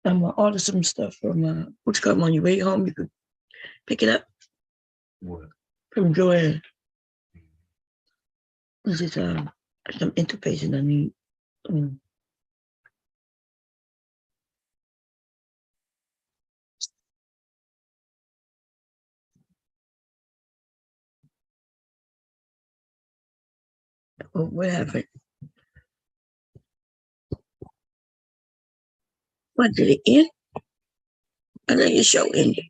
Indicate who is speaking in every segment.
Speaker 1: I'm gonna order some stuff from what's called on your way home. You could pick it up.
Speaker 2: What?
Speaker 1: From Joanne. This is some interfacing I need. What happened? What did it end? I think your show ended.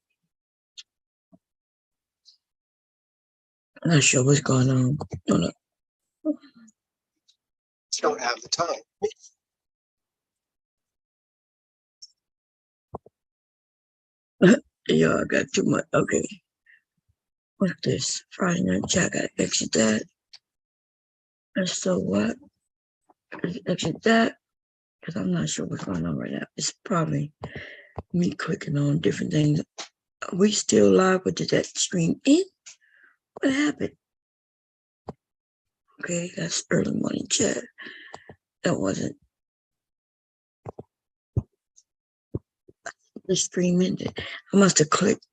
Speaker 1: I'm not sure what's going on. No, no.
Speaker 2: You don't have the time.
Speaker 1: Yeah, I got too much. Okay. What's this? Friday night chat. I gotta exit that. And so what? Exit that. Because I'm not sure what's going on right now. It's probably me clicking on different things. Are we still live? Or did that stream in? What happened? Okay, that's early morning chat. That wasn't the stream ended. I must have clicked.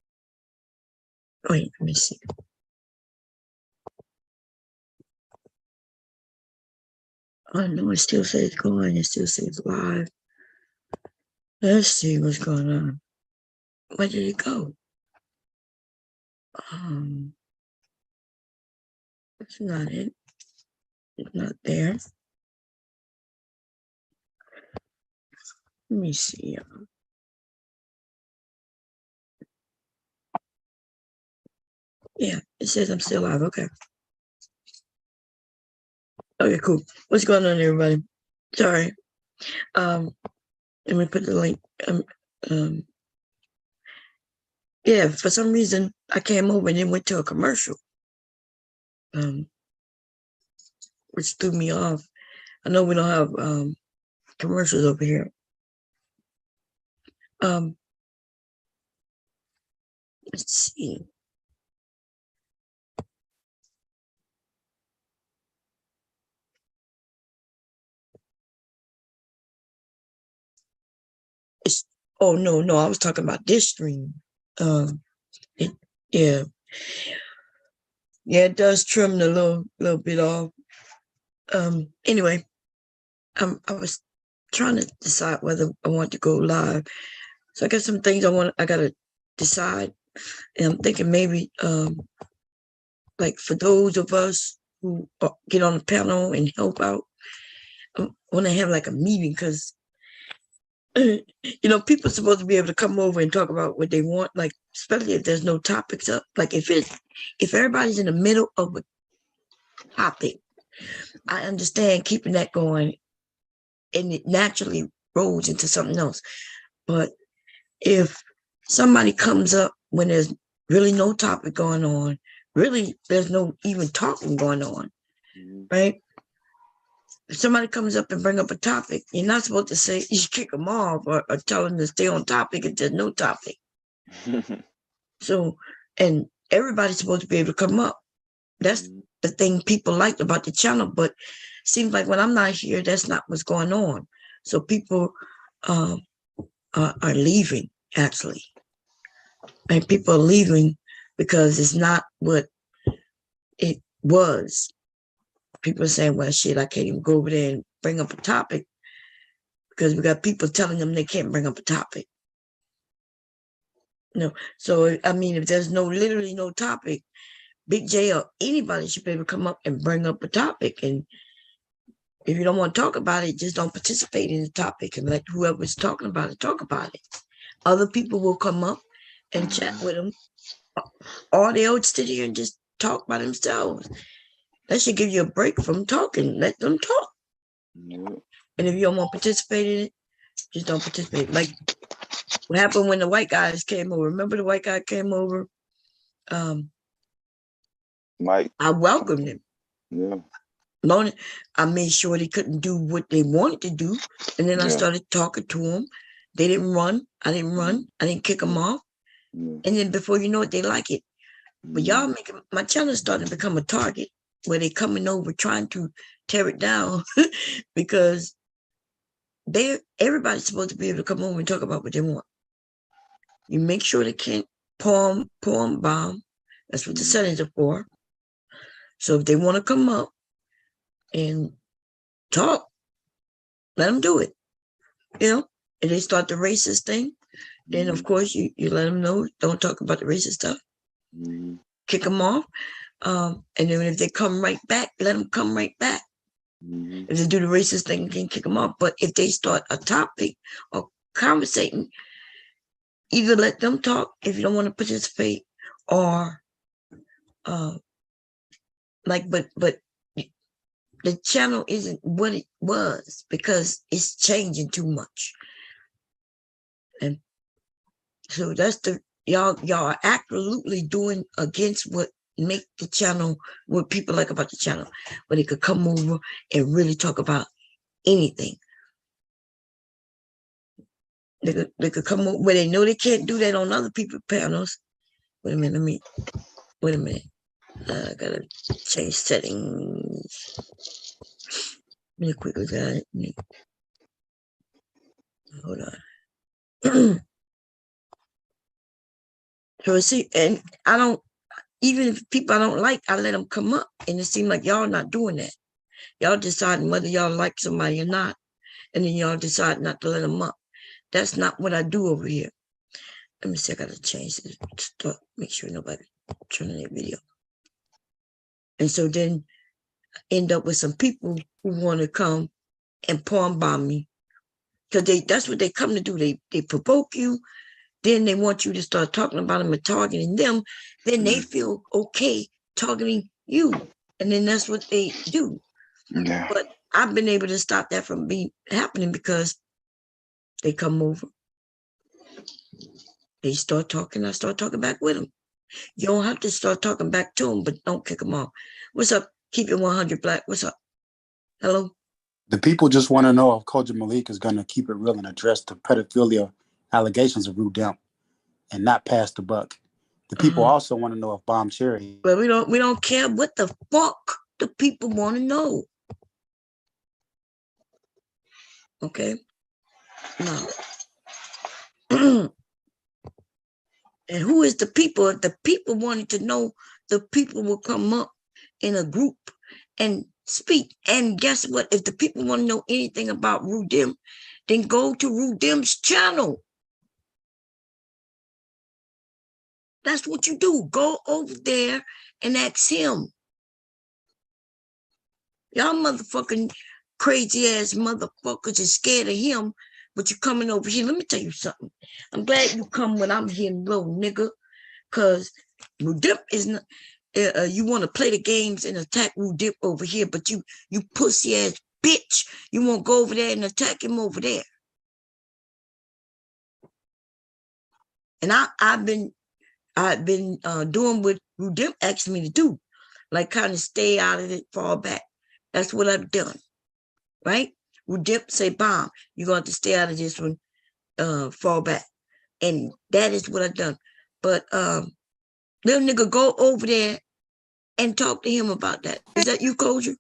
Speaker 1: Wait, let me see. Oh no, it still says going. It still says live. Let's see what's going on. Where did it go? It's not it. It's not there. Let me see. Yeah, it says I'm still live. Okay. Okay, cool. What's going on, everybody? Sorry. Let me put the link. Yeah, for some reason I came over and then went to a commercial. Which threw me off. I know we don't have commercials over here. Let's see. Oh no, I was talking about this stream. Yeah, it does trim the little bit off. Anyway, I was trying to decide whether I want to go live. So I got some things I gotta decide. And I'm thinking maybe like for those of us who get on the panel and help out, I want to have like a meeting because people are supposed to be able to come over and talk about what they want, like especially if there's no topics up. Like if everybody's in the middle of a topic, I understand keeping that going and it naturally rolls into something else. But if somebody comes up when there's really no topic going on, really there's no even talking going on, right? If somebody comes up and bring up a topic, you're not supposed to say you should kick them off or tell them to stay on topic if there's no topic. So, and everybody's supposed to be able to come up. That's the thing people liked about the channel, but seems like when I'm not here, that's not what's going on. So people are leaving, actually. And people are leaving because it's not what it was. People are saying, well, shit, I can't even go over there and bring up a topic because we got people telling them they can't bring up a topic. So, I mean, if there's literally no topic, Big J or anybody should be able to come up and bring up a topic. And if you don't want to talk about it, just don't participate in the topic and let whoever's talking about it talk about it. Other people will come up and chat with them, or they'll sit here and just talk by themselves. That should give you a break from talking. Let them talk. And if you don't want to participate in it, just don't participate. Like what happened when the white guys came over. Remember the white guy came over?
Speaker 3: Mike.
Speaker 1: I welcomed him.
Speaker 3: Yeah.
Speaker 1: I made sure they couldn't do what they wanted to do. And then I started talking to them. They didn't run. I didn't run. I didn't kick them off. And then before you know it, they like it. But y'all making my channel starting to become a target where they coming over trying to tear it down because everybody's supposed to be able to come over and talk about what they want. You make sure they can't poem bomb. That's what the settings are for. So if they want to come up and talk, let them do it. And they start the racist thing, then of course you let them know, don't talk about the racist stuff. Kick them off. And then if they come right back, let them come right back. If they do the racist thing, you can kick them off. But if they start a topic or conversating, either let them talk if you don't want to participate, or but the channel isn't what it was because it's changing too much. And so that's y'all are absolutely doing against what make the channel, what people like about the channel, where they could come over and really talk about anything. They could come over where they know they can't do that on other people's panels. Wait a minute. I gotta change settings. Really quickly, guys. Hold on. So see, and I don't, even if people I don't like, I let them come up, and it seems like y'all not doing that. Y'all deciding whether y'all like somebody or not, and then y'all decide not to let them up. That's not what I do over here. Let me see, I gotta change this stuff, make sure nobody turning their video. And so then end up with some people who want to come and poem bomb me, because that's what they come to do. They provoke you, then they want you to start talking about them and targeting them. Then they feel okay targeting you, and then that's what they do.
Speaker 3: Yeah.
Speaker 1: But I've been able to stop that from happening because they come over, they start talking, I start talking back with them. You don't have to start talking back to them, but don't kick them off. What's up? Keep it 100 Black. What's up? Hello?
Speaker 4: The people just want to know if Kojo Malik is going to keep it real and address the pedophilia allegations of Rue Demp and not pass the buck. The people also want to know if Bomb Cherry.
Speaker 1: But we don't care what the fuck the people want to know. Okay? No. And who is the people? If the people wanted to know, the people will come up in a group and speak. And guess what? If the people want to know anything about Rue Demp, then go to Rue Demp's channel. That's what you do. Go over there and ask him. Y'all motherfucking crazy ass motherfuckers is scared of him, but you coming over here. Let me tell you something. I'm glad you come when I'm here low, nigga, because Rue Demp is not. You want to play the games and attack Rue Demp over here, but you pussy ass bitch, you won't go over there and attack him over there. And I've been doing what Rue Demp asked me to do, like kind of stay out of it, fall back. That's what I've done, right? Rue Demp say, Bomb, you're going to have to stay out of this one, fall back. And that is what I've done. But little nigga, go over there and talk to him about that. Is that you, Kojo?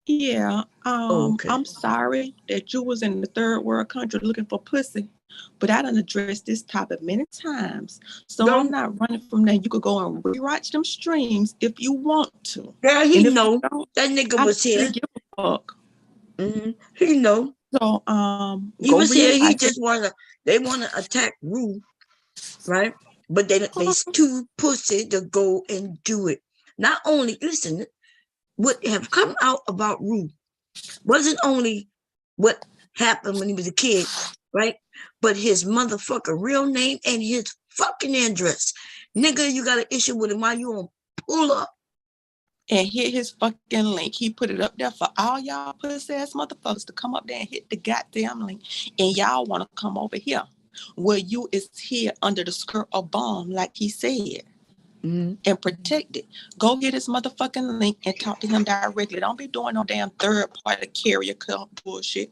Speaker 5: Yeah.
Speaker 1: Okay.
Speaker 5: I'm sorry that you was in the third world country looking for pussy, but I done addressed this topic many times. So I'm not running from that. You could go and rewatch them streams if you want to.
Speaker 1: Girl, he know. That nigga was
Speaker 5: I
Speaker 1: here.
Speaker 5: really give a fuck.
Speaker 1: He know.
Speaker 5: So
Speaker 1: he was here. He just they wanna attack Rue, right? But they too pussy to go and do it. Not only, listen, what have come out about Rue wasn't only what happened when he was a kid, right? But his motherfucker real name and his fucking address. Nigga, you got an issue with him, why you on pull up?
Speaker 5: And hit his fucking link. He put it up there for all y'all pussy ass motherfuckers to come up there and hit the goddamn link. And y'all want to come over here where you is here under the skirt of Bomb, like he said, and protect it. Go get his motherfucking link and talk to him directly. Don't be doing no damn third party carrier bullshit.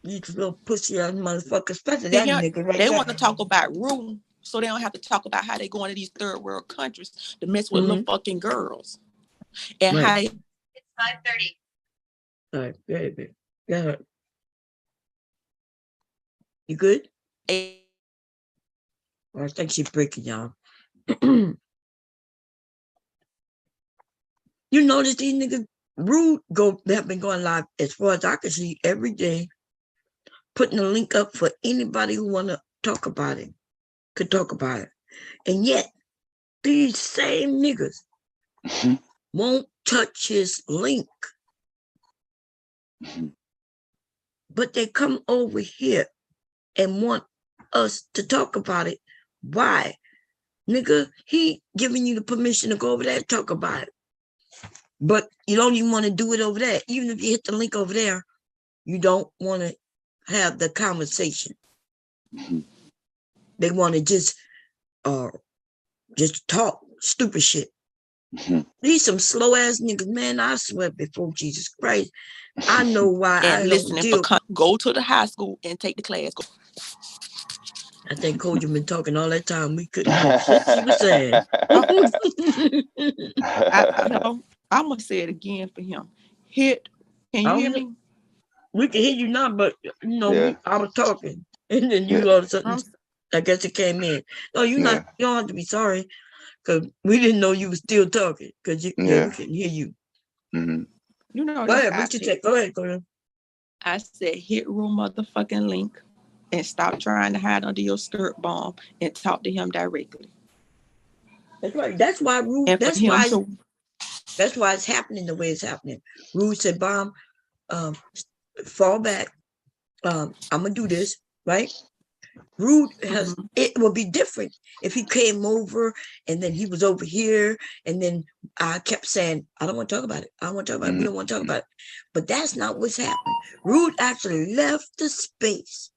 Speaker 1: You little pussy ass motherfucker, especially that nigga right
Speaker 5: They
Speaker 1: there.
Speaker 5: want to talk about Rue, so they don't have to talk about how they going to these third world countries to mess with little fucking girls. And how it's 5:30.
Speaker 1: All right, baby. Yeah. You good?
Speaker 5: Eh,
Speaker 1: I think she's breaking, y'all. You notice these niggas rude have been going live as far as I can see every day, putting a link up for anybody who wanna talk about it, could talk about it. And yet these same niggas
Speaker 3: Mhm.
Speaker 1: won't touch his link,
Speaker 3: Mhm.
Speaker 1: but they come over here and want us to talk about it. Why? Nigga, he giving you the permission to go over there and talk about it. But you don't even want to do it over there. Even if you hit the link over there, you don't want to have the conversation.
Speaker 3: Mhm.
Speaker 1: They want to just talk stupid shit.
Speaker 3: Mhm.
Speaker 1: These some slow ass niggas, man. I swear before Jesus Christ, I know why I
Speaker 5: and
Speaker 1: don't
Speaker 5: listening for
Speaker 1: deal.
Speaker 5: go to the high school and take the class. Go.
Speaker 1: I think Koji been talking all that time. We couldn't hear shit she was saying.
Speaker 5: I'm gonna say it again for him. Hit. Can you hear me?
Speaker 1: We can hear you now, but you know,
Speaker 3: Yeah.
Speaker 1: I was talking, and then
Speaker 3: Yeah.
Speaker 1: you all of a sudden,
Speaker 5: I'm,
Speaker 1: I guess it came in. No, you
Speaker 3: Yeah.
Speaker 1: not. You don't have to be sorry, because we didn't know you were still talking. Because we
Speaker 3: Yeah.
Speaker 1: couldn't hear you.
Speaker 3: Mhm.
Speaker 5: you know,
Speaker 1: Go
Speaker 5: that's
Speaker 1: ahead. What you say? Go ahead. Go ahead.
Speaker 5: I said hit room motherfucking link and stop trying to hide under your skirt bomb and talk to him directly.
Speaker 1: That's right. That's why Rude.
Speaker 5: And for him to
Speaker 1: That's why it's happening the way it's happening. Rude said, "Bomb, fall back. I'm gonna do this, right?" Rude has it will be different if he came over and then he was over here and then I kept saying, I don't want to talk about it. I don't want to talk about it. We don't want to talk about it. But that's not what's happening. Rude actually left the space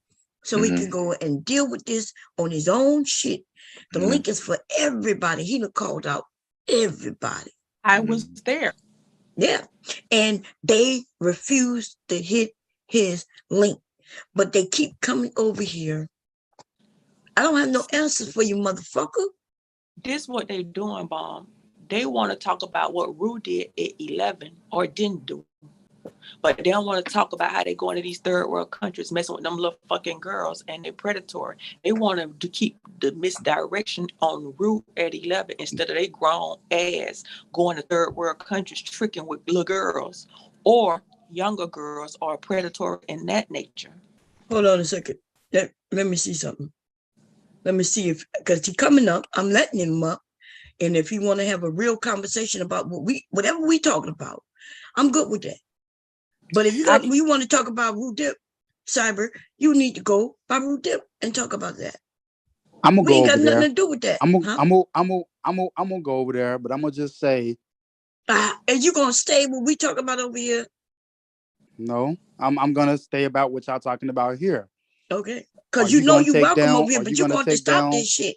Speaker 1: so he can go and deal with this on his own shit. The link is for everybody. He done called out everybody.
Speaker 5: I was there.
Speaker 1: Yeah. And they refused to hit his link. But they keep coming over here. I don't have no answers for you, motherfucker.
Speaker 5: This what they doing, Bomb. They want to talk about what Rue did at 11 or didn't do. But they don't want to talk about how they go into these third world countries messing with them little fucking girls and they're predatory. They want to keep the misdirection on Rue at 11 instead of they grown ass going to third world countries tricking with little girls or younger girls or predatory in that nature.
Speaker 1: Hold on a second. Let me see something. Let me see if, because he's coming up, I'm letting him up. And if he want to have a real conversation about whatever we talking about, I'm good with that. But if you want to talk about Rue Dip, Cyber, you need to go by Rue Dip and talk about that.
Speaker 4: I'm gonna
Speaker 1: we
Speaker 4: go
Speaker 1: ain't
Speaker 4: over
Speaker 1: got
Speaker 4: there.
Speaker 1: Nothing to do with that.
Speaker 4: I'm gonna go over there, but I'm gonna just say,
Speaker 1: and you gonna stay what we talking about over here?
Speaker 4: No, I'm gonna stay about what y'all talking about here.
Speaker 1: Okay, because you know you welcome over here, but you're going to stop this shit.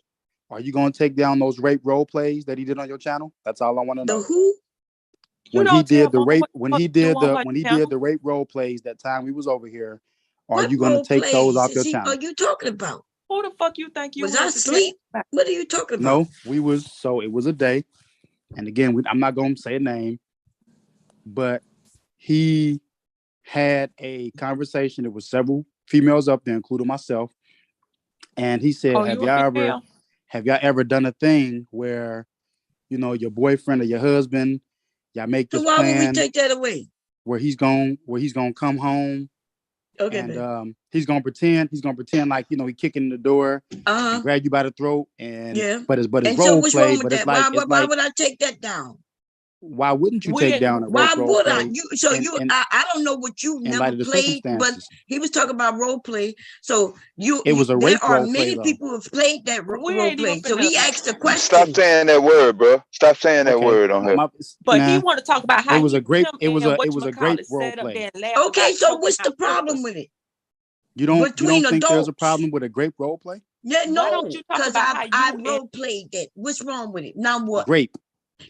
Speaker 4: Are you gonna take down those rape role plays that he did on your channel? That's all I want to know.
Speaker 1: The who?
Speaker 4: When he did the rape, when he did the rape role plays that time we was over here, are you gonna take those off your channel?
Speaker 1: Are you talking about?
Speaker 5: Who the fuck you think you
Speaker 1: was? I asleep? What are you talking about?
Speaker 4: No, we was. So it was a day, and again, I'm not gonna say a name, but he had a conversation. There was several females up there, including myself, and he said, "Have y'all ever done a thing where, you know, your boyfriend or your husband, y'all make this
Speaker 1: plan? So why would we take that away?
Speaker 4: Where he's gonna come home,
Speaker 1: okay,
Speaker 4: and he's gonna pretend like, you know, he kicking in the door and grab you by the throat, and but it's role play. But it's like,
Speaker 1: why would I take that down?
Speaker 4: Why wouldn't you take down a rape role play?
Speaker 1: Why would I? I don't know what you never played, but he was talking about role play. So
Speaker 4: it was a rape
Speaker 1: there are
Speaker 4: role
Speaker 1: many
Speaker 4: play,
Speaker 1: people who have played that role play. So he asked the question.
Speaker 3: Stop saying that word, bro. Stop saying that word on here.
Speaker 5: But he want to talk about how
Speaker 4: it was a great role play.
Speaker 1: Okay, so what's the problem with it?
Speaker 4: You don't think there's a problem with a grape role play?
Speaker 1: Yeah, no, because I role played that. What's wrong with it? Now what?
Speaker 4: Grape.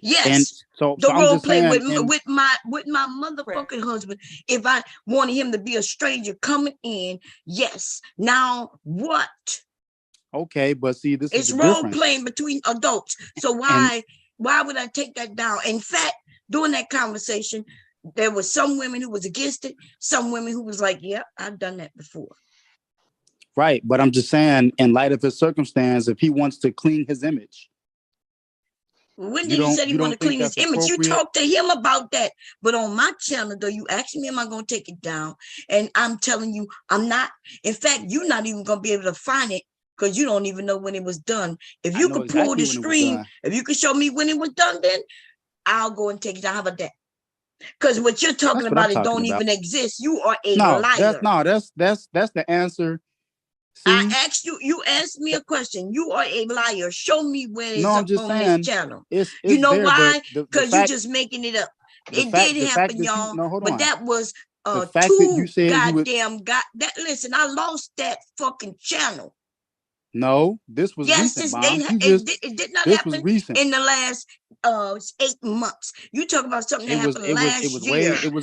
Speaker 1: Yes.
Speaker 4: And so
Speaker 1: the role play
Speaker 4: saying,
Speaker 1: with my motherfucking husband. If I wanted him to be a stranger coming in, yes. Now what?
Speaker 4: Okay, but see, this
Speaker 1: is
Speaker 4: the
Speaker 1: role
Speaker 4: difference.
Speaker 1: Playing between adults. So why would I take that down? In fact, during that conversation, There was some women who was against it, some women who was like, yeah, I've done that before.
Speaker 4: Right. But I'm just saying, in light of his circumstance, if he wants to clean his image.
Speaker 1: When did he say he want to clean his image? You talked to him about that. But on my channel, though, you asked me, am I going to take it down? And I'm telling you, I'm not. In fact, you're not even going to be able to find it because you don't even know when it was done. If you could pull the stream, if you could show me when it was done, then I'll go and take it down. How about that? Because what you're talking about, it don't even exist. You are a liar.
Speaker 4: That's the answer. See?
Speaker 1: I asked you, you asked me a question. You are a liar. Show me where it's up on this channel.
Speaker 4: It's
Speaker 1: you know why? Because you're just making it up. It did happen, y'all. But that was too goddamn that. Listen, I lost that fucking channel.
Speaker 4: No, this was recent, Mom.
Speaker 1: It did not happen in the last 8 months. You talk about something that happened last year.
Speaker 4: It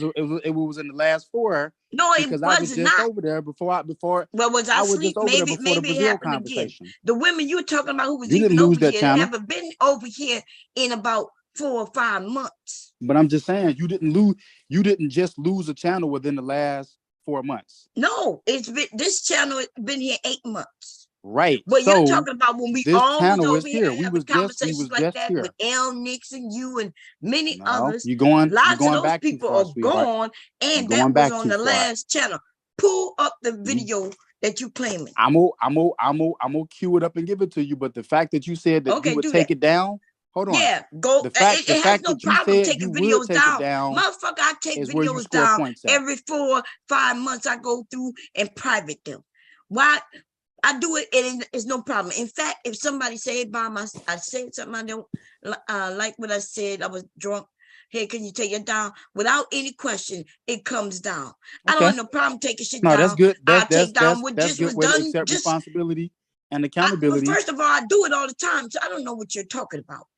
Speaker 4: was in the last 4.
Speaker 1: No, it
Speaker 4: because
Speaker 1: was
Speaker 4: I was just
Speaker 1: not.
Speaker 4: over there before.
Speaker 1: Well, was I asleep? Maybe it happened again. The women you talking about who was even over here haven't been over here in about 4 or 5 months.
Speaker 4: But I'm just saying, you didn't just lose a channel within the last 4 months.
Speaker 1: No, this channel has been here 8 months.
Speaker 4: Right.
Speaker 1: But you're talking about when we all was over here having conversations like that with L. Nixon, you and many others. Lots of those people are gone, and that was on the last channel. Pull up the video that you claiming.
Speaker 4: I'm gonna cue it up and give it to you. But the fact that you said that you would take it down. Hold on.
Speaker 1: Yeah, go. It has no problem taking videos down. Motherfucker, I take videos down every 4 or 5 months. I go through and private them. Why? I do it, and it's no problem. In fact, if somebody said I said something I don't like what I said, I was drunk. Hey, can you take it down? Without any question, it comes down. I don't have no problem taking shit down.
Speaker 4: That's good.
Speaker 1: I'll take down what just was done.
Speaker 4: Accept responsibility and accountability.
Speaker 1: First of all, I do it all the time, so I don't know what you're talking about.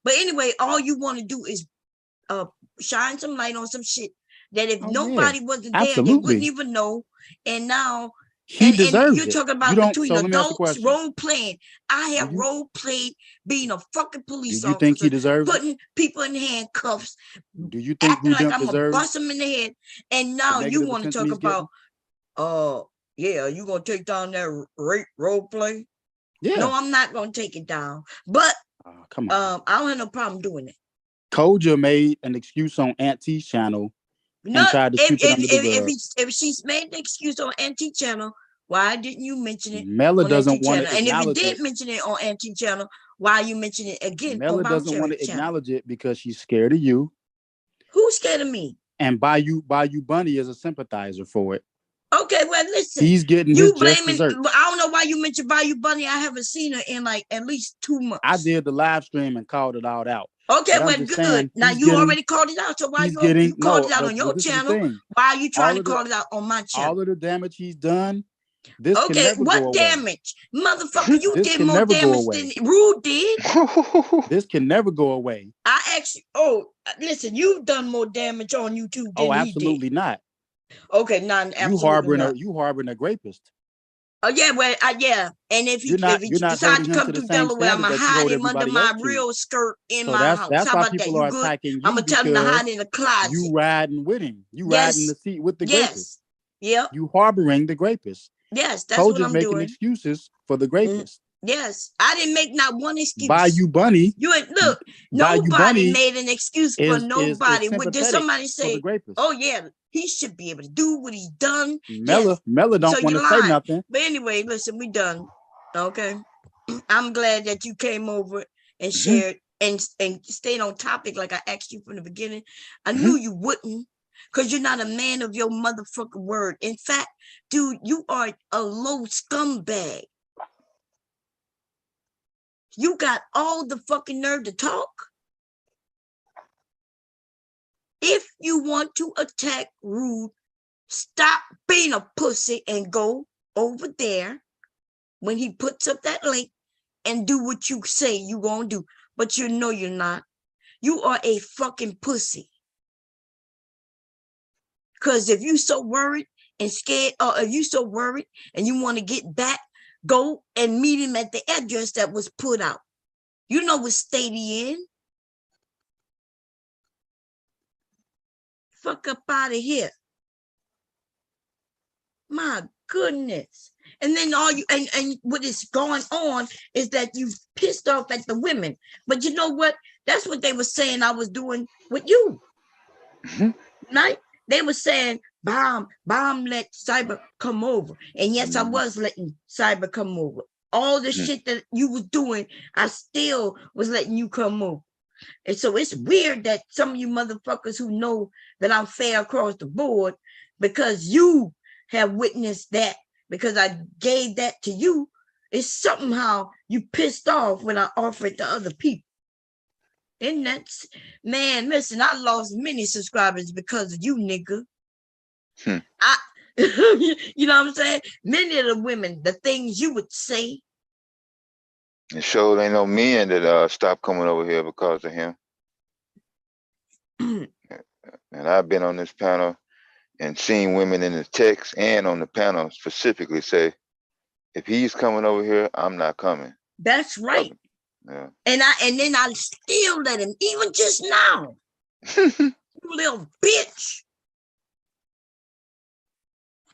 Speaker 1: But anyway, all you want to do is shine some light on some shit that if nobody wasn't there, they wouldn't even know. And now.
Speaker 4: He deserves
Speaker 1: you're talking about between adults role playing. I have role played being a fucking police officer.
Speaker 4: Do you think he deserves
Speaker 1: putting people in handcuffs?
Speaker 4: Do you think
Speaker 1: acting like I'm gonna bust them in the head? And now you want to talk about, yeah, you gonna take down that rape role play? Yeah. No, I'm not gonna take it down. But
Speaker 4: come on,
Speaker 1: I don't have no problem doing it.
Speaker 4: Koja made an excuse on Aunt T's channel. No,
Speaker 1: if she's made an excuse on Auntie channel, why didn't you mention it?
Speaker 4: Mela doesn't want to acknowledge it.
Speaker 1: And if you did mention it on Auntie channel, why you mention it again?
Speaker 4: Mela doesn't want to acknowledge it because she's scared of you.
Speaker 1: Who's scared of me?
Speaker 4: And Bayou Bunny is a sympathizer for it.
Speaker 1: Okay, well, listen.
Speaker 4: He's getting his just dessert.
Speaker 1: I don't know why you mentioned Bayou Bunny. I haven't seen her in like at least 2 months.
Speaker 4: I did the live stream and called it all out.
Speaker 1: Okay, well, good. Now you already called it out. So why you called it out on your channel? Why are you trying to call it out on my channel?
Speaker 4: All of the damage he's done. This
Speaker 1: okay, what damage? Motherfucker, you did more damage than Rude did.
Speaker 4: This can never go away.
Speaker 1: I actually, listen, you've done more damage on YouTube than
Speaker 4: absolutely not.
Speaker 1: Okay,
Speaker 4: you harboring a rapist.
Speaker 1: Oh yeah, well, yeah, and if he decides to come to Delaware, I'm gonna hide him under my real skirt in my house.
Speaker 4: That's why people are attacking you.
Speaker 1: I'm gonna tell him to hide in the closet.
Speaker 4: You riding with him. You riding the seat with the rapist.
Speaker 1: Yeah.
Speaker 4: You harboring the rapist.
Speaker 1: Yes, that's what I'm
Speaker 4: making
Speaker 1: doing.
Speaker 4: Excuses for the rapist.
Speaker 1: Yes, I didn't make not one excuse.
Speaker 4: Bayou Bunny.
Speaker 1: You ain't look. Nobody made an excuse for nobody. Did somebody say, "Oh yeah, he should be able to do what he's done"?
Speaker 4: Mela don't want to say nothing.
Speaker 1: But anyway, listen, we done. Okay, I'm glad that you came over and shared and stayed on topic like I asked you from the beginning. I knew you wouldn't. Because you're not a man of your motherfucking word. In fact, dude, you are a low scumbag. You got all the fucking nerve to talk. If you want to attack Rude, stop being a pussy and go over there when he puts up that link and do what you say you gonna do. But you know you're not. You are a fucking pussy. Because if you so worried and scared, or if you so worried and you want to get back, go and meet him at the address that was put out. You know what state he in. fuck up out of here. My goodness. And then all you and what is going on is that you pissed off at the women. But you know what? That's what they were saying I was doing with you. Right? They were saying, bomb let cyber come over. And yes, I was letting cyber come over. All the shit that you was doing, I still was letting you come over. And so it's weird that some of you motherfuckers who know that I'm fair across the board, because you have witnessed that, because I gave that to you, it's somehow you pissed off when I offered to other people. And that's, man, listen, I lost many subscribers because of you, nigga. You know what I'm saying? Many of the women, the things you would say.
Speaker 3: It sure ain't no men that stopped coming over here because of him. And I've been on this panel and seen women in the text and on the panel specifically say, if he's coming over here, I'm not coming.
Speaker 1: That's right.
Speaker 3: Yeah.
Speaker 1: And then I still let him, even just now. You little bitch.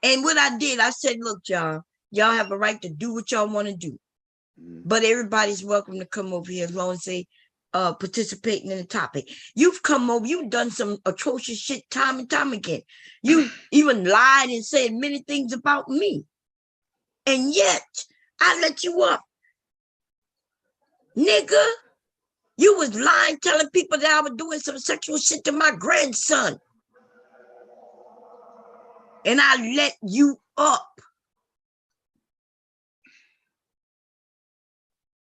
Speaker 1: And what I did, I said, look, y'all have a right to do what y'all want to do. But everybody's welcome to come over here as long as they participating in the topic. You've come over, you've done some atrocious shit time and time again. You even lied and said many things about me. And yet, I let you up. Nigga, you was lying, telling people that I was doing some sexual shit to my grandson. And I let you up.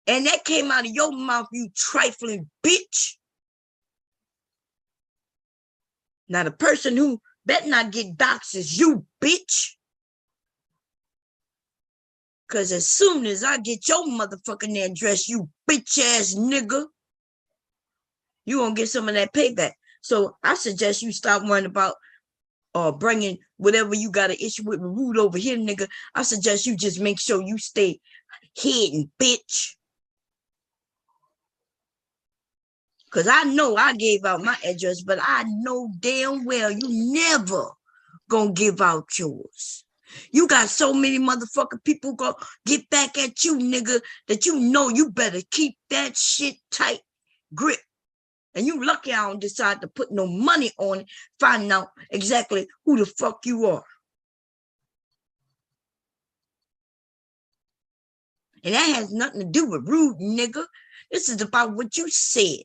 Speaker 1: And that came out of your mouth, you trifling bitch. Now, the person who better not get doxxed is you, bitch. Because as soon as I get your motherfucking address, you bitch-ass nigga, you gonna get some of that payback. So I suggest you stop worrying about bringing whatever you got an issue with Rude over here, nigga. I suggest you just make sure you stay hidden, bitch. Because I know I gave out my address, but I know damn well you never gonna give out yours. You got so many motherfucking people gonna get back at you, nigga, that you know you better keep that shit tight grip. And you lucky I don't decide to put no money on it, finding out exactly who the fuck you are. And that has nothing to do with Rude, nigga. This is about what you said.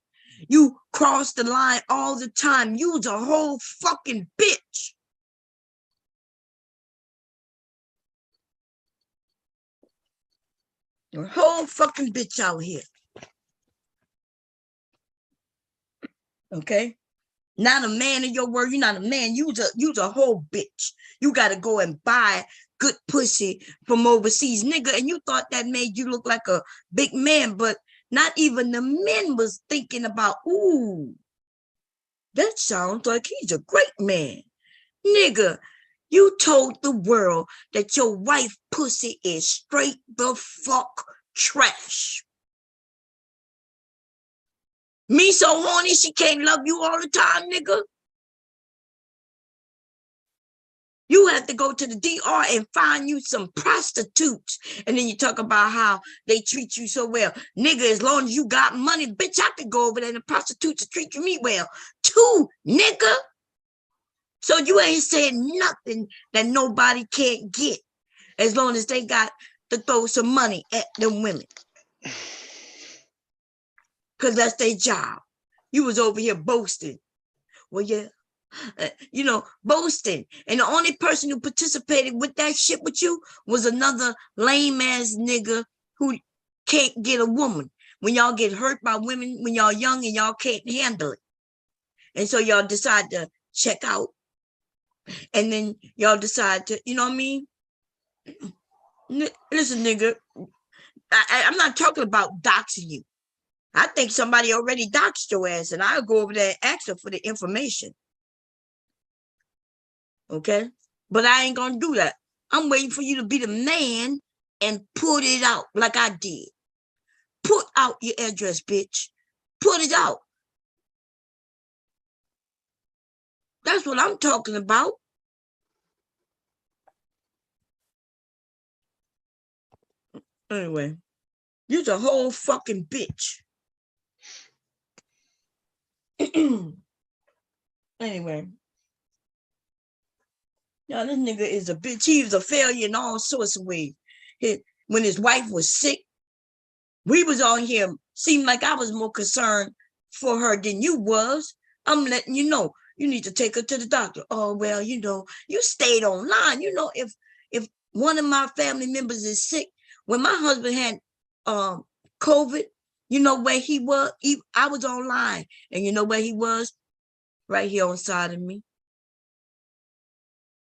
Speaker 1: You cross the line all the time. You's a whole fucking bitch. You're a whole fucking bitch out here. Okay? Not a man of your word. You're not a man. You's a whole bitch. You got to go and buy good pussy from overseas, nigga. And you thought that made you look like a big man, but not even the men was thinking about, ooh, that sounds like he's a great man. Nigga, you told the world that your wife pussy is straight the fuck trash. Me so horny she can't love you all the time, nigga. You have to go to the DR and find you some prostitutes. And then you talk about how they treat you so well. Nigga, as long as you got money, bitch, I could go over there and the prostitutes will treat me well. Too, nigga. So you ain't saying nothing that nobody can't get as long as they got to throw some money at them women. Because that's their job. You was over here boasting. Well, yeah. Boasting. And the only person who participated with that shit with you was another lame ass nigga who can't get a woman. When y'all get hurt by women when y'all young and y'all can't handle it. And so y'all decide to check out. And then y'all decide to, you know what I mean? Listen, nigga, I'm not talking about doxing you. I think somebody already doxed your ass and I'll go over there and ask her for the information. Okay? But I ain't gonna do that. I'm waiting for you to be the man and put it out like I did. Put out your address, bitch. Put it out. That's what I'm talking about. Anyway, you're a whole fucking bitch. Anyway. Now, this nigga is a bitch. He was a failure in all sorts of ways. When his wife was sick, we was on here. Seemed like I was more concerned for her than you was. I'm letting you know. You need to take her to the doctor. Oh, well, you know, you stayed online. You know, if one of my family members is sick, when my husband had COVID, you know where he was? I was online. And you know where he was? Right here on the side of me.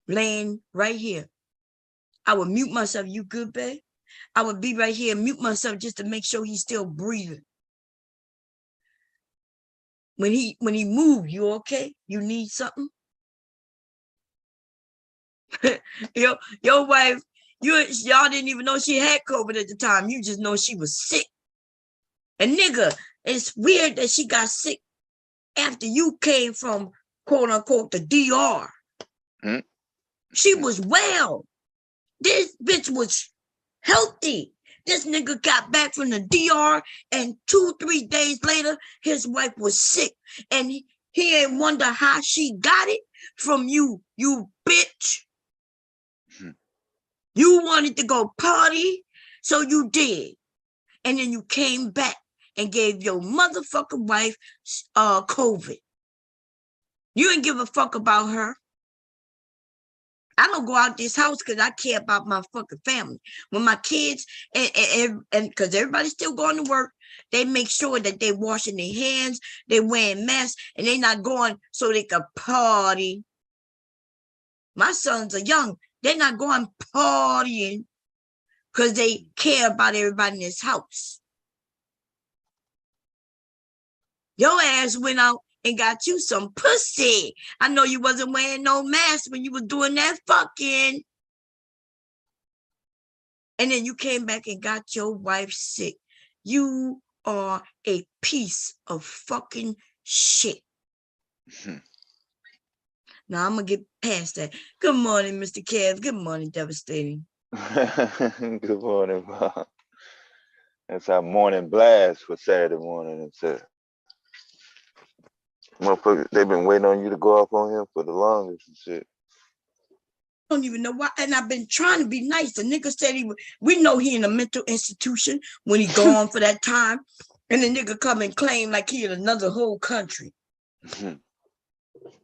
Speaker 1: Laying right here. I would mute myself. You good, babe? I would be right here and mute myself just to make sure he's still breathing. When he moved, you okay? You need something? your wife, y'all didn't even know she had COVID at the time. You just know she was sick. And nigga, it's weird that she got sick after you came from, quote unquote, the DR. Mm-hmm. She was well. This bitch was healthy. This nigga got back from the DR, and 2-3 days later, his wife was sick. And he ain't wonder how she got it from you bitch. Mm-hmm. You wanted to go party, so you did. And then you came back and gave your motherfucking wife COVID. You ain't give a fuck about her. I don't go out this house because I care about my fucking family. When my kids, and because everybody's still going to work, they make sure that they're washing their hands, they're wearing masks, and they're not going so they can party. My sons are young. They're not going partying because they care about everybody in this house. Your ass went out and got you some pussy. I know you wasn't wearing no mask when you was doing that fucking. And then you came back and got your wife sick. You are a piece of fucking shit. Now I'm going to get past that. Good morning, Mr. Kev. Good morning, Devastating.
Speaker 3: Good morning, Bob. That's our morning blast for Saturday morning. Motherfuckers, they've been waiting on you to go off on him for the longest and shit.
Speaker 1: I don't even know why. And I've been trying to be nice. The nigga said we know he in a mental institution when he gone for that time. And the nigga come and claim like he in another whole country. The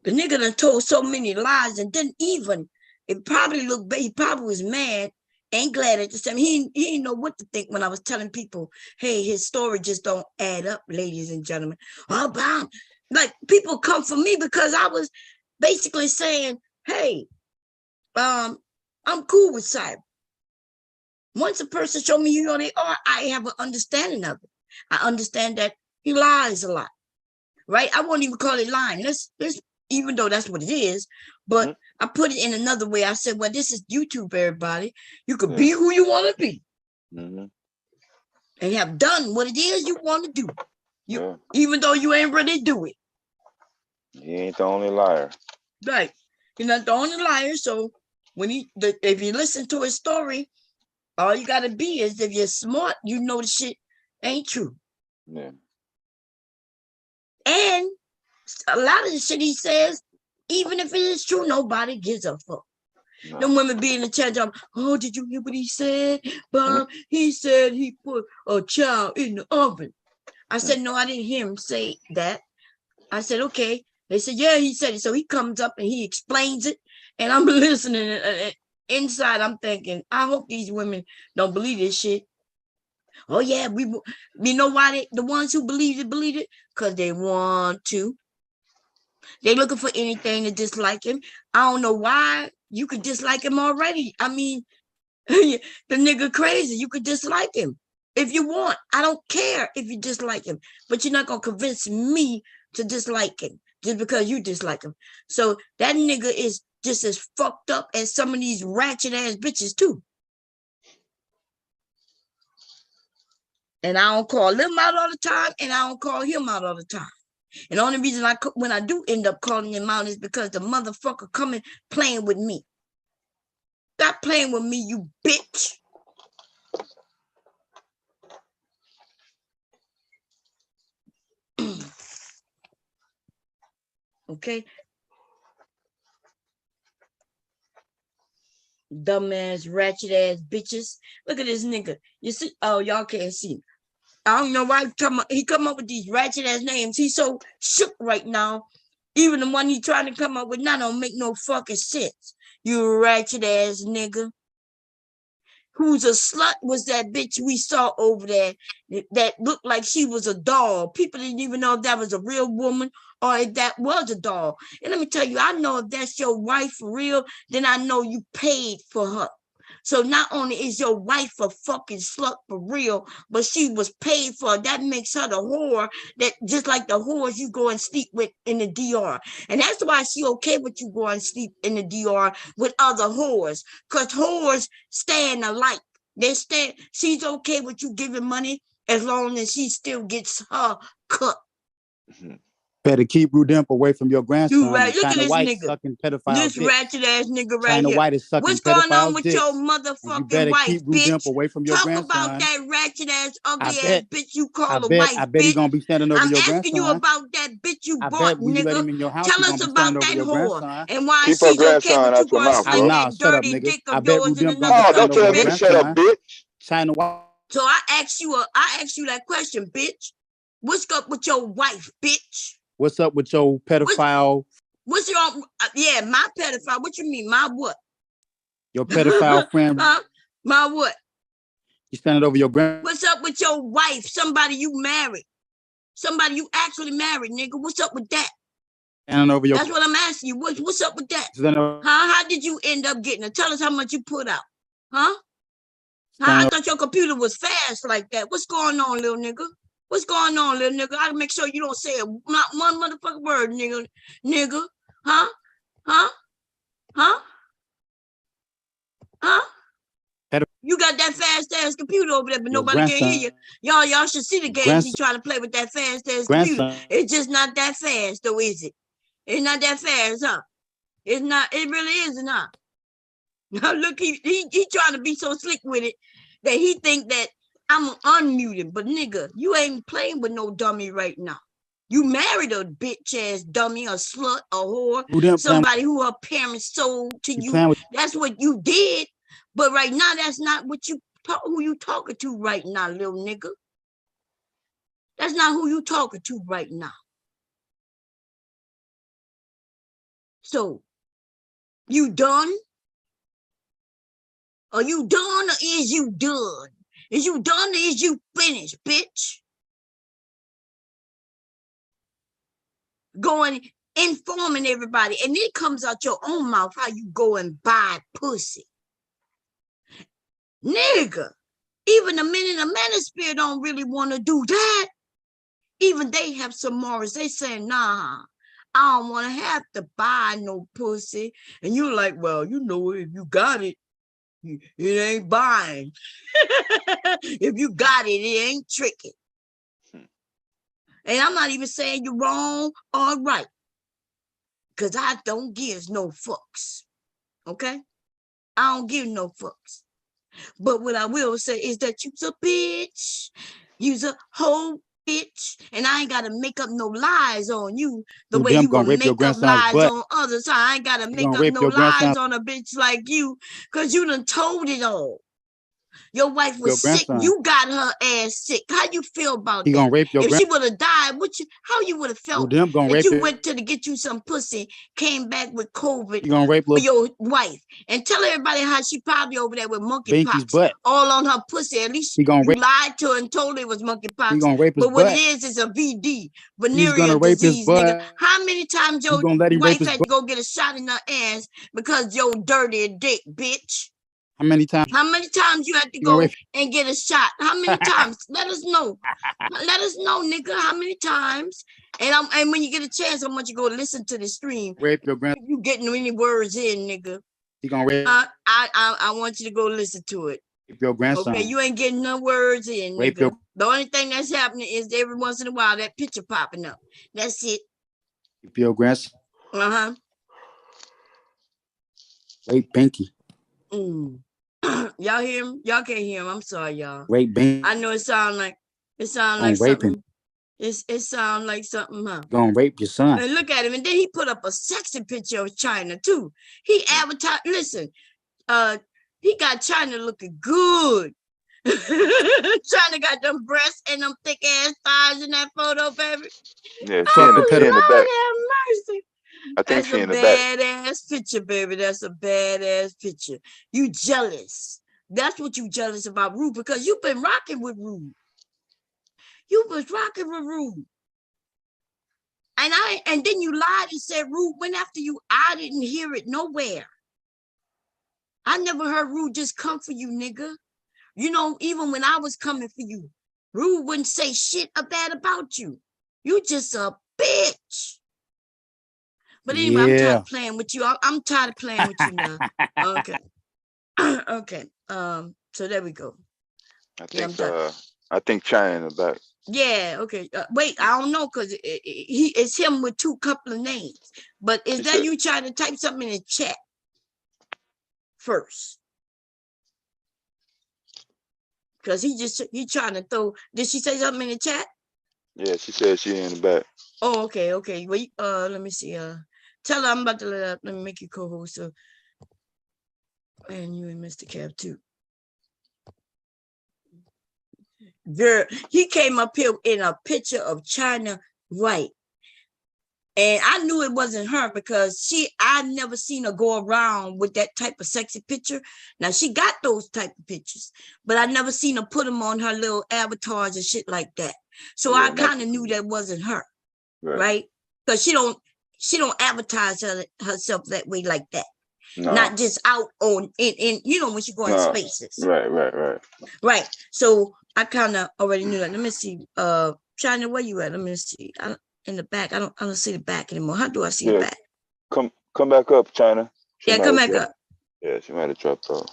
Speaker 1: nigga done told so many lies and didn't even, it probably looked bad. He probably was mad and glad at the same. He didn't know what to think when I was telling people, hey, his story just don't add up, ladies and gentlemen. Oh, but like people come for me because I was basically saying, hey, I'm cool with cyber. Once a person show me who they are, I have an understanding of it. I understand that he lies a lot, right? I won't even call it lying. Let's even though that's what it is, but I put it in another way. I said, well, this is YouTube, everybody. You could be who you want to be. And have done what it is you want to do. Even though you ain't ready to do it.
Speaker 3: He ain't the only liar.
Speaker 1: Right. You're not the only liar. So when if you listen to his story, all you gotta be is if you're smart, you know the shit ain't true.
Speaker 3: Yeah.
Speaker 1: And a lot of the shit he says, even if it is true, nobody gives a fuck. No. Them women be in the chat, oh, did you hear what he said? Bob, he said he put a child in the oven. I said, no, I didn't hear him say that. I said, okay. They said, yeah, he said it. So he comes up and he explains it. And I'm listening. And inside, I'm thinking, I hope these women don't believe this shit. Oh, yeah. You know why the ones who believe it? Because they want to. They looking for anything to dislike him. I don't know why. You could dislike him already. I mean, the nigga crazy. You could dislike him if you want. I don't care if you dislike him. But you're not going to convince me to dislike him just because you dislike him. So that nigga is just as fucked up as some of these ratchet ass bitches too. And I don't call them out all the time, and I don't call him out all the time. And the only reason when I do end up calling him out is because the motherfucker coming playing with me. Stop playing with me, you bitch. Okay. Dumbass, ratchet ass bitches. Look at this nigga. You see? Oh, y'all can't see. I don't know why he come up with these ratchet ass names. He's so shook right now. Even the one he trying to come up with now don't make no fucking sense. You ratchet ass nigga. Who's a slut was that bitch we saw over there that looked like she was a doll. People didn't even know if that was a real woman or if that was a doll. And let me tell you, I know if that's your wife for real, then I know you paid for her. So not only is your wife a fucking slut for real, but she was paid for. That makes her the whore that just like the whores you go and sleep with in the DR. And that's why she okay with you going and sleep in the DR with other whores. Because whores stand alike. She's okay with you giving money as long as she still gets her cut.
Speaker 4: Better keep Rudimp away from your grandson.
Speaker 1: You right. Look at
Speaker 4: China
Speaker 1: this
Speaker 4: White
Speaker 1: nigga.
Speaker 4: sucking pedophile
Speaker 1: This
Speaker 4: dicks.
Speaker 1: ratchet ass nigga right
Speaker 4: China
Speaker 1: here.
Speaker 4: White is sucking
Speaker 1: What's going on
Speaker 4: pedophile
Speaker 1: with
Speaker 4: dicks.
Speaker 1: your
Speaker 4: You
Speaker 1: motherfucking
Speaker 4: better
Speaker 1: wife,
Speaker 4: keep
Speaker 1: bitch?
Speaker 4: Rudimp away from your
Speaker 1: Talk
Speaker 4: grandson.
Speaker 1: about that ratchet ass, ugly ass
Speaker 4: bet-
Speaker 1: bitch you call
Speaker 4: I
Speaker 1: a
Speaker 4: bet
Speaker 1: wife,
Speaker 4: I bet he's
Speaker 1: bitch.
Speaker 4: gonna be standing over
Speaker 1: I'm
Speaker 4: your
Speaker 1: asking you
Speaker 4: grandson.
Speaker 1: about that bitch you
Speaker 4: I
Speaker 1: bought,
Speaker 4: bet when you let
Speaker 1: nigga.
Speaker 4: him in your house,
Speaker 1: Tell
Speaker 4: he's
Speaker 1: us
Speaker 4: gonna be
Speaker 1: about
Speaker 4: standing over
Speaker 1: that
Speaker 4: your
Speaker 1: whore
Speaker 4: grandson.
Speaker 1: and why
Speaker 3: Keep her
Speaker 1: she's okay
Speaker 3: grandson
Speaker 1: with
Speaker 3: out
Speaker 1: you
Speaker 3: your
Speaker 1: going to
Speaker 3: mouth,
Speaker 1: sleep
Speaker 3: bro.
Speaker 1: that
Speaker 4: Shut up,
Speaker 1: dirty
Speaker 4: nigga.
Speaker 1: dick
Speaker 4: I
Speaker 1: of
Speaker 4: bet
Speaker 1: yours in
Speaker 4: Rudimp gonna
Speaker 1: another
Speaker 4: be
Speaker 3: Oh,
Speaker 4: standing
Speaker 3: don't
Speaker 4: over
Speaker 3: tell
Speaker 4: your
Speaker 3: me to shut up,
Speaker 4: grandson.
Speaker 3: bitch.
Speaker 4: China White.
Speaker 1: So I asked you that question, bitch. What's up with your wife, bitch?
Speaker 4: What's up with your pedophile?
Speaker 1: What's your my pedophile? What you mean? My what?
Speaker 4: Your pedophile friend?
Speaker 1: Huh? My what?
Speaker 4: You standing over your grandson?
Speaker 1: What's up with your wife? Somebody you married? Somebody you actually married, nigga? What's up with that?
Speaker 4: Standing over your.
Speaker 1: That's what I'm asking you. What's up with that?
Speaker 4: Huh?
Speaker 1: How did you end up getting it? Tell us how much you put out. Huh? I thought your computer was fast like that. What's going on, little nigga? What's going on, little nigga? I gotta make sure you don't say not one motherfucking word, nigga. Nigga. Huh? Huh? Huh? Huh? You got that fast ass computer over there, but nobody can hear you. Y'all should see the games he trying to play with that fast ass computer. It's just not that fast, though, is it? It's not that fast, huh? It's not. It really isn't, huh? Now look, he trying to be so slick with it that he think that I'm unmuted. But nigga, you ain't playing with no dummy right now. You married a bitch ass dummy, a slut, a whore, somebody who her parents sold to you. That's what you did. But right now, that's not what who you talking to right now, little nigga. That's not who you talking to right now. So, you done? Are you done or is you done? Is you done or is you finished, bitch? Going, informing everybody. And it comes out your own mouth how you go and buy pussy. Nigga, even the men in the manosphere don't really want to do that. Even they have some morals. They say, nah, I don't want to have to buy no pussy. And you're like, well, you know, if you got it, it ain't buying. If you got it, it ain't tricky. And I'm not even saying you're wrong or right. Because I don't give no fucks. Okay? I don't give no fucks. But what I will say is that you's a bitch. You's a whole bitch. And I ain't got to make up no lies on you the way you gonna make up lies on others. I ain't got to make up no lies on a bitch like you because you done told it all. Your wife was sick. You got her ass sick. How you feel about that? If she would have died, how you would have felt if you went to get you some pussy, came back with COVID for your wife, and tell everybody how she probably over there with monkeypox all on her pussy. At least you lied to her and told her it was monkeypox. But what it is a VD, venereal disease, nigga. How many times your wife had to go get a shot in her ass because your dirty dick, bitch?
Speaker 4: How many times?
Speaker 1: How many times you had to go and get a shot? How many times? Let us know. Let us know, nigga. How many times? And when you get a chance, I want you to go listen to the stream.
Speaker 4: Rape your grandson.
Speaker 1: You getting any words in, nigga?
Speaker 4: You gonna rape?
Speaker 1: I want you to go listen to it.
Speaker 4: Rape your grandson.
Speaker 1: Okay, you ain't getting no words in, nigga.
Speaker 4: Rape your
Speaker 1: The only thing that's happening is every once in a while that picture popping up. That's it.
Speaker 4: If your grandson
Speaker 1: Uh-huh.
Speaker 4: rape Binky,
Speaker 1: Mm. Y'all hear him? Y'all can't hear him. I'm sorry, y'all.
Speaker 4: rape Binky,
Speaker 1: I know it sound like
Speaker 4: gonna rape him,
Speaker 1: something. It sound like something, huh?
Speaker 4: gonna rape your son.
Speaker 1: And look at him. And then he put up a sexy picture of China too. He advertised, listen, he got China looking good. China got them breasts and them thick ass thighs in that photo, baby.
Speaker 3: Yeah,
Speaker 4: Fuck the
Speaker 3: she in the back.
Speaker 1: Lord have mercy.
Speaker 3: I think
Speaker 1: That's
Speaker 3: she
Speaker 1: a
Speaker 3: in the back.
Speaker 1: badass picture, baby. That's a badass picture. You jealous. That's what you jealous about Rue, because you've been rocking with Rue. You was rocking with Rue. And then you lied and said Rue went after you. I didn't hear it nowhere. I never heard Rue just come for you, nigga. You know, even when I was coming for you, Rue wouldn't say shit bad about you. You just a bitch. But anyway, I'm tired of playing with you. I'm tired of playing with you now. Okay. Okay. So there we go.
Speaker 3: I think China in the back.
Speaker 1: Yeah, okay. Wait, I don't know, because it's him with two couple of names. But is that you trying to type something in the chat first? Because he trying to throw. Did she say something in the chat?
Speaker 3: Yeah, she said she in the back.
Speaker 1: Oh, okay. Wait, let me see. Tell her I'm about to let me make you co-host. So, and you and Mr. Cav too. Girl, he came up here in a picture of China White. And I knew it wasn't her because I never seen her go around with that type of sexy picture. Now she got those type of pictures, but I never seen her put them on her little avatars and shit like that. So yeah, I kind of knew that wasn't her, right? Because she don't advertise herself that way like that. No. Not just out on in you know, when she go in spaces. Right. So I kind of already knew that. Let me see. China, where you at? Let me see. In the back. I don't see the back anymore. How do I see the back?
Speaker 3: Come back up, China.
Speaker 1: Come back up.
Speaker 3: Yeah, she might have dropped off.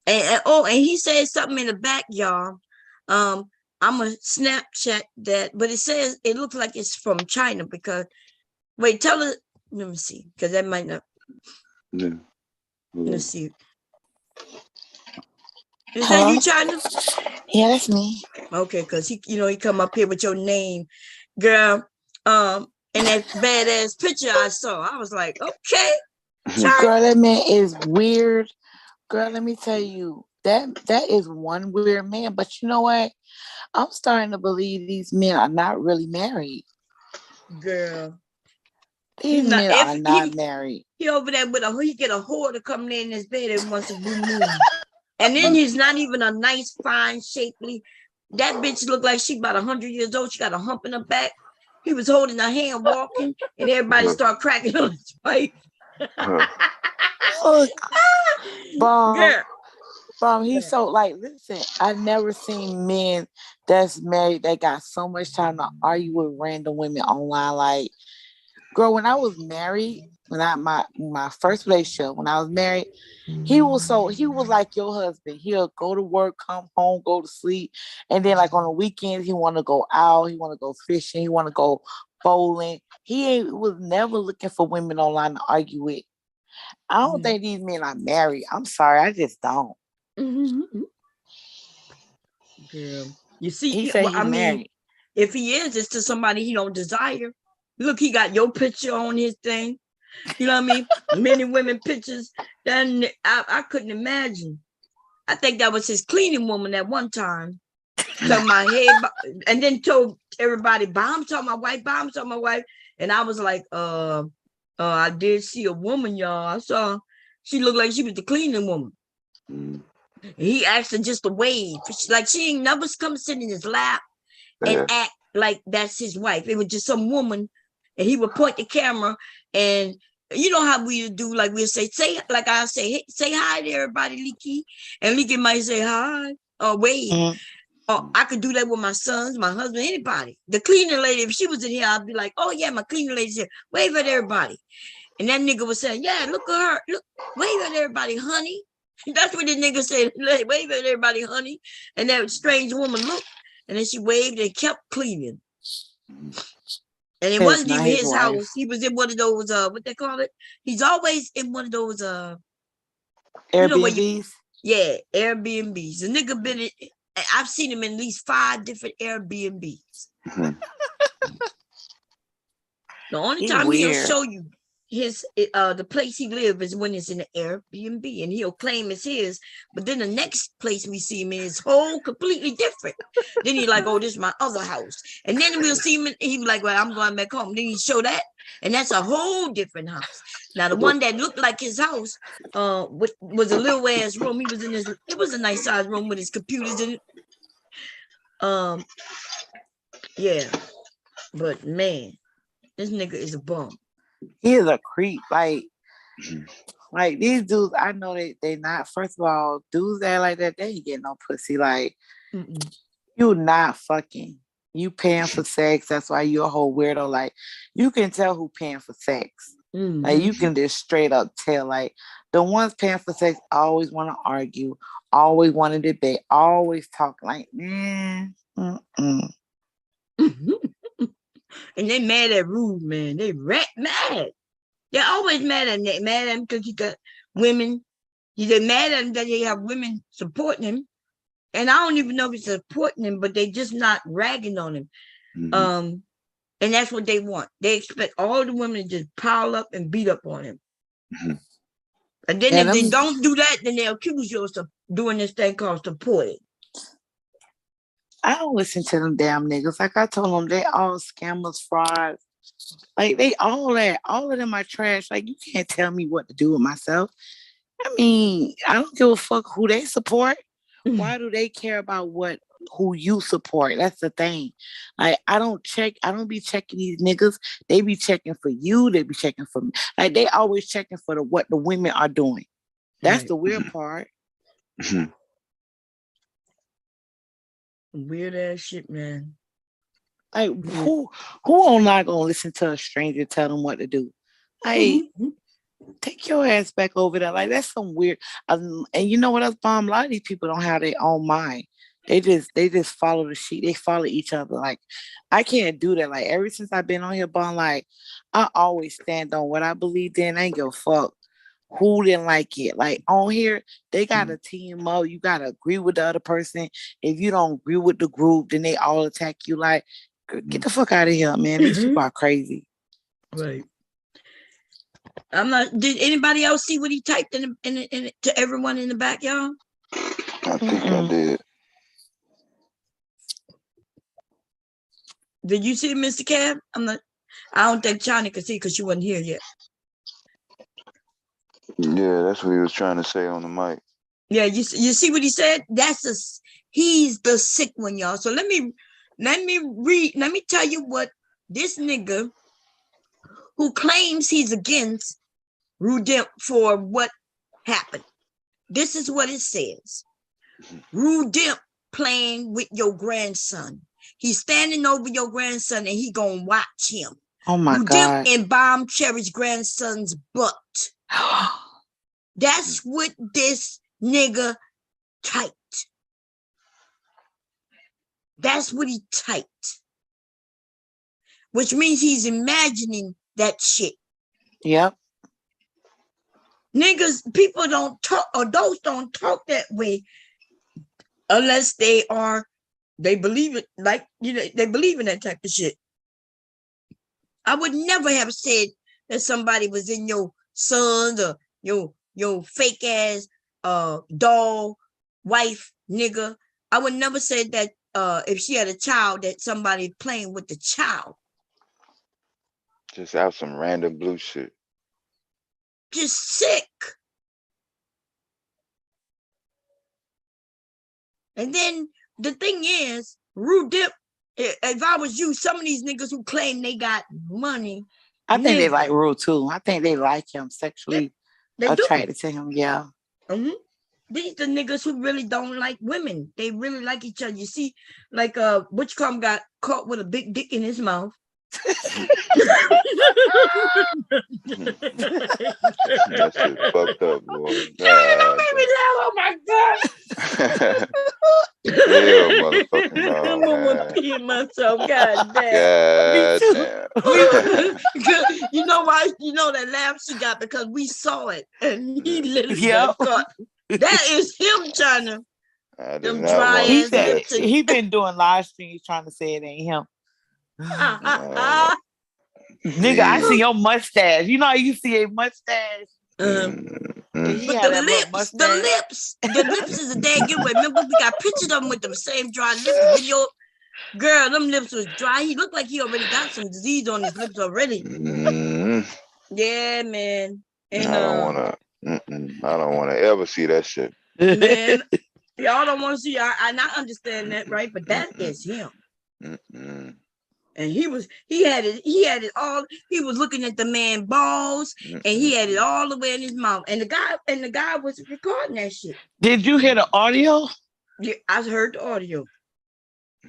Speaker 1: And he said something in the back, y'all. I'm a Snapchat that, but it says it looks like it's from China because wait, tell her. Let me see, because that might not. Yeah. Let's see. Is that you, China?
Speaker 6: Yeah, that's me.
Speaker 1: Okay, because he come up here with your name, girl. And that badass picture I saw, I was like, okay, China.
Speaker 6: Girl, that man is weird. Girl, let me tell you, that is one weird man. But you know what? I'm starting to believe these men are not really married.
Speaker 1: Girl.
Speaker 6: These men are not married.
Speaker 1: He over there he get a whore to come in his bed and wants a blue moon. And then he's not even a nice, fine, shapely. That bitch looked like she about 100 years old. She got a hump in her back. He was holding her hand, walking, and everybody started cracking on his wife.
Speaker 6: Bomb, he's so like, listen, I've never seen men that's married that got so much time to argue with random women online. Like, girl, when I was married, my first relationship, when I was married, he was like your husband. He'll go to work, come home, go to sleep, and then like on the weekends he want to go out, he want to go fishing, he want to go bowling. He was never looking for women online to argue with. I don't think these men are married. I'm sorry, I just don't.
Speaker 1: Girl, you see, he said he's married. If he is, it's to somebody he don't desire. Look, he got your picture on his thing. You know what I mean? Many women pictures. Then I couldn't imagine. I think that was his cleaning woman at one time. Told my head, and then told everybody, "Bomb told my wife, bomb told my wife." And I was like, I did see a woman, y'all. I saw she looked like she was the cleaning woman. He asked her just to wave. Like she ain't never come sit in his lap and act like that's his wife. It was just some woman, and he would point the camera, and you know how we do, like we'll say, like I say, hey, say hi to everybody, Leaky. And Leaky might say hi or wave. Or I could do that with my sons, my husband, anybody. The cleaning lady, if she was in here, I'd be like, oh yeah, my cleaning lady's here. Wave at everybody. And that nigga was saying, yeah, look at her. Look, wave at everybody, honey. That's what the nigga said. Wave at everybody, honey. And that strange woman looked, and then she waved and kept cleaning. And it
Speaker 6: That's
Speaker 1: wasn't
Speaker 6: not
Speaker 1: even
Speaker 6: his
Speaker 1: his
Speaker 6: wife.
Speaker 1: house. He was in one of those, what they call it? He's always in one of those, you know, where you,
Speaker 6: Airbnbs.
Speaker 1: yeah, Airbnbs. The nigga been in, I've seen him in at least 5 different Airbnbs.
Speaker 3: Mhm.
Speaker 1: The only
Speaker 6: He
Speaker 1: time he'll
Speaker 6: weird.
Speaker 1: show you his the place he lives is when it's in the Airbnb, and he'll claim it's his. But then the next place we see him in is whole completely different. Then he's like, "Oh, this is my other house." And then we'll see him. He be like, "Well, I'm going back home." Then he show that, and that's a whole different house. Now the one that looked like his house, was a little ass room. He was in this. It was a nice size room with his computers in it. Yeah, but man, this nigga is a bum.
Speaker 6: He is a creep.
Speaker 3: Mhm.
Speaker 6: Like these dudes, I know they not. First of all, dudes that like that, they ain't getting no pussy. Like
Speaker 1: Mm-mm.
Speaker 6: you not fucking. You paying for sex. That's why you a whole weirdo. Like you can tell who paying for sex. Like
Speaker 1: Mhm.
Speaker 6: you can just straight up tell. Like the ones paying for sex always want to argue, always want to debate, always talk. Like man. Mm-mm.
Speaker 1: And they mad at Rude, man. They mad. They're always mad at him because he got women. They're mad at him that they have women supporting him. And I don't even know if it's supporting him, but they just not ragging on him.
Speaker 3: Mhm.
Speaker 1: And that's what they want. They expect all the women to just pile up and beat up on him.
Speaker 3: Mhm.
Speaker 1: And then
Speaker 6: Yeah,
Speaker 1: if they
Speaker 6: them-
Speaker 1: don't do that, then they'll accuse you of doing this thing called supporting.
Speaker 6: I don't listen to them damn niggas. Like I told them, they all scammers, frauds. Like they all of them are trash. Like you can't tell me what to do with myself. I mean, I don't give a fuck who they support. Why do they care about who you support? That's the thing. Like I don't be checking these niggas. They be checking for you. They be checking for me. Like they always checking for what the women are doing. That's
Speaker 1: Right.
Speaker 6: the weird part.
Speaker 3: Mhm.
Speaker 1: Weird ass shit, man.
Speaker 6: Like
Speaker 1: Weird.
Speaker 6: who are not gonna listen to a stranger tell them what to do? Like take your ass back over there. Like that's some weird. And you know what else, Bomb? A lot of these people don't have their own mind. They just follow the sheet. They follow each other. Like I can't do that. Like ever since I've been on here, Bomb, like I always stand on what I believed in. I ain't give a fuck who didn't like it. Like on here, they gotta team up. You gotta agree with the other person. If you don't agree with the group, then they all attack you. Like get the fuck out of here, man. These people are crazy.
Speaker 1: Right. I'm not. Did anybody else see what he typed to everyone in the back, y'all?
Speaker 3: I think I did.
Speaker 1: Did you see it, Mr. Cab? I don't think China could see because she wasn't here yet.
Speaker 3: Yeah, that's what he was trying to say on the mic.
Speaker 1: Yeah, you see what he said? He's the sick one, y'all. So let me tell you what this nigga who claims he's against Rudimp for what happened. This is what it says. Rudimp playing with your grandson. He's standing over your grandson and he gonna watch him.
Speaker 6: Oh my
Speaker 1: Rudimp
Speaker 6: God.
Speaker 1: and Bomb Cherry's grandson's butt. That's what this nigga typed. That's what he typed. Which means he's imagining that shit.
Speaker 6: Yep.
Speaker 1: Niggas, people don't talk, adults don't talk that way unless they believe it, like, they believe in that type of shit. I would never have said that somebody was in your sons or your fake ass doll wife nigga. I would never say that if she had a child that somebody playing with the child.
Speaker 3: Just out some random blue shit.
Speaker 1: Just sick. And then the thing is, Rudimp, if I was you, some of these niggas who claim they got money,
Speaker 6: I think they
Speaker 1: nigga,
Speaker 6: like Rue too. I think they like him sexually
Speaker 1: they do.
Speaker 6: attracted to him. Yeah.
Speaker 1: These the niggas who really don't like women. They really like each other. You see, like Butch got caught with a big dick in his mouth.
Speaker 3: That shit fucked up, boy.
Speaker 1: That
Speaker 3: God
Speaker 1: made me laugh. Oh my God.
Speaker 3: damn. Hell, motherfucking
Speaker 1: I'm
Speaker 3: no,
Speaker 1: almost
Speaker 3: man.
Speaker 1: peeing myself. God damn.
Speaker 6: Me
Speaker 3: God
Speaker 6: too.
Speaker 3: damn.
Speaker 1: You know why? You know that laugh she got because we saw it, and he literally
Speaker 6: Yep.
Speaker 1: thought that is him trying to
Speaker 3: I did
Speaker 1: them
Speaker 3: not
Speaker 1: dry
Speaker 3: want to
Speaker 6: He
Speaker 1: ass
Speaker 3: see
Speaker 6: said
Speaker 3: that
Speaker 1: lips.
Speaker 3: shit.
Speaker 6: he been doing live streams trying to say it ain't him. Nigga, I see
Speaker 3: Please.
Speaker 6: your mustache. You know how you see a mustache?
Speaker 3: Mm.
Speaker 6: He
Speaker 1: But
Speaker 6: had that little mustache.
Speaker 1: the lips is a dang giveaway. Remember, we got pictures of him with them same dry lips. The video, girl, them lips was dry. He looked like he already got some disease on his lips already.
Speaker 3: Mm.
Speaker 1: Yeah, man. And
Speaker 3: I don't want to. I don't want to ever see that shit.
Speaker 1: man, y'all don't want to see. I not understand that, right? But that is him.
Speaker 3: Mm-mm.
Speaker 1: And he had it all. He was looking at the man balls, and he had it all the way in his mouth. And the guy was recording that shit.
Speaker 6: Did you hear the audio?
Speaker 1: Yeah, I heard the audio.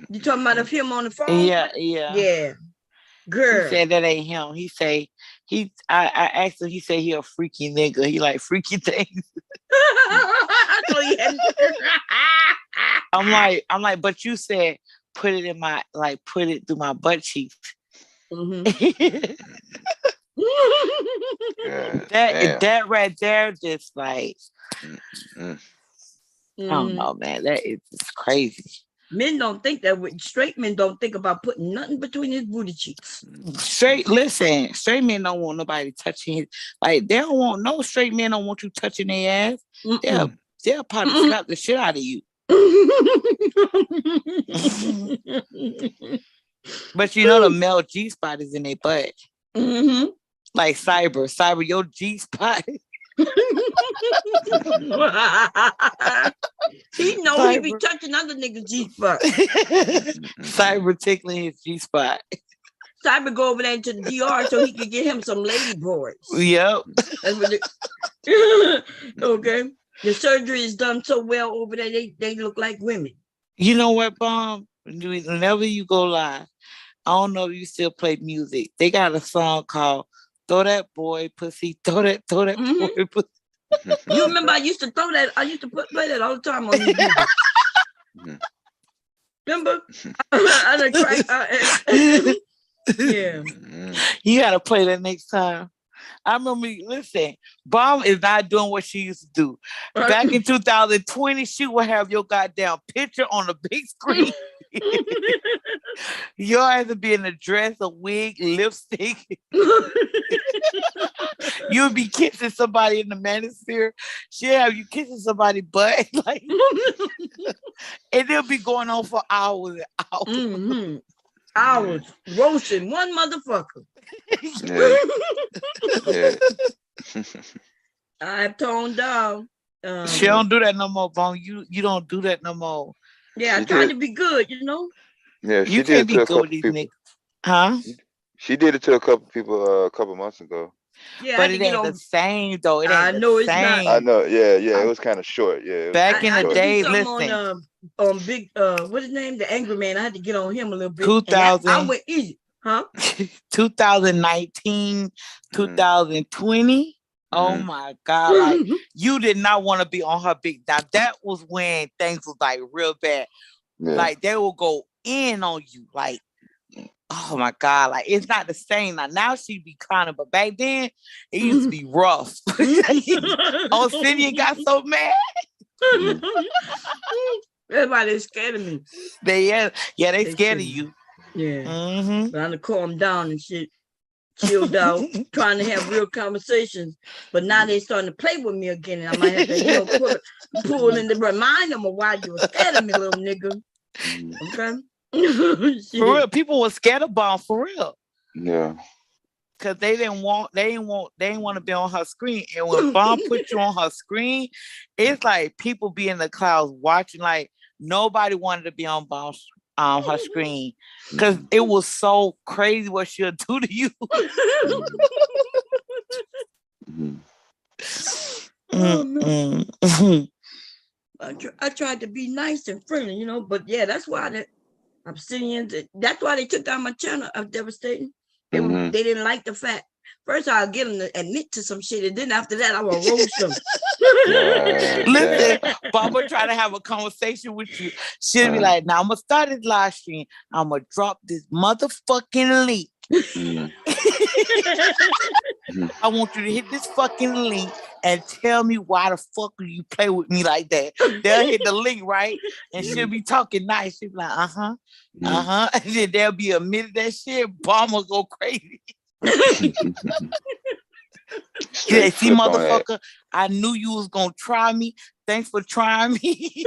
Speaker 1: You talking about of him on the phone?
Speaker 6: Yeah.
Speaker 1: Yeah,
Speaker 6: He
Speaker 1: girl.
Speaker 6: said that ain't him. He say I asked him, he said he a freaky nigga. He like freaky things.
Speaker 1: So he had-
Speaker 6: I'm like, but you said put it through my butt cheeks.
Speaker 1: Mhm.
Speaker 3: Yeah.
Speaker 6: that right there just like
Speaker 3: Mm.
Speaker 6: I don't know, man. That is just crazy.
Speaker 1: Men don't think that way. Straight men don't think about putting nothing between his booty cheeks.
Speaker 6: Straight men don't want nobody touching his, like they don't want no straight men don't want you touching their ass. They'll probably slap the shit out of you. But you know the male G spot is in their butt.
Speaker 1: Mm-hmm.
Speaker 6: Like cyber, your G spot.
Speaker 1: He know he be touching other niggas' G spot.
Speaker 6: Cyber tickling his G spot.
Speaker 1: Cyber go over there into the DR so he could get him some lady boys.
Speaker 6: Yep.
Speaker 1: That's what okay. The surgery is done so well over there, they look like women.
Speaker 6: You know what, Bomb? Whenever you go live, I don't know if you still play music. They got a song called Throw That Boy Pussy, Throw That Boy Pussy.
Speaker 1: You remember I used to throw that, I used to play that all the time on these music. Remember? I done crack yeah.
Speaker 6: You gotta play that next time. I remember, listen, Bomb is not doing what she used to do. Back in 2020, she would have your goddamn picture on the big screen. You have to be in a dress, a wig, lipstick. You'll be kissing somebody in the manosphere. She'll have you kissing somebody's butt. Like, and they'll be going on for hours and hours.
Speaker 1: Mm-hmm. Hours roasting one motherfucker.
Speaker 3: Yeah.
Speaker 1: I've toned down.
Speaker 6: She don't do that no more, Bone. You don't do that no more.
Speaker 1: Yeah, I tried to be good, you know.
Speaker 3: Yeah,
Speaker 6: you can't be good with these niggas. Huh?
Speaker 3: She did it to a couple people a couple months ago.
Speaker 1: Yeah,
Speaker 6: but it ain't the same though. It ain't
Speaker 1: I know
Speaker 6: the
Speaker 1: it's
Speaker 6: same.
Speaker 1: not.
Speaker 3: I know, yeah, it was kind of short. Yeah,
Speaker 6: back in the day,
Speaker 1: listen. On big what is his name? The Angry Man. I had to get on him a little bit.
Speaker 6: 2000.
Speaker 1: I went easy, huh?
Speaker 6: 2019, 2020. Oh my God! Like you did not want to be on her big. Now that was when things was like real bad.
Speaker 3: Yeah.
Speaker 6: Like they will go in on you. Like, oh my God! Like it's not the same. Now she be kind of, but back then it used to be rough. Obsidian got so mad.
Speaker 1: Everybody's scared of me.
Speaker 6: They scared of you.
Speaker 1: Yeah. But I'm to calm down and shit. Chilled out, trying to have real conversations, but now they're starting to play with me again, and I might have to, pull in to remind them of why you were scared of me, little nigga. Okay,
Speaker 6: for real, people were scared of Bomb for real.
Speaker 3: Yeah,
Speaker 6: because they didn't want to be on her screen, and when Bomb put you on her screen, it's like people be in the clouds watching. Like nobody wanted to be on Bomb's her screen because it was so crazy what she'll do to you.
Speaker 1: I tried to be nice and friendly, you know, but yeah, that's why Obsidians. That's why they took down my channel. I'm devastating. They
Speaker 3: Mhm.
Speaker 1: they didn't like the fact. First, I'll get them to admit to some shit, and then after that, I will roast them.
Speaker 6: Listen,
Speaker 3: Damn.
Speaker 6: Barbara trying to have a conversation with you. She'll be like, now I'm gonna start this live stream. I'm gonna drop this motherfucking link.
Speaker 3: Mhm.
Speaker 6: I want you to hit this fucking link and tell me why the fuck you play with me like that. They'll hit the link, right? And she'll be talking nice. She'll be like, uh-huh. And then they'll be admitted that shit. Bomb will go crazy. Yeah, see,
Speaker 3: Flip on that.
Speaker 6: motherfucker, I knew you was gonna try me. Thanks for trying me.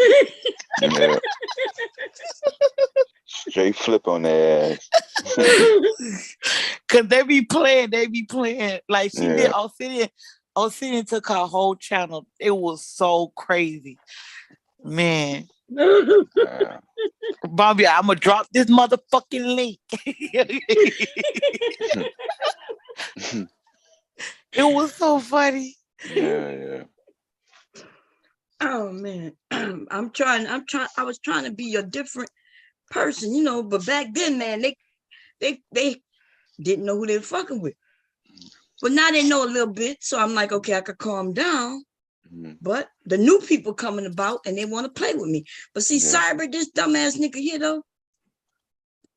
Speaker 3: Yeah. Straight flip on their ass.
Speaker 6: Cause they be playing. Like she did.
Speaker 3: Yeah.
Speaker 6: Obsidian took her whole channel. It was so crazy. Man. Bobby, I'm gonna drop this motherfucking link. It was so funny.
Speaker 3: Yeah.
Speaker 1: Oh man, I was trying to be a different person, you know. But back then, man, they didn't know who they were fucking with. But now they know a little bit, so I'm like, okay, I could calm down. But the new people coming about and they want to play with me. But see, Cyber, this dumbass nigga here though,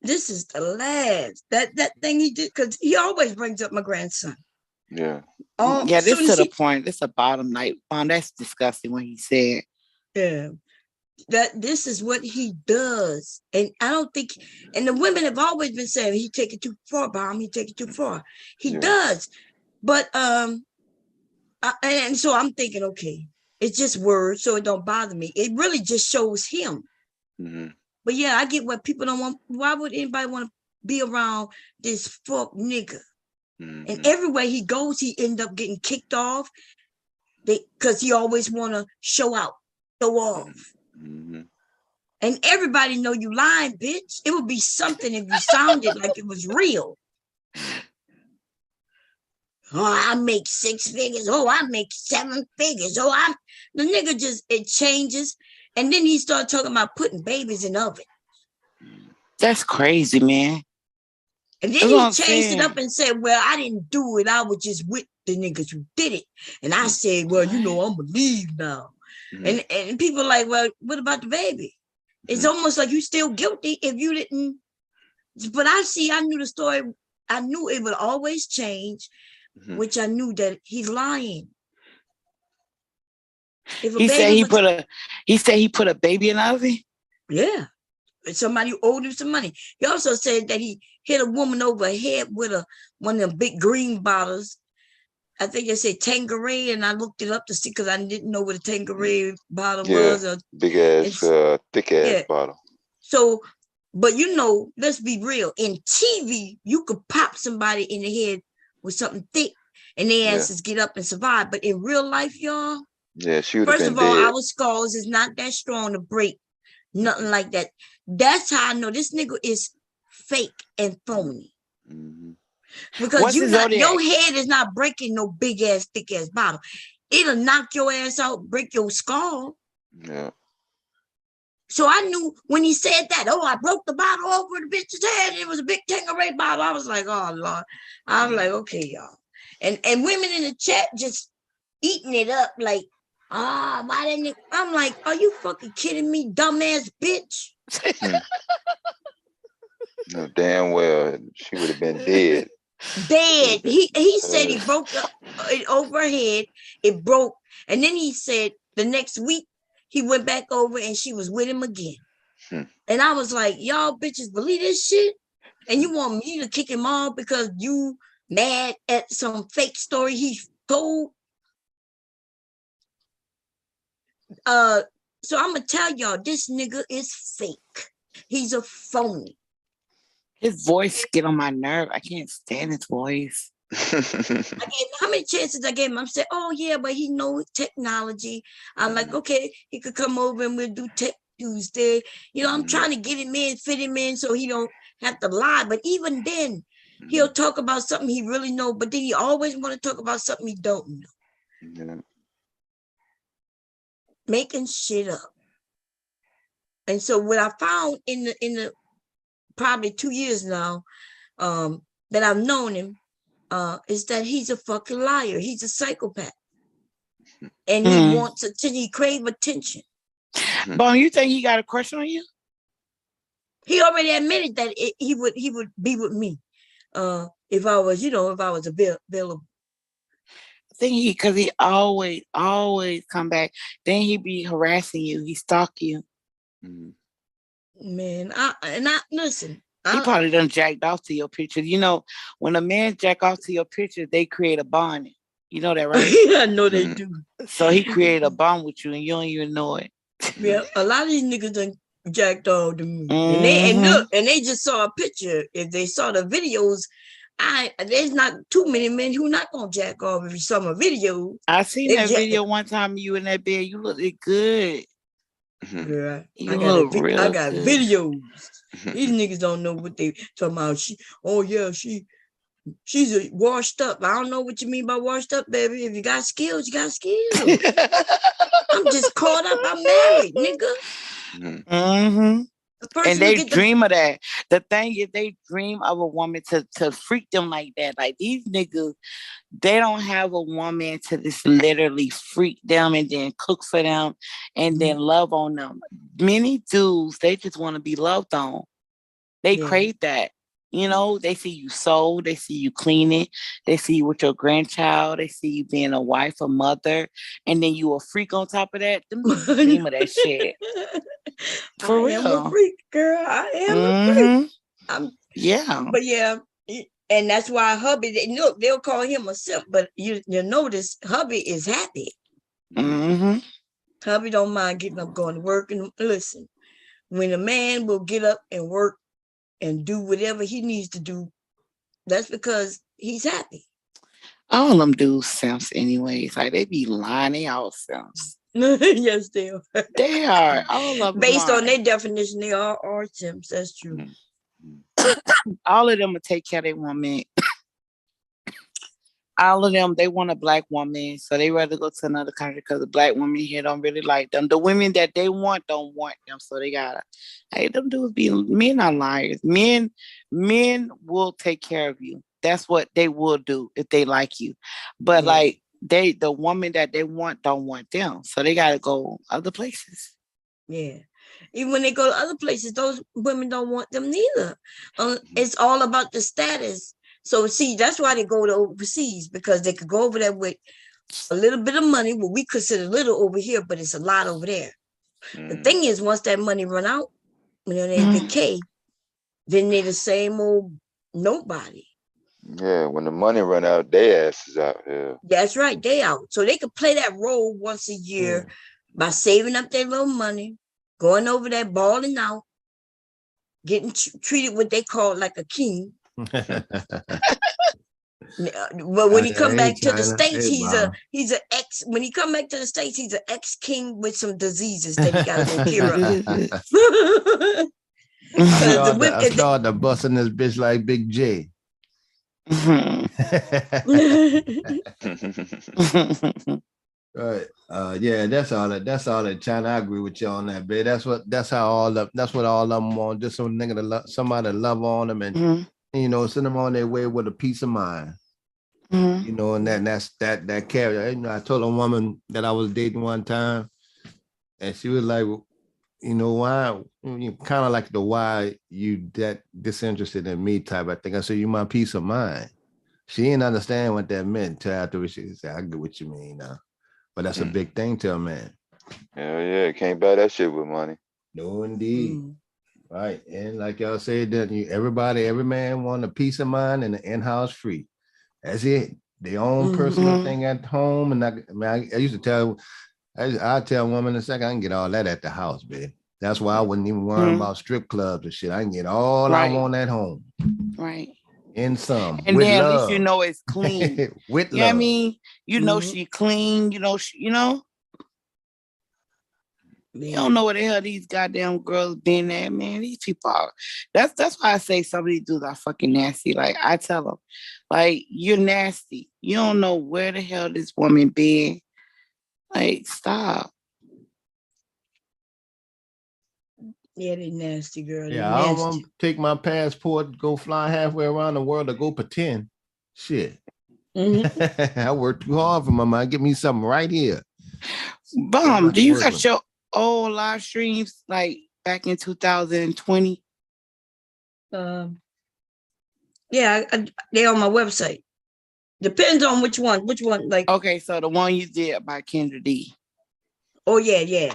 Speaker 1: this is the last that thing he did, because he always brings up my grandson.
Speaker 3: Yeah.
Speaker 6: Yeah, this to the point. This a bottom night. That's disgusting when he said.
Speaker 1: Yeah. That this is what he does. And I don't think, and the women have always been saying he take it too far, Bomb, he take it too far. He does. But and so I'm thinking, okay, it's just words, so it don't bother me. It really just shows him. But yeah, I get what people don't want. Why would anybody want to be around this fuck nigga? And everywhere he goes, he end up getting kicked off. Because he always want to show out, show off. And everybody know you lying, bitch. It would be something if you sounded like it was real. Oh, I make 6 figures. Oh, I make 7 figures. Oh, the nigga just, it changes. And then he started talking about putting babies in oven.
Speaker 6: That's crazy, man.
Speaker 1: And then he changed it up and said, well, I didn't do it. I was just with the niggas who did it. And I said, well, you know, I'm gonna leave now. And people are like, well, what about the baby? It's almost like you still guilty if you didn't. But I knew the story. I knew it would always change, which I knew that he's lying.
Speaker 6: He said he put a baby in the oven?
Speaker 1: Yeah. Somebody who owed him some money. He also said that he hit a woman over her head with one of them big green bottles. I think they said Tanqueray, and I looked it up to see because I didn't know what a Tanqueray bottle was.
Speaker 3: Big ass, thick ass bottle.
Speaker 1: So, but you know, let's be real. In TV, you could pop somebody in the head with something thick, and their asses get up and survive. But in real life, y'all,
Speaker 3: she would have
Speaker 1: first
Speaker 3: been
Speaker 1: of all,
Speaker 3: dead.
Speaker 1: our skulls is not that strong to break. Nothing like that. That's how I know this nigga is fake and phony. Because your head is not breaking no big ass, thick ass bottle. It'll knock your ass out, break your skull.
Speaker 3: Yeah.
Speaker 1: So I knew when he said that, oh, I broke the bottle over the bitch's head. It was a big Tanqueray bottle. I was like, oh Lord. I was like, okay, y'all. And women in the chat just eating it up like, why didn't it? I'm like, are you fucking kidding me, dumbass bitch?
Speaker 3: No, damn well she would have been dead.
Speaker 1: Dead. He said he broke it over her head. It broke. And then he said the next week he went back over and she was with him again. And I was like, y'all bitches believe this shit? And you want me to kick him off because you mad at some fake story he told? So I'm gonna tell y'all, this nigga is fake. He's a phony.
Speaker 6: His voice get on my nerve. I can't stand his voice.
Speaker 1: How many chances I gave him? I'm saying, oh yeah, but he knows technology. I'm like, okay, he could come over and we'll do Tech Tuesday. You know, I'm trying to get him in, fit him in so he don't have to lie. But even then, he'll talk about something he really know, but then he always want to talk about something he don't know. Making shit up. And so what I found in the probably 2 years now, that I've known him, is that he's a fucking liar. He's a psychopath. And he wants attention. He crave attention.
Speaker 6: Bone, you think he got a crush on you?
Speaker 1: He already admitted that he would be with me, if I was, available.
Speaker 6: I think because he always come back. Then he be harassing you. He stalk you.
Speaker 1: Man, listen.
Speaker 6: He probably done jacked off to your picture. You know, when a man jack off to your picture, they create a bond. You know that, right?
Speaker 1: Yeah, I know they do.
Speaker 6: So he created a bond with you, and you don't even know it.
Speaker 1: Yeah, a lot of these niggas done jacked off to me, and they just saw a picture. If they saw the videos, there's not too many men who not gonna jack off if you saw my video.
Speaker 6: I seen that video one time. You in that bed, you looked good.
Speaker 1: Yeah,
Speaker 6: I got
Speaker 1: videos. These niggas don't know what they talking about. She's washed up. I don't know what you mean by washed up, baby. If you got skills, you got skills. I'm just caught up. I'm married, nigga.
Speaker 6: And they dream of that. The thing is, they dream of a woman to freak them like that. Like these niggas, they don't have a woman to just literally freak them and then cook for them and then love on them. Many dudes, they just want to be loved on. They crave that. You know, they see you sew, they see you cleaning, they see you with your grandchild, they see you being a wife, a mother, and then you a freak on top of that. Them dream of that shit. For real.
Speaker 1: I am a freak, girl. I am a freak. But yeah, and that's why hubby, they'll call him a simp, but you notice hubby is happy. Hubby don't mind getting up, going to work. And listen, when a man will get up and work and do whatever he needs to do, that's because he's happy.
Speaker 6: All them dudes simps anyways. Like they be lying, they all simps.
Speaker 1: Yes, they are.
Speaker 6: They are. All of them.
Speaker 1: Based on their definition, they are simps. That's true.
Speaker 6: All of them will take care of their woman. All of them, they want a black woman, so they rather go to another country because the black women here don't really like them. The women that they want don't want them, so they gotta. Hey, them dudes men are liars. Men will take care of you. That's what they will do if they like you. But like the woman that they want don't want them, so they gotta go other places.
Speaker 1: Yeah. Even when they go to other places, those women don't want them neither. It's all about the status. So see, that's why they go to overseas, because they could go over there with a little bit of money, what we consider little over here, but it's a lot over there. The thing is, once that money run out, when they decay, then they're the same old nobody.
Speaker 3: Yeah, when the money run out, their ass is out here.
Speaker 1: That's right, they out. So they could play that role once a year by saving up their little money, going over there, balling out, getting treated what they call like a king. But when he come back to the States, he's an ex. When he come back to the States, he's an ex-king with some diseases that he got to take care of.
Speaker 7: I started busting this bitch like Big J. Right. Yeah, that's all that China. I agree with you on that, babe. That's what all of them want. Just some nigga somebody to love on them and send them on their way with a peace of mind. And that's that carry. I told a woman that I was dating one time, and she was like, why, kind of like the why you that disinterested in me type of thing. I said, you my peace of mind. She didn't understand what that meant until afterwards she said, I get what you mean now. But that's a big thing to a man.
Speaker 3: Hell yeah, can't buy that shit with money.
Speaker 7: No, indeed. Right. And like y'all said, that every man want a peace of mind and an in-house free. That's it. Their own personal thing at home. And I used to tell, I tell women in a second, I can get all that at the house, babe. That's why I wouldn't even worry about strip clubs and shit. I can get all I want at home.
Speaker 6: Right.
Speaker 7: In some.
Speaker 6: And
Speaker 7: with
Speaker 6: then
Speaker 7: love.
Speaker 6: at least you know it's clean.
Speaker 7: With love.
Speaker 6: Yeah, I mean, she clean, You don't know what the hell these goddamn girls been at, man. These people are. That's why I say some of these dudes are fucking nasty. Like I tell them, like, you're nasty. You don't know where the hell this woman been. Like, stop.
Speaker 1: Yeah, they nasty, girl. They
Speaker 7: Yeah, I don't want
Speaker 1: nasty.
Speaker 7: to take my passport, go fly halfway around the world to go pretend. Shit. I worked too hard for my mind. Give me something right here.
Speaker 6: Bomb, do you got your old live streams like back in 2020?
Speaker 1: Yeah, they on my website. Depends on which one. Which one? Like,
Speaker 6: Okay, so the one you did by Kendra D.
Speaker 1: oh yeah.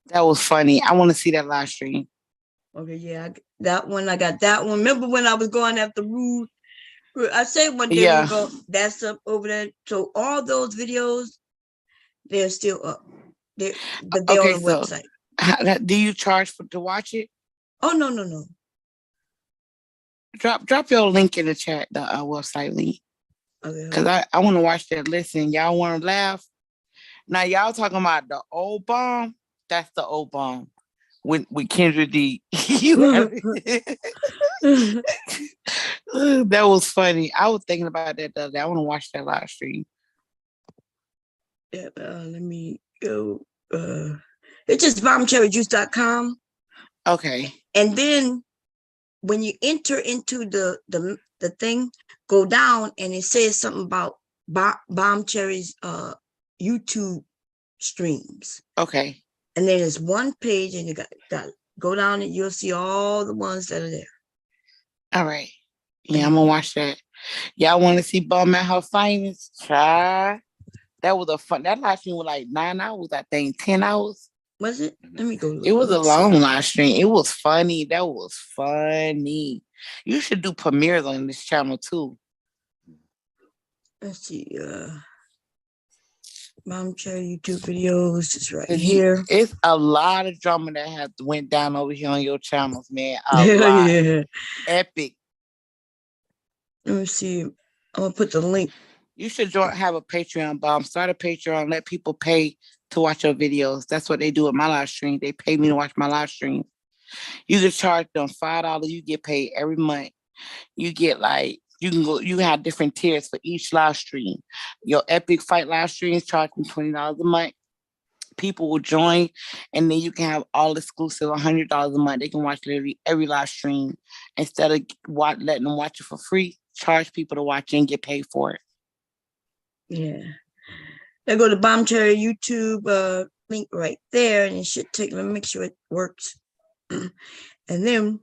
Speaker 6: That was funny. I want to see that live stream.
Speaker 1: Okay, yeah, that one. I got that one. Remember when I was going after Rude? I said one day we go. That's up over there. So all those videos, they're still up. But they're on the website.
Speaker 6: Do you charge to watch it?
Speaker 1: Oh no.
Speaker 6: Drop your link in the chat, the website link. Okay. Because I want to watch that. Listen, y'all want to laugh? Now y'all talking about the old bomb? That's the old bomb with Kendra D. That was funny. I was thinking about that the other day. I want to watch that live stream.
Speaker 1: Yeah, let me go. It's just bombcherryjuice.com.
Speaker 6: Okay.
Speaker 1: And then when you enter into the thing, go down and it says something about Bomb Cherry's YouTube streams.
Speaker 6: Okay.
Speaker 1: And then there's one page and you got go down and you'll see all the ones that are there.
Speaker 6: All right. Yeah, I'm gonna watch that. Y'all want to see Bomb at her finest? Try. That was a fun. That live stream was like 9 hours. I think 10 hours.
Speaker 1: Was it? Let me go look.
Speaker 6: It was a long live stream. It was funny. That was funny. You should do premieres on this channel too.
Speaker 1: Let's see. Mom Cherry YouTube videos is right here.
Speaker 6: It's a lot of drama that has went down over here on your channels, man. Yeah. Epic.
Speaker 1: Let me see. I'm gonna put the link.
Speaker 6: You should have a Patreon, Bomb. Start a Patreon. Let people pay to watch your videos. That's what they do with my live stream. They pay me to watch my live stream. You can charge them $5. You get paid every month. You get you have different tiers for each live stream. Your epic fight live streams charge them $20 a month. People will join, and then you can have all exclusive $100 a month. They can watch literally every live stream instead of letting them watch it for free. Charge people to watch it and get paid for it.
Speaker 1: Yeah. I go to Bomb Cherry YouTube link right there, and it should take. Let me make sure it works. And then,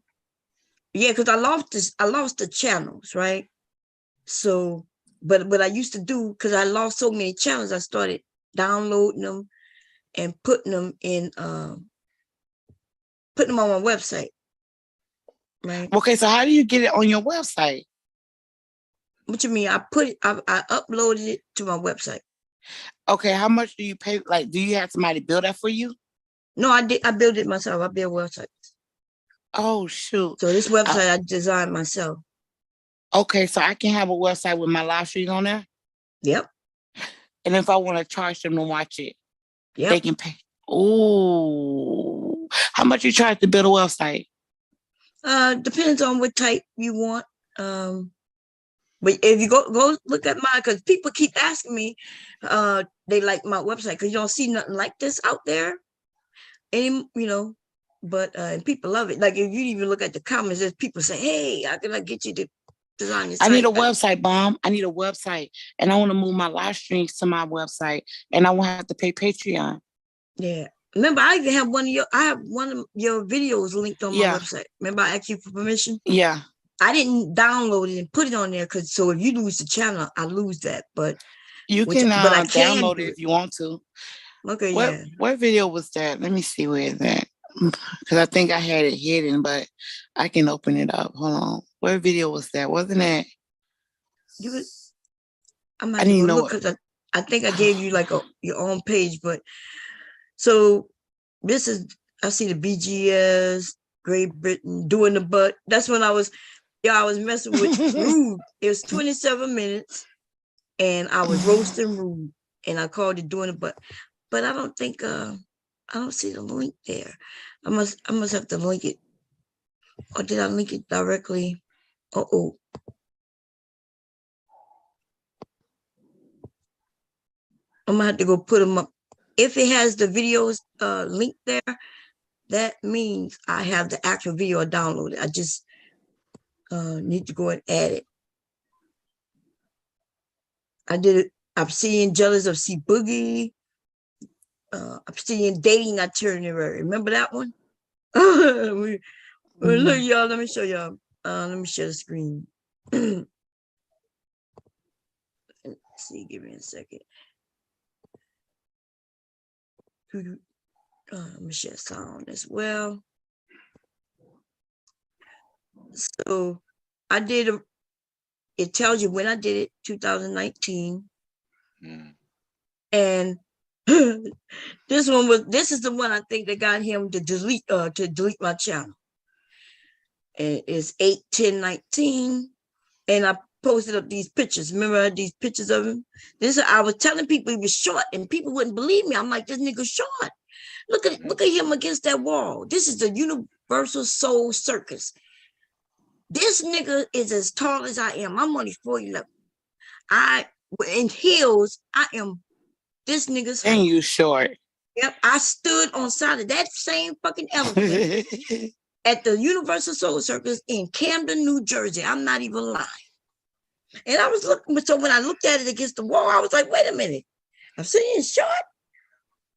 Speaker 1: yeah, because I lost the channels, right? So, but what I used to do, because I lost so many channels, I started downloading them and putting them on my website. Right.
Speaker 6: Okay, so how do you get it on your website?
Speaker 1: What you mean? I uploaded it to my website.
Speaker 6: Okay, how much do you pay? Like, do you have somebody build that for you?
Speaker 1: No, I did. I built it myself. I build websites.
Speaker 6: Oh shoot!
Speaker 1: So this website I designed myself.
Speaker 6: Okay, so I can have a website with my live streams on there?
Speaker 1: Yep.
Speaker 6: And if I want to charge them to watch it,
Speaker 1: yep,
Speaker 6: they can pay. Oh, how much you charge to build a website?
Speaker 1: Depends on what type you want. But if you go look at mine, because people keep asking me, they like my website because you don't see nothing like this out there. But and people love it. Like if you even look at the comments, there's people saying, "Hey, how can I get you to design your site?"
Speaker 6: I need a website, Bomb. I need a website, and I want to move my live streams to my website, and I won't have to pay Patreon.
Speaker 1: Yeah. Remember, I even have one of your videos linked on my website. Remember, I asked you for permission.
Speaker 6: Yeah.
Speaker 1: I didn't download it and put it on there because so if you lose the channel, I lose that. But
Speaker 6: you can download it if you want to.
Speaker 1: Okay,
Speaker 6: What video was that? Let me see where it's at. Because I think I had it hidden, but I can open it up. Hold on. What video was that? Wasn't that?
Speaker 1: I didn't know because I think I gave you like your own page, but so this is I see the BGS, Great Britain doing the butt. That's when I was messing with Rude. It was 27 minutes, and I was roasting Rude, and I called it doing the butt. But I don't think I don't see the link there. I must have to link it, or did I link it directly? I'm gonna have to go put them up. If it has the videos link there, that means I have the actual video downloaded. I just need to go and add it. I did it. I'm seeing Jealous of C Boogie. I'm seeing Dating Itinerary. Remember that one? Look, y'all, let me show y'all. Let me share the screen. Let's see, give me a second. Let me share sound as well. So I did it tells you when I did it, 2019. And this is the one I think that got him to delete my channel. And it's 8/10/19. And I posted up these pictures. Remember these pictures of him? I was telling people he was short, and people wouldn't believe me. I'm like, this nigga short. Look at him against that wall. This is the Universal Soul Circus. This nigga is as tall as I am. I'm only 4'11". In heels, I am this nigga's height.
Speaker 6: And you short.
Speaker 1: Yep, I stood on side of that same fucking elephant at the Universal Soul Circus in Camden, New Jersey. I'm not even lying. And I was looking, so when I looked at it against the wall, I was like, wait a minute, I'm sitting short.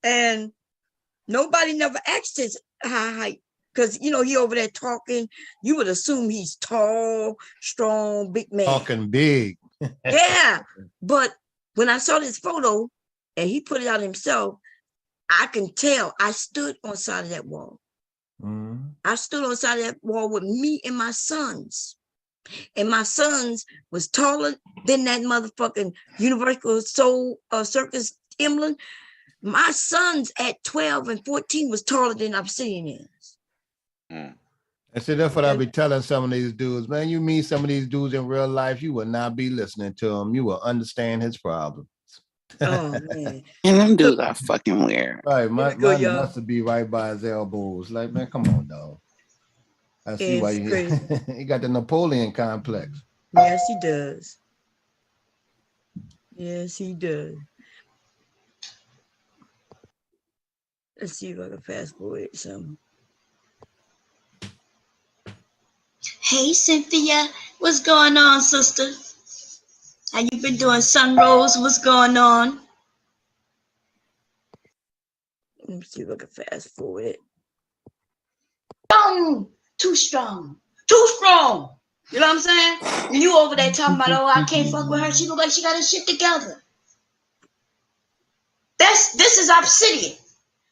Speaker 1: And nobody never asked his height. Because, he over there talking, you would assume he's tall, strong, big man.
Speaker 7: Talking big.
Speaker 1: Yeah. But when I saw this photo and he put it out himself, I can tell I stood on the side of that wall.
Speaker 7: Mm-hmm.
Speaker 1: I stood on the side of that wall with me and my sons. And my sons was taller than that motherfucking Universal Soul Circus emblem. My sons at 12 and 14 was taller than Obsidian is.
Speaker 7: And see, that's what I be telling some of these dudes, man. You meet some of these dudes in real life, you will not be listening to him. You will understand his problems.
Speaker 1: Oh, man.
Speaker 6: And them dudes are fucking weird.
Speaker 7: Right, mine must be right by his elbows. Like, man, come on, dog. I see why he got the Napoleon complex.
Speaker 1: Yes, he does. Yes, he does. Let's see if I can fast forward some.
Speaker 8: Hey, Cynthia. What's going on, sister? How you been doing? Sun Rose, what's going on?
Speaker 1: Let me see if I can fast forward it.
Speaker 8: Strong. Too strong. Too strong. You know what I'm saying? And you over there talking about, oh, I can't fuck with her. She look like she got her shit together. This is Obsidian.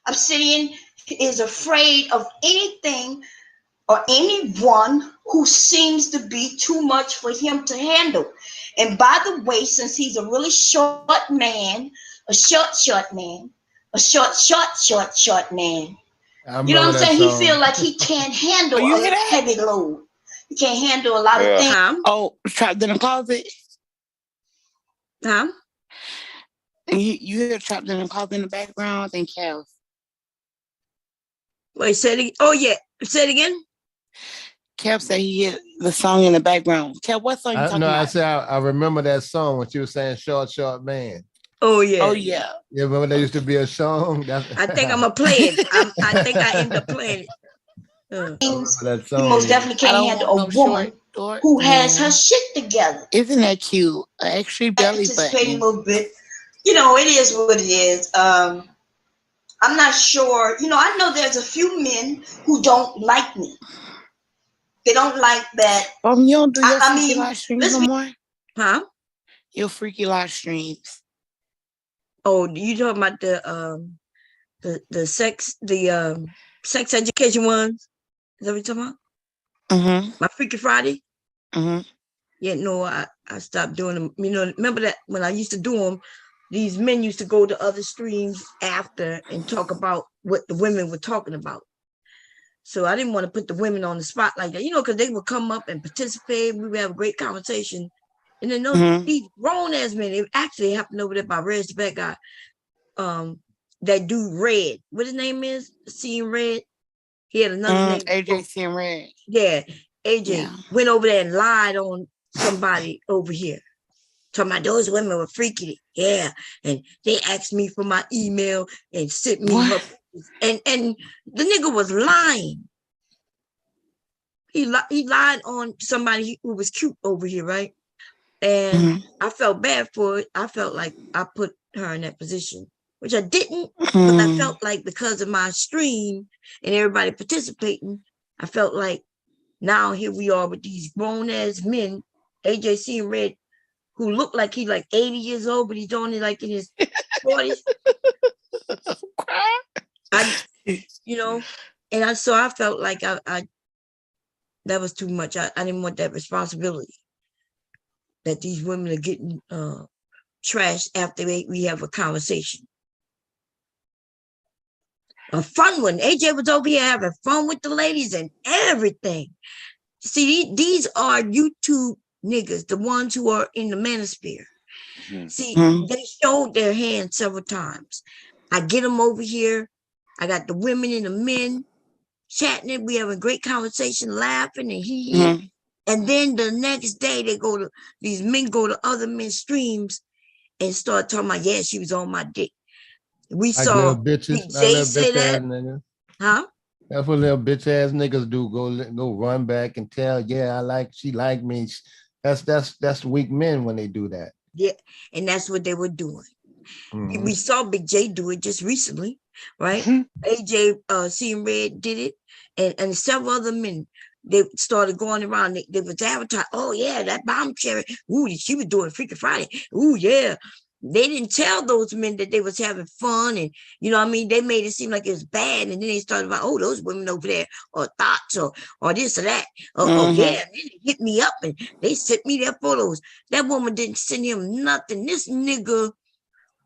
Speaker 8: Obsidian is afraid of anything or anyone who seems to be too much for him to handle. And by the way, since he's a really short man, a short man, you know what I'm saying? He feel like he can't handle a heavy load. He can't handle a lot of things.
Speaker 6: Oh, trapped in a closet.
Speaker 1: Huh?
Speaker 6: And you hear trapped in a closet in the background? I think Kev.
Speaker 1: Wait, say it again. Oh yeah, say it again.
Speaker 6: Kev said he hit the song in the background. Kev, what song you talking about?
Speaker 7: I said I remember that song when she was saying "short man."
Speaker 1: Oh yeah.
Speaker 6: Oh yeah.
Speaker 7: Yeah, remember there used to be a song.
Speaker 1: I think I'm gonna play it. I think I end up playing it.
Speaker 7: That song.
Speaker 8: He most definitely can't handle a woman who has her shit together.
Speaker 6: Isn't that cute? Actually, belly button.
Speaker 8: A little bit. You know, it is what it is. I'm not sure. You know, I know there's a few men who don't like me. They don't like that.
Speaker 6: You don't do your freaky live streams no more?
Speaker 1: Huh?
Speaker 6: Your freaky live streams.
Speaker 1: Oh, you talking about the sex education ones? Is that what you're talking about?
Speaker 6: Mm-hmm.
Speaker 1: My Freaky Friday?
Speaker 6: Mm-hmm.
Speaker 1: Yeah, no, I stopped doing them. You know, remember that when I used to do them, these men used to go to other streams after and talk about what the women were talking about. So I didn't want to put the women on the spot like that, you know, because they would come up and participate. We would have a great conversation. And then these grown ass men, it actually happened over there by Red's the bad guy. That dude Red, what his name is? Seeing Red. He had another name.
Speaker 6: AJ Seeing Red.
Speaker 1: Yeah, AJ went over there and lied on somebody over here. Talking about those women were freaky. Yeah, and they asked me for my email and sent me her. And the nigga was lying. He lied on somebody who was cute over here, right? And I felt bad for it. I felt like I put her in that position, which I didn't, but I felt like because of my stream and everybody participating, I felt like now here we are with these grown ass men, AJ seeing Red, who look like he's like 80 years old, but he's only like in his 40s. So I felt like I that was too much. I didn't want that responsibility that these women are getting trashed after we have a conversation. A fun one. AJ was over here having fun with the ladies and everything. See, these are YouTube niggas, the ones who are in the manosphere. See, they showed their hand several times. I get them over here. I got the women and the men chatting it. We having a great conversation, laughing and and then the next day these men go to other men's streams and start talking about, yeah, she was on my dick. We
Speaker 7: Like
Speaker 1: saw
Speaker 7: little bitches, like
Speaker 1: Jay
Speaker 7: little
Speaker 1: say
Speaker 7: bitch
Speaker 1: that.
Speaker 7: ass niggas.
Speaker 1: Huh?
Speaker 7: That's what little bitch ass niggas do. Go run back and tell, yeah, she liked me. That's weak men when they do that.
Speaker 1: Yeah, and that's what they were doing. We saw Big J do it just recently, right? AJ seeing Red did it, and several other men. They started going around. They was advertising. Oh yeah, that bomb cherry. Ooh, she was doing Freaky Friday. Ooh yeah. They didn't tell those men that they was having fun, and you know what I mean. They made it seem like it was bad, and then they started about, oh, those women over there, or thoughts, or this or that. Oh yeah, and then they hit me up and they sent me their photos. That woman didn't send him nothing. This nigga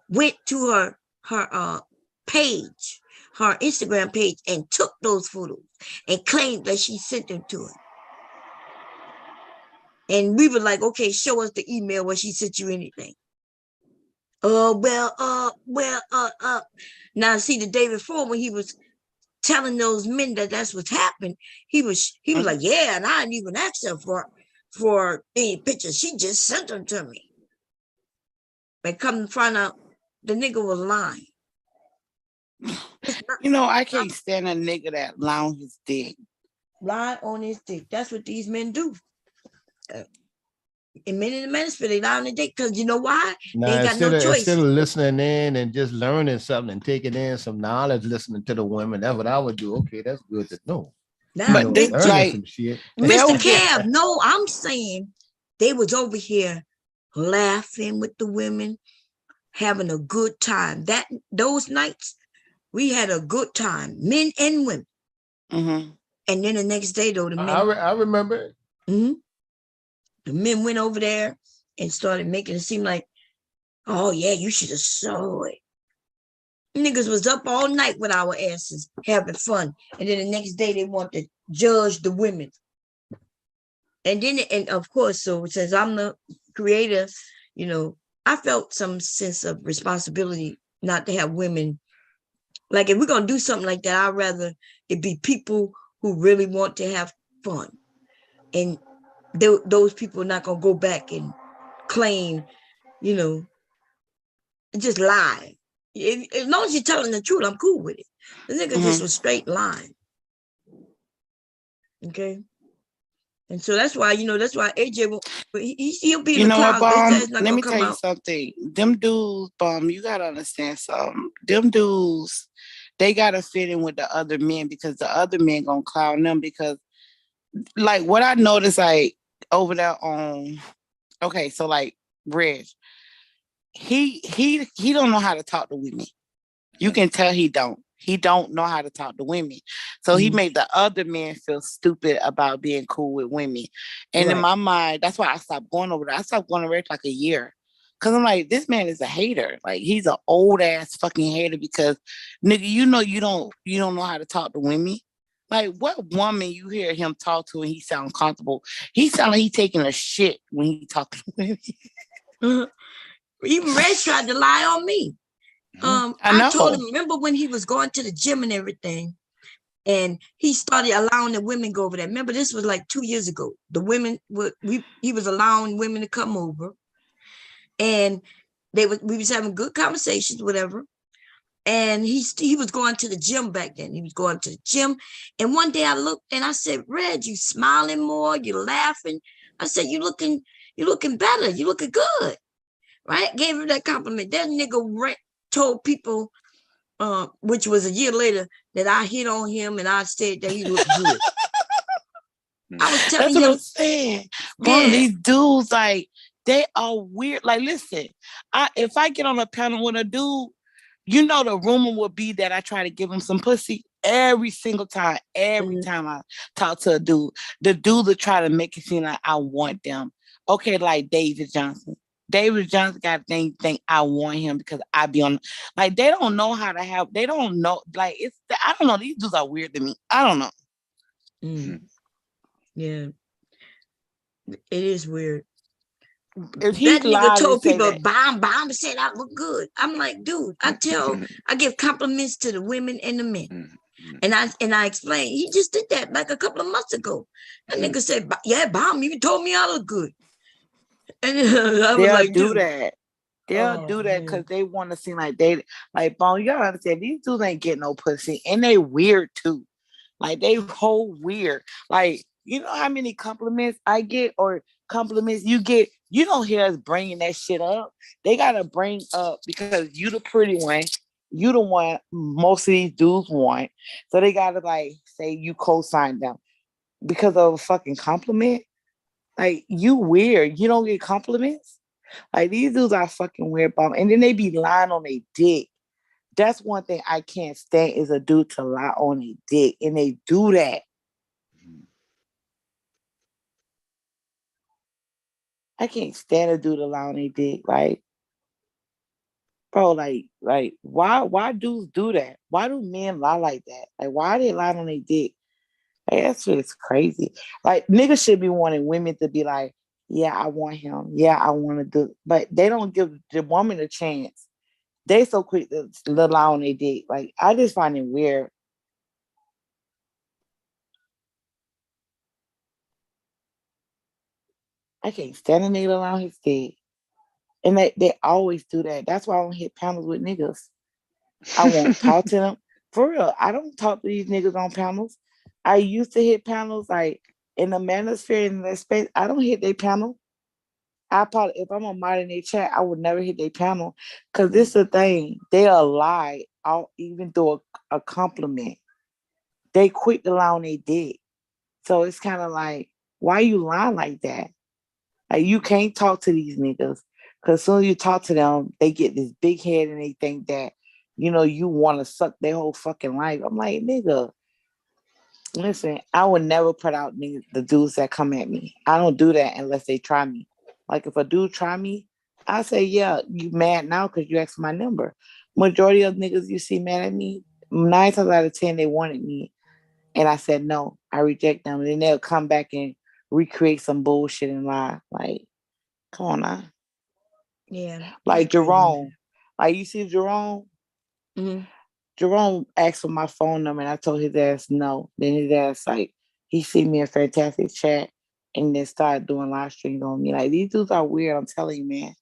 Speaker 1: went to her page, her Instagram page, and took those photos and claimed that she sent them to him. And we were like, okay, show us the email where she sent you anything. Now see, the day before when he was telling those men that that's what's happened, he was like, yeah, and I didn't even ask her for any pictures. She just sent them to me. And come to find out, the nigga was lying.
Speaker 6: I can't stand a nigga that lie on his dick.
Speaker 1: Lie on his dick. That's what these men do. And men in the manosphere, they lie on their dick because you know why?
Speaker 7: Nah,
Speaker 1: they ain't got no choice.
Speaker 7: Instead of listening in and just learning something and taking in some knowledge, listening to the women, that's what I would do. Okay, that's good to know.
Speaker 1: Now,
Speaker 6: But they like
Speaker 7: some shit.
Speaker 1: Mr. Cab, no, I'm saying they was over here laughing with the women, having a good time. Those nights, we had a good time, men and women. And then the next day, though, the men.
Speaker 7: I remember.
Speaker 1: The men went over there and started making it seem like, oh yeah, you should have saw it. Niggas was up all night with our asses having fun, and then the next day they want to judge the women. And of course, so since I'm the creator, I felt some sense of responsibility not to have women. Like if we're gonna do something like that, I'd rather it be people who really want to have fun, and those people are not gonna go back and claim, just lie. As long as you're telling the truth, I'm cool with it. The nigga just was straight lying. Okay. And so that's why AJ he'll be in the clouds.
Speaker 6: Let me tell you something. Them dudes, you gotta understand something. Them dudes, they gotta fit in with the other men because the other men gonna clown them because like what I noticed like over there on so like Reg, he don't know how to talk to women. You can tell he don't know how to talk to women. So he made the other men feel stupid about being cool with women. And in my mind, that's why I stopped going over there. I stopped going over there for like a year. Cause I'm like, this man is a hater. Like he's an old ass fucking hater because nigga, you don't know how to talk to women. Like what woman you hear him talk to and he sound comfortable? He sound like he taking a shit when he talking to women.
Speaker 1: Even Red tried to lie on me. I told him, remember when he was going to the gym and everything, and he started allowing the women go over there. Remember, this was like 2 years ago. The women he was allowing women to come over, and we was having good conversations, whatever. And he was going to the gym back then. He was going to the gym. And one day I looked and I said, Red, you smiling more, you're laughing. I said, you looking better, you looking good. Right? Gave him that compliment. That nigga told people, which was a year later, that I hit on him and I said that he looked good. I was telling
Speaker 6: That's what
Speaker 1: him.
Speaker 6: I'm saying. Bro, these dudes, like, they are weird. Like, listen, if I get on a panel with a dude, you know the rumor will be that I try to give him some pussy every single time. Every time I talk to a dude, the dudes will try to make it seem like I want them. Okay, like David Johnson. David Johnson got to think I want him because I be on. Like, they don't know how to have. They don't know. Like, I don't know. These dudes are weird to me. I don't know.
Speaker 1: Yeah, it is weird.
Speaker 6: If he
Speaker 1: that nigga told people,
Speaker 6: that,
Speaker 1: bomb said I look good. I'm like, dude, I give compliments to the women and the men. And I explained, he just did that like a couple of months ago. That nigga said, yeah, bomb, you told me I look good. And I was like,
Speaker 6: do
Speaker 1: dude.
Speaker 6: that. They'll do that because they want to seem like they, like, Bone, you gotta understand, these dudes ain't getting no pussy. And they weird too. Like, they whole weird. Like, you know how many compliments I get or compliments you get? You don't hear us bringing that shit up. They gotta bring up because you the pretty one. You the one most of these dudes want. So they gotta, like, say you co-sign them because of a fucking compliment. Like, you weird. You don't get compliments. Like, these dudes are fucking weird, bum. And then they be lying on their dick. That's one thing I can't stand is a dude to lie on their dick. And they do that. I can't stand a dude to lie on their dick. Like, bro, like, why dudes do that? Why do men lie like that? Like, why are they lying on their dick? Like, that shit is crazy. Like, niggas should be wanting women to be like, yeah, I want him. Yeah, I want to do. But they don't give the woman a chance. They so quick to lie on their dick. Like, I just find it weird. I can't stand a nigga lie on his dick. And they always do that. That's why I don't hit panels with niggas. I won't talk to them. For real, I don't talk to these niggas on panels. I used to hit panels like in the manosphere in that space. I don't hit their panel. I probably, if I'm a mod in their chat, I would never hit their panel because this is the thing. They'll lie out even though a compliment. They quick to lie on their dick. So it's kind of like, why you lying like that? Like, you can't talk to these niggas because as soon as you talk to them, they get this big head and they think that, you know, you want to suck their whole fucking life. I'm like, nigga, listen, I would never put out the dudes that come at me. I don't do that unless they try me. Like, if a dude try me, I say, yeah, you mad now because you asked my number. Majority of niggas you see mad at me, 9 times out of 10, they wanted me. And I said, no, I reject them. And then they'll come back and recreate some bullshit and lie. Like, come on now.
Speaker 1: Yeah.
Speaker 6: Like Jerome. Like, you see Jerome?
Speaker 1: Mm-hmm.
Speaker 6: Jerome asked for my phone number and I told his ass no. Then his ass, like, he see me in Fantastic Chat and then started doing live streams on me. Like, these dudes are weird, I'm telling you, man.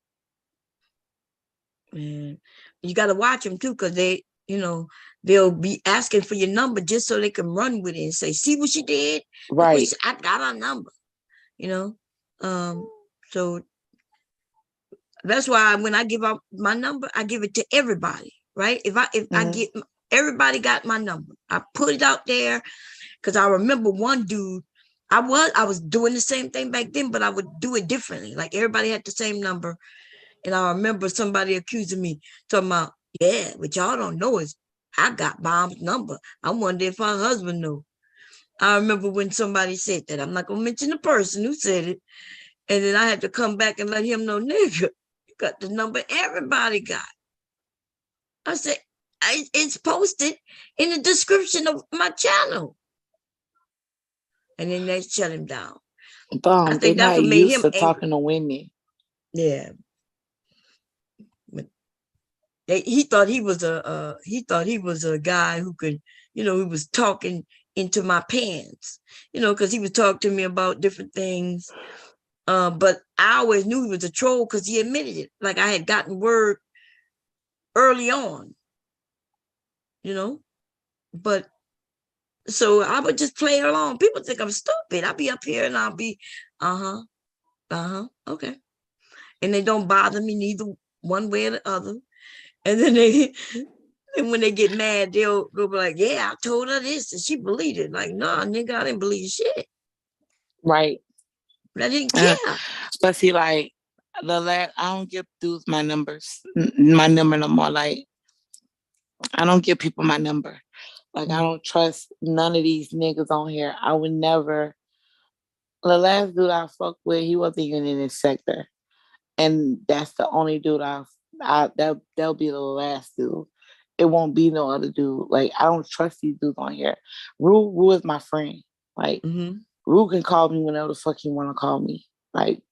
Speaker 1: Man, you got to watch them too because they, you know, they'll be asking for your number just so they can run with it and say, see what she did?
Speaker 6: Right.
Speaker 1: I got her number, you know? So that's why when I give out my number, I give it to everybody, right? If I get, everybody got my number. I put it out there because I remember one dude, I was doing the same thing back then, but I would do it differently. Like, everybody had the same number. And I remember somebody accusing me, talking about, yeah, what y'all don't know is I got Bomb's number. I wonder if her husband knew. I remember when somebody said that. I'm not going to mention the person who said it. And then I had to come back and let him know, nigga, you got the number everybody got. I said, it's posted in the description of my channel. And then they shut him down.
Speaker 6: Bomb, they're not used to talking to women.
Speaker 1: Yeah. He thought he was a guy who could, you know, he was talking into my pants, you know, because he was talking to me about different things. But I always knew he was a troll because he admitted it. Like, I had gotten word early on. you know. But so I would just play along. People think I'm stupid. I'll be up here and I'll be, okay. And they don't bother me neither one way or the other. And then and when they get mad, they'll be like, yeah, I told her this and she believed it. Like, no, nigga, I didn't believe shit.
Speaker 6: Right.
Speaker 1: But I didn't care.
Speaker 6: But see, like, I don't give dudes my numbers, my number no more. Like, I don't give people my number. Like, I don't trust none of these niggas on here. I would never. The last dude I fucked with, he wasn't even in this sector. And that's the only dude that'll be the last dude. It won't be no other dude. Like, I don't trust these dudes on here. Rue is my friend. Like, Rue can call me whenever the fuck you want to call me. Like,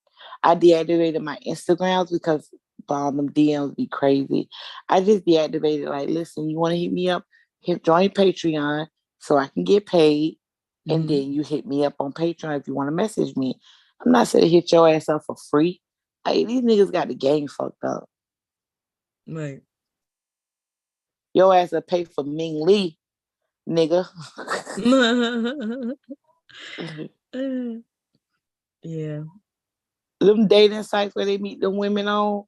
Speaker 6: I deactivated my Instagrams because them DMs be crazy. I just deactivated, like, listen, you want to hit me up? Join Patreon so I can get paid. And then you hit me up on Patreon if you want to message me. I'm not saying hit your ass up for free. Like, these niggas got the game fucked up.
Speaker 1: Right.
Speaker 6: Your ass will pay for Ming Lee, nigga.
Speaker 1: Yeah.
Speaker 6: Them dating sites where they meet the women on,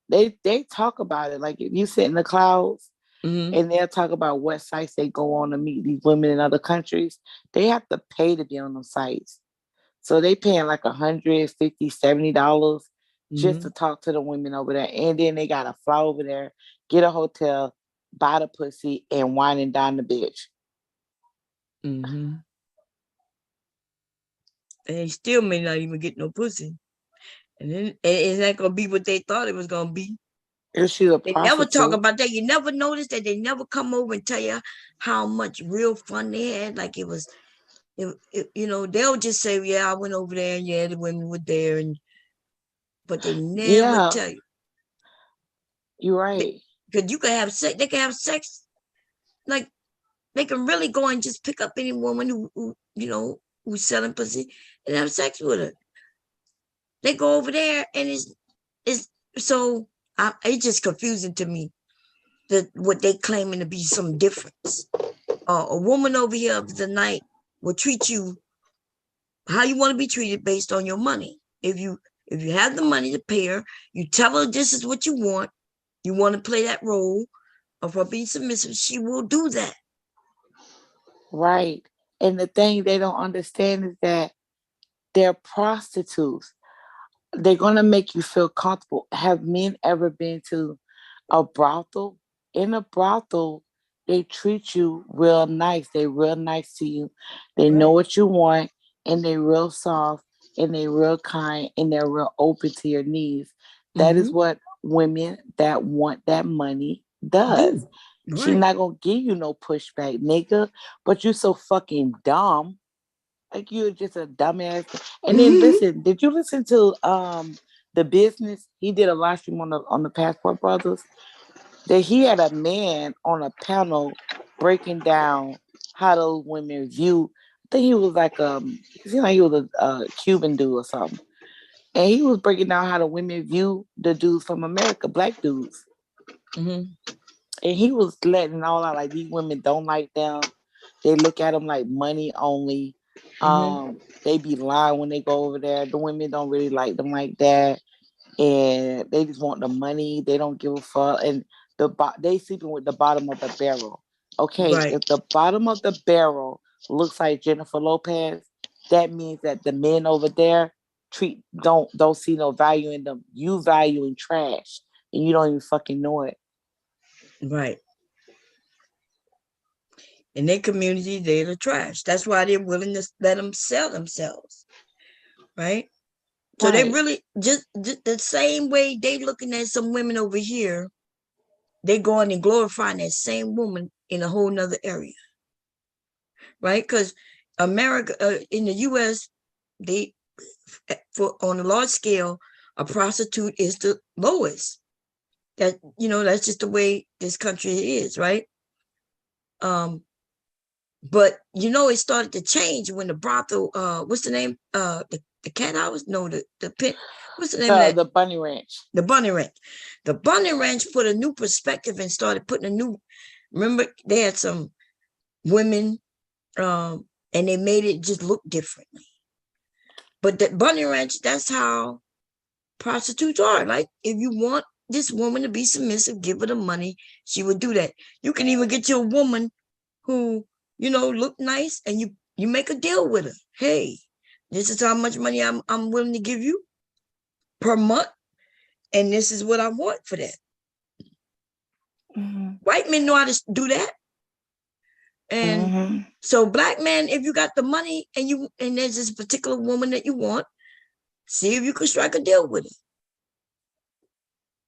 Speaker 6: they talk about it. Like, if you sit in the clouds and they'll talk about what sites they go on to meet these women in other countries, they have to pay to be on them sites. So they paying like $150, $70 just to talk to the women over there. And then they gotta fly over there, get a hotel, buy the pussy, and wine and dine the bitch.
Speaker 1: And they still may not even get no pussy. And then it's not gonna be what they thought it was gonna be. They never talk about that. You never notice that they never come over and tell you how much real fun they had. Like it was, you know, they'll just say, yeah, I went over there and yeah, the women were there, but they never tell you.
Speaker 6: You're right.
Speaker 1: Because you can have sex, they can have sex, like they can really go and just pick up any woman who you know, who's selling pussy and have sex with her. They go over there and it's so it's just confusing to me that what they claiming to be some difference. A woman over here of the night will treat you how you want to be treated based on your money. If you have the money to pay her, you tell her this is what you want to play that role of her being submissive, she will do that.
Speaker 6: Right. And the thing they don't understand is that they're prostitutes. They're going to make you feel comfortable. Have men ever been to a brothel? In a brothel, they treat you real nice. They're real nice to you. They know what you want, and they're real soft, and they're real kind, and they're real open to your needs. That is what women that want that money does. She's not going to give you no pushback, nigga, but you so fucking dumb. Like, you're just a dumbass. And then listen, did you listen to The Business? He did a live stream on the Passport Brothers. That he had a man on a panel breaking down how those women view. I think he was like he seemed like he was a Cuban dude or something. And he was breaking down how the women view the dudes from America, black dudes. And he was letting it all out, like, these women don't like them. They look at them like money only. They be lying when they go over there. The women don't really like them like that, and they just want the money. They don't give a fuck, and they sleeping with the bottom of the barrel. Okay, if the bottom of the barrel looks like Jennifer Lopez, that means that the men over there don't see no value in them. You value in trash, and you don't even fucking know it.
Speaker 1: Right. In their community, they're the trash. That's why they're willing to let them sell themselves. Right? So they really just the same way they looking at some women over here, they going and glorifying that same woman in a whole nother area. Right? Because America, in the US, on a large scale, a prostitute is the lowest. That, you know, that's just the way this country is, right? But you know, it started to change when the brothel, what's the name? The cat house? No, the pit. What's the name of that?
Speaker 6: The Bunny Ranch.
Speaker 1: The Bunny Ranch. The Bunny Ranch put a new perspective and started putting a new Remember, they had some women, and they made it just look differently. But that Bunny Ranch, that's how prostitutes are. Like, if you want this woman to be submissive, give her the money, she would do that. You can even get you a woman who, look nice, and you make a deal with her. Hey, this is how much money I'm willing to give you per month, and this is what I want for that. White men know how to do that. And so black man, if you got the money and there's this particular woman that you want, see if you can strike a deal with it.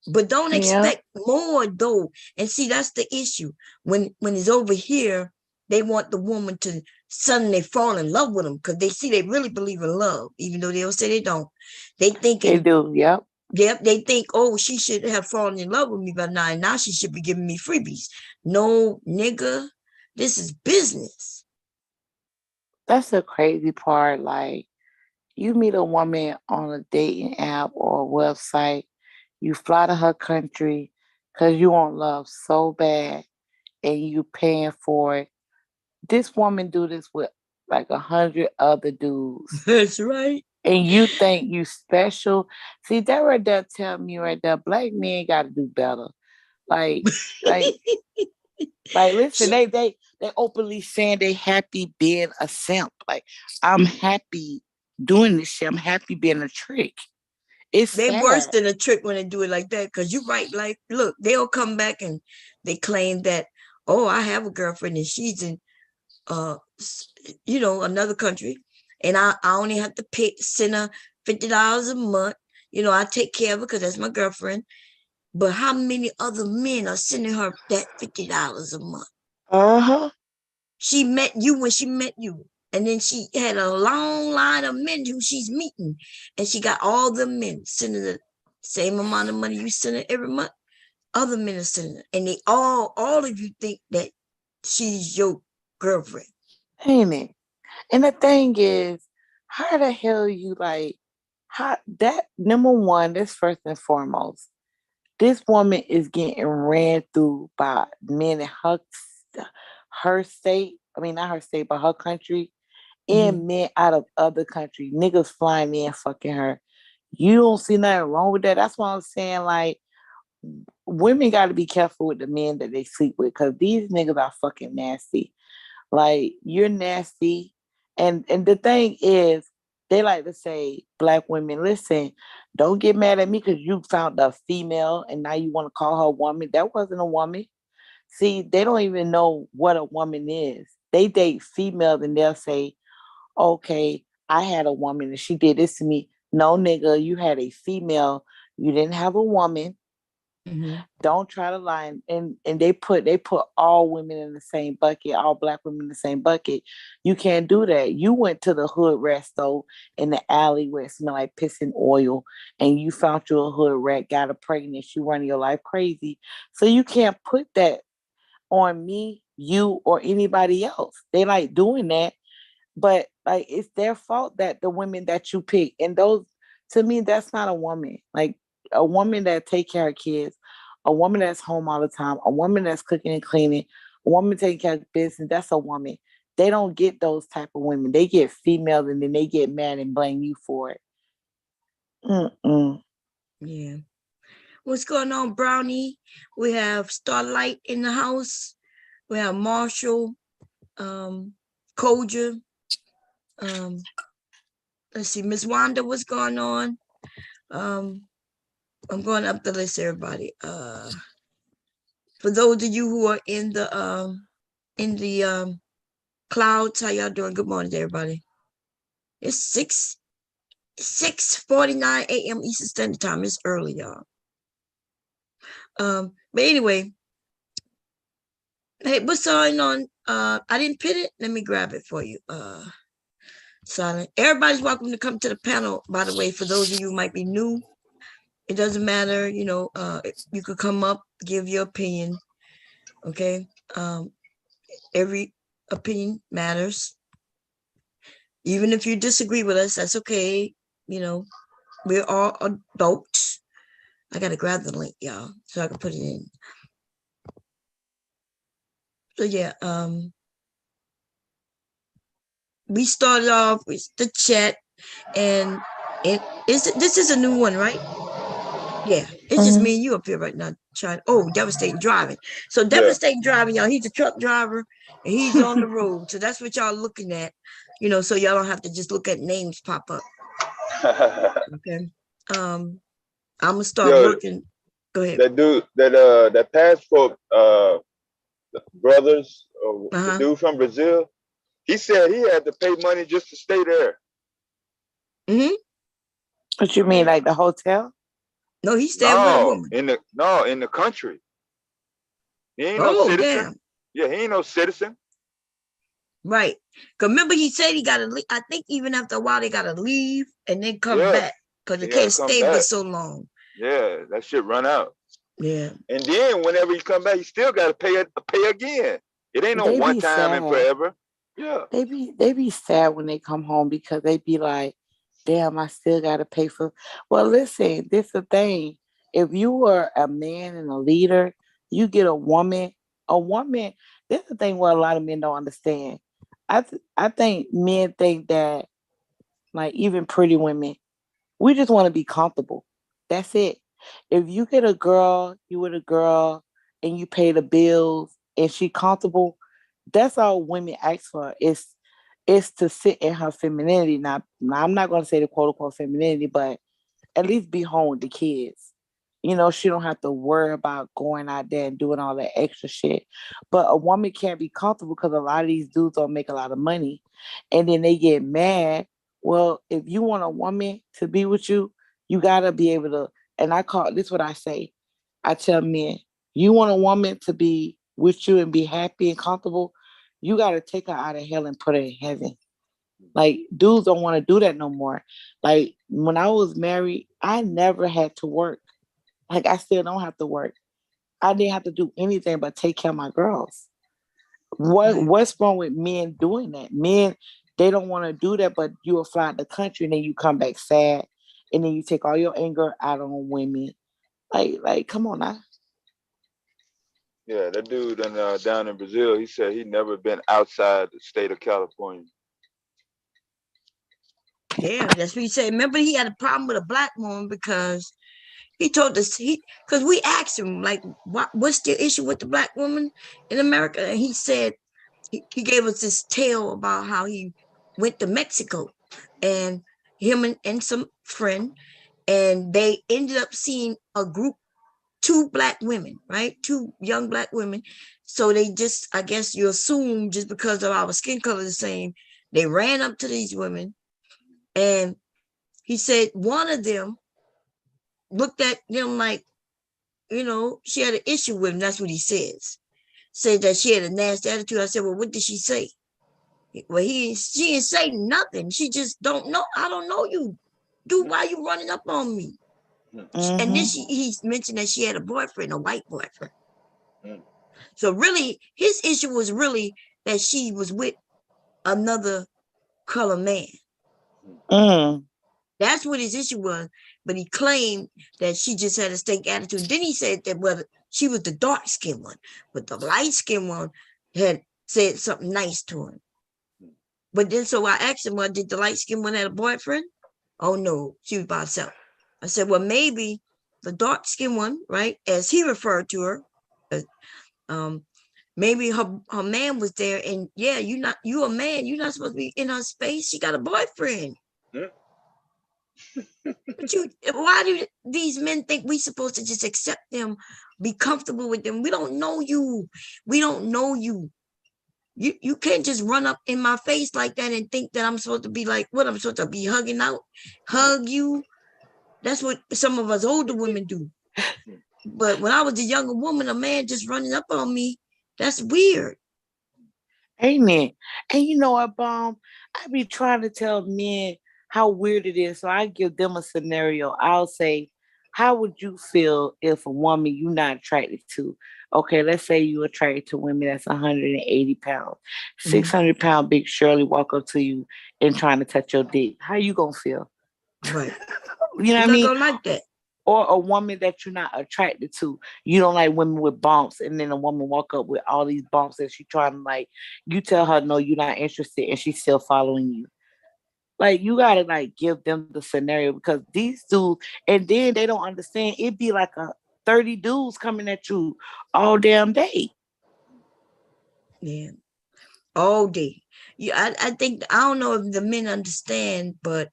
Speaker 1: But don't expect more though. And see, that's the issue. When it's over here, they want the woman to suddenly fall in love with them because they see they really believe in love, even though they'll say they don't. They
Speaker 6: do, yep.
Speaker 1: Yep, they think, oh, she should have fallen in love with me by now, and now she should be giving me freebies. No, nigga, this is business.
Speaker 6: That's the crazy part. Like, you meet a woman on a dating app or a website, you fly to her country because you want love so bad, and you paying for it. This woman do this with like 100 other dudes.
Speaker 1: That's right.
Speaker 6: And you think you special. See, that right there tell me right there, black men got to do better. Like, listen, they openly saying they happy being a simp. Like, I'm happy doing this shit. I'm happy being a trick. It's
Speaker 1: they
Speaker 6: sad.
Speaker 1: Worse than a trick when they do it like that. Because you're right. Like, look, they'll come back and they claim that, oh, I have a girlfriend and she's in, another country, and I only have to send her $50 a month. I take care of her because that's my girlfriend. But how many other men are sending her that $50 a month? She met you when she met you. And then she had a long line of men who she's meeting. And she got all the men sending the same amount of money you send her every month. Other men are sending her. And they all of you think that she's your girlfriend.
Speaker 6: Ain't it? And the thing is, how the hell you that number one, that's first and foremost. This woman is getting ran through by men in her state. I mean, not her state, but her country. And men out of other countries. Niggas flying in fucking her. You don't see nothing wrong with that. That's why I'm saying, like, women got to be careful with the men that they sleep with, because these niggas are fucking nasty. Like, you're nasty. And the thing is, they like to say, black women, listen, don't get mad at me because you found a female and now you want to call her a woman. That wasn't a woman. See, they don't even know what a woman is. They date females and they'll say, okay, I had a woman and she did this to me. No, nigga, you had a female. You didn't have a woman. Don't try to lie. And they put all women in the same bucket, all black women in the same bucket. You can't do that. You went to the hood resto in the alley where it smelled like piss and oil, and you found you a hood rat, got her pregnant, you running your life crazy. So you can't put that on me, you, or anybody else. They like doing that, but like, it's their fault that the women that you pick, and those, to me, that's not a woman. Like, a woman that take care of kids, a woman that's home all the time, a woman that's cooking and cleaning, a woman taking care of business, that's a woman. They don't get those type of women. They get females and then they get mad and blame you for it.
Speaker 1: Yeah. What's going on, Brownie? We have Starlight in the house. We have Marshall, Koja. Let's see, Miss Wanda, what's going on? I'm going up the list, everybody. For those of you who are in the clouds, how y'all doing? Good morning, everybody. It's 6:49 a.m. Eastern Standard Time. It's early, y'all. But anyway, hey, what's going on? I didn't pin it. Let me grab it for you. Silent. Everybody's welcome to come to the panel, by the way. For those of you who might be new, it doesn't matter, you could come up, give your opinion. Okay. Every opinion matters. Even if you disagree with us, that's okay. We're all adults. I gotta grab the link, y'all, so I can put it in. So yeah, we started off with the chat, and this is a new one, right? Yeah, it's just me and you up here right now trying. Oh, devastating driving. So devastating driving, y'all. He's a truck driver and he's on the road. So that's what y'all looking at, so y'all don't have to just look at names pop up. Okay. I'm gonna start working. Go ahead.
Speaker 3: That dude, that passport brothers, the dude from Brazil, he said he had to pay money just to stay there.
Speaker 1: Mm-hmm.
Speaker 6: What you mean, like the hotel?
Speaker 1: No, he stayed with a woman.
Speaker 3: in the country. He ain't no citizen.
Speaker 1: Damn.
Speaker 3: Yeah, he ain't no citizen.
Speaker 1: Right. Cause remember he said he gotta leave. I think even after a while they gotta leave and then come back. Cause they can't stay for so long.
Speaker 3: Yeah, that shit run out.
Speaker 1: Yeah.
Speaker 3: And then whenever he come back, he still gotta pay again. It ain't no one time and forever. Yeah.
Speaker 6: They be sad when they come home because they be like, damn, I still gotta pay for. Well, listen, this is the thing. If you were a man and a leader, you get a woman. This is the thing what a lot of men don't understand. I think men think that, like, even pretty women, we just want to be comfortable. That's it. If you get a girl, you with a girl, and you pay the bills, and she comfortable, that's all women ask for. Is to sit in her femininity. Now I'm not going to say the quote unquote femininity, but at least be home with the kids. She don't have to worry about going out there and doing all that extra shit. But a woman can't be comfortable because a lot of these dudes don't make a lot of money. And then they get mad. Well, if you want a woman to be with you, you got to be able to, and I call this what I say. I tell men, you want a woman to be with you and be happy and comfortable, you got to take her out of hell and put her in heaven. Like, dudes don't want to do that no more. Like, when I was married, I never had to work. Like, I still don't have to work. I didn't have to do anything but take care of my girls. What's wrong with men doing that? Men, they don't want to do that, but you will fly out the country and then you come back sad, and then you take all your anger out on women. Like, come on now.
Speaker 3: Yeah, that dude down in Brazil, he said he never been outside the state of California.
Speaker 1: Yeah, that's what he said. Remember, he had a problem with a black woman because he told us because we asked him, like, what's the issue with the black woman in America? And he said he gave us this tale about how he went to Mexico, and him and some friend, and they ended up seeing a group, two black women, right? Two young black women. So they just, I guess you assume, just because of our skin color the same, they ran up to these women, and he said one of them looked at them like, she had an issue with him. That's what he says. Said that she had a nasty attitude. I said, well, what did she say? Well, she didn't say nothing. She just don't know. I don't know you. Dude, why you running up on me? Mm-hmm. And then he mentioned that she had a boyfriend, a white boyfriend. Mm-hmm. So really, his issue was really that she was with another color man. Mm. That's what his issue was. But he claimed that she just had a stank attitude. Then he said that whether she was the dark-skinned one, but the light-skinned one had said something nice to him. But then so I asked him, well, did the light-skinned one have a boyfriend? Oh, no, she was by herself. I said, well, maybe the dark-skinned one, right, as he referred to her, maybe her man was there, and yeah, you a man, you're not supposed to be in her space. She got a boyfriend. Yeah. But why do these men think we supposed to just accept them, be comfortable with them? We don't know you. We don't know you. You can't just run up in my face like that and think that I'm supposed to be like, what, I'm supposed to be hugging out, hug you. That's what some of us older women do. But when I was a younger woman, a man just running up on me, that's weird.
Speaker 6: Amen. And you know what, Bomb? I be trying to tell men how weird it is. So I give them a scenario. I'll say, how would you feel if a woman you're not attracted to, okay, let's say you're attracted to women that's 180 pounds, 600 pound big Shirley walk up to you and trying to touch your dick. How you gonna feel?
Speaker 1: Right.
Speaker 6: You know what I mean?
Speaker 1: Not gonna like that.
Speaker 6: or a woman that you're not attracted to. You don't like women with bumps, and then a woman walk up with all these bumps and she trying to like, you tell her no, you're not interested, and she's still following you. Like you gotta like give them the scenario because these dudes, and then they don't understand. It'd be like 30 dudes coming at you all damn day.
Speaker 1: Yeah, all day. Yeah, I think I don't know if the men understand, but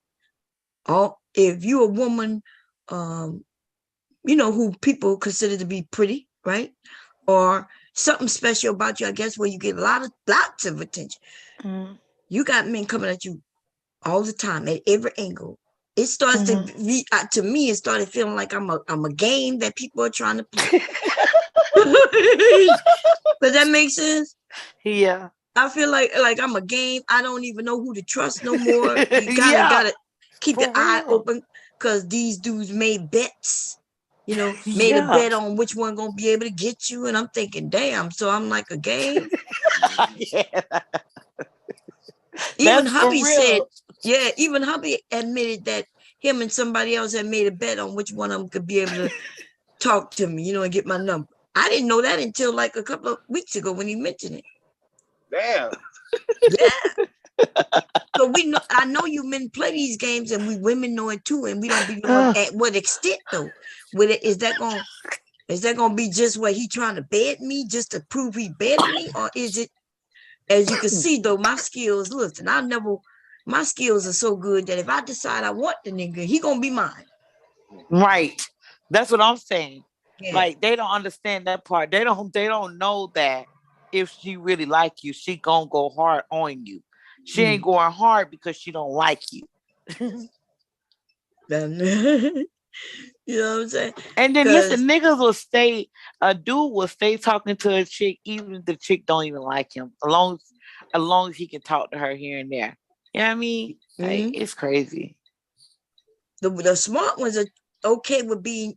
Speaker 1: if you a woman, who people consider to be pretty, right? Or something special about you, I guess, where you get lots of attention.
Speaker 6: Mm-hmm.
Speaker 1: You got men coming at you all the time at every angle. It starts to me, it started feeling like I'm a game that people are trying to play. Does that make sense?
Speaker 6: Yeah.
Speaker 1: I feel like I'm a game. I don't even know who to trust no more. You kind of gotta keep your eye open because these dudes made bets. Made a bet on which one gonna be able to get you, and I'm thinking, damn. So I'm like a game.
Speaker 6: Yeah.
Speaker 1: Even
Speaker 6: That's
Speaker 1: hubby
Speaker 6: for
Speaker 1: said,
Speaker 6: real.
Speaker 1: yeah. Even hubby admitted that him and somebody else had made a bet on which one of them could be able to talk to me, and get my number. I didn't know that until like a couple of weeks ago when he mentioned it.
Speaker 3: Damn.
Speaker 1: Yeah. So I know you men play these games, and we women know it too, and we don't be knowing at what extent though. Is that gonna be just what he trying to bed me just to prove he bedded me, or is it? As you can see though, my skills. Listen, my skills are so good that if I decide I want the nigga, he gonna be mine.
Speaker 6: Right. That's what I'm saying.
Speaker 1: Yeah.
Speaker 6: Like they don't understand that part. They don't know that if she really like you, she gonna go hard on you. She ain't going hard because she don't like you.
Speaker 1: You know what I'm saying?
Speaker 6: And then listen, niggas will stay, a dude will stay talking to a chick, even if the chick don't even like him, as long as he can talk to her here and there. You know what I mean? Like, it's crazy.
Speaker 1: The smart ones are okay with being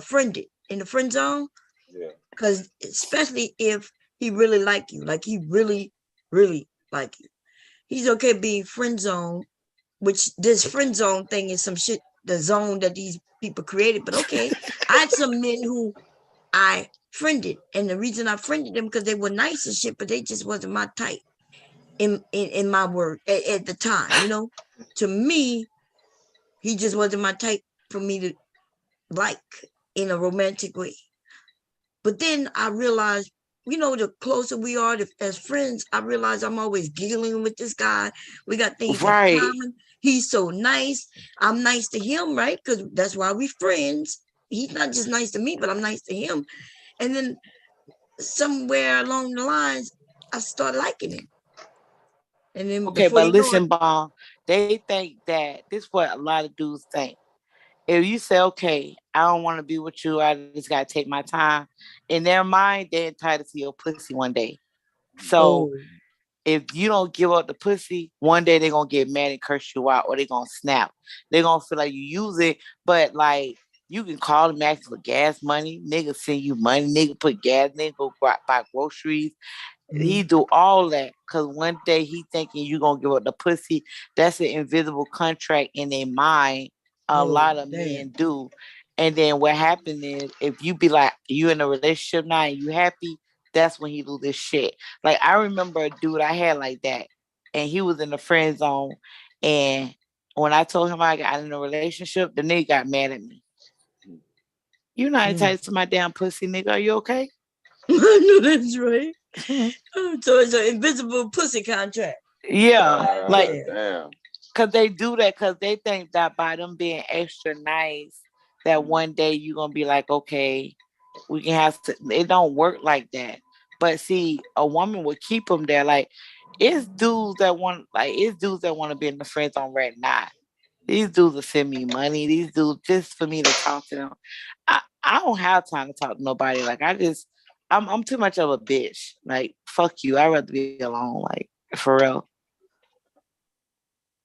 Speaker 1: friended in the friend zone.
Speaker 3: Yeah.
Speaker 1: Because especially if he really like you, like he really, really like you, he's okay being friend zone. Which this friend zone thing is some shit, the zone that these people created. But okay, I had some men who I friended, and the reason I friended them because they were nice and shit, but they just wasn't my type in my word at the time. To me, he just wasn't my type for me to like in a romantic way. But then I realized, the closer we are as friends, I realize I'm always giggling with this guy. We got things in common. He's so nice. I'm nice to him, right? Because that's why we friends. He's not just nice to me, but I'm nice to him. And then somewhere along the lines, I started liking him. And then
Speaker 6: okay, but listen, Bon, they think that this is what a lot of dudes think. If you say, okay, I don't want to be with you, I just gotta take my time. In their mind, they're entitled to your pussy one day. So if you don't give up the pussy, one day they're gonna get mad and curse you out, or they're gonna snap. They're gonna feel like you use it, but like you can call them ask for gas money, nigga send you money, nigga put gas, nigga go buy groceries. He do all that because one day he thinking you gonna give up the pussy. That's an invisible contract in their mind. A lot of men do. And then what happens is if you be like you in a relationship now and you happy, that's when he do this shit. Like I remember a dude I had like that, and he was in the friend zone. And when I told him I got in a relationship, the nigga got mad at me. You not entitled to my damn pussy, nigga. Are you okay?
Speaker 1: No, that's right. So it's an invisible pussy contract.
Speaker 6: Yeah, like
Speaker 3: damn.
Speaker 6: Cause they do that because they think that by them being extra nice, that one day you're gonna be like, okay, we can have to. It don't work like that. But see, a woman would keep them there. Like it's dudes that want to be in the friend zone right now. These dudes will send me money. These dudes just for me to talk to them. I don't have time to talk to nobody. Like I'm too much of a bitch. Like fuck you. I'd rather be alone. Like for real.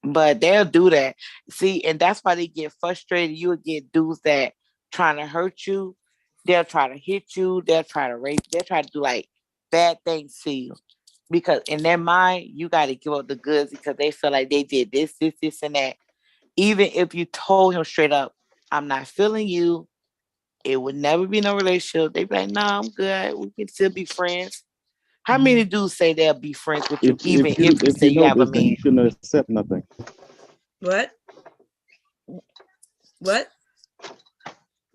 Speaker 6: But they'll do that. See, and that's why they get frustrated. You'll get dudes that trying to hurt you. They'll try to hit you. They'll try to rape. They'll try to do like bad things to you. Because in their mind, you got to give up the goods because they feel like they did this, and that. Even if you told him straight up, I'm not feeling you. It would never be no relationship. They be like, nah, I'm good. We can still be friends. How many dudes say they'll be friends with you, even if you
Speaker 9: if
Speaker 6: say
Speaker 9: you
Speaker 6: you
Speaker 9: know
Speaker 6: have a
Speaker 9: this, then
Speaker 6: man?
Speaker 9: you shouldn't accept nothing.
Speaker 1: What? What?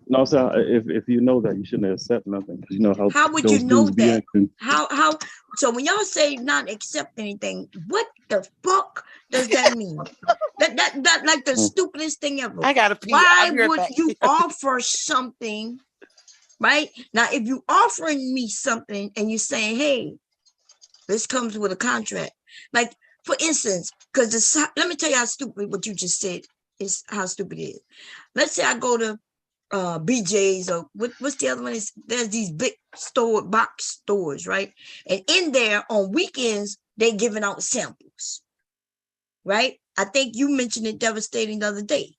Speaker 9: No, so if you know that, you shouldn't accept nothing. You know how
Speaker 1: How would you
Speaker 9: those
Speaker 1: know
Speaker 9: dudes be
Speaker 1: that?
Speaker 9: acting.
Speaker 1: How? So when y'all say not accept anything, what the fuck does that mean? That like the stupidest thing ever.
Speaker 6: I gotta pee.
Speaker 1: Why
Speaker 6: I'll be right
Speaker 1: would
Speaker 6: back.
Speaker 1: you offer something, right? Now, if you offering me something and you're saying, hey, this comes with a contract. Like, for instance, because let me tell you how stupid what you just said is how stupid it is. Let's say I go to BJ's or what's the other one? There's these big box stores, right? And in there on weekends, they giving out samples, right? I think you mentioned it devastating the other day,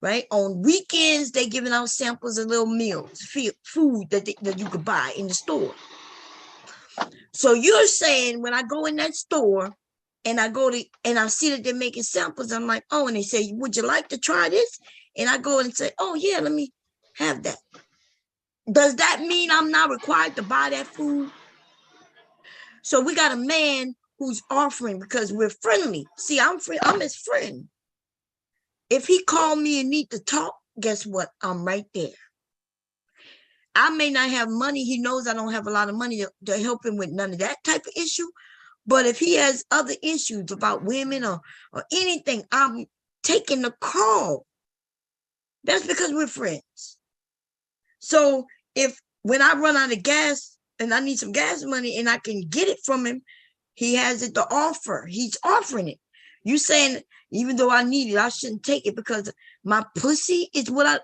Speaker 1: right? On weekends, they giving out samples of little meals, food that you could buy in the store. So you're saying when I go in that store and I see that they're making samples, I'm like, oh, and they say, would you like to try this? And I go and say, oh yeah, let me have that. Does that mean I'm not required to buy that food? So we got a man who's offering because we're friendly. See, I'm his friend. If he called me and need to talk, guess what? I'm right there. I may not have money. He knows I don't have a lot of money to help him with none of that type of issue. But if he has other issues about women or anything, I'm taking the call. That's because we're friends. So when I run out of gas and I need some gas money and I can get it from him, he has it to offer. He's offering it. You saying, even though I need it, I shouldn't take it because my pussy is what?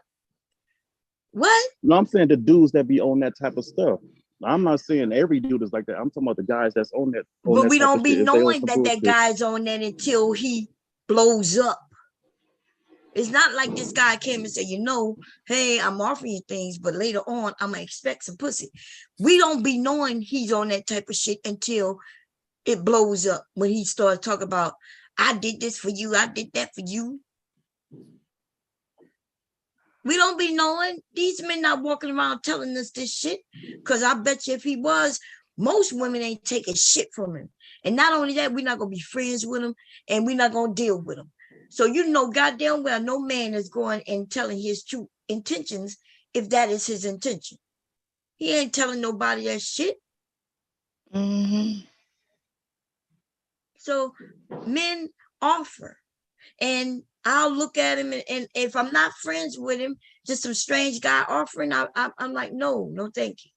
Speaker 9: No, I'm saying the dudes that be on that type of stuff. I'm not saying every dude is like that. I'm talking about the guys that's on that.
Speaker 1: But we
Speaker 9: type
Speaker 1: don't
Speaker 9: of
Speaker 1: be
Speaker 9: shit. If they on
Speaker 1: knowing
Speaker 9: some
Speaker 1: that
Speaker 9: bullshit,
Speaker 1: guy's on that until he blows up. It's not like this guy came and said, hey, I'm offering you things, but later on, I'm going to expect some pussy. We don't be knowing he's on that type of shit until it blows up. When he starts talking about, I did this for you, I did that for you. We don't be knowing. These men not walking around telling us this shit. Because I bet you if he was, most women ain't taking shit from him. And not only that, we're not going to be friends with him and we're not going to deal with him. So goddamn well, no man is going and telling his true intentions if that is his intention. He ain't telling nobody that shit.
Speaker 6: Mm-hmm.
Speaker 1: So men offer. And I'll look at him and if I'm not friends with him, just some strange guy offering, I'm like, no, thank you.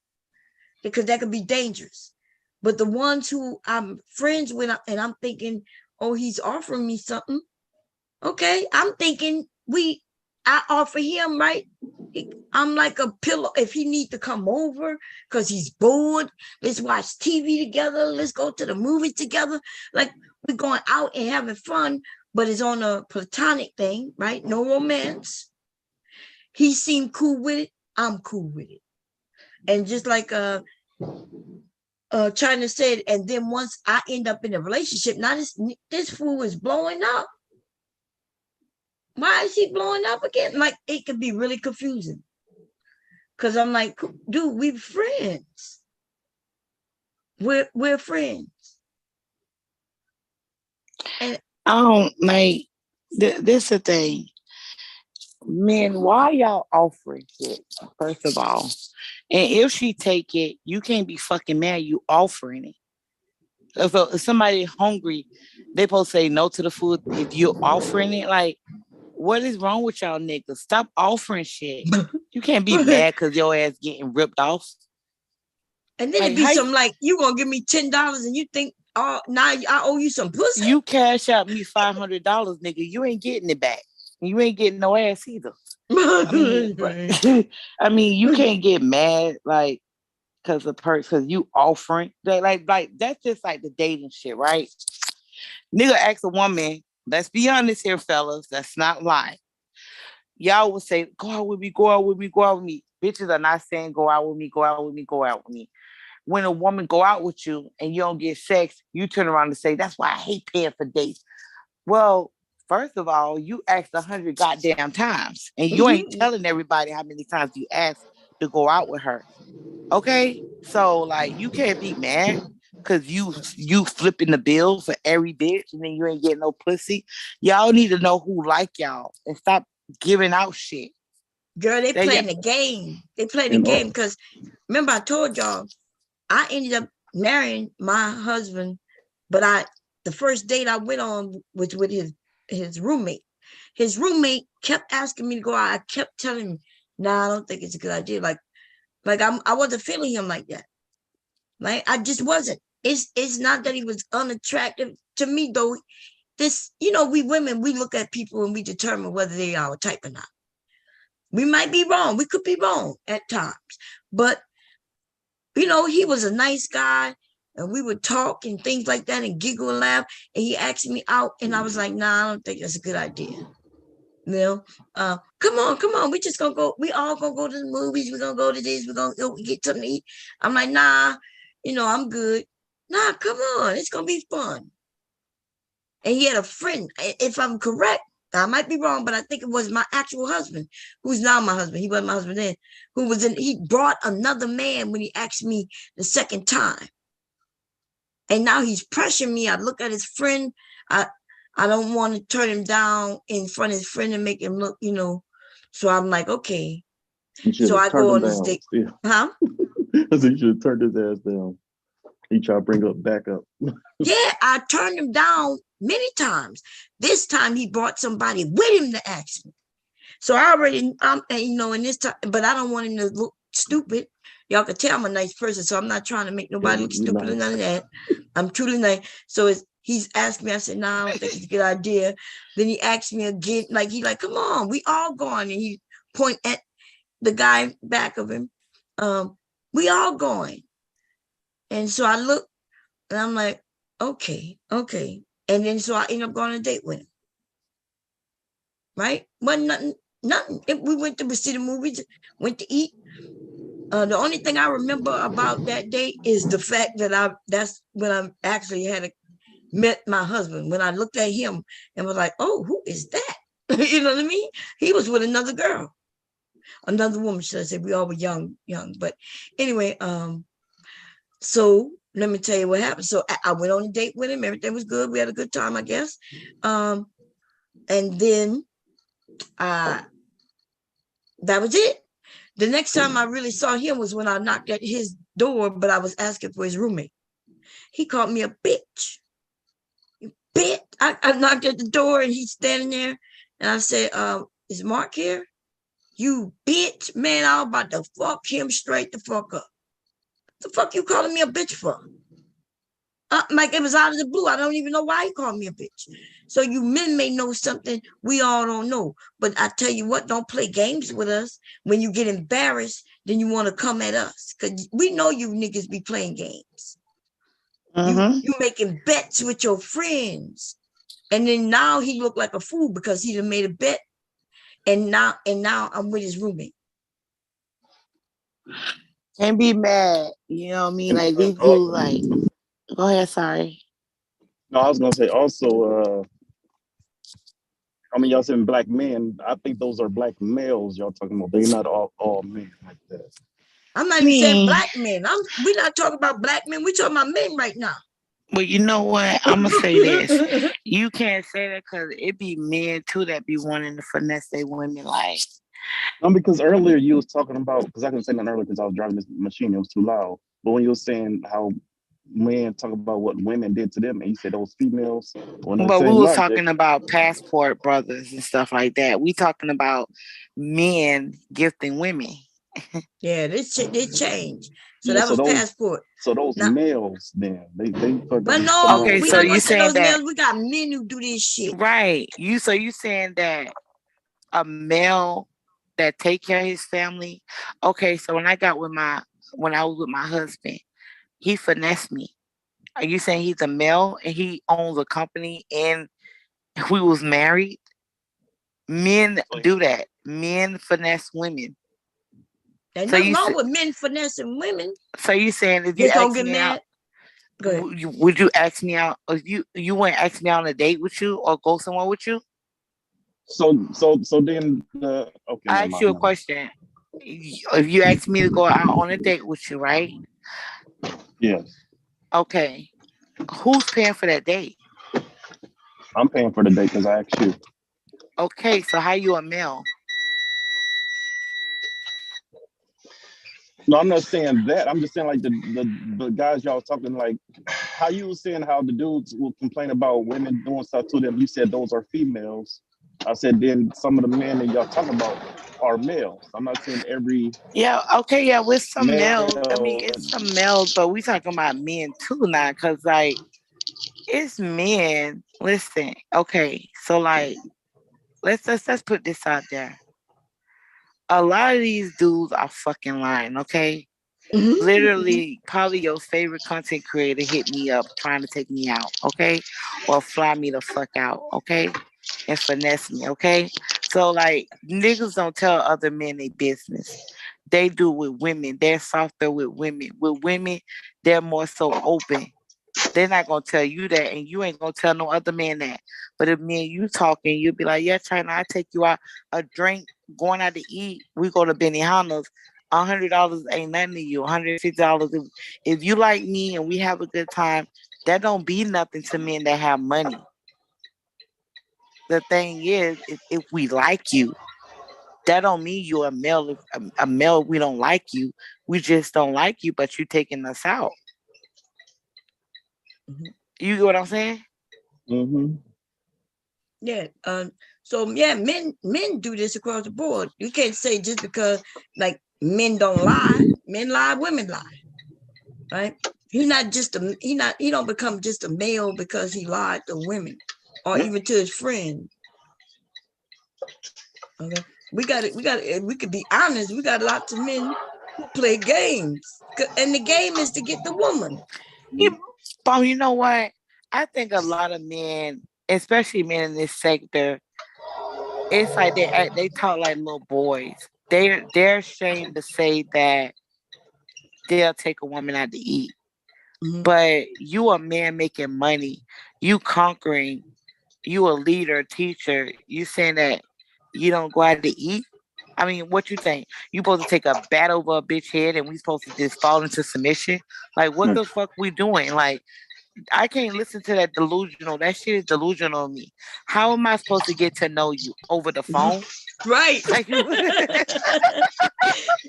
Speaker 1: Because that could be dangerous. But the ones who I'm friends with and I'm thinking, oh, he's offering me something. Okay, I'm thinking I offer him, right? I'm like a pillow. If he need to come over because he's bored, let's watch TV together. Let's go to the movies together. Like we're going out and having fun, but it's on a platonic thing, right? No romance. He seemed cool with it. I'm cool with it. And just like China said, and then once I end up in a relationship, now this fool is blowing up. Why is he blowing up again? Like it could be really confusing. Cause I'm like, dude, we're friends. We're friends. And
Speaker 6: I don't like this the thing. Men, why y'all offering it? First of all. And if she take it, you can't be fucking mad you offering it. If somebody hungry, they supposed to say no to the food if you're offering it. Like, what is wrong with y'all niggas? Stop offering shit. You can't be mad because your ass getting ripped off.
Speaker 1: And then
Speaker 6: like,
Speaker 1: it'd be something like, you gonna give me $10 and you think, oh, now I owe you some pussy?
Speaker 6: You cash out me $500, nigga. You ain't getting it back. You ain't getting no ass either. I mean, you can't get mad like because you offering like that's just like the dating shit, right? Nigga ask a woman, let's be honest here, fellas, that's not lying. Y'all would say, go out with me, go out with me, go out with me. Bitches are not saying go out with me, go out with me, go out with me. When a woman go out with you and you don't get sex, you turn around and say, that's why I hate paying for dates. Well, First of all, you asked 100 goddamn times, and you ain't
Speaker 1: Mhm.
Speaker 6: telling everybody how many times you asked to go out with her. Okay, so like you can't be mad because you flipping the bill for every bitch, and then you ain't getting no pussy. Y'all need to know who like y'all and stop giving out shit.
Speaker 1: Girl, they
Speaker 6: They
Speaker 1: playing the game. They playing the
Speaker 9: And
Speaker 1: game because remember I told y'all I ended up marrying my husband, but the first date I went on was with his roommate. His roommate kept asking me to go out. I kept telling him, "Nah, I don't think it's a good idea." I wasn't feeling him like that. Like I just wasn't. It's not that he was unattractive to me though. We women, we look at people and we determine whether they are our type or not. We might be wrong. We could be wrong at times, but he was a nice guy, and we would talk and things like that and giggle and laugh. And he asked me out, and I was like, "Nah, I don't think that's a good idea." Come on, we just gonna go. We all gonna go to the movies. We're gonna go to this. We're gonna go get something to eat. I'm like, "Nah, I'm good." Nah, come on, it's gonna be fun. And he had a friend, if I'm correct, I might be wrong, but I think it was my actual husband, who's now my husband. He wasn't my husband then, he brought another man when he asked me the second time. And now he's pressuring me. I look at his friend. I don't want to turn him down in front of his friend and make him look, So I'm like, okay. So I go on this date.
Speaker 9: Yeah.
Speaker 1: Huh?
Speaker 9: I said you should have turned his ass down. He tried to bring up back up.
Speaker 1: Yeah, I turned him down many times. This time he brought somebody with him to ask me. So I already, in this time, but I don't want him to look stupid. Y'all can tell I'm a nice person, so I'm not trying to make nobody look stupid or none of that. I'm truly nice. So he's asked me, I said, "Nah, I don't think it's a good idea." Then he asked me again, come on, we all going. And he point at the guy back of him. We all going. And so I look, and I'm like, okay. And then so I end up going on a date with him. Right? Wasn't nothing. We went to see the movies, went to eat. The only thing I remember about that date is the fact that that's when I actually met my husband. When I looked at him and was like, "Oh, who is that?" You know what I mean? He was with another girl, another woman, should I say. We all were young. But anyway, so let me tell you what happened. So I went on a date with him. Everything was good. We had a good time, I guess. And then that was it. The next time I really saw him was when I knocked at his door, but I was asking for his roommate. He called me a bitch. Bitch. I knocked at the door and he's standing there. And I said, "Is Mark here?" "You bitch." Man, I was about to fuck him straight the fuck up. The fuck you calling me a bitch for? Like it was out of the blue. I don't even know why he called me a bitch. So you men may know something we all don't know. But I tell you what, don't play games with us. When you get embarrassed, then you want to come at us. Because we know you niggas be playing games. You making bets with your friends. And then now he looked like a fool because he done made a bet. And now I'm with his roommate.
Speaker 6: Can't be mad. You know what I mean? Like these dudes like, go ahead, sorry.
Speaker 9: No, I was gonna say also, y'all saying black men. I think those are black males y'all talking about. They're not all men like that.
Speaker 1: I'm not even saying black men. We're not talking about black men. We're talking about men right now.
Speaker 6: Well, you know what? I'm gonna say this. You can't say that because it be men too that be wanting to finesse their women. Like,
Speaker 9: because earlier you was talking about, because I couldn't say nothing earlier because I was driving this machine. It was too loud. But when you were saying how men talk about what women did to them, and you said those females.
Speaker 6: But we was talking about passport brothers and stuff like that. We talking about men gifting women.
Speaker 1: Yeah, they changed. So that was passport.
Speaker 9: So those males, then they.
Speaker 1: But no,
Speaker 6: okay.
Speaker 1: We
Speaker 6: So
Speaker 1: not
Speaker 6: you saying
Speaker 1: those
Speaker 6: that
Speaker 1: males, we got men who do this shit,
Speaker 6: right? You saying that a male that take care of his family. Okay, so when I was with my husband, he finessed me. Are you saying he's a male and he owns a company and we was married? Men do that. Men finesse women.
Speaker 1: There's nothing wrong with men finessing women.
Speaker 6: So you saying if you
Speaker 1: don't get mad?
Speaker 6: Would you ask me out? Or you wouldn't ask me out on a date with you or go somewhere with you?
Speaker 9: So then okay,
Speaker 6: I
Speaker 9: never
Speaker 6: ask you a
Speaker 9: mind.
Speaker 6: question. If you ask me to go out on a date with you, right?
Speaker 9: Yes,
Speaker 6: Okay. Who's paying for that date?
Speaker 9: I'm paying for the date because I asked you.
Speaker 6: Okay, so how you a male?
Speaker 9: No, I'm not saying that. I'm just saying like the guys y'all was talking like how you was saying how the dudes will complain about women doing stuff to them. You said those are females. I said then some of the men that y'all talk about are males. I'm not saying every
Speaker 6: Yeah, okay, yeah, with some males. I mean,
Speaker 9: male.
Speaker 6: it's some males, but we talking about men too now, cause like it's men. Listen, okay, so like let's put this out there. A lot of these dudes are fucking lying, okay? Literally, probably your favorite content creator hit me up trying to take me out, okay? Or fly me the fuck out, okay? And finesse me, okay? So like niggas don't tell other men their business. They do with women. They're softer with women. With women, they're more so open. They're not gonna tell you that, and you ain't gonna tell no other man that. But if me and you talking, you'll be like, "Yeah, China, I take you out a drink, going out to eat. We go to Benihana's. $100 ain't nothing to you. $150. If you like me and we have a good time, that don't be nothing to men that have money. The thing is, if we like you, that don't mean you're a male. If a male, we don't like you. We just don't like you, but you taking us out. You get what I'm saying?
Speaker 9: Mm-hmm.
Speaker 1: Yeah. So yeah, men do this across the board. You can't say just because like men don't lie. Men lie, women lie. Right? He don't become just a male because he lied to women or even to his friend. Okay. We could be honest, we got lots of men who play games. And the game is to get the woman.
Speaker 6: You know what? I think a lot of men, especially men in this sector, it's like they talk like little boys. They're ashamed to say that they'll take a woman out to eat. But you a man making money, you conquering, you a leader, teacher, you saying that you don't go out to eat? I mean, what you think? You supposed to take a bat over a bitch head and we supposed to just fall into submission? Like, what the fuck we doing? Like, I can't listen to that delusional. That shit is delusional to me. How am I supposed to get to know you over the phone?
Speaker 1: Right.
Speaker 6: Like,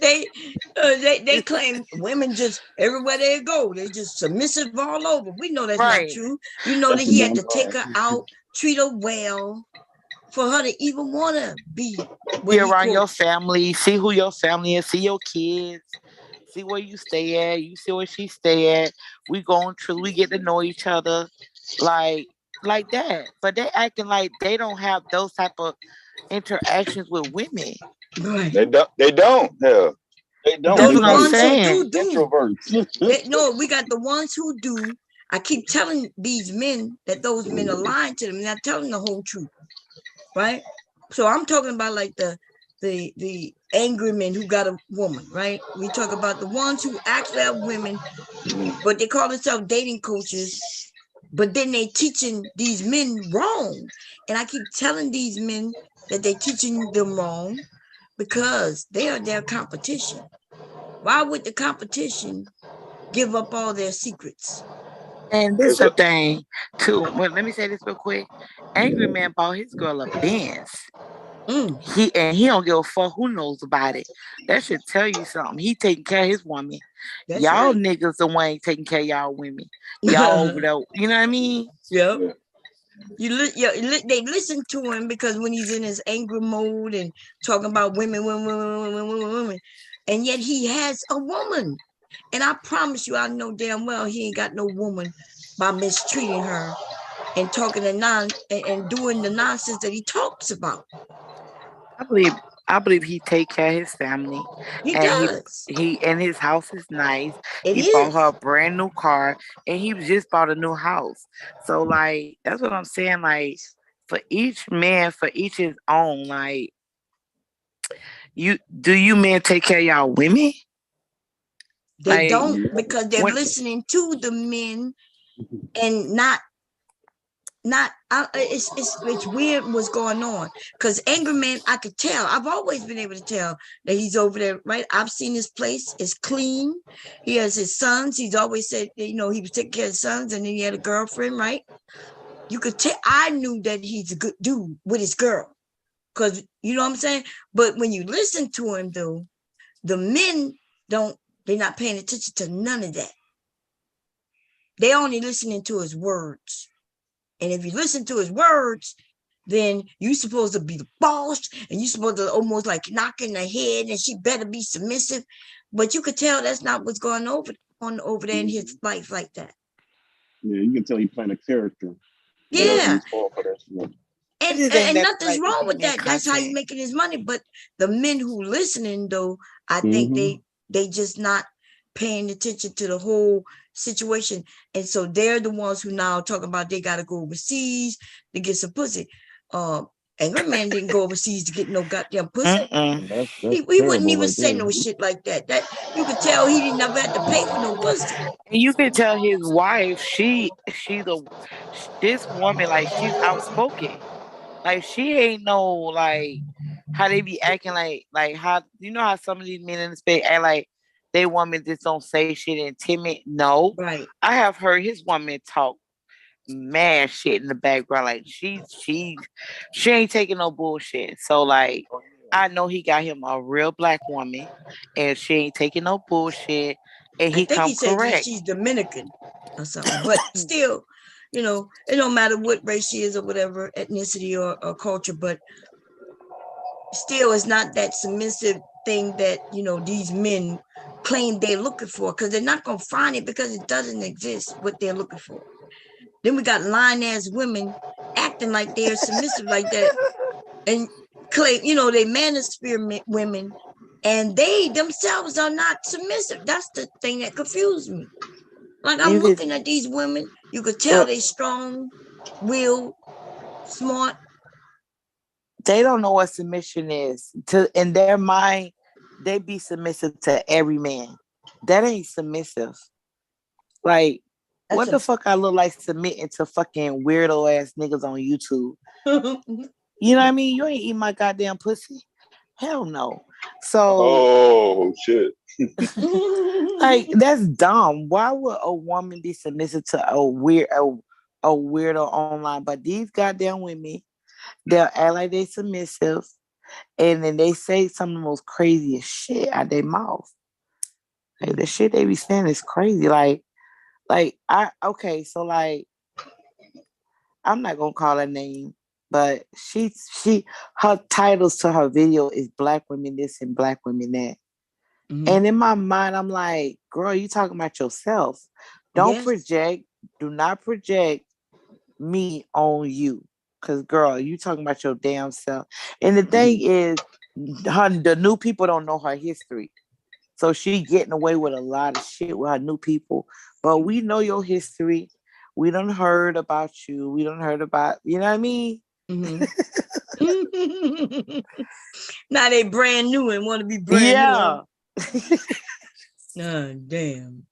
Speaker 1: they claim women just everywhere they go, they just submissive all over. We know that's not true. You know that he had to take her out, treat her well for her to even want to be
Speaker 6: around your family, see who your family is, see your kids, see where you stay at, you see where she stay at. We going through, we get to know each other, like that. But they acting like they don't have those type of interactions with women.
Speaker 1: Right.
Speaker 3: They don't. Hell,
Speaker 9: they don't.
Speaker 6: That's what I'm
Speaker 1: ones
Speaker 6: saying.
Speaker 1: who do.
Speaker 9: Introverts.
Speaker 1: No, we got the ones who do. I keep telling these men that those men are lying to them, not telling the whole truth. Right? So I'm talking about like the angry men who got a woman, right? We talk about the ones who actually have women, but they call themselves dating coaches, but then they teaching these men wrong. And I keep telling these men that they teaching them wrong because they are their competition. Why would the competition give up all their secrets?
Speaker 6: And this is the thing, too. Well, let me say this real quick. Angry Man bought his girl a Benz. He don't give a fuck who knows about it. That should tell you something. He taking care of his woman.
Speaker 1: That's
Speaker 6: y'all
Speaker 1: right.
Speaker 6: niggas the one ain't taking care of y'all women. Y'all over there, you know what I mean?
Speaker 1: Yep. They listen to him because when he's in his angry mode and talking about women, and yet he has a woman. And I promise you, I know damn well he ain't got no woman by mistreating her and talking and doing the nonsense that he talks about.
Speaker 6: I believe he take care of his family.
Speaker 1: He
Speaker 6: and
Speaker 1: does.
Speaker 6: he and his house is nice.
Speaker 1: It
Speaker 6: He bought
Speaker 1: is.
Speaker 6: her a brand new car and he just bought a new house. So like that's what I'm saying. Like for each man, for each his own. Like you men take care of y'all women?
Speaker 1: They don't, because they're listening to the men and not it's weird what's going on. Because Angry Man, I could tell. I've always been able to tell that he's over there, right? I've seen his place. It's clean. He has his sons. He's always said, he was taking care of his sons, and then he had a girlfriend, right? You could tell. I knew that he's a good dude with his girl. Because, you know what I'm saying? But when you listen to him, though, the men they're not paying attention to none of that. They're only listening to his words. And if you listen to his words, then you're supposed to be the boss, and you're supposed to almost like knock in the head, and she better be submissive. But you could tell that's not what's going on over there in his life like that.
Speaker 9: Yeah, you can tell he's playing a character.
Speaker 1: Yeah.
Speaker 6: I just think
Speaker 1: And
Speaker 6: that's
Speaker 1: nothing's
Speaker 6: like
Speaker 1: wrong with
Speaker 6: internet
Speaker 1: that. That's how
Speaker 6: content.
Speaker 1: you're making his money. But the men who listening, though, I think they just not paying attention to the whole situation. And so they're the ones who now talking about they got to go overseas to get some pussy. Angry Man didn't go overseas to get no goddamn pussy.
Speaker 6: Mm-mm.
Speaker 1: He wouldn't even say no shit like that. That you could tell he didn't never have to pay for no pussy.
Speaker 6: And you can tell his wife, this woman, like, she's outspoken. Like, she ain't no, like, how they be acting like how, you know how some of these men in the space act like they women just don't say shit and timid. No.
Speaker 1: Right.
Speaker 6: I have heard his woman talk mad shit in the background. Like, she ain't taking no bullshit. So, like, I know he got him a real black woman, and she ain't taking no bullshit, and
Speaker 1: I
Speaker 6: he
Speaker 1: think
Speaker 6: come
Speaker 1: he said
Speaker 6: correct.
Speaker 1: she's Dominican or something, but still, it don't matter what race she is or whatever, ethnicity or culture, but still it's not that submissive thing that, these men claim they're looking for, because they're not going to find it, because it doesn't exist what they're looking for. Then we got lying-ass women acting like they're submissive like that, and claim, they manosphere women, and they themselves are not submissive. That's the thing that confused me. Like, I'm looking at these women, you could tell they strong, willed, smart.
Speaker 6: They don't know what submission is. In their mind, they be submissive to every man. That ain't submissive. Like, what the fuck I look like submitting to fucking weirdo ass niggas on YouTube? You know what I mean? You ain't eat my goddamn pussy. Hell no. So,
Speaker 3: oh shit.
Speaker 6: like, that's dumb. Why would a woman be submissive to a weirdo online? But these goddamn women, they'll act like they submissive, and then they say some of the most craziest shit out their mouth. Like, the shit they be saying is crazy. So like, I'm not gonna call her name, but her titles to her video is Black Women This and Black Women That. Mm-hmm. And in my mind, I'm like, girl, you talking about yourself. Do not project me on you. Cause girl, you talking about your damn self. And the thing is, the new people don't know her history. So she getting away with a lot of shit with her new people. But we know your history. We done heard about you. We done heard about, you know what I mean?
Speaker 1: Mm-hmm. Now they brand new and want to be brand new. Oh, damn.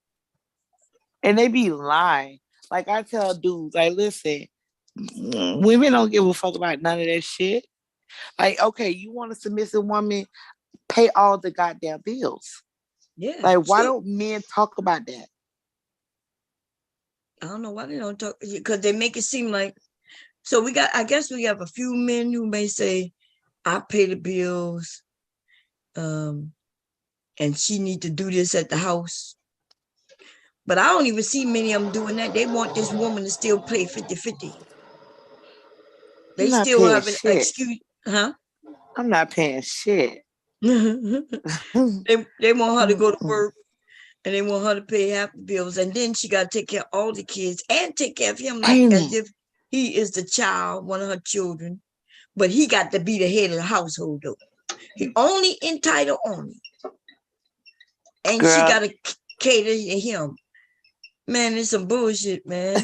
Speaker 6: And they be lying. Like, I tell dudes, like, listen, women don't give a fuck about none of that shit. Like, okay, you want a submissive woman, pay all the goddamn bills.
Speaker 1: Yeah.
Speaker 6: Like, why don't men talk about that?
Speaker 1: I don't know why they don't talk, because they make it seem like, so I guess we have a few men who may say, I pay the bills, and she need to do this at the house. But I don't even see many of them doing that. They want this woman to still play 50-50. They still have an excuse, huh?
Speaker 6: I'm not paying shit.
Speaker 1: They want her to go to work, and they want her to pay half the bills, and then she got to take care of all the kids and take care of him like as if he is the child, one of her children. But he got to be the head of the household, though. He only entitled on it, and girl, she got to cater to him. Man, it's some bullshit, man.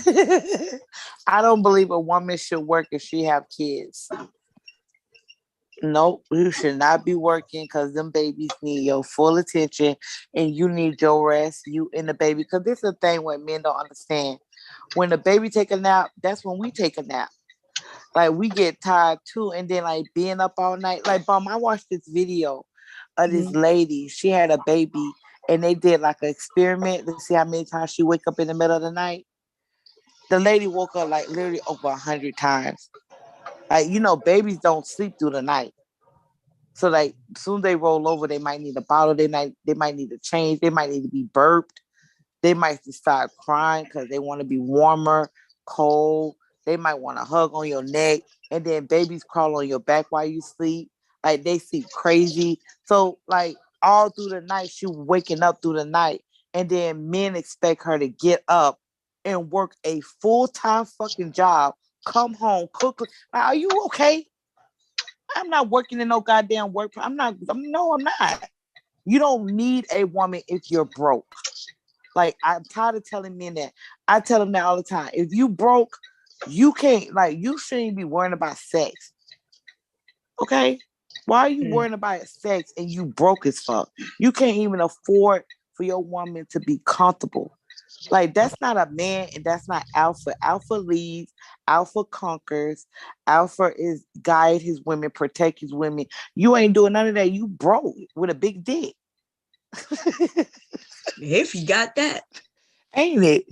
Speaker 6: I don't believe a woman should work if she have kids. Nope, you should not be working, because them babies need your full attention, and you need your rest, you and the baby. Because this is the thing what men don't understand. When the baby take a nap, that's when we take a nap. Like we get tired too, and then like being up all night. Like, I watched this video of this lady. She had a baby, and they did like an experiment to see how many times she wake up in the middle of the night. The lady woke up like literally over 100 times. Like, babies don't sleep through the night. So like soon as they roll over, they might need a bottle. They might need to change. They might need to be burped. They might start crying because they want to be warmer, cold. They might want to hug on your neck. And then babies crawl on your back while you sleep. Like they sleep crazy. So like all through the night, she waking up through the night. And then men expect her to get up and work a full-time fucking job, come home, cook. Like, are you okay? I'm not working in no goddamn work. No, I'm not. You don't need a woman if you're broke. Like, I'm tired of telling men that. I tell them that all the time. If you broke, you can't, like, you shouldn't be worrying about sex. Okay? Why are you worrying about sex and you broke as fuck? You can't even afford for your woman to be comfortable. Like, that's not a man and that's not alpha. Alpha leads, alpha conquers, alpha is guide his women, protect his women. You ain't doing none of that. You broke with a big dick.
Speaker 1: If you got that.
Speaker 6: Ain't it?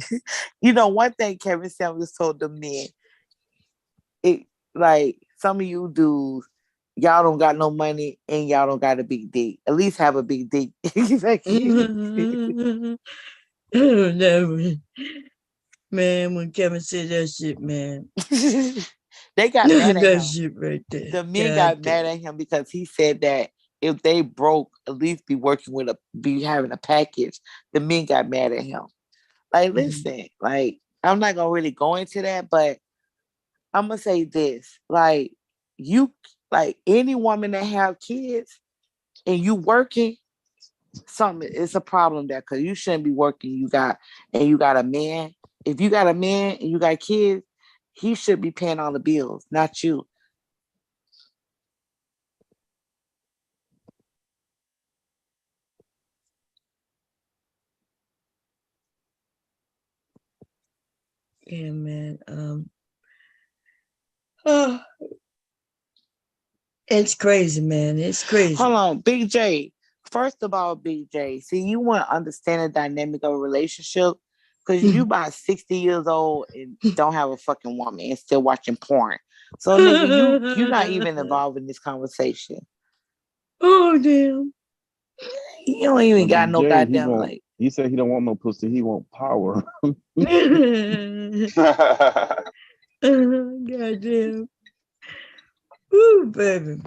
Speaker 6: One thing Kevin Samuels told the men, like some of you dudes, y'all don't got no money and y'all don't got a big dick. At least have a big dick.
Speaker 1: Man, when Kevin said that shit, man.
Speaker 6: They got mad at
Speaker 1: that
Speaker 6: him.
Speaker 1: Shit right there.
Speaker 6: The men got mad at him because he said that if they broke, at least be having a package. The men got mad at him. Like, listen, like, I'm not gonna really go into that, but I'm gonna say this: like, any woman that have kids and you working, it's a problem there because you shouldn't be working. You got a man. If you got a man and you got kids, he should be paying all the bills, not you.
Speaker 1: Yeah, man. It's crazy, man. It's crazy.
Speaker 6: Hold on, Big J. First of all, Big J, see, you want to understand the dynamic of a relationship because you about 60 years old and don't have a fucking woman and still watching porn. So, nigga, you're not even involved in this conversation.
Speaker 1: Oh, damn.
Speaker 6: You don't even got no goddamn like.
Speaker 9: He said he don't want no pussy. He want power.
Speaker 1: Goddamn. Woo, baby.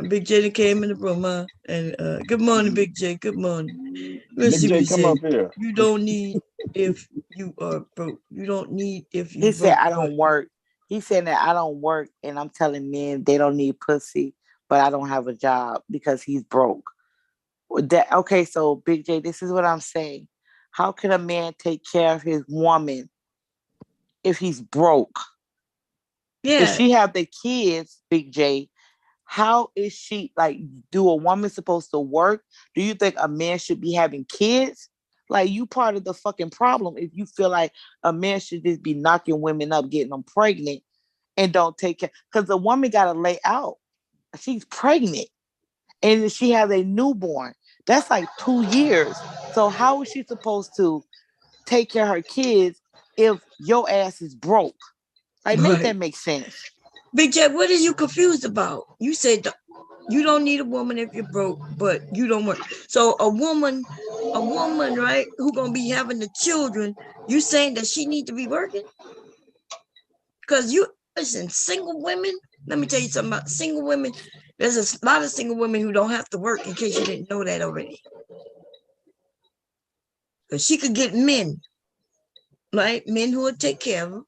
Speaker 1: Big J came in the room, huh? And good morning, Big J. Good morning. Let's see
Speaker 9: Big
Speaker 1: what
Speaker 9: J,
Speaker 1: he
Speaker 9: come
Speaker 1: said.
Speaker 9: up here.
Speaker 1: You don't need if you are broke. You don't need if you.
Speaker 6: He said I don't work. He said that I don't work, and I'm telling men they don't need pussy, but I don't have a job because he's broke. Okay, so Big J, this is what I'm saying. How can a man take care of his woman if he's broke?
Speaker 1: Yeah.
Speaker 6: If she have the kids, Big J, how is she like? Do a woman supposed to work? Do you think a man should be having kids? Like, you part of the fucking problem if you feel like a man should just be knocking women up, getting them pregnant, and don't take care. Because the woman got to lay out. She's pregnant, and she has a newborn. That's like 2 years. So how is she supposed to take care of her kids if your ass is broke? Like, make that make sense.
Speaker 1: Big J, what are you confused about? You said you don't need a woman if you're broke, but you don't work. So a woman, right, who gonna be having the children, you saying that she need to be working? Because listen, single women, let me tell you something about single women. There's a lot of single women who don't have to work, in case you didn't know that already. Because she could get men, right? Men who will take care of her.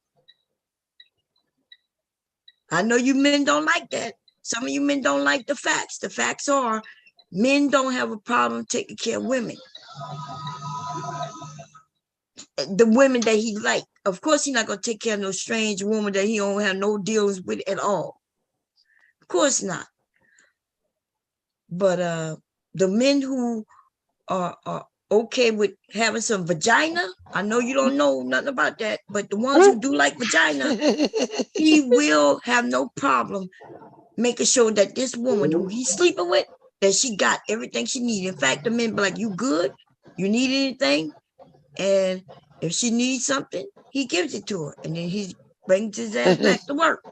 Speaker 1: I know you men don't like that. Some of you men don't like the facts. The facts are men don't have a problem taking care of women. The women that he like. Of course, he's not going to take care of no strange woman that he don't have no dealings with at all. Of course not. But the men who are okay with having some vagina. I know you don't know nothing about that, but the ones who do like vagina, he will have no problem making sure that this woman who he's sleeping with, that she got everything she needs. In fact, the men be like, you good? You need anything? And if she needs something, he gives it to her. And then he brings his ass back to work.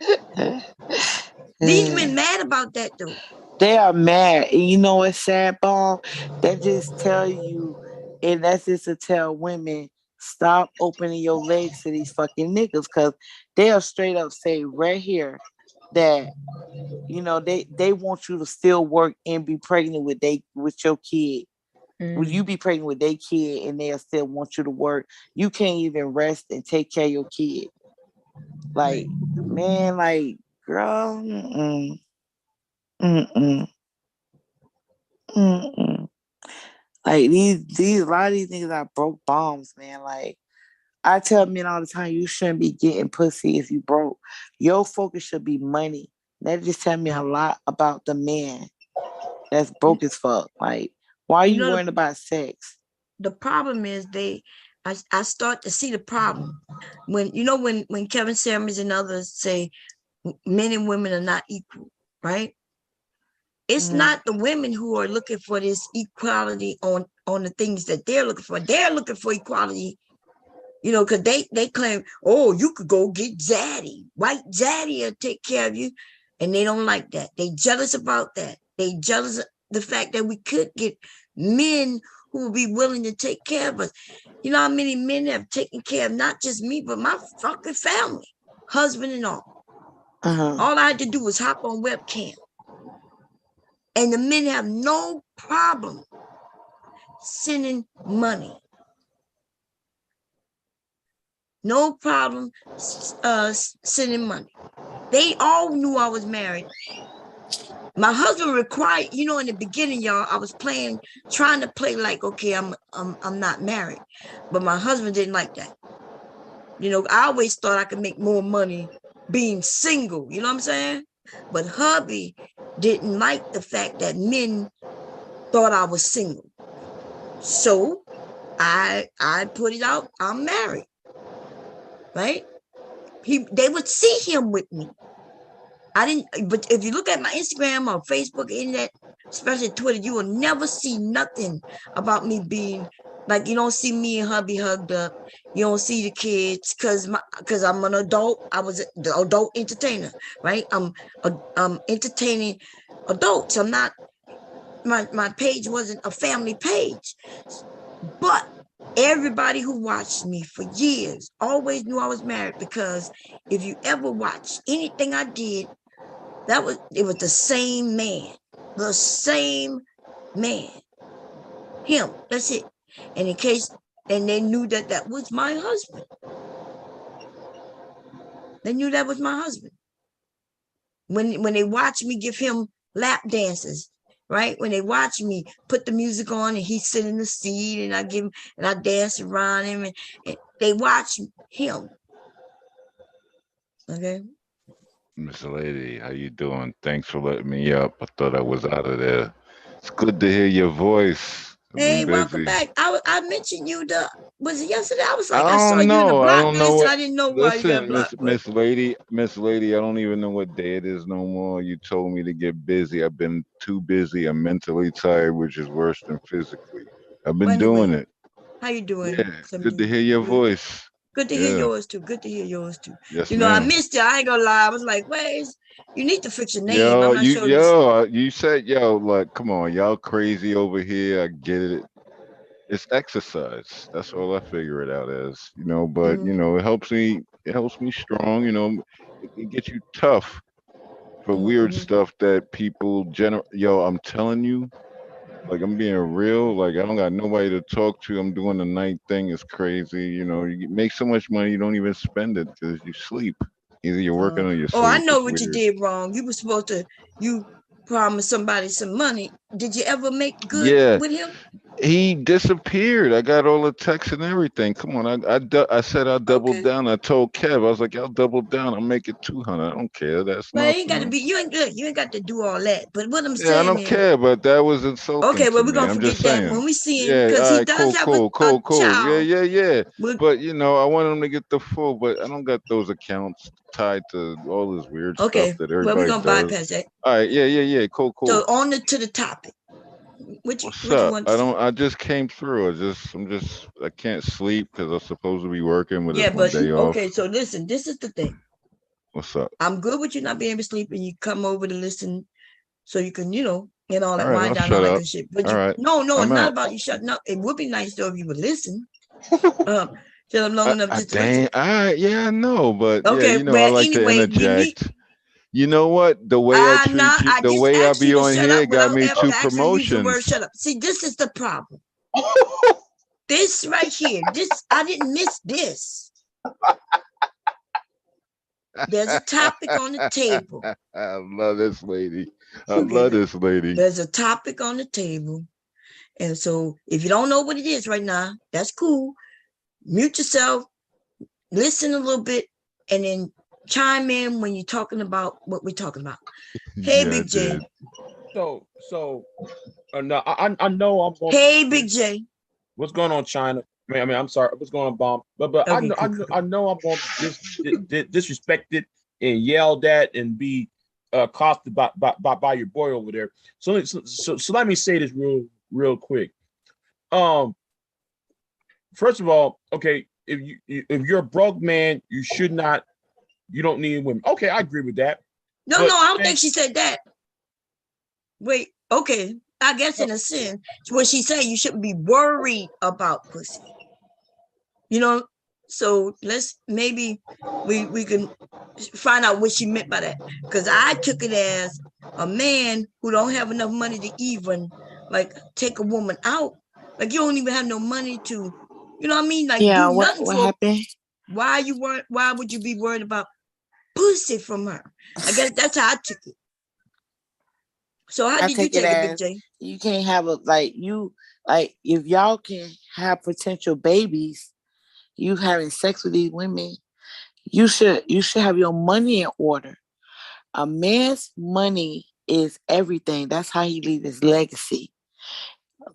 Speaker 1: These men mad about that though.
Speaker 6: They are mad. And you know what's sad, Bomb? That just tell you, and that's just to tell women, stop opening your legs to these fucking niggas, because they'll straight up say right here that, you know, they want you to still work and be pregnant with your kid. Will you be pregnant with their kid and they'll still want you to work? You can't even rest and take care of your kid. Like, man, like, girl, like these a lot of these niggas are broke bombs, man. Like, I tell men all the time, you shouldn't be getting pussy if you broke. Your focus should be money. That just tell me a lot about the man that's broke as fuck. Like, why are you worrying about sex?
Speaker 1: The problem is I start to see the problem when when Kevin Samuels and others say men and women are not equal, right? It's not the women who are looking for this equality on the things that they're looking for. They're looking for equality, because they claim, oh, you could go get Zaddy. White Zaddy will take care of you. And they don't like that. They jealous about that. They jealous of the fact that we could get men who will be willing to take care of us. You know how many men have taken care of not just me, but my fucking family, husband and all. All I had to do was hop on webcam. And the men have no problem sending money. No problem sending money. They all knew I was married. My husband required, in the beginning, y'all, I was trying to play like, okay, I'm not married. But my husband didn't like that. I always thought I could make more money being single, you know what I'm saying? But hubby didn't like the fact that men thought I was single. So I put it out, I'm married, right? They would see him with me. But if you look at my Instagram or Facebook, internet, especially Twitter, you will never see nothing about me being like, you don't see me and hubby hugged up. You don't see the kids because I'm an adult. I was the adult entertainer, right? I'm entertaining adults. I'm not, my page wasn't a family page. But everybody who watched me for years always knew I was married, because if you ever watch anything I did, it was the same man, him. That's it. And they knew that was my husband. They knew that was my husband. When they watched me give him lap dances, right? When they watch me put the music on and he's sitting in the seat and I dance around him and they watch him. Okay.
Speaker 10: Miss Lady, how you doing? Thanks for letting me up. I thought I was out of there. It's good to hear your voice. I've been
Speaker 1: Hey, welcome
Speaker 10: busy.
Speaker 1: back. I mentioned you was it yesterday? I was like, I
Speaker 10: I
Speaker 1: saw
Speaker 10: don't
Speaker 1: you in the
Speaker 10: know. I
Speaker 1: block
Speaker 10: don't know
Speaker 1: list and
Speaker 10: what.
Speaker 1: I didn't know why you got
Speaker 10: Listen,
Speaker 1: blocked.
Speaker 10: Miss Lady, I don't even know what day it is no more. You told me to get busy. I've been too busy. I'm mentally tired, which is worse than physically. I've been
Speaker 1: Anyway,
Speaker 10: doing it.
Speaker 1: how you doing?
Speaker 10: Yeah, good to hear your voice.
Speaker 1: Good to hear
Speaker 10: Yeah.
Speaker 1: yours too. Good to hear yours too.
Speaker 10: Yes,
Speaker 1: I
Speaker 10: ma'am.
Speaker 1: missed you. I ain't gonna lie. I was like, you need to fix your name. I'm not sure.
Speaker 10: You said, like, come on, y'all crazy over here. I get it. It's exercise. That's all I figure it out as, but it helps me strong, it gets you tough for weird stuff that people I'm telling you, like, I'm being real, like, I don't got nobody to talk to. I'm doing the night thing. It's crazy, you make so much money you don't even spend it because you sleep. Either you're working or you
Speaker 1: I
Speaker 10: sleep.
Speaker 1: know
Speaker 10: It's
Speaker 1: what you
Speaker 10: weird.
Speaker 1: did wrong. You promised somebody some money. Did you ever make good
Speaker 10: Yeah.
Speaker 1: with him?
Speaker 10: He disappeared. I got all the texts and everything. Come on, I said I doubled
Speaker 1: Okay.
Speaker 10: down. I told Kev, I was like, I'll double down. I'll make it 200. I don't care. That's
Speaker 1: Well, it ain't got to
Speaker 10: nothing.
Speaker 1: be. You ain't good. You ain't got to do all that. But what I'm
Speaker 10: Yeah, I
Speaker 1: saying
Speaker 10: don't
Speaker 1: is,
Speaker 10: care, but that was insulting
Speaker 1: okay,
Speaker 10: to
Speaker 1: well, we're
Speaker 10: me.
Speaker 1: gonna
Speaker 10: I'm just
Speaker 1: forget that
Speaker 10: saying.
Speaker 1: when we see him,
Speaker 10: Yeah,
Speaker 1: because
Speaker 10: all
Speaker 1: he
Speaker 10: right,
Speaker 1: does
Speaker 10: cool,
Speaker 1: have
Speaker 10: cool,
Speaker 1: a
Speaker 10: cool, cool. Yeah,
Speaker 1: child.
Speaker 10: yeah, yeah.
Speaker 1: We're,
Speaker 10: But I want him to get the full, but I don't got those accounts tied to all this weird stuff
Speaker 1: okay,
Speaker 10: that
Speaker 1: well, we're
Speaker 10: everybody
Speaker 1: gonna
Speaker 10: does.
Speaker 1: bypass that.
Speaker 10: All right, yeah, yeah, yeah. Cool,
Speaker 1: So
Speaker 10: cool.
Speaker 1: on to the topic.
Speaker 10: What's
Speaker 1: What you
Speaker 10: up?
Speaker 1: want to say?
Speaker 10: I just came through. I can't sleep because I'm supposed to be working, but
Speaker 1: Yeah,
Speaker 10: it's my
Speaker 1: but
Speaker 10: day off.
Speaker 1: okay. So listen, this is the thing.
Speaker 10: What's up?
Speaker 1: I'm good with you not being able to sleep, and you come over to listen, so you can, and all
Speaker 10: All
Speaker 1: that
Speaker 10: right,
Speaker 1: wind
Speaker 10: I'll
Speaker 1: down, all
Speaker 10: shut
Speaker 1: that
Speaker 10: up.
Speaker 1: good shit. But
Speaker 10: All right,
Speaker 1: no, it's
Speaker 10: I'm
Speaker 1: not
Speaker 10: out.
Speaker 1: about you shutting up. It would be nice though if you would listen. Tell them long enough
Speaker 10: I
Speaker 1: just to listen.
Speaker 10: dang. All right, yeah, I know, but yeah,
Speaker 1: Okay,
Speaker 10: I
Speaker 1: well,
Speaker 10: like to
Speaker 1: anyway, we need.
Speaker 10: interject. You know what? The way I treat you,
Speaker 1: I
Speaker 10: the
Speaker 1: just
Speaker 10: way I
Speaker 1: asked you
Speaker 10: be
Speaker 1: to
Speaker 10: on
Speaker 1: shut
Speaker 10: here
Speaker 1: up
Speaker 10: got
Speaker 1: without
Speaker 10: me
Speaker 1: ever
Speaker 10: 2
Speaker 1: actually using the word
Speaker 10: promotions.
Speaker 1: shut up. See, this is the problem. This right here, I didn't miss this. There's a topic on the table.
Speaker 10: I love this lady. I
Speaker 1: Okay,
Speaker 10: love this lady.
Speaker 1: there's a topic on the table. And so if you don't know what it is right now, that's cool. Mute yourself, listen a little bit, and then chime in when you're talking about what we're talking about. Hey,
Speaker 10: Yeah, I
Speaker 1: Big J.
Speaker 10: did.
Speaker 11: So no, I know I'm going.
Speaker 1: Hey, Big J.
Speaker 11: What's going on, China? I'm sorry. What's going on, Bomb? But
Speaker 1: Okay, cool.
Speaker 11: I know I'm going to be disrespected and yelled at and be accosted by your boy over there. So let me say this real quick. First of all, okay, if you're a broke man, you don't need women. Okay, I agree with that.
Speaker 1: No,
Speaker 11: But
Speaker 1: I don't think she said that. Wait, okay. I guess in a sense, what she's saying, you shouldn't be worried about pussy. So let's maybe we can find out what she meant by that. Because I took it as a man who don't have enough money to even like take a woman out. Like you don't even have no money to, you know what I mean? Like
Speaker 6: Yeah,
Speaker 1: do
Speaker 6: what
Speaker 1: nothing
Speaker 6: what
Speaker 1: for.
Speaker 6: happened?
Speaker 1: Why would you be worried about pussy from her? I guess that's how I took it. So how
Speaker 6: I
Speaker 1: did you
Speaker 6: take it
Speaker 1: take it, Big
Speaker 6: as
Speaker 1: J?
Speaker 6: you can't have if y'all can have potential babies, you having sex with these women, you should have your money in order. A man's money is everything. That's how he leaves his legacy.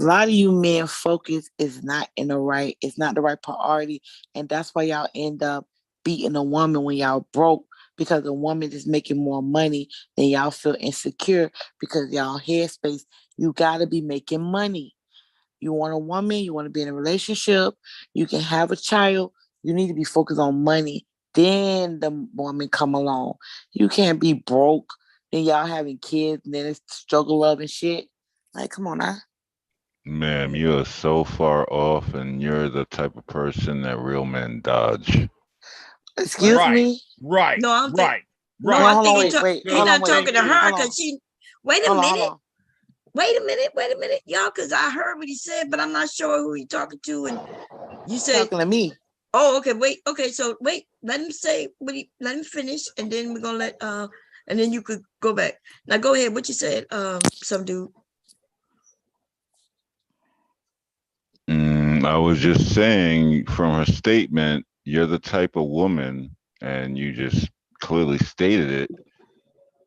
Speaker 6: A lot of you men focus is not it's not the right priority. And that's why y'all end up beating a woman when y'all broke because a woman is making more money than y'all feel insecure because y'all headspace. You gotta be making money. You want a woman, you want to be in a relationship, you can have a child, you need to be focused on money. Then the woman come along. You can't be broke, then y'all having kids, and then it's struggle love and shit. Like, come on now.
Speaker 10: Ma'am, you are so far off, and you're the type of person that real men dodge.
Speaker 6: Excuse
Speaker 1: What?
Speaker 11: right,
Speaker 6: me.
Speaker 11: right,
Speaker 1: No, I'm
Speaker 11: right,
Speaker 1: No,
Speaker 6: Hold
Speaker 11: right.
Speaker 6: on,
Speaker 1: I
Speaker 6: hold on,
Speaker 1: think
Speaker 6: wait.
Speaker 1: he's
Speaker 6: Hold on,
Speaker 1: not
Speaker 6: wait.
Speaker 1: talking to
Speaker 11: Thank you.
Speaker 1: her
Speaker 6: Hold
Speaker 1: because
Speaker 6: on.
Speaker 1: she. Wait a
Speaker 6: Hold on,
Speaker 1: minute.
Speaker 6: hold on.
Speaker 1: Wait a minute, y'all, because I heard what he said, but I'm not sure who he talking to. And you said,
Speaker 6: Talking to me.
Speaker 1: "Oh, okay, wait, okay, so wait, let him say let him finish, and then we're gonna let and then you could go back. Now go ahead. What you said, some dude.
Speaker 10: I was just saying from her statement, you're the type of woman, and you just clearly stated it.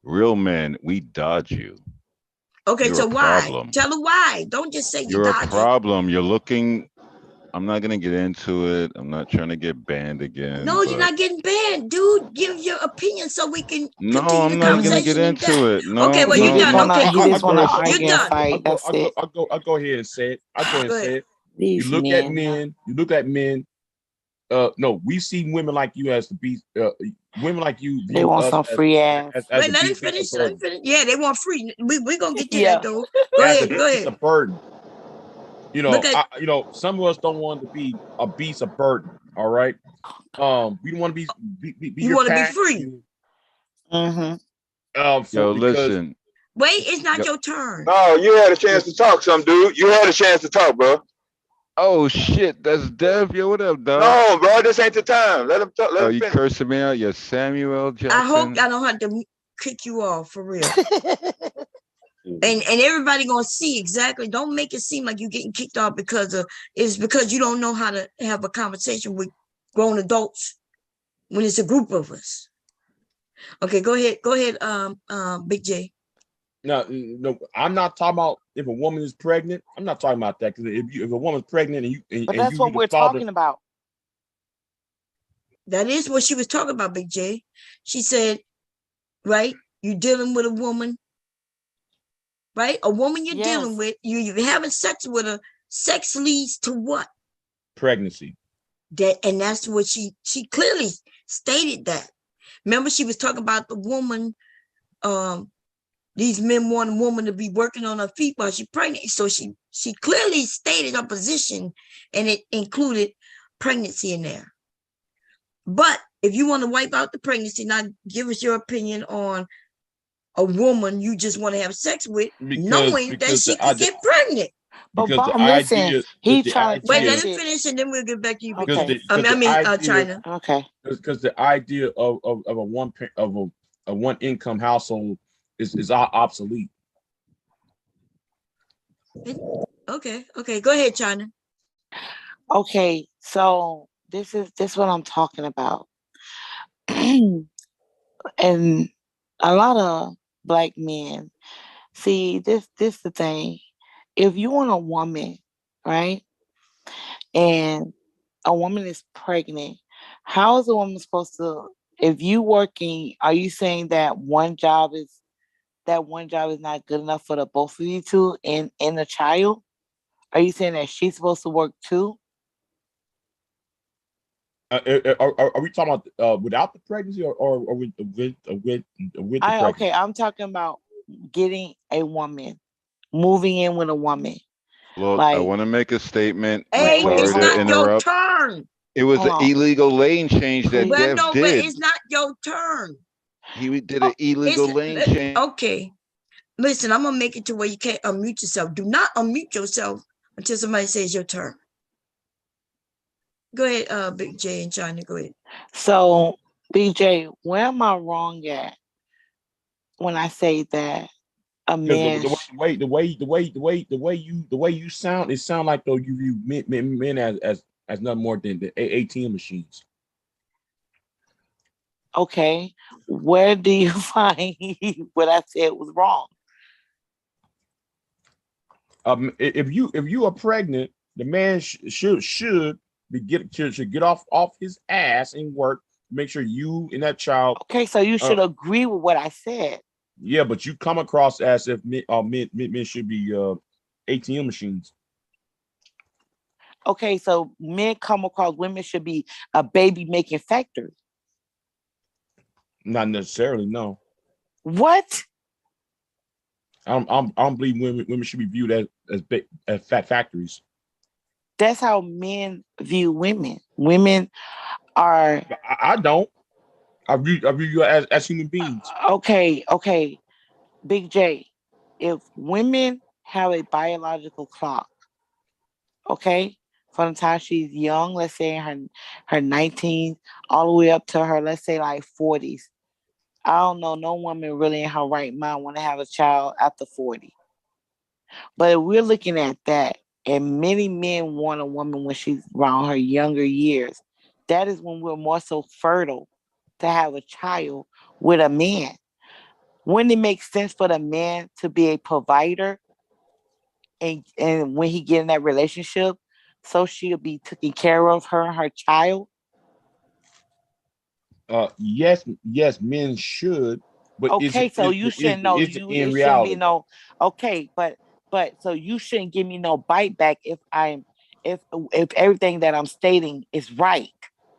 Speaker 10: Real men, we dodge you.
Speaker 1: Okay,
Speaker 10: You're
Speaker 1: so
Speaker 10: a
Speaker 1: why?
Speaker 10: problem.
Speaker 1: Tell her why. Don't just say you
Speaker 10: You're a
Speaker 1: dodge it.
Speaker 10: problem. You're looking. I'm not gonna get into it. I'm not trying to get banned again,
Speaker 1: No, you're
Speaker 10: but
Speaker 1: not getting banned, dude. Give your opinion so we can
Speaker 10: no,
Speaker 1: continue the
Speaker 10: I'm not gonna get
Speaker 1: conversation in depth.
Speaker 10: into it.
Speaker 1: Okay,
Speaker 10: No,
Speaker 1: well,
Speaker 6: He
Speaker 1: you're
Speaker 10: no,
Speaker 6: just
Speaker 1: done.
Speaker 10: no.
Speaker 6: wanna
Speaker 1: Okay,
Speaker 6: he
Speaker 1: cool.
Speaker 6: just wanna
Speaker 10: First,
Speaker 1: You're
Speaker 6: argue and
Speaker 1: done.
Speaker 6: fight. That's it.
Speaker 11: I'll go ahead and say it. I go ahead and
Speaker 1: Go ahead.
Speaker 11: say it. You
Speaker 6: These
Speaker 11: look at
Speaker 6: men.
Speaker 11: men. You look at men. No, we see women like you as the beast. Women like you
Speaker 6: They
Speaker 11: view
Speaker 6: want
Speaker 11: us
Speaker 6: some free ass.
Speaker 11: as
Speaker 1: Wait,
Speaker 11: a
Speaker 1: let him
Speaker 11: beast of
Speaker 1: finish. Let him
Speaker 11: burden.
Speaker 1: finish. Yeah, they want free. We're gonna get to that
Speaker 6: Yeah.
Speaker 1: though. Go
Speaker 11: As a
Speaker 1: ahead. Go
Speaker 11: beast
Speaker 1: ahead.
Speaker 11: of burden.
Speaker 1: Look at
Speaker 11: Some of us don't want to be a beast of burden. All right. We don't want to be
Speaker 1: you
Speaker 11: your
Speaker 1: want to be
Speaker 11: pack.
Speaker 1: free.
Speaker 6: Mm-hmm.
Speaker 10: yo,
Speaker 11: Because
Speaker 10: listen.
Speaker 1: Wait, it's not
Speaker 10: Yo,
Speaker 1: your turn.
Speaker 3: No, you had a chance to talk, some dude. You had a chance to talk, bro.
Speaker 10: oh shit, that's Dev. Yo, what up, dog?
Speaker 3: No, bro, this ain't the time. Let him talk. Let
Speaker 10: Oh,
Speaker 3: him
Speaker 10: you
Speaker 3: finish.
Speaker 10: cursing me out? You're Samuel
Speaker 1: I hope
Speaker 10: Jackson.
Speaker 1: I don't have to kick you off for real. And everybody gonna see exactly. Don't make it seem like you're getting kicked off it's because you don't know how to have a conversation with grown adults when it's a group of us. Okay, go ahead, Big J.
Speaker 11: No, I'm not talking about if a woman is pregnant. I'm not talking about that, because if a woman's pregnant
Speaker 6: but that's what we're talking about.
Speaker 1: That is what she was talking about, Big J. She said, right, you're dealing with a woman, right? A woman you're dealing with, you're having sex with her. Sex leads to what?
Speaker 11: Pregnancy.
Speaker 1: And that's what she clearly stated that. Remember, she was talking about the woman, these men want a woman to be working on her feet while she's pregnant. So she clearly stated her position, and it included pregnancy in there. But if you want to wipe out the pregnancy, now give us your opinion on a woman you just want to have sex with, knowing that she could get pregnant.
Speaker 6: But Bomb, listen, he's trying to
Speaker 1: wait, let him finish, and then we'll get back to you.
Speaker 6: Okay.
Speaker 1: China.
Speaker 6: Okay.
Speaker 11: Because the idea of a one income household is obsolete.
Speaker 1: Okay. Go ahead, China.
Speaker 6: Okay, so this is what I'm talking about. And a lot of Black men, see, this the thing. If you want a woman, right, and a woman is pregnant, how is a woman supposed to, if you working, are you saying that one job is not good enough for the both of you two and a child? Are you saying that she's supposed to work too?
Speaker 11: Are we talking about without the pregnancy or with the pregnancy?
Speaker 6: Okay, I'm talking about getting a woman, moving in with a woman.
Speaker 10: Look, I want to make a statement.
Speaker 1: Hey,
Speaker 10: I'm sorry
Speaker 1: it's
Speaker 10: to
Speaker 1: not
Speaker 10: interrupt.
Speaker 1: your turn.
Speaker 10: It was an illegal lane change that
Speaker 1: Well,
Speaker 10: Dev
Speaker 1: no,
Speaker 10: did.
Speaker 1: but it's not your turn.
Speaker 10: He did an illegal lane change.
Speaker 1: Okay. Listen, I'm gonna make it to where you can't unmute yourself. Do not unmute yourself until somebody says your turn. Go ahead, Big J and China. Go ahead.
Speaker 6: So, BJ, where am I wrong at when I say that a man?
Speaker 11: The way you sound, it sound like though you view men as nothing more than the ATM machines.
Speaker 6: Okay, where do you find what I said was wrong?
Speaker 11: If you are pregnant, the man should get off his ass and work. Make sure you and that child.
Speaker 6: Okay, so you should agree with what I said.
Speaker 11: Yeah, but you come across as if men should be ATM machines.
Speaker 6: Okay, so men come across women should be a baby making factory.
Speaker 11: Not necessarily, no.
Speaker 6: What?
Speaker 11: I don't believe women should be viewed as fat factories.
Speaker 6: That's how men view women. Women are.
Speaker 11: I don't. I view you as human beings.
Speaker 6: Okay. Big J, if women have a biological clock, okay, from the time she's young, let's say her 19s, all the way up to her, let's say like 40s. I don't know, no woman really in her right mind want to have a child after 40. But if we're looking at that, and many men want a woman when she's around her younger years, that is when we're more so fertile to have a child with a man. Wouldn't it make sense for the man to be a provider and when he get in that relationship, so she'll be taking care of her and her child?
Speaker 11: Yes, men should, but
Speaker 6: okay, so you shouldn't know.
Speaker 11: It
Speaker 6: Shouldn't
Speaker 11: reality.
Speaker 6: be no. Okay, but so you shouldn't give me no bite back if everything that I'm stating is right.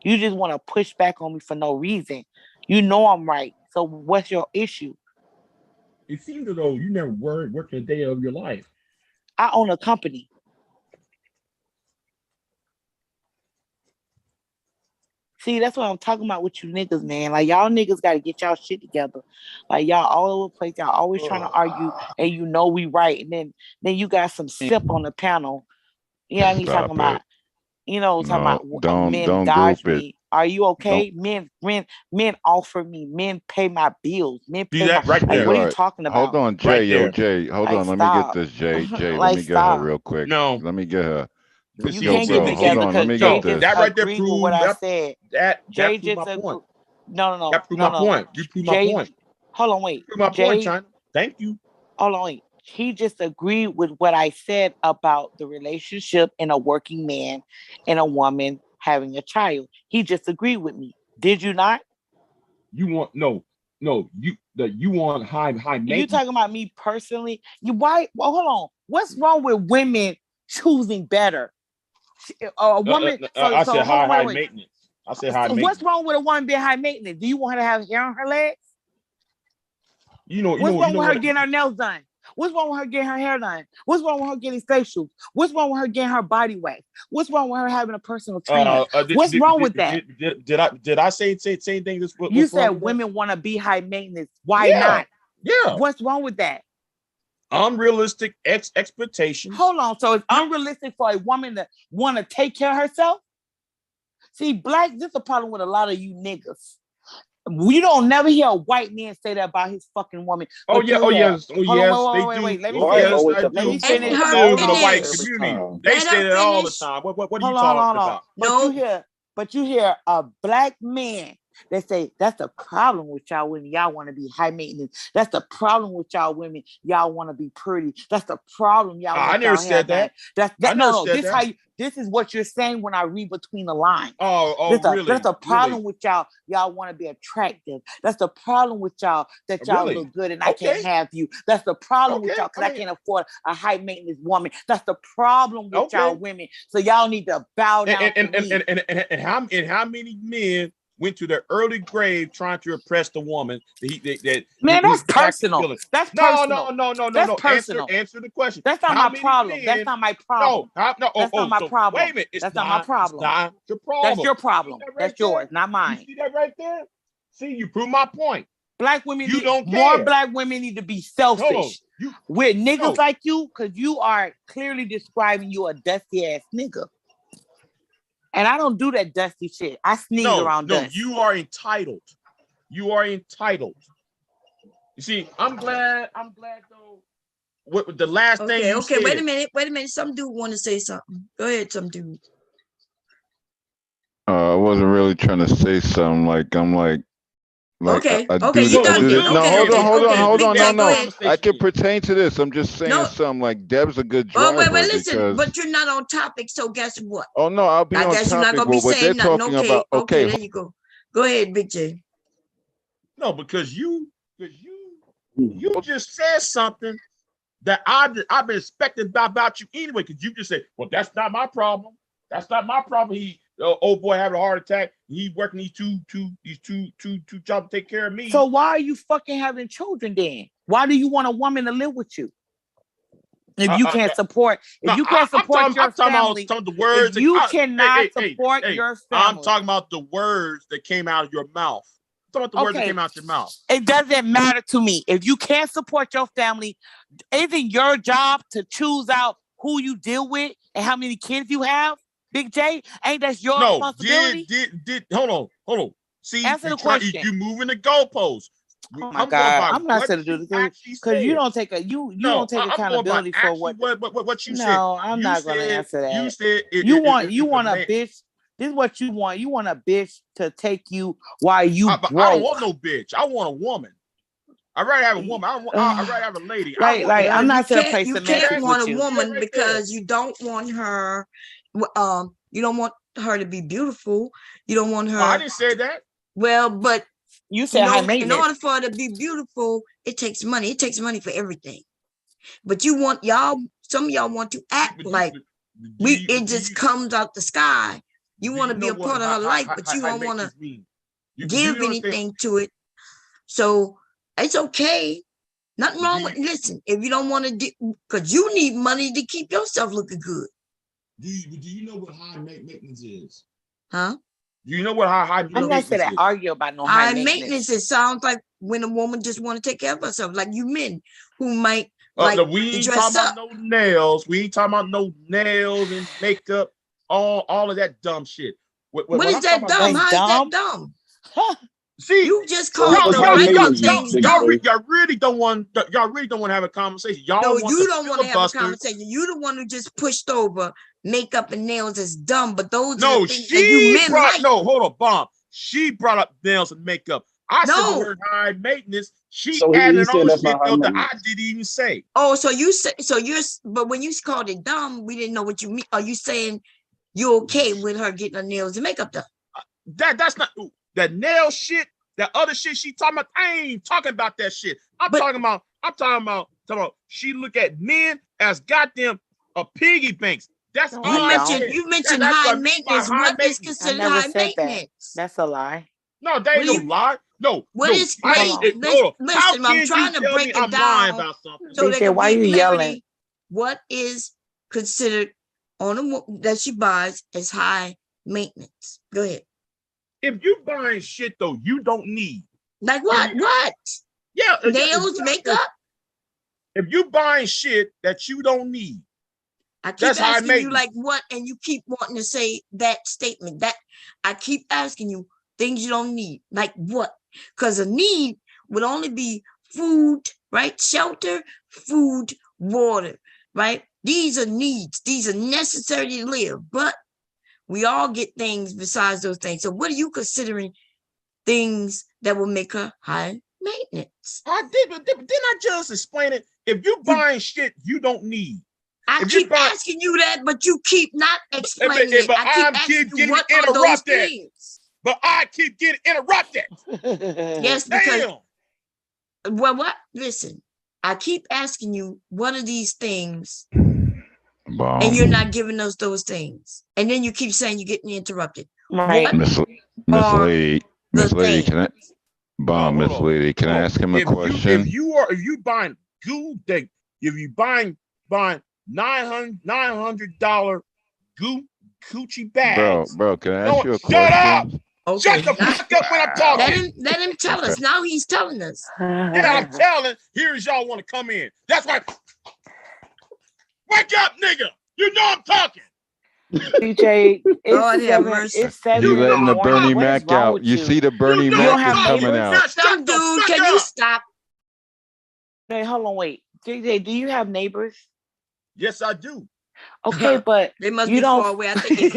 Speaker 6: You just want to push back on me for no reason. You know I'm right. So what's your issue?
Speaker 11: It seems as though you never worked a day of your life.
Speaker 6: I own a company. See, that's what I'm talking about with you niggas, man. Like, y'all niggas got to get y'all shit together. Like, y'all all over the place. Y'all always trying to argue, and you know we right. And then you got some sip on the panel. You know what I mean? Talking about, talking about men
Speaker 10: don't
Speaker 6: dodge
Speaker 10: group it.
Speaker 6: me. Are you
Speaker 10: Don't
Speaker 6: okay? Men offer me. Men pay my bills. Men
Speaker 11: See
Speaker 6: pay my
Speaker 11: that right
Speaker 6: like.
Speaker 11: there,
Speaker 6: What are you
Speaker 10: right.
Speaker 6: talking
Speaker 10: Hold
Speaker 6: about?
Speaker 10: on,
Speaker 11: right
Speaker 10: Jay. Yo,
Speaker 11: there.
Speaker 10: Jay. Hold
Speaker 6: Like
Speaker 10: on. Let me get
Speaker 6: stop.
Speaker 10: this, Jay. Jay, let
Speaker 6: Like
Speaker 10: me get her
Speaker 6: stop.
Speaker 10: real quick.
Speaker 11: No,
Speaker 10: Let me get her.
Speaker 11: but
Speaker 6: You
Speaker 11: see,
Speaker 10: Yo,
Speaker 6: can't get
Speaker 10: bro.
Speaker 6: me,
Speaker 10: Hold
Speaker 6: Jay,
Speaker 10: on. Let
Speaker 6: because
Speaker 10: me
Speaker 6: Jay
Speaker 10: get
Speaker 11: no,
Speaker 6: just
Speaker 10: this.
Speaker 11: that right there
Speaker 6: agreed with what
Speaker 11: proved
Speaker 6: I said.
Speaker 11: that
Speaker 6: Jay
Speaker 11: proved
Speaker 6: just
Speaker 11: my
Speaker 6: agreed.
Speaker 11: point.
Speaker 6: No.
Speaker 11: That proved my point. You proved my
Speaker 6: Jay,
Speaker 11: point.
Speaker 6: hold on,
Speaker 11: You
Speaker 6: wait.
Speaker 11: proved my point,
Speaker 6: Jay,
Speaker 11: China. Thank you.
Speaker 6: hold on, wait. He just agreed with what I said about the relationship in a working man and a woman having a child. He just agreed with me. Did you not?
Speaker 11: You want you want high
Speaker 6: You
Speaker 11: maintenance.
Speaker 6: talking about me personally? Why? Well, hold on. What's wrong with women choosing better? A woman.
Speaker 11: I
Speaker 6: So
Speaker 11: said
Speaker 6: hold on.
Speaker 11: high
Speaker 6: Wait.
Speaker 11: maintenance. I said high
Speaker 6: So what's
Speaker 11: maintenance.
Speaker 6: wrong with a woman being high maintenance? Do you want her to have hair on her legs?
Speaker 11: You
Speaker 6: What's wrong
Speaker 11: know
Speaker 6: with her
Speaker 11: what?
Speaker 6: getting her nails done? What's wrong with her getting her hair done? What's wrong with her getting facials? What's wrong with her getting her body waxed? What's wrong with her having a personal trainer? What's wrong with that?
Speaker 11: Did I say same thing? This
Speaker 6: You
Speaker 11: what's wrong
Speaker 6: said
Speaker 11: with that?
Speaker 6: women want to be high maintenance. Why
Speaker 11: Yeah,
Speaker 6: not?
Speaker 11: yeah.
Speaker 6: What's wrong with that?
Speaker 11: Unrealistic expectations.
Speaker 6: Hold on. So it's unrealistic for a woman to want to take care of herself? See, this is a problem with a lot of you niggas. You don't never hear a white man say that about his fucking woman.
Speaker 11: Oh
Speaker 6: But
Speaker 11: yeah,
Speaker 6: you hear,
Speaker 11: oh
Speaker 6: hold
Speaker 11: yes,
Speaker 6: on,
Speaker 11: they
Speaker 6: wait.
Speaker 11: do.
Speaker 6: Let me
Speaker 11: Oh
Speaker 9: Why is
Speaker 6: finish.
Speaker 11: yes,
Speaker 9: always
Speaker 11: I
Speaker 9: the
Speaker 6: Let me
Speaker 11: do.
Speaker 1: Let
Speaker 6: finish.
Speaker 9: female
Speaker 1: her
Speaker 11: Especially
Speaker 9: fault
Speaker 11: within the white
Speaker 1: finish.
Speaker 9: every
Speaker 11: community,
Speaker 9: time?
Speaker 11: they
Speaker 1: Let
Speaker 11: say
Speaker 1: her
Speaker 11: that all the
Speaker 1: finish.
Speaker 11: time. What are you
Speaker 6: Hold on.
Speaker 11: talking about?
Speaker 1: No,
Speaker 6: But you hear a black man that say that's the problem with y'all women. Y'all want to be high maintenance. That's the problem with y'all women. Y'all want to be pretty. That's the problem. Y'all
Speaker 11: I
Speaker 6: want
Speaker 11: never
Speaker 6: y'all hair
Speaker 11: said
Speaker 6: done.
Speaker 11: that. I never
Speaker 6: No.
Speaker 11: said
Speaker 6: This
Speaker 11: that.
Speaker 6: how you. This is what you're saying when I read between the lines.
Speaker 11: Oh,
Speaker 6: That's
Speaker 11: really?
Speaker 6: a problem
Speaker 11: Really?
Speaker 6: with y'all. Y'all want to be attractive. That's the problem with y'all that y'all
Speaker 11: Really?
Speaker 6: look good and I
Speaker 11: Okay.
Speaker 6: can't have you. That's the problem with
Speaker 11: Okay.
Speaker 6: y'all because I can't afford a high maintenance woman. That's the problem with
Speaker 11: Okay.
Speaker 6: y'all women. So y'all need to bow down to me.
Speaker 11: And how many men went to their early grave trying to impress the woman
Speaker 6: Man, that's
Speaker 11: who's
Speaker 6: personal. That's personal. That's personal.
Speaker 11: Answer the question.
Speaker 6: That's not
Speaker 11: How
Speaker 6: my
Speaker 11: many
Speaker 6: problem.
Speaker 11: men?
Speaker 6: That's not my problem. That's not my
Speaker 11: So
Speaker 6: problem.
Speaker 11: wait a minute.
Speaker 6: That's not my
Speaker 11: It's
Speaker 6: problem.
Speaker 11: not your
Speaker 6: That's
Speaker 11: problem.
Speaker 6: your
Speaker 11: You
Speaker 6: problem.
Speaker 11: see that right
Speaker 6: That's
Speaker 11: there?
Speaker 6: yours, not
Speaker 11: You
Speaker 6: mine.
Speaker 11: see that right there? See, you prove my point.
Speaker 6: Black women
Speaker 11: You don't
Speaker 6: more
Speaker 11: care.
Speaker 6: black women need to be
Speaker 11: Hold on.
Speaker 6: selfish with niggas
Speaker 11: No.
Speaker 6: like you, because you are clearly describing you a dusty ass nigga. And I don't do that dusty shit. I sneeze around dust.
Speaker 11: You are entitled. You are entitled. You see, I'm glad though. What the last thing
Speaker 1: okay,
Speaker 11: you said?
Speaker 1: wait a minute. Some dude want to say something. Go ahead, some dude.
Speaker 10: I wasn't really trying to say something. I'm like
Speaker 1: Okay,
Speaker 10: I
Speaker 1: okay,
Speaker 10: do
Speaker 1: you
Speaker 10: I
Speaker 1: done.
Speaker 10: do this. No,
Speaker 1: Okay,
Speaker 10: hold on,
Speaker 1: okay,
Speaker 10: hold on,
Speaker 1: okay.
Speaker 10: hold
Speaker 1: Big
Speaker 10: on.
Speaker 1: J,
Speaker 10: No,
Speaker 1: go
Speaker 10: no.
Speaker 1: ahead.
Speaker 10: I can pertain to this. I'm just saying
Speaker 1: No,
Speaker 10: something like Deb's a good
Speaker 1: well, wait,
Speaker 10: driver
Speaker 1: listen,
Speaker 10: because
Speaker 1: but you're not on topic, so guess what?
Speaker 10: oh no, I'll be
Speaker 1: I
Speaker 10: on
Speaker 1: guess you're not
Speaker 10: topic.
Speaker 1: gonna be
Speaker 10: But what they're
Speaker 1: saying nothing.
Speaker 10: talking
Speaker 1: Okay,
Speaker 10: about, okay,
Speaker 1: there you go. Go ahead, Big J.
Speaker 11: No, because you just said something that I've been expecting about you anyway. Because you just said, well, that's not my problem. That's not my problem. Old boy having a heart attack. He working these two jobs to take care of me.
Speaker 6: So why are you fucking having children then? Why do you want a woman to live with you? If you can't support, your family,
Speaker 11: I'm talking about the words.
Speaker 6: If you cannot support your family,
Speaker 11: I'm talking about the words that came out of your mouth. I'm talking about the words that came out of your mouth.
Speaker 6: It doesn't matter to me. If you can't support your family, isn't your job to choose out who you deal with and how many kids you have? Big J, ain't that your responsibility?
Speaker 11: Hold on. See,
Speaker 6: answer the question.
Speaker 11: You moving the goalposts.
Speaker 6: Oh my God, I'm not going to do this because you don't take accountability for what
Speaker 11: you said.
Speaker 6: No, I'm not going to answer that.
Speaker 11: You said
Speaker 6: you want a bitch. This is what you want. You want a bitch to take you while you broke.
Speaker 11: I don't want no bitch. I want a woman. I'd rather have a woman. I'd rather have a lady.
Speaker 6: I'm not going to play
Speaker 1: You
Speaker 6: semantics
Speaker 1: can't want
Speaker 6: with
Speaker 1: a
Speaker 6: you.
Speaker 1: woman because you don't want her. You don't want her to be beautiful. You don't want her.
Speaker 11: I didn't say that.
Speaker 1: Well, but
Speaker 6: you said high maintenance.
Speaker 1: In order for her to be beautiful, it takes money. It takes money for everything. But you want some of y'all want to act like it just comes out the sky. You want to be a part of her life, but you don't want to give anything to it. So it's okay. Nothing wrong with listen. If you don't want to, because you need money to keep yourself looking good.
Speaker 11: Do you know what high maintenance is?
Speaker 1: Huh?
Speaker 11: Do you know what high maintenance is?
Speaker 6: I'm not saying that argue about no high maintenance.
Speaker 1: It sounds like when a woman just want to take care of herself, like you men who might
Speaker 11: we ain't talking about no nails. We ain't talking about no nails and makeup. All of that dumb shit.
Speaker 1: What is that dumb? How is that dumb?
Speaker 11: See,
Speaker 1: you just
Speaker 11: y'all
Speaker 1: called her makeup things dumb.
Speaker 11: Y'all really don't want to have a conversation. Y'all
Speaker 1: No,
Speaker 11: want
Speaker 1: you don't want to have a
Speaker 11: filibuster.
Speaker 1: conversation. You the one who just pushed over makeup and nails as dumb, but those are
Speaker 11: No,
Speaker 1: the things that you men like.
Speaker 11: No, hold on, Bomb. She brought up nails and makeup. I said the word high maintenance. She added on shit though that I didn't even say.
Speaker 1: Oh, so you say but when you called it dumb, we didn't know what you mean. Are you saying you okay with her getting her nails and makeup done?
Speaker 11: That's not that nail shit. That other shit she talking about. I ain't talking about that shit. I'm talking about she look at men as goddamn piggy banks. That's all
Speaker 1: you mentioned high maintenance. What is considered high maintenance?
Speaker 6: That's a lie.
Speaker 11: No, they ain't no lie. No.
Speaker 1: What is listen, I'm trying to break it down
Speaker 11: about something?
Speaker 1: So they can be yelling? What is considered on a that she buys as high maintenance? Go ahead.
Speaker 11: If you buying shit though, you don't need.
Speaker 1: Like what? What?
Speaker 11: Yeah,
Speaker 1: nails, makeup.
Speaker 11: If you buying shit that you don't need,
Speaker 1: I keep asking you like what, and you keep wanting to say that statement. That I keep asking you things you don't need, like what? Because a need would only be food, right? Shelter, food, water, right? These are needs. These are necessary to live, but we all get things besides those things. So what are you considering things that will make her high maintenance?
Speaker 11: Didn't I just explain it? If you buying shit you don't need.
Speaker 1: I keep asking you that, but you keep not explaining it.
Speaker 11: But
Speaker 1: I keep asking you what are those things?
Speaker 11: But I keep getting interrupted.
Speaker 1: Yes, because what? Listen, I keep asking you, what are these things? And you're not giving us those things. And then you keep saying you're getting interrupted.
Speaker 10: Right. Miss Lady, can I Miss Lady, can I ask him a question?
Speaker 11: If you buying goo thing, if you buying $900 Gucci bags.
Speaker 10: Bro, can I ask you a question?
Speaker 11: Shut up! Okay. Shut the fuck up when I'm talking.
Speaker 1: Let him tell us. Now he's telling us.
Speaker 11: Yeah, I'm telling. Here's y'all want to come in. That's why. Wake up, nigga. You know I'm talking.
Speaker 6: DJ, it's 7.
Speaker 10: You letting the Bernie Mac out. You see the Bernie Mac is coming out.
Speaker 1: Some dude, can you stop?
Speaker 6: Hey, hold on, wait. DJ, do you have neighbors?
Speaker 11: Yes, I do.
Speaker 6: Okay, but
Speaker 1: they must be far away. I think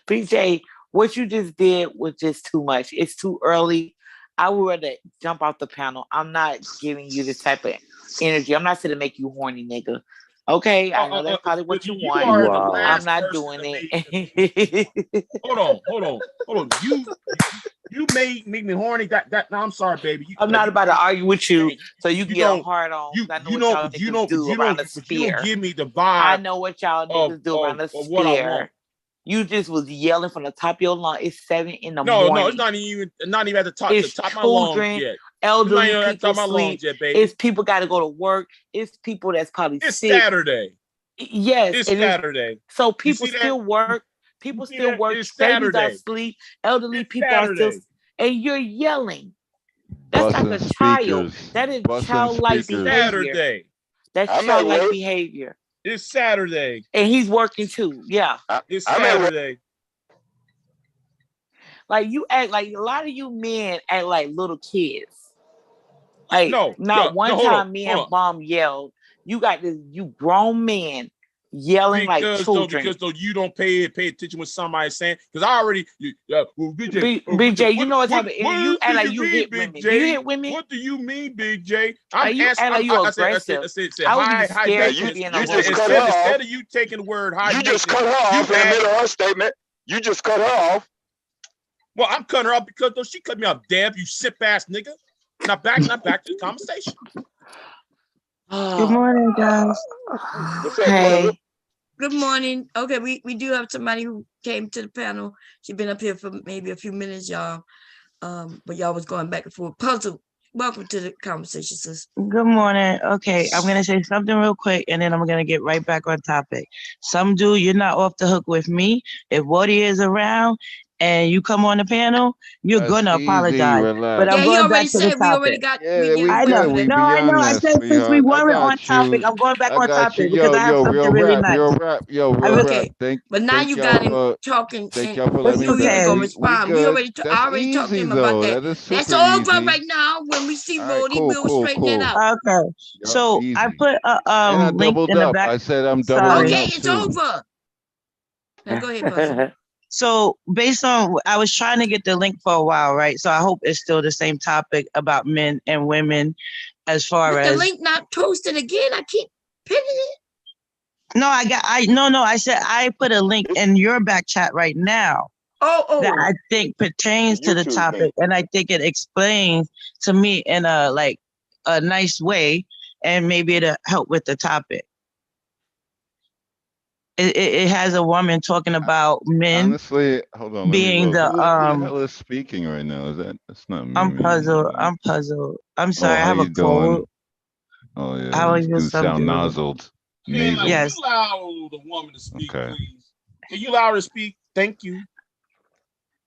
Speaker 6: PJ, what you just did was just too much. It's too early. I would rather jump off the panel. I'm not giving you this type of energy. I'm not saying to make you horny, nigga. Okay, I know that's probably what you want. I'm not doing it.
Speaker 11: Hold on. You make me horny. That no, I'm sorry, baby.
Speaker 6: I'm not about to argue with you, so you can get hard on. I know what y'all niggas do around the sphere.
Speaker 11: You don't give me the vibe.
Speaker 6: I know what y'all niggas do around the sphere. You just was yelling from the top of your lungs. It's 7 in the morning.
Speaker 11: No, it's not even at the top.
Speaker 6: It's
Speaker 11: the top of my lungs yet.
Speaker 6: Elderly people sleep. It's people got to go to work. It's people that's probably sick.
Speaker 11: It's Saturday.
Speaker 6: Yes,
Speaker 11: it's Saturday.
Speaker 6: So people still work. People still work. Babies are asleep. Elderly people are still, and you're yelling. That's like a child. That is childlike behavior. That's childlike behavior.
Speaker 11: It's Saturday.
Speaker 6: And he's working too. Yeah.
Speaker 11: It's Saturday.
Speaker 6: Like you act like a lot of you men act like little kids. Like one time me and Mom yelled. You got this, you grown men yelling like children.
Speaker 11: Because you don't pay attention what somebody's saying. Because I already
Speaker 6: BJ, you know what type of you act like you hit women. Do you hit women?
Speaker 11: What do you mean, Big J?
Speaker 6: You act like you aggressive.
Speaker 11: I would be scared
Speaker 7: you just cut her off.
Speaker 11: Instead of you taking the word high,
Speaker 7: you just cut her off in the middle of her statement. You just cut her off.
Speaker 11: Well, I'm cutting her off because though she cut me off, damn you sip ass nigga. Now back to the conversation.
Speaker 12: Good morning, guys.
Speaker 6: Hey.
Speaker 1: Good morning. Okay, we do have somebody who came to the panel. She's been up here for maybe a few minutes, y'all. But y'all was going back and forth. Puzzle, welcome to the conversation, sis.
Speaker 12: Good morning. Okay, I'm gonna say something real quick, and then I'm gonna get right back on topic. Some dude, you're not off the hook with me. If Woody is around, and you come on the panel, you're
Speaker 10: That's
Speaker 12: gonna
Speaker 10: easy.
Speaker 12: apologize. But
Speaker 10: Relax.
Speaker 12: I'm
Speaker 1: Yeah, he
Speaker 12: going
Speaker 1: already
Speaker 12: back to the
Speaker 1: said we already
Speaker 12: topic.
Speaker 1: got
Speaker 10: Yeah, we
Speaker 12: I
Speaker 1: went
Speaker 12: know.
Speaker 10: good.
Speaker 1: through
Speaker 10: We
Speaker 1: that.
Speaker 12: No, I know.
Speaker 10: beyond
Speaker 12: I
Speaker 10: that,
Speaker 12: said since we
Speaker 10: sweetheart. I
Speaker 12: weren't on
Speaker 10: got
Speaker 12: topic,
Speaker 10: you.
Speaker 12: I'm going back
Speaker 10: I
Speaker 12: on
Speaker 10: got you.
Speaker 12: topic because
Speaker 10: Yo,
Speaker 12: I have
Speaker 10: yo,
Speaker 12: something
Speaker 10: real
Speaker 12: really
Speaker 10: rap,
Speaker 12: nice.
Speaker 10: real rap, yo,
Speaker 12: I
Speaker 10: real
Speaker 12: re-
Speaker 10: rap.
Speaker 1: Okay,
Speaker 10: Thank,
Speaker 1: but now
Speaker 10: thank
Speaker 1: you
Speaker 10: y'all
Speaker 1: got him
Speaker 10: for,
Speaker 1: talking,
Speaker 10: thank
Speaker 1: and
Speaker 10: y'all for
Speaker 12: it's
Speaker 10: letting me
Speaker 1: you ain't
Speaker 10: vent.
Speaker 1: gonna
Speaker 12: okay.
Speaker 10: We
Speaker 1: respond. We
Speaker 10: good.
Speaker 1: already,
Speaker 10: That's
Speaker 1: I already talked to
Speaker 10: easy
Speaker 1: him about
Speaker 10: though.
Speaker 1: that.
Speaker 10: That is
Speaker 1: That's
Speaker 10: super
Speaker 1: over
Speaker 10: easy.
Speaker 1: right now. When we see
Speaker 10: All right,
Speaker 1: Rhodey,
Speaker 10: cool,
Speaker 1: we'll
Speaker 10: cool,
Speaker 1: straighten that
Speaker 10: cool.
Speaker 1: out.
Speaker 12: Okay.
Speaker 10: Yup,
Speaker 12: So I
Speaker 10: easy.
Speaker 12: put a
Speaker 10: And I
Speaker 12: link in
Speaker 10: doubled
Speaker 12: the
Speaker 10: up.
Speaker 12: back.
Speaker 10: I said I'm doubling
Speaker 12: Sorry.
Speaker 1: Okay,
Speaker 10: up
Speaker 1: it's
Speaker 10: too.
Speaker 1: over. Now go ahead, puzzle.
Speaker 12: So based on, I was trying to get the link for a while, right? So I hope it's still the same topic about men and women, as far
Speaker 1: But the
Speaker 12: as
Speaker 1: link not posted again. I keep pinning it.
Speaker 12: no, I said I put a link in your back chat right now that I
Speaker 1: Oh,
Speaker 12: think pertains to the
Speaker 3: YouTube
Speaker 12: topic,
Speaker 3: link.
Speaker 12: and I think it explains to me in a nice way, and maybe it'll help with the topic. It has a woman talking about men
Speaker 10: Honestly, hold on. Let me
Speaker 12: being
Speaker 10: look.
Speaker 12: the
Speaker 10: Who the hell is speaking right now? Is that? That's not me,
Speaker 12: I'm puzzled.
Speaker 10: man.
Speaker 12: I'm puzzled. I'm
Speaker 10: Oh,
Speaker 12: sorry. I
Speaker 10: how
Speaker 12: have a
Speaker 10: you doing?
Speaker 12: cold.
Speaker 10: Oh yeah,
Speaker 12: How are
Speaker 10: you
Speaker 12: you,
Speaker 10: do sound
Speaker 12: Subdued?
Speaker 10: nozzled,
Speaker 11: Jayla, can
Speaker 12: Yes.
Speaker 10: nasal.
Speaker 11: you allow the woman to speak,
Speaker 10: Okay.
Speaker 11: please? Can you allow her to speak? Thank you.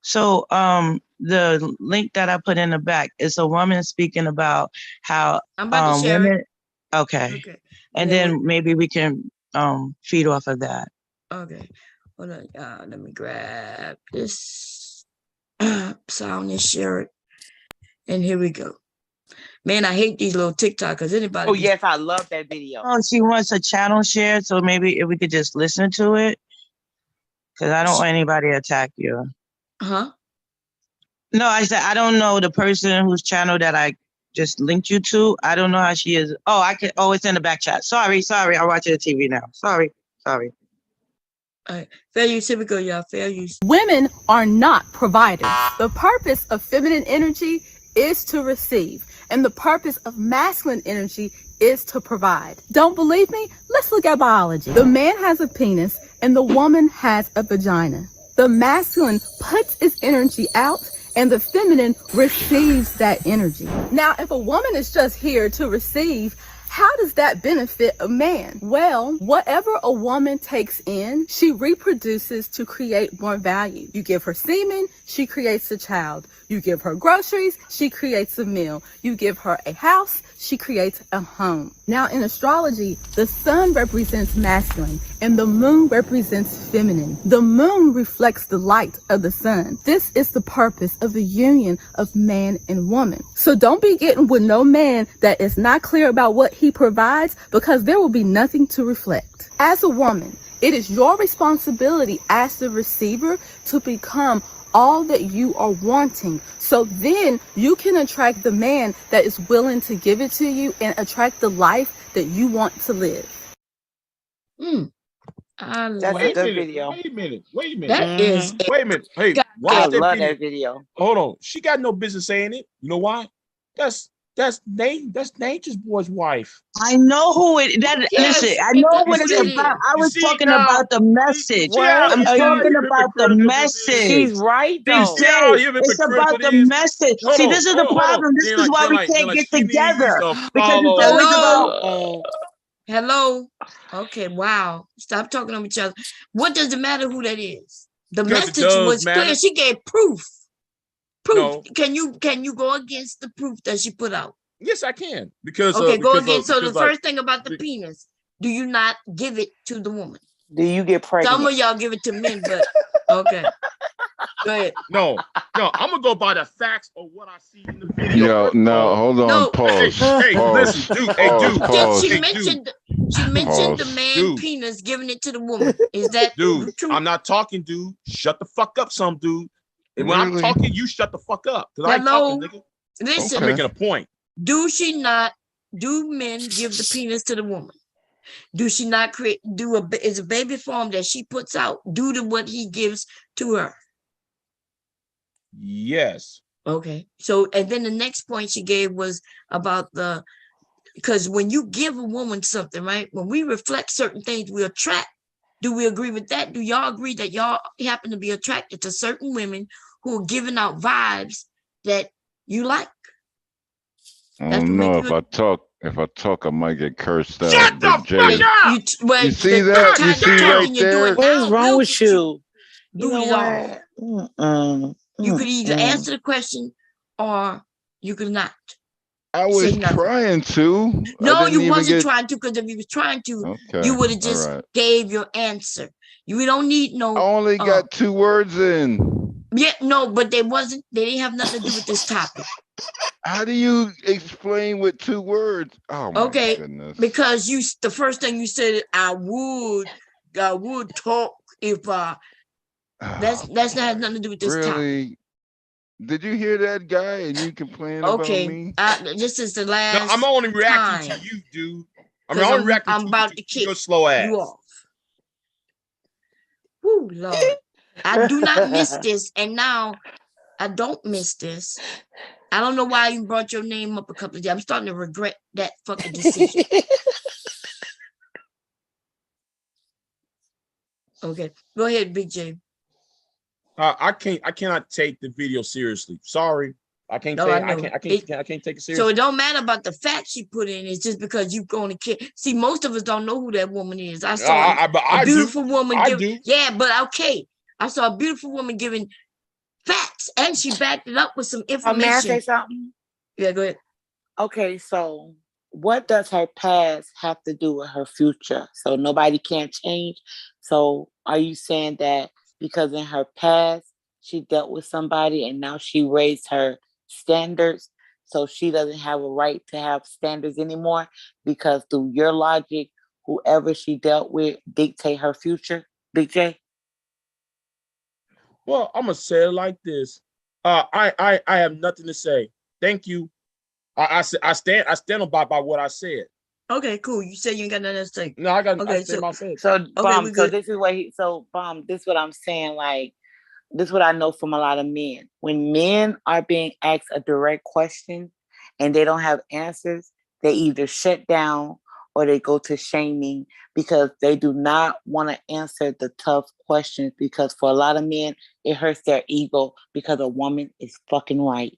Speaker 12: So the link that I put in the back is a woman speaking about how
Speaker 1: I'm about to share
Speaker 12: women.
Speaker 1: it.
Speaker 12: Okay.
Speaker 1: Okay.
Speaker 12: And then maybe we can feed off of that.
Speaker 1: Okay. Hold on. Let me grab this sound and share it. And here we go. Man, I hate these little TikTokers. Anybody?
Speaker 6: Oh yes, I love that video.
Speaker 12: Oh, she wants a channel share, so maybe if we could just listen to it, because I don't want anybody to attack you.
Speaker 1: Huh?
Speaker 12: No, I said I don't know the person whose channel that I just linked you to. I don't know how she is. Oh, I can. Oh, it's in the back chat. Sorry. I'm watching the TV now. Sorry.
Speaker 1: All right. Fair use. Here we go, y'all. Fair use.
Speaker 13: Women are not providers. The purpose of feminine energy is to receive, and the purpose of masculine energy is to provide. Don't believe me? Let's look at biology. The man has a penis and the woman has a vagina. The masculine puts its energy out and the feminine receives that energy. Now, if a woman is just here to receive, how does that benefit a man? Well, whatever a woman takes in, she reproduces to create more value. You give her semen, she creates a child. You give her groceries, she creates a meal. You give her a house, she creates a home. Now, in astrology, the sun represents masculine and the moon represents feminine. The moon reflects the light of the sun. This is the purpose of the union of man and woman. So don't be getting with no man that is not clear about what he provides, because there will be nothing to reflect. As a woman, it is your responsibility as the receiver to become all that you are wanting. So then you can attract the man that is willing to give it to you and attract the life that you want to live.
Speaker 6: That's a good video.
Speaker 11: Wait a minute.
Speaker 1: That is
Speaker 11: Wait a minute. Hey,
Speaker 6: I
Speaker 11: watch that
Speaker 6: love
Speaker 11: video.
Speaker 6: that video.
Speaker 11: Hold on. She got no business saying it. You know why? That's Nature's boy's wife.
Speaker 12: I know who it. That
Speaker 1: Yes,
Speaker 12: listen. I
Speaker 1: and
Speaker 12: know
Speaker 1: that's
Speaker 12: what
Speaker 1: what
Speaker 12: it's
Speaker 1: it
Speaker 12: about.
Speaker 1: is.
Speaker 12: I
Speaker 11: You
Speaker 12: was
Speaker 11: see
Speaker 12: talking
Speaker 11: now?
Speaker 12: about the message.
Speaker 11: See how
Speaker 12: I'm talking about the
Speaker 11: hypocritical this is?
Speaker 12: message.
Speaker 6: She's right
Speaker 11: See
Speaker 6: though.
Speaker 11: how
Speaker 12: It's
Speaker 11: hypocritical
Speaker 12: about
Speaker 11: it
Speaker 12: the
Speaker 11: is?
Speaker 12: message.
Speaker 11: Hold
Speaker 12: See,
Speaker 11: on.
Speaker 12: this is the
Speaker 11: Hold on.
Speaker 12: problem. This is why we can't get
Speaker 11: She needs
Speaker 12: together,
Speaker 11: to
Speaker 12: because it's
Speaker 11: follow
Speaker 12: always about.
Speaker 1: Hello. Hello. Okay. Wow. Stop talking on each other. What does it matter who that is? The
Speaker 11: Because it
Speaker 1: message
Speaker 11: does
Speaker 1: was
Speaker 11: matter.
Speaker 1: clear. She gave proof.
Speaker 11: No.
Speaker 1: Can you go against the proof that she put out?
Speaker 11: Yes, I can. Because
Speaker 1: Okay, go against. So the
Speaker 11: because, like,
Speaker 1: first thing about the penis, do you not give it to the woman?
Speaker 6: Do you get pregnant?
Speaker 1: Some of y'all give it to men, but okay. Go ahead.
Speaker 11: No, I'm gonna go by the facts of what I see in the video.
Speaker 10: Yo,
Speaker 11: First of
Speaker 10: no,
Speaker 11: all,
Speaker 10: hold on.
Speaker 1: No.
Speaker 10: Pause.
Speaker 11: hey,
Speaker 10: Pause.
Speaker 11: listen, dude.
Speaker 10: Pause.
Speaker 1: She
Speaker 11: Hey,
Speaker 1: mentioned
Speaker 10: Pause.
Speaker 1: the man
Speaker 11: Dude.
Speaker 1: penis giving it to the woman. Is that
Speaker 11: dude.
Speaker 1: true?
Speaker 11: I'm not talking, dude. Shut the fuck up, some dude. And when I'm
Speaker 10: Really?
Speaker 11: talking, you shut the fuck up. Because I ain't
Speaker 1: Hello?
Speaker 11: talking, nigga.
Speaker 1: Listen,
Speaker 11: I'm making a point.
Speaker 1: do men give the penis to the woman? Do she not is a baby form that she puts out due to what he gives to her?
Speaker 11: Yes.
Speaker 1: Okay. So, and then the next point she gave was about because when you give a woman something, right? When we reflect certain things, we attract. Do we agree with that? Do y'all agree that y'all happen to be attracted to certain women who are giving out vibes that you like?
Speaker 10: I don't know if I talk, I might get cursed out.
Speaker 11: Shut the
Speaker 10: But Jay,
Speaker 11: fuck up!
Speaker 10: you see that? You see right there?
Speaker 6: What is wrong with you? You
Speaker 1: boot
Speaker 6: know
Speaker 1: it off.
Speaker 6: what?
Speaker 1: You could either answer the question or you could not.
Speaker 10: I
Speaker 1: Say
Speaker 10: was
Speaker 1: nothing.
Speaker 10: trying to. I
Speaker 1: No,
Speaker 10: didn't
Speaker 1: you
Speaker 10: even
Speaker 1: wasn't
Speaker 10: get.
Speaker 1: trying to, because if you was trying to,
Speaker 10: Okay.
Speaker 1: you would have
Speaker 10: All
Speaker 1: just
Speaker 10: right.
Speaker 1: gave your answer. You don't need
Speaker 10: I
Speaker 1: no
Speaker 10: only got 2 words in.
Speaker 1: yeah, no, but they didn't have nothing to do with this topic.
Speaker 10: How do you explain with 2 words? Oh my
Speaker 1: Okay,
Speaker 10: goodness.
Speaker 1: because the first thing you said, I would talk if that's not has nothing to do with this topic.
Speaker 10: Really? Did you hear that guy and you complain about
Speaker 1: Okay,
Speaker 10: me?
Speaker 1: this is the
Speaker 11: No,
Speaker 1: last
Speaker 11: I'm only reacting
Speaker 1: time.
Speaker 11: to you, dude.
Speaker 1: Because
Speaker 11: I'm reacting
Speaker 1: I'm about to
Speaker 11: to
Speaker 1: kick
Speaker 11: your slow ass.
Speaker 1: you off. Woo, Lord. I do not miss this, and now I don't miss this. I don't know why you brought your name up a couple of times. I'm starting to regret that fucking decision. Okay, go ahead, Big J.
Speaker 11: I cannot take the video seriously. Sorry, I can't
Speaker 1: No,
Speaker 11: take.
Speaker 1: I know.
Speaker 11: I can't take it
Speaker 1: So
Speaker 11: seriously.
Speaker 1: it don't matter about the facts she put in. It's just because you going to kill. See, most of us don't know who that woman is. I saw a beautiful woman. Yeah, but okay. I saw a beautiful woman giving facts, and she backed it up with some information.
Speaker 6: May I say something?
Speaker 1: Yeah, go ahead.
Speaker 6: Okay, so what does her past have to do with her future? So nobody can change. So are you saying that because in her past she dealt with somebody and now she raised her standards, so she doesn't have a right to have standards anymore because through your logic, whoever she dealt with dictate her future? Big J?
Speaker 11: Well, I'm gonna say it like this. I have nothing to say. Thank you. I stand by what I said.
Speaker 1: Okay, cool. You said you ain't got nothing to say.
Speaker 11: No, I got.
Speaker 1: Okay,
Speaker 11: I stand by said.
Speaker 6: So Bomb,
Speaker 1: we
Speaker 6: so
Speaker 1: good.
Speaker 6: this is what this is what I'm saying. Like, this is what I know from a lot of men. When men are being asked a direct question and they don't have answers, they either shut down or they go to shaming because they do not want to answer the tough questions, because for a lot of men, it hurts their ego because a woman is fucking right.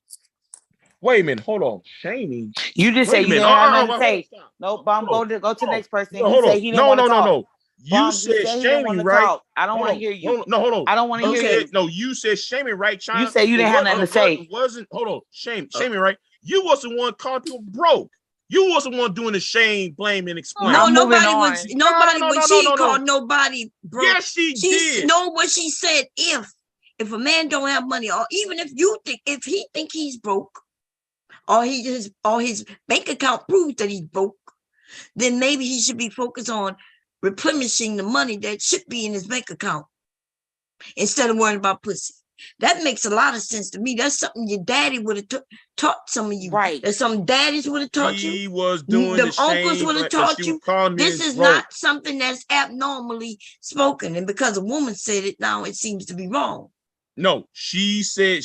Speaker 11: Wait a minute, hold on. Shaming.
Speaker 6: You just say you didn't have nothing to say. No, Bomb, go to the next person. He said he didn't want to talk.
Speaker 11: No. You
Speaker 6: Bomb,
Speaker 11: said
Speaker 6: shaming,
Speaker 11: right?
Speaker 6: Talk. I don't want to hear you.
Speaker 11: Hold on.
Speaker 6: I don't want to hear you.
Speaker 11: No, you said shaming right, China.
Speaker 6: You said you didn't have nothing to say.
Speaker 11: Hold on. Shaming right. You was the one calling people broke. You was the one doing the shame, blame, and explain.
Speaker 1: No, nobody was. Nobody when she called nobody broke.
Speaker 11: Yes, she did.
Speaker 1: No, what she said, if a man don't have money, or even if he think he's broke, or his bank account proves that he's broke, then maybe he should be focused on replenishing the money that should be in his bank account instead of worrying about pussy. That makes a lot of sense to me. That's something your daddy would have taught some of you.
Speaker 6: Right.
Speaker 1: That some daddies would have taught you.
Speaker 11: He was doing
Speaker 1: the uncles would have taught you. This is not something that's abnormally spoken. And because a woman said it, now it seems to be wrong.
Speaker 11: No, she said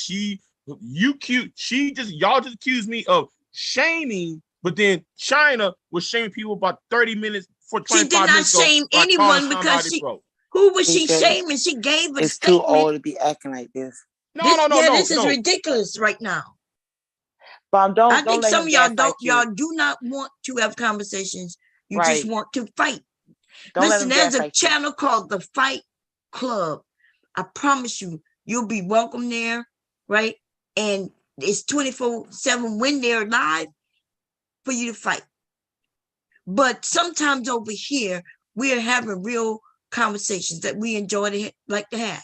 Speaker 11: y'all just accused me of shaming, but then China was shaming people about 30 minutes for 25 minutes.
Speaker 1: She did not shame anyone because who was she shaming? She gave a
Speaker 6: it's
Speaker 1: statement.
Speaker 6: Too old to be acting like this.
Speaker 1: No. This is ridiculous right now.
Speaker 6: Bomb,
Speaker 1: I think some of y'all do not want to have conversations. You just want to fight. Listen, there's a channel called The Fight Club. I promise you'll be welcome there, right? And it's 24/7 when they're live for you to fight. But sometimes over here, we're having real conversations that we enjoy to have.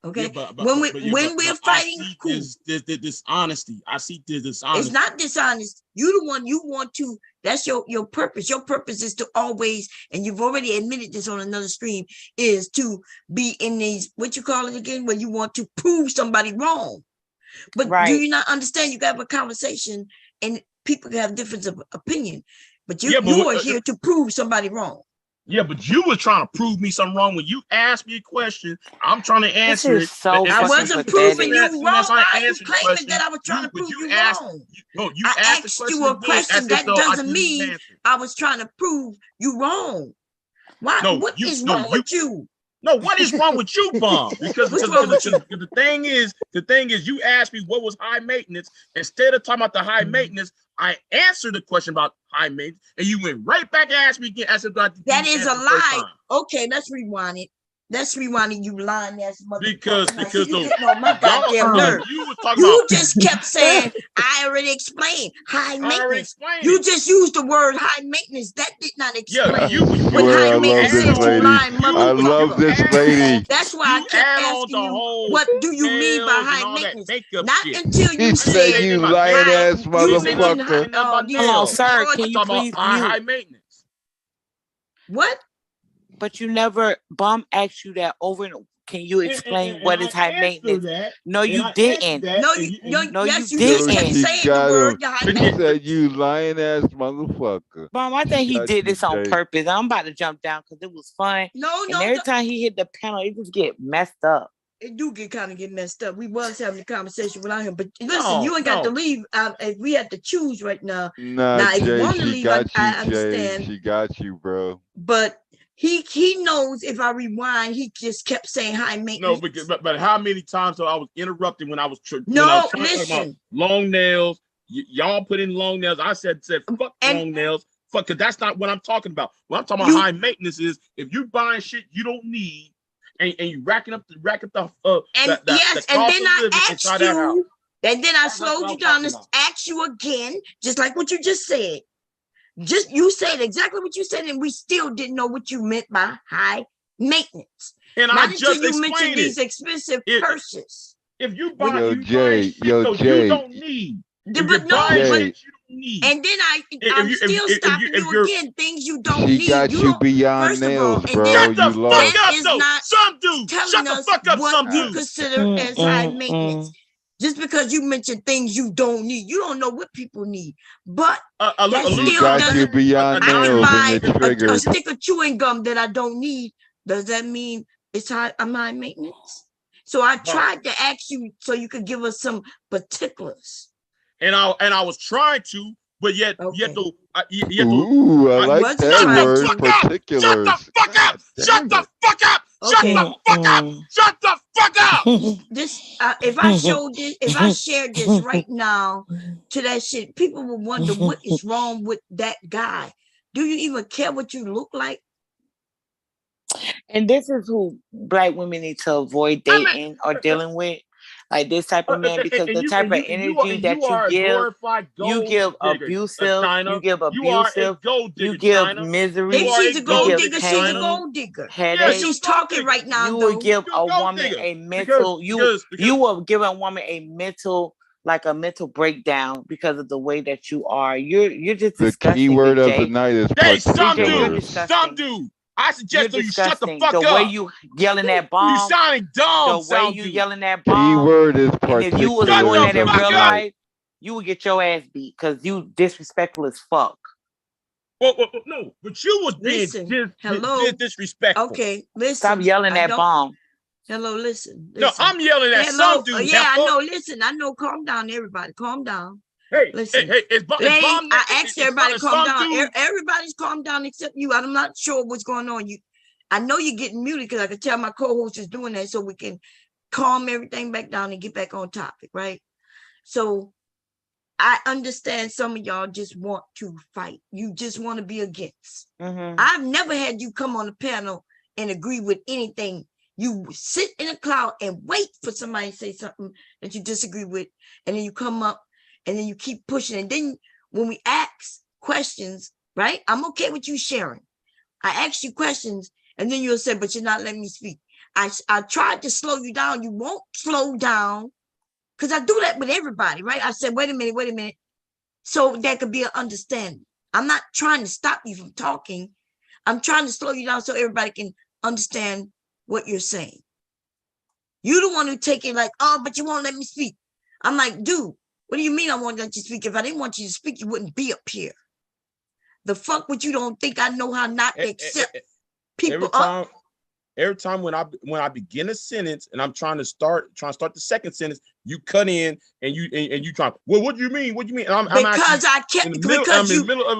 Speaker 1: Okay,
Speaker 11: yeah,
Speaker 1: when we're fighting, cool.
Speaker 11: There's dishonesty. I see this dishonesty.
Speaker 1: It's not dishonest. You the one you want to. That's your purpose. Your purpose is to always, and you've already admitted this on another stream, is to be in these, what you call it again, where you want to prove somebody wrong. But do you not understand? You got to have a conversation, and people can have difference of opinion. But you are here to prove somebody wrong.
Speaker 11: Yeah, but you were trying to prove me something wrong. When you asked me a question, I'm trying to answer it.
Speaker 1: I wasn't proving you wrong. Why are you claiming that I was trying to prove you wrong? I asked you a question. That doesn't mean I was trying to prove you wrong. Why? What is wrong with you?
Speaker 11: No, what is wrong with you, Bomb? Because the thing is, you asked me what was high maintenance. Instead of talking about the high maintenance, I answered the question about high maintenance, and you went right back and asked me again.
Speaker 1: That is a lie. Okay, let's rewind it. Let's rewind it, you lying ass
Speaker 11: because
Speaker 1: motherfucker. Now, see, you
Speaker 11: those
Speaker 1: getting on my
Speaker 11: y'all
Speaker 1: goddamn nerve.
Speaker 11: you was talking
Speaker 1: You
Speaker 11: about
Speaker 1: just kept saying, I already explained high
Speaker 11: I already
Speaker 1: maintenance.
Speaker 11: explained
Speaker 1: You
Speaker 11: it.
Speaker 1: just used the word high maintenance. That did not
Speaker 11: Yeah,
Speaker 1: explain
Speaker 11: you
Speaker 1: what high
Speaker 3: Swear, I love
Speaker 1: maintenance
Speaker 3: this
Speaker 1: is, you
Speaker 3: lady.
Speaker 1: lying
Speaker 3: I love
Speaker 1: motherfucker.
Speaker 3: this lady.
Speaker 1: That's why I
Speaker 11: you
Speaker 1: kept
Speaker 11: add on
Speaker 1: asking
Speaker 11: the
Speaker 1: you,
Speaker 11: whole
Speaker 1: what do you mean by
Speaker 11: nails and
Speaker 1: high
Speaker 11: all that
Speaker 1: maintenance?
Speaker 11: makeup
Speaker 1: Not
Speaker 11: shit.
Speaker 1: until
Speaker 3: She
Speaker 1: you
Speaker 3: said,
Speaker 1: said
Speaker 3: you
Speaker 11: about
Speaker 3: lying
Speaker 11: makeup.
Speaker 3: ass
Speaker 1: you mentioned
Speaker 3: motherfucker.
Speaker 11: Ain't nothing about
Speaker 1: this.
Speaker 6: Hold on,
Speaker 11: nails.
Speaker 6: sir.
Speaker 1: Lord,
Speaker 6: Can
Speaker 11: I'm
Speaker 6: you
Speaker 11: talking
Speaker 6: please
Speaker 11: about high
Speaker 6: mute?
Speaker 11: maintenance.
Speaker 1: what?
Speaker 6: But you never, Bum asked you that over and can you explain what is high maintenance? No, you didn't.
Speaker 1: No,
Speaker 6: No,
Speaker 1: yes,
Speaker 6: you
Speaker 1: you just
Speaker 3: Yo,
Speaker 1: kept
Speaker 6: didn't.
Speaker 3: she
Speaker 1: saying the
Speaker 3: got
Speaker 1: word
Speaker 3: him.
Speaker 1: high
Speaker 3: She
Speaker 1: maintenance.
Speaker 3: said, you lying ass motherfucker.
Speaker 6: Bum, I
Speaker 3: She
Speaker 6: think he
Speaker 3: got
Speaker 6: did
Speaker 3: you,
Speaker 6: this on
Speaker 3: Jay.
Speaker 6: purpose. I'm about to jump down because it was fun.
Speaker 1: No,
Speaker 6: And every time he hit the panel, it just get messed up.
Speaker 1: it do get messed up. We was having a conversation without him, but listen, you ain't got to leave. If we have to choose right now.
Speaker 3: Nah,
Speaker 1: Now, if you
Speaker 3: Jay,
Speaker 1: want to
Speaker 3: she
Speaker 1: leave,
Speaker 3: got you,
Speaker 1: I
Speaker 3: Jay.
Speaker 1: understand.
Speaker 3: She got you, bro.
Speaker 1: But he knows if I rewind, he just kept saying high maintenance.
Speaker 11: No, but how many times I was interrupted when I was trying
Speaker 1: No,
Speaker 11: to talk about
Speaker 1: listen.
Speaker 11: long nails? Y'all put in long nails. I said fuck long nails. Fuck, because that's not what I'm talking about. What I'm talking about high maintenance is if you buying shit you don't need and you racking up the
Speaker 1: yes,
Speaker 11: the
Speaker 1: and
Speaker 11: cost
Speaker 1: then
Speaker 11: of
Speaker 1: I
Speaker 11: living
Speaker 1: asked
Speaker 11: inside that house.
Speaker 1: you, and then I
Speaker 11: That's what
Speaker 1: slowed
Speaker 11: I'm
Speaker 1: you down
Speaker 11: talking
Speaker 1: and
Speaker 11: about.
Speaker 1: asked you again, just like what you just said. Just you said exactly what you said, and we still didn't know what you meant by high maintenance.
Speaker 11: And
Speaker 1: not
Speaker 11: I
Speaker 1: until
Speaker 11: just
Speaker 1: you mentioned
Speaker 11: explained
Speaker 1: these
Speaker 11: it.
Speaker 1: expensive purses.
Speaker 11: If you buy
Speaker 3: Yo,
Speaker 11: you buying
Speaker 3: Jay,
Speaker 11: shit
Speaker 3: yo,
Speaker 11: though
Speaker 3: Jay.
Speaker 11: you don't need. If
Speaker 1: But
Speaker 11: you're
Speaker 1: no,
Speaker 11: buying
Speaker 3: Jay.
Speaker 11: shit you don't need.
Speaker 1: And then I'm still stopping you again. Things you don't
Speaker 3: She
Speaker 1: need.
Speaker 3: got
Speaker 1: You
Speaker 3: you
Speaker 1: don't.
Speaker 3: beyond
Speaker 1: First of
Speaker 3: nails,
Speaker 1: all, and
Speaker 3: bro.
Speaker 1: then
Speaker 11: Shut the
Speaker 3: You
Speaker 11: fuck
Speaker 3: lost.
Speaker 1: that
Speaker 11: up,
Speaker 1: is
Speaker 11: though.
Speaker 1: not
Speaker 11: Some dudes.
Speaker 1: telling
Speaker 11: Shut the
Speaker 1: us
Speaker 11: fuck up,
Speaker 1: what
Speaker 11: some
Speaker 1: you
Speaker 11: dudes.
Speaker 1: consider as high maintenance. Just because you mention things you don't need, you don't know what people need. But that
Speaker 3: She
Speaker 1: still
Speaker 3: got you
Speaker 1: doesn't.
Speaker 3: beyond
Speaker 1: I can
Speaker 3: nails and
Speaker 1: buy
Speaker 3: you're
Speaker 1: a
Speaker 3: triggered.
Speaker 1: stick of chewing gum that I don't need. Does that mean I'm high maintenance? So I tried to ask you so you could give us some particulars.
Speaker 11: And I was trying to, but yet
Speaker 3: Ooh, I like that word, particulars.
Speaker 11: Shut the fuck up! Shut the fuck up! Shut the fuck up! Shut the fuck up!
Speaker 1: This if I showed this, if I shared this right now to that shit, people will wonder what is wrong with that guy. Do you even care what you look like?
Speaker 6: And this is who Black women need to avoid dating or dealing with, like this type of man, because the type of energy that you give abusive, you give misery,
Speaker 1: If she's a gold digger,
Speaker 6: pain,
Speaker 1: she's a gold digger.
Speaker 6: headache.
Speaker 1: But she's talking right now.
Speaker 6: You will give a woman a mental. You will give a woman a mental, like a mental breakdown because of the way that you are. You're just
Speaker 3: the
Speaker 6: disgusting.
Speaker 3: key word of
Speaker 6: Jay.
Speaker 3: the night is
Speaker 11: Some dude. I suggest you shut the fuck up.
Speaker 6: The way you yelling that bomb.
Speaker 11: You sounding dumb.
Speaker 6: The way you yelling that
Speaker 3: Key
Speaker 6: bomb.
Speaker 3: word is
Speaker 6: And if you was
Speaker 3: particulars
Speaker 6: doing that in
Speaker 3: of the
Speaker 6: real
Speaker 3: night.
Speaker 6: life, you would get your ass beat because you disrespectful as fuck.
Speaker 11: Well, no, but you was being disrespectful.
Speaker 1: Okay, listen.
Speaker 6: Stop yelling that bomb.
Speaker 1: Hello, listen.
Speaker 11: No, I'm yelling at some dude.
Speaker 1: Yeah, I know. Listen, I know. Calm down, everybody. Calm down.
Speaker 11: Hey,
Speaker 1: listen.
Speaker 11: Hey,
Speaker 1: I asked everybody to calm down. Everybody's calm down except you. I'm not sure what's going on. I know you're getting muted because I can tell my co-host is doing that so we can calm everything back down and get back on topic, right? So I understand some of y'all just want to fight. You just want to be against. I've never had you come on the panel and agree with anything. You sit in a cloud and wait for somebody to say something that you disagree with, and then you come up and then you keep pushing. And then when we ask questions, right? I'm okay with you sharing. I ask you questions, and then you'll say, but you're not letting me speak. I tried to slow you down. You won't slow down because I do that with everybody, right? I said, wait a minute. So there could be an understanding. I'm not trying to stop you from talking. I'm trying to slow you down so everybody can understand what you're saying. You're the one who take it like, oh, but you won't let me speak. I'm like, dude, what do you mean I won't let you speak? If I didn't want you to speak, you wouldn't be up here. The fuck would you don't think I know how not to accept people up?
Speaker 11: Every time when I begin a sentence and I'm trying to start the second sentence, you cut in and you try. Well, what do you mean? What do you mean? And
Speaker 1: Because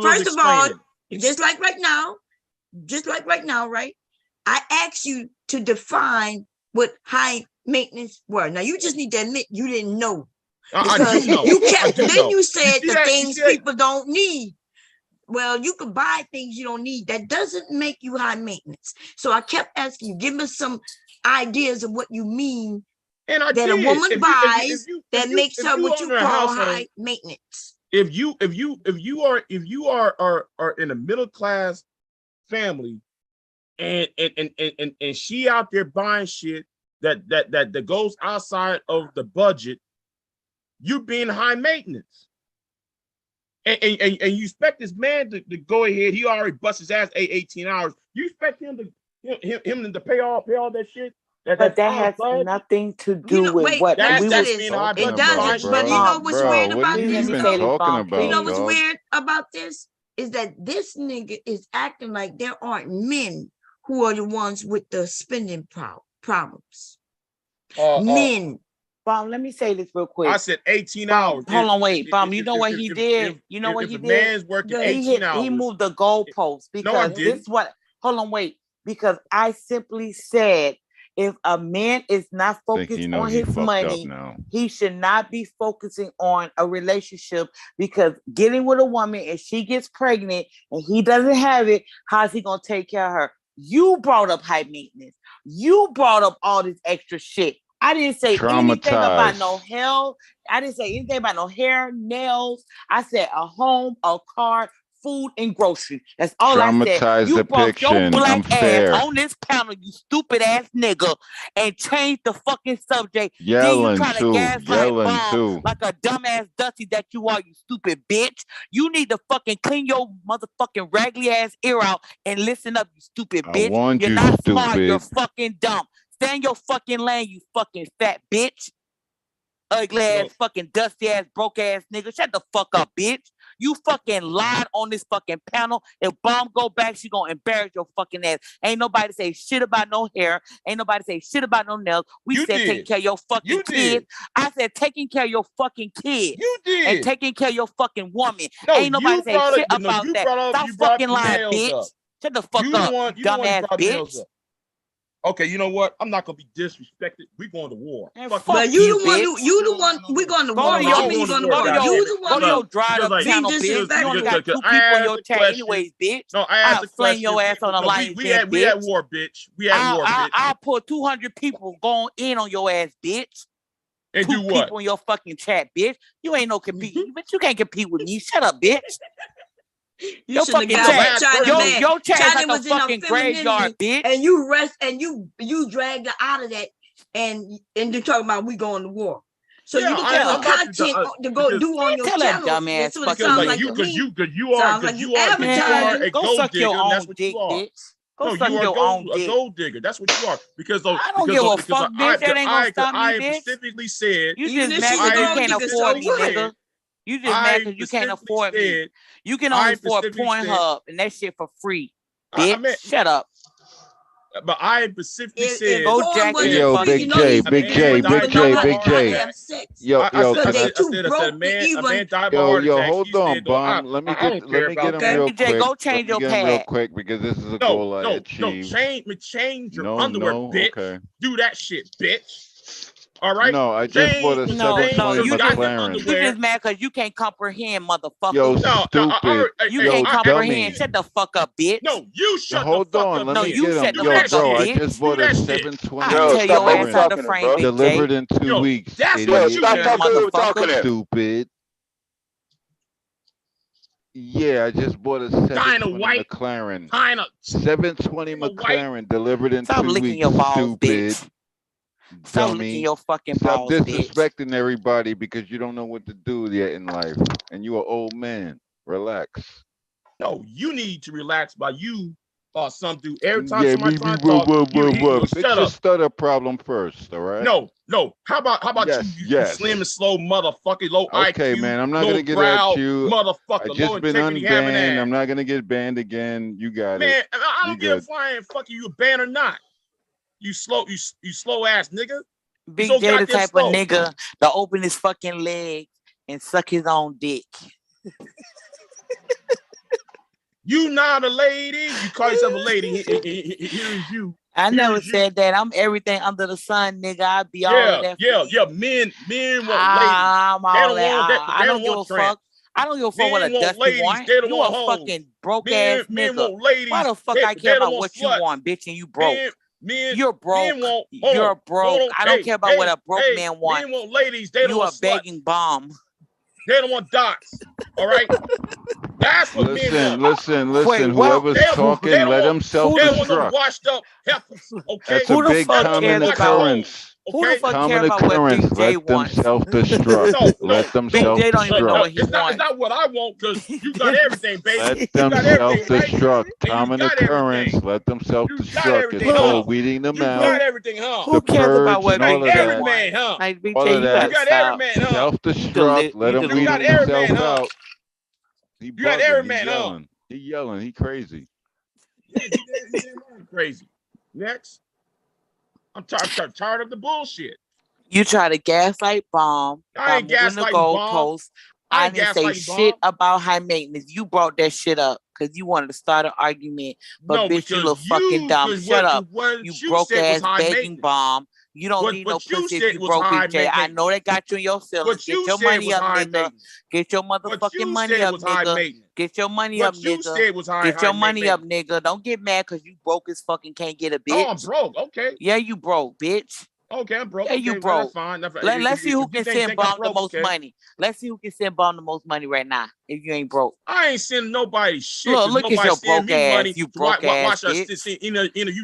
Speaker 1: first of all, just like right now, right? I asked you to define what high maintenance were. Now you just need to admit you didn't know.
Speaker 11: I do know.
Speaker 1: You kept. Then you said the things people don't need. well, you can buy things you don't need. That doesn't make you high maintenance. So I kept asking you, give us some ideas of what you mean
Speaker 11: And I
Speaker 1: that
Speaker 11: did.
Speaker 1: a woman buys that makes her what you
Speaker 11: own a
Speaker 1: call
Speaker 11: household,
Speaker 1: high maintenance.
Speaker 11: If you are in a middle class family and she out there buying shit that goes outside of the budget, you being high maintenance. And you expect this man to go ahead, he already busts his ass 18 hours. You expect him to pay all that shit?
Speaker 6: But that has nothing to do with what
Speaker 11: that's
Speaker 6: we was
Speaker 11: being high
Speaker 1: it
Speaker 11: budget.
Speaker 1: doesn't, but you know what's weird
Speaker 10: What
Speaker 1: about
Speaker 10: have
Speaker 1: this?
Speaker 10: you been
Speaker 1: though?
Speaker 10: talking about,
Speaker 1: You know what's
Speaker 10: dog?
Speaker 1: weird about this is that this nigga is acting like there aren't men who are the ones with the spending problems. Men.
Speaker 6: Bomb, let me say this real quick.
Speaker 11: I said 18
Speaker 6: Bomb,
Speaker 11: hours.
Speaker 6: hold on, wait. Bomb, you know what he did? You know what he did?
Speaker 11: If a man's working 18 hours.
Speaker 6: He moved the goalpost because this what, hold on, wait. Because I simply said, if a man is not focused on his money, he should not be focusing on a relationship, because getting with a woman, if she gets pregnant and he doesn't have it, how's he going to take care of her? You brought up high maintenance. You brought up all this extra shit. I didn't say anything about no hell. I didn't say anything about no hair, nails. I said a home, a car, food, and groceries. That's all I said. You brought your black ass on this panel, you stupid ass nigga, and changed the fucking subject.
Speaker 10: Yelling
Speaker 6: then you try to gaslight
Speaker 10: too.
Speaker 6: like a dumbass dusty that you are, you stupid bitch. You need to fucking clean your motherfucking raggedy ass ear out and listen up, you stupid bitch. You're not smart, you're fucking dumb. Stay in your fucking lane, you fucking fat bitch. Ugly ass, fucking dusty ass, broke ass nigga. Shut the fuck up, bitch. You fucking lied on this fucking panel. If Bomb go back, she gonna embarrass your fucking ass. Ain't nobody say shit about no hair. Ain't nobody say shit about no nails. We said taking care of your fucking kids. I said taking care of your fucking kids.
Speaker 11: You did.
Speaker 6: And taking care of your fucking woman.
Speaker 11: No,
Speaker 6: ain't nobody say shit about that. Stop fucking lying, bitch.
Speaker 11: Up.
Speaker 6: Shut the fuck up, you dumbass bitch.
Speaker 11: Okay, you know what? I'm not gonna be disrespected. We going to war.
Speaker 1: But you the one. We going to war. You going to war. You the one.
Speaker 6: Go to your dried up channel, bitch. You only got 2 people in your chat, anyways, bitch.
Speaker 11: No, I asked the question.
Speaker 6: Your ass on the line.
Speaker 11: We at war, bitch. We at war, bitch.
Speaker 6: I'll put 200 people going in on your ass, bitch.
Speaker 11: And
Speaker 6: 2
Speaker 11: do what?
Speaker 6: people in your fucking chat, bitch. You ain't no compete, but you can't compete with me. Shut up, bitch. Your fucking chat, your chat is like a fucking graveyard, bitch.
Speaker 1: And you rest and you dragged her out of that, and you're talking about we going to war. So you can put content to go do on your channel.
Speaker 6: Dumbass,
Speaker 1: so it sounds like
Speaker 11: because you are a gold digger. That's what you are.
Speaker 6: Go suck your own dick.
Speaker 11: A gold digger. That's what you are. Because
Speaker 6: I don't give a fuck, bitch. That ain't gonna stop me, bitch.
Speaker 11: I specifically said
Speaker 6: you just mad because you can't afford me, nigga. You just mad because you can't afford me. You can only afford Pornhub and that shit for free, bitch. Shut up.
Speaker 11: But I specifically said,
Speaker 6: go jack
Speaker 10: yo, Big J. Yo, hold on, Bomb. Let me get him real quick.
Speaker 6: Go change your pad
Speaker 10: real quick because this is a goal I achieved.
Speaker 11: Change your underwear, bitch.
Speaker 10: Okay.
Speaker 11: Do that shit, bitch. All right.
Speaker 10: No, I just bought a 720 McLaren.
Speaker 6: You just mad because you can't comprehend, motherfucker.
Speaker 10: Yo, stupid.
Speaker 6: You can't comprehend. Shut the fuck up, bitch.
Speaker 11: No, you shut
Speaker 10: the fuck up.
Speaker 6: No, you shut the fuck up,
Speaker 10: bro,
Speaker 6: bitch.
Speaker 10: I just bought a 720
Speaker 6: I'll tell your ass out the frame, Big
Speaker 10: delivered in 2 weeks.
Speaker 11: That's what you
Speaker 6: motherfucker.
Speaker 10: Stupid. Yeah, I just bought a 720 McLaren. 720 McLaren delivered in 2 weeks.
Speaker 6: Licking your balls,
Speaker 10: stupid.
Speaker 6: Bitch. Stop licking your fucking balls,
Speaker 10: Stop disrespecting everybody because you don't know what to do yet in life. And you an old man. Relax.
Speaker 11: No, you need to relax by you or some dude. Every time somebody trying to talk,
Speaker 10: Fix your stutter problem first, all right?
Speaker 11: No. How about you slim and slow motherfucker, low IQ.
Speaker 10: Okay, man, I'm not gonna get at you.
Speaker 11: Motherfucker,
Speaker 10: I just been unbanned. I'm not gonna get banned again. You got
Speaker 11: man,
Speaker 10: it.
Speaker 11: Man, I don't give a flying fuck you a ban or not. You slow ass nigga.
Speaker 6: Big J the type of nigga to open his fucking legs and suck his own dick.
Speaker 11: You not a lady. You call yourself a lady. Here's you.
Speaker 6: I never said that. I'm everything under the sun, nigga. I be all of that.
Speaker 11: Yeah. Men want ladies.
Speaker 6: I'm all that. I don't give a fuck. I don't give a fuck what a
Speaker 11: Men want
Speaker 6: dusty
Speaker 11: ladies,
Speaker 6: want.
Speaker 11: they don't
Speaker 6: You
Speaker 11: want
Speaker 6: a
Speaker 11: hoes.
Speaker 6: fucking broke ass
Speaker 11: Men
Speaker 6: nigga.
Speaker 11: want ladies.
Speaker 6: Why the fuck
Speaker 11: they,
Speaker 6: I care
Speaker 11: they don't
Speaker 6: about
Speaker 11: want
Speaker 6: what
Speaker 11: sluts.
Speaker 6: you want, bitch, and you broke? You're broke.
Speaker 11: Men want, hold
Speaker 6: You're
Speaker 11: on,
Speaker 6: broke.
Speaker 11: hold on.
Speaker 6: I don't care about what a broke man wants.
Speaker 11: Men want ladies, they don't
Speaker 6: You a
Speaker 11: want sluts.
Speaker 6: begging bomb.
Speaker 11: They don't want dots. All right. That's what men want.
Speaker 10: Listen.
Speaker 6: Wait,
Speaker 10: Whoever's
Speaker 11: They don't
Speaker 10: talking,
Speaker 11: want-
Speaker 10: let them
Speaker 11: They don't want them
Speaker 10: self-destruct.
Speaker 11: washed up heifers. Okay.
Speaker 10: That's
Speaker 6: Who
Speaker 10: a
Speaker 6: the
Speaker 10: big
Speaker 6: fuck
Speaker 10: common
Speaker 6: cares about?
Speaker 10: occurrence.
Speaker 6: Who the
Speaker 11: Okay.
Speaker 6: fuck care
Speaker 10: Common
Speaker 6: about what
Speaker 10: occurrence.
Speaker 6: Big J
Speaker 10: Let them
Speaker 6: wants?
Speaker 10: self-destruct.
Speaker 11: No,
Speaker 10: Let them
Speaker 6: Big J don't even know
Speaker 10: self-destruct.
Speaker 6: what he
Speaker 11: It's
Speaker 6: wants.
Speaker 11: not what I want because you got everything, baby.
Speaker 10: Let
Speaker 11: You
Speaker 10: them
Speaker 11: got everything, right?
Speaker 10: self-destruct.
Speaker 11: And you
Speaker 10: Common
Speaker 11: got
Speaker 10: occurrence.
Speaker 11: everything.
Speaker 10: Let them
Speaker 11: You got
Speaker 10: self-destruct.
Speaker 11: everything,
Speaker 10: It's
Speaker 11: huh?
Speaker 10: called weeding them
Speaker 11: You
Speaker 10: out.
Speaker 11: got everything, huh?
Speaker 6: Who cares about
Speaker 10: Purge
Speaker 6: what
Speaker 10: and all
Speaker 6: Big
Speaker 10: of
Speaker 6: J
Speaker 11: Every
Speaker 10: that.
Speaker 6: wants?
Speaker 11: man, huh?
Speaker 6: Like Big
Speaker 10: All
Speaker 6: J,
Speaker 10: of
Speaker 6: you
Speaker 10: that.
Speaker 6: gotta
Speaker 11: You got every
Speaker 6: stop.
Speaker 11: man, huh?
Speaker 10: Self-destruct. Let him
Speaker 11: You
Speaker 10: weed
Speaker 11: got every
Speaker 10: himself
Speaker 11: man, huh?
Speaker 10: out. He
Speaker 11: You got
Speaker 10: bugging.
Speaker 11: every
Speaker 10: He
Speaker 11: man, huh?
Speaker 10: yelling. He yelling. He crazy.
Speaker 11: Yeah, you damn right crazy. Next. I'm tired of the bullshit.
Speaker 6: You try to gaslight bomb
Speaker 11: I
Speaker 6: by
Speaker 11: ain't
Speaker 6: moving the
Speaker 11: gaslighting bomb.
Speaker 6: goalposts.
Speaker 11: I
Speaker 6: I
Speaker 11: ain't
Speaker 6: didn't say
Speaker 11: gaslighting
Speaker 6: shit
Speaker 11: bomb.
Speaker 6: about high maintenance. You brought that shit up because you wanted to start an argument. But
Speaker 11: No,
Speaker 6: bitch, you
Speaker 11: because
Speaker 6: look fucking dumb.
Speaker 11: because
Speaker 6: Shut up.
Speaker 11: what
Speaker 6: You
Speaker 11: you
Speaker 6: broke
Speaker 11: said was
Speaker 6: ass
Speaker 11: high
Speaker 6: begging
Speaker 11: maintenance.
Speaker 6: bomb. You don't need no
Speaker 11: What you
Speaker 6: pussy if
Speaker 11: said
Speaker 6: you
Speaker 11: was
Speaker 6: broke
Speaker 11: high
Speaker 6: Big J. I
Speaker 11: maintenance.
Speaker 6: know that got you in your feelings.
Speaker 11: What
Speaker 6: Get
Speaker 11: you
Speaker 6: your
Speaker 11: said
Speaker 6: money
Speaker 11: was
Speaker 6: up,
Speaker 11: high
Speaker 6: nigga.
Speaker 11: maintenance.
Speaker 6: Get your
Speaker 11: What
Speaker 6: motherfucking
Speaker 11: you
Speaker 6: money
Speaker 11: said
Speaker 6: up,
Speaker 11: was high
Speaker 6: nigga.
Speaker 11: maintenance.
Speaker 6: Get your money
Speaker 11: What
Speaker 6: up,
Speaker 11: you
Speaker 6: nigga.
Speaker 11: said was
Speaker 6: Get your
Speaker 11: high
Speaker 6: money up,
Speaker 11: maintenance.
Speaker 6: nigga. Don't get mad because you broke as fucking can't get a bitch.
Speaker 11: Oh, I'm broke. Okay.
Speaker 6: Yeah, you broke, bitch.
Speaker 11: Okay, I'm broke.
Speaker 6: Yeah,
Speaker 11: Okay,
Speaker 6: you
Speaker 11: well,
Speaker 6: broke.
Speaker 11: that's fine.
Speaker 6: Let's see who
Speaker 11: If you
Speaker 6: can send
Speaker 11: think I'm
Speaker 6: bomb the
Speaker 11: broke,
Speaker 6: most
Speaker 11: okay.
Speaker 6: money. Let's see who can send bomb the most money right now. If you ain't broke,
Speaker 11: I ain't sending nobody shit.
Speaker 6: look at
Speaker 11: Nobody
Speaker 6: your
Speaker 11: send
Speaker 6: broke
Speaker 11: me money
Speaker 6: ass. You
Speaker 11: to watch
Speaker 6: broke ass
Speaker 11: us
Speaker 6: bitch.
Speaker 11: send you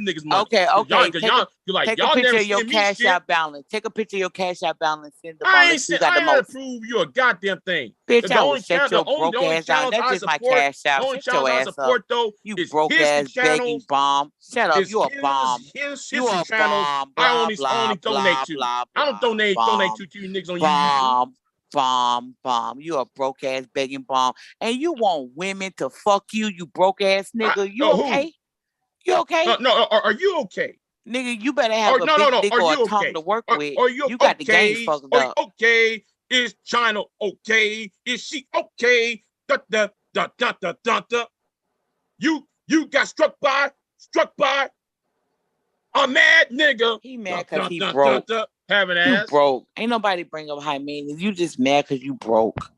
Speaker 11: niggas money.
Speaker 6: Okay.
Speaker 11: Cause y'all, you're like,
Speaker 6: Take a
Speaker 11: y'all
Speaker 6: picture
Speaker 11: never
Speaker 6: of your
Speaker 11: send me
Speaker 6: cash
Speaker 11: shit.
Speaker 6: out balance. Take a picture of your cash out balance. Send the
Speaker 11: I
Speaker 6: bomb.
Speaker 11: ain't
Speaker 6: Let's see who
Speaker 11: sent.
Speaker 6: got
Speaker 11: I
Speaker 6: the
Speaker 11: ain't gotta
Speaker 6: most.
Speaker 11: prove you a goddamn thing.
Speaker 6: Bitch,
Speaker 11: The
Speaker 6: I will
Speaker 11: only
Speaker 6: shut
Speaker 11: channel,
Speaker 6: your broke ass down.
Speaker 11: channels
Speaker 6: That's
Speaker 11: I
Speaker 6: just my
Speaker 11: support,
Speaker 6: cash out.
Speaker 11: the only
Speaker 6: Shut your
Speaker 11: channels I
Speaker 6: ass up.
Speaker 11: support though
Speaker 6: You
Speaker 11: is
Speaker 6: broke
Speaker 11: history
Speaker 6: ass begging
Speaker 11: channels.
Speaker 6: bomb. Shut up.
Speaker 11: Is
Speaker 6: You a bomb.
Speaker 11: his
Speaker 6: You
Speaker 11: history
Speaker 6: a
Speaker 11: channels.
Speaker 6: bomb.
Speaker 11: I
Speaker 6: Blah
Speaker 11: only
Speaker 6: blah
Speaker 11: donate
Speaker 6: blah
Speaker 11: to.
Speaker 6: blah
Speaker 11: I don't
Speaker 6: blah.
Speaker 11: donate
Speaker 6: Bomb.
Speaker 11: to you niggas on YouTube.
Speaker 6: Bomb. You a broke ass begging bomb. And you want women to fuck you, you broke ass nigga. You okay? You okay?
Speaker 11: No, are you okay?
Speaker 6: Nigga, you better have a big dick
Speaker 11: Are
Speaker 6: or
Speaker 11: you
Speaker 6: a tongue
Speaker 11: okay?
Speaker 6: to work with.
Speaker 11: Are you
Speaker 6: You got the game
Speaker 11: okay?
Speaker 6: fucked
Speaker 11: Are
Speaker 6: up.
Speaker 11: you okay? Is China okay? Is she okay? Da. You got struck by a mad nigga.
Speaker 6: He mad because he broke.
Speaker 11: Having
Speaker 6: You
Speaker 11: ass.
Speaker 6: broke. Ain't nobody bring up high maintenance. You just mad because you broke.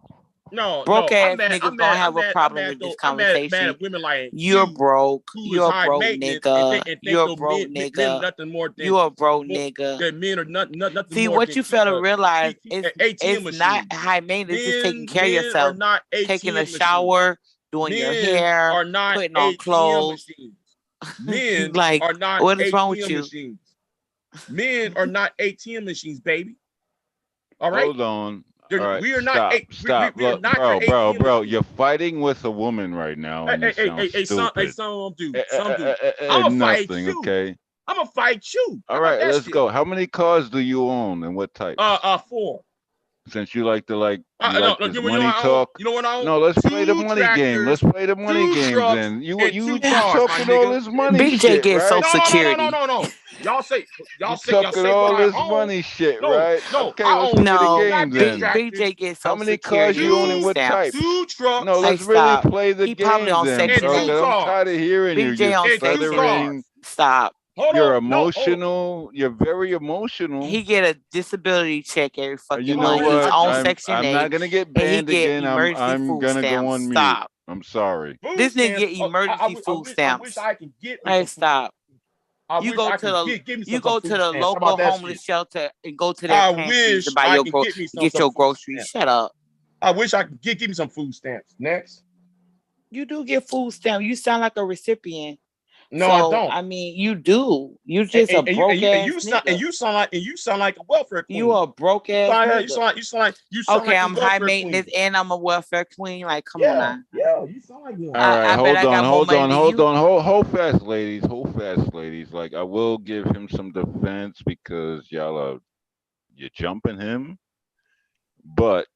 Speaker 11: Broke
Speaker 6: ass niggas don't have a problem with this conversation.
Speaker 11: I'm mad at women like
Speaker 6: You're broke.
Speaker 11: You're
Speaker 6: a broke nigga. You're a broke
Speaker 11: men
Speaker 6: nigga.
Speaker 11: nothing more than
Speaker 6: You a broke nigga.
Speaker 11: that men are nothing
Speaker 6: See,
Speaker 11: more
Speaker 6: what
Speaker 11: than
Speaker 6: you fail to realize is
Speaker 11: ATM
Speaker 6: it's not
Speaker 11: machines.
Speaker 6: high maintenance. It's just taking care of
Speaker 11: Men
Speaker 6: yourself.
Speaker 11: are not ATM
Speaker 6: Taking a
Speaker 11: machines.
Speaker 6: shower, doing your
Speaker 11: Men
Speaker 6: hair,
Speaker 11: are not
Speaker 6: putting on
Speaker 11: ATM
Speaker 6: clothes.
Speaker 11: machines. Men
Speaker 6: Like,
Speaker 11: are not
Speaker 6: what is
Speaker 11: ATM
Speaker 6: wrong with you?
Speaker 11: machines. Men are not ATM machines, baby. All right.
Speaker 10: Hold on. All right.
Speaker 11: We are not.
Speaker 10: Stop.
Speaker 11: We are
Speaker 10: Look,
Speaker 11: not your ATM
Speaker 10: bro.
Speaker 11: machines.
Speaker 10: You're fighting with a woman right now, and you sound stupid.
Speaker 11: Some dude. I'm gonna fight
Speaker 10: Nothing.
Speaker 11: you.
Speaker 10: Okay.
Speaker 11: I'm gonna fight you.
Speaker 10: All right. Let's go. How many cars do you own, and what type?
Speaker 11: 4.
Speaker 10: Since you like to this money
Speaker 11: what I own?
Speaker 10: talk.
Speaker 11: You know what I own?
Speaker 10: No, let's play the
Speaker 11: 2
Speaker 10: money game. Let's
Speaker 11: tractors,
Speaker 10: play the money
Speaker 11: 2
Speaker 10: game
Speaker 11: trucks,
Speaker 10: then. You
Speaker 11: and 2 cars,
Speaker 10: talking
Speaker 11: my
Speaker 10: all
Speaker 11: nigga.
Speaker 10: this money
Speaker 6: Big J
Speaker 10: shit,
Speaker 6: gets
Speaker 10: right?
Speaker 6: Social Security.
Speaker 11: No. Y'all say
Speaker 10: Talking all
Speaker 11: what I
Speaker 10: this
Speaker 11: own.
Speaker 10: money shit,
Speaker 11: No,
Speaker 10: right?
Speaker 11: no,
Speaker 10: Okay,
Speaker 11: I
Speaker 10: let's
Speaker 11: own
Speaker 10: play the
Speaker 6: No,
Speaker 10: game then.
Speaker 6: Big J gets
Speaker 10: How
Speaker 6: Social
Speaker 10: many
Speaker 6: Security.
Speaker 10: cars you own and
Speaker 6: food
Speaker 10: what type?
Speaker 6: stamps.
Speaker 11: 2 trucks.
Speaker 10: No, let's
Speaker 6: Hey,
Speaker 10: really
Speaker 6: stop.
Speaker 10: play the
Speaker 6: He probably
Speaker 10: game
Speaker 6: on
Speaker 10: then,
Speaker 6: Section
Speaker 10: bro.
Speaker 6: 8.
Speaker 10: Cause I'm tired of hearing you.
Speaker 6: Big J
Speaker 10: You're
Speaker 6: on Section 8.
Speaker 10: stuttering.
Speaker 6: Stop.
Speaker 10: You're emotional. You're very emotional.
Speaker 6: He get a disability check every fucking
Speaker 10: You know
Speaker 6: month. He's
Speaker 10: what?
Speaker 6: on Section 8.
Speaker 10: I'm not gonna get
Speaker 6: and he
Speaker 10: banned
Speaker 6: get
Speaker 10: again.
Speaker 6: emergency
Speaker 10: I'm
Speaker 6: food
Speaker 10: gonna go
Speaker 6: stamps.
Speaker 10: on mute.
Speaker 6: Stop.
Speaker 10: I'm sorry.
Speaker 6: This nigga get emergency food stamps.
Speaker 11: I wish I could get.
Speaker 6: Hey, stop.
Speaker 11: You go to
Speaker 6: the local homeless shelter and go to their pantries and buy your get your groceries. Shut up.
Speaker 11: I wish I could give me some food stamps. Next.
Speaker 6: You do get food stamps. You sound like a recipient.
Speaker 11: No, I don't.
Speaker 6: I mean, you do. You just a broke ass nigga.
Speaker 11: And you sound like a welfare queen.
Speaker 6: You a broke ass nigga.
Speaker 11: You sound
Speaker 6: okay,
Speaker 11: like
Speaker 6: I'm high maintenance and I'm a welfare queen. Like, come on now.
Speaker 11: Yeah, you sound like one.
Speaker 10: All right, hold on. Hold fast, ladies. Like, I will give him some defense because you're jumping him, but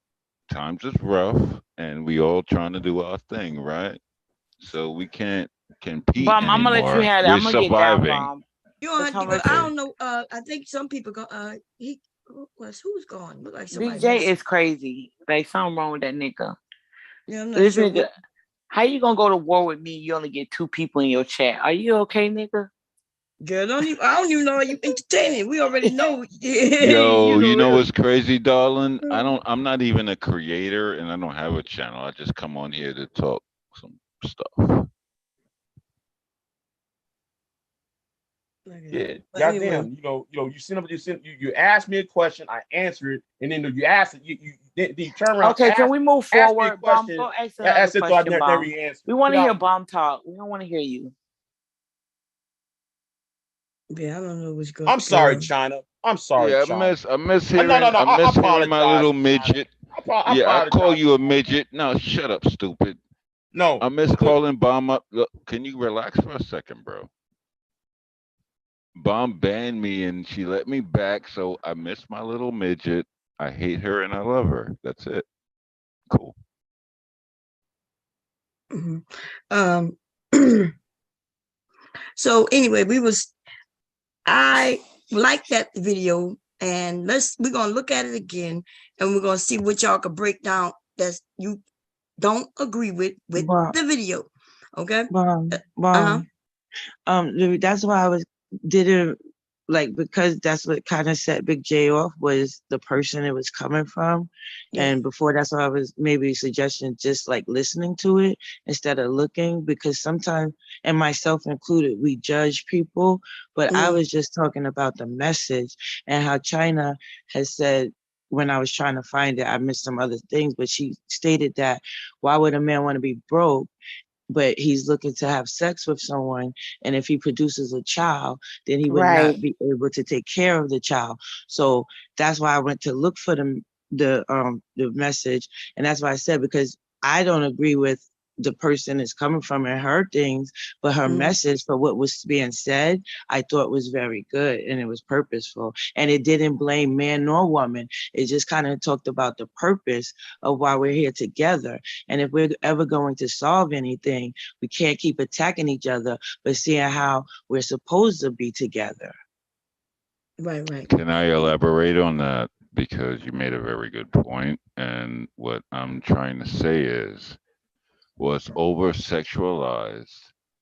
Speaker 10: times is rough, and we all trying to do our thing, right? So we can't compete
Speaker 6: Bomb, I'm gonna let you have it. I'm gonna
Speaker 10: surviving.
Speaker 6: get down, Bomb.
Speaker 1: I don't know. I think some people go. Who's gone? Look like somebody.
Speaker 6: BJ is crazy. Like something wrong with that nigga.
Speaker 1: Yeah, I'm not sure.
Speaker 6: Nigga, how you gonna go to war with me? You only get 2 people in your chat. Are you okay, nigga?
Speaker 1: Girl, I don't even know how you entertaining. We already know.
Speaker 10: Yo, you know
Speaker 1: know.
Speaker 10: what's crazy, darling? I'm not even a creator and I don't have a channel. I just come on here to talk some stuff.
Speaker 11: Yeah,
Speaker 1: But anyway,
Speaker 11: goddamn. You asked me a question, I answered it, and then you asked it, then you turn around,
Speaker 6: Okay, can we move
Speaker 11: ask me a
Speaker 6: forward? Bomb,
Speaker 11: question,
Speaker 6: go ask
Speaker 11: and
Speaker 6: another
Speaker 11: I said, so I
Speaker 6: question,
Speaker 11: never
Speaker 6: Bomb.
Speaker 11: answered.
Speaker 6: We want
Speaker 11: Get
Speaker 6: to hear
Speaker 11: out.
Speaker 6: Bomb talk. We don't want to hear you.
Speaker 1: yeah, I don't know what's going
Speaker 11: I'm sorry,
Speaker 1: on.
Speaker 11: China. I'm sorry,
Speaker 10: Yeah,
Speaker 11: China.
Speaker 10: I miss
Speaker 11: No,
Speaker 10: hearing
Speaker 11: I
Speaker 10: my
Speaker 11: apologize,
Speaker 10: little
Speaker 11: China.
Speaker 10: midget.
Speaker 11: I
Speaker 10: Yeah, I call
Speaker 11: apologize.
Speaker 10: you a midget. No, shut up, stupid.
Speaker 11: No,
Speaker 10: I miss calling Bomb up. Look, can you relax for a second, bro? Bomb banned me and she let me back, so I miss my little midget. I hate her and I love her. That's it. Cool.
Speaker 1: Mhm. So anyway, I like that video, and we're gonna look at it again, and we're gonna see what y'all can break down that you don't agree with
Speaker 12: Bomb,
Speaker 1: the video. Okay.
Speaker 12: bomb,
Speaker 1: Uh-huh.
Speaker 12: bomb. That's why I didn't like, because that's what kind of set Big J off, was the person it was coming from.
Speaker 1: Yeah.
Speaker 12: And before, that's why I was maybe suggesting just like listening to it instead of looking, because sometimes, and myself included, we judge people. But I was just talking about the message and how China has said, when I was trying to find it, I missed some other things, but she stated that why would a man want to be broke, but he's looking to have sex with someone, and if he produces a child, then he would
Speaker 6: Right.
Speaker 12: not be able to take care of the child. So that's why I went to look for the message, and that's why I said, because I don't agree with the person is coming from and her things, but her message for what was being said, I thought was very good, and it was purposeful, and it didn't blame man nor woman. It just kind of talked about the purpose of why we're here together. And if we're ever going to solve anything, we can't keep attacking each other, but seeing how we're supposed to be together.
Speaker 1: Right.
Speaker 10: Can I elaborate on that? Because you made a very good point. And what I'm trying to say is, was over sexualized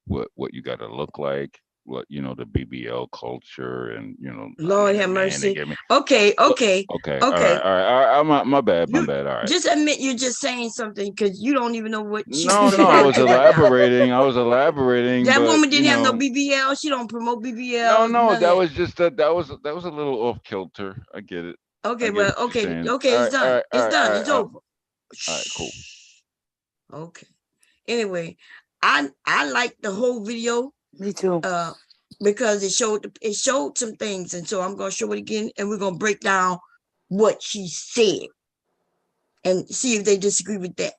Speaker 10: what you got to look like, what, the BBL culture, and I
Speaker 1: Lord
Speaker 10: need a
Speaker 1: have
Speaker 10: man to
Speaker 1: mercy.
Speaker 10: get me.
Speaker 1: Okay.
Speaker 10: Okay, all right, all right. My bad, my
Speaker 1: You
Speaker 10: bad. All right.
Speaker 1: just admit you're just saying something because you don't even know what she's
Speaker 10: No, I
Speaker 1: referring
Speaker 10: was
Speaker 1: to right now.
Speaker 10: elaborating. I was elaborating,
Speaker 1: That
Speaker 10: but
Speaker 1: woman didn't have no BBL. She don't promote BBLs.
Speaker 10: no,
Speaker 1: None of
Speaker 10: that
Speaker 1: that.
Speaker 10: was just that was a little off kilter. I get it. I
Speaker 1: Okay,
Speaker 10: get
Speaker 1: well,
Speaker 10: what you're saying.
Speaker 1: okay,
Speaker 10: All
Speaker 1: it's
Speaker 10: right, all
Speaker 1: done.
Speaker 10: right, all
Speaker 1: It's
Speaker 10: right,
Speaker 1: done.
Speaker 10: all right,
Speaker 1: It's over.
Speaker 10: all right, cool.
Speaker 1: Okay. Anyway, I like the whole video.
Speaker 6: Me too.
Speaker 1: Because it showed some things, and so I'm gonna show it again, and we're gonna break down what she said and see if they disagree with that.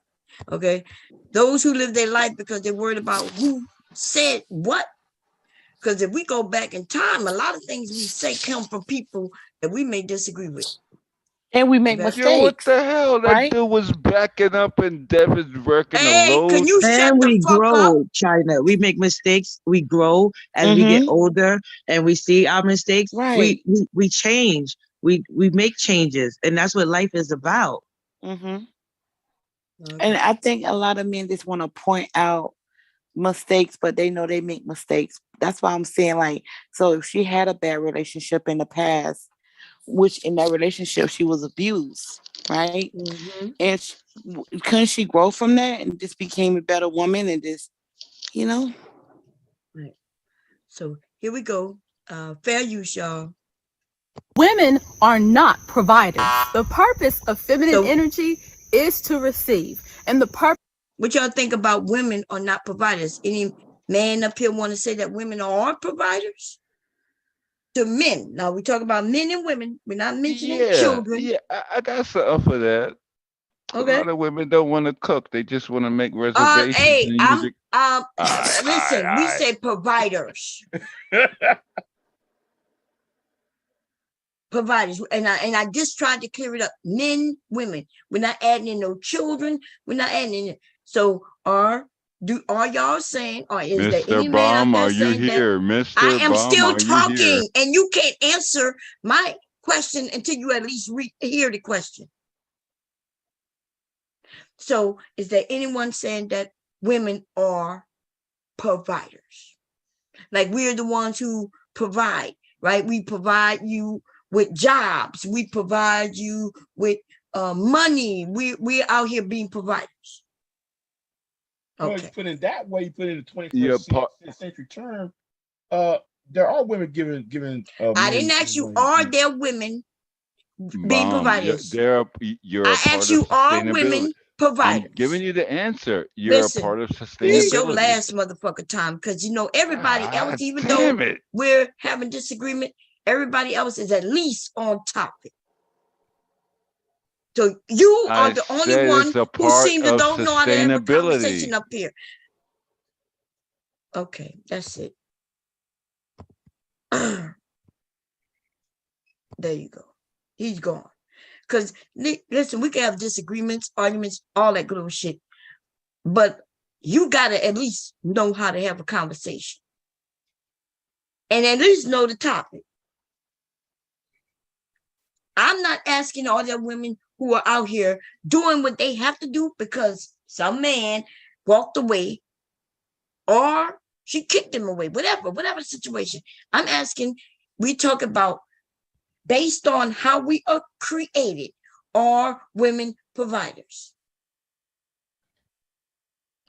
Speaker 1: Okay. Those who live their life because they're worried about who said what. Because if we go back in time, a lot of things we say come from people that we may disagree with.
Speaker 6: And we make
Speaker 1: Okay.
Speaker 10: Yo, what
Speaker 6: mistakes,
Speaker 10: the hell? That
Speaker 6: right?
Speaker 10: dude was backing up and Devin's working the
Speaker 1: Hey, can
Speaker 10: load.
Speaker 1: you shut
Speaker 12: And
Speaker 1: the
Speaker 12: we
Speaker 1: fuck up?
Speaker 12: grow, China. We make mistakes. We grow as we get older, and we see our mistakes.
Speaker 6: Right.
Speaker 12: We change. We make changes, and that's what life is about.
Speaker 6: And I think a lot of men just want to point out mistakes, but they know they make mistakes. That's why I'm saying, like, so if she had a bad relationship in the past, which in that relationship she was abused, right? And couldn't she grow from that and just became a better woman and just,
Speaker 1: Right. So here we go. Fair use, y'all.
Speaker 13: Women are not providers. The purpose of feminine energy is to receive. And the purpose.
Speaker 1: What y'all think about women are not providers? Any man up here want to say that women are providers? To men. Now we talk about men and women. We're not mentioning children.
Speaker 10: Yeah, I got something for that.
Speaker 1: Okay.
Speaker 10: A lot of women don't want to cook; they just want to make reservations.
Speaker 1: Hey,
Speaker 10: and use it.
Speaker 1: listen, we say providers. Providers, and I just tried to clear it up. Men, women. We're not adding in no children. We're not adding in. So are y'all saying, or is there any
Speaker 10: Mr.
Speaker 1: man out
Speaker 10: Baum,
Speaker 1: there
Speaker 10: are you
Speaker 1: saying that?
Speaker 10: here?
Speaker 1: I
Speaker 10: Mr.
Speaker 1: am
Speaker 10: Baum,
Speaker 1: still
Speaker 10: are you here?
Speaker 1: talking, and you can't answer my question until you at least hear the question. So is there anyone saying that women are providers? Like we're the ones who provide, right? We provide you with jobs. We provide you with money. We're out here being providers.
Speaker 11: Well,
Speaker 1: Okay.
Speaker 11: you put it that way, you put it in the
Speaker 10: Yeah,
Speaker 11: 21st century term. There are women giving.
Speaker 1: I didn't ask you, are there women being
Speaker 10: Mom,
Speaker 1: providers?
Speaker 10: you're
Speaker 1: I
Speaker 10: a part
Speaker 1: asked
Speaker 10: of
Speaker 1: you, are
Speaker 10: sustainability.
Speaker 1: women
Speaker 10: I'm
Speaker 1: providers?
Speaker 10: giving you the answer. You're a
Speaker 1: Listen,
Speaker 10: part of
Speaker 1: this your
Speaker 10: sustainability.
Speaker 1: last motherfucker time, because you know everybody else, even though
Speaker 10: Damn it.
Speaker 1: we're having disagreement, everybody else is at least on topic. So you are
Speaker 10: I
Speaker 1: the only
Speaker 10: said
Speaker 1: one
Speaker 10: it's a
Speaker 1: who
Speaker 10: part
Speaker 1: seem to
Speaker 10: of
Speaker 1: don't know how to have a conversation
Speaker 10: sustainability.
Speaker 1: up here. Okay, that's it. There you go. He's gone. Because listen, we can have disagreements, arguments, all that good old shit, but you gotta at least know how to have a conversation, and at least know the topic. I'm not asking all the women who are out here doing what they have to do because some man walked away or she kicked him away, whatever situation. I'm asking, we talk about based on how we are created, are women providers?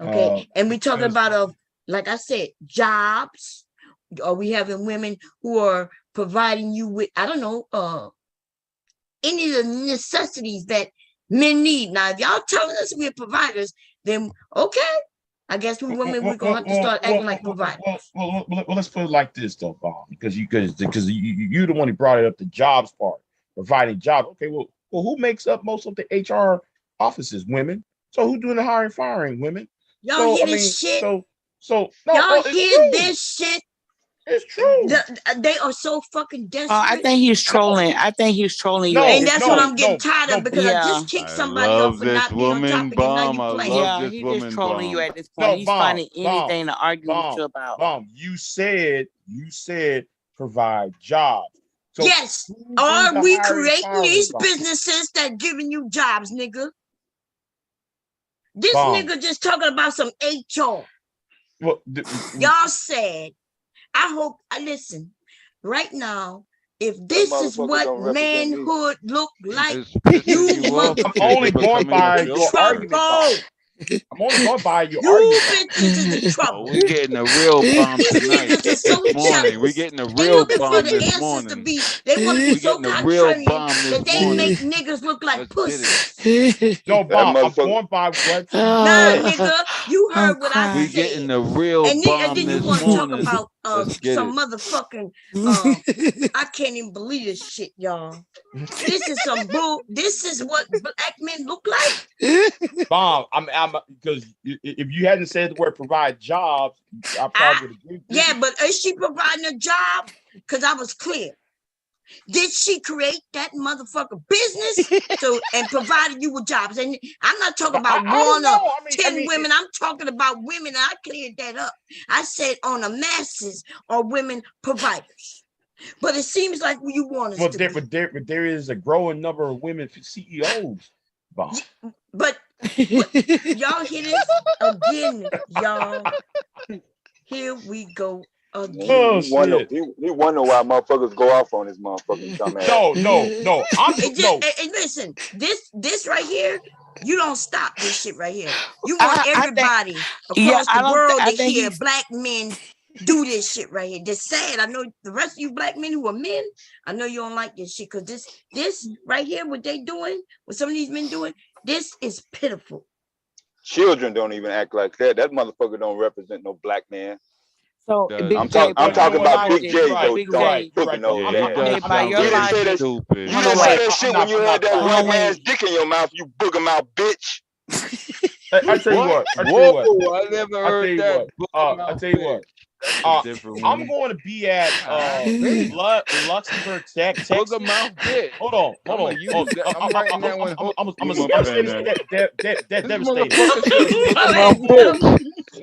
Speaker 1: Okay, and we talking about like I said, jobs. Are we having women who are providing you with, I don't know, any of the necessities that men need? Now, if y'all telling us we're providers, then okay, I guess we women we're gonna have to start acting like providers.
Speaker 11: Well, let's put it like this though, Bob, because you're the one who brought it up, the jobs part, providing jobs. Okay, well, who makes up most of the HR offices? Women. So who's doing the hiring, firing? Women.
Speaker 1: Y'all hear this shit?
Speaker 11: No,
Speaker 1: y'all
Speaker 11: it's
Speaker 1: hear
Speaker 11: true.
Speaker 1: this shit?
Speaker 11: It's true.
Speaker 1: They are so fucking desperate.
Speaker 6: I think he's trolling. I think he's trolling you.
Speaker 1: And that's what I'm getting tired of, because I just kicked somebody off for not being on topic, and now you playing.
Speaker 6: Yeah, he's just trolling you at this point. He's finding anything to argue with you about.
Speaker 11: Mom, you said provide jobs. So
Speaker 1: yes. Are we creating these businesses that giving you jobs, nigga? This nigga just talking about some HR. Well, y'all said, I hope, listen, right now, if this is what manhood look like, you
Speaker 11: I'm only going by your argument. I'm only going by your argument.
Speaker 1: You bitches in trouble.
Speaker 10: We're getting a real bomb tonight. This morning. We're getting a real bomb this morning.
Speaker 1: They want to be so contrarian
Speaker 10: that
Speaker 1: they make niggas look like pussies.
Speaker 11: No, Bob, I'm going by what.
Speaker 1: Nah, nigga, you heard what I said.
Speaker 10: We're getting a real bomb
Speaker 1: then you
Speaker 10: this
Speaker 1: want to talk
Speaker 10: morning.
Speaker 1: about some motherfucking I can't even believe this shit, y'all. This is some bull. This is what black men look like.
Speaker 11: Bob, I'm because if you hadn't said the word provide jobs, I probably would agree.
Speaker 1: Yeah, but is she providing a job? Because I was clear. Did she create that motherfucker business and provided you with jobs? And I'm not talking about one or 10 women. I'm talking about women. I cleared that up. I said on the masses are women providers. But it seems like you want us to.
Speaker 11: But there is a growing number of women CEOs. Bob.
Speaker 1: But y'all hear this again, y'all. Here we go again.
Speaker 3: Oh, he wonder why motherfuckers go off on this motherfucking dumbass.
Speaker 11: No.
Speaker 1: Listen, this right here, you don't stop this shit right here. You want everybody across the world to hear black men do this shit right here. That's sad. I know the rest of you black men who are men, I know you don't like this shit, because this right here, what they doing, what some of these men doing, this is pitiful.
Speaker 3: Children don't even act like that. That motherfucker don't represent no black man.
Speaker 6: So
Speaker 3: I'm talking about Big J though.
Speaker 6: Big J.
Speaker 3: By
Speaker 6: your logic,
Speaker 3: you didn't say that shit when you had that white man's dick in your mouth, you booger mouth bitch.
Speaker 11: I tell you what.
Speaker 10: I never heard that.
Speaker 11: I tell you what. I'm going to be at Luxembourg, Texas.
Speaker 10: Hold on. I'm writing that one.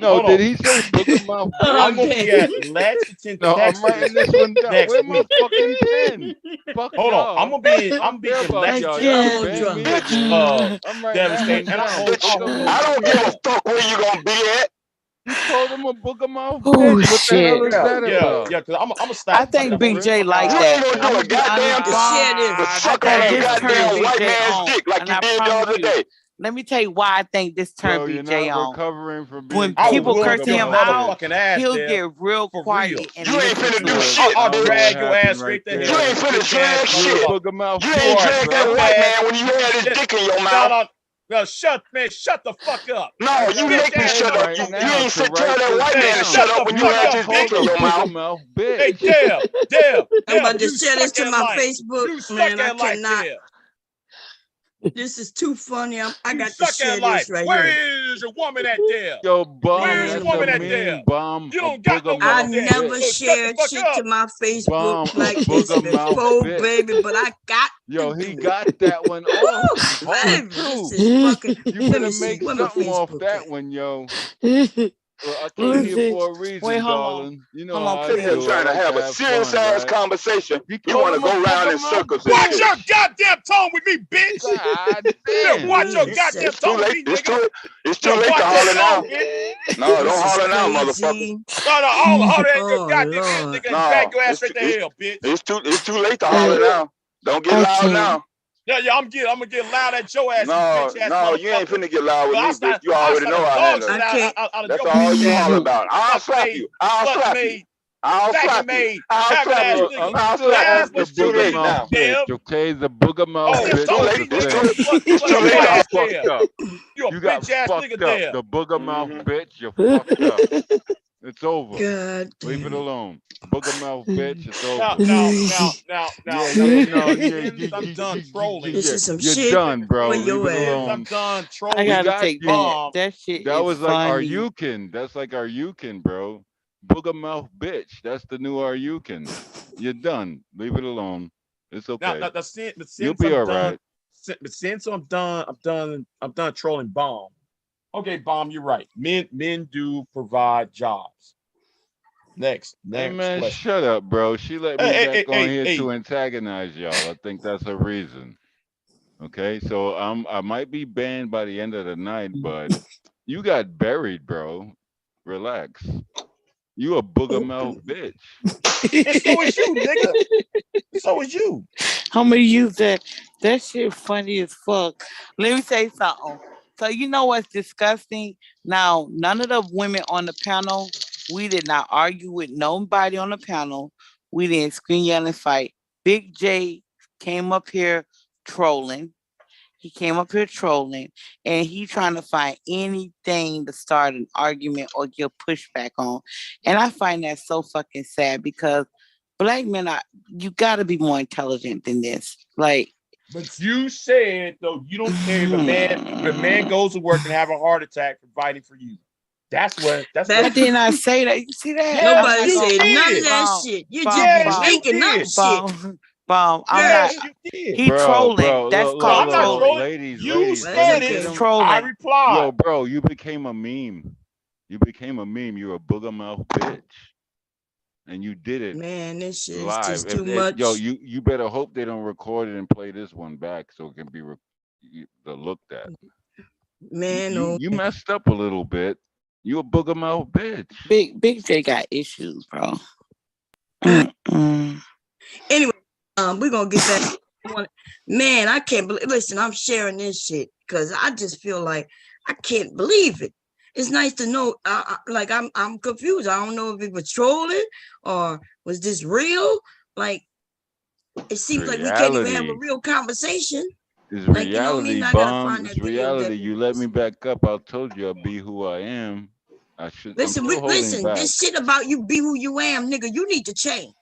Speaker 10: No, did he say booger mouth?
Speaker 11: I'm going to be at Lexington, Texas.
Speaker 10: I'm writing this one down. Where's my fucking pen?
Speaker 11: Hold on. I'm gonna be at Lexington.
Speaker 3: Devastating. I don't give a fuck where you gonna be at.
Speaker 10: You called him a booger mouth
Speaker 6: Oh
Speaker 10: bitch. What the hell
Speaker 6: shit.
Speaker 10: is that
Speaker 11: Yeah,
Speaker 10: about?
Speaker 11: yeah, because I'm a
Speaker 6: I
Speaker 11: stop.
Speaker 6: think Big J like
Speaker 3: You
Speaker 6: that.
Speaker 3: ain't gonna
Speaker 6: I'm
Speaker 3: do a
Speaker 6: gonna be honest,
Speaker 3: goddamn
Speaker 1: To
Speaker 3: thing
Speaker 1: share
Speaker 3: but
Speaker 1: this.
Speaker 6: I
Speaker 3: suck on
Speaker 6: think
Speaker 3: a
Speaker 6: this turned
Speaker 3: goddamn
Speaker 6: Big
Speaker 3: white
Speaker 6: J
Speaker 3: man's
Speaker 6: on,
Speaker 3: dick like
Speaker 6: and
Speaker 3: you
Speaker 6: I
Speaker 3: did the
Speaker 6: promise
Speaker 3: other
Speaker 6: you.
Speaker 3: day.
Speaker 6: Let me tell you why I think this turned
Speaker 10: Bro,
Speaker 6: Big
Speaker 10: you're
Speaker 6: J
Speaker 10: not
Speaker 6: on.
Speaker 10: recovering from being
Speaker 6: When
Speaker 11: I was
Speaker 10: called a
Speaker 6: people
Speaker 11: willing
Speaker 6: curse
Speaker 11: to
Speaker 10: booger
Speaker 11: kick your
Speaker 6: him
Speaker 10: mouth
Speaker 6: out,
Speaker 10: bitch.
Speaker 11: motherfucking ass
Speaker 6: he'll
Speaker 11: there
Speaker 6: get real
Speaker 11: for real.
Speaker 6: quiet and
Speaker 3: You ain't
Speaker 6: listen
Speaker 3: finna
Speaker 6: to
Speaker 3: do
Speaker 6: it.
Speaker 3: shit,
Speaker 11: I'll
Speaker 10: I don't know what
Speaker 3: dude.
Speaker 11: drag your
Speaker 10: happened
Speaker 11: ass
Speaker 10: right
Speaker 11: straight to
Speaker 3: You
Speaker 10: there.
Speaker 11: hell,
Speaker 3: ain't
Speaker 11: you
Speaker 3: finna
Speaker 11: bitch ass
Speaker 3: drag
Speaker 10: You're a
Speaker 3: shit.
Speaker 10: booger mouth
Speaker 3: You
Speaker 11: You
Speaker 3: ain't
Speaker 11: are
Speaker 10: bitch,
Speaker 11: a
Speaker 3: drag that
Speaker 10: bro.
Speaker 3: white
Speaker 11: dumbass.
Speaker 3: man when you had his
Speaker 11: Shit.
Speaker 3: dick in your
Speaker 11: No,
Speaker 3: mouth.
Speaker 11: no, no, shut the fuck up.
Speaker 3: No, you
Speaker 11: Bitch
Speaker 3: make me
Speaker 11: ass
Speaker 10: Okay,
Speaker 3: shut up.
Speaker 10: right
Speaker 3: You
Speaker 10: now
Speaker 3: ain't
Speaker 10: to
Speaker 3: said tell
Speaker 10: write
Speaker 3: that
Speaker 10: this
Speaker 3: white
Speaker 11: Man,
Speaker 3: man to
Speaker 10: down.
Speaker 3: shut
Speaker 11: shut
Speaker 3: up
Speaker 11: the
Speaker 3: when you
Speaker 10: You
Speaker 11: fuck
Speaker 3: had
Speaker 10: got
Speaker 3: his
Speaker 11: up,
Speaker 3: dick
Speaker 10: called
Speaker 3: in
Speaker 10: a
Speaker 11: bitch.
Speaker 3: your
Speaker 10: booger
Speaker 3: mouth.
Speaker 10: mouth
Speaker 11: Hey,
Speaker 10: bitch.
Speaker 1: I'm
Speaker 11: Deb,
Speaker 1: about to
Speaker 11: you
Speaker 1: share this
Speaker 11: suck
Speaker 1: to
Speaker 11: at
Speaker 1: my
Speaker 11: life.
Speaker 1: Facebook,
Speaker 11: You suck
Speaker 1: man. I
Speaker 11: at life,
Speaker 1: cannot.
Speaker 11: Deb.
Speaker 1: This is too funny. I
Speaker 11: You
Speaker 1: got to
Speaker 11: suck at
Speaker 1: share
Speaker 11: life.
Speaker 1: this right
Speaker 11: Where
Speaker 1: here.
Speaker 11: is your woman at, Deb?
Speaker 10: Yo, bum,
Speaker 11: Where's
Speaker 1: Man,
Speaker 11: your
Speaker 10: that's
Speaker 1: oh
Speaker 10: a
Speaker 11: woman at,
Speaker 1: man.
Speaker 11: Deb?
Speaker 10: meme, bum,
Speaker 11: You
Speaker 10: a
Speaker 11: don't got no
Speaker 10: booger
Speaker 1: I
Speaker 11: woman,
Speaker 10: mouth
Speaker 11: Deb.
Speaker 1: never
Speaker 10: bitch.
Speaker 11: So shut the
Speaker 1: shared
Speaker 11: fuck
Speaker 1: shit to
Speaker 11: up.
Speaker 1: my Facebook
Speaker 10: Bum, a
Speaker 1: like this
Speaker 10: booger mouth
Speaker 1: before,
Speaker 10: bitch.
Speaker 1: baby, but I got
Speaker 10: Yo,
Speaker 1: to
Speaker 10: he
Speaker 1: do it.
Speaker 10: got that one off
Speaker 1: Woo,
Speaker 10: hard
Speaker 1: baby, this
Speaker 10: too.
Speaker 1: is fucking.
Speaker 10: You
Speaker 1: Let
Speaker 10: better
Speaker 1: me see.
Speaker 10: make
Speaker 1: Where my
Speaker 10: something off
Speaker 1: Facebook
Speaker 10: that
Speaker 1: at?
Speaker 10: one, yo. Well, I came here
Speaker 6: Listen,
Speaker 10: for a
Speaker 6: wait,
Speaker 10: reason,
Speaker 6: hold on.
Speaker 10: darling. You know
Speaker 6: Hold on,
Speaker 10: how I
Speaker 3: Sitting here
Speaker 6: please.
Speaker 10: do. I
Speaker 3: trying to
Speaker 10: like to
Speaker 3: have a
Speaker 10: have
Speaker 3: serious
Speaker 10: fun,
Speaker 3: ass
Speaker 10: right?
Speaker 3: conversation.
Speaker 10: He
Speaker 3: You
Speaker 10: called
Speaker 3: want to
Speaker 10: him a
Speaker 3: go around
Speaker 10: booger
Speaker 3: in
Speaker 10: mouth
Speaker 3: circles and
Speaker 11: Watch
Speaker 3: shit.
Speaker 11: your
Speaker 10: bitch.
Speaker 11: goddamn tone with me, bitch.
Speaker 10: God
Speaker 11: Yeah,
Speaker 10: damn.
Speaker 11: watch your
Speaker 1: He
Speaker 11: goddamn
Speaker 1: said,
Speaker 3: It's too
Speaker 11: tone with
Speaker 3: late.
Speaker 11: me, nigga.
Speaker 3: It's too
Speaker 11: Yeah,
Speaker 3: late to
Speaker 11: watch your
Speaker 3: holler
Speaker 11: tone,
Speaker 3: now.
Speaker 11: bitch.
Speaker 3: No, don't
Speaker 1: this is
Speaker 3: holler now, motherfucker.
Speaker 1: crazy.
Speaker 11: No, no, all that your
Speaker 1: Oh,
Speaker 11: goddamn ass,
Speaker 1: Lord.
Speaker 11: nigga, and drag
Speaker 3: No,
Speaker 11: your ass straight to hell, bitch.
Speaker 3: it's too late to holler
Speaker 6: I
Speaker 3: now. Don't get loud
Speaker 6: can't.
Speaker 3: now.
Speaker 11: Yeah, yeah, I'm gonna get loud at your ass, you
Speaker 3: No,
Speaker 11: bitch ass
Speaker 3: no, you ain't
Speaker 11: motherfucker.
Speaker 3: finna get loud with me, bitch. You
Speaker 11: I'll
Speaker 3: already
Speaker 11: slap
Speaker 3: know
Speaker 11: the
Speaker 3: I
Speaker 11: dog
Speaker 3: handle
Speaker 11: shit
Speaker 1: I
Speaker 3: it.
Speaker 1: can't.
Speaker 11: out of
Speaker 3: That's
Speaker 11: your
Speaker 3: all
Speaker 11: bitch
Speaker 3: you
Speaker 11: ass,
Speaker 3: holler about. I'll
Speaker 11: fuck
Speaker 3: slap
Speaker 11: made,
Speaker 3: you. I'll
Speaker 11: slut
Speaker 3: slap you.
Speaker 11: made,
Speaker 3: I'll
Speaker 11: faggot
Speaker 3: slap you.
Speaker 11: made,
Speaker 3: I'll
Speaker 11: having
Speaker 3: slap
Speaker 11: ass
Speaker 3: you.
Speaker 10: Yo,
Speaker 11: nigga.
Speaker 3: I'll
Speaker 10: understood.
Speaker 3: slap you.
Speaker 11: That's
Speaker 10: That's the
Speaker 11: what
Speaker 3: It's
Speaker 11: you
Speaker 3: too
Speaker 10: booger
Speaker 3: late
Speaker 11: need,
Speaker 10: mouth
Speaker 3: now.
Speaker 10: bitch.
Speaker 11: Deb.
Speaker 10: Okay, the booger mouth
Speaker 11: Oh,
Speaker 3: It's
Speaker 11: his
Speaker 10: bitch
Speaker 3: too
Speaker 11: tone
Speaker 10: is
Speaker 11: with
Speaker 3: late.
Speaker 11: me,
Speaker 10: the
Speaker 3: It's
Speaker 11: nigga.
Speaker 3: too.
Speaker 10: thing.
Speaker 3: It's too
Speaker 11: Slut
Speaker 3: late
Speaker 11: your
Speaker 10: You
Speaker 3: to.
Speaker 10: got
Speaker 11: ass,
Speaker 10: fucked
Speaker 11: Deb.
Speaker 10: up.
Speaker 11: You a
Speaker 10: You got
Speaker 11: bitch ass nigga,
Speaker 10: fucked up.
Speaker 11: Deb.
Speaker 10: The booger mouth
Speaker 3: Mm-hmm.
Speaker 10: bitch, you fucked up. It's over.
Speaker 1: God
Speaker 10: Leave it
Speaker 1: damn.
Speaker 10: alone. Booger mouth bitch, it's
Speaker 11: Now,
Speaker 10: over.
Speaker 11: now, now, now,
Speaker 10: Yeah,
Speaker 11: now, now,
Speaker 10: yeah,
Speaker 11: since,
Speaker 10: no, yeah,
Speaker 11: since I'm done
Speaker 1: This
Speaker 10: yeah.
Speaker 11: trolling,
Speaker 1: is some
Speaker 10: You're
Speaker 1: shit
Speaker 10: done,
Speaker 1: for
Speaker 10: bro. Leave
Speaker 1: your
Speaker 10: it
Speaker 11: since
Speaker 1: ass.
Speaker 11: I'm
Speaker 10: alone.
Speaker 11: done
Speaker 6: I
Speaker 10: We
Speaker 11: trolling,
Speaker 6: gotta
Speaker 10: got
Speaker 6: take
Speaker 10: you.
Speaker 6: that.
Speaker 11: bomb.
Speaker 6: That shit
Speaker 10: That
Speaker 6: is
Speaker 10: was like our
Speaker 6: funny.
Speaker 10: Yukin. That's like our Yukin, bro. Booger mouth bitch. That's the new our Yukin. You're done. Leave it alone. It's
Speaker 11: Now,
Speaker 10: okay.
Speaker 11: but
Speaker 10: You'll
Speaker 11: since
Speaker 10: be
Speaker 11: I'm
Speaker 10: all
Speaker 11: done,
Speaker 10: right.
Speaker 11: since I'm done trolling bomb. Okay, bomb, you're right. Men do provide jobs. Next
Speaker 10: Hey man,
Speaker 11: question.
Speaker 10: shut up, bro. She let me
Speaker 11: Hey, hey,
Speaker 10: back on
Speaker 11: hey,
Speaker 10: here
Speaker 11: hey,
Speaker 10: to antagonize y'all. I think that's a reason. Okay, so I might be banned by the end of the night, but you got buried, bro. Relax. You a booger mouth bitch.
Speaker 11: and so is you, nigga. So is you.
Speaker 6: I'm gonna use that. That shit funny as fuck. Let me say something. So you know what's disgusting? Now, none of the women on the panel, we did not argue with nobody on the panel. We didn't scream, yell, and fight. Big J came up here trolling. He came up here trolling, and he trying to find anything to start an argument or give pushback on. And I find that so fucking sad because black men are, you gotta be more intelligent than this. Like,
Speaker 11: But you said though you don't care if a man goes to work and have a heart attack for fighting for you. That's what
Speaker 6: I
Speaker 1: That
Speaker 6: did not say that. You see that? I'm
Speaker 11: yes,
Speaker 1: nobody
Speaker 6: not
Speaker 11: you
Speaker 6: going
Speaker 1: said none of
Speaker 11: did.
Speaker 1: that
Speaker 6: bomb,
Speaker 1: shit. You just
Speaker 6: bomb,
Speaker 1: be
Speaker 11: Yes,
Speaker 6: bomb,
Speaker 11: you
Speaker 1: making up
Speaker 11: did.
Speaker 1: shit.
Speaker 6: bomb. I'm not.
Speaker 11: Yes, you did.
Speaker 6: He
Speaker 10: Bro,
Speaker 6: trolling.
Speaker 10: bro,
Speaker 6: That's
Speaker 10: look,
Speaker 11: No,
Speaker 10: look,
Speaker 6: called
Speaker 11: I'm not
Speaker 10: look,
Speaker 6: trolling.
Speaker 11: trolling.
Speaker 10: ladies,
Speaker 11: You
Speaker 10: ladies,
Speaker 1: Well,
Speaker 10: let
Speaker 1: that's
Speaker 10: me
Speaker 11: said
Speaker 10: get
Speaker 11: it.
Speaker 1: okay.
Speaker 6: He's
Speaker 10: them.
Speaker 11: I
Speaker 6: trolling.
Speaker 10: Yo,
Speaker 11: replied.
Speaker 10: bro, you became a meme. You became a meme. You're a booger mouth bitch, and you did it
Speaker 1: Man, this shit is
Speaker 10: live.
Speaker 1: just too
Speaker 10: Yo,
Speaker 1: much.
Speaker 10: you better hope they don't record it and play this one back so it can be looked at.
Speaker 1: Man, oh
Speaker 10: You
Speaker 1: man.
Speaker 10: messed up a little bit. You a booger mouth bitch.
Speaker 6: Big J got issues, bro. Mm-mm.
Speaker 1: Anyway, we're gonna get back. Man, I can't believe. Listen, I'm sharing this shit because I just feel like I can't believe it. It's nice to know. Like I'm confused. I don't know if it was trolling or was this real. Like it
Speaker 10: It's
Speaker 1: seems like we can't even have a
Speaker 10: reality.
Speaker 1: real conversation.
Speaker 10: It's
Speaker 1: Like you know what I
Speaker 10: reality,
Speaker 1: mean? I gotta
Speaker 10: bomb.
Speaker 1: find
Speaker 10: It's
Speaker 1: that video
Speaker 10: reality.
Speaker 1: that.
Speaker 10: You let me back up. I told you I'll be who I am. I'm
Speaker 1: Listen,
Speaker 10: still holding
Speaker 1: listen.
Speaker 10: back.
Speaker 1: This shit about you be who you am, nigga. You need to change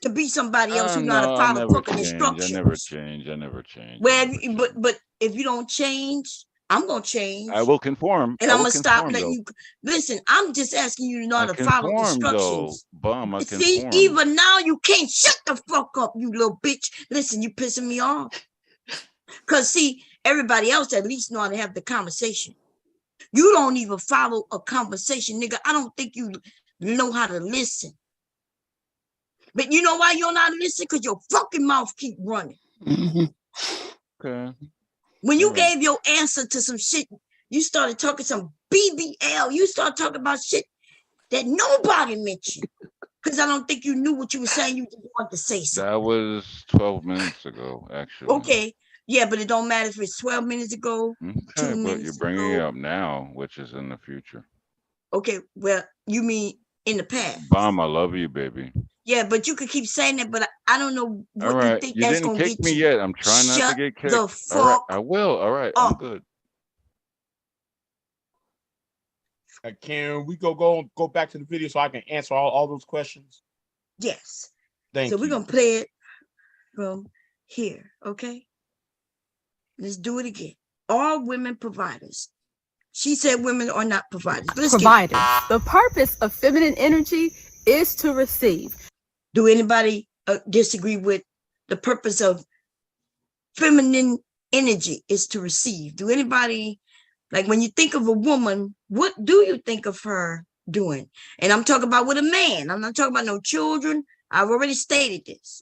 Speaker 1: to be somebody else who know how to
Speaker 10: No, I
Speaker 1: follow
Speaker 10: never
Speaker 1: fucking
Speaker 10: change. I never
Speaker 1: instructions.
Speaker 10: change. I never change. I
Speaker 1: Well,
Speaker 10: never
Speaker 1: but
Speaker 10: change.
Speaker 1: if you don't change, I'm gonna
Speaker 10: I
Speaker 1: change,
Speaker 10: will conform.
Speaker 1: and
Speaker 10: I
Speaker 1: I'm
Speaker 10: will
Speaker 1: gonna stop
Speaker 10: conform
Speaker 1: letting
Speaker 10: though.
Speaker 1: you. Listen, I'm just asking you to know how
Speaker 10: I
Speaker 1: to follow
Speaker 10: conform though.
Speaker 1: instructions.
Speaker 10: Bomb. I
Speaker 1: See,
Speaker 10: conform.
Speaker 1: even now you can't shut the fuck up, you little bitch. Listen, you pissing me off. Cause see, everybody else at least know how to have the conversation. You don't even follow a conversation, nigga. I don't think you know how to listen. But you know why you don't know how to listen? Because your fucking mouth keep running.
Speaker 6: Mm-hmm.
Speaker 10: Okay.
Speaker 1: When
Speaker 10: All
Speaker 1: you
Speaker 10: right.
Speaker 1: gave your answer to some shit, You started talking some BBL. You started talking about shit that nobody mentioned. Because I don't think you knew what you were saying. You just wanted to say something.
Speaker 10: That was 12 minutes ago, actually.
Speaker 1: Okay. Yeah, but it don't matter if it's 12 minutes ago, 2
Speaker 10: Okay, but you're
Speaker 1: minutes
Speaker 10: bringing it
Speaker 1: ago.
Speaker 10: up now, which is in the future.
Speaker 1: Okay, well, you mean in the past.
Speaker 10: Bomb, I love you, baby.
Speaker 1: Yeah, but you could keep saying that, but I don't know
Speaker 10: All
Speaker 1: what you
Speaker 10: right,
Speaker 1: think
Speaker 10: you
Speaker 1: that's
Speaker 10: didn't
Speaker 1: going to
Speaker 10: kick
Speaker 1: get
Speaker 10: me
Speaker 1: you.
Speaker 10: yet. I'm trying not to
Speaker 1: Shut
Speaker 10: get
Speaker 1: the
Speaker 10: kicked. All right,
Speaker 1: fuck
Speaker 10: I will. All right, I'm
Speaker 1: up.
Speaker 10: good.
Speaker 11: Can we go back to the video so I can answer all those questions?
Speaker 1: Yes.
Speaker 11: Thank
Speaker 1: So
Speaker 11: you.
Speaker 1: we're going to play it from here, okay? Let's do it again. All women providers. She said women are not providers. Let's
Speaker 13: Providers. The purpose of feminine energy is to receive.
Speaker 1: Do anybody disagree with the purpose of feminine energy is to receive? Do anybody, like when you think of a woman, what do you think of her doing? And I'm talking about with a man. I'm not talking about no children. I've already stated this.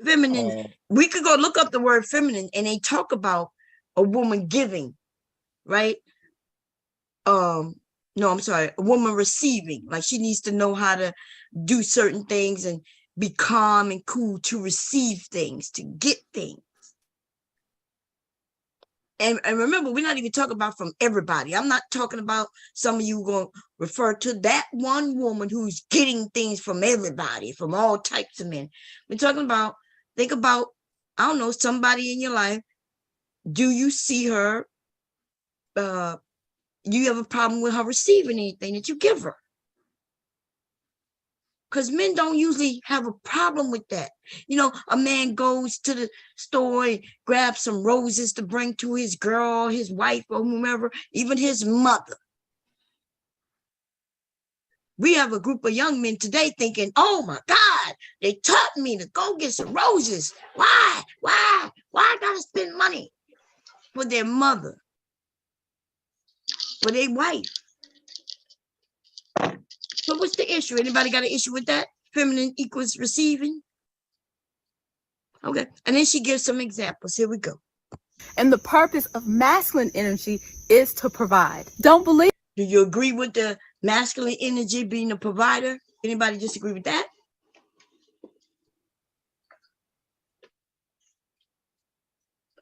Speaker 1: Feminine, we could go look up the word feminine and they talk about a woman giving, right? No, I'm sorry, a woman receiving. Like she needs to know how to do certain things and be calm and cool to receive things, to get things. And remember, we're not even talking about from everybody. I'm not talking about some of you going to refer to that one woman who's getting things from everybody, from all types of men. We're talking about, think about, I don't know, somebody in your life. Do you see her? Do you have a problem with her receiving anything that you give her? Because men don't usually have a problem with that. You know, a man goes to the store and grabs some roses to bring to his girl, his wife, or whomever, even his mother. We have a group of young men today thinking, oh my God, they taught me to go get some roses. Why I gotta spend money for their mother, for their wife? So what's the issue? Anybody got an issue with that? Feminine equals receiving? Okay, and then she gives some examples. Here we go.
Speaker 13: And the purpose of masculine energy is to provide. Don't believe.
Speaker 1: Do you agree with the masculine energy being a provider? Anybody disagree with that?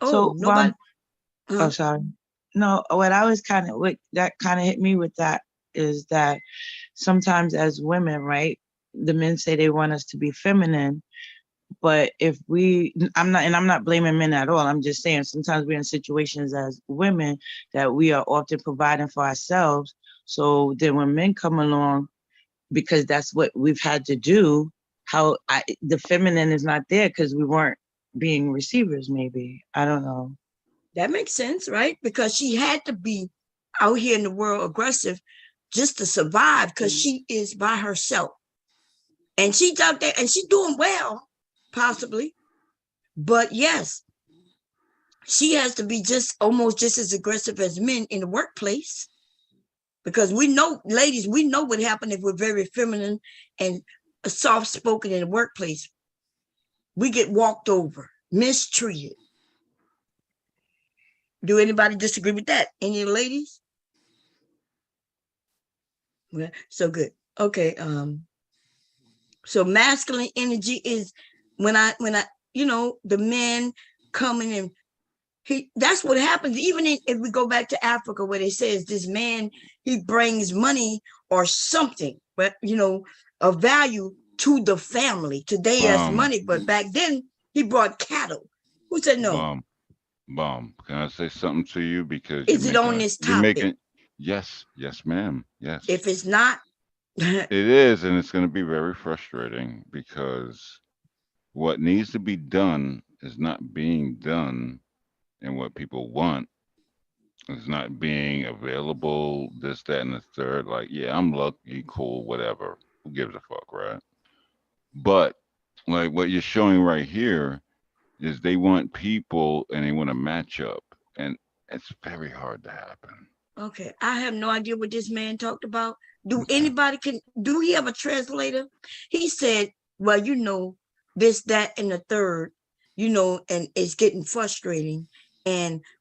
Speaker 1: Oh,
Speaker 12: So,
Speaker 1: nobody.
Speaker 12: oh, sorry. No, what I was kind of, what that kind of hit me with that is that sometimes as women, right, the men say they want us to be feminine, but if I'm not blaming men at all. I'm just saying sometimes we're in situations as women that we are often providing for ourselves. So then when men come along, because that's what we've had to do, the feminine is not there because we weren't being receivers, maybe. I don't know.
Speaker 1: That makes sense, right? Because she had to be out here in the world aggressive just to survive because she is by herself. And she's out there and she's doing well, possibly. But yes, she has to be almost just as aggressive as men in the workplace. Because we know, ladies, we know what happened if we're very feminine and soft-spoken in the workplace. We get walked over, mistreated. Do anybody disagree with that? Any of the ladies? Yeah, so good. Okay. So masculine energy is when I, the men coming and that's what happens. Even if we go back to Africa where they says this man, he brings money or something, but of value to the family. Today that's money, but back then he brought cattle. Who said no?
Speaker 10: Bomb. Can I say something to you? Because
Speaker 1: Is it on this topic?
Speaker 10: Yes, ma'am. Yes.
Speaker 1: If it's not,
Speaker 10: it is, and it's going to be very frustrating because what needs to be done is not being done, and what people want is not being available. This, that, and the third. Like, yeah, I'm lucky, cool, whatever. Who gives a fuck, right? But like what you're showing right here is they want people and they want to match up, and it's very hard to happen.
Speaker 1: Okay, I have no idea what this man talked about. Do he have a translator? He said, well, this, that, and the third, and it's getting frustrating.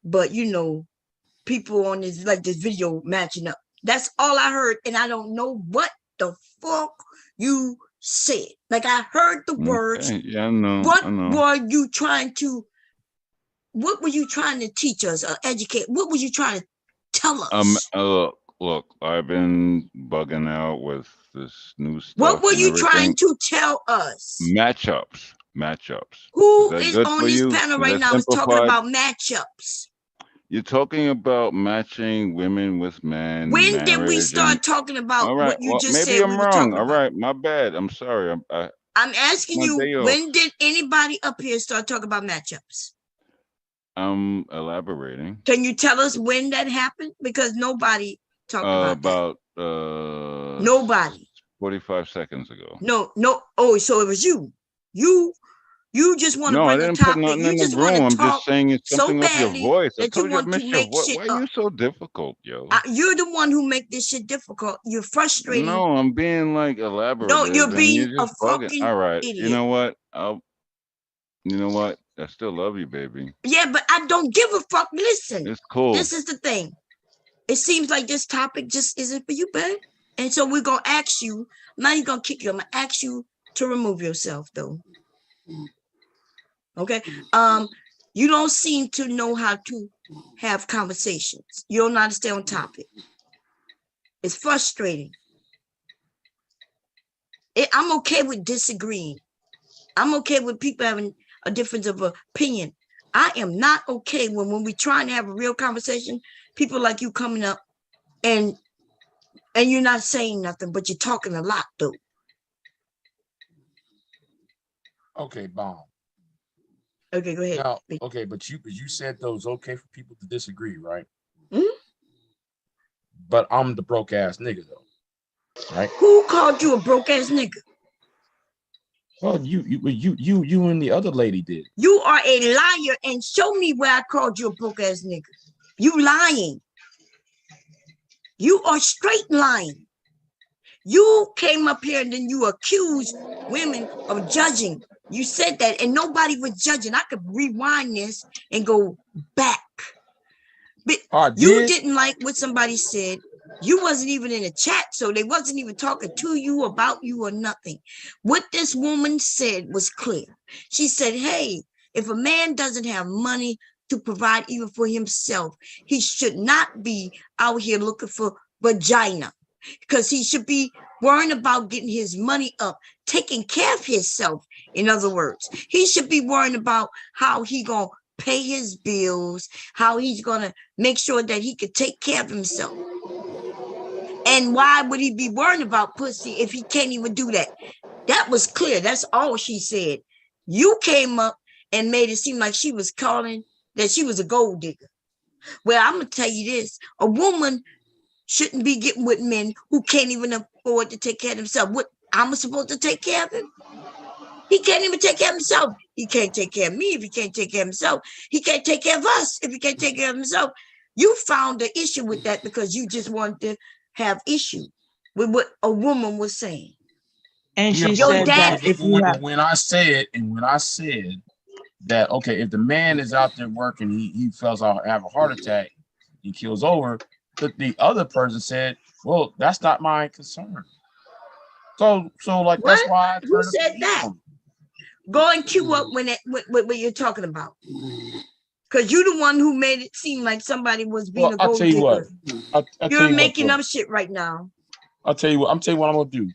Speaker 1: but you know, people on this like this video matching up. That's all I heard, and I don't know what the fuck you said. Like I heard the words.
Speaker 10: Okay. Yeah, I know.
Speaker 1: What
Speaker 10: I know.
Speaker 1: were you trying to? What were you trying to teach us or educate? What were you trying to tell us?
Speaker 10: Look, I've been bugging out with this new
Speaker 1: What
Speaker 10: stuff
Speaker 1: were
Speaker 10: and
Speaker 1: you trying
Speaker 10: everything.
Speaker 1: to tell us?
Speaker 10: Matchups. Is
Speaker 1: Who
Speaker 10: that
Speaker 1: is
Speaker 10: good
Speaker 1: on
Speaker 10: for
Speaker 1: this
Speaker 10: you?
Speaker 1: panel
Speaker 10: Is
Speaker 1: right
Speaker 10: that
Speaker 1: now is talking
Speaker 10: simplified?
Speaker 1: about matchups?
Speaker 10: You're talking about matching women with men,
Speaker 1: When did we
Speaker 10: marriage, and
Speaker 1: start talking about
Speaker 10: all right.
Speaker 1: what you
Speaker 10: Well,
Speaker 1: just
Speaker 10: maybe
Speaker 1: said we
Speaker 10: I'm
Speaker 1: were
Speaker 10: wrong.
Speaker 1: talking
Speaker 10: All
Speaker 1: about?
Speaker 10: right, my bad. I'm sorry.
Speaker 1: I'm asking
Speaker 10: my
Speaker 1: you,
Speaker 10: day off.
Speaker 1: when did anybody up here start talking about matchups?
Speaker 10: I'm elaborating.
Speaker 1: Can you tell us when that happened? Because nobody talked about that.
Speaker 10: About
Speaker 1: Nobody.
Speaker 10: 45 seconds ago.
Speaker 1: No. Oh, so it was you. You just want to
Speaker 10: No, I
Speaker 1: bring a
Speaker 10: didn't put
Speaker 1: topic.
Speaker 10: nothing
Speaker 1: You
Speaker 10: in the
Speaker 1: just want
Speaker 10: room.
Speaker 1: to
Speaker 10: I'm
Speaker 1: talk
Speaker 10: just saying it's
Speaker 1: so
Speaker 10: something off your
Speaker 1: badly
Speaker 10: voice. I
Speaker 1: that you
Speaker 10: told you I
Speaker 1: want to
Speaker 10: missed your
Speaker 1: make
Speaker 10: voice.
Speaker 1: shit
Speaker 10: Why are
Speaker 1: up.
Speaker 10: you so difficult, yo?
Speaker 1: You're the one who make this shit difficult. You're frustrating.
Speaker 10: No, I'm being like elaborative.
Speaker 1: No, you're
Speaker 10: and
Speaker 1: being
Speaker 10: you're
Speaker 1: a
Speaker 10: just bugging.
Speaker 1: fucking
Speaker 10: All right.
Speaker 1: idiot.
Speaker 10: You know what? You know what? I still love you, baby.
Speaker 1: Yeah, but I don't give a fuck. Listen,
Speaker 10: It's cool.
Speaker 1: this is the thing. It seems like this topic just isn't for you, babe. And so we're gonna ask you. I'm not even gonna kick you. I'm gonna ask you to remove yourself, though. Okay. You don't seem to know how to have conversations. You don't know how to stay on topic. It's frustrating. I'm okay with disagreeing. I'm okay with people having a difference of opinion. I am not okay when we're trying to have a real conversation, people like you coming up and you're not saying nothing, but you're talking a lot, though.
Speaker 11: Okay, bomb.
Speaker 1: Okay, go ahead.
Speaker 11: Now, okay, but you said those okay for people to disagree, right?
Speaker 1: Hmm?
Speaker 11: But I'm the broke ass nigga though, right?
Speaker 1: Who called you a broke ass nigga?
Speaker 11: Well, you and the other lady did.
Speaker 1: You are a liar, and show me where I called you a broke ass nigga. You lying. You are straight lying. You came up here and then you accused women of judging. You said that, and nobody was judging. I could rewind this and go back. But you didn't like what somebody said. You wasn't even in the chat, so they wasn't even talking to you, about you, or nothing. What this woman said was clear. She said, hey, if a man doesn't have money to provide even for himself, he should not be out here looking for vagina, because he should be worrying about getting his money up, taking care of himself. In other words, he should be worrying about how he gonna pay his bills, how he's gonna make sure that he could take care of himself. And why would he be worrying about pussy if he can't even do that? That was clear. That's all she said. You came up and made it seem like she was calling that she was a gold digger. Well, I'm gonna tell you this: a woman shouldn't be getting with men who can't even afford to take care of themselves. What, I'm supposed to take care of him? He can't even take care of himself. He can't take care of me if he can't take care of himself. He can't take care of us if he can't take care of himself. You found the issue with that because you just wanted to have issue with what a woman was saying.
Speaker 12: And
Speaker 11: Yeah,
Speaker 12: she
Speaker 11: but
Speaker 12: said that if you have,
Speaker 11: when I said that, okay, if the man is out there working, he feels I'll have a heart attack, he kills over. But the other person said, well, that's not my concern. So like,
Speaker 1: What?
Speaker 11: that's why I
Speaker 1: Who
Speaker 11: turned
Speaker 1: said that? Go and cue up when what you're talking about. Because you're the one who made it seem like somebody was being a gold digger. You're making up shit right now.
Speaker 11: I'll tell you what I'm gonna do.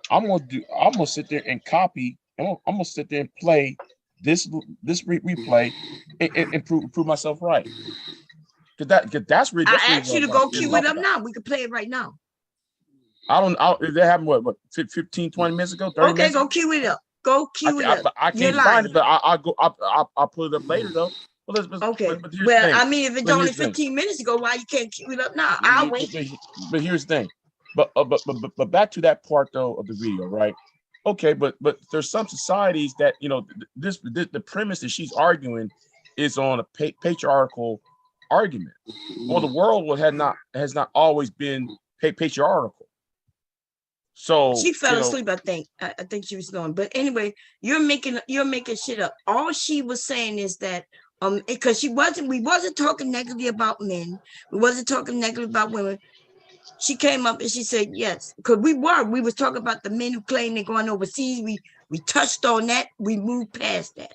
Speaker 11: I'm gonna sit there and copy. I'm gonna sit there and play this replay and prove myself right. Cause that's really.
Speaker 1: I asked you to go cue it up now. We can play it right now.
Speaker 11: If that happened what 15, 20 minutes ago, 30 minutes.
Speaker 1: Okay, go cue it up. Go cue it up.
Speaker 11: I can't find it, but I'll put it up later though.
Speaker 1: Okay. Well, I mean, if it's only 15 minutes ago, why you can't cue it up now? I'll wait.
Speaker 11: But here's the thing. But back to that part though of the video, right? Okay, but there's some societies that, you know, the premise that she's arguing is on a patriarchal argument. Well, the world has not always been patriarchal. So
Speaker 1: she fell asleep. I think she was going. But anyway, you're making shit up. All she was saying is that Because we wasn't talking negatively about men. We wasn't talking negatively about women. She came up and she said, yes, because we was talking about the men who claim they're going overseas. We touched on that. We moved past that.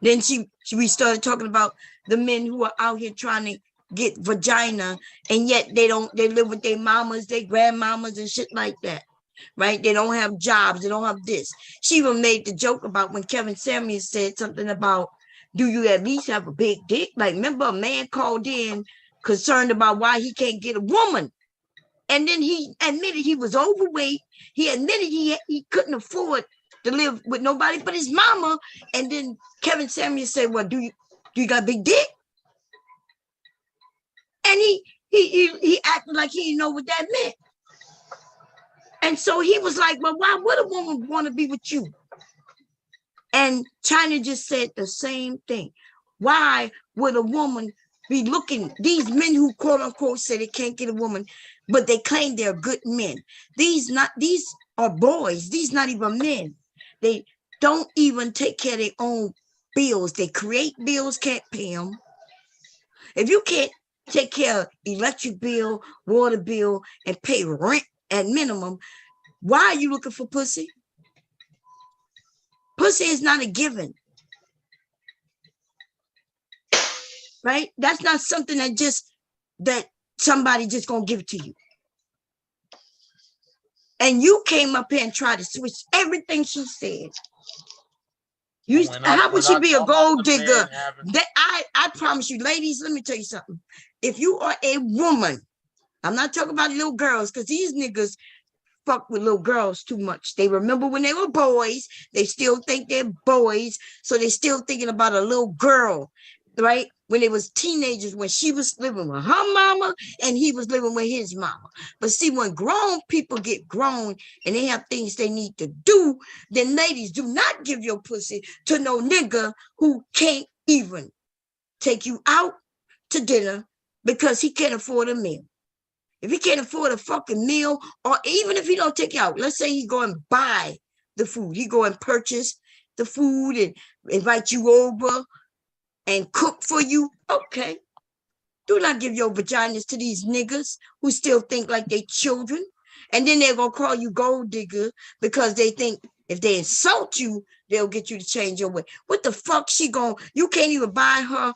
Speaker 1: Then we started talking about the men who are out here trying to get vagina, and yet they live with their mamas, their grandmamas and shit like that. Right? They don't have jobs. They don't have this. She even made the joke about when Kevin Samuels said something about, do you at least have a big dick? Like, remember a man called in concerned about why he can't get a woman. And then he admitted he was overweight. He admitted he couldn't afford to live with nobody but his mama. And then Kevin Samuels said, well, do you got a big dick? And he acted like he didn't know what that meant. And so he was like, well, why would a woman want to be with you? And China just said the same thing. Why would a woman be looking, these men who quote unquote say they can't get a woman, but they claim they're good men. These are boys. These not even men. They don't even take care of their own bills. They create bills, can't pay them. If you can't take care of electric bill, water bill, and pay rent at minimum, why are you looking for pussy? Pussy is not a given. Right? That's not something that somebody just gonna give it to you. And you came up here and tried to switch everything she said. How would she be a gold digger? I promise you, ladies, let me tell you something. If you are a woman, I'm not talking about little girls, because these niggas fuck with little girls too much. They remember when they were boys, they still think they're boys, so they're still thinking about a little girl, right? When they was teenagers, when she was living with her mama and he was living with his mama. But see, when grown people get grown and they have things they need to do, then ladies, do not give your pussy to no nigga who can't even take you out to dinner because he can't afford a meal. If he can't afford a fucking meal, or even if he don't take you out, let's say he go and buy the food. He go and purchase the food and invite you over and cook for you. Okay. Do not give your vaginas to these niggas who still think like they children. And then they're going to call you gold digger because they think if they insult you, they'll get you to change your way. What the fuck she going? You can't even buy her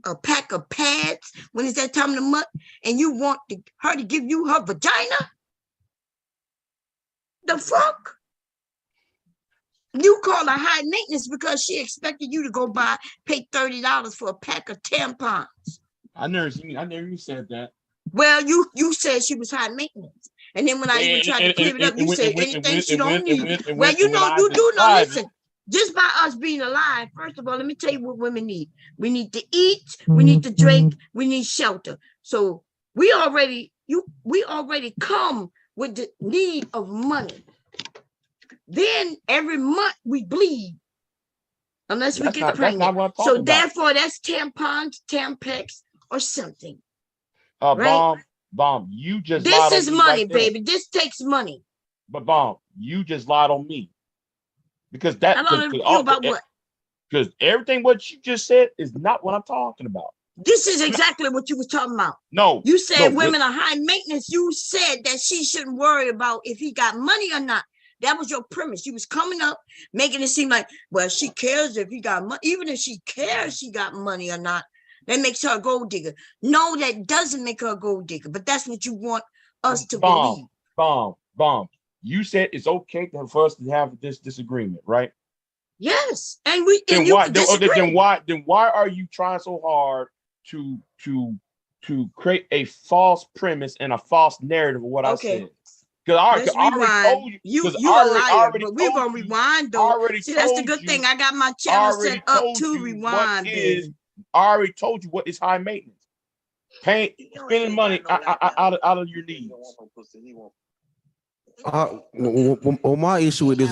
Speaker 1: a pack of pads when it's that time of the month, and you want her to give you her vagina? The fuck? You call her high maintenance because she expected you to go pay $30 for a pack of tampons.
Speaker 11: I never even said that.
Speaker 1: Well, you said she was high maintenance. And then when I even tried to clear it up, you said anything she don't need. Well, you know, you do know, listen, just by us being alive, first of all, let me tell you what women need. We need to eat, we need to drink, we need shelter. So we already come with the need of money. Then every month we bleed unless we get pregnant. So therefore that's tampons, Tampax, or something.
Speaker 11: Right? Bomb, you just
Speaker 1: this is money, baby. This takes money.
Speaker 11: But Bomb, you just lied on me. Because that because everything what you just said is not what I'm talking about.
Speaker 1: This is exactly what you was talking about.
Speaker 11: No,
Speaker 1: you said women are high maintenance. You said that she shouldn't worry about if he got money or not. That was your premise. You was coming up, making it seem like, well, she cares if he got money. Even if she cares she got money or not, that makes her a gold digger. No, that doesn't make her a gold digger, but that's what you want us to believe.
Speaker 11: Bomb. You said it's okay for us to have this disagreement, right?
Speaker 1: Yes, and
Speaker 11: then why are you trying so hard to create a false premise and a false narrative of what I said? Because I already told you.
Speaker 1: You a liar, but we're gonna rewind though. See, that's the good thing. I got my channel set up to rewind.
Speaker 11: I already told you what is high maintenance. Spending money out of your needs.
Speaker 14: Well, my issue with this,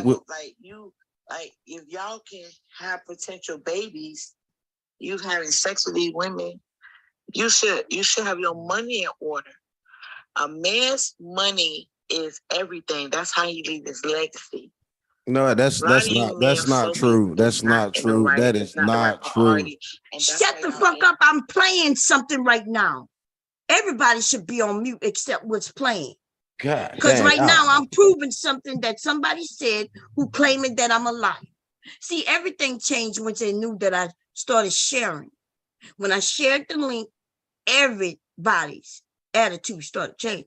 Speaker 6: if y'all can have potential babies, you having sex with these women, you should have your money in order. A man's money is everything. That's how he leaves his legacy.
Speaker 14: No, that's
Speaker 6: A lot of
Speaker 14: that's
Speaker 6: you
Speaker 14: not
Speaker 6: men
Speaker 14: that's
Speaker 6: are
Speaker 14: not
Speaker 6: so
Speaker 14: true.
Speaker 6: weak,
Speaker 14: That's
Speaker 6: it's not
Speaker 14: not
Speaker 6: in the
Speaker 14: true.
Speaker 6: right,
Speaker 14: That
Speaker 6: it's
Speaker 14: is
Speaker 6: not the right
Speaker 14: not true.
Speaker 6: priority. And that's
Speaker 1: Shut
Speaker 6: why
Speaker 1: the
Speaker 6: y'all
Speaker 1: fuck
Speaker 6: end
Speaker 1: up. I'm playing something right now. Everybody should be on mute except what's playing.
Speaker 14: God
Speaker 1: Because
Speaker 14: dang.
Speaker 1: right now I'm proving something that somebody said who claiming that I'm a liar. See, everything changed once they knew that I started sharing. When I shared the link, everybody's attitude started changing.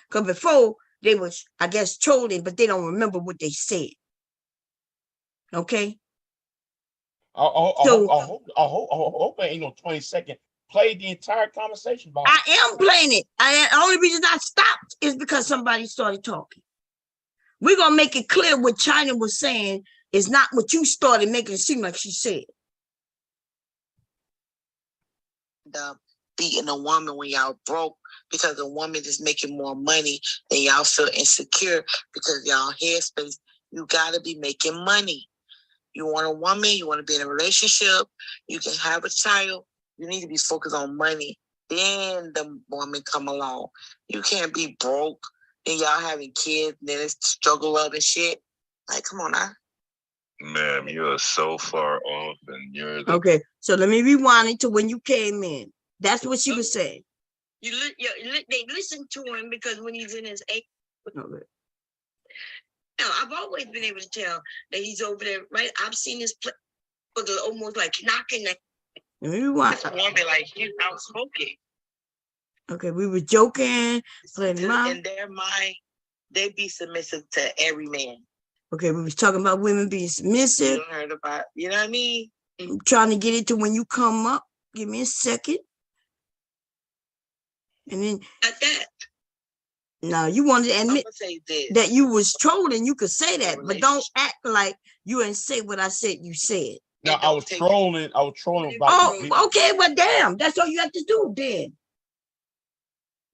Speaker 1: Because before they was, I guess, trolling, but they don't remember what they said. Okay?
Speaker 11: I hope it ain't no 20-second. Play the entire conversation, Bob.
Speaker 1: I am playing it. The only reason I stopped is because somebody started talking. We're going to make it clear what China was saying is not what you started making it seem like she said.
Speaker 6: Beating a woman when y'all broke because a woman is making more money and y'all feel insecure because y'all headspace. You got to be making money. You want a woman, you want to be in a relationship, you can have a child, you need to be focused on money. Then the woman come along. You can't be broke and y'all having kids and then it's struggle up and shit. Like, come on now.
Speaker 15: Ma'am, you are so far off and you're the...
Speaker 1: Okay, so let me rewind it to when you came in. That's what she was saying. They listen to him because when he's in his eight. Okay. Now, I've always been able to tell that he's over there, right? I've seen this play almost like knocking that. Let me rewind.
Speaker 6: This woman, like, she's outspoken.
Speaker 1: Okay, we were joking. Playing
Speaker 6: In their mind, they be submissive to every man.
Speaker 1: Okay, we was talking about women being submissive.
Speaker 6: You heard about, you know what I mean?
Speaker 1: I'm trying to get it to when you come up. Give me a second. And then at that. Now you wanted to admit that you was trolling. You could say that, but don't act like you ain't say what I said you said.
Speaker 11: No, I was trolling. I was trolling about.
Speaker 1: Okay, well, damn, that's all you have to do then.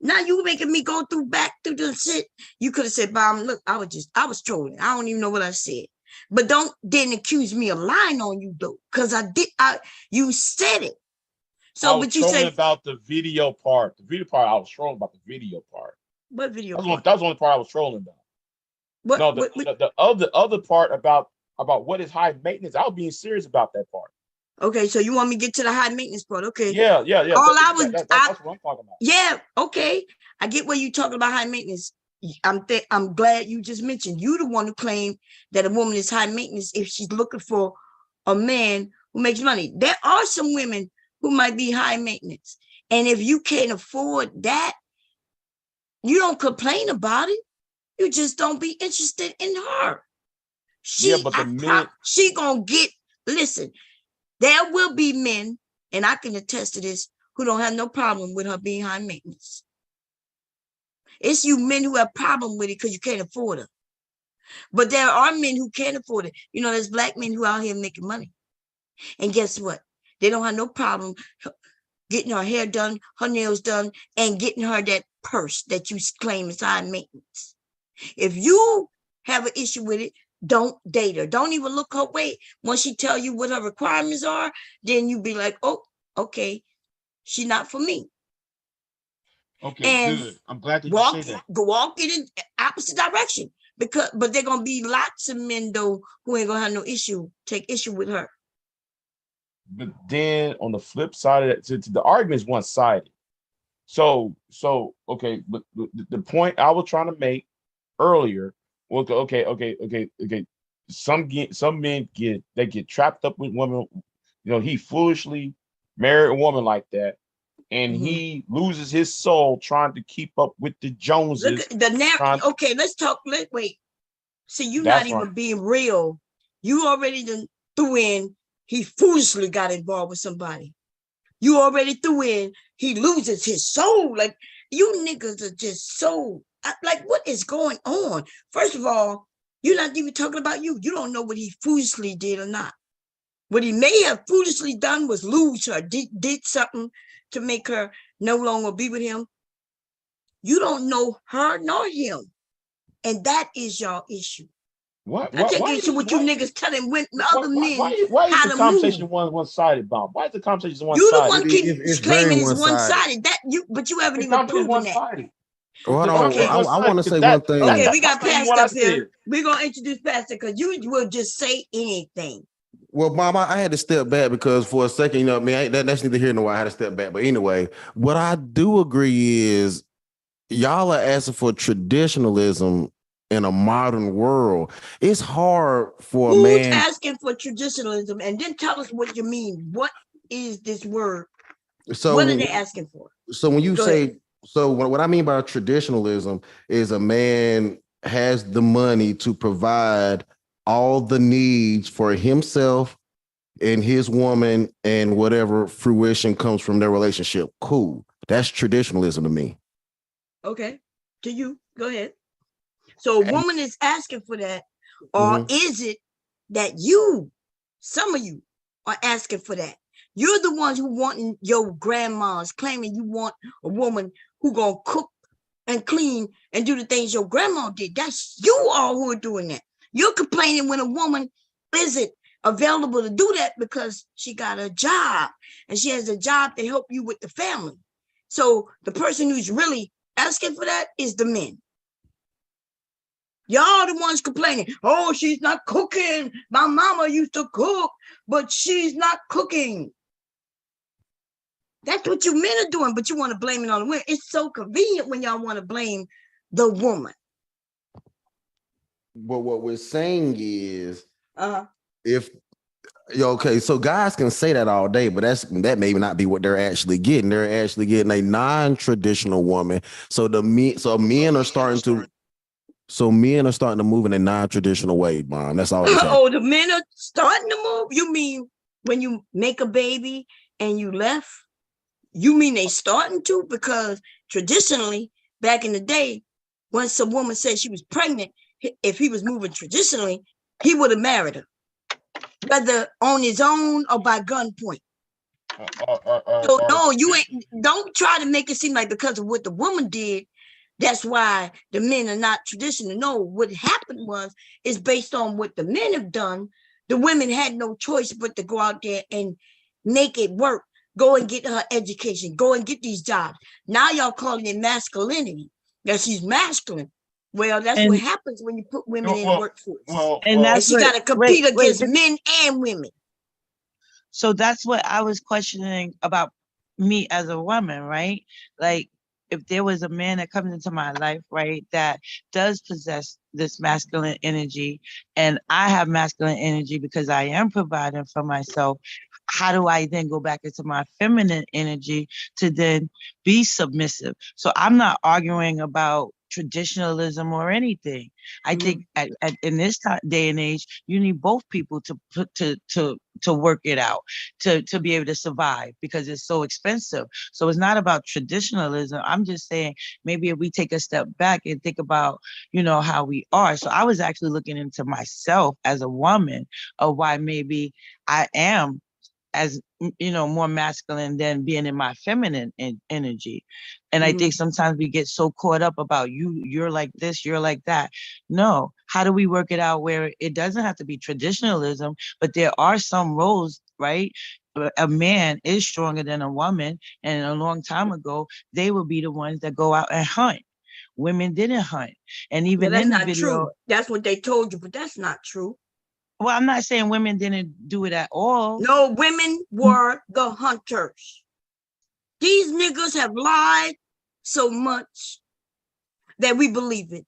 Speaker 1: Now you making me go back through the shit. You could have said, "Bob, look, I was trolling. I don't even know what I said." But don't then accuse me of lying on you though, because you said it. So,
Speaker 11: but you said about the video part. The video part, I was trolling about the video part.
Speaker 1: What video?
Speaker 11: That was the only part I was trolling about. The other part about what is high maintenance. I was being serious about that part.
Speaker 1: Okay, so you want me to get to the high maintenance part? Okay.
Speaker 11: Yeah.
Speaker 1: That's what I'm talking about. Yeah. Okay. I get where you talking about high maintenance. I'm glad you just mentioned you the one who claimed that a woman is high maintenance if she's looking for a man who makes money. There are some women who might be high maintenance, and if you can't afford that, you don't complain about it. You just don't be interested in her. She gonna get. Listen, there will be men, and I can attest to this, who don't have no problem with her being high maintenance. It's you men who have problem with it because you can't afford her. But there are men who can't afford it. You know, there's black men who are out here making money. And guess what? They don't have no problem getting her hair done, her nails done, and getting her that purse that you claim is high maintenance. If you have an issue with it, don't date her. Don't even look her way. Once she tell you what her requirements are, then you be like, oh, okay, she's not for me.
Speaker 11: Okay,
Speaker 1: and
Speaker 11: good. I'm glad that you say that.
Speaker 1: Walk in the opposite direction. But there gonna be lots of men though who ain't gonna have no issue, take issue with her.
Speaker 11: But then on the flip side of that, the argument is one-sided. So okay, but the point I was trying to make earlier, okay. Some men get trapped up with women. You know, he foolishly married a woman like that, and he loses his soul trying to keep up with the Joneses.
Speaker 1: Okay, let's talk. Wait. See, you're not even being real. You already threw in. He foolishly got involved with somebody. You already threw in. He loses his soul. Like, you niggas are just so. Like, what is going on? First of all, you're not even talking about you. You don't know what he foolishly did or not. What he may have foolishly done was lose her, did something to make her no longer be with him. You don't know her nor him. And that is your issue.
Speaker 11: What?
Speaker 1: I take issue with you niggas telling other men
Speaker 11: why is
Speaker 1: how
Speaker 11: the
Speaker 1: to
Speaker 11: conversation
Speaker 1: move.
Speaker 11: one-sided, Bob? Why is the conversation one-sided?
Speaker 1: You the one keep claiming it's one-sided. But you haven't even proven that.
Speaker 14: Hold
Speaker 11: Because
Speaker 14: on.
Speaker 1: Okay.
Speaker 14: I want to say one
Speaker 11: that,
Speaker 14: thing.
Speaker 1: Okay,
Speaker 11: that,
Speaker 1: we got
Speaker 11: I'll tell you
Speaker 1: Pastor
Speaker 11: what I
Speaker 1: up here.
Speaker 11: said.
Speaker 1: We're gonna introduce Pastor because you will just say anything.
Speaker 14: Well, Mom, I had to step back because for a second, you know, that's neither here nor there. I had to step back. But anyway, what I do agree is y'all are asking for traditionalism in a modern world. It's hard for a
Speaker 1: Who's
Speaker 14: man.
Speaker 1: asking for traditionalism? And then tell us what you mean. What is this word?
Speaker 14: So
Speaker 1: What are they asking for?
Speaker 14: So when you
Speaker 1: Go
Speaker 14: say,
Speaker 1: ahead.
Speaker 14: so what I mean by traditionalism is a man has the money to provide all the needs for himself and his woman and whatever fruition comes from their relationship. Cool. That's traditionalism to me.
Speaker 1: Okay. To you. Go ahead. So a woman is asking for that, or is it that you, some of you, are asking for that? You're the ones who wanting your grandmas, claiming you want a woman who gonna cook and clean and do the things your grandma did. That's you all who are doing that. You're complaining when a woman isn't available to do that because she got a job and she has a job to help you with the family. So the person who's really asking for that is the men. Y'all the ones complaining. Oh, she's not cooking. My mama used to cook, but she's not cooking. That's what you men are doing, but you want to blame it on the women. It's so convenient when y'all want to blame the woman.
Speaker 14: But what we're saying is, if okay, so guys can say that all day, but that may not be what they're actually getting. They're actually getting a non-traditional woman. So men are starting to move in a non-traditional way, Mom. That's all.
Speaker 1: Oh, the men are starting to move. You mean when you make a baby and you left? You mean they starting to? Because traditionally, back in the day, once a woman said she was pregnant, if he was moving traditionally, he would have married her, whether on his own or by gunpoint. So no, you ain't. Don't try to make it seem like because of what the woman did, that's why the men are not traditional. No, what happened is based on what the men have done. The women had no choice but to go out there and make it work. Go and get her education. Go and get these jobs. Now y'all calling it masculinity. That she's masculine. Well, that's what happens when you put women in the workforce. And she got to compete against men and women.
Speaker 12: So that's what I was questioning about me as a woman, right? Like, if there was a man that comes into my life, right, that does possess this masculine energy, and I have masculine energy because I am providing for myself, how do I then go back into my feminine energy to then be submissive? So I'm not arguing about traditionalism or anything. I think in this day and age, you need both people to work it out, to be able to survive, because it's so expensive. So it's not about traditionalism. I'm just saying, maybe if we take a step back and think about, how we are. So I was actually looking into myself as a woman of why maybe I am as more masculine than being in my feminine energy. And I think sometimes we get so caught up about you're like this, you're like that. No, how do we work it out where it doesn't have to be traditionalism, but there are some roles, right? A man is stronger than a woman, and a long time ago they would be the ones that go out and hunt. Women didn't hunt. And even
Speaker 1: that's
Speaker 12: in the
Speaker 1: not
Speaker 12: video,
Speaker 1: true. That's what they told you, but that's not true.
Speaker 12: well, I'm not saying women didn't do it at all.
Speaker 1: No, women were the hunters. These niggas have lied so much that we believe it.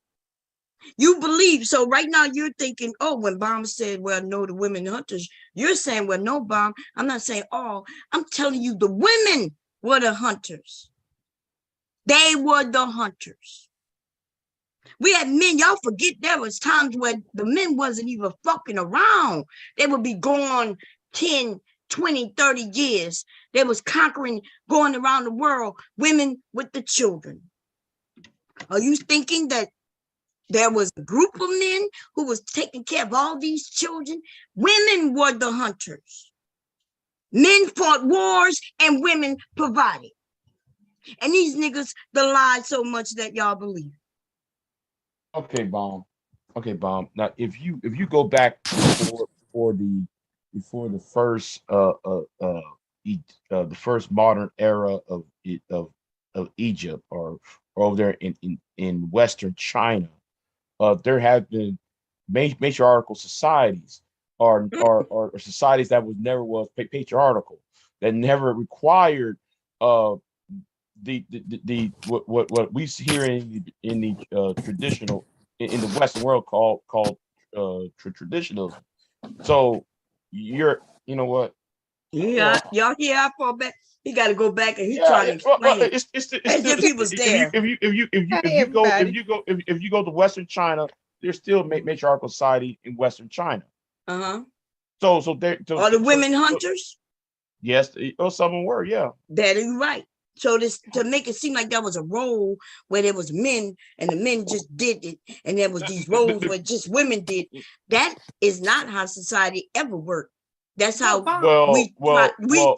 Speaker 1: You believe. So right now you're thinking, oh, when Bomb said, well, no, the women hunters, you're saying, well, no, Bomb. I'm not saying all. I'm telling you the women were the hunters. They were the hunters. We had men, y'all forget there was times when the men wasn't even fucking around. They would be gone 10, 20, 30 years. They was conquering, going around the world, women with the children. Are you thinking that there was a group of men who was taking care of all these children? Women were the hunters. Men fought wars and women provided. And these niggas lied so much that y'all believe.
Speaker 11: Okay, Bomb. Okay, Bomb. Now, if you go back before the first the first modern era of Egypt, or or over there in Western China, there have been matriarchal societies or societies that was patriarchal, that never required the what we see here in the traditional in the Western world called traditionalism. So you know what?
Speaker 1: Yeah, y'all hear how far back? He got to go back and he
Speaker 11: Yeah,
Speaker 1: trying to explain it
Speaker 11: it's
Speaker 1: as
Speaker 11: still
Speaker 1: if he was there.
Speaker 11: if you go to Western China, there's still matriarchal society in Western China.
Speaker 1: Uh-huh.
Speaker 11: So there.
Speaker 1: Are the women hunters?
Speaker 11: Yes, some of them were. Yeah.
Speaker 1: That is right. So this to make it seem like that was a role where there was men and the men just did it, and there was these roles where just women did. That is not how society ever worked. That's how we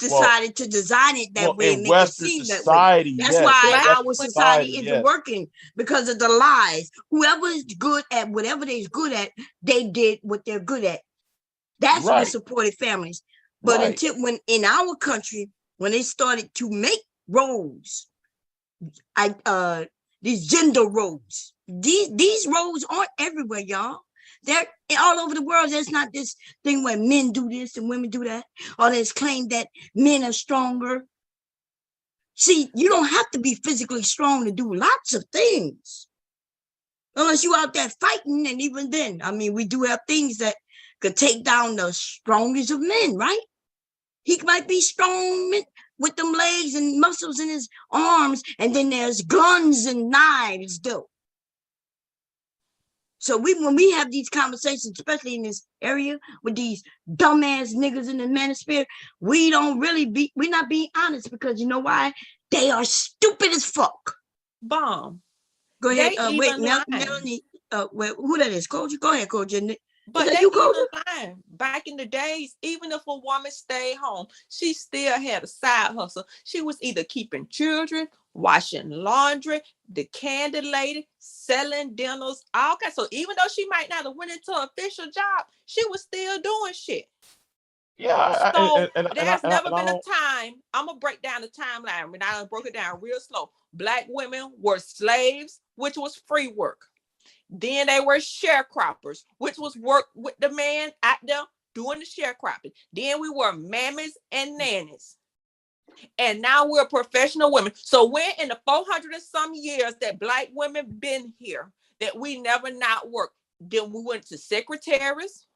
Speaker 1: decided to design it that way and make it seem that way. That's why our society isn't working, because of the lies. Whoever is good at whatever they're good at, they did what they're good at. That's what supported families. But until when in our country, when they started to make roles, these gender roles, these roles aren't everywhere, y'all. They're all over the world. There's not this thing where men do this and women do that, or there's claim that men are stronger. See, you don't have to be physically strong to do lots of things, unless you out there fighting. And even then, I mean, we do have things that could take down the strongest of men, right? He might be strong with them legs and muscles in his arms, and then there's guns and knives, though. So when we have these conversations, especially in this area with these dumbass niggas in the manosphere, we're not being honest, because you know why? They are stupid as fuck.
Speaker 5: Bomb.
Speaker 1: Go ahead. Wait, Melanie. Who that is? Coach? Go ahead, Coach.
Speaker 5: But they even lying. Back in the days, even if a woman stayed home, she still had a side hustle. She was either keeping children, washing laundry, the candy lady, selling dinners, all kinds. So even though she might not have went into an official job, she was still doing shit.
Speaker 11: Yeah.
Speaker 5: So there's never been a time. I'm gonna break down the timeline. When I broke it down real slow. Black women were slaves, which was free work. Then they were sharecroppers, which was work with the man out there doing the sharecropping. Then we were mammies and nannies. And now we're professional women. So when in the 400 and some years that Black women been here, that we never not worked, then we went to secretaries.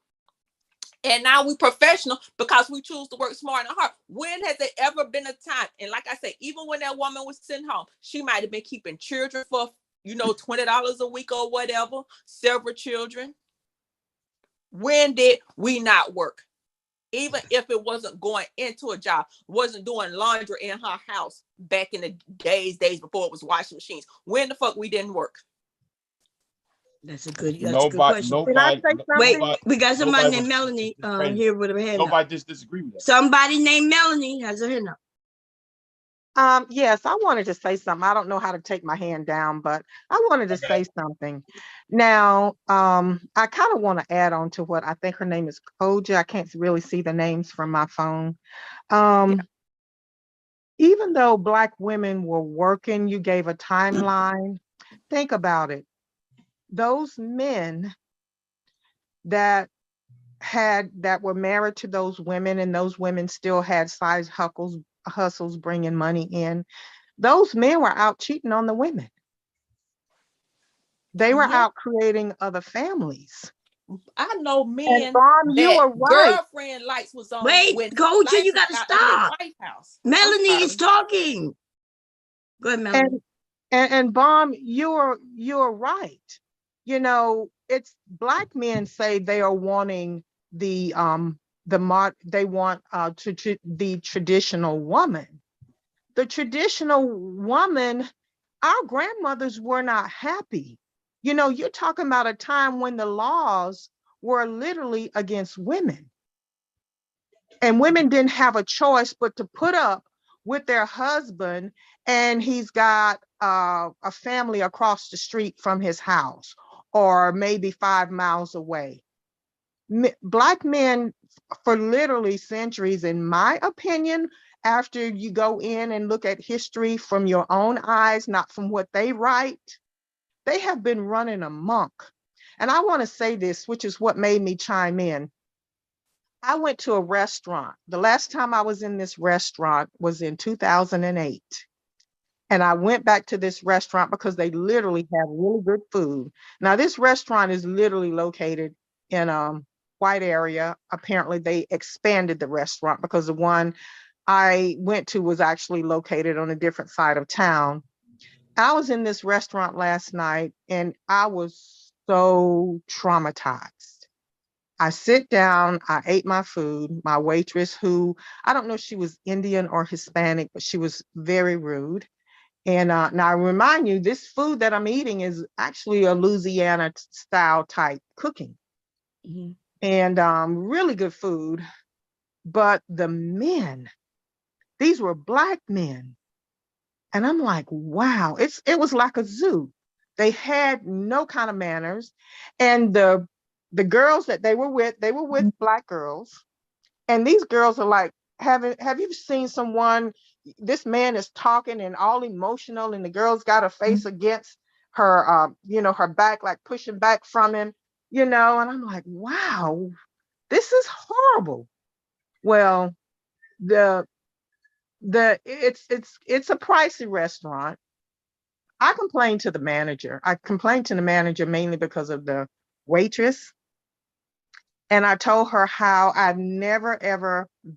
Speaker 5: And now we professional because we choose to work smart and hard. When has there ever been a time? And like I say, even when that woman was sitting home, she might have been keeping children for $20 a week or whatever, several children. When did we not work? Even if it wasn't going into a job, wasn't doing laundry in her house back in the days before it was washing machines. When the fuck we didn't work?
Speaker 1: That's a good question. Wait, we got somebody named Melanie here with her hand up.
Speaker 11: Nobody just disagree with that.
Speaker 1: Somebody named Melanie has her hand up.
Speaker 16: Yes, I wanted to say something. I don't know how to take my hand down, but I wanted to say something. Now, I kind of want to add on to what I think her name is Koja. I can't really see the names from my phone. Even though Black women were working, you gave a timeline. Think about it. Those men that were married to those women, and those women still had side hustles bringing money in. Those men were out cheating on the women. They were out creating other families.
Speaker 5: I know men.
Speaker 16: And Bomb, you were right.
Speaker 5: Girlfriend lights was on.
Speaker 1: Wait, Coach, you got to stop. Melanie is talking. Go ahead, Melanie.
Speaker 16: And Bomb, you're right. It's Black men say they are wanting the traditional woman. The traditional woman, our grandmothers were not happy. You're talking about a time when the laws were literally against women. And women didn't have a choice but to put up with their husband, and he's got a family across the street from his house, or maybe 5 miles away. Black men for literally centuries, in my opinion, after you go in and look at history from your own eyes, not from what they write, they have been running amok. And I want to say this, which is what made me chime in. I went to a restaurant. The last time I was in this restaurant was in 2008. And I went back to this restaurant because they literally have really good food. Now, this restaurant is literally located in a white area. Apparently, they expanded the restaurant because the one I went to was actually located on a different side of town. I was in this restaurant last night and I was so traumatized. I sit down, I ate my food. My waitress, who I don't know if she was Indian or Hispanic, but she was very rude. And now I remind you, this food that I'm eating is actually a Louisiana style type cooking.
Speaker 1: Mhm.
Speaker 16: And really good food. But the men, these were Black men. And I'm like, wow, it was like a zoo. They had no kind of manners. And the girls that they were with Black girls. And these girls are like, have you seen someone, this man is talking and all emotional and the girl's got her face against her, her back, like pushing back from him, and I'm like, wow, this is horrible. Well, the it's a pricey restaurant. I complained to the manager. I complained to the manager mainly because of the waitress. And I told her how I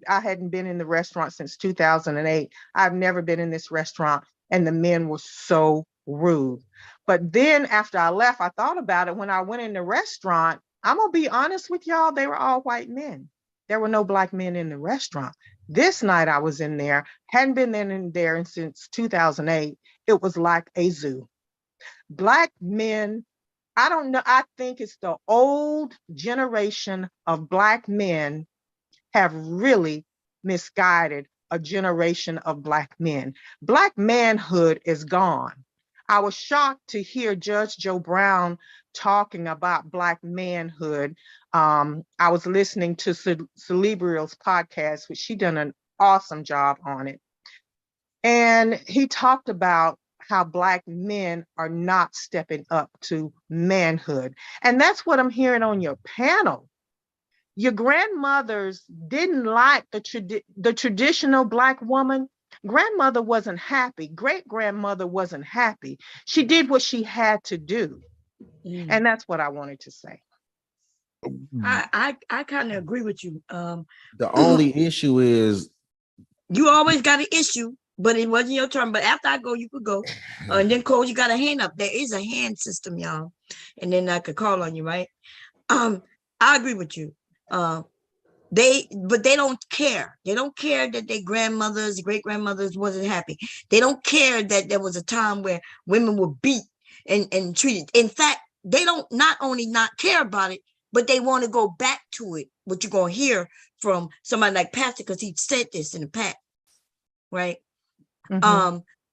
Speaker 16: hadn't been in the restaurant since 2008. I've never been in this restaurant, and the men were so rude. But then after I left, I thought about it. When I went in the restaurant, I'm going to be honest with y'all, they were all white men. There were no Black men in the restaurant. This night I was in there, hadn't been in there since 2008. It was like a zoo. Black men, I don't know. I think it's the old generation of Black men have really misguided a generation of Black men. Black manhood is gone. I was shocked to hear Judge Joe Brown talking about Black manhood. I was listening to Celebrial's podcast, which she done an awesome job on it. And he talked about how Black men are not stepping up to manhood. And that's what I'm hearing on your panel. Your grandmothers didn't like the traditional Black woman. Grandmother wasn't happy. Great grandmother wasn't happy. She did what she had to do. And that's what I wanted to say.
Speaker 1: I kind of agree with you.
Speaker 14: The only issue is
Speaker 1: you always got an issue, but it wasn't your turn. But after I go, you could go. And then Cole, you got a hand up. There is a hand system, y'all. And then I could call on you, right? I agree with you. They don't care. They don't care that their grandmothers, great grandmothers wasn't happy. They don't care that there was a time where women were beat and treated. In fact, they don't not only not care about it, but they want to go back to it. What you're gonna hear from somebody like Pastor, because he said this in the past, right?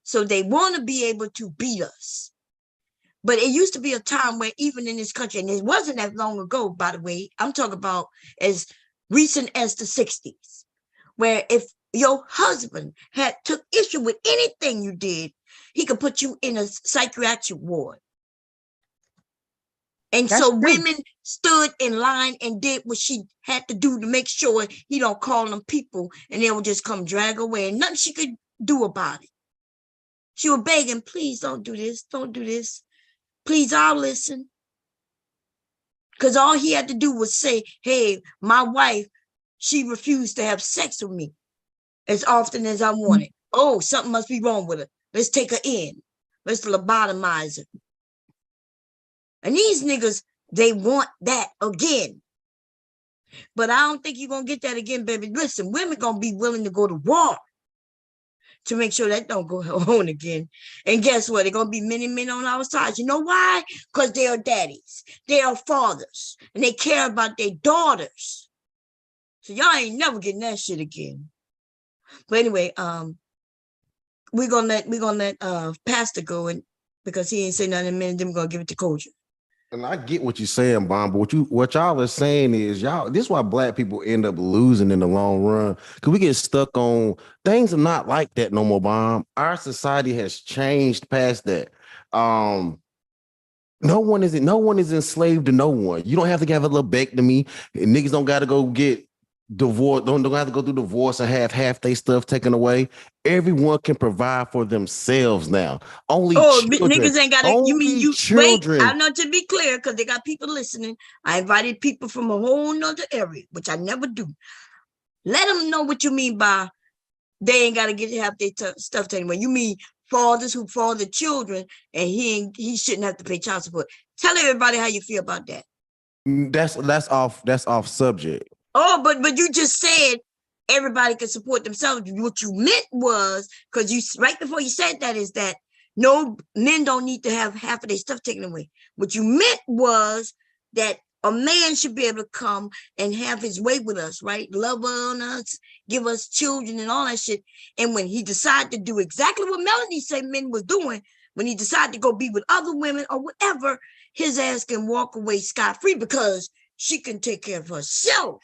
Speaker 1: So they want to be able to beat us. But it used to be a time where even in this country, and it wasn't that long ago, by the way, I'm talking about as recent as the 60s, where if your husband had took issue with anything you did, he could put you in a psychiatric ward. And that's so true. Women stood in line and did what she had to do to make sure he don't call them people and they would just come drag away, and nothing she could do about it. She was begging, please don't do this, don't do this. Please, I'll listen. Because all he had to do was say, hey, my wife, she refused to have sex with me as often as I wanted. Oh, something must be wrong with her. Let's take her in. Let's lobotomize her. And these niggas, they want that again. But I don't think you're going to get that again, baby. Listen, women going to be willing to go to war to make sure that don't go on again. And guess what? They're going to be many men on our side. You know why? Because they are daddies. They are fathers. And they care about their daughters. So y'all ain't never getting that shit again. But anyway, we're gonna let Pastor go, and because he ain't say nothing in a minute, then we're gonna give it to Koja.
Speaker 14: And I get what you're saying, Bomb, but what y'all are saying is this is why black people end up losing in the long run. Cause we get stuck on things are not like that no more, Bomb. Our society has changed past that. No one is enslaved to no one. You don't have to have a lobectomy. Niggas don't gotta go get divorce, don't have to go through divorce and have half their stuff taken away. Everyone can provide for themselves now. Only children.
Speaker 1: Niggas ain't got it. You mean
Speaker 14: Only
Speaker 1: you wait?
Speaker 14: children.
Speaker 1: I know, to be clear, because they got people listening. I invited people from a whole nother area, which I never do. Let them know what you mean by they ain't got to have their stuff taken away. You mean fathers who father children and he shouldn't have to pay child support. Tell everybody how you feel about that.
Speaker 14: That's off subject.
Speaker 1: Oh, but you just said everybody can support themselves. What you meant was, because you right before you said that, is that no, men don't need to have half of their stuff taken away. What you meant was that a man should be able to come and have his way with us, right? Love on us, give us children and all that shit. And when he decided to do exactly what Melanie said men was doing, when he decided to go be with other women or whatever, his ass can walk away scot-free because she can take care of herself.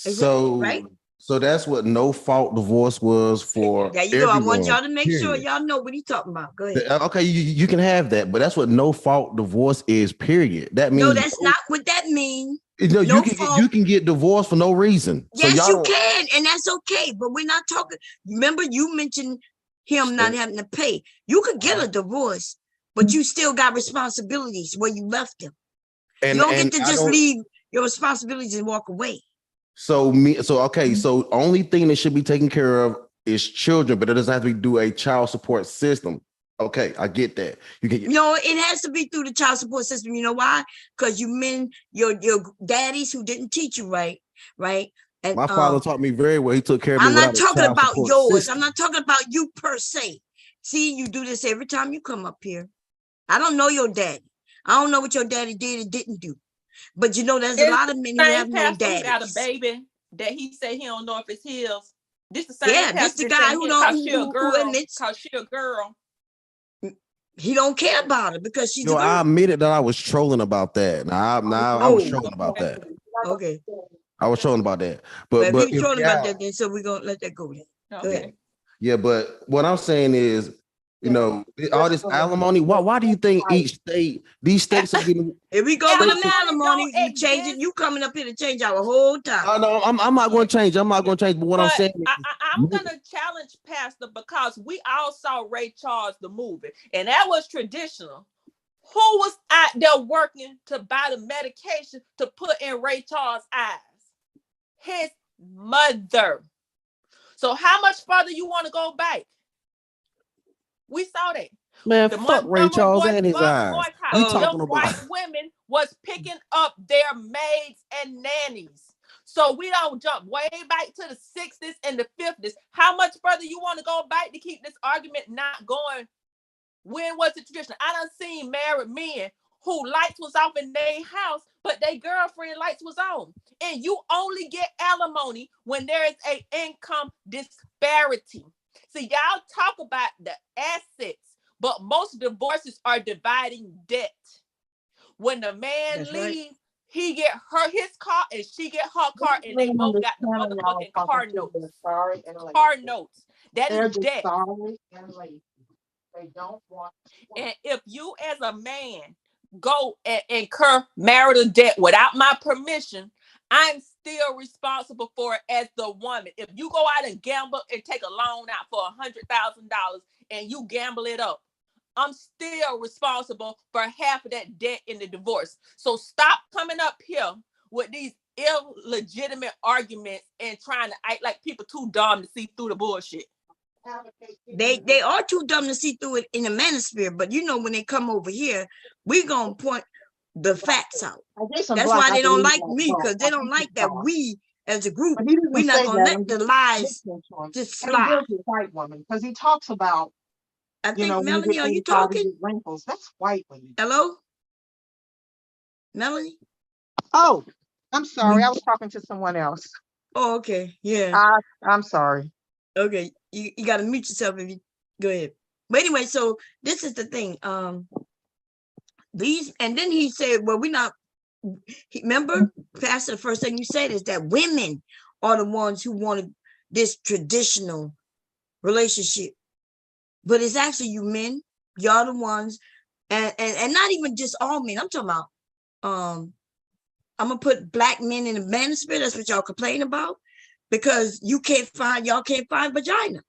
Speaker 14: So
Speaker 1: right?
Speaker 14: So that's what no fault divorce was for.
Speaker 1: There you go. I want y'all to make sure y'all know what he's talking about. Go ahead.
Speaker 14: Okay, you can have that, but that's what no fault divorce is. Period. That means
Speaker 1: no, that's not what that means.
Speaker 14: No, you can get divorced for no reason.
Speaker 1: Yes, you can, and that's okay. But we're not talking. Remember, you mentioned him not having to pay. You could get a divorce, but you still got responsibilities where you left him. You don't get to just leave your responsibilities and walk away.
Speaker 14: So only thing that should be taken care of is children, but it doesn't have to do a child support system. Okay, I get that.
Speaker 1: No, it has to be through the child support system. You know why? Because your daddies who didn't teach you right. And
Speaker 14: my father taught me very well. He took care of me.
Speaker 1: I'm not talking about yours.
Speaker 14: System.
Speaker 1: I'm not talking about you per se. See, you do this every time you come up here. I don't know your daddy. I don't know what your daddy did and didn't do. But you know, there's a lot of men who have no daddies.
Speaker 5: Got a baby that he said he don't know if it's his. This the same.
Speaker 1: Yeah, this the guy who don't who admits
Speaker 5: because she a girl.
Speaker 1: He don't care about her because she's a girl.
Speaker 14: I admitted that I was trolling about that. I was trolling about that.
Speaker 1: Okay.
Speaker 14: I was trolling about that.
Speaker 1: But if you're trolling about that, then so we're gonna let that go then.
Speaker 5: Okay.
Speaker 1: Go ahead.
Speaker 14: Yeah, but what I'm saying is, you know, all this alimony. Why do you think these states are getting?
Speaker 1: If we go with an alimony, you change it. You coming up here to change our whole time.
Speaker 14: No, I'm not going to change. I'm not going to change. But what I'm saying is,
Speaker 5: I'm going to challenge Pastor because we all saw Ray Charles the movie, and that was traditional. Who was out there working to buy the medication to put in Ray Charles' eyes? His mother. So how much further you want to go back? We saw that.
Speaker 14: Man, fuck Ray Charles and his eyes.
Speaker 5: The white women was picking up their maids and nannies. So we don't jump way back to the 60s and the 50s. How much further you want to go back to keep this argument not going? When was it traditional? I done seen married men who lights was off in their house, but their girlfriend lights was on. And you only get alimony when there is an income disparity. See, y'all talk about the assets, but most divorces are dividing debt. When the man leaves, he get his car and she get her car, and they both got the motherfucking car notes. Car notes. That is debt. They don't want. And if you as a man go and incur marital debt without my permission, I'm still responsible for it as the woman. If you go out and gamble and take a loan out for $100,000 and you gamble it up, I'm still responsible for half of that debt in the divorce. So stop coming up here with these illegitimate arguments and trying to act like people too dumb to see through the bullshit.
Speaker 1: They are too dumb to see through it in the manosphere, but you know, when they come over here, we're gonna point the facts out. That's why they don't like me, because they don't like that we as a group, we're not gonna let the lies just slide.
Speaker 16: White woman, because he talks about,
Speaker 1: I think, Melanie, are you talking?
Speaker 16: Wrinkles. That's white women.
Speaker 1: Hello, Melanie?
Speaker 16: Oh, I'm sorry. I was talking to someone else.
Speaker 1: Oh, okay. Yeah.
Speaker 16: I'm sorry.
Speaker 1: Okay, you got to mute yourself if you go ahead. But anyway, so this is the thing. these, and then he said, well, we're not, remember, Pastor, the first thing you said is that women are the ones who wanted this traditional relationship. But it's actually you men, y'all the ones, and not even just all men. I'm talking about, I'm gonna put black men in the manosphere. That's what y'all complain about, because y'all can't find vagina.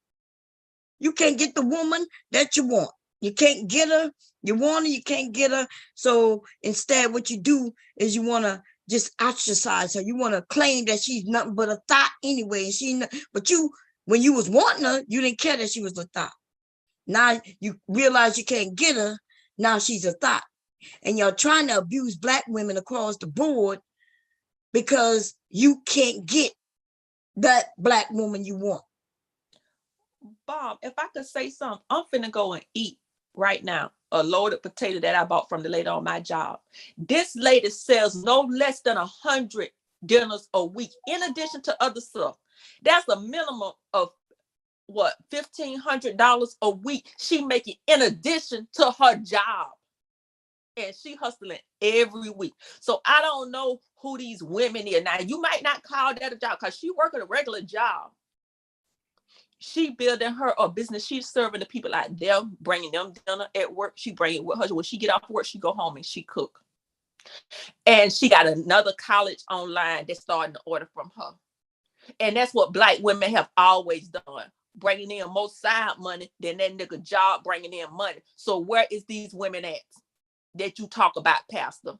Speaker 1: You can't get the woman that you want. You can't get her. You want her, you can't get her. So instead, what you do is you want to just ostracize her. You want to claim that she's nothing but a thought anyway. But when you was wanting her, you didn't care that she was a thought. Now you realize you can't get her. Now she's a thought. And you're trying to abuse black women across the board because you can't get that black woman you want.
Speaker 5: Bob, if I could say something, I'm finna go and eat right now a loaded potato that I bought from the lady on my job. This lady sells no less than 100 dinners a week, in addition to other stuff. That's a minimum of what, $1,500 a week she making in addition to her job. And she hustling every week. So I don't know who these women are. Now, you might not call that a job because she working a regular job. She building her a business. She's serving the people out there, bringing them dinner at work. She bring it with her. When she get off work, she go home and she cook. And she got another college online that's starting to order from her. And that's what black women have always done, bringing in more side money than that nigga job bringing in money. So where is these women at that you talk about, Pastor?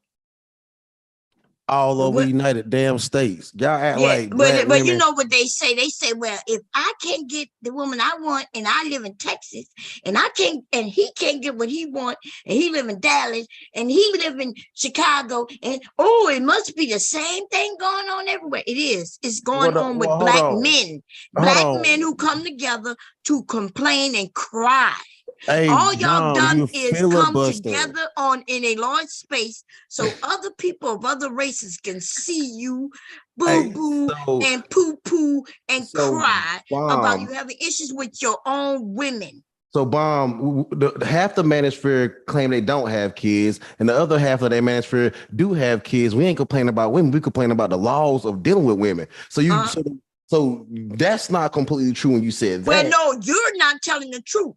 Speaker 14: All over the United damn States. Y'all act like black
Speaker 1: but you
Speaker 14: women.
Speaker 1: know what they say? They say, well, if I can't get the woman I want and I live in Texas and he can't get what he want and he live in Dallas and he live in Chicago, and it must be the same thing going on everywhere. It is. It's going on with black men. Black men who come together to complain and cry.
Speaker 14: Hey,
Speaker 1: all y'all
Speaker 14: Mom,
Speaker 1: done
Speaker 14: you
Speaker 1: is come
Speaker 14: filibustering.
Speaker 1: together in a large space so other people of other races can see you boo-boo and poo-poo and cry about you having issues with your own women.
Speaker 14: So, Bomb, half the manosphere claim they don't have kids, and the other half of their manosphere do have kids. We ain't complaining about women. We complain about the laws of dealing with women. So so that's not completely true when you said that.
Speaker 1: Well, no, you're not telling the truth.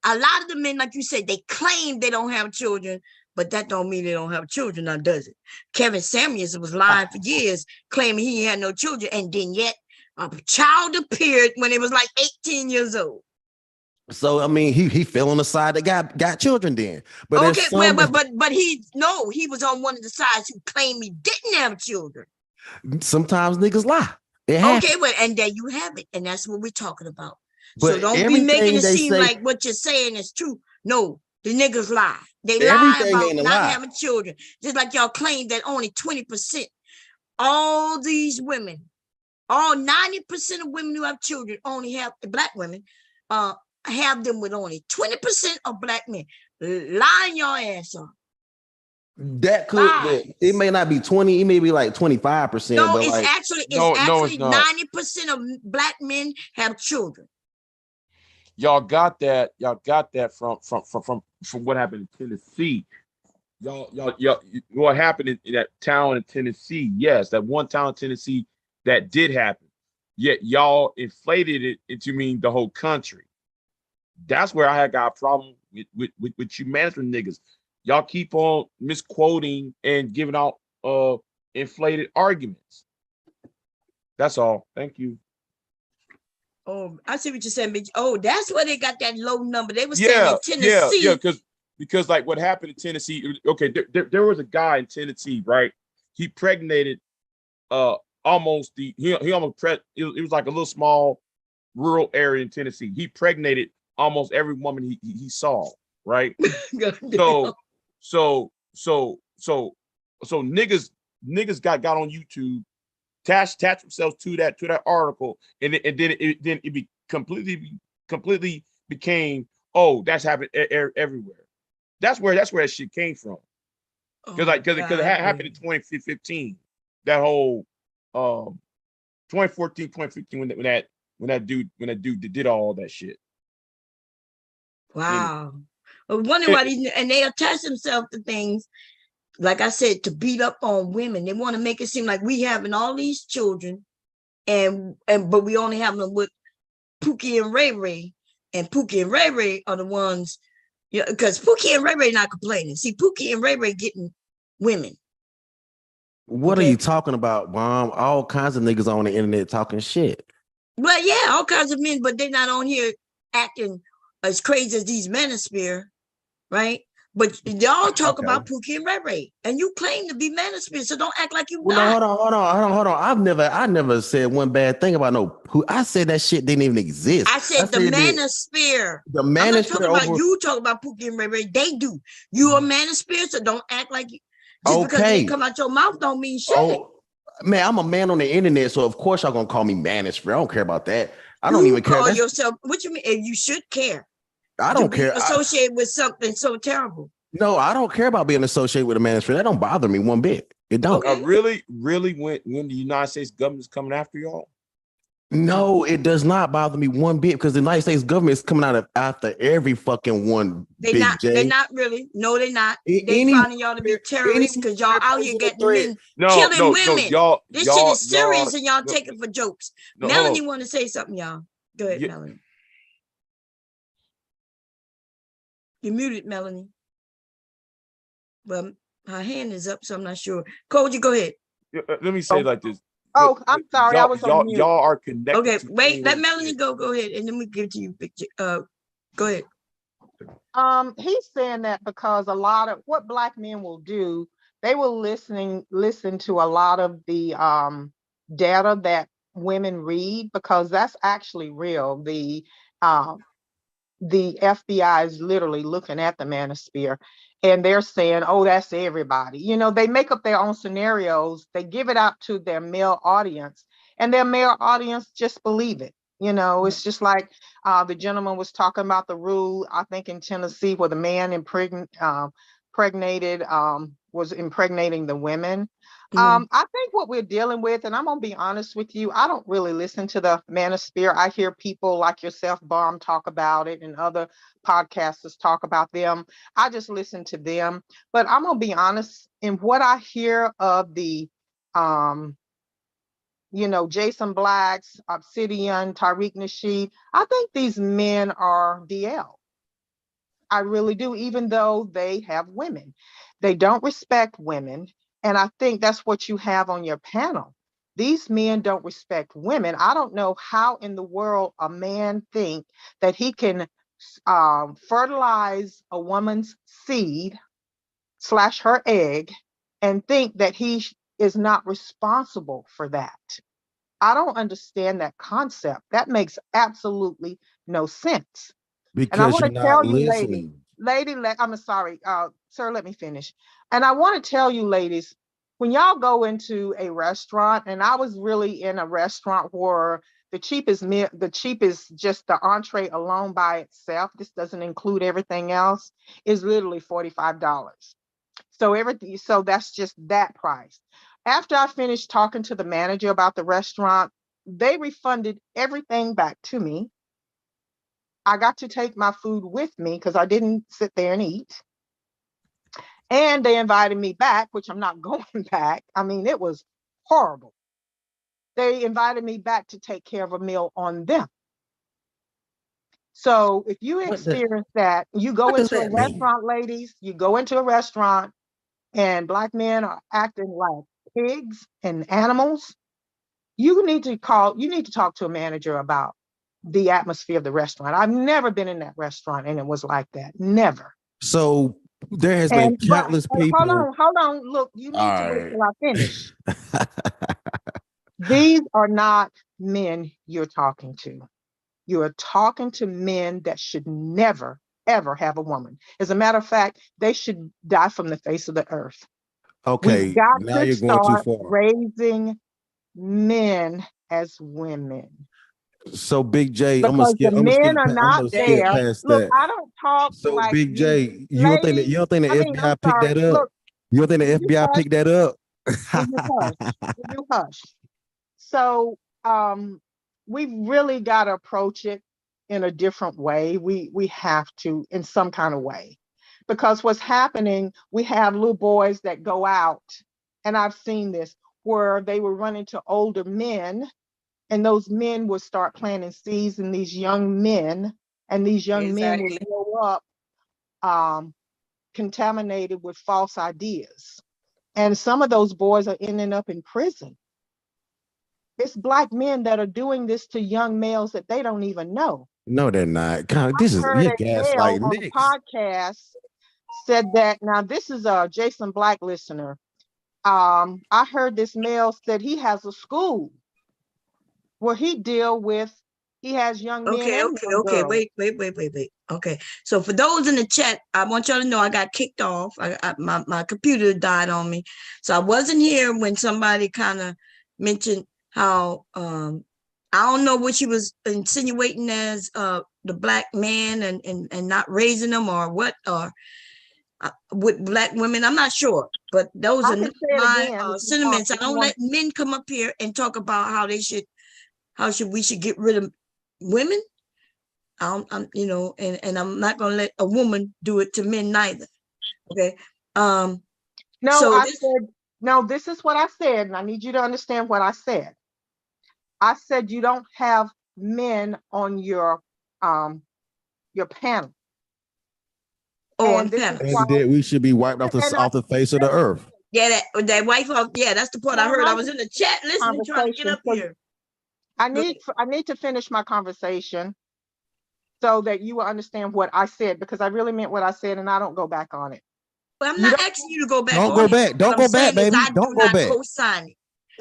Speaker 1: A lot of the men, like you said, they claim they don't have children, but that don't mean they don't have children now, does it? Kevin Samuels was lying for years, claiming he had no children, and then yet a child appeared when it was like 18 years old.
Speaker 14: So I mean, he fell on the side that got children then. But
Speaker 1: okay, but he was on one of the sides who claimed he didn't have children.
Speaker 14: Sometimes niggas lie.
Speaker 1: Okay, well, and there you have it, and that's what we're talking about.
Speaker 14: But
Speaker 1: so don't be making it seem like what you're saying is true. No, the niggas lie. They lie about not having children. Just like y'all claim that only 20%. All these women, all 90% of women who have children only have black women, have them with only 20% of black men. Lying your ass off.
Speaker 14: That could it may not be 20, it may be like 25%.
Speaker 1: No,
Speaker 14: but
Speaker 1: it's
Speaker 14: like,
Speaker 1: actually 90% of black men have children.
Speaker 11: Y'all got that from what happened in Tennessee. Y'all what happened in that town in Tennessee? Yes, that one town in Tennessee that did happen. Yet y'all inflated it into mean the whole country. That's where I had got a problem with you management niggas. Y'all keep on misquoting and giving out inflated arguments. That's all. Thank you.
Speaker 1: Oh, I see what you're saying. But that's where they got that low number. They were saying in Tennessee.
Speaker 11: Yeah, because like what happened in Tennessee. Okay, there was a guy in Tennessee, right? He impregnated almost it was like a little small rural area in Tennessee. He impregnated almost every woman he saw, right? so niggas got on YouTube, attached themselves to that article, and then it completely became, oh, that's happened everywhere. That's where that shit came from. Because it happened in 2015. That whole 2014, 2015 when that dude did all that shit.
Speaker 1: Wow. wondering why these, and they attach themselves to things, like I said, to beat up on women. They want to make it seem like we having all these children, but we only have them with Pookie and Ray Ray, and Pookie and Ray Ray are the ones, yeah, because Pookie and Ray Ray not complaining. See, Pookie and Ray Ray getting women.
Speaker 14: What are you talking about, Mom? All kinds of niggas on the internet talking shit.
Speaker 1: Well, yeah, all kinds of men, but they're not on here acting as crazy as these manosphere, right? But y'all talk about Pookie and Ray Ray, and you claim to be manosphere, so don't act like you
Speaker 14: Well,
Speaker 1: not.
Speaker 14: no, hold on. I never said one bad thing about no. I said that shit didn't even exist.
Speaker 1: I said the manosphere.
Speaker 14: The manosphere.
Speaker 1: I'm not talking about you. Talking about Pookie and Ray Ray. They do. You a manosphere, so don't act like you. Just because it didn't come out your mouth don't mean shit.
Speaker 14: Oh, man, I'm a man on the internet, so of course y'all gonna call me manosphere. I don't care about that. I don't even care.
Speaker 1: Call yourself. What you mean? If you should care.
Speaker 14: I don't care.
Speaker 1: Associated with something so terrible.
Speaker 14: No, I don't care about being associated with a manosphere. That don't bother me one bit. It don't.
Speaker 11: Really, when the United States government is coming after y'all?
Speaker 14: No, it does not bother me one bit because the United States government is coming out after every fucking one.
Speaker 1: They're not really. No, they're not. They finding y'all to be terrorists because y'all out here getting men killing women.
Speaker 11: Y'all,
Speaker 1: this shit is serious and y'all take it for jokes. Melanie want to say something, y'all. Go ahead, Melanie. You're muted, Melanie. Well, her hand is up, so I'm not sure. Cole, you go ahead.
Speaker 11: Let me say like this.
Speaker 16: Oh, I'm sorry. I was on mute.
Speaker 11: Y'all are connected.
Speaker 1: Okay, wait. Let Melanie go. Go ahead, and then we give it to you. Go ahead.
Speaker 16: He's saying that because a lot of what Black men will do, they will listen to a lot of the data that women read because that's actually real. The FBI is literally looking at the manosphere and they're saying, oh, that's everybody. You know, they make up their own scenarios. They give it out to their male audience and their male audience just believe it. You know, it's just like the gentleman was talking about the rule, I think in Tennessee, where the man was impregnating the women. I think what we're dealing with, and I'm going to be honest with you, I don't really listen to the manosphere. I hear people like yourself, Barm, talk about it and other podcasters talk about them. I just listen to them. But I'm going to be honest, in what I hear of the Jason Blacks, Obsidian, Tariq Nasheed, I think these men are DL. I really do, even though they have women. They don't respect women. And I think that's what you have on your panel. These men don't respect women. I don't know how in the world a man think that he can fertilize a woman's seed / her egg and think that he is not responsible for that. I don't understand that concept. That makes absolutely no sense.
Speaker 14: Because
Speaker 16: and I want to tell you,
Speaker 14: I'm
Speaker 16: sorry, sir, let me finish. And I want to tell you, ladies, when y'all go into a restaurant, and I was really in a restaurant where the cheapest just the entree alone by itself, this doesn't include everything else, is literally $45. So that's just that price. After I finished talking to the manager about the restaurant, they refunded everything back to me. I got to take my food with me because I didn't sit there and eat. And they invited me back, which I'm not going back. I mean, it was horrible. They invited me back to take care of a meal on them. So if you experience that, you go into a restaurant, ladies, you go into a restaurant and Black men are acting like pigs and animals, you need to talk to a manager about the atmosphere of the restaurant. I've never been in that restaurant and it was like that. Never.
Speaker 14: So there has been countless people.
Speaker 16: Hold on. Look, you need to wait till I finish. These are not men you're talking to. You are talking to men that should never, ever have a woman. As a matter of fact, they should die from the face of the earth.
Speaker 14: Okay,
Speaker 16: we've got
Speaker 14: now
Speaker 16: to
Speaker 14: you're going too
Speaker 16: start
Speaker 14: far.
Speaker 16: raising men as women.
Speaker 14: So Big J, I'm
Speaker 16: Because the men are not there. Look, I don't talk
Speaker 14: so
Speaker 16: like
Speaker 14: Big J, you don't think the FBI picked that up?
Speaker 16: Look,
Speaker 14: you don't think the FBI picked that up?
Speaker 16: Will you hush? So we've really got to approach it in a different way. We have to in some kind of way. Because what's happening, we have little boys that go out, and I've seen this, where they will run into older men, and those men will start planting seeds in these young men, and these young men will grow up contaminated with false ideas. And some of those boys are ending up in prison. It's Black men that are doing this to young males that they don't even know.
Speaker 14: No, they're not. God, this is
Speaker 16: Heard
Speaker 14: you
Speaker 16: a male
Speaker 14: gaslighting
Speaker 16: on a
Speaker 14: niggas.
Speaker 16: podcast said that, now this is a Jason Black listener. I heard this male said he has a school where he has young men
Speaker 1: Okay,
Speaker 16: and
Speaker 1: okay,
Speaker 16: young
Speaker 1: okay.
Speaker 16: girls.
Speaker 1: Wait. Okay. So for those in the chat, I want y'all to know I got kicked off. My computer died on me. So I wasn't here when somebody kind of mentioned how I don't know what she was insinuating as the Black man and not raising them or what, or with Black women. I'm not sure, but those
Speaker 16: I
Speaker 1: are
Speaker 16: can
Speaker 1: not
Speaker 16: say it
Speaker 1: my
Speaker 16: again if you want.
Speaker 1: sentiments. I
Speaker 16: If you
Speaker 1: don't
Speaker 16: want.
Speaker 1: let men come up here and talk about how we should get rid of women. I'm and I'm not gonna let a woman do it to men neither. Okay.
Speaker 16: No,
Speaker 1: So
Speaker 16: this is what I said, and I need you to understand what I said. I said you don't have men on your panel.
Speaker 1: on
Speaker 16: This is
Speaker 1: panels.
Speaker 16: why.
Speaker 14: And that we should be wiped off the face of the earth.
Speaker 1: Yeah, that wife off. Yeah, that's the part I heard. I was in the chat listening, trying to get up here.
Speaker 16: I need to finish my conversation so that you will understand what I said, because I really meant what I said, and I don't go back on it.
Speaker 1: But I'm not asking you to go back.
Speaker 14: Don't go back. Don't go back, baby.
Speaker 1: I
Speaker 14: Don't
Speaker 1: do
Speaker 14: go
Speaker 1: not
Speaker 14: back.
Speaker 1: co-sign it.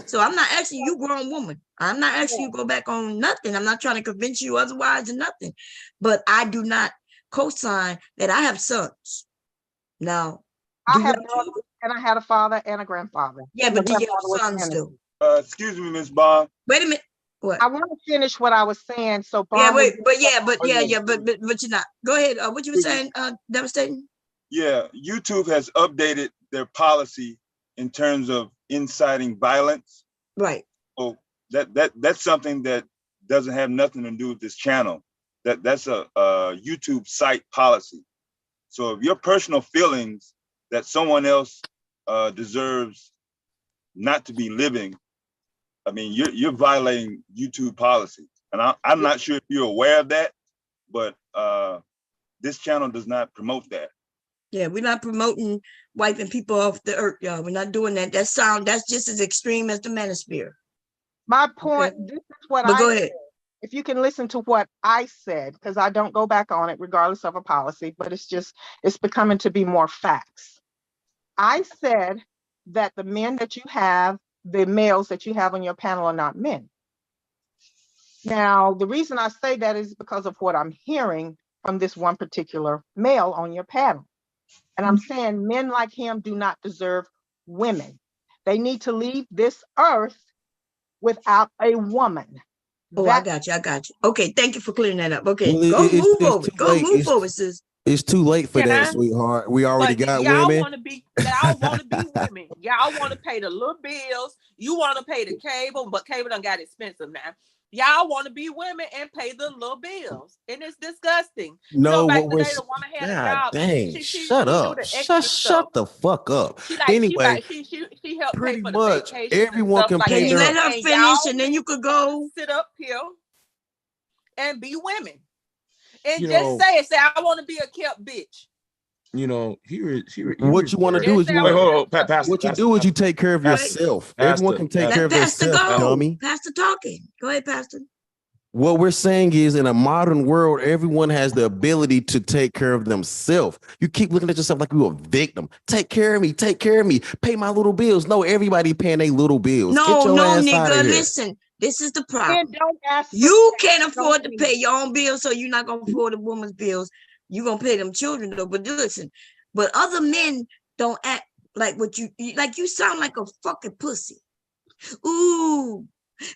Speaker 1: So I'm not asking you, grown woman. I'm not asking you to go back on nothing. I'm not trying to convince you otherwise or nothing. But I do not co-sign that I have sons. Now,
Speaker 16: I have brothers, and I had a father and a grandfather.
Speaker 1: Yeah, but do you have sons though?
Speaker 11: Excuse me, Miss Bond.
Speaker 1: Wait a minute. What?
Speaker 16: I want to finish what I was saying. So
Speaker 1: Yeah,
Speaker 16: Bond
Speaker 1: wait,
Speaker 16: will-
Speaker 1: but you're not. Go ahead. What you were saying, Devastating?
Speaker 11: Yeah, YouTube has updated their policy in terms of inciting violence.
Speaker 1: Right.
Speaker 11: So that's something that doesn't have nothing to do with this channel. That's a YouTube site policy. So if your personal feelings that someone else deserves not to be living, I mean, you're violating YouTube policy. And I'm not sure if you're aware of that, but this channel does not promote that.
Speaker 1: Yeah, we're not promoting wiping people off the earth, y'all. We're not doing that. That's just as extreme as the manosphere.
Speaker 16: My point, this is what
Speaker 1: But go ahead.
Speaker 16: If you can listen to what I said, because I don't go back on it regardless of a policy, but it's becoming to be more facts. I said that the men that you have, the males that you have on your panel are not men. Now, the reason I say that is because of what I'm hearing from this one particular male on your panel. And I'm saying men like him do not deserve women. They need to leave this earth without a woman.
Speaker 1: Oh, I got you. Okay, thank you for clearing that up. Okay,
Speaker 14: Well,
Speaker 1: go move
Speaker 14: it's
Speaker 1: over.
Speaker 14: too
Speaker 1: Go
Speaker 14: late.
Speaker 1: move forward, sis.
Speaker 14: It's too late for
Speaker 5: Can
Speaker 14: that,
Speaker 5: I?
Speaker 14: sweetheart. We already
Speaker 5: But
Speaker 14: got
Speaker 5: y'all
Speaker 14: women.
Speaker 5: want to be women. Y'all want to pay the little bills. You want to pay the cable, but cable done got expensive now. Y'all want to be women and pay the little bills, and it's disgusting.
Speaker 14: No,
Speaker 5: Back
Speaker 14: what
Speaker 5: in the
Speaker 14: we're
Speaker 5: day, the woman had a
Speaker 14: God
Speaker 5: job.
Speaker 14: dang,
Speaker 5: She
Speaker 14: shut
Speaker 5: do
Speaker 14: up.
Speaker 5: the extra stuff.
Speaker 14: Shut the fuck up.
Speaker 5: She
Speaker 14: Anyway,
Speaker 5: helped pay
Speaker 14: pretty
Speaker 5: for the
Speaker 14: much
Speaker 5: vacations and
Speaker 14: everyone
Speaker 5: stuff
Speaker 14: can
Speaker 5: like
Speaker 14: pay
Speaker 1: Can you
Speaker 5: that.
Speaker 1: let her
Speaker 5: And
Speaker 1: finish
Speaker 5: y'all
Speaker 1: and then you could go?
Speaker 5: sit up here and be women and
Speaker 17: You
Speaker 5: just
Speaker 17: know,
Speaker 5: say I want to be a kept bitch.
Speaker 17: you know,
Speaker 14: what you want to do is you want what you do is you take care of yourself. Everyone can take care of
Speaker 1: Pastor
Speaker 14: themselves,
Speaker 1: go.
Speaker 14: dummy.
Speaker 1: Pastor talking. Go ahead, Pastor.
Speaker 14: What we're saying is, in a modern world, everyone has the ability to take care of themselves. You keep looking at yourself like you're a victim. Take care of me. Take care of me. Pay my little bills. No, everybody paying their little bills. Get your ass out of
Speaker 1: nigga.
Speaker 14: here.
Speaker 1: Listen, this is the problem.
Speaker 16: Don't ask
Speaker 1: you can't afford to pay your own bills, so you're not gonna afford a woman's bills. You're gonna pay them children though. But listen, but other men don't act like what you like. You sound like a fucking pussy. Ooh.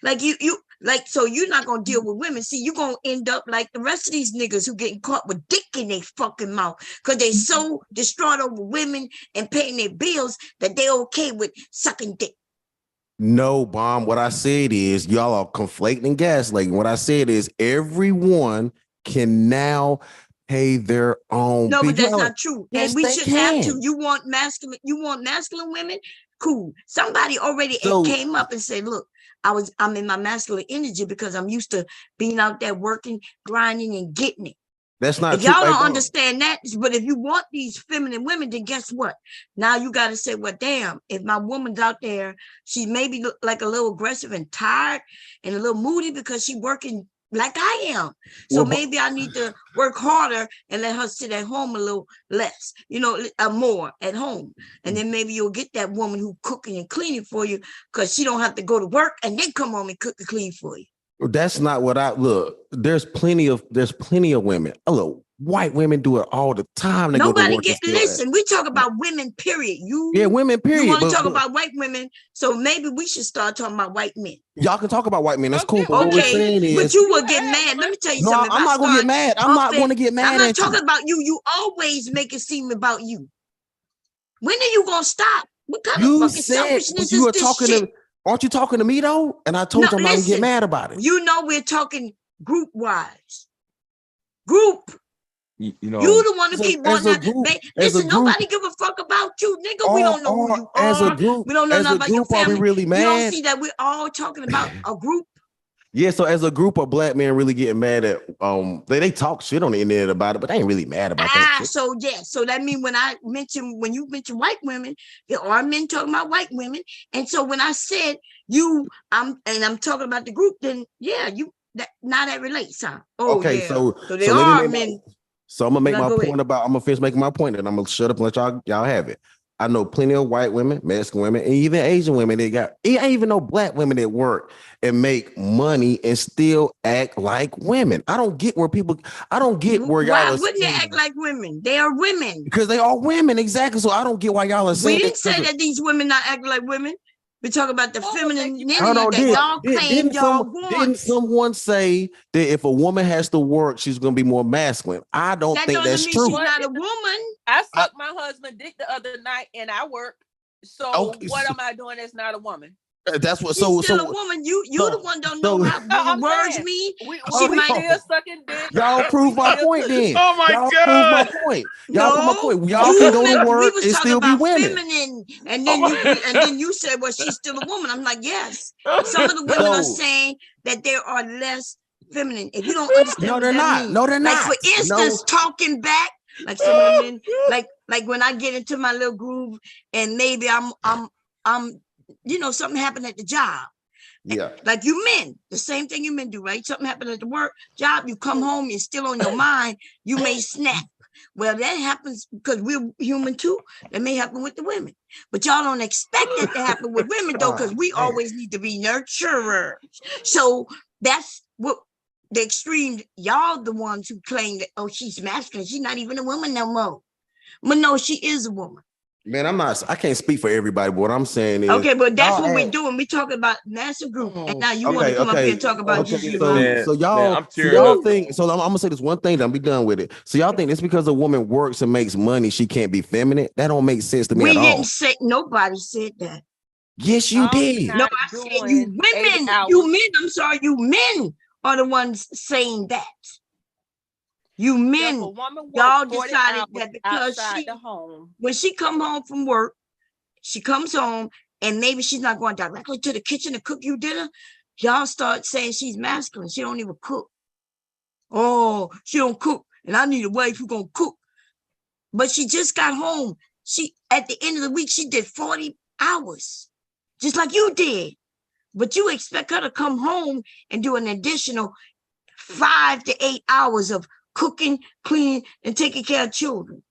Speaker 1: Like you like, so you're not gonna deal with women. See, you're gonna end up like the rest of these niggas who getting caught with dick in their fucking mouth because they so distraught over women and paying their bills that they're okay with sucking dick.
Speaker 14: No, Bomb. What I said is y'all are conflating and gaslighting. What I said is everyone can now pay their own
Speaker 1: No,
Speaker 14: bill.
Speaker 1: but that's not true.
Speaker 14: Yes,
Speaker 1: And we
Speaker 14: they
Speaker 1: shouldn't have to.
Speaker 14: can.
Speaker 1: You want masculine women? Cool. Somebody already
Speaker 14: So-
Speaker 1: came up and said, look, I'm in my masculine energy because I'm used to being out there working, grinding, and getting it.
Speaker 14: That's not
Speaker 1: If
Speaker 14: true.
Speaker 1: y'all
Speaker 14: Hey,
Speaker 1: don't
Speaker 14: bro.
Speaker 1: understand that, but if you want these feminine women, then guess what? Now you got to say, well, damn, if my woman's out there, she maybe look like a little aggressive and tired and a little moody because she working like I am. So
Speaker 14: Well,
Speaker 1: maybe I need to work harder and let her sit at home a little less, more at home. And then maybe you'll get that woman who cooking and cleaning for you because she don't have to go to work and then come home and cook and clean for you.
Speaker 14: That's not what I look. There's plenty of women. Look, white women do it all the time. They
Speaker 1: Nobody
Speaker 14: go to work.
Speaker 1: listen. We talk about women, period.
Speaker 14: Women, period.
Speaker 1: You want to
Speaker 14: but-
Speaker 1: talk
Speaker 14: but
Speaker 1: about white women, so maybe we should start talking about white men.
Speaker 14: y'all can talk about white men. That's cool. But what we're
Speaker 1: Okay,
Speaker 14: saying is,
Speaker 1: but you will get mad. Let me tell you
Speaker 14: no,
Speaker 1: something.
Speaker 14: I'm not gonna get mad. I'm not gonna get mad
Speaker 1: I'm not
Speaker 14: at you.
Speaker 1: talking about you. You always make it seem about you. When are you gonna stop? What kind
Speaker 14: You
Speaker 1: of fucking
Speaker 14: said
Speaker 1: selfishness
Speaker 14: you
Speaker 1: is
Speaker 14: were
Speaker 1: this
Speaker 14: talking
Speaker 1: shit?
Speaker 14: to. Aren't you talking to me though? And I told you I'm not gonna get mad about it.
Speaker 1: You know we're talking group wise. Group.
Speaker 14: You know,
Speaker 1: You the one who
Speaker 14: as a-
Speaker 1: keep
Speaker 14: as
Speaker 1: wanting
Speaker 14: a
Speaker 1: that.
Speaker 14: group- as a
Speaker 1: Listen,
Speaker 14: group-
Speaker 1: nobody give a fuck about you, nigga. We don't know who you
Speaker 14: as a
Speaker 1: are.
Speaker 14: group-
Speaker 1: We don't know
Speaker 14: as
Speaker 1: nothing
Speaker 14: a
Speaker 1: about your
Speaker 14: group, are we
Speaker 1: family.
Speaker 14: really
Speaker 1: You don't
Speaker 14: mad?
Speaker 1: see that we're all talking about a group.
Speaker 14: Yeah, so as a group of black men really getting mad at they talk shit on the internet about it, but they ain't really mad about that shit.
Speaker 1: So yeah, so that means when you mention white women, there are men talking about white women, and so when I said I'm talking about the group, then yeah, now that relates, huh? Oh
Speaker 14: Okay,
Speaker 1: yeah,
Speaker 14: so
Speaker 1: there
Speaker 14: let me
Speaker 1: are
Speaker 14: make
Speaker 1: men.
Speaker 14: So I'm gonna make
Speaker 1: Now,
Speaker 14: my
Speaker 1: go
Speaker 14: point
Speaker 1: ahead.
Speaker 14: I'm gonna finish making my point, and I'm gonna shut up and let y'all have it. I know plenty of white women, Mexican women, and even Asian women. I even know black women that work and make money and still act like women. I don't get where y'all
Speaker 1: Why
Speaker 14: are
Speaker 1: wouldn't they
Speaker 14: saying-
Speaker 1: act like women? They are women.
Speaker 14: because they are women, exactly. So I don't get why y'all are
Speaker 1: We
Speaker 14: saying
Speaker 1: didn't
Speaker 14: this
Speaker 1: say
Speaker 14: 'cause of-
Speaker 1: that these women not acting like women. We talk about the femininity
Speaker 14: Hold on,
Speaker 1: that y'all claim y'all want.
Speaker 14: didn't someone say that if a woman has to work, she's gonna be more masculine? I don't
Speaker 1: That
Speaker 14: think
Speaker 1: doesn't
Speaker 14: that's
Speaker 1: mean
Speaker 14: true.
Speaker 1: she's not a woman.
Speaker 5: I sucked my husband dick the other night and I work. So
Speaker 14: Okay,
Speaker 5: what
Speaker 14: so-
Speaker 5: am I doing that's not a woman?
Speaker 14: That's what.
Speaker 1: She's
Speaker 14: So
Speaker 1: still a woman. You the one don't know what
Speaker 5: I'm
Speaker 1: words
Speaker 5: saying,
Speaker 1: mean.
Speaker 5: We
Speaker 1: She
Speaker 5: we
Speaker 1: might.
Speaker 5: still sucking dick.
Speaker 14: Y'all
Speaker 5: and
Speaker 14: prove
Speaker 5: we
Speaker 14: my
Speaker 5: still
Speaker 14: point
Speaker 5: cooking.
Speaker 14: then.
Speaker 11: Oh my
Speaker 14: Y'all prove my
Speaker 11: God.
Speaker 14: point. Y'all prove my point. Y'all
Speaker 1: you
Speaker 14: can go
Speaker 1: meant-
Speaker 14: to
Speaker 1: we
Speaker 14: work
Speaker 1: was
Speaker 14: and
Speaker 1: talking
Speaker 14: still be
Speaker 1: about
Speaker 14: women.
Speaker 1: feminine, and then you said, well, she's still a woman. I'm like, yes. Some of the women are
Speaker 14: So-
Speaker 1: saying that there are less feminine. If you don't understand
Speaker 14: No,
Speaker 1: what
Speaker 14: they're
Speaker 1: that
Speaker 14: not.
Speaker 1: means,
Speaker 14: No, they're
Speaker 1: like
Speaker 14: not.
Speaker 1: for instance, talking back, like some of the men, like when I get into my little groove, and maybe I'm something happened at the job.
Speaker 14: Yeah.
Speaker 1: Like you men, the same thing you men do, right? Something happened at the work job, you come home, it's still on your mind, you may snap. Well, that happens because we're human too. That may happen with the women. But y'all don't expect that to happen with women though, because we always need to be nurturers. So that's what the extreme, y'all the ones who claim that, oh, she's masculine. She's not even a woman no more. But no, she is a woman.
Speaker 14: Man, I can't speak for everybody, but what I'm saying is
Speaker 1: Okay, but that's
Speaker 14: y'all
Speaker 1: what we're
Speaker 14: act-
Speaker 1: doing. We're talking about massive group. And now you want
Speaker 14: Okay,
Speaker 1: to come up here
Speaker 14: okay.
Speaker 1: and talk about
Speaker 14: Okay,
Speaker 1: GG.
Speaker 14: so y'all think so I'm gonna say this one thing, then I'll be done with it. So y'all think it's because a woman works and makes money, she can't be feminine? That don't make sense to me
Speaker 1: We
Speaker 14: at all.
Speaker 1: didn't say, nobody said that.
Speaker 14: Yes, you did.
Speaker 1: No, I said you women, you men are the ones saying that. You men, y'all decided that because when she come home from work, she comes home and maybe she's not going directly to the kitchen to cook you dinner. Y'all start saying she's masculine. She don't even cook. Oh, she don't cook. And I need a wife who gonna cook. But she just got home. She, at the end of the week, she did 40 hours, just like you did. But you expect her to come home and do an additional 5 to 8 hours of cooking, cleaning, and taking care of children.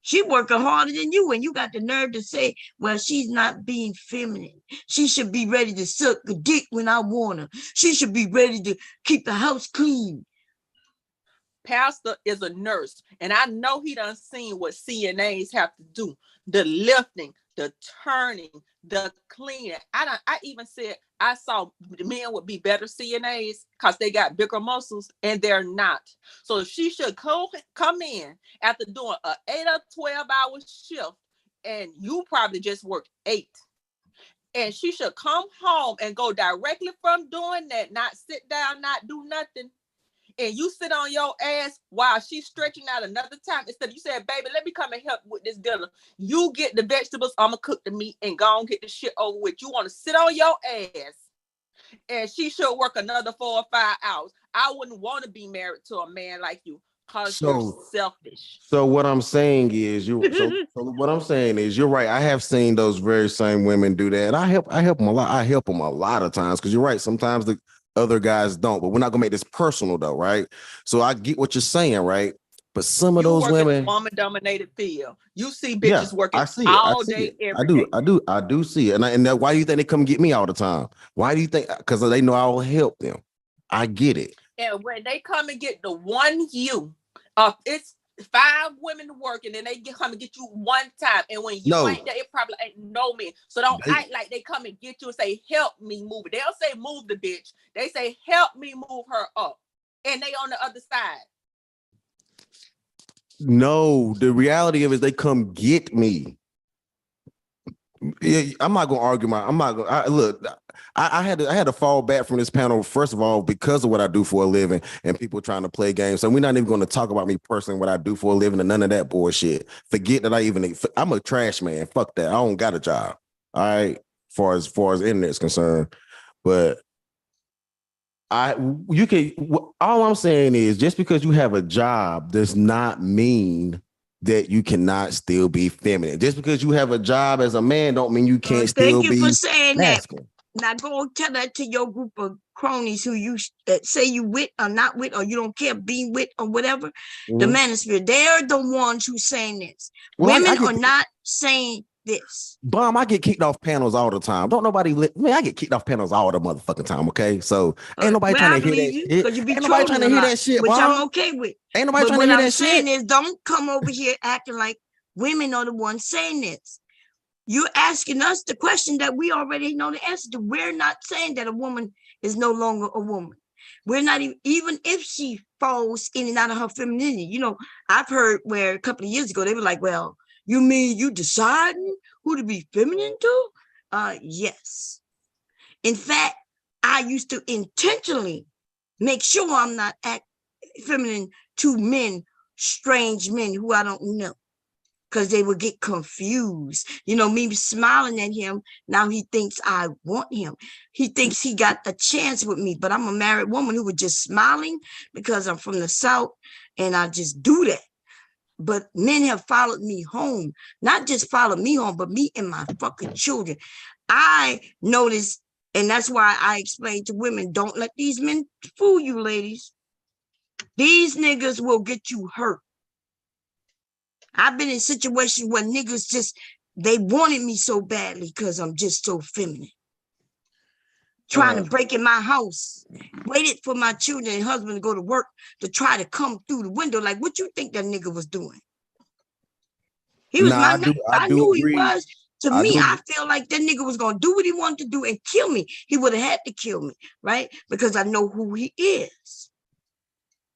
Speaker 1: She working harder than you, and you got the nerve to say, well, she's not being feminine. She should be ready to suck a dick when I want her. She should be ready to keep the house clean.
Speaker 5: Pastor is a nurse, and I know he done seen what CNAs have to do. The lifting, the turning, the cleaning. I even said I saw men would be better CNAs because they got bigger muscles, and they're not. So she should come in after doing an 8 or 12-hour shift, and you probably just worked 8. And she should come home and go directly from doing that, not sit down, not do nothing, and you sit on your ass while she's stretching out another time, instead of you saying, baby, let me come and help with this dinner. You get the vegetables, I'm gonna cook the meat and go and get the shit over with. You want to sit on your ass and she should work another 4 or 5 hours. I wouldn't want to be married to a man like you because you're selfish.
Speaker 14: So what I'm saying is so what I'm saying is you're right. I have seen those very same women do that. And I help them a lot. I help them a lot of times because you're right. Sometimes the other guys don't, but we're not gonna make this personal though, right? So I get what you're saying, right? But some of those women,
Speaker 5: in a woman-dominated field. You see bitches working
Speaker 14: I see it.
Speaker 5: all
Speaker 14: I see
Speaker 5: day,
Speaker 14: it.
Speaker 5: every day.
Speaker 14: I do see it. And why do you think they come get me all the time? Why do you think? Because they know I will help them. I get it.
Speaker 5: And when they come and get the one you, it's 5 women working, and they come and get you one time. And when you ain't there, it probably ain't no man. So don't act like they come and get you and say, help me move it. They don't say move the bitch. They say, help me move her up. And they on the other side.
Speaker 14: No, the reality of it is they come get me. Yeah, I'm not gonna argue I had to fall back from this panel, first of all, because of what I do for a living and people trying to play games. So we're not even going to talk about me personally, what I do for a living, and none of that bullshit. Forget that I'm a trash man. Fuck that. I don't got a job. All right, far as internet's concerned. But all I'm saying is just because you have a job does not mean that you cannot still be feminine. Just because you have a job as a man don't mean you can't still be
Speaker 1: Thank you for saying
Speaker 14: masculine.
Speaker 1: that. Now go tell that to your group of cronies who you say you with or not with, or you don't care being with or whatever. The manosphere, they're the ones who saying this. Women are not saying this.
Speaker 14: Bomb, I get kicked off panels all the time. Don't nobody I get kicked off panels all the motherfucking time, okay? So ain't nobody trying to hear that shit.
Speaker 1: Because you be
Speaker 14: ain't nobody trying to hear that shit,
Speaker 1: which
Speaker 14: Bomb.
Speaker 1: I'm okay with.
Speaker 14: Ain't nobody trying to hear that shit.
Speaker 1: What I'm saying is don't come over here acting like women are the ones saying this. You're asking us the question that we already know the answer to. We're not saying that a woman is no longer a woman. We're not even if she falls in and out of her femininity. You know, I've heard where a couple of years ago they were like, well, you mean you deciding who to be feminine to? Yes. In fact, I used to intentionally make sure I'm not feminine to men, strange men who I don't know, because they would get confused. You know, me smiling at him, now he thinks I want him. He thinks he got a chance with me, but I'm a married woman who was just smiling because I'm from the South and I just do that. But men have followed me home, not just followed me home, but me and my fucking children. I noticed, and that's why I explain to women, don't let these men fool you, ladies. These niggas will get you hurt. I've been in situations where niggas they wanted me so badly because I'm just so feminine. Trying to break in my house, waited for my children and husband to go to work to try to come through the window. Like, what you think that nigga was doing? He was my nigga. I knew who he was. To me, I feel like that nigga was going to do what he wanted to do and kill me. He would have had to kill me, right? Because I know who he is.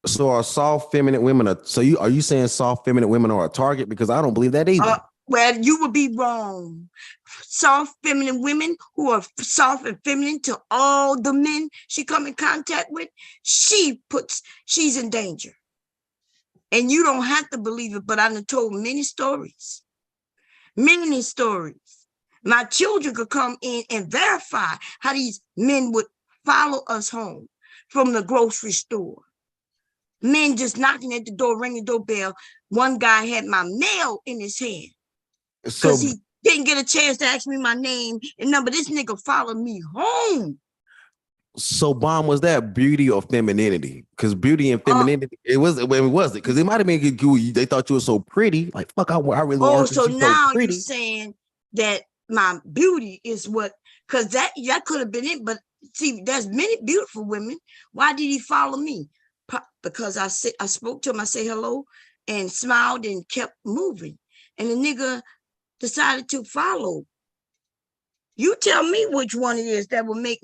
Speaker 14: So are soft feminine women are you saying soft feminine women are a target? Because I don't believe that either.
Speaker 1: Well, you would be wrong. Soft feminine women who are soft and feminine to all the men she come in contact with, she's in danger. And you don't have to believe it, but I've told many stories. Many stories. My children could come in and verify how these men would follow us home from the grocery store. Men just knocking at the door, ringing the doorbell. One guy had my mail in his hand because he didn't get a chance to ask me my name and number. This nigga followed me home.
Speaker 14: So, Bomb, was that beauty or femininity? Because beauty and femininity, it was it? Because it might have been they thought you were so pretty. Like, fuck, I really want her.
Speaker 1: So now you're saying that my beauty is what? Because that could have been it. But see, there's many beautiful women. Why did he follow me? Because I spoke to him, I said hello and smiled and kept moving. And the nigga decided to follow. You tell me which one it is that will make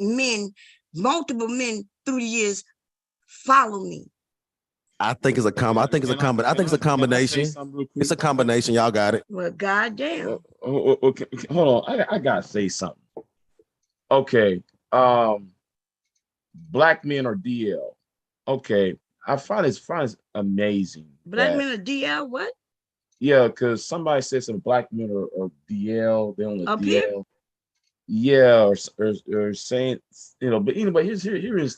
Speaker 1: multiple men through the years follow me.
Speaker 14: I think it's a combination. It's a combination. Y'all got it.
Speaker 1: Well, goddamn.
Speaker 11: Okay, hold on. I gotta say something. Okay. Black men are DL. Okay. I find it's amazing.
Speaker 1: Black
Speaker 11: that,
Speaker 1: men are DL, what?
Speaker 11: Yeah, because somebody said some black men are DL, they're on the
Speaker 1: Up here?
Speaker 11: DL. Yeah, or saying, but anyway, here's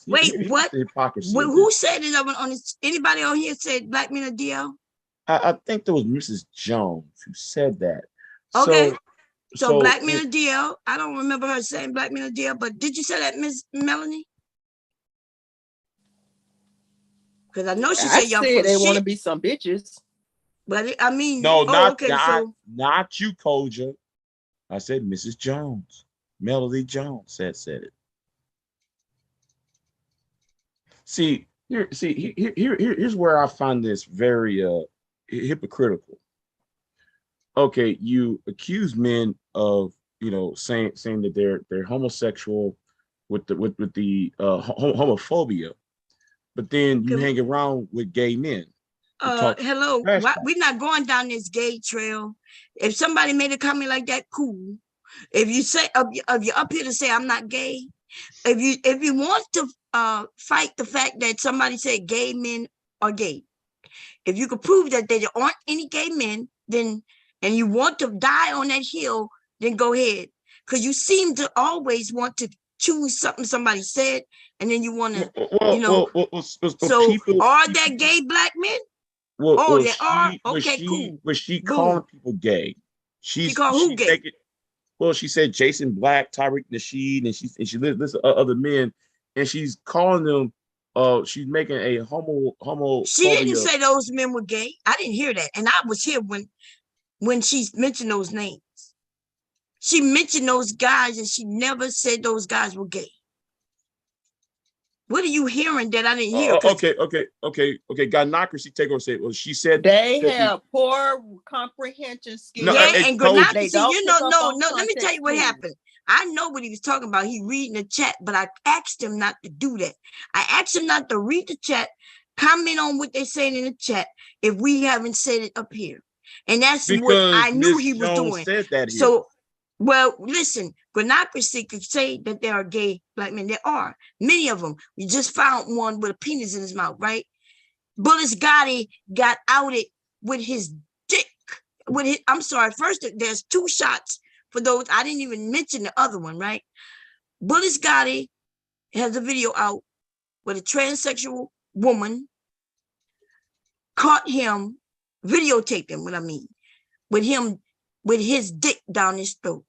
Speaker 1: Wait, what?
Speaker 11: the hypocrisy of
Speaker 1: Who
Speaker 11: this.
Speaker 1: said it on this? Anybody on here said black men are DL?
Speaker 11: I think there was Mrs. Jones who said that.
Speaker 1: Okay. So
Speaker 11: So
Speaker 1: black men are DL. I don't remember her saying black men are DL, but did you say that, Miss Melanie? Because I know she
Speaker 5: I
Speaker 1: said y'all
Speaker 5: said
Speaker 1: full
Speaker 5: they
Speaker 1: of
Speaker 5: want to
Speaker 1: shit.
Speaker 5: be some bitches.
Speaker 1: But I mean,
Speaker 11: no, not you, Koja. I said Mrs. Jones. Melody Jones said it. Here's where I find this very hypocritical. Okay, you accuse men of saying that they're homosexual with the homophobia, but then you hang around with gay men.
Speaker 1: Hello, we're not going down this gay trail. If somebody made a comment like that, cool. If you say if you're up here to say I'm not gay, if you want to fight the fact that somebody said gay men are gay, if you could prove that there aren't any gay men, then and you want to die on that hill, then go ahead. Because you seem to always want to choose something somebody said, and then you want to, so are there gay black men? There are. Okay, cool.
Speaker 11: Was she calling people gay?
Speaker 1: She called who gay?
Speaker 11: She said Jason Black, Tyreek Nasheed, and she lists other men, and she's calling them. She's making a homo.
Speaker 1: She didn't say those men were gay. I didn't hear that, and I was here when she mentioned those names. She mentioned those guys, and she never said those guys were gay. What are you hearing that I didn't hear?
Speaker 11: Okay. Gynocracy takeover said. Well, she said
Speaker 5: they have poor comprehension skills.
Speaker 1: No, and Gynocracy, no. Let me tell you what happened. I know what he was talking about. He reading the chat, but I asked him not to do that. I asked him not to read the chat, comment on what they're saying in the chat if we haven't said it up here. And that's because what I knew he was doing.
Speaker 11: Said that here.
Speaker 1: So, well, listen, Gynocracy could say that there are gay black men. There are many of them. We just found one with a penis in his mouth, right? Bullis Gotti got outed with his dick. I'm sorry, first there's 2 shots for those. I didn't even mention the other one, right? Bullis Gotti has a video out where a transsexual woman caught him, videotaped him, with his dick down his throat.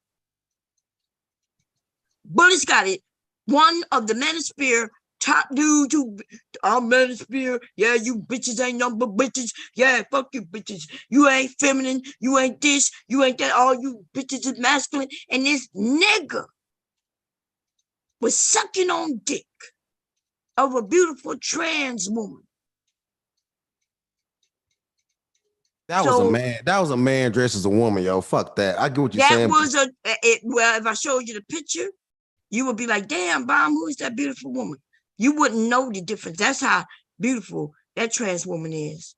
Speaker 1: Bullis Gotti, one of the manosphere top dudes who are manosphere. Yeah, you bitches ain't number bitches. Yeah, fuck you bitches. You ain't feminine. You ain't this. You ain't that. All you bitches is masculine. And this nigga was sucking on dick of a beautiful trans woman.
Speaker 14: That was a man. That was a man dressed as a woman, yo. Fuck that. I get what you're saying.
Speaker 1: Well, if I showed you the picture, you would be like, damn, Bomb, who is that beautiful woman? You wouldn't know the difference. That's how beautiful that trans woman is.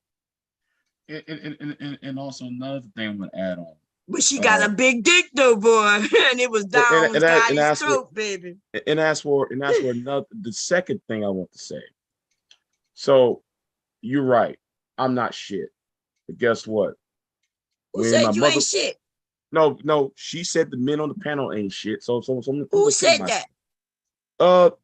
Speaker 11: And also another thing I'm gonna add on.
Speaker 1: But she got a big dick though, boy, and it was down Scotty's throat, baby.
Speaker 11: And that's for another. The second thing I want to say. So, you're right. I'm not shit. But guess what?
Speaker 1: Who said you ain't shit?
Speaker 11: No. She said the men on the panel ain't shit. So
Speaker 1: who said that?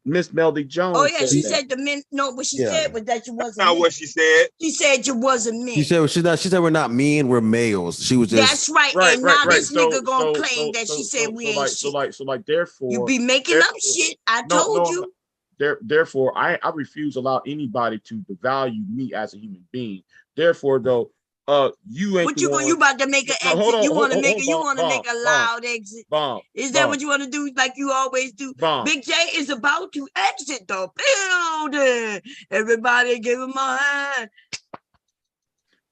Speaker 11: Miss Melody Jones.
Speaker 1: Oh yeah, she said the men. No, what she said was that you wasn't.
Speaker 15: Not what she said.
Speaker 1: She said you wasn't men.
Speaker 14: She said we're not men, we're males. She was just.
Speaker 1: That's right. And now this nigga gonna claim that she said we ain't shit.
Speaker 11: So therefore,
Speaker 1: you be making up shit. I told you.
Speaker 11: Therefore, I refuse to allow anybody to devalue me as a human being. Therefore, though, you ain't.
Speaker 1: What you about to make an exit? You want to make a loud exit? Is that what you want to do? Like you always do? Big J is about to exit the building. Everybody give him a hand.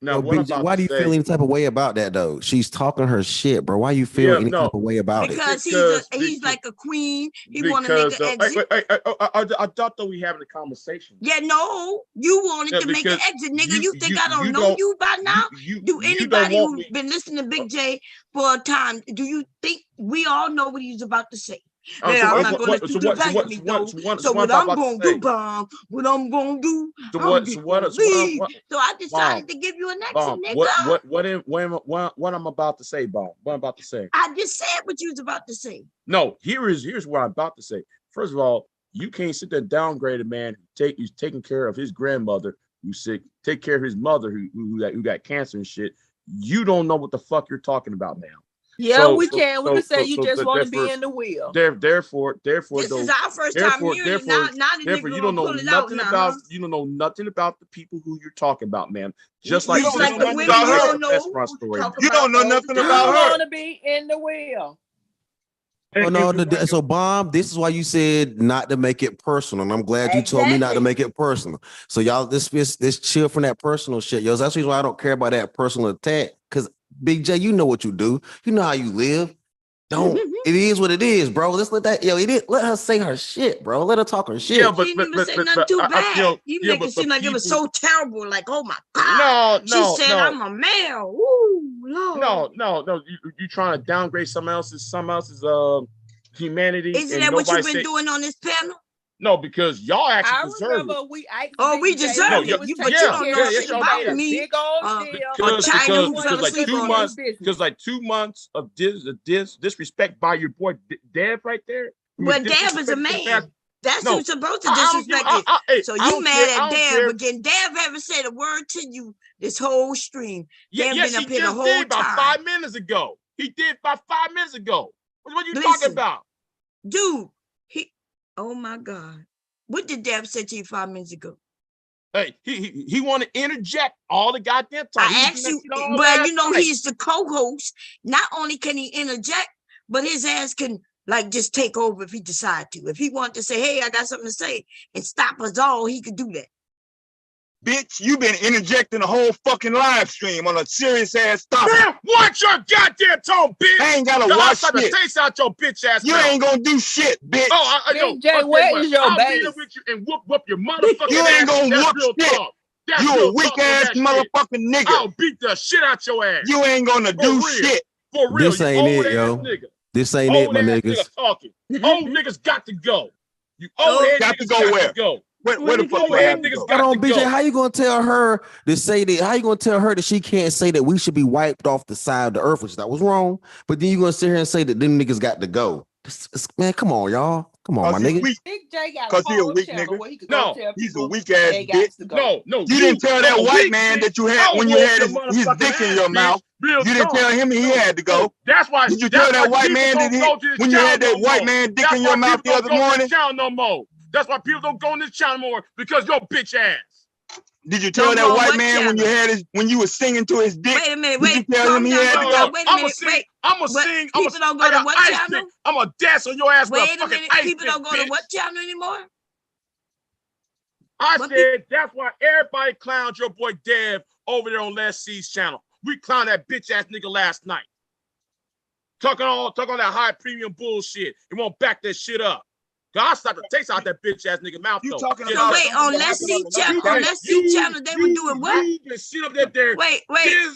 Speaker 11: Now,
Speaker 14: why do you feel any type of way about that though? She's talking her shit, bro. Why you feel any type of way about it?
Speaker 1: Because he's like a queen. He want to make an exit.
Speaker 11: I thought that we having a conversation.
Speaker 1: Yeah, no, you wanted to make an exit, nigga. You think I don't know you by now? Do anybody who's been listening to Big J for a time? Do you think we all know what he's about to say? Yeah, I'm not
Speaker 11: what,
Speaker 1: gonna let you defend me though. So what I'm gonna do, Bomb? What I'm gonna do? I'm just gonna leave. So I decided to give you an exit, nigga.
Speaker 11: What I'm about to say, Bomb? What I'm about to say?
Speaker 1: I just said what you was about to say.
Speaker 11: No, here's what I'm about to say. First of all, you can't sit there and downgrade a man who's taking care of his grandmother who's sick, take care of his mother who got cancer and shit. You don't know what the fuck you're talking about now.
Speaker 5: Yeah, we can. We can say you just want to be in the wheel.
Speaker 11: Therefore,
Speaker 1: this is our first time hearing it. Now the nigga
Speaker 11: you don't know
Speaker 1: pull it
Speaker 11: nothing
Speaker 1: out
Speaker 11: about
Speaker 1: now,
Speaker 11: you don't know nothing about the people who you're talking about, man. Just
Speaker 1: You
Speaker 11: like
Speaker 1: don't like the women, you don't know.
Speaker 2: You don't know nothing about
Speaker 5: You
Speaker 2: her.
Speaker 5: want to be in the wheel.
Speaker 14: Oh no, so Bomb, this is why you said not to make it personal. And I'm glad you told me not to make it personal. So y'all, this chill from that personal shit. Yo, that's the reason why I don't care about that personal attack. Cause Big J, you know what you do. You know how you live. Don't it is what it is, bro. Let's let that let her say her shit, bro. Let her talk her shit.
Speaker 11: Yeah,
Speaker 1: she didn't even say nothing too bad. You make it seem like it was so terrible. Like, oh my God. She said I'm a male. Ooh, Lord.
Speaker 11: No. You trying to downgrade someone else's humanity.
Speaker 1: Isn't that what you've been doing on this panel?
Speaker 11: No, because y'all actually deserve it.
Speaker 1: We deserve it. But you don't know shit about me.
Speaker 5: Big old
Speaker 1: or China who fell asleep on us.
Speaker 11: Because like 2 months of disrespect by your boy Dev right there.
Speaker 1: Well, Dev is a man. That's who's supposed to disrespect it. So you mad at Dev, but then Dev haven't said a word to you this whole stream. Dev been up here the whole time.
Speaker 11: About 5 minutes ago. He did about 5 minutes ago. What are you talking about?
Speaker 1: Dude, oh my God. What did Dev say to you 5 minutes ago?
Speaker 11: Hey, he want to interject all the goddamn time.
Speaker 1: I asked you, but you know he's the co-host. Not only can he interject, but his ass can like just take over if he decide to. If he want to say, hey, I got something to say and stop us all, he could do that.
Speaker 2: Bitch, you been interjecting the whole fucking live stream on a serious ass topic.
Speaker 11: Man, watch your goddamn tone, bitch.
Speaker 2: I ain't gotta watch shit.
Speaker 11: The taste out your bitch ass.
Speaker 2: You ain't gonna do shit, bitch.
Speaker 5: Big J, where is your base?
Speaker 11: I'll with you and whoop your motherfucking
Speaker 2: You ain't gonna whoop shit. You a weak ass motherfucking nigga.
Speaker 11: I'll beat the shit out your ass.
Speaker 2: You ain't gonna do shit.
Speaker 11: For real.
Speaker 14: This ain't it, yo. This ain't it, my niggas.
Speaker 11: Old niggas got to go. You old head
Speaker 2: got
Speaker 11: niggas
Speaker 2: to go where?
Speaker 11: Go.
Speaker 2: Where the fuck
Speaker 11: niggas got
Speaker 14: on,
Speaker 11: to
Speaker 14: BJ,
Speaker 11: go?
Speaker 14: how you gonna tell her to say that? How you gonna tell her that she can't say that we should be wiped off the side of the earth, which that was wrong? But then you gonna sit here and say that them niggas got to go? Man, come on, y'all. Come on, my nigga.
Speaker 5: Big J got a whole channel where he could go tell
Speaker 2: he's
Speaker 5: people
Speaker 2: a weak ass bitch.
Speaker 11: No.
Speaker 2: You didn't tell that white man that you had when you had his dick in your mouth. You didn't tell him he had to go.
Speaker 11: That's why.
Speaker 2: Did you tell that white man when you had that white man dick in your mouth the other morning?
Speaker 11: No more. That's why people don't go on this channel more because your bitch ass.
Speaker 2: Did you tell that white man when you were singing to his dick?
Speaker 1: Wait a minute, wait.
Speaker 2: Did you tell him he had to go?
Speaker 1: Wait a minute, wait.
Speaker 11: I'm gonna sing.
Speaker 1: People don't go to what channel?
Speaker 11: I'm gonna dance on your ass with a fucking ice.
Speaker 1: People don't go to what channel anymore?
Speaker 11: I said that's why everybody clowned your boy Dev over there on Les C's channel. We clowned that bitch ass nigga last night. Talking on that high premium bullshit. It won't back that shit up. God stop the taste out that bitch ass nigga mouth.
Speaker 2: You talking
Speaker 1: about? So wait, on Les C channel, they were doing what? Wait,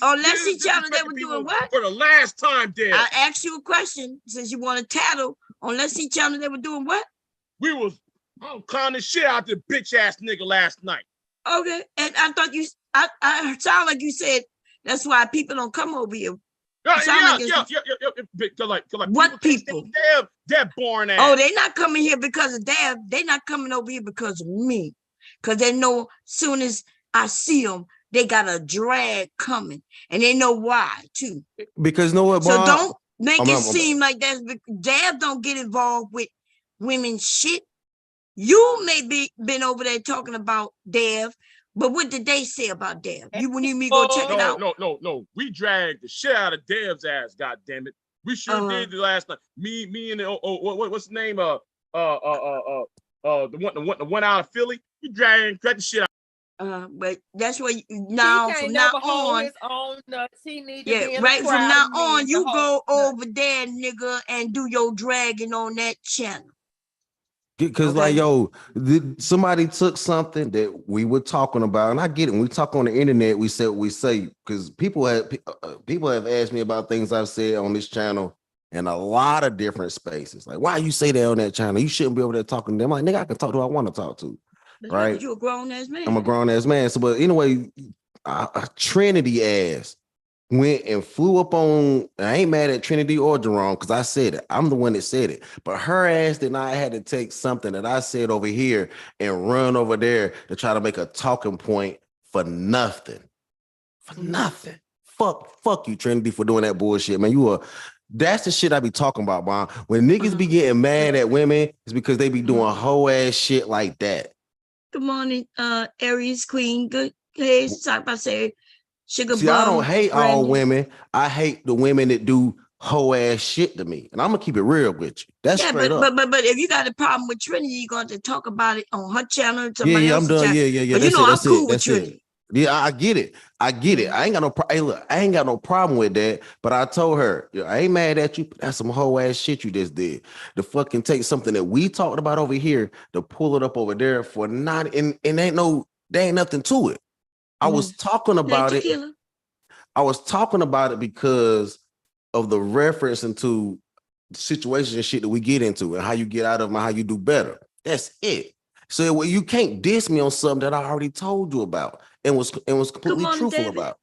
Speaker 1: on Les C channel, they were doing what?
Speaker 11: For the last time, Dev.
Speaker 1: I asked you a question since you want to tattle. On Les C channel, they were doing what?
Speaker 11: I'm clowning shit out the bitch ass nigga last night.
Speaker 1: Okay, and I thought I sound like you said that's why people don't come over here.
Speaker 11: Yeah.
Speaker 1: What people?
Speaker 11: They're boring ass.
Speaker 1: Oh, they not coming here because of Dab. They not coming over here because of me. Because they know soon as I see them, they got a drag coming. And they know why, too.
Speaker 14: Because know what,
Speaker 1: Bob? So don't make it seem like that's Dab don't get involved with women's shit. You may be been over there talking about Dab, but what did they say about Dev? You need me to go check it out?
Speaker 11: No. We dragged the shit out of Dev's ass, god damn it. We sure did the last night. Me and what's the name? The one out of Philly. We dragged the shit out.
Speaker 1: But that's why now from now on,
Speaker 5: his own nuts. He need to be in
Speaker 1: right
Speaker 5: the
Speaker 1: from now on, you go
Speaker 5: nuts.
Speaker 1: over there, nigga, and do your dragging on that channel.
Speaker 14: Because like, yo, somebody took something that we were talking about, and I get it. When we talk on the internet, we say what we say. Because people have asked me about things I've said on this channel in a lot of different spaces. Like, why you say that on that channel? You shouldn't be over there talking to them. Like, nigga, I can talk to who I want to talk to.
Speaker 1: That's
Speaker 14: right?
Speaker 1: Because you're a grown ass man.
Speaker 14: I'm a grown ass man. So, but anyway, Trinity ass went and flew up on. I ain't mad at Trinity or Jerome because I said it. I'm the one that said it. But her ass did not have to take something that I said over here and run over there to try to make a talking point for nothing. For nothing. Fuck you, Trinity, for doing that bullshit, man. That's the shit I be talking about, Bon. When niggas be getting mad at women, it's because they be doing whole ass shit like that.
Speaker 1: Good morning, Aries Queen. Good. Hey, talk about say sugar.
Speaker 14: See, I don't hate all women. I hate the women that do whole ass shit to me. And I'm gonna keep it real with you. That's straight up.
Speaker 1: But if you got a problem with Trinity, you're going to talk about it on her channel.
Speaker 14: Yeah, I'm done.
Speaker 1: Channel.
Speaker 14: Yeah.
Speaker 1: But I'm cool with Trinity.
Speaker 14: Yeah, I get it. I ain't got no hey, look, I ain't got no problem with that. But I told her, I ain't mad at you. That's some whole ass shit you just did. To fucking take something that we talked about over here to pull it up over there for not and there ain't nothing to it. I was talking about it. I was talking about it because of the reference into situations and shit that we get into and how you get out of them and how you do better. That's it. So you can't diss me on something that I already told you about and was completely truthful about.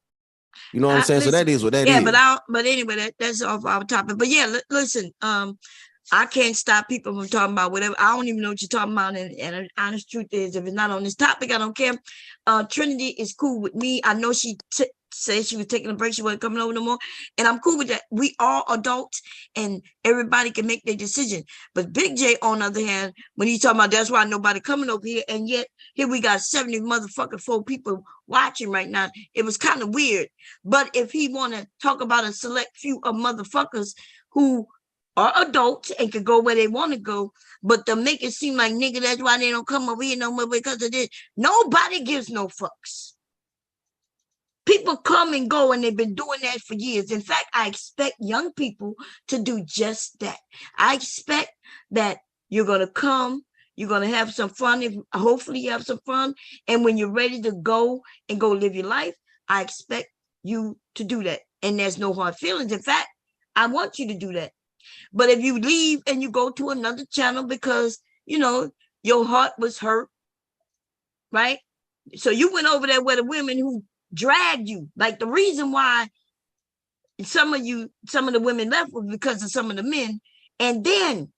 Speaker 14: You know what I'm saying? So that is what that is.
Speaker 1: But anyway, that's off our topic. But yeah, listen, I can't stop people from talking about whatever. I don't even know what you're talking about. And the honest truth is, if it's not on this topic, I don't care. Trinity is cool with me. I know she said she was taking a break. She wasn't coming over no more. And I'm cool with that. We all adults and everybody can make their decision. But Big J, on the other hand, when he's talking about that's why nobody coming over here. And yet here we got 70 motherfucking 4 people watching right now. It was kind of weird. But if he want to talk about a select few of motherfuckers who are adults and can go where they want to go, but to make it seem like, nigga, that's why they don't come over here no more because of this. Nobody gives no fucks. People come and go, and they've been doing that for years. In fact, I expect young people to do just that. I expect that you're going to come, you're going to have some fun. Hopefully you have some fun. And when you're ready to go and go live your life, I expect you to do that. And there's no hard feelings. In fact, I want you to do that. But if you leave and you go to another channel because, your heart was hurt, right? So you went over there where the women who dragged you, like the reason why some of the women left was because of some of the men. And then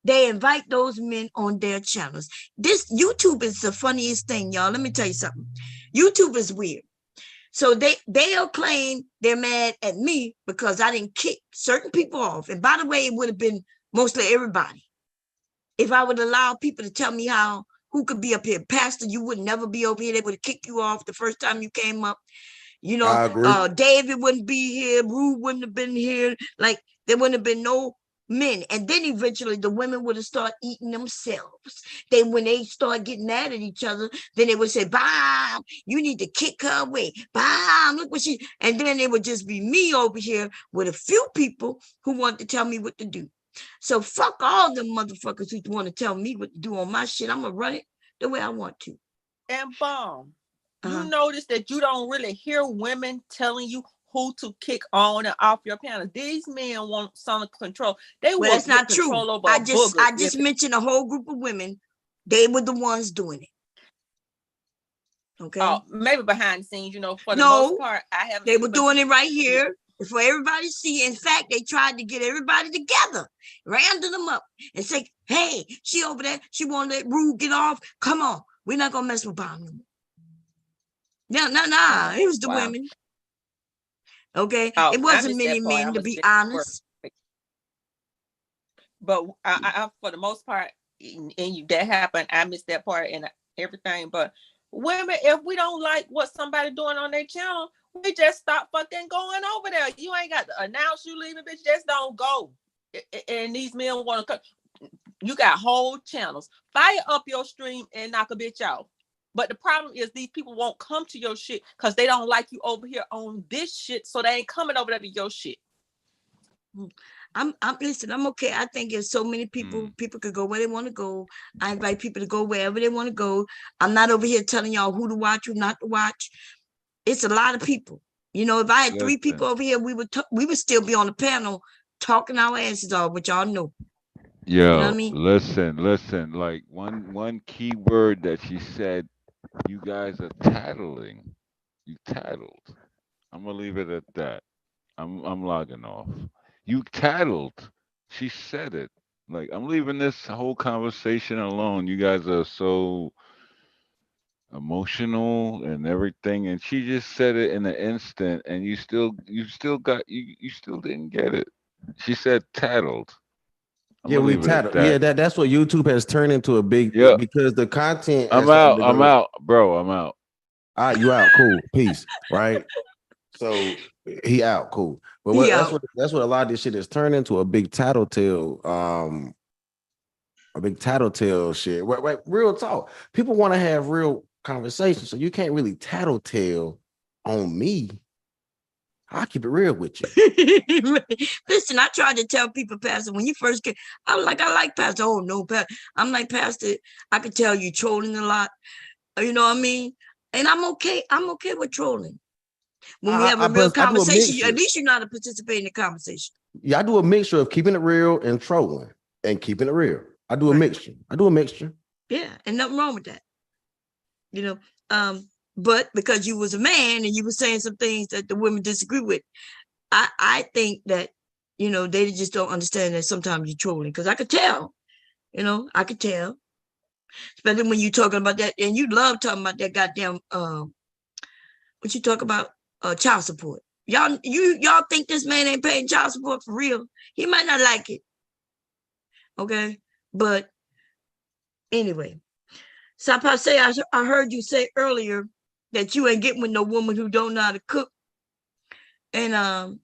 Speaker 1: they invite those men on their channels. This YouTube is the funniest thing, y'all. Let me tell you something. YouTube is weird. So they'll claim they're mad at me because I didn't kick certain people off. And by the way, it would have been mostly everybody. If I would allow people to tell me who could be up here. Pastor, you would never be over here. They would have kicked you off the first time you came up.
Speaker 14: I agree.
Speaker 1: David wouldn't be here. Rue wouldn't have been here. Like, there wouldn't have been no men. And then eventually the women would have started eating themselves. When they start getting mad at each other, then they would say, "Bam, you need to kick her away. Bam, look what she," and then it would just be me over here with a few people who want to tell me what to do. So fuck all them motherfuckers who want to tell me what to do on my shit. I'm gonna run it the way I want to.
Speaker 5: And you notice that you don't really hear women telling you who to kick on and off your panel. These men want some control.
Speaker 1: That's not true. I just mentioned a whole group of women. They were the ones doing it. Okay.
Speaker 5: Maybe behind the scenes, for the most part, I haven't.
Speaker 1: They were doing it right here for everybody to see. In fact, they tried to get everybody together, rounded them up, and say, "Hey, she over there. She want to let Rue get off. Come on, we're not gonna mess with Bomb." No. It was the women. Okay, it wasn't many men, to be honest.
Speaker 5: But I for the most part, and that happened. I missed that part and everything. But women, if we don't like what somebody doing on their channel, we just stop fucking going over there. You ain't got to announce you leaving, bitch. Just don't go. And these men want to come. You got whole channels. Fire up your stream and knock a bitch out. But the problem is these people won't come to your shit because they don't like you over here on this shit. So they ain't coming over there to your shit.
Speaker 1: I'm okay. I think there's so many people could go where they want to go. I invite people to go wherever they want to go. I'm not over here telling y'all who to watch, who not to watch. It's a lot of people. You know, if I had 3 people over here, we would still be on the panel talking our asses off, which y'all know.
Speaker 10: Yo,
Speaker 1: you know what I mean?
Speaker 10: listen. Like one key word that she said, you guys are tattling. You tattled. I'm gonna leave it at that. I'm logging off. You tattled. She said it. Like I'm leaving this whole conversation alone. You guys are so emotional and everything, and she just said it in an instant, and you still didn't get it. She said tattled.
Speaker 14: Yeah, we tattled. Yeah, that's what YouTube has turned into a big because the content.
Speaker 10: I'm out, bro. I'm out.
Speaker 14: All right, you out. Cool. Peace. Right. So he out. Cool. But that's what a lot of this shit has turned into, a big tattletale. A big tattletale shit. Wait, real talk. People want to have real conversations, so you can't really tattletale on me. I'll keep it real with you.
Speaker 1: Listen, I tried to tell people, Pastor, when you first came, I like Pastor. Oh no, Pastor. I'm like, Pastor, I could tell you trolling a lot. You know what I mean? And I'm okay. I'm okay with trolling. When we have a real conversation, at least you're not to participate in the conversation.
Speaker 14: Yeah, I do a mixture of keeping it real and trolling and keeping it real. I do a mixture.
Speaker 1: Yeah, and nothing wrong with that. You know, but because you was a man and you were saying some things that the women disagree with, I think that, you know, they just don't understand that sometimes you're trolling, because I could tell, you know, especially when you're talking about that, and you love talking about that goddamn, what you talk about, child support. Y'all think this man ain't paying child support for real? He might not like it. Okay, but anyway, so I heard you say earlier that you ain't getting with no woman who don't know how to cook. And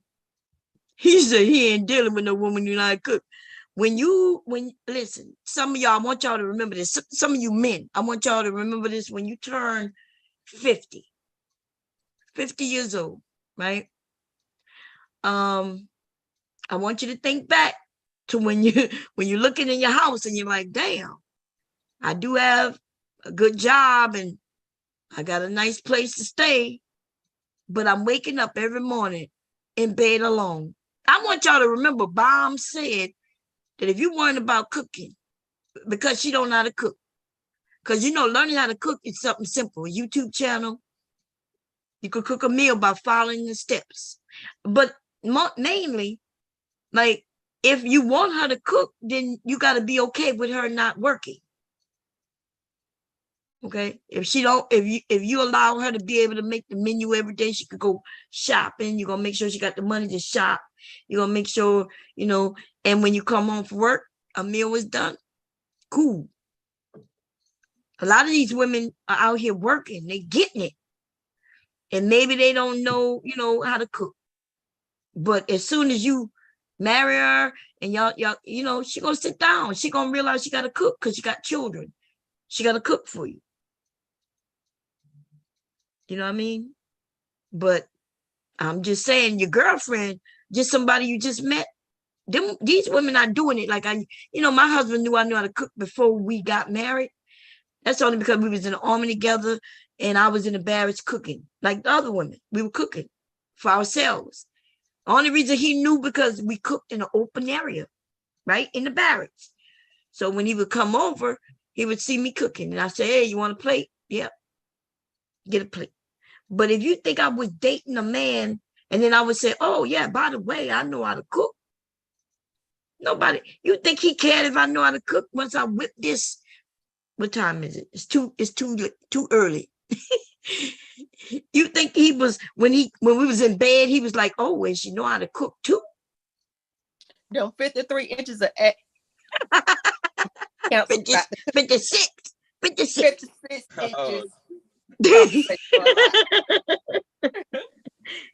Speaker 1: he said he ain't dealing with no woman who know how to cook. Listen, some of y'all, I want y'all to remember this. Some of you men, I want y'all to remember this when you turn 50 years old, right? I want you to think back to when you're looking in your house and you're like, damn, I do have a good job and I got a nice place to stay, but I'm waking up every morning in bed alone. I want y'all to remember Bomb said that if you weren't about cooking, because she don't know how to cook, because, you know, learning how to cook is something simple. A YouTube channel, you could cook a meal by following the steps. But mainly, like, if you want her to cook, then you got to be okay with her not working. Okay, if you allow her to be able to make the menu every day, she could go shopping. You're gonna make sure she got the money to shop. You're gonna make sure, you know, and when you come home from work, a meal is done. Cool. A lot of these women are out here working, they getting it. And maybe they don't know, you know, how to cook. But as soon as you marry her and y'all, you know, she gonna sit down. She gonna realize she gotta cook because she got children. She gotta cook for you. You know what I mean? But I'm just saying, your girlfriend, just somebody you just met, these women are doing it. Like my husband knew I knew how to cook before we got married. That's only because we was in the army together and I was in the barracks cooking. Like the other women, we were cooking for ourselves. The only reason he knew because we cooked in an open area, right? In the barracks. So when he would come over, he would see me cooking. And I say, hey, you want a plate? Yeah. Get a plate. But if you think I was dating a man and then I would say, oh yeah, by the way, I know how to cook. Nobody, you think he cared if I know how to cook once I whip this? What time is it? It's too early. You think he was, when we was in bed, he was like, oh, and she know how to cook too?
Speaker 5: No, 53 inches of
Speaker 1: 56
Speaker 5: inches.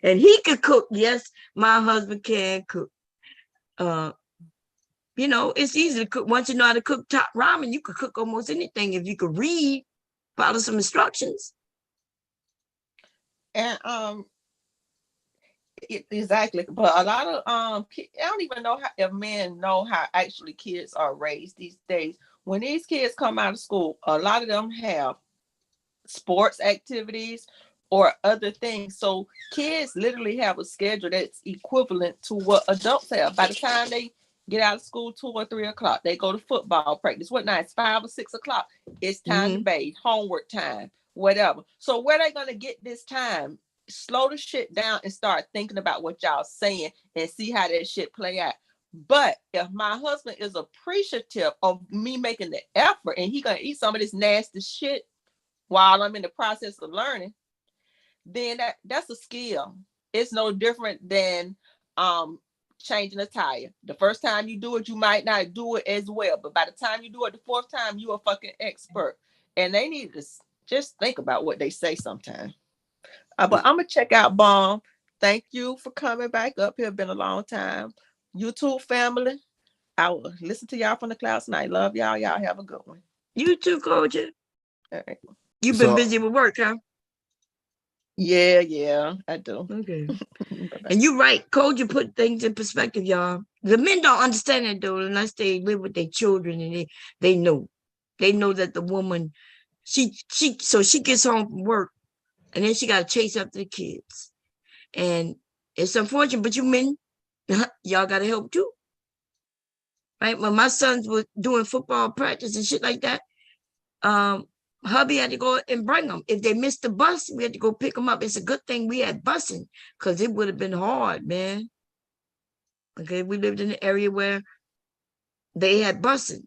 Speaker 1: And he could cook. Yes, my husband can cook. You know, it's easy to cook. Once you know how to cook top ramen, you could cook almost anything if you could read, follow some instructions.
Speaker 5: And exactly. But a lot of I don't even know how if men know how actually kids are raised these days. When these kids come out of school, a lot of them have sports activities, or other things. So kids literally have a schedule that's equivalent to what adults have. By the time they get out of school 2 or 3 o'clock, they go to football practice. What now? It's 5 or 6 o'clock. It's time to bathe, homework time, whatever. So where they gonna get this time? Slow the shit down and start thinking about what y'all saying and see how that shit play out. But if my husband is appreciative of me making the effort and he gonna eat some of this nasty shit while I'm in the process of learning, then that's a skill. It's no different than changing a tire. The first time you do it, you might not do it as well, but by the time you do it the fourth time, you're a fucking expert. And they need to just think about what they say sometimes. But I'm gonna check out Bomb. Thank you for coming back up here. Been a long time. YouTube family, I will listen to y'all from the clouds tonight. Love y'all. Y'all have a good one.
Speaker 1: You too, Koja.
Speaker 5: All right.
Speaker 1: You've been busy with work, huh?
Speaker 5: Yeah, I do.
Speaker 1: Okay. And you're right. Koja put things in perspective, y'all. The men don't understand it though, unless they live with their children and they know. They know that the woman, she gets home from work and then she got to chase after the kids. And it's unfortunate, but you men, y'all got to help too. Right? When my sons were doing football practice and shit like that, hubby had to go and bring them. If they missed the bus, we had to go pick them up. It's a good thing we had busing because it would have been hard, man. Okay, we lived in an area where they had busing.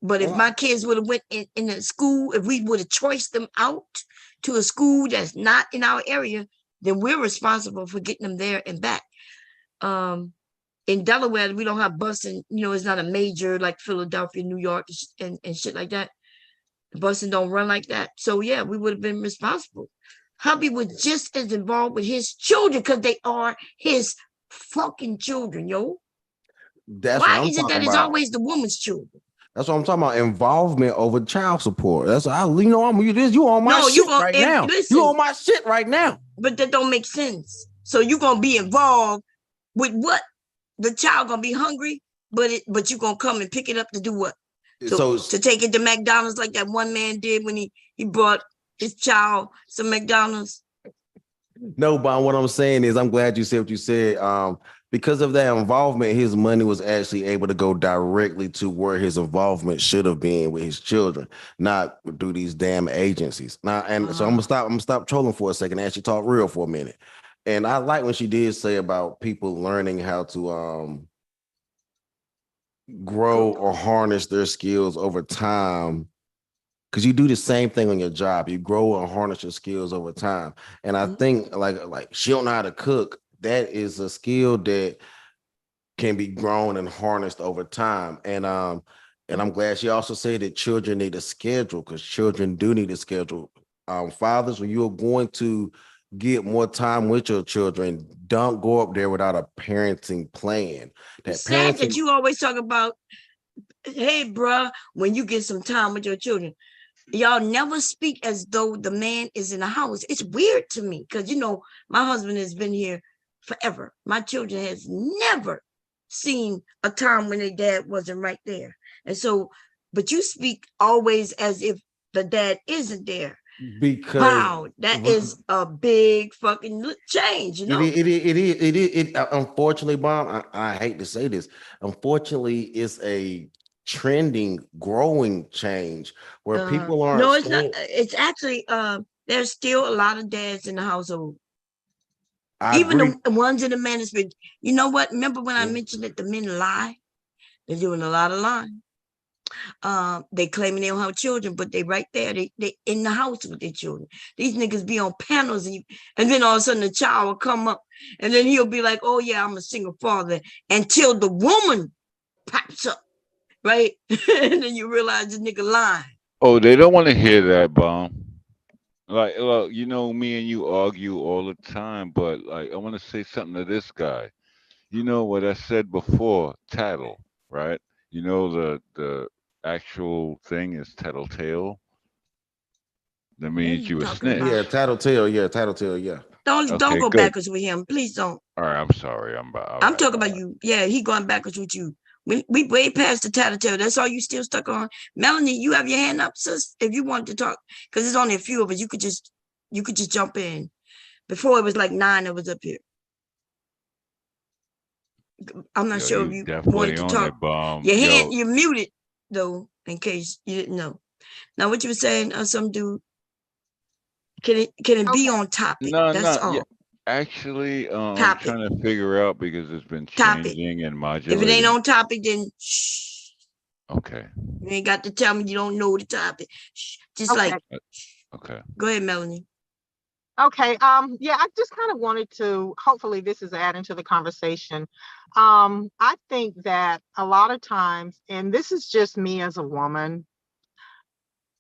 Speaker 1: But if my kids would have went in a school, if we would have choiced them out to a school that's not in our area, then we're responsible for getting them there and back. In Delaware, we don't have busing. It's not a major like Philadelphia, New York, and shit like that. The busing don't run like that. So yeah, we would have been responsible. Hubby was just as involved with his children because they are his fucking children, yo.
Speaker 14: That's
Speaker 1: Why
Speaker 14: what I'm
Speaker 1: is it that
Speaker 14: talking
Speaker 1: it's
Speaker 14: about.
Speaker 1: always the woman's children?
Speaker 14: That's what I'm talking about. Involvement over child support. That's I'm you on my shit right now.
Speaker 1: Listen,
Speaker 14: you on my shit right now.
Speaker 1: But that don't make sense. So you're gonna be involved with what? The child gonna be hungry, but you gonna come and pick it up to do what? To take it to McDonald's like that one man did when he brought his child some McDonald's.
Speaker 14: No, but what I'm saying is I'm glad you said what you said. Because of that involvement, his money was actually able to go directly to where his involvement should have been with his children, not through these damn agencies. So I'm gonna stop trolling for a second and actually talk real for a minute. And I like when she did say about people learning how to grow or harness their skills over time. Because you do the same thing on your job. You grow and harness your skills over time. And I think like she don't know how to cook. That is a skill that can be grown and harnessed over time. And I'm glad she also said that children need a schedule because children do need a schedule. Fathers, when you're going to get more time with your children, don't go up there without a parenting plan.
Speaker 1: Sad that you always talk about, hey, bruh, when you get some time with your children. Y'all never speak as though the man is in the house. It's weird to me because, my husband has been here forever. My children has never seen a time when their dad wasn't right there. And so, but you speak always as if the dad isn't there.
Speaker 14: Because
Speaker 1: wow, that is a big fucking change,
Speaker 14: It is. Unfortunately, Bob, I hate to say this. Unfortunately, it's a trending, growing change where people aren't.
Speaker 1: No, it's not. It's actually there's still a lot of dads in the household. Even the ones in the manosphere. You know what? Remember when I mentioned that the men lie? They're doing a lot of lying. They claiming they don't have children, but they right there. They in the house with their children. These niggas be on panels, and then all of a sudden the child will come up, and then he'll be like, "Oh yeah, I'm a single father," until the woman pops up, right? And then you realize the nigga lying.
Speaker 10: Oh, they don't want to hear that, Bomb. Like, well, me and you argue all the time, but like, I want to say something to this guy. You know what I said before, tattle, right? The actual thing is tattletale. That means you a snitch.
Speaker 14: Yeah, tattletale. Yeah, tattletale. Yeah.
Speaker 1: Don't go backwards with him, please don't.
Speaker 10: All right, I'm sorry. I'm
Speaker 1: talking about you. Yeah, he going backwards with you. We way past the tattletale. That's all you still stuck on. Melanie, you have your hand up, sis. If you want to talk, because there's only a few of us, you could just You could just jump in. Before it was like 9 that was up here. I'm not sure if you wanted to talk. Your hand, you're muted though, in case you didn't know. Now, what you were saying, some dude, can it be on topic?
Speaker 10: No,
Speaker 1: That's all.
Speaker 10: Yeah. Actually, I'm trying to figure out because it's been changing and modulating.
Speaker 1: If it ain't on topic, then shh.
Speaker 10: Okay.
Speaker 1: You ain't got to tell me you don't know the topic. Shh. Just like.
Speaker 10: Okay.
Speaker 1: Go ahead, Melanie.
Speaker 16: Okay. Yeah, I just kind of wanted to, hopefully this is adding to the conversation. I think that a lot of times, and this is just me as a woman,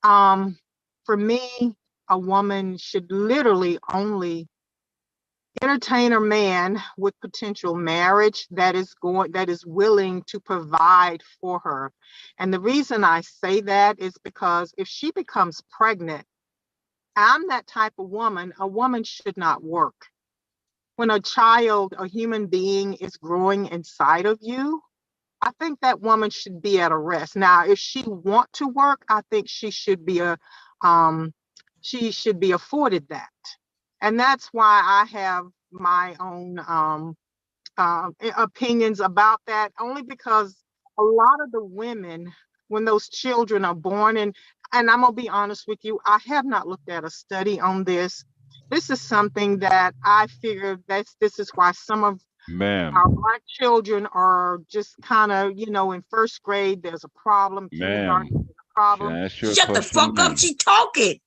Speaker 16: for me, a woman should literally only entertain a man with potential marriage that is willing to provide for her. And the reason I say that is because if she becomes pregnant, I'm that type of woman. A woman should not work. When a child, a human being is growing inside of you, I think that woman should be at a rest. Now, if she want to work, I think she should be afforded that. And that's why I have my own opinions about that, only because a lot of the women, when those children are born, and I'm gonna be honest with you, I have not looked at a study on this. This is something that I figure this is why some of our Black children are just kind of, in first grade, there's a problem. Kindergarten, there's a problem.
Speaker 1: Shut the fuck up, she talking.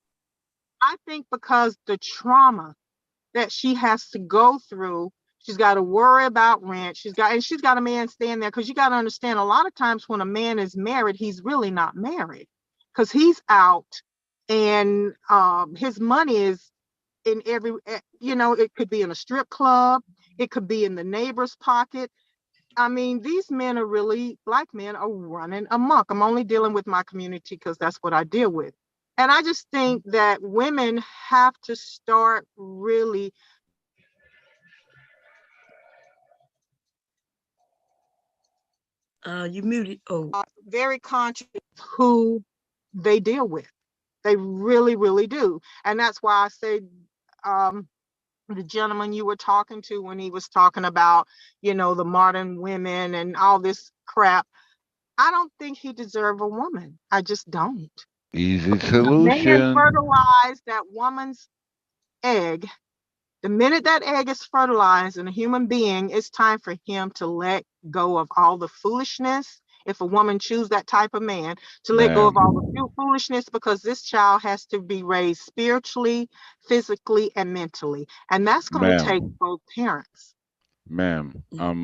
Speaker 16: I think because the trauma that she has to go through, she's got to worry about rent. She's got a man staying there, because you got to understand, a lot of times when a man is married, he's really not married, because he's out and his money is in every, it could be in a strip club, it could be in the neighbor's pocket. I mean, these men are really, Black men are running amok. I'm only dealing with my community because that's what I deal with. And I just think that women have to start really
Speaker 1: you muted. Oh,
Speaker 16: very conscious of who they deal with. They really, really do. And that's why I say the gentleman you were talking to, when he was talking about, the modern women and all this crap, I don't think he deserves a woman. I just don't.
Speaker 10: Easy
Speaker 16: Man
Speaker 10: solution.
Speaker 16: fertilized that woman's egg. The minute that egg is fertilized in a human being, it's time for him to let go of all the foolishness. If a woman chooses that type of man, to let go of all the foolishness, because this child has to be raised spiritually, physically, and mentally. And that's going to take both parents.
Speaker 10: Ma'am,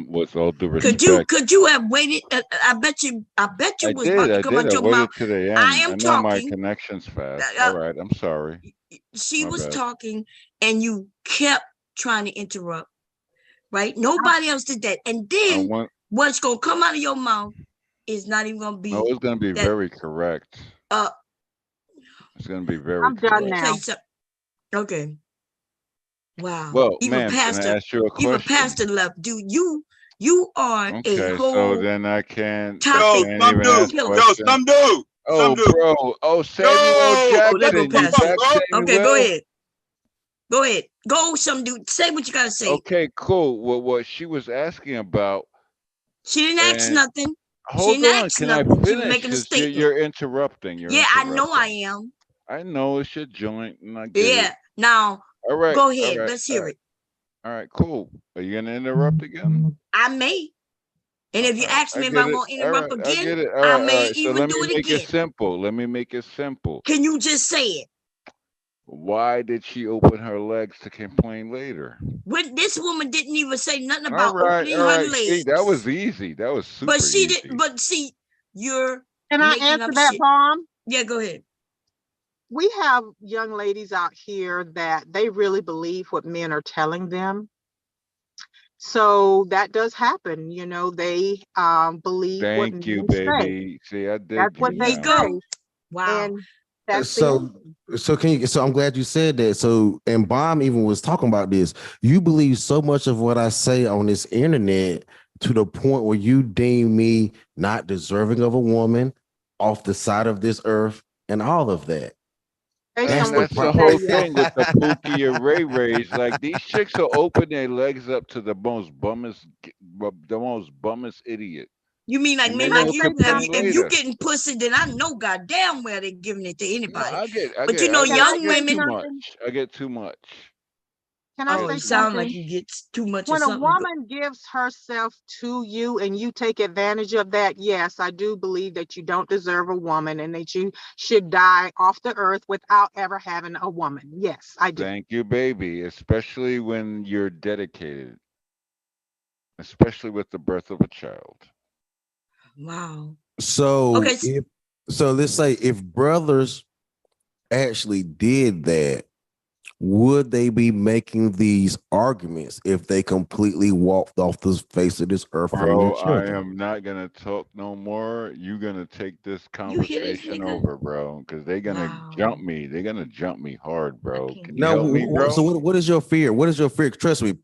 Speaker 10: with all due respect.
Speaker 1: Could you have waited? I bet you was about to come out your mouth.
Speaker 10: To the end.
Speaker 1: I am talking.
Speaker 10: My connection's fast. All right, I'm sorry.
Speaker 1: She was talking, and you kept trying to interrupt. Right? Nobody else did that. And then what's gonna come out of your mouth is not even gonna be.
Speaker 10: No, it's gonna be very correct. It's gonna be very.
Speaker 16: I'm done
Speaker 10: now.
Speaker 1: Okay. Wow.
Speaker 10: Well,
Speaker 1: even
Speaker 10: ma'am,
Speaker 1: pastor,
Speaker 10: can I ask you a question?
Speaker 1: Even pastor left. Dude, you are a whole.
Speaker 10: So then I can't.
Speaker 11: Yo, some dude.
Speaker 10: Oh, bro. Oh, Samuel Jackson.
Speaker 1: Okay, go ahead. Go ahead. Go, some dude. Say what you gotta say.
Speaker 10: Okay, cool. Well, what she was asking about.
Speaker 1: She didn't ask nothing.
Speaker 10: Hold on. Can I finish? She was making a statement. You're interrupting.
Speaker 1: I know I am.
Speaker 10: I know it's your joint. And I get it.
Speaker 1: Now.
Speaker 10: All right.
Speaker 1: Go ahead. Let's hear it.
Speaker 10: All right, cool. Are you gonna interrupt again?
Speaker 1: I may. And if you ask me if I'm gonna interrupt again, I may even do it again.
Speaker 10: Let me make it simple. Let me make it simple.
Speaker 1: Can you just say it?
Speaker 10: Why did she open her legs to complain later?
Speaker 1: When this woman didn't even say nothing about opening her legs.
Speaker 10: See, that was easy. That was super easy.
Speaker 1: But she did. But see, you're.
Speaker 16: Can I answer that, Bomb?
Speaker 1: Yeah, go ahead.
Speaker 16: We have young ladies out here that they really believe what men are telling them. So that does happen. They believe what men
Speaker 10: you, baby.
Speaker 16: say.
Speaker 10: See, I did.
Speaker 16: That's what they go.
Speaker 1: Wow.
Speaker 16: And that's
Speaker 14: so I'm glad you said that. So, and Bomb even was talking about this. You believe so much of what I say on this internet to the point where you deem me not deserving of a woman, off the side of this earth, and all of that.
Speaker 16: based
Speaker 10: And
Speaker 16: on what
Speaker 10: that's
Speaker 16: you
Speaker 10: the
Speaker 16: said,
Speaker 10: whole
Speaker 16: yes.
Speaker 10: thing with the Pookie and Ray Rays. Like these chicks will open their legs up to the most bummest idiot,
Speaker 1: You mean like
Speaker 10: and
Speaker 1: men
Speaker 10: then
Speaker 16: Can I
Speaker 1: like
Speaker 10: they'll
Speaker 16: say
Speaker 1: you? Have you,
Speaker 10: complain
Speaker 1: if
Speaker 16: something?
Speaker 1: you
Speaker 10: later.
Speaker 1: getting pussy, then I know goddamn well they're giving it to
Speaker 10: No,
Speaker 1: anybody.
Speaker 10: I get, I
Speaker 1: But you
Speaker 10: get,
Speaker 1: know,
Speaker 10: I
Speaker 16: Can
Speaker 10: get,
Speaker 16: I
Speaker 10: I
Speaker 1: young
Speaker 10: get
Speaker 16: say
Speaker 10: too
Speaker 1: women.
Speaker 10: much.
Speaker 16: something?
Speaker 10: I get too much.
Speaker 16: Can I
Speaker 1: Oh,
Speaker 10: Get
Speaker 16: say
Speaker 1: you
Speaker 10: too much.
Speaker 1: sound like
Speaker 16: something?
Speaker 1: you get too much or
Speaker 16: When a
Speaker 1: something.
Speaker 16: woman gives herself to you and you take advantage of that, yes, I do believe that you don't deserve a woman and that you should die off the earth without ever having a woman. Yes, I do.
Speaker 10: Thank you, baby. Especially when you're dedicated, especially with the birth of a child.
Speaker 1: Wow.
Speaker 14: So
Speaker 1: Okay.
Speaker 14: let's say if brothers actually did that, would they be making these arguments if they completely walked off the face of this earth from their
Speaker 10: Bro, I
Speaker 14: children?
Speaker 10: am not gonna talk no more. You gonna take this
Speaker 1: You hear this
Speaker 10: conversation
Speaker 1: nigga?
Speaker 10: over, bro, because they're gonna jump
Speaker 1: Wow.
Speaker 10: me. They're gonna jump me hard,
Speaker 1: I
Speaker 10: bro.
Speaker 1: can't
Speaker 10: Can you
Speaker 14: Now,
Speaker 10: help
Speaker 1: believe
Speaker 10: me,
Speaker 1: it.
Speaker 10: bro?
Speaker 14: so what is your fear? What is your fear? Trust me. What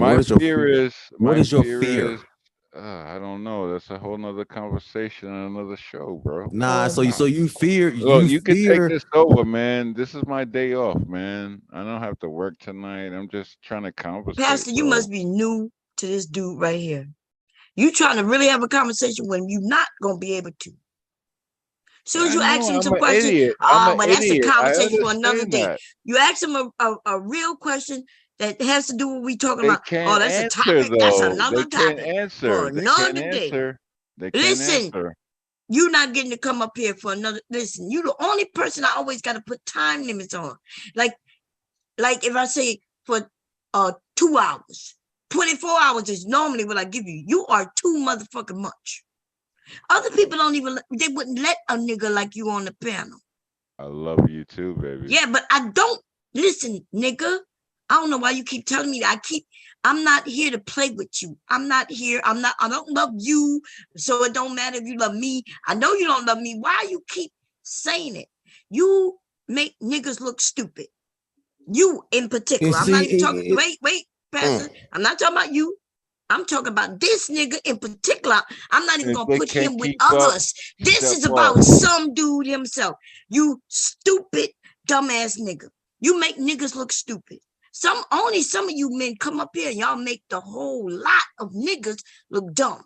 Speaker 10: My
Speaker 14: is your
Speaker 10: fear
Speaker 14: fear?
Speaker 10: is,
Speaker 14: What
Speaker 10: my
Speaker 14: is your
Speaker 10: fear
Speaker 14: fear?
Speaker 10: is, I don't know. That's a whole nother conversation and another show, bro.
Speaker 14: Nah,
Speaker 1: Oh
Speaker 14: so
Speaker 1: my.
Speaker 10: Look,
Speaker 14: you
Speaker 10: you can take
Speaker 14: fear.
Speaker 10: this over, man. This is my day off, man. I don't have to work tonight. I'm just trying to conversate,
Speaker 1: Pastor, you
Speaker 10: bro.
Speaker 1: must be new to this dude right here. You trying to really have a conversation when you're not gonna be able to. As soon as
Speaker 10: I
Speaker 1: you ask
Speaker 10: know
Speaker 1: him
Speaker 10: I'm
Speaker 1: some
Speaker 10: an
Speaker 1: questions,
Speaker 10: idiot. I'm
Speaker 1: oh,
Speaker 10: an
Speaker 1: well, that's a
Speaker 10: idiot. I
Speaker 1: conversation for another
Speaker 10: understand
Speaker 1: day.
Speaker 10: that.
Speaker 1: You ask him a real question that has to do with what we talking
Speaker 10: They
Speaker 1: about. Oh,
Speaker 10: can't
Speaker 1: that's a
Speaker 10: answer
Speaker 1: topic. That's
Speaker 10: though. They
Speaker 1: another
Speaker 10: can't
Speaker 1: topic for
Speaker 10: answer. They can't
Speaker 1: another day.
Speaker 10: answer. They can't
Speaker 1: Listen,
Speaker 10: answer.
Speaker 1: you're not getting to come up here for another. Listen, you the only person I always got to put time limits on. Like if I say for 2 hours, 24 hours is normally what I give you. You are too motherfucking much. Other people don't even, they wouldn't let a nigga like you on the panel.
Speaker 10: I love you too, baby.
Speaker 1: Yeah, but I don't, listen, nigga. I don't know why you keep telling me that. I'm not here to play with you. I don't love you. So it don't matter if you love me. I know you don't love me. Why you keep saying it? You make niggas look stupid. You in particular. I'm not even talking, wait, Pastor. I'm not talking about you. I'm talking about this nigga in particular. I'm not even
Speaker 10: If
Speaker 1: gonna
Speaker 10: they
Speaker 1: put
Speaker 10: can't
Speaker 1: him with
Speaker 10: keep up,
Speaker 1: others. This
Speaker 10: step
Speaker 1: is
Speaker 10: off.
Speaker 1: about some dude himself. You stupid, dumbass nigga. You make niggas look stupid. Only some of you men come up here and y'all make the whole lot of niggas look dumb.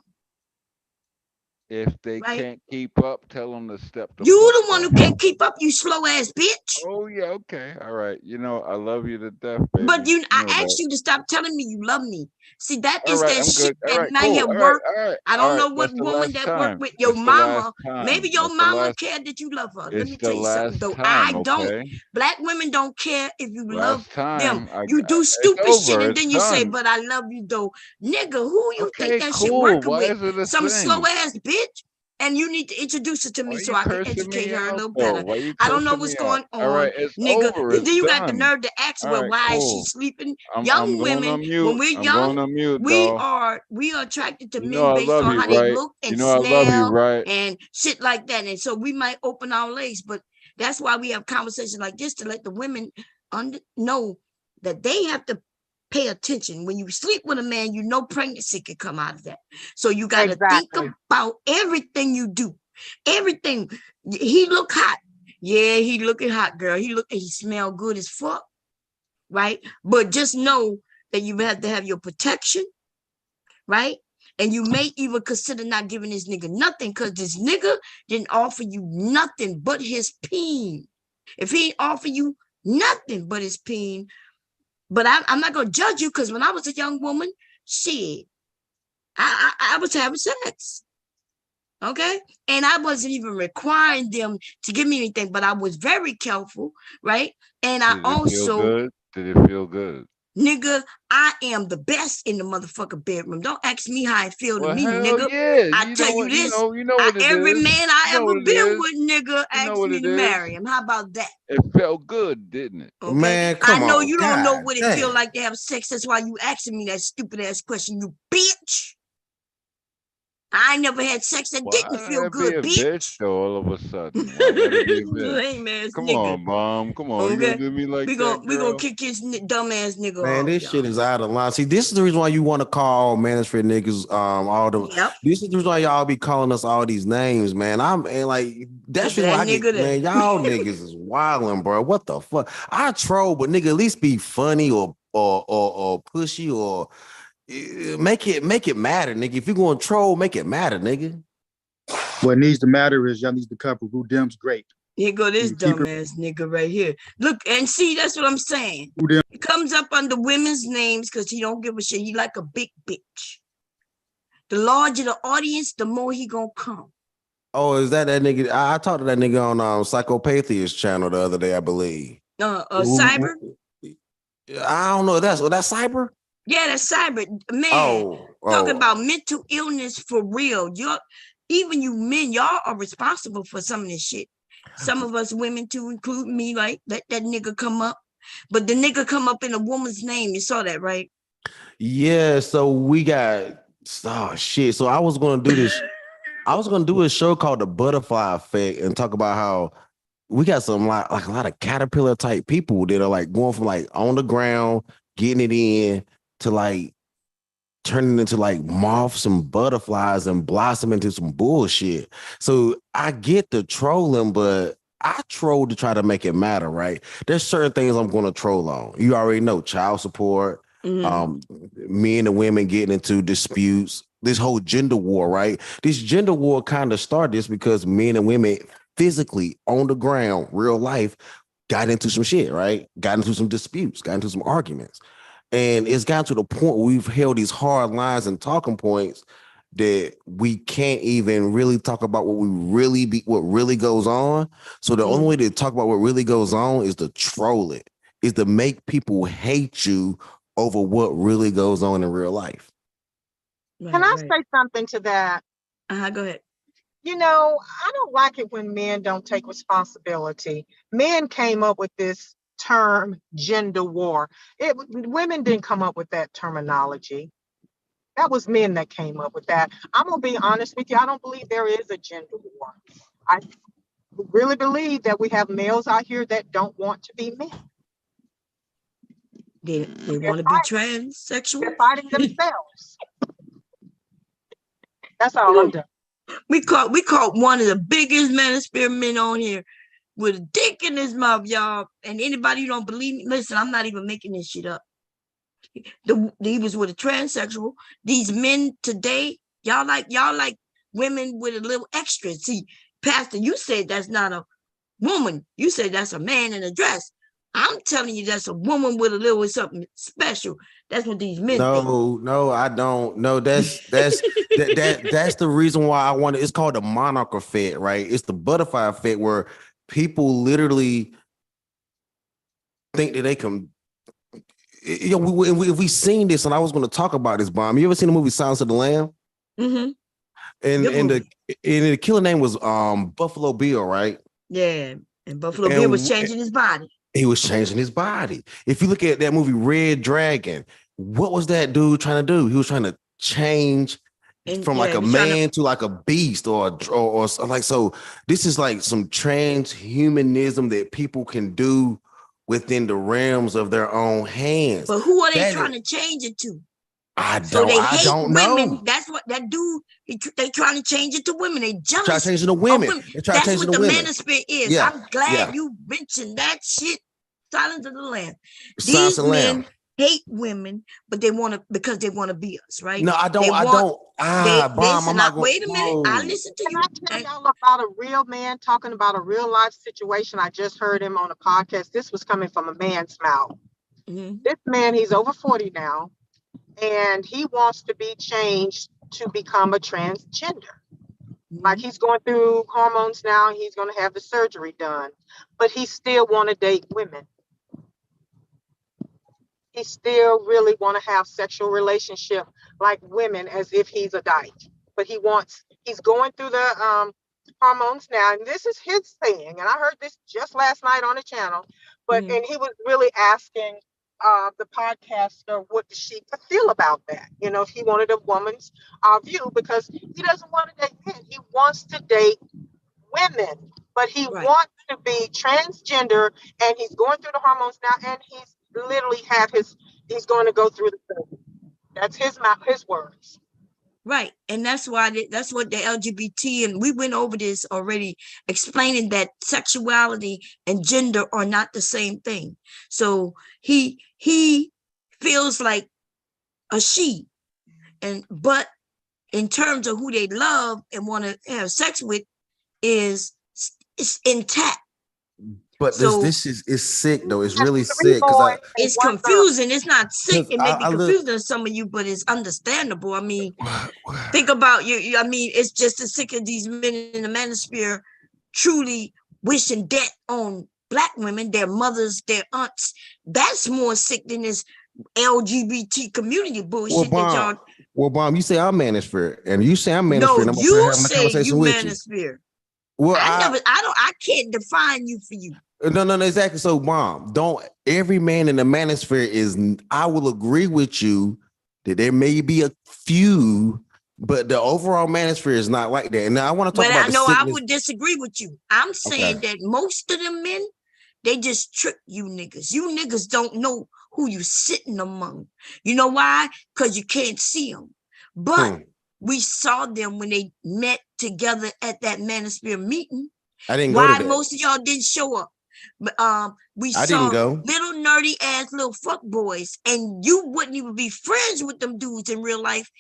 Speaker 10: If they
Speaker 1: right?
Speaker 10: can't keep up, tell them to step the
Speaker 1: You
Speaker 10: fuck
Speaker 1: the one
Speaker 10: up.
Speaker 1: who can't keep up, you slow ass bitch.
Speaker 10: Oh yeah, okay, all right. You know I love you to death, baby.
Speaker 1: But
Speaker 10: You
Speaker 1: I
Speaker 10: know
Speaker 1: asked
Speaker 10: that.
Speaker 1: you to stop telling me you love me. See, that
Speaker 10: All
Speaker 1: is
Speaker 10: right,
Speaker 1: that
Speaker 10: I'm
Speaker 1: shit
Speaker 10: good. All
Speaker 1: that
Speaker 10: right,
Speaker 1: might
Speaker 10: cool.
Speaker 1: have worked. I
Speaker 10: All
Speaker 1: don't
Speaker 10: right.
Speaker 1: know what
Speaker 10: That's the
Speaker 1: woman
Speaker 10: last
Speaker 1: that worked
Speaker 10: time.
Speaker 1: with your
Speaker 10: It's the last
Speaker 1: mama. Maybe
Speaker 10: time.
Speaker 1: your
Speaker 10: That's the
Speaker 1: mama
Speaker 10: last.
Speaker 1: cared that you love her. Let
Speaker 10: It's
Speaker 1: me
Speaker 10: the
Speaker 1: tell you something
Speaker 10: last
Speaker 1: though. I
Speaker 10: time.
Speaker 1: don't.
Speaker 10: Okay.
Speaker 1: Black women don't care if you love
Speaker 10: Last
Speaker 1: them.
Speaker 10: time.
Speaker 1: You do
Speaker 10: It's
Speaker 1: stupid shit
Speaker 10: over.
Speaker 1: and
Speaker 10: It's
Speaker 1: then you say,
Speaker 10: done.
Speaker 1: but I love you though. Nigga, who you think
Speaker 10: Okay,
Speaker 1: that shit
Speaker 10: cool.
Speaker 1: working
Speaker 10: Why
Speaker 1: with?
Speaker 10: is it a
Speaker 1: Some slow
Speaker 10: thing?
Speaker 1: ass bitch? And you need to introduce it to
Speaker 10: Why
Speaker 1: me
Speaker 10: are
Speaker 1: so
Speaker 10: you
Speaker 1: I can
Speaker 10: cursing
Speaker 1: educate
Speaker 10: me
Speaker 1: her a
Speaker 10: out
Speaker 1: little
Speaker 10: though?
Speaker 1: better.
Speaker 10: Why you
Speaker 1: I don't know
Speaker 10: cursing
Speaker 1: what's
Speaker 10: me out?
Speaker 1: going
Speaker 10: All
Speaker 1: on,
Speaker 10: right, it's
Speaker 1: nigga.
Speaker 10: over.
Speaker 1: And
Speaker 10: It's
Speaker 1: then you got the
Speaker 10: done.
Speaker 1: nerve to ask,
Speaker 10: All
Speaker 1: well,
Speaker 10: right,
Speaker 1: why is she
Speaker 10: cool.
Speaker 1: sleeping?
Speaker 10: I'm
Speaker 1: Young
Speaker 10: going
Speaker 1: women,
Speaker 10: on
Speaker 1: when
Speaker 10: mute.
Speaker 1: we're
Speaker 10: I'm
Speaker 1: young,
Speaker 10: going on mute,
Speaker 1: we
Speaker 10: doll.
Speaker 1: are attracted to
Speaker 10: You know
Speaker 1: men
Speaker 10: I
Speaker 1: based
Speaker 10: love
Speaker 1: on
Speaker 10: you,
Speaker 1: how they
Speaker 10: right?
Speaker 1: look
Speaker 10: You
Speaker 1: and
Speaker 10: know I love you,
Speaker 1: smell
Speaker 10: right?
Speaker 1: and shit like that. And so we might open our legs, but that's why we have conversations like this to let the women know that they have to pay attention. When you sleep with a man, you know pregnancy can come out of that. So you got to think about everything you do. Everything. He look hot. Yeah, he looking hot, girl. He smell good as fuck, right? But just know that you have to have your protection, right? And you may even consider not giving this nigga nothing because this nigga didn't offer you nothing but his peen. If he ain't offer you nothing but his peen, but I'm not gonna judge you because when I was a young woman, shit, I was having sex. Okay. And I wasn't even requiring them to give me anything, but I was very careful, right? And I
Speaker 10: Did it feel
Speaker 1: also,
Speaker 10: good? Did it feel good?
Speaker 1: nigga, I am the best in the motherfucking bedroom. Don't ask me how it feel to
Speaker 10: Well,
Speaker 1: me,
Speaker 10: hell
Speaker 1: nigga.
Speaker 10: yeah.
Speaker 1: I
Speaker 10: You
Speaker 1: tell
Speaker 10: know
Speaker 1: you
Speaker 10: what? You
Speaker 1: this,
Speaker 10: know. You know what it
Speaker 1: every
Speaker 10: is.
Speaker 1: man
Speaker 10: You
Speaker 1: I
Speaker 10: know what
Speaker 1: ever
Speaker 10: it
Speaker 1: been
Speaker 10: is.
Speaker 1: with, nigga,
Speaker 10: You know
Speaker 1: asked
Speaker 10: what
Speaker 1: me
Speaker 10: it
Speaker 1: to
Speaker 10: is.
Speaker 1: marry him. How about that?
Speaker 10: It felt good, didn't it?
Speaker 1: Okay.
Speaker 14: Man,
Speaker 1: I
Speaker 14: come
Speaker 1: know
Speaker 14: on.
Speaker 1: you don't know
Speaker 14: God
Speaker 1: what it feel
Speaker 14: damn.
Speaker 1: like to have sex. That's why you asking me that stupid ass question, you bitch.
Speaker 8: I never had sex that
Speaker 10: Why
Speaker 8: didn't feel
Speaker 10: gotta be
Speaker 8: good,
Speaker 10: a bitch
Speaker 8: bitch.
Speaker 10: though? All of a sudden, why gotta be a bitch?
Speaker 8: Lame ass
Speaker 10: Come
Speaker 8: nigga.
Speaker 10: on, Mom. Come on, you gonna
Speaker 8: Okay,
Speaker 10: do me like
Speaker 8: we
Speaker 10: that,
Speaker 8: gonna
Speaker 10: girl?
Speaker 8: kick his dumb ass nigga
Speaker 14: Man,
Speaker 8: off,
Speaker 14: this
Speaker 8: y'all.
Speaker 14: shit is out of line. See, this is the reason why you want to call manosphere niggas all the.
Speaker 8: Yep.
Speaker 14: This is the reason why y'all be calling us all these names, man. And like that's the reason why I
Speaker 8: That nigga
Speaker 14: get, man.
Speaker 8: there.
Speaker 14: Y'all niggas is wilding, bro. What the fuck? I troll, but nigga, at least be funny or pushy or make it matter, nigga. If you gonna troll, make it matter, nigga.
Speaker 4: What needs to matter is y'all need to cover who them's great.
Speaker 8: Here go this
Speaker 4: Keep it-
Speaker 8: dumbass nigga right here. Look and see, that's what I'm saying.
Speaker 4: Who them?
Speaker 8: It comes up under women's names because he don't give a shit. He like a big bitch. The larger the audience, the more he gonna come.
Speaker 14: Oh, is that nigga? I talked to that nigga on Psychopathia channel the other day, I believe.
Speaker 8: Cyber?
Speaker 14: I don't know. That's Cyber.
Speaker 8: Yeah, that's cyber. Man, talking about mental illness for real. Even you men, y'all are responsible for some of this shit. Some of us women too, including me, like let that nigga come up. But the nigga come up in a woman's name. You saw that, right?
Speaker 14: Yeah, so we got shit. So I was gonna do this. I was gonna do a show called The Butterfly Effect and talk about how we got some like a lot of caterpillar type people that are like going from like on the ground, getting it in to like turning into like moths and butterflies and blossom into some bullshit. So I get the trolling, but I troll to try to make it matter, right? There's certain things I'm going to troll on. You already know child support, men and women getting into disputes, this whole gender war, right? This gender war kind of started this because men and women physically on the ground, real life, got into some shit, right? Got into some disputes, got into some arguments. And it's gotten to the point where we've held these hard lines and talking points that we can't even really talk about what really goes on. So the only way to talk about what really goes on is to troll it, is to make people hate you over what really goes on in real life.
Speaker 16: Can I say something to that?
Speaker 8: Go ahead.
Speaker 16: You know, I don't like it when men don't take responsibility. Men came up with this term gender war. Women didn't come up with that terminology. That was men that came up with that. I'm gonna be honest with you. I don't believe there is a gender war. I really believe that we have males out here that don't want to be men.
Speaker 8: They want to be transsexual.
Speaker 16: They're fighting themselves. That's all I'm doing.
Speaker 8: We caught one of the biggest manosphere men on here with a dick in his mouth, y'all. And anybody who don't believe me, listen, I'm not even making this shit up. He was with a transsexual. These men today, y'all like women with a little extra. See, Pastor, you said that's not a woman. You said that's a man in a dress. I'm telling you, that's a woman with a little something special. That's what these men think.
Speaker 14: No, I don't. No, that's that's the reason why I want it. It's called the monarch effect, right? It's the butterfly effect where people literally think that they can. You know, we seen this, and I was going to talk about this bomb. You ever seen the movie Silence of the Lamb?
Speaker 8: Mm-hmm.
Speaker 14: And the killer name was Buffalo Bill, right?
Speaker 8: Yeah, and Buffalo Bill was changing his body.
Speaker 14: He was changing his body. If you look at that movie Red Dragon, what was that dude trying to do? He was trying to change from like a man to like a beast or like, so this is like some transhumanism that people can do within the realms of their own hands.
Speaker 8: But who are they trying to change it to?
Speaker 14: I don't know.
Speaker 8: That's what that dude. They trying to change it to women. They jealous.
Speaker 14: Try changing the women.
Speaker 8: That's what the manosphere is. Yeah, I'm glad you mentioned that shit. Silence of the Lamb. These men hate women, but they want to because they want to be us, right?
Speaker 14: No, I don't.
Speaker 8: Wait a minute. I listen to you.
Speaker 16: Can I tell y'all about a real man talking about a real life situation? I just heard him on a podcast. This was coming from a man's mouth. Mm-hmm. This man, he's over 40 now, and he wants to be changed to become a transgender. Like he's going through hormones now, and he's going to have the surgery done, but he still want to date women. He still really want to have sexual relationship like women as if he's a dyke. But he's going through the hormones now. And this is his saying. And I heard this just last night on the channel. But and he was really asking the podcaster what she could feel about that. You know, he wanted a woman's view because he doesn't want to date men. He wants to date women, but he wants to be transgender, and he's going through the hormones now, and he's literally he's going to go through the surgery. That's his words.
Speaker 1: Right. And that's why that's what the LGBT, and we went over this already, explaining that sexuality and gender are not the same thing. So he feels like a she, but in terms of who they love and want to have sex with it's intact.
Speaker 14: But this is sick though. It's really sick because
Speaker 1: it's confusing. It's not sick. It may be confusing to some of you, but it's understandable. I mean, think about you. I mean, it's just as sick of these men in the manosphere truly wishing death on Black women, their mothers, their aunts. That's more sick than this LGBT community bullshit that y'all.
Speaker 14: Well, Bomb, you say I'm manosphere, and you say I'm manosphere.
Speaker 1: No,
Speaker 14: and I'm
Speaker 1: you
Speaker 14: having
Speaker 1: say
Speaker 14: a conversation
Speaker 1: you
Speaker 14: with
Speaker 1: manosphere.
Speaker 14: Well,
Speaker 1: I can't define you for you.
Speaker 14: No, exactly. So, Mom, don't every man in the manosphere is. I will agree with you that there may be a few, but the overall manosphere is not like that. And now I want to talk about.
Speaker 1: I would disagree with you. I'm saying that most of them men, they just trick you niggas. You niggas don't know who you sitting among. You know why? Because you can't see them. But we saw them when they met together at that manosphere meeting.
Speaker 14: I didn't go to that.
Speaker 1: Most of y'all didn't show up. We
Speaker 14: I
Speaker 1: saw
Speaker 14: didn't go.
Speaker 1: little nerdy ass little fuck boys, and you wouldn't even be friends with them dudes in real life,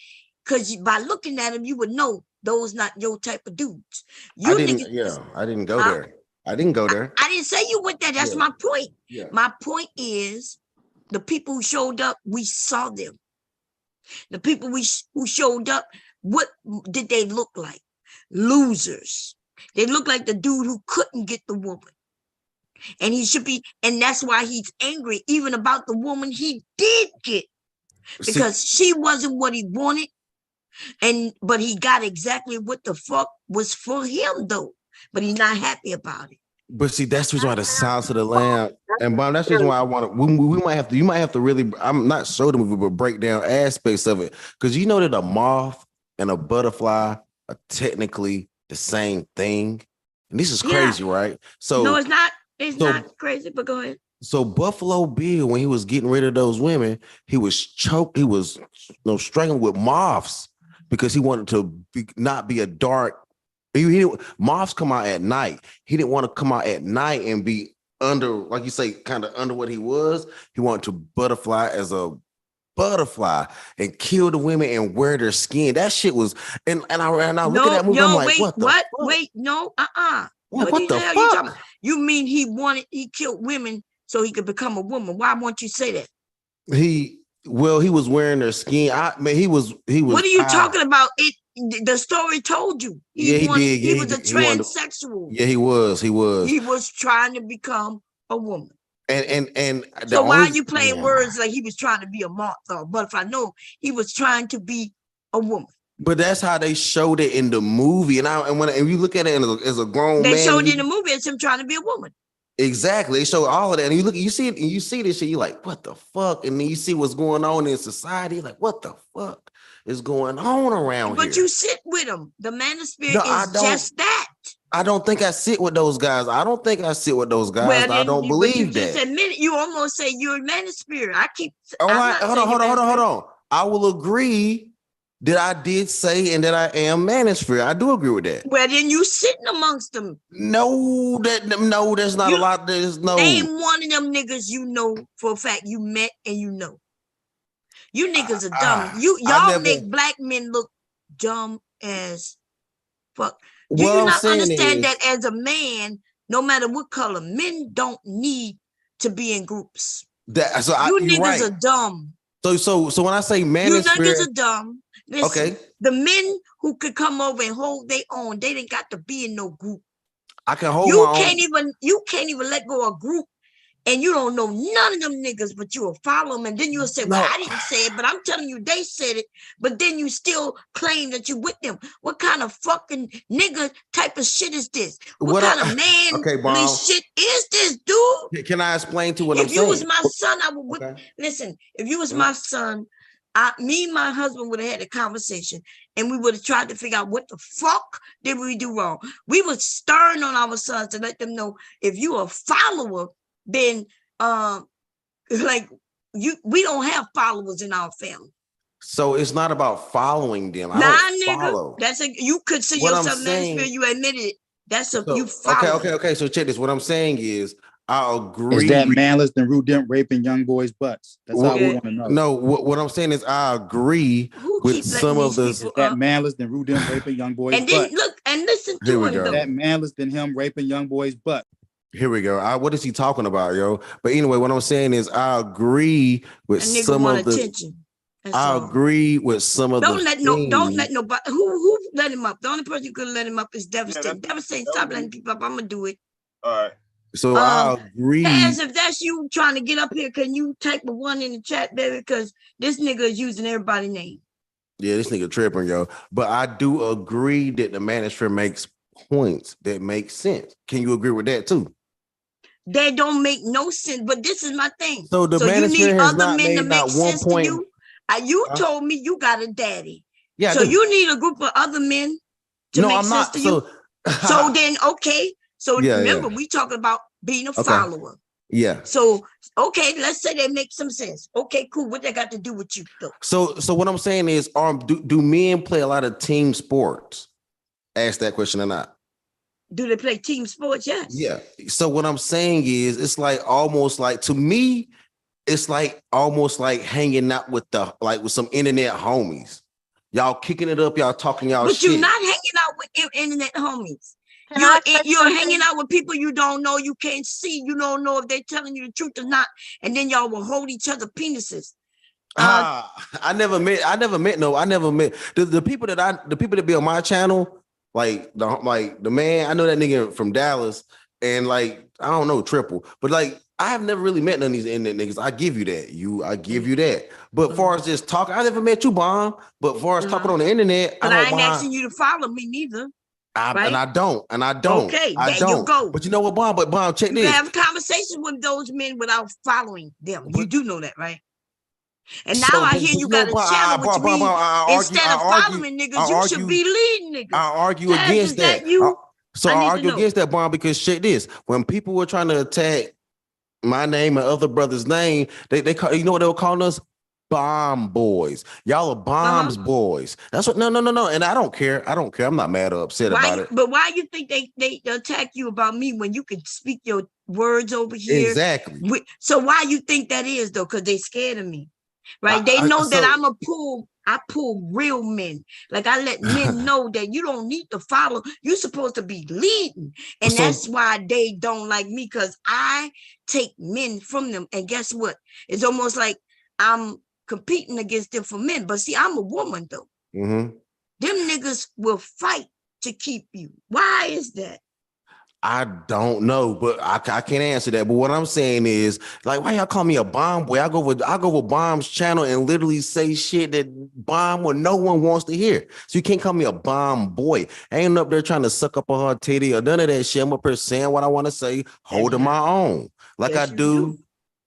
Speaker 1: because by looking at them, you would know those not your type of dudes.
Speaker 14: I didn't go there. I didn't go there.
Speaker 1: I didn't say you went there. That's my point. Yeah. My point is the people who showed up, we saw them. The people who showed up, what did they look like? Losers. They look like the dude who couldn't get the woman. And he should be, and that's why he's angry even about the woman he did get. Because she wasn't what he wanted. But he got exactly what the fuck was for him though. But he's not happy about it.
Speaker 14: But see, that's the reason why the Silence of the Lamb, and Bob, that's the reason why I want to. We might have to. You might have to really. I'm not show the movie, but break down aspects of it, because you know that a moth and a butterfly are technically the same thing, and this is crazy, right? So
Speaker 1: no, it's not. It's not crazy. But go ahead.
Speaker 14: So Buffalo Bill, when he was getting rid of those women, he was choked. He was struggling with moths because he wanted to not be a dark. Moths come out at night. He didn't want to come out at night and be under, like you say, kind of under what he was. He wanted to butterfly as a butterfly and kill the women and wear their skin. That shit was, and I look at that movie. I'm like, what?
Speaker 1: Wait, no,
Speaker 14: What the fuck?
Speaker 1: You mean he killed women so he could become a woman? Why won't you say that?
Speaker 14: He was wearing their skin. He was.
Speaker 1: What are you talking about? The story told you. He was a transsexual.
Speaker 14: He was.
Speaker 1: He was trying to become a woman.
Speaker 14: And
Speaker 1: so why are you playing words like he was trying to be a moth or a butterfly? No, he was trying to be a woman.
Speaker 14: But that's how they showed it in the movie. And when you look at it as a grown man,
Speaker 1: they showed it in the movie as him trying to be a woman.
Speaker 14: Exactly. They show all of that. And you see it, and you see this shit, you're like, what the fuck? And then you see what's going on in society, like, what the fuck is going on around here?
Speaker 1: But you sit with them. The manosphere is just that.
Speaker 14: I don't think I sit with those guys. I don't don't believe that.
Speaker 1: You almost say you're a manosphere.
Speaker 14: Hold on. I will agree that I did say and that I am manosphere. I do agree with that.
Speaker 1: Well, then you sitting amongst them.
Speaker 14: No, there's not a lot. There's no.
Speaker 1: Name one of them niggas you know for a fact you met and you know. You niggas are dumb. Y'all make black men look dumb as fuck. Do you not understand that as a man, no matter what color, men don't need to be in groups. You niggas are dumb.
Speaker 14: So when I say manosphere,
Speaker 1: you niggas are dumb. Listen,
Speaker 14: okay.
Speaker 1: The men who could come over and hold their own, they didn't got to be in no group.
Speaker 14: I can hold my own.
Speaker 1: You can't even let go of group and you don't know none of them niggas, but you will follow them, and then you'll say, well, I didn't say it, but I'm telling you, they said it, but then you still claim that you with them. What kind of fucking nigga type of shit is this? What kind of man shit is this, dude?
Speaker 14: Can I explain to what I'm saying?
Speaker 1: If you was my son, I would listen, if you was my son, me and my husband would have had a conversation, and we would have tried to figure out what the fuck did we do wrong. We would stern on our sons to let them know, if you a follower, then like we don't have followers in our family.
Speaker 14: So it's not about following them. I don't follow.
Speaker 1: That's you consider yourself manosphere. You admitted it. That's you follow.
Speaker 14: Okay. So check this. What I'm saying is, I agree.
Speaker 4: Is that manless than Rudent raping young boys' butts? That's all we want to know.
Speaker 14: No, what I'm saying is, I agree with some of the.
Speaker 4: Is that manless than Rudent raping young boys'
Speaker 1: and then
Speaker 4: butts?
Speaker 1: Look and listen to him.
Speaker 4: Is that manless than him raping young boys' butt?
Speaker 14: Here we go. What is he talking about, yo? But anyway, what I'm saying is, I agree with some of the. I agree with some of
Speaker 1: don't
Speaker 14: the.
Speaker 1: Don't let nobody. Who let him up? The only person you could let him up is Devastating. Devastating. Stop letting people up. I'm gonna do it.
Speaker 11: All right.
Speaker 14: So I agree.
Speaker 1: As if that's you trying to get up here, can you type a one in the chat, baby? Because this nigga is using everybody's name.
Speaker 14: Yeah, this nigga tripping, yo. But I do agree that the manosphere makes points that make sense. Can you agree with that too?
Speaker 1: They don't make no sense, but this is my thing.
Speaker 14: So the
Speaker 1: you need
Speaker 14: has
Speaker 1: other
Speaker 14: not
Speaker 1: men
Speaker 14: made
Speaker 1: to make sense to you. You told me you got a daddy.
Speaker 14: Yeah.
Speaker 1: So you need a group of other men to make sense to you. So then, okay. So remember, we talking about being a follower.
Speaker 14: Yeah.
Speaker 1: So okay, let's say they make some sense. Okay, cool. What they got to do with you though?
Speaker 14: So what I'm saying is, do men play a lot of team sports? Ask that question or not.
Speaker 1: Do they play team sports? Yes.
Speaker 14: Yeah. So what I'm saying is, it's like almost like, to me, it's like almost like hanging out with with some internet homies. Y'all kicking it up, y'all talking y'all shit.
Speaker 1: But you're not hanging out with internet homies. You're hanging out with people you don't know, you can't see, you don't know if they're telling you the truth or not, and then y'all will hold each other penises.
Speaker 14: I never met the people that be on my channel, like the man. I know that nigga from Dallas, and like I don't know Triple, but like I have never really met none of these internet niggas. I give you that. I give you that. But as far as just talking, I never met you, Bomb. But as far as talking on the internet,
Speaker 1: I ain't asking you to follow me neither. Right?
Speaker 14: And I don't.
Speaker 1: Okay, there you go.
Speaker 14: But you know what, Bomb? But Bomb, check this.
Speaker 1: You have conversations with those men without following them. You do know that, right? And now I hear you got a channel, which means instead of following niggas, you should be leading niggas.
Speaker 14: I argue against that. I argue against that, Bomb, because check this. When people were trying to attack my name and other brothers' name, they call, you know what they were calling us? Bomb boys. Y'all are bombs boys. That's what. No. And I don't care. I'm not mad or upset about it.
Speaker 1: But why you think they attack you about me when you can speak your words over here?
Speaker 14: Exactly.
Speaker 1: So why you think that is though? Because they scared of me, right? They know that I pull real men. Like I let men know that you don't need to follow. You're supposed to be leading, and that's why they don't like me, because I take men from them. And guess what? It's almost like I'm competing against them for men. But see, I'm a woman though.
Speaker 14: Mm-hmm.
Speaker 1: Them niggas will fight to keep you. Why is that?
Speaker 14: I don't know, but I can't answer that. But what I'm saying is, like, why y'all call me a bomb boy? I go with Bomb's channel and literally say shit that Bomb or no one wants to hear. So you can't call me a bomb boy. I ain't up there trying to suck up on her titty or none of that shit. I'm up there saying what I want to say, holding my own, like I do.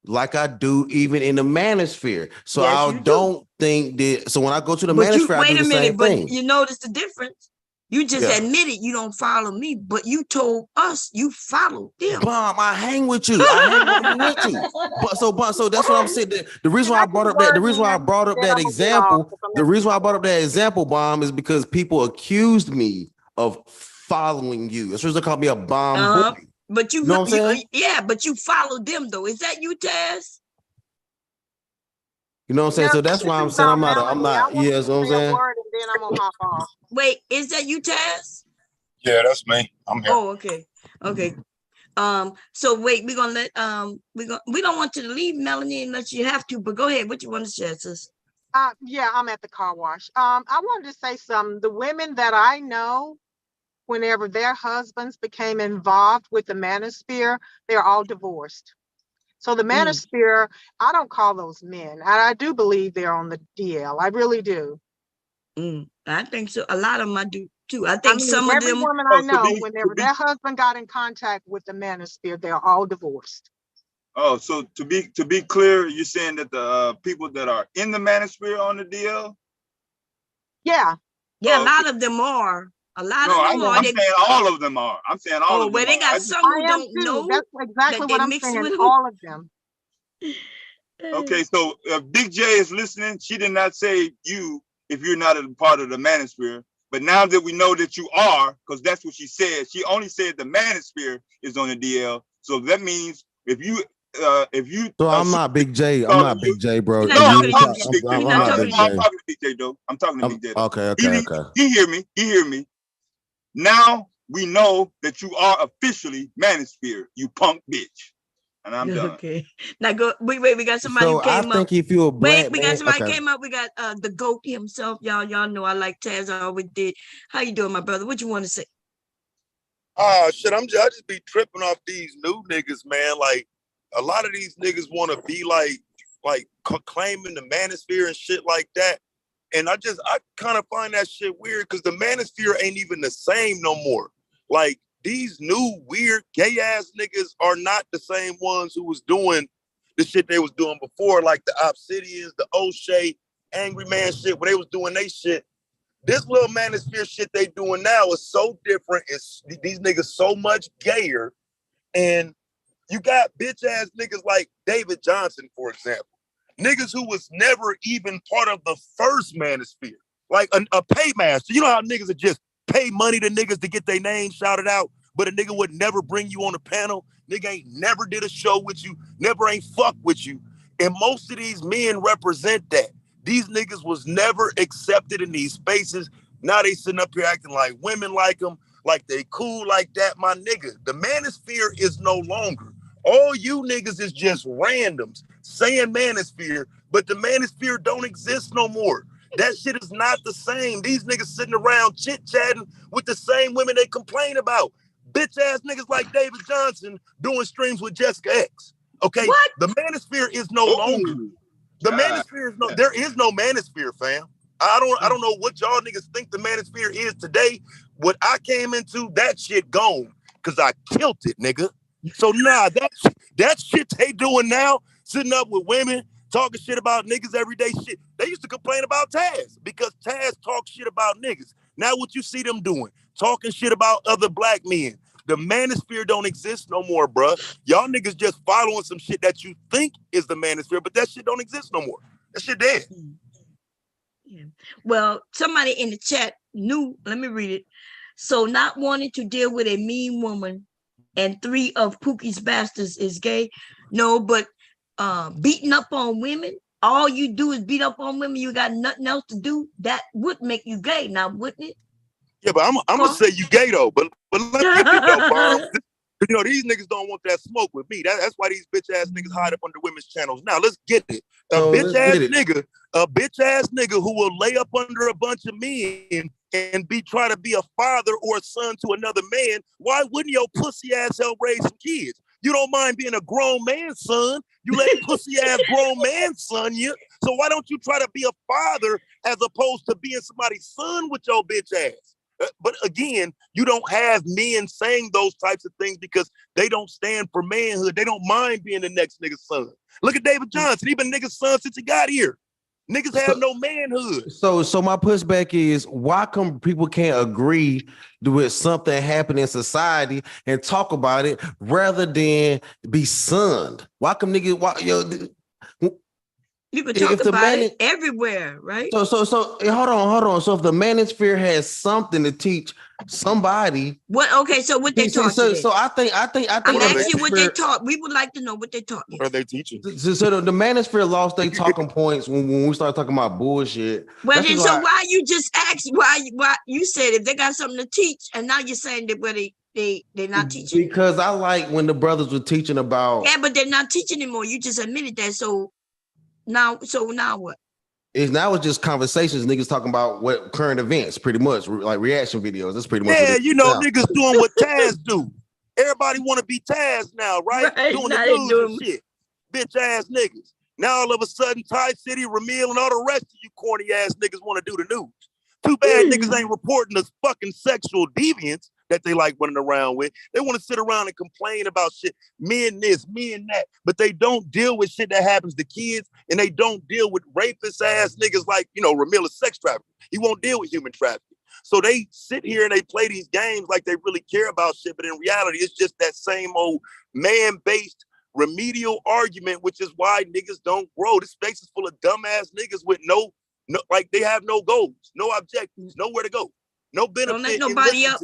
Speaker 14: Like I do even in the manosphere. So I don't think that. So when I go to the manosphere, I do the same thing.
Speaker 1: But you notice the difference. You just admitted you don't follow me, but you told us you followed them.
Speaker 14: Bomb, I hang with you. I hang with you. So that's what I'm saying. The reason why I brought up that, example, Bomb, is because people accused me of following you. That's the reason they called me a bomb boy.
Speaker 1: But you know what I'm saying? Yeah, but you follow them though. Is that you, Taz?
Speaker 14: You know what I'm saying? So that's why I'm saying I'm not. Yeah, that's what I'm saying.
Speaker 16: And then I'm gonna hop off.
Speaker 1: Wait, is that you, Taz?
Speaker 2: Yeah, that's me. I'm here.
Speaker 1: Oh, okay. So wait, we're gonna let we don't want you to leave, Melanie, unless you have to. But go ahead. What you want to share, sis?
Speaker 16: Yeah, I'm at the car wash. I wanted to say something. The women that I know, whenever their husbands became involved with the manosphere, they're all divorced. So the manosphere, I don't call those men. And I do believe they're on the DL. I really do.
Speaker 1: I think so. A lot of them I do too. I think some of
Speaker 16: every
Speaker 1: them.
Speaker 16: woman I know, whenever their husband got in contact with the manosphere, they're all divorced.
Speaker 2: Oh, so to be clear, you're saying that the people that are in the manosphere on the DL?
Speaker 16: Yeah.
Speaker 1: Yeah, a lot of them are. A lot of them are.
Speaker 2: I'm saying all of them are. I'm saying all of them.
Speaker 1: But they got some who don't know.
Speaker 16: That's exactly what I'm saying.
Speaker 1: With
Speaker 16: all of them.
Speaker 2: Okay, so if Big J is listening, she did not say you if you're not a part of the manosphere. But now that we know that you are, because that's what she said, she only said the manosphere is on the DL. So that means if you
Speaker 14: So I'm not Big J. I'm not Big J, bro.
Speaker 2: No, I'm talking to Big J.
Speaker 14: I'm not Big J.
Speaker 2: I'm talking to Big J, though. I'm talking to Big J.
Speaker 14: Okay.
Speaker 2: He hear me. He hear me. Now we know that you are officially manosphere, you punk bitch. And I'm done.
Speaker 1: Okay. Now go. Wait. We got somebody
Speaker 14: So
Speaker 1: who came
Speaker 14: I think
Speaker 1: up.
Speaker 14: if you're a black
Speaker 1: we got
Speaker 14: man,
Speaker 1: somebody came up. We got the GOAT himself. Y'all know I like Taz. I always did. How you doing, my brother? What you want to say?
Speaker 17: Shit. I just be tripping off these new niggas, man. Like a lot of these niggas want to be like claiming the manosphere and shit like that. And I kind of find that shit weird because the manosphere ain't even the same no more. Like these new weird gay ass niggas are not the same ones who was doing the shit they was doing before, like the Obsidians, the O'Shea, Angry Man shit, where they was doing they shit. This little manosphere shit they doing now is so different. It's these niggas so much gayer. And you got bitch ass niggas like David Johnson, for example. Niggas who was never even part of the first manosphere. Like a paymaster. You know how niggas would just pay money to niggas to get their name shouted out, but a nigga would never bring you on a panel. Nigga ain't never did a show with you, never ain't fucked with you. And most of these men represent that. These niggas was never accepted in these spaces. Now they sitting up here acting like women like them, like they cool like that, my nigga. The manosphere is no longer. All you niggas is just randoms saying manosphere, but the manosphere don't exist no more. That shit is not the same. These niggas sitting around chit-chatting with the same women they complain about. Bitch ass niggas like David Johnson doing streams with Jessica X. Okay? What? The manosphere is no longer. The manosphere is there is no manosphere, fam. I don't know what y'all niggas think the manosphere is today. What I came into, that shit gone. Cause I killed it, nigga. So nah, that shit they doing now, sitting up with women, talking shit about niggas every day shit. They used to complain about Taz because Taz talks shit about niggas. Now what you see them doing, talking shit about other black men. The manosphere don't exist no more, bruh. Y'all niggas just following some shit that you think is the manosphere, but that shit don't exist no more. That shit dead.
Speaker 1: Yeah. Well, somebody in the chat knew, let me read it. So not wanting to deal with a mean woman and 3 of Pookie's bastards is gay. No, but beating up on women, all you do is beat up on women, you got nothing else to do, that would make you gay now, wouldn't it?
Speaker 17: Yeah, but I'm gonna say you gay though, but let's get it though, Bob. You know, these niggas don't want that smoke with me. That's why these bitch ass niggas hide up under women's channels. Now let's get it. A bitch ass nigga who will lay up under a bunch of men and try to be a father or a son to another man. Why wouldn't your pussy ass help raise some kids? You don't mind being a grown man's son. You let pussy ass grown man son you. So why don't you try to be a father as opposed to being somebody's son with your bitch ass? But again, you don't have men saying those types of things because they don't stand for manhood. They don't mind being the next nigga's son. Look at David Johnson. He been nigga's son since he got here. Niggas have no manhood.
Speaker 14: So my pushback is, why come people can't agree with something happening in society and talk about it rather than be sunned? Why come niggas?
Speaker 1: You can talk about it everywhere, right?
Speaker 14: So hold on. So if the manosphere has something to teach somebody,
Speaker 1: what? Okay, so what they taught today?
Speaker 14: So I think
Speaker 1: I'm asking what they taught. We would like to know what they taught.
Speaker 17: What are they teaching?
Speaker 14: So the manosphere lost their talking points when we start talking about bullshit.
Speaker 1: Well, then, so why you just asked? Why you said if they got something to teach, and now you're saying that they're not teaching?
Speaker 14: Because I like when the brothers were teaching about.
Speaker 1: Yeah, but they're not teaching anymore. You just admitted that. So now what?
Speaker 14: It's just conversations, niggas talking about what current events, pretty much like reaction videos. That's pretty much.
Speaker 17: Yeah, you know, niggas doing what Taz do. Everybody want to be Taz now, right? Doing the news and shit. bitch ass niggas. Now all of a sudden, Ty City, Ramil, and all the rest of you corny ass niggas want to do the news. Too bad niggas ain't reporting the fucking sexual deviance that they like running around with. They want to sit around and complain about shit, men this, men that, but they don't deal with shit that happens to kids, and they don't deal with rapist ass niggas like, you know, Ramil is sex trafficking. He won't deal with human trafficking. So they sit here and they play these games like they really care about shit, but in reality, it's just that same old man-based remedial argument, which is why niggas don't grow. This space is full of dumbass niggas with no, like they have no goals, no objectives, nowhere to go, no benefit.
Speaker 1: Don't let nobody else.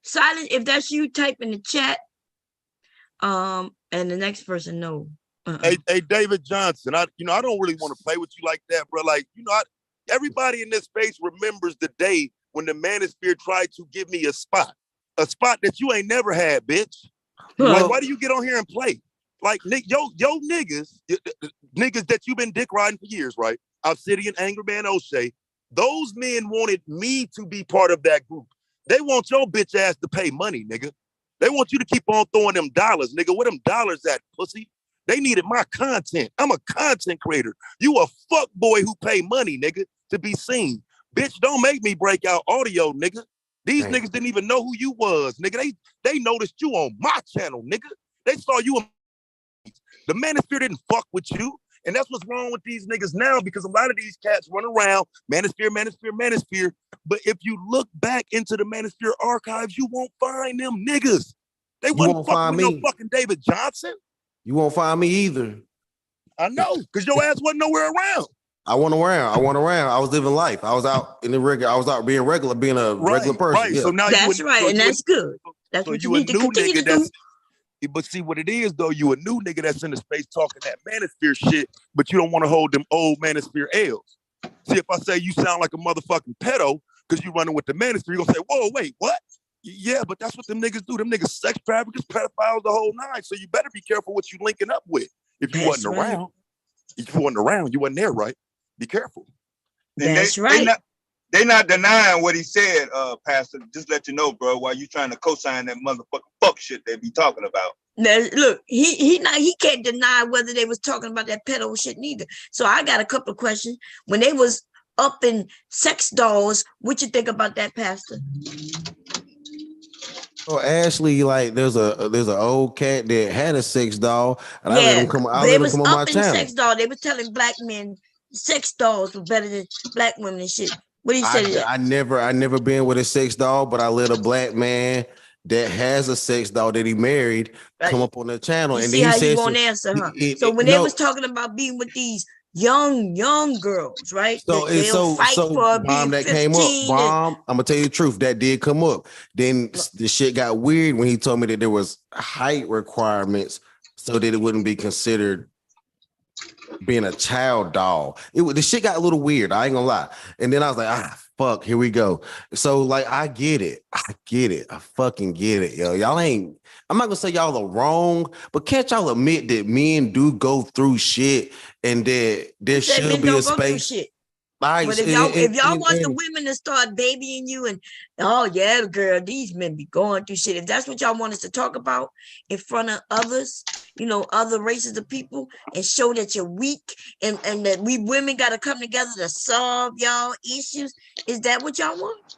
Speaker 1: Silent, if that's you, type in the chat. And the next person, no.
Speaker 17: Hey, David Johnson, I don't really want to play with you like that, bro. Like, everybody in this space remembers the day when the manosphere tried to give me a spot that you ain't never had, bitch. Like, why do you get on here and play? Like, yo niggas that you've been dick riding for years, right? Obsidian, Angry Man, O'Shea. Those men wanted me to be part of that group. They want your bitch ass to pay money, nigga. They want you to keep on throwing them dollars, nigga. Where them dollars at, pussy? They needed my content. I'm a content creator. You a fuck boy who pay money, nigga, to be seen. Bitch, don't make me break out audio, nigga. These niggas didn't even know who you was, nigga. They noticed you on my channel, nigga. They saw you. The manosphere didn't fuck with you. And that's what's wrong with these niggas now, because a lot of these cats run around, manosphere. But if you look back into the manosphere archives, you won't find them niggas. They won't fuck with no fucking David Johnson.
Speaker 14: You won't find me either.
Speaker 17: I know, because your ass wasn't nowhere around.
Speaker 14: I went around. I was living life. I was out in the regular. I was out being regular, being a regular person.
Speaker 17: Right.
Speaker 14: Yeah.
Speaker 17: So now
Speaker 1: that's right, and that's good. That's what you need to continue to do.
Speaker 17: But see what it is, though, you a new nigga that's in the space talking that manosphere shit, but you don't want to hold them old manosphere L's. See, if I say you sound like a motherfucking pedo because you running with the manosphere, you're gonna say, whoa, wait, what? Yeah, but that's what them niggas do. Them niggas sex traffickers, pedophiles, the whole nine. So you better be careful what you linking up with. If you wasn't around, you wasn't there, right? Be careful.
Speaker 2: And they not denying what he said, Pastor. Just let you know, bro, while you trying to co-sign that motherfucking fuck shit they be talking about.
Speaker 1: Now, look, he can't deny whether they was talking about that pedo shit neither. So I got a couple of questions. When they was up in sex dolls, what you think about that, Pastor?
Speaker 14: Oh, Ashley, like there's an old cat that had a sex doll, and I let him come. I let him come on my channel.
Speaker 1: Sex doll. They were telling black men sex dolls were better than black women and shit. What do you say to that?
Speaker 14: I never been with a sex doll, but I let a black man that has a sex doll that he married come up on the channel, and
Speaker 1: see
Speaker 14: then
Speaker 1: how
Speaker 14: he said,
Speaker 1: you won't answer, huh? So when they was talking about being with these young girls, right?
Speaker 14: So Bomb that came up. Bomb, I'm gonna tell you the truth, that did come up. Then the shit got weird when he told me that there was height requirements so that it wouldn't be considered being a child doll. The shit got a little weird, I ain't gonna lie. And then I was like, fuck, here we go. So like, I get it. I fucking get it, yo. I'm not gonna say y'all are wrong, but can't y'all admit that men do go through shit and that there should be a space?
Speaker 1: Right, but if y'all want the women to start babying you and girl, these men be going through shit. If that's what y'all want us to talk about in front of others, other races of people, and show that you're weak and that we women got to come together to solve y'all issues, is that what y'all want?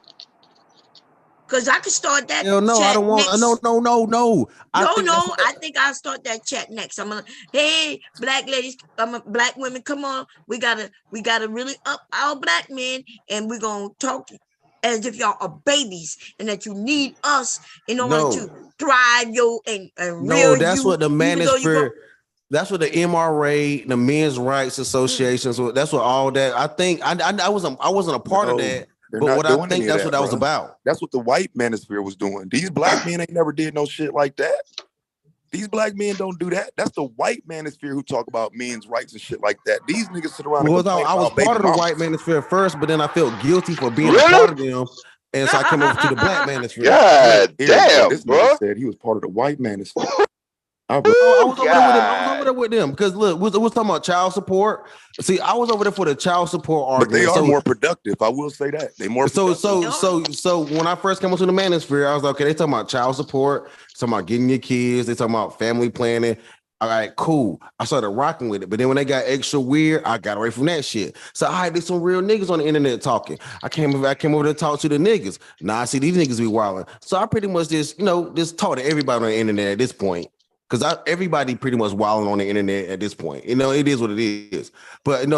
Speaker 1: Because I could start that.
Speaker 14: Hell no, I don't want. No.
Speaker 1: I think I'll start that chat next. I'm gonna, hey, black ladies, black women, come on. We gotta really up our black men, and we're gonna talk as if y'all are babies and that you need us in order to thrive and real.
Speaker 14: That's what the manosphere. That's what the MRA, the Men's Rights Associations. That's what all that. I think I wasn't a part of that. But what I think that's what that was about.
Speaker 17: That's what the white manosphere was doing. These black men ain't never did no shit like that. These black men don't do that. That's the white manosphere who talk about men's rights and shit like that. These niggas sit around.
Speaker 14: I was part of the white manosphere first, but then I felt guilty for being a part of them, and so I came over to the black manosphere.
Speaker 17: God damn, this nigga said he was part of the white manosphere.
Speaker 14: I was over there with them because look, we was talking about child support. See, I was over there for the child support argument.
Speaker 17: But they are more productive. I will say that they more.
Speaker 14: So when I first came into the manosphere, I was like, okay, they talking about child support, talking about getting your kids, they talking about family planning. All right, cool. I started rocking with it. But then when they got extra weird, I got away from that shit. So I there's some real niggas on the internet talking. I came over to talk to the niggas. Now I see these niggas be wilding. So I pretty much just talk to everybody on the internet at this point. Because everybody pretty much wilding on the internet at this point. It is what it is. But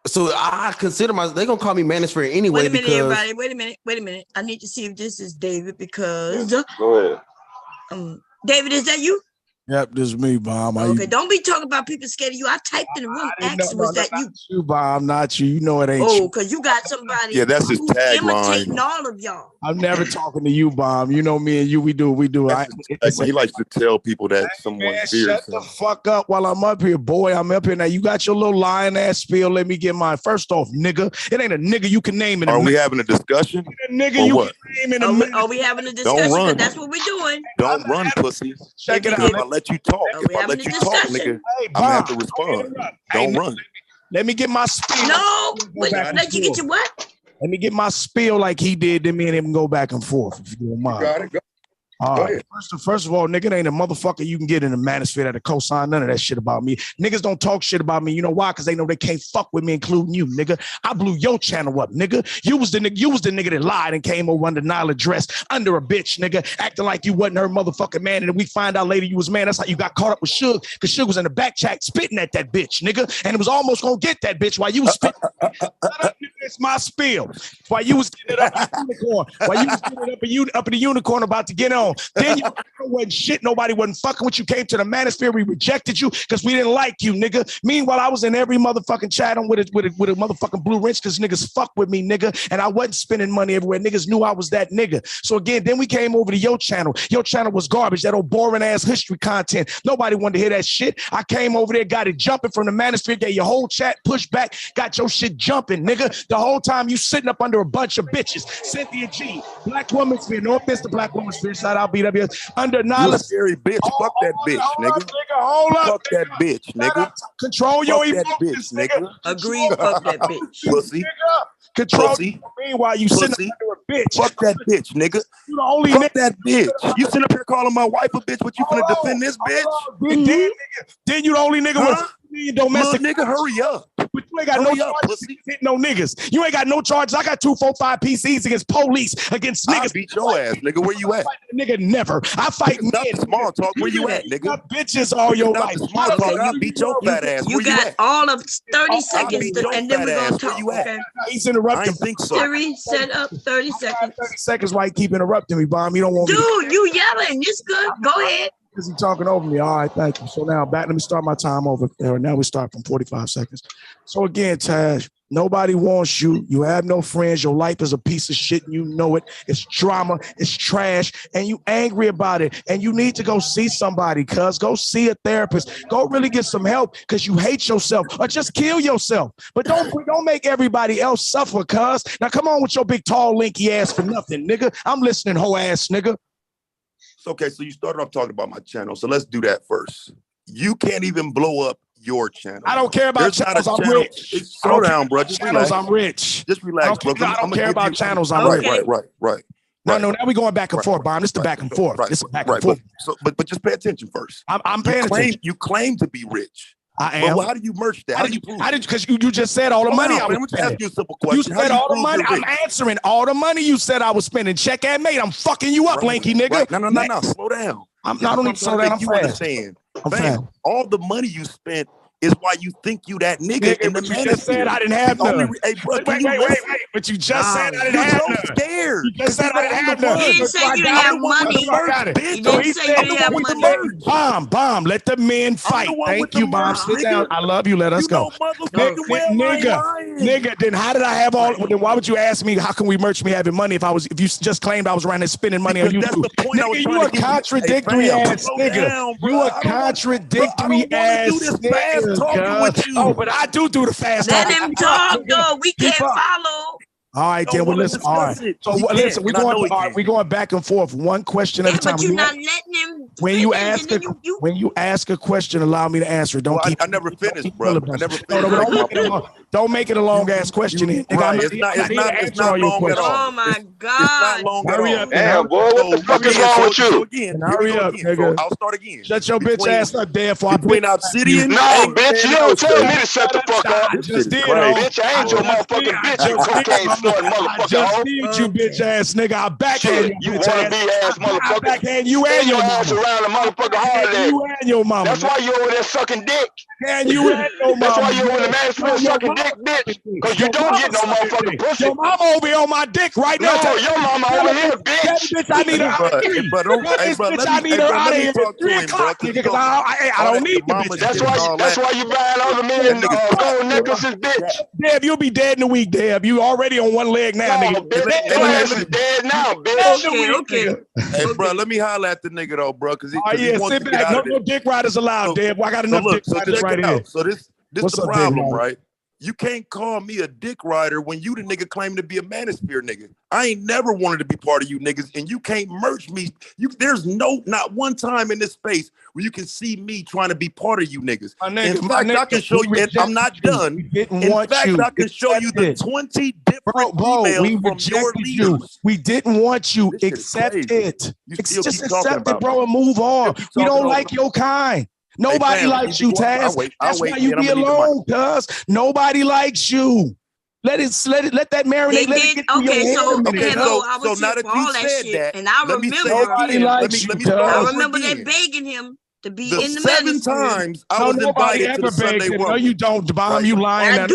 Speaker 14: so I consider they're gonna call me manosphere anyway.
Speaker 1: Wait a minute, everybody. Wait a minute. I need to see if this is David because
Speaker 3: Go
Speaker 1: ahead. David, is that you?
Speaker 18: Yep, this is me, Bomb.
Speaker 1: Okay, don't be talking about people scared of you. I typed in the room, asked was that you?
Speaker 18: Bomb, not you. You know it ain't you.
Speaker 1: Oh, because you got somebody
Speaker 17: that's his tagline.
Speaker 1: imitating all of y'all.
Speaker 18: I'm never talking to you, Bomb. You know me and you, we do.
Speaker 17: He likes to tell people that someone fears
Speaker 18: shut the fuck up while I'm up here, boy. I'm up here now. You got your little lying ass spiel. Let me get mine. First off, nigga, it ain't a nigga you can name in a
Speaker 17: Are we having a discussion?
Speaker 18: Nigga, you can name in a minute.
Speaker 1: Are we having a discussion?
Speaker 17: Don't run.
Speaker 1: That's what we're doing.
Speaker 17: Don't run, pussy.
Speaker 18: Check it out.
Speaker 17: If I let you talk, nigga, I'm gonna have to respond. Don't run.
Speaker 18: Let me get my spiel.
Speaker 1: No, let you get your what?
Speaker 18: Let me get my spiel like he did. Then me and him can go back and forth if you don't mind.
Speaker 17: Got it. Go.
Speaker 18: All right. First of all, nigga, it ain't a motherfucker you can get in the manosphere that'll co-sign none of that shit about me. Niggas don't talk shit about me. You know why? Because they know they can't fuck with me, including you, nigga. I blew your channel up, nigga. You was the nigga that lied and came over under Nyla dress under a bitch, nigga, acting like you wasn't her motherfucking man. And then we find out later you was man. That's how you got caught up with Suge, because Suge was in the back chat spitting at that bitch, nigga. And it was almost gonna get that bitch while you was spitting. It's my spiel. While you was getting it up in the unicorn. While you was getting it up in the unicorn about to get on. Then you wasn't shit. Nobody wasn't fucking with you. Came to the manosphere. We rejected you because we didn't like you, nigga. Meanwhile, I was in every motherfucking chat on with a motherfucking blue wrench because niggas fuck with me, nigga. And I wasn't spending money everywhere. Niggas knew I was that nigga. So again, then we came over to your channel. Your channel was garbage. That old boring ass history content. Nobody wanted to hear that shit. I came over there, got it jumping from the manosphere, gave your whole chat push back, got your shit jumping, nigga. The whole time you sitting up under a bunch of bitches. Cynthia G, Black Woman's Sphere. No offense to Black Woman's Sphere. Shout out BWS. Under
Speaker 17: You a scary bitch. Fuck that bitch, nigga.
Speaker 18: Hold up.
Speaker 17: Fuck that bitch, nigga.
Speaker 18: Control your
Speaker 17: emotions,
Speaker 18: nigga.
Speaker 1: Agree. Fuck that bitch.
Speaker 17: Pussy.
Speaker 18: Control.
Speaker 17: Pussy.
Speaker 18: Meanwhile, you sitting under a bitch.
Speaker 17: Fuck that bitch, nigga.
Speaker 18: You the only
Speaker 17: Fuck that bitch. You sitting up here calling my wife a bitch, but you finna defend this bitch?
Speaker 18: Then you the only nigga with domestic.
Speaker 17: Nigga, hurry up.
Speaker 18: But you ain't got no charges against no niggas. You ain't got no charges. I got 245 PCs against police, against niggas.
Speaker 17: I beat your ass, nigga. Where you at?
Speaker 18: Nigga, never. I fight men.
Speaker 17: Small talk. Where you at, nigga?
Speaker 18: Bitches all your life.
Speaker 17: Small talk. I beat your fat ass.
Speaker 1: You got all of 30 seconds, and then we're gonna talk. Okay?
Speaker 18: He's interrupting.
Speaker 17: I think so.
Speaker 1: Siri, set up 30 seconds.
Speaker 18: 30 seconds. Why you keep interrupting me, Bomb? You don't want
Speaker 1: me. Dude, you yelling. It's good. Go ahead.
Speaker 18: Is he talking over me? All right, thank you. So now let me start my time over there. Now we start from 45 seconds. So again, Taj, nobody wants you. You have no friends. Your life is a piece of shit and you know it. It's drama. It's trash. And you angry about it. And you need to go see somebody, cuz. Go see a therapist. Go really get some help because you hate yourself or just kill yourself. But don't make everybody else suffer, cuz. Now come on with your big, tall, linky ass for nothing, nigga. I'm listening, hoe ass nigga.
Speaker 17: Okay, so you started off talking about my channel, so let's do that first. You can't even blow up your channel.
Speaker 18: I don't care about channels. I'm rich.
Speaker 17: Slow down, bro. Just relax.
Speaker 18: I'm rich.
Speaker 17: Just relax, bro.
Speaker 18: I don't care about channels. I'm rich.
Speaker 17: Right.
Speaker 18: No, now we going back and forth, Bomb. This is the back and forth. This is back and forth.
Speaker 17: But just pay attention first.
Speaker 18: I'm paying attention.
Speaker 17: You claim to be rich.
Speaker 18: I am.
Speaker 17: Well, how do you merch that?
Speaker 18: How did you? Because you just said all the money I was spending.
Speaker 17: Let me ask you a simple question.
Speaker 18: You said all the money. I'm answering all the money you said I was spending. Check and mate. I'm fucking you up, lanky nigga.
Speaker 17: No. Slow down.
Speaker 18: I don't need to slow down. I'm fast. I'm fast.
Speaker 17: All the money you spent is why you think you that nigga in the
Speaker 18: you just said I didn't have none.
Speaker 17: Hey, bro,
Speaker 18: wait. But you just said I didn't have none.
Speaker 17: You're scared.
Speaker 18: You just said I didn't have none.
Speaker 1: He didn't say you didn't have money.
Speaker 18: He
Speaker 1: didn't say you didn't have money.
Speaker 18: Bomb. Let the men fight. Thank you, Bomb. Sit down. I love you. Let us go. Nigga, then how did I have all? Then why would you ask me how can we merch me having money if you just claimed I was around there spending money on YouTube?
Speaker 17: That's the point.
Speaker 18: Nigga, you a contradictory ass nigga. You a contradictory ass nigga. Oh, but I do the fast
Speaker 1: talking.
Speaker 18: Let
Speaker 1: him talk, though. We can't follow.
Speaker 18: All right, then. Well, listen. All right. So listen, we're going back and forth, one question at a time.
Speaker 1: But you're not letting him
Speaker 18: when you ask a question, allow me to answer it. Don't
Speaker 17: Well,
Speaker 18: keep.
Speaker 17: I never finished, bro. I never finished.
Speaker 18: Don't make it a long ass question.
Speaker 17: Right. It's not long at all.
Speaker 8: Oh my God.
Speaker 17: It's not long at
Speaker 18: Hurry
Speaker 17: all.
Speaker 18: up.
Speaker 3: Damn, boy, what the fuck is wrong with you?
Speaker 17: So again,
Speaker 18: Hurry up, nigga.
Speaker 17: So I'll start again.
Speaker 18: Shut your bitch ass up, there for
Speaker 17: between Obsidian.
Speaker 3: No, bitch, you don't tell me to shut the fuck up.
Speaker 18: I just did,
Speaker 3: bitch. I ain't your motherfucking bitch. You cocaine snorting motherfucker.
Speaker 18: I just did, you bitch ass nigga. I backhand
Speaker 3: you wanna be ass motherfucker.
Speaker 18: I backhand you and your
Speaker 3: ass around the motherfucker hard leg.
Speaker 18: You and your mama.
Speaker 3: That's why you over there sucking dick.
Speaker 18: And you and your mama.
Speaker 3: That's why you over the manosphere sucking dick, bitch. Cause you don't get no motherfucking pussy.
Speaker 18: Your mama over here on my dick right now.
Speaker 3: No, your mama over here, bitch.
Speaker 18: Bitch, I need her out of here. I need her out of here at 3 o'clock, nigga, cause I don't need the bitch.
Speaker 3: That's why you buying other men gold necklaces, bitch.
Speaker 18: Deb, you'll be dead in a week, Deb. You already on one leg now, nigga.
Speaker 3: Your ass is dead now, bitch.
Speaker 8: Okay.
Speaker 17: Hey, bro, let me holler at the nigga though, bro, because
Speaker 18: yeah, sit back. No dick riders allowed, Deb. I got enough dick riders right here.
Speaker 17: So this the problem, right? You can't call me a dick rider when you the nigga claiming to be a manosphere nigga. I ain't never wanted to be part of you niggas, and you can't merge me. There's not one time in this space where you can see me trying to be part of you niggas. In fact, I can show you, and I'm not done. In fact, I can show you the 20 different emails from your leaders.
Speaker 18: We didn't want you. Accept it. Just accept it, bro, and move on. We don't like your kind. Nobody likes you, Taz. That's why you be alone, cuz. Nobody likes you. Let that marinate. Let it get through your head a minute.
Speaker 17: So now that you said that,
Speaker 8: and I remember that begging him to be in the
Speaker 17: 7 times I was invited to the Sunday Roast.
Speaker 18: No, you don't, Bomb. You lying.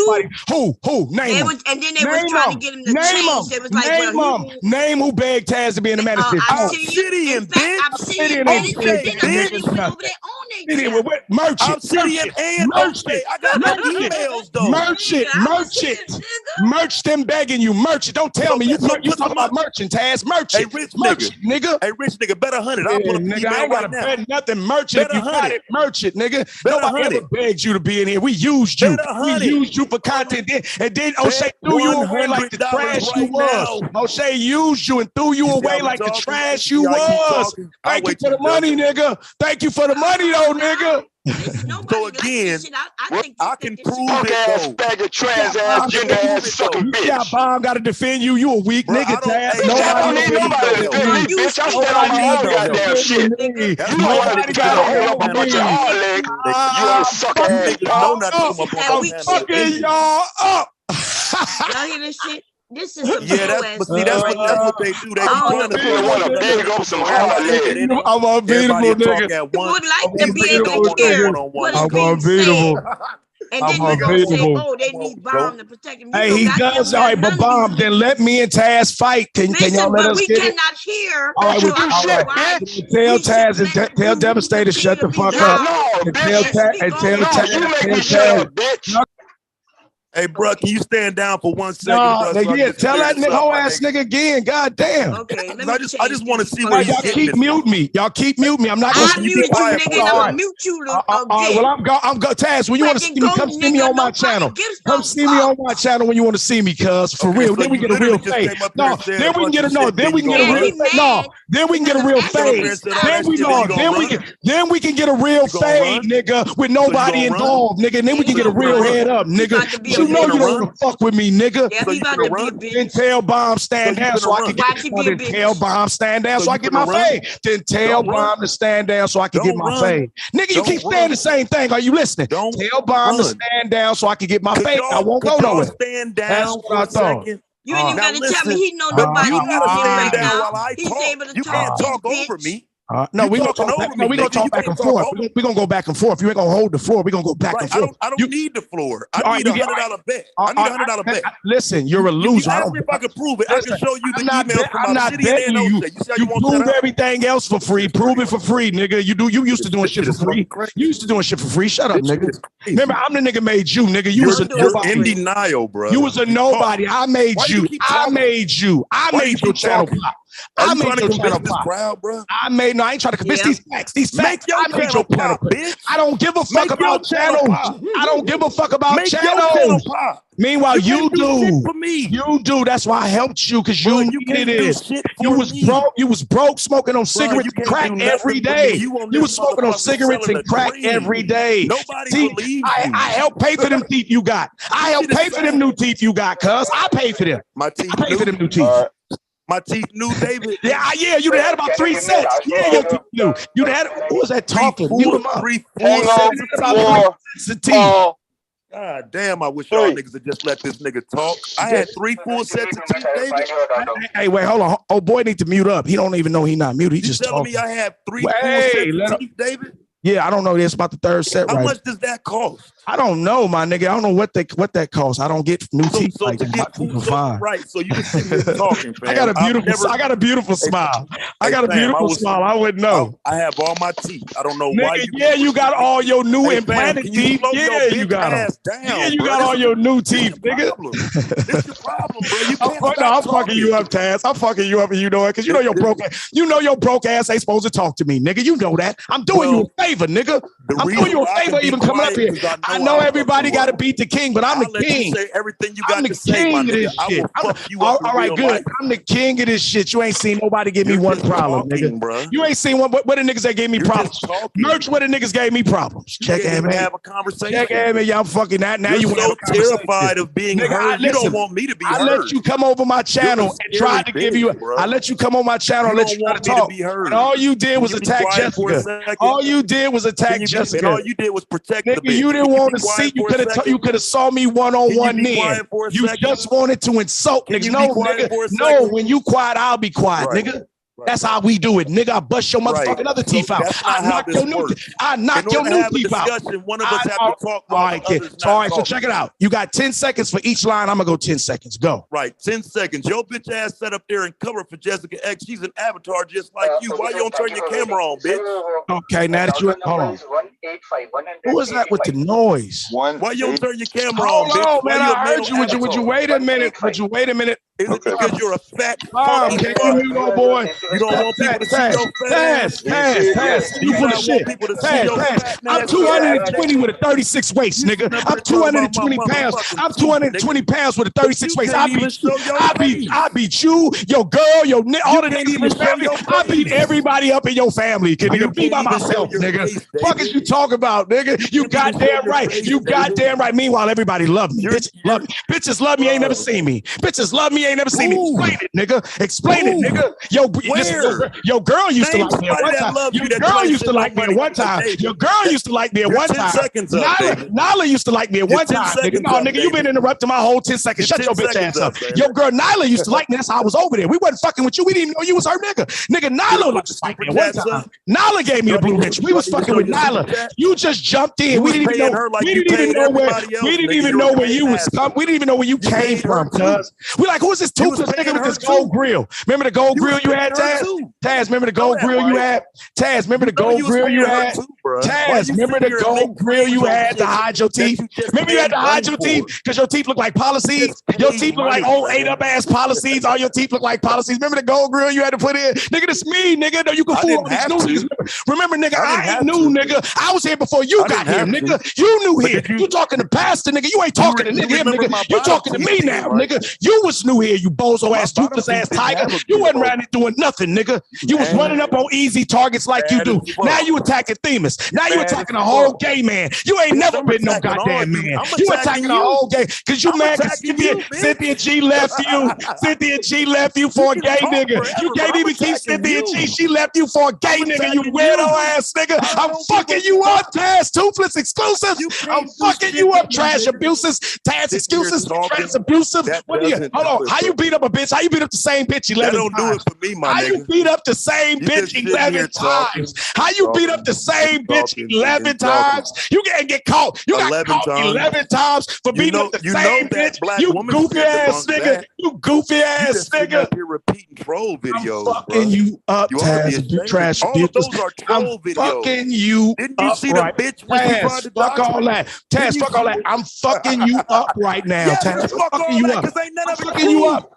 Speaker 18: Who? Name him.
Speaker 8: And then they was trying to get him to change. They was like,
Speaker 18: name who begged Taz to be in the manager.
Speaker 17: Obsidian, bitch.
Speaker 18: Obsidian and Merchant.
Speaker 17: I got no emails though.
Speaker 18: Merch them begging you. Merchant. Don't tell me you talking about Merchant, Taz. Merchant.
Speaker 17: Hey, rich nigga. Hey, rich nigga. Bet 100. I'll put up the email
Speaker 18: I ain't gotta bet nothing. Merchant. If you got it, Merchant, nigga. Nobody ever begged you to be in here. We used you. We used you for content. And then O'Shea threw you away like the trash you was. O'Shea used you and threw you away like the trash you was. Thank you for the money, nigga. Thank you for the money, though, nigga.
Speaker 17: So again, I can prove it though.
Speaker 3: Bag of trans ass, gender ass, sucking bitch.
Speaker 18: Yeah, Bomb got to defend you. You a weak nigga, Taz.
Speaker 3: I don't need nobody to defend me, bitch. I stand on my own goddamn shit. You don't want to get a whole up a bunch of hard legs. You all suck ass.
Speaker 18: I'm fucking y'all up.
Speaker 8: Y'all hear this shit? This is some
Speaker 17: that's what they do. They
Speaker 3: want to big up some hard legs.
Speaker 18: I'm unbeatable, nigga.
Speaker 8: Would like to be able to hear what is being said. And then you gonna say, oh, they need Bomb to protect him.
Speaker 18: Hey, he does. All right, but Bomb, then let me and Taz fight. Can y'all let us get it?
Speaker 8: We cannot hear.
Speaker 18: All right, tell Taz and tell Devastator shut the fuck up. And tell Taz.
Speaker 3: Bitch.
Speaker 17: Hey, bro, can you stand down for 1 second?
Speaker 18: No, tell that whole ass nigga again. God damn.
Speaker 8: Okay,
Speaker 17: I just want to see where
Speaker 18: y'all keep muting me. Y'all keep muting me. I'm not going to
Speaker 8: mute you, nigga. I'm going to mute you again.
Speaker 18: Well, I'm go. Taz, when you want to see me, come see me on my channel. Come see me on my channel when you want to see me, cuz. For real. Then we get a real fade. No, then we can get a Then we can get a real fade. No, then we can get a real fade. Then we can get a real fade, nigga, with nobody involved, nigga. And then we can get a real head up, nigga. You know you don't want to fuck with me, nigga. Then tell Bomb stand down so I can get. Then tell Bomb stand down so I get my fade. Then tell Bomb to stand down so I can get my fade. Nigga, you keep saying the same thing. Are you listening? Tell Bomb to stand down so I can get my fade. I won't go nowhere.
Speaker 17: Stand down.
Speaker 18: That's what I thought.
Speaker 8: You ain't even gotta tell me he know nobody muting him right now. He's able to
Speaker 17: talk. You can't talk over me.
Speaker 18: No, we're gonna talk back and forth. We're gonna go back and forth. You ain't gonna hold the floor. We're gonna go back and forth.
Speaker 17: I don't need the floor. I need $100 bet. I need $100 bet.
Speaker 18: Listen, you're a loser.
Speaker 17: Ask me if I can prove it. I can show you the email from my city and
Speaker 18: you. You prove everything else for free. Prove it for free, nigga. You used to doing shit for free. You used to doing shit for free. Shut up, nigga. Remember, I'm the nigga made you, nigga. You was a nobody.
Speaker 17: You're in denial, bro.
Speaker 18: You was a nobody. I made you. I made you. I made your channel pop. I made your channel
Speaker 17: this
Speaker 18: pop.
Speaker 17: crowd, bro?
Speaker 18: I ain't trying to convince these facts. These facts. I made your channel pop. I don't give a fuck about channels. I don't give a fuck about channels. Meanwhile, you do. You do. That's why I helped you, because you needed it. You was broke. You was broke, smoking on cigarettes and crack every day. You was smoking on cigarettes and crack every day.
Speaker 17: Nobody
Speaker 18: believes I helped pay for them teeth you got. I helped pay for them new teeth you got, cuz. I paid for them.
Speaker 17: My teeth.
Speaker 18: I paid for them new teeth.
Speaker 17: My teeth new, David.
Speaker 18: Yeah, you done had about 3 sets. Yeah, your teeth new. You done had, who was that talking? Mute him up.
Speaker 17: 3
Speaker 18: sets of teeth.
Speaker 17: God damn, I wish y'all niggas would just let this nigga talk. I had 3 full sets of teeth, David.
Speaker 18: Hey, wait, hold on. Oh, boy need to mute up. He don't even know he not muted. He just
Speaker 17: telling
Speaker 18: talking.
Speaker 17: me I had 3 full sets of teeth, David?
Speaker 18: Yeah, I don't know. It's about the 3rd set.
Speaker 17: How much does that cost?
Speaker 18: I don't know, my nigga. I don't know what that costs. I don't get new teeth like that. My teeth are fine.
Speaker 17: Right, so you can sit here talking, fam.
Speaker 18: I got a beautiful smile. I got a beautiful smile. I wouldn't know.
Speaker 17: I have all my teeth. I don't know why
Speaker 18: you got all your new implanted teeth. Yeah, you got them. Yeah, you got all your new teeth, nigga.
Speaker 17: This your problem, bro. You can't
Speaker 18: I'm fucking you up, Taz. I'm fucking you up, and you know it, because you know your broke ass. You know your broke ass ain't supposed to talk to me, nigga. You know that. I'm doing you a favor, nigga. I'm doing you a favor even coming up here. I know everybody got to beat the king, but I'm the king.
Speaker 17: Say everything you got to say, my nigga. I will fuck you up.
Speaker 18: All right, good. I'm the king of this shit. You ain't seen nobody give me one problem, nigga.
Speaker 17: Bro.
Speaker 18: You ain't seen one. What the niggas that gave me problems? Merch, what the niggas gave me problems? Check it, man.
Speaker 17: Have a conversation.
Speaker 18: Check it, man. Y'all fucking that. Now you
Speaker 17: so terrified of being heard. You don't want me to be heard.
Speaker 18: I let you come over my channel and try to give you. I let you come on my channel and let you try to talk. And all you did was attack Jessica. All you did was attack Jessica.
Speaker 17: And all you did was protect the bitch.
Speaker 18: You didn't want to see. You could have saw me one-on-one then. You just wanted to insult niggas. No, nigga. No, when you quiet, I'll be quiet, nigga. That's how we do it, nigga. I bust your motherfucking other teeth out. I knock your new teeth out.
Speaker 17: One of us have to talk.
Speaker 18: All right, so check it out. You got 10 seconds for each line. I'm gonna go 10 seconds. Go.
Speaker 17: Right, 10 seconds. Your bitch ass sat up there and covered for Jessica X. She's an avatar just like you. Why you don't turn your camera on, bitch?
Speaker 18: Okay, now that you hold on. Who is that with the noise?
Speaker 17: Why you don't turn your camera on, bitch?
Speaker 18: Hold on, man. I heard you. Would you wait a minute? Would you wait a minute?
Speaker 17: Is it because you're a fat
Speaker 18: can you mute, old boy?
Speaker 17: You don't want people to see your fat
Speaker 18: Pass. You full of shit. Pass. I'm 220 with a 36 waist, nigga. I'm 220 pounds. I'm 220 pounds with a 36 waist. I beat you, your girl, all the niggas in your family. I beat everybody up in your family. Nigga, be by myself, nigga. Fuck is you talking about, nigga? You goddamn right. You goddamn right. Meanwhile, everybody love me. Bitches love me. Bitches love me. Ain't never seen me. Bitches love me. Ain't never seen me. Explain it, nigga. Explain it, nigga. Your girl used to like me at one time. Your girl used to like me at one time. Your girl used to like me at one time. Nyla used to like me at one time, nigga. No, nigga, you been interrupting my whole 10 seconds. Shut your bitch ass up. Your girl Nyla used to like me. That's how I was over there. We wasn't fucking with you. We didn't even know you was her nigga. Nigga, Nyla used to like me at one time. Nyla gave me a blue bitch. We was fucking with Nyla. You just jumped in. We didn't even know. We didn't even know where you was. We didn't even know where you came from, cuz. We like, who's this toothless nigga with this gold grill? Remember the gold grill you had, Taz? Taz, remember the gold grill you had? Taz, remember the gold grill you had? Taz, remember the gold grill you had to hide your teeth? Remember you had to hide your teeth because your teeth look like policies? Your teeth look like old ate-up-ass policies. All your teeth look like policies. Remember the gold grill you had to put in? Nigga, this me, nigga. No, you can fool all these new niggas. Remember, nigga, I ain't new, nigga. I was here before you got here, nigga. You knew here. You talking to Pastor, nigga. You ain't talking to nigga. You talking to me now, nigga. You was new here, you bozo ass, toothless ass tiger. You wasn't around here doing nothing, nigga. You was running up on easy targets like you do. Now you attacking Themis. Now you attacking a whole gay man. You ain't never been no goddamn man. You attacking a whole gay because you mad because Cynthia G left you. Cynthia G left you for a gay nigga. You can't even keep Cynthia G. She left you for a gay nigga. You weirdo ass nigga. I'm fucking you up, Taz. Toothless exclusives. I'm fucking you up, trash abuses. Taz excuses. Trash abusive. What do you? Hold on. How you beat up a bitch? How you beat up the same bitch 11 times?
Speaker 17: Don't do it for me, my nigga.
Speaker 18: How you beat up the same bitch 11 times? How you beat up the same bitch 11 times? You can't get caught. You got caught 11 times for beating up the same bitch. You goofy ass nigga. You goofy ass nigga.
Speaker 17: You're repeating troll videos.
Speaker 18: I'm fucking you up, Taz. You trash bitches. I'm fucking you up.
Speaker 17: Didn't you see the bitch?
Speaker 18: Taz, fuck all that. Taz, fuck all that. I'm fucking you up right now, Taz. I'm fucking you up. I'm fucking you up.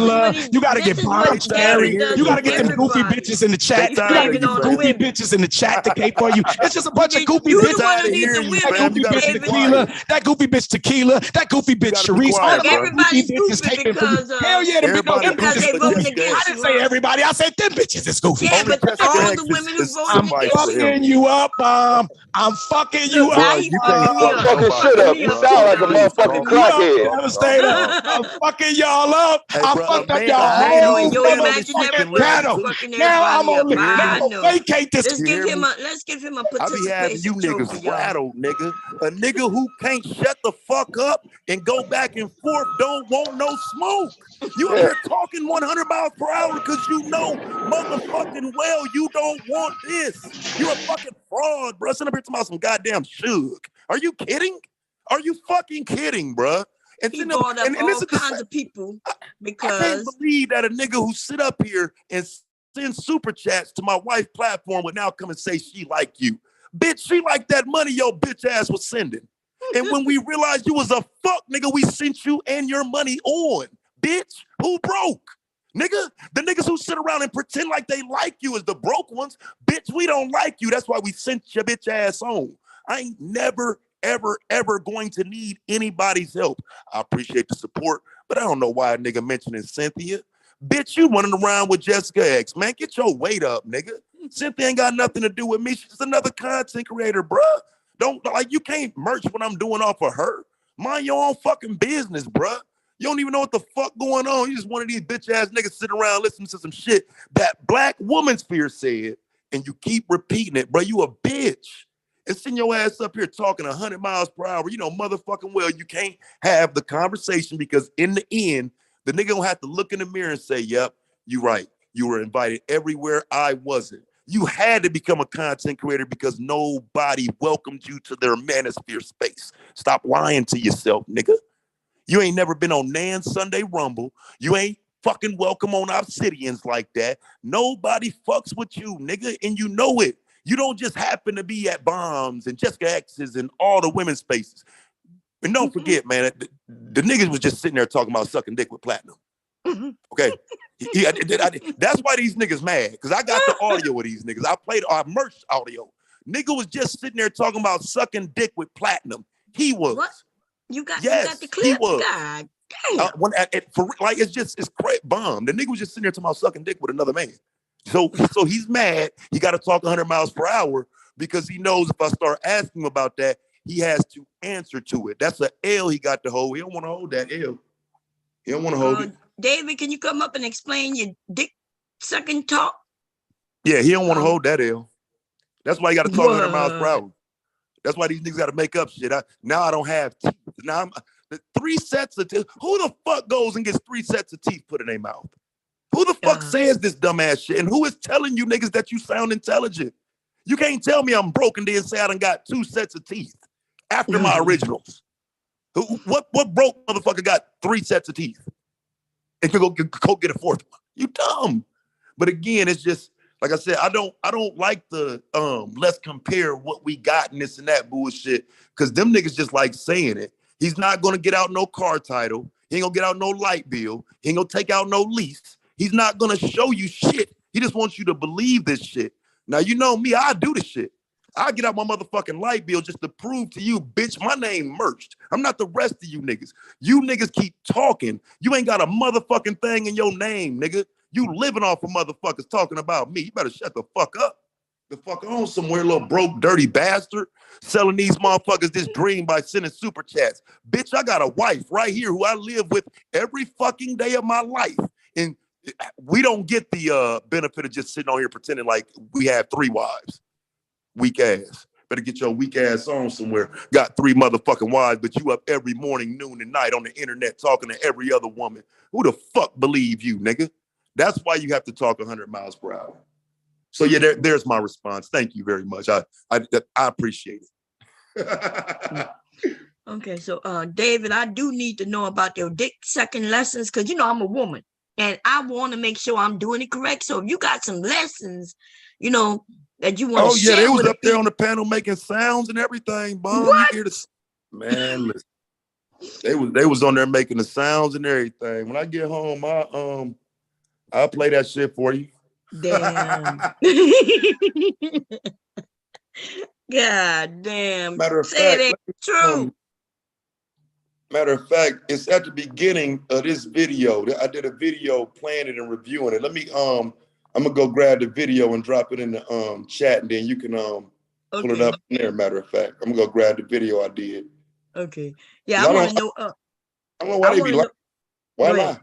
Speaker 18: Nyla. You gotta get Bonds, Terry. You gotta get them goofy bitches in the chat. You gotta get them goofy bitches in the chat to cape for you. It's just a bunch of goofy bitches. That goofy bitch Tequila. That goofy bitch Tequila. That goofy bitch Sharice. All the goofy bitches caping for you. Hell yeah, them bitches is goofy. I didn't say everybody. I said them bitches is goofy.
Speaker 8: Yeah, but all the women who voted
Speaker 18: I'm fucking you up, I'm fucking you up.
Speaker 3: You can't fucking shit up. You sound like a motherfucking crackhead.
Speaker 18: I'm fucking y'all up. I fucked up y'all whole motherfucking panel. Now I'm gonna vacate this.
Speaker 8: Let's give him a
Speaker 17: I be having you
Speaker 8: participation
Speaker 17: niggas rattled, nigga. A nigga who can't shut the fuck up and go back and forth don't want no smoke. You up here talking 100 miles per hour because you know motherfucking well you don't want this. You're a fucking fraud, bro. Sitting up here talking about some goddamn Suge. Are you kidding? Are you fucking kidding, bro? And
Speaker 8: he brought up all kinds of people because
Speaker 17: I can't believe that a nigga who sit up here and send super chats to my wife's platform would now come and say she like you. Bitch, she like that money your bitch ass was sending. And when we realized you was a fuck nigga, we sent you and your money on. Bitch, who broke? Nigga, the niggas who sit around and pretend like they like you is the broke ones. Bitch, we don't like you. That's why we sent your bitch ass home. I ain't never, ever, ever going to need anybody's help. I appreciate the support, but I don't know why a nigga mentioning Cynthia. Bitch, you running around with Jessica X. Man, get your weight up, nigga. Cynthia ain't got nothing to do with me. She's just another content creator, bruh. Don't, like, you can't merch what I'm doing off of her. Mind your own fucking business, bruh. You don't even know what the fuck going on. You just one of these bitch ass niggas sitting around listening to some shit that Black Womansphere said, and you keep repeating it, bro. You a bitch. And send your ass up here talking 100 miles per hour. You know, motherfucking well, you can't have the conversation because in the end, the nigga gonna have to look in the mirror and say, yep, you right. You were invited everywhere I wasn't. You had to become a content creator because nobody welcomed you to their manosphere space. Stop lying to yourself, nigga. You ain't never been on Nan Sunday Rumble. You ain't fucking welcome on Obsidians like that. Nobody fucks with you, nigga, and you know it. You don't just happen to be at Bombs and Jessica X's and all the women's spaces. And don't forget, man, the niggas was just sitting there talking about sucking dick with platinum. Okay? That's why these niggas mad, because I got the audio of these niggas. I played our merch audio. Nigga was just sitting there talking about sucking dick with platinum. He was.
Speaker 1: What? You got the clip?
Speaker 17: He was.
Speaker 1: God damn.
Speaker 17: It's great bomb. The nigga was just sitting there talking about sucking dick with another man. So he's mad. He got to talk 100 miles per hour because he knows if I start asking him about that, he has to answer to it. That's an L he got to hold. He don't want to hold that L. He don't want to hold it.
Speaker 1: David, can you come up and explain your dick sucking talk?
Speaker 17: Yeah, he don't want to hold that L. That's why he got to talk 100 miles per hour. That's why these niggas got to make up shit. Now I don't have teeth. Now I'm 3 sets of teeth. Who the fuck goes and gets 3 sets of teeth put in their mouth? Who the fuck says this dumbass shit? And who is telling you niggas that you sound intelligent? You can't tell me I'm broke and then say I done got 2 sets of teeth after my originals. What broke motherfucker got 3 sets of teeth and can go get a 4th one? You dumb. But again, it's just, like I said, I don't like the let's compare what we got and this and that bullshit, because them niggas just like saying it. He's not gonna get out no car title. He ain't gonna get out no light bill. He ain't gonna take out no lease. He's not gonna show you shit. He just wants you to believe this shit. Now, you know me, I do this shit. I get out my motherfucking light bill just to prove to you, bitch, my name merged. I'm not the rest of you niggas. You niggas keep talking. You ain't got a motherfucking thing in your name, nigga. You living off of motherfuckers talking about me. You better shut the fuck up. The fuck on somewhere, little broke, dirty bastard, selling these motherfuckers this dream by sending super chats. Bitch, I got a wife right here who I live with every fucking day of my life. And we don't get the benefit of just sitting on here pretending like we have 3 wives. Weak ass. Better get your weak ass on somewhere. Got 3 motherfucking wives, but you up every morning, noon, and night on the internet talking to every other woman. Who the fuck believe you, nigga? That's why you have to talk 100 miles per hour. So yeah, there's my response. Thank you very much. I appreciate it.
Speaker 1: Okay, so David, I do need to know about your dick sucking lessons, because you know I'm a woman and I want to make sure I'm doing it correct. So if you got some lessons, you know, that you want to share.
Speaker 17: Oh yeah, they was up there on the panel making sounds and everything. Bomb,
Speaker 1: what?
Speaker 17: You hear this? Man, listen. They was on there making the sounds and everything. When I get home, I'll play that shit for you.
Speaker 1: Damn. God damn.
Speaker 17: Matter of
Speaker 1: Say
Speaker 17: fact,
Speaker 1: it true.
Speaker 17: Matter of fact, it's at the beginning of this video. I did a video playing it and reviewing it. Let me I'm gonna go grab the video and drop it in the chat, and then you can pull it up in there. Matter of fact, I'm gonna go grab the video I did.
Speaker 1: Okay. Yeah, I want to know.
Speaker 17: I don't know why they be like, why lie?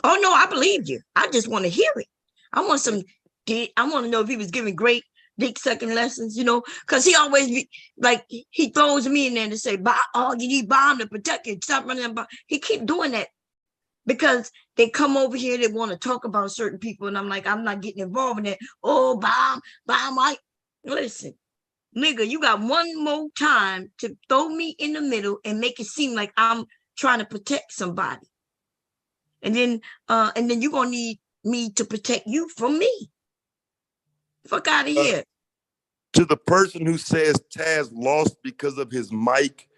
Speaker 1: Oh no, I believe you. I just want to hear it. I want to know if he was giving great dick sucking lessons, you know, because he always be like, he throws me in there to say, you need bomb to protect you. Stop running. He keep doing that because they come over here, they want to talk about certain people, and I'm like, I'm not getting involved in that. Oh, bomb, listen, nigga, you got one more time to throw me in the middle and make it seem like I'm trying to protect somebody. And then you're gonna need me to protect you from me. Fuck out of here.
Speaker 17: To the person who says Taz lost because of his mic,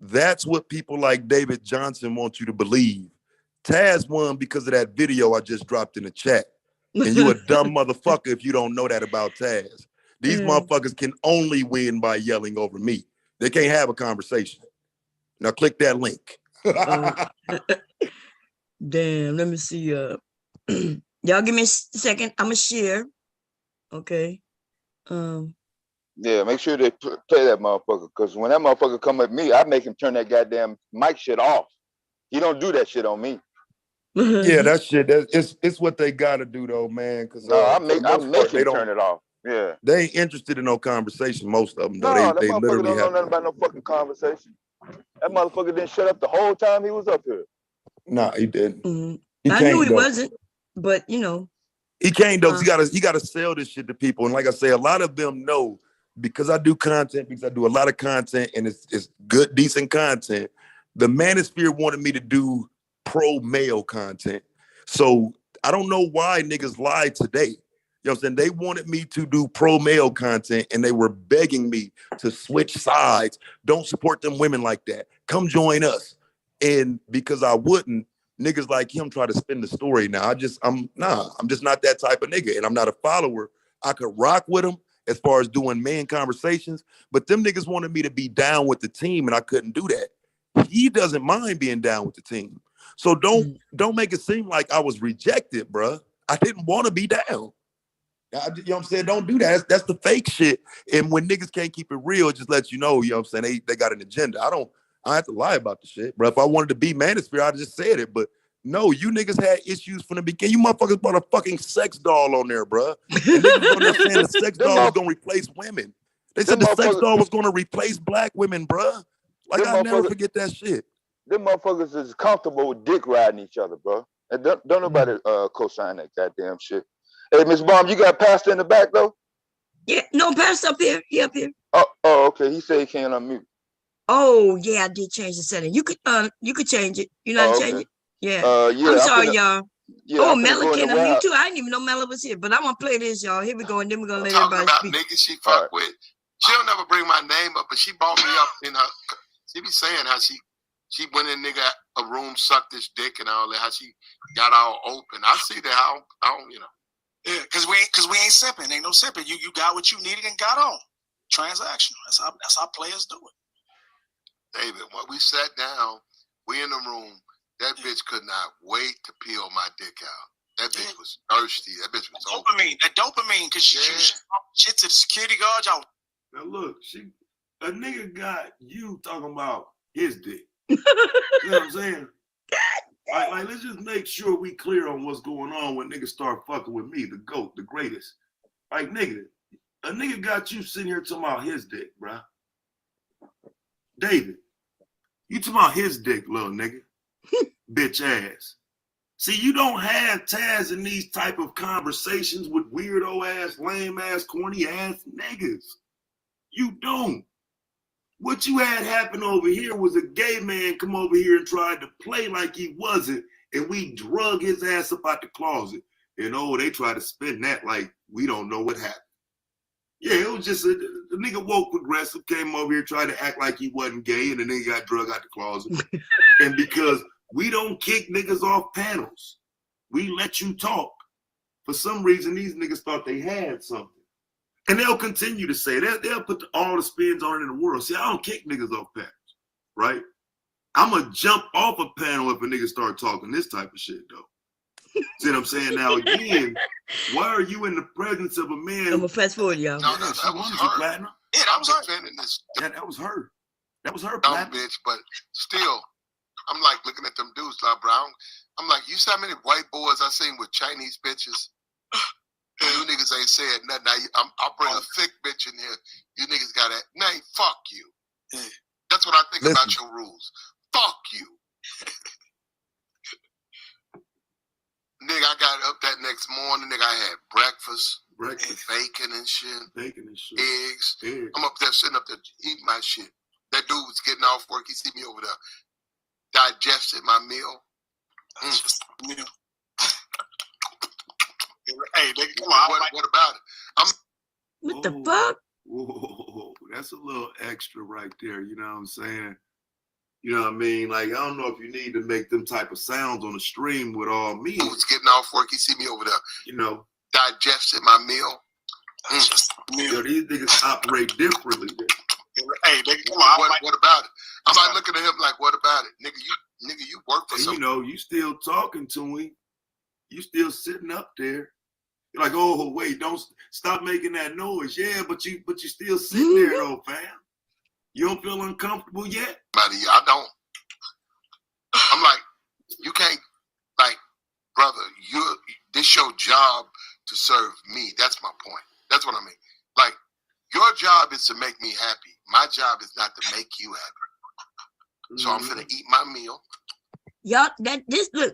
Speaker 17: that's what people like David Johnson want you to believe. Taz won because of that video I just dropped in the chat. And you a dumb motherfucker if you don't know that about Taz. These motherfuckers can only win by yelling over me. They can't have a conversation. Now click that link.
Speaker 1: Damn, let me see. Y'all give me a second. I'm gonna share. Okay.
Speaker 3: Yeah, make sure they play that motherfucker, because when that motherfucker come at me, I make him turn that goddamn mic shit off. He don't do that shit on me.
Speaker 17: Yeah, that shit. It's what they gotta do though, man. Because
Speaker 3: no, I
Speaker 17: make
Speaker 3: him turn it off. Yeah,
Speaker 17: they ain't interested in no conversation. Most of them though.
Speaker 3: No, that
Speaker 17: they
Speaker 3: motherfucker
Speaker 17: literally
Speaker 3: don't know nothing about no fucking conversation. That motherfucker didn't shut up the whole time he was up here.
Speaker 17: Nah, he didn't. He
Speaker 1: I knew he wasn't, but you know.
Speaker 17: He can't though. He gotta sell this shit to people. And like I say, a lot of them know, because I do content, because I do a lot of content, and it's good, decent content. The manosphere wanted me to do pro male content. So I don't know why niggas lied today. You know what I'm saying? They wanted me to do pro male content, and they were begging me to switch sides. Don't support them women like that. Come join us. And because I wouldn't, niggas like him try to spin the story. Now I'm just not that type of nigga, and I'm not a follower. I could rock with him as far as doing man conversations, but them niggas wanted me to be down with the team, and I couldn't do that. He doesn't mind being down with the team. So don't make it seem like I was rejected, bruh. I didn't want to be down. You know what I'm saying? Don't do that. That's the fake shit. And when niggas can't keep it real, it just lets you know, you know what I'm saying, they got an agenda. I have to lie about the shit, bro. If I wanted to be manosphere, I'd just said it. But no, you niggas had issues from the beginning. You motherfuckers brought a fucking sex doll on there, bro. And niggas on there saying the sex doll was gonna replace women. They said the sex doll was gonna replace black women, bro. Like, I'll never forget that shit.
Speaker 3: Them motherfuckers is comfortable with dick riding each other, bro. And don't nobody co-sign that goddamn shit. Hey, Miss Bomb, you got Pastor in the back though?
Speaker 1: Yeah, no, Pastor up here. He up here.
Speaker 3: Oh, okay. He said he can't unmute.
Speaker 1: Oh yeah, I did change the setting. You could change it. You know how to change it? Yeah.
Speaker 3: Yeah.
Speaker 1: I'm sorry, y'all.
Speaker 3: Yeah,
Speaker 1: Mela came to mute too. I didn't even know Mela was here, but I'm gonna play this, y'all. Here we go, and then we're gonna let everybody speak.
Speaker 19: Niggas she fuck with. She'll never bring my name up, but she brought me up in her. She be saying how she went in nigga a room, sucked his dick and all that. How she got all open. I see that. I don't you know.
Speaker 20: Yeah, because we ain't simping. Ain't no simping. You got what you needed and got on. Transactional. That's how players do it.
Speaker 19: David, when we sat down, we in the room. That bitch could not wait to peel my dick out. That bitch was thirsty. That bitch was
Speaker 20: dopamine. That dopamine, because she shit to the security guard. Y'all.
Speaker 21: Now look, a nigga got you talking about his dick. You know what I'm saying? Like, let's just make sure we clear on what's going on when niggas start fucking with me, the GOAT, the greatest. Like, nigga, a nigga got you sitting here talking about his dick, bruh. David, you talking about his dick, little nigga. Bitch ass. See, you don't have Taz in these type of conversations with weirdo ass, lame ass, corny ass niggas. You don't. What you had happen over here was a gay man come over here and tried to play like he wasn't, and we drug his ass up out the closet. And they tried to spin that like we don't know what happened. Yeah, it was just the nigga woke progressive, came over here, tried to act like he wasn't gay, and then he got drug out the closet. And because we don't kick niggas off panels, we let you talk. For some reason, these niggas thought they had something. And they'll continue to say that. They'll put all the spins on it in the world. See, I don't kick niggas off panels, right? I'm going to jump off a panel if a nigga start talking this type of shit, though. See what I'm saying? Now, again, why are you in the presence of a man?
Speaker 1: I'm going to fast forward, y'all.
Speaker 19: No, that was her.
Speaker 21: Platinum?
Speaker 19: Yeah, that was her.
Speaker 21: Yeah, that was her. That was her,
Speaker 19: dumb
Speaker 21: Platinum.
Speaker 19: bitch, but still, I'm like looking at them dudes, like, Brown. I'm like, you see how many white boys I seen with Chinese bitches? You niggas ain't saying nothing. Now, I'll bring a thick bitch in here. You niggas got that. Nah, fuck you. Yeah. That's what I think about your rules. Fuck you. Nigga, I got up that next morning. Nigga, I had breakfast. And bacon and shit. Eggs. I'm up there sitting up there eating my shit. That dude was getting off work. He see me over there. Digested my meal. Meal. Hey, nigga, come on. What about it?
Speaker 1: What the fuck?
Speaker 21: Whoa, that's a little extra right there. You know what I'm saying? You know what I mean? Like, I don't know if you need to make them type of sounds on the stream with all me.
Speaker 19: I was getting off work. You see me over there.
Speaker 21: You know,
Speaker 19: digesting my meal.
Speaker 21: Yo, these niggas operate differently.
Speaker 19: Hey, nigga, come on. What about it? I'm like looking at him like, what about it? Nigga, you work for something.
Speaker 21: You know, you still talking to him. You still sitting up there. You're like, oh, wait, don't stop making that noise. Yeah, but you still sitting there though, fam. You don't feel uncomfortable yet?
Speaker 19: Buddy, I don't. I'm like, you can't, like, brother, this your job to serve me. That's my point. That's what I mean. Like, your job is to make me happy. My job is not to make you happy. So I'm finna eat my meal.
Speaker 1: Y'all,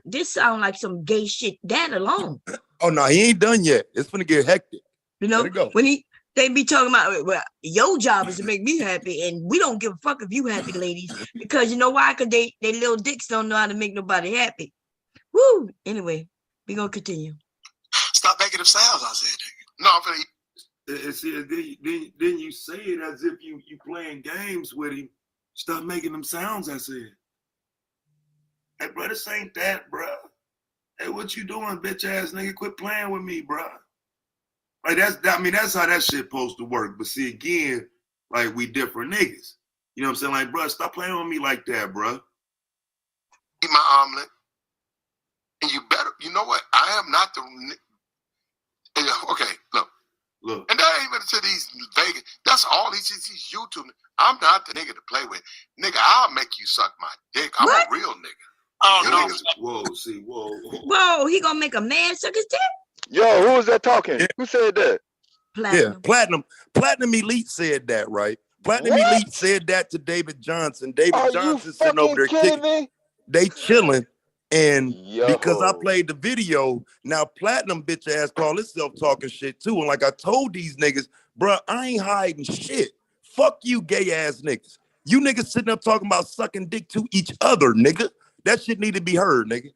Speaker 1: this sound like some gay shit. That alone.
Speaker 9: Oh no, he ain't done yet. It's gonna get hectic.
Speaker 1: You know,
Speaker 9: Let it go.
Speaker 1: when they be talking about, well, your job is to make me happy, and we don't give a fuck if you happy, ladies, because you know why? Because they little dicks don't know how to make nobody happy. Woo! Anyway, we gonna continue.
Speaker 19: Stop making them sounds, I said. No, I'm finna eat.
Speaker 21: And see, then you say it as if you playing games with him. Stop making them sounds, I said. Hey, bro, this ain't that, bro. Hey, what you doing, bitch ass nigga? Quit playing with me, bro. Like that's how that shit supposed to work. But see, again, like we different niggas. You know what I'm saying? Like, bro, stop playing with me like that, bro.
Speaker 19: Eat my omelet. And you better, you know what? I am not the. Okay, look. And that ain't even to these Vegas. That's all these YouTube. I'm not the nigga to play with. Nigga, I'll make you suck my dick. I'm a real nigga.
Speaker 21: Oh, no. Whoa,
Speaker 1: he gonna make a man suck his dick?
Speaker 3: Yo, who was that talking? Who said that?
Speaker 9: Platinum. Yeah, Platinum Elite said that, right? Platinum Elite said that to David Johnson. David Johnson sitting over there kicking. They chilling. And because I played the video, now Platinum bitch ass call itself talking shit too. And like I told these niggas, bro, I ain't hiding shit. Fuck you, gay ass niggas. You niggas sitting up talking about sucking dick to each other, nigga. That shit need to be heard, nigga.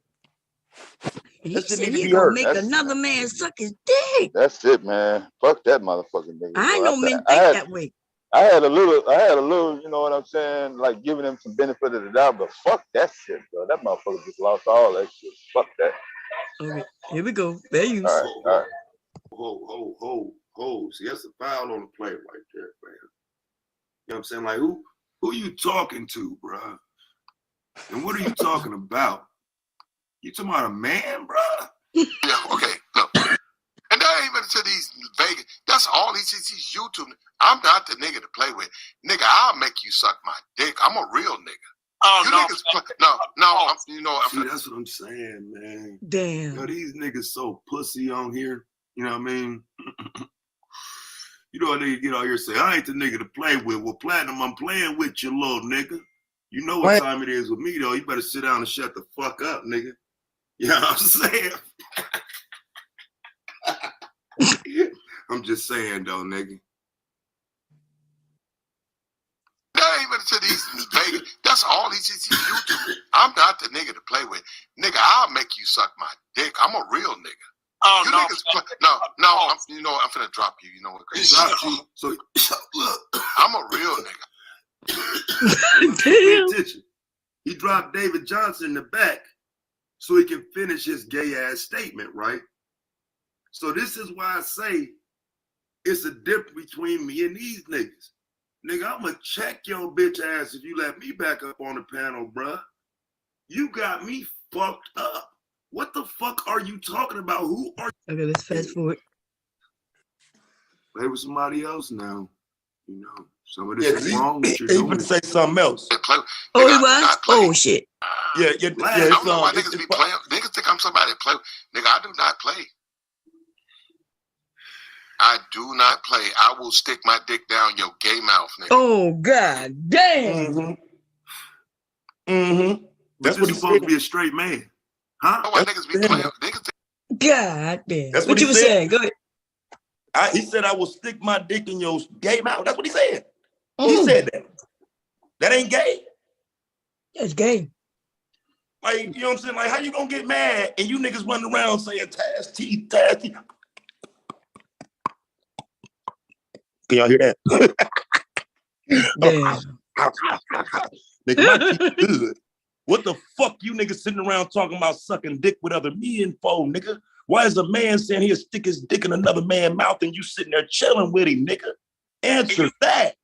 Speaker 1: He said he gonna make another man suck his dick.
Speaker 3: That's it, man. Fuck that motherfucking nigga.
Speaker 1: I know men think that way.
Speaker 3: I had a little, you know what I'm saying, like giving him some benefit of the doubt, but fuck that shit, bro. That motherfucker just lost all that shit. Fuck that.
Speaker 1: Okay, here we go. There you
Speaker 3: go.
Speaker 21: All right. Ho. See, that's a foul on the play right there, man. You know what I'm saying? Like, who you talking to, bro? And what are you talking about? You talking about a man, bro?
Speaker 19: Yeah, okay, look. And that ain't even to these Vegas. That's all these YouTube. I'm not the nigga to play with. Nigga, I'll make you suck my dick. I'm a real nigga. Oh, you niggas,
Speaker 21: See, that's what I'm saying, man.
Speaker 1: Damn.
Speaker 21: Yo, these niggas so pussy on here. You know what I mean? You know what they get out here and say, I ain't the nigga to play with. Well, Platinum, I'm playing with you, little nigga. You know what time it is with me, though. You better sit down and shut the fuck up, nigga. You know what I'm saying? I'm just saying, though, nigga.
Speaker 19: That ain't even to these Vegas. That's all these YouTube. I'm not the nigga to play with. Nigga, I'll make you suck my dick. I'm a real nigga. Oh, you know what? I'm finna drop you. You know what?
Speaker 21: Drop you. So, look.
Speaker 19: I'm a real nigga.
Speaker 21: Pay attention. He dropped David Johnson in the back so he can finish his gay ass statement, right? So this is why I say it's a difference between me and these niggas. Nigga, I'm gonna check your bitch ass if you let me back up on the panel, bruh. You got me fucked up. What the fuck are you talking about? Who are you?
Speaker 1: Okay, let's fast forward.
Speaker 21: Play with somebody else now. You know, some of this is wrong. What you're
Speaker 9: he
Speaker 21: doing.
Speaker 9: would say something else.
Speaker 1: Oh, he was? Oh, shit.
Speaker 9: Yeah.
Speaker 19: I don't know why niggas be playing. Niggas think I'm somebody to play with. Nigga, I do not play. I do not play. I will stick my dick down your gay mouth, nigga.
Speaker 1: Oh, god damn.
Speaker 21: That's what he's supposed to be, a straight man. Huh?
Speaker 19: Why niggas be playing?
Speaker 1: God damn.
Speaker 9: That's
Speaker 1: what you were saying. Go ahead.
Speaker 9: He said, I will stick my dick in your gay mouth. That's what he said. He said that. That ain't gay.
Speaker 1: That's gay.
Speaker 9: Like, you know what I'm saying? Like, how you gonna get mad and you niggas running around saying Taz teeth, Taz teeth? Can y'all hear that? Nigga, my teeth good. What the fuck you niggas sitting around talking about sucking dick with other men for, nigga? Why is a man saying he'll stick his dick in another man's mouth and you sitting there chilling with him, nigga? Answer that,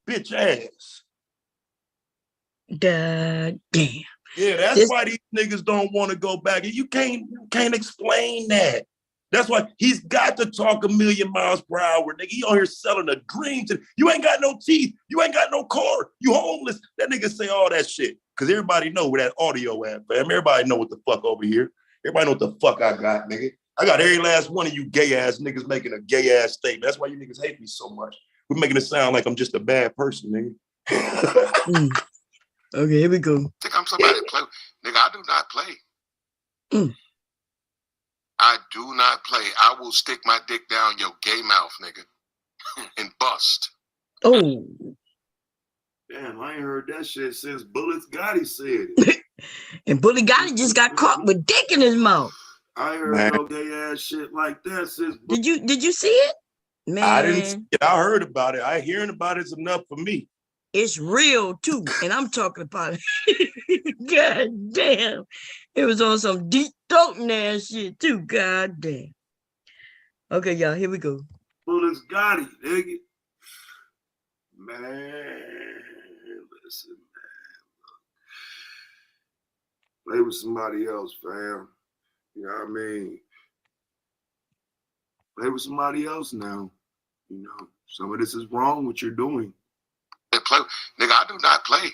Speaker 9: bitch ass.
Speaker 1: God damn.
Speaker 9: Yeah, that's why these niggas don't want to go back. And you can't explain that. That's why he's got to talk 1,000,000 miles per hour, nigga. He on here selling a dream to you. Ain't got no teeth. You ain't got no car. You homeless. That nigga say all that shit. Because everybody know where that audio at, fam. Everybody know what the fuck over here. Everybody know what the fuck I got, nigga. I got every last one of you gay ass niggas making a gay ass statement. That's why you niggas hate me so much. We're making it sound like I'm just a bad person, nigga.
Speaker 1: Okay, here we go.
Speaker 19: Think I'm somebody to play with. Nigga, I do not play. I do not play. I will stick my dick down your gay mouth, nigga, and bust.
Speaker 1: Oh.
Speaker 21: Damn, I ain't heard that shit since Bullets Gotti said it.
Speaker 1: And Bully Gotti just got caught with dick in his mouth.
Speaker 21: I ain't heard no gay ass shit like that since.
Speaker 1: Did you see it? Man.
Speaker 9: I didn't see it. I heard about it. Hearing about it's enough for me.
Speaker 1: It's real too, and I'm talking about it. God damn. It was on some deep throating ass shit too. God damn. Okay, y'all, here we go.
Speaker 21: Bullets Gotti, nigga. Man, listen, man. Play with somebody else, fam. You know what I mean? Play with somebody else now. You know, some of this is wrong what you're doing.
Speaker 19: Play. Nigga, I do not play.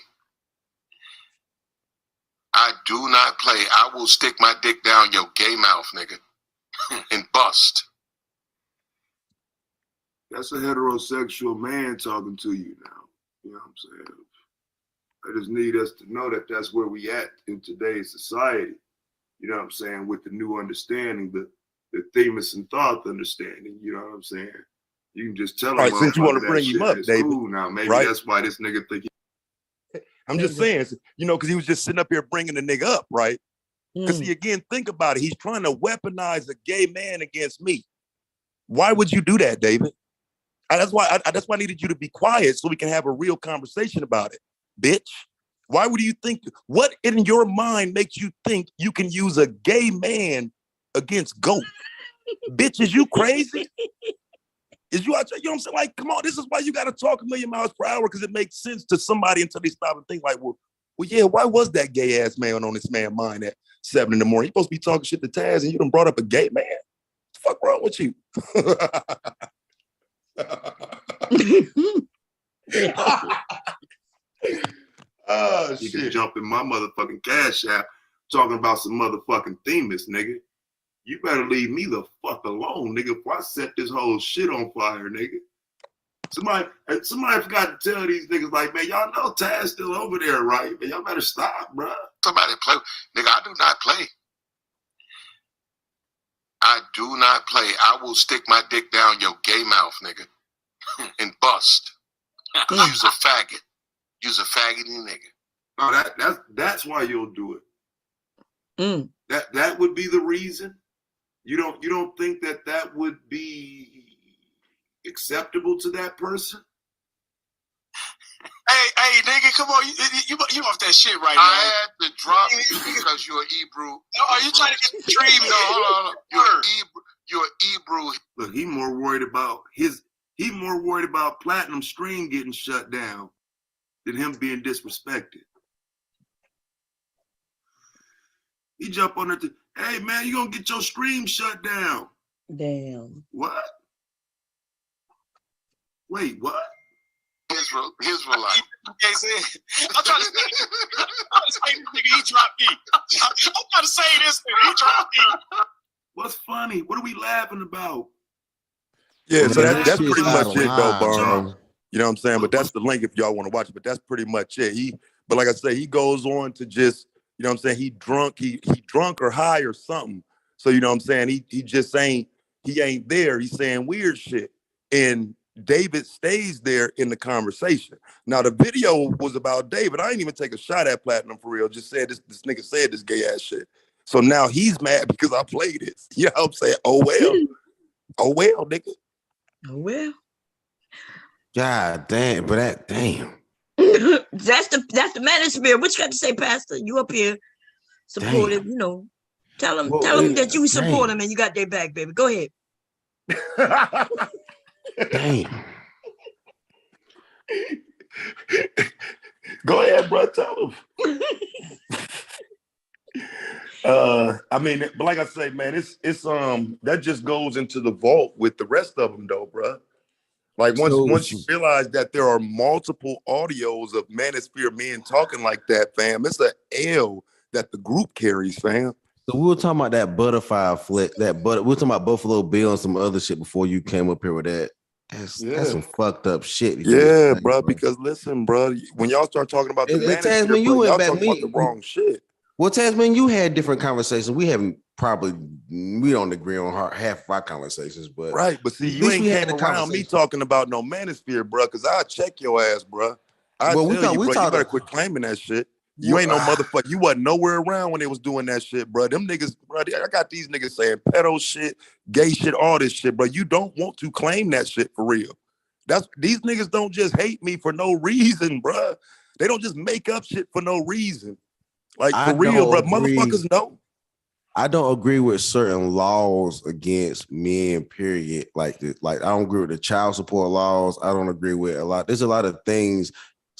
Speaker 19: I do not play. I will stick my dick down your gay mouth, nigga, and bust.
Speaker 21: That's a heterosexual man talking to you now. You know what I'm saying? I just need us to know that that's where we at in today's society. You know what I'm saying? With the new understanding, the themis and thought understanding. You know what I'm saying? You can just tell him.
Speaker 9: Right, since you want to bring him up, David.
Speaker 21: Cool now, maybe that's why this nigga think.
Speaker 9: I'm just saying, you know, because he was just sitting up here bringing the nigga up, right? Because he, again, think about it. He's trying to weaponize a gay man against me. Why would you do that, David? That's why I needed you to be quiet so we can have a real conversation about it, bitch. Why would you think? What in your mind makes you think you can use a gay man against GOAT? Bitch, is you crazy? Is you out there? You know what I'm saying? Like, come on, this is why you got to talk 1,000,000 miles per hour, because it makes sense to somebody until they stop and think like, well, yeah, why was that gay ass man on this man's mind at 7 in the morning? You're supposed to be talking shit to Taz and you done brought up a gay man. What the fuck wrong with you?
Speaker 21: Oh, you can jump in my motherfucking cash app talking about some motherfucking themis, nigga. You better leave me the fuck alone, nigga, before I set this whole shit on fire, nigga. Somebody forgot to tell these niggas, like, man, y'all know Taz still over there, right? Man, y'all better stop, bro.
Speaker 19: Somebody play. Nigga, I do not play. I do not play. I will stick my dick down your gay mouth, nigga, and bust. You's a faggot. You's a faggoty nigga.
Speaker 21: No, that's why you'll do it. That would be the reason. You don't think that would be acceptable to that person?
Speaker 20: Hey, nigga, come on, you off that shit right now.
Speaker 19: I had to drop you because you're an Hebrew.
Speaker 20: No, are you trying to get the dream?
Speaker 19: No, hold on. You're an Hebrew.
Speaker 21: Look, he more worried about Platinum Stream getting shut down than him being disrespected. He jump on there. Hey man, you gonna get your stream shut down?
Speaker 1: Damn.
Speaker 21: What? Wait, what?
Speaker 19: Israelite.
Speaker 20: I'm trying to say this nigga, he dropped me. I'm trying to say this nigga, he dropped me.
Speaker 21: What's funny? What are we laughing about?
Speaker 9: Yeah, so that's pretty much it, though,
Speaker 14: line,
Speaker 9: Barn. You know what I'm saying? But that's the link if y'all want to watch it. But that's pretty much it. But like I say, he goes on to just, you know what I'm saying? He drunk or high or something. So you know what I'm saying? He just ain't there. He's saying weird shit. And David stays there in the conversation. Now the video was about David. I ain't even take a shot at Platinum for real. Just said this nigga said this gay ass shit. So now he's mad because I played it. You know what I'm saying? Oh well. Oh well, nigga.
Speaker 1: Oh well.
Speaker 14: God damn, but that damn.
Speaker 1: That's the manosphere. What you got to say, Pastor? You up here supportive,
Speaker 14: Damn.
Speaker 1: you know. Tell them
Speaker 14: Well,
Speaker 1: that you support
Speaker 14: damn.
Speaker 1: them and you got their back, baby. Go ahead.
Speaker 14: Damn.
Speaker 9: Go ahead, bro. Tell them. I mean, but like I say, man, it's that just goes into the vault with the rest of them, though, bro. Like once you realize that there are multiple audios of manosphere men talking like that, fam, it's an L that the group carries, fam.
Speaker 14: So we were talking about that butterfly flick, we were talking about Buffalo Bill and some other shit before you came up here with that. That's some fucked up shit.
Speaker 9: Yeah, bro. Because listen, bro, when y'all start talking about the manosphere,
Speaker 14: Tasman, you
Speaker 9: bro,
Speaker 14: went
Speaker 9: y'all
Speaker 14: back.
Speaker 9: talking about the wrong shit.
Speaker 14: Well, Tasman, you had different conversations. We don't agree on half of our conversations, but
Speaker 9: right. But see, you ain't came around me talking about no manosphere, bro, because I'll check your ass, bro. I tell you, bro, you better quit claiming that shit. You ain't no motherfucker. You wasn't nowhere around when they was doing that shit, bro. Them niggas, bro, I got these niggas saying pedo shit, gay shit, all this shit, bro. You don't want to claim that shit for real. These niggas don't just hate me for no reason, bro. They don't just make up shit for no reason. Like, for real, bro. Motherfuckers know.
Speaker 14: I don't agree with certain laws against men, period. Like I don't agree with the child support laws. I don't agree with there's a lot of things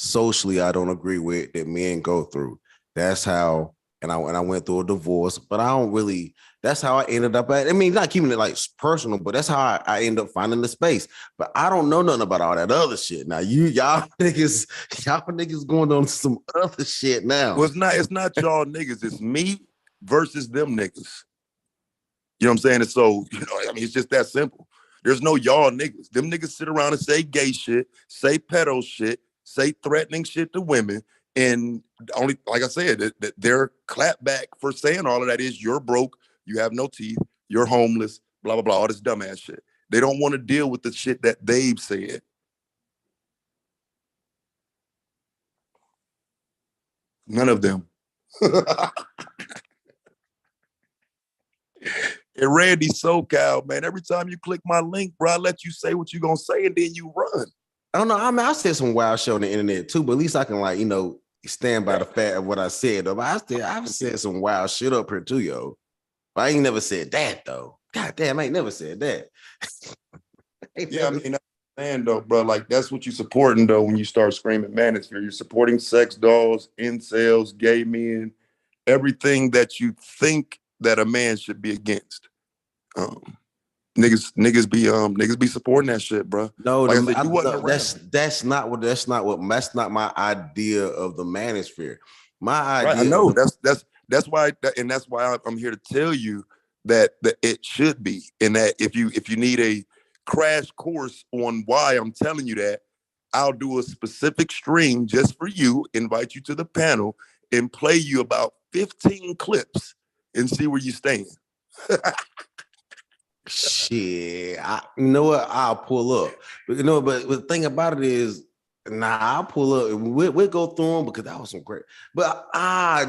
Speaker 14: socially I don't agree with that men go through. That's how, and I went through a divorce, but I don't really, that's how I ended up at, I mean, not keeping it like personal, but that's how I end up finding the space. But I don't know nothing about all that other shit. Now y'all niggas going on some other shit now.
Speaker 9: Well, it's not y'all niggas, it's me versus them niggas. You know what I'm saying? And so, I mean, it's just that simple. There's no y'all niggas. Them niggas sit around and say gay shit, say pedo shit, say threatening shit to women. And only, like I said, that their clapback for saying all of that is you're broke, you have no teeth, you're homeless, blah, blah, blah, all this dumbass shit. They don't want to deal with the shit that they've said. None of them. And Randy SoCal, man, every time you click my link, bro, I let you say what you're going to say and then you run.
Speaker 14: I don't know. I mean, I said some wild shit on the internet too, but at least I can stand by the fact of what I said. Though. But I've said some wild shit up here too, yo. But I ain't never said that though. God damn, I ain't never said that.
Speaker 9: I mean, I understand though, bro. Like that's what you're supporting though when you start screaming manosphere. You're supporting sex dolls, incels, gay men, everything that you think that a man should be against. Niggas be supporting that shit, bro.
Speaker 14: No,
Speaker 9: like I said, you wasn't around.
Speaker 14: That's not my idea of the manosphere. My idea.
Speaker 9: Right, I know that's why I'm here to tell you that it should be, and that if you need a crash course on why I'm telling you that, I'll do a specific stream just for you, invite you to the panel, and play you about 15 clips and see where you stand.
Speaker 14: Shit, you know what? I'll pull up. But the thing about it is, I'll pull up and we'll go through them because that was some great. But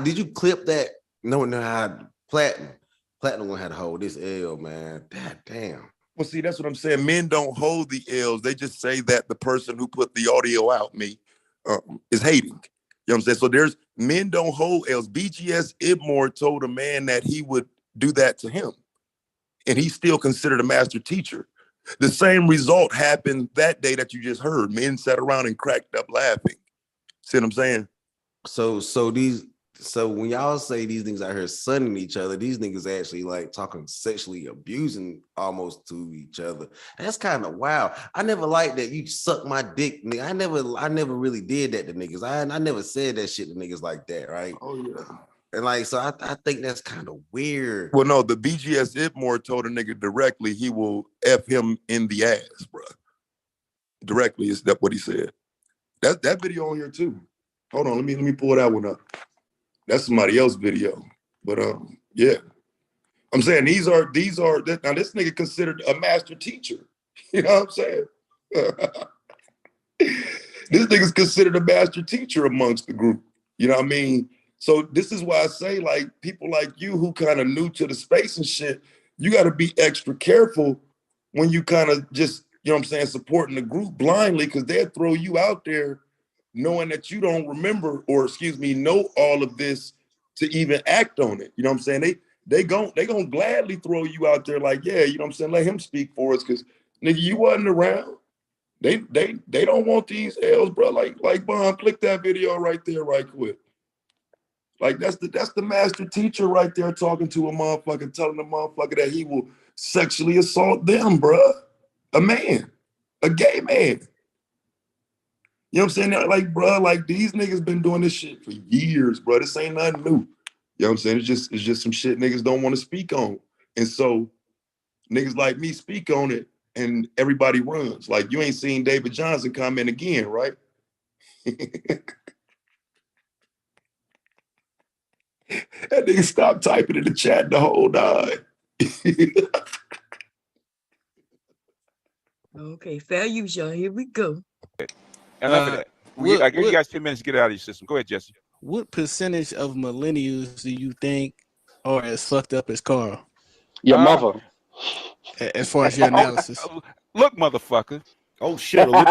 Speaker 14: did you clip that? No, Platinum had to hold this L, man. God damn.
Speaker 9: Well, see, that's what I'm saying. Men don't hold the L's. They just say that the person who put the audio out, is hating. You know what I'm saying? So there's men don't hold L's. BGS Ibmore told a man that he would do that to him, and he's still considered a master teacher. The same result happened that day that you just heard. Men sat around and cracked up laughing. See what I'm saying?
Speaker 14: So when y'all say these niggas out here sunning each other, these niggas actually like talking sexually abusing almost to each other. That's kind of wild. I never liked that you suck my dick, nigga. I never really did that to niggas. I never said that shit to niggas like that, right?
Speaker 9: Oh yeah.
Speaker 14: And so I think that's kind of weird.
Speaker 9: Well, no, the BGS Ibmore told a nigga directly he will F him in the ass, bro. Directly is that what he said. That video on here too. Hold on, let me pull that one up. That's somebody else's video. But yeah. I'm saying these are now this nigga considered a master teacher. You know what I'm saying? This nigga's considered a master teacher amongst the group. You know what I mean? So this is why I say, like, people like you who kind of new to the space and shit, you got to be extra careful when you kind of just, you know what I'm saying, supporting the group blindly, because they'll throw you out there knowing that you don't remember or know all of this to even act on it. You know what I'm saying? They gonna gladly throw you out there like, yeah, you know what I'm saying? Let him speak for us, because nigga, you wasn't around. They don't want these L's, bro. Like Bond, click that video right there, right quick. Like that's the master teacher right there talking to a motherfucker, telling the motherfucker that he will sexually assault them, bro. A man, a gay man. You know what I'm saying? Like, bro, like these niggas been doing this shit for years, bro. This ain't nothing new. You know what I'm saying? It's just some shit niggas don't want to speak on. And so niggas like me speak on it and everybody runs. Like you ain't seen David Johnson comment again, right? That nigga stopped typing in the chat the whole time.
Speaker 1: Okay, fair use, y'all. Here we go.
Speaker 7: Enough of that. I give you guys 10 minutes to get it out of your system. Go ahead, Jesse.
Speaker 22: What percentage of millennials do you think are as fucked up as Carl?
Speaker 23: Your mother.
Speaker 22: As far as your analysis.
Speaker 7: Look, motherfucker.
Speaker 23: Oh shit!
Speaker 7: Look,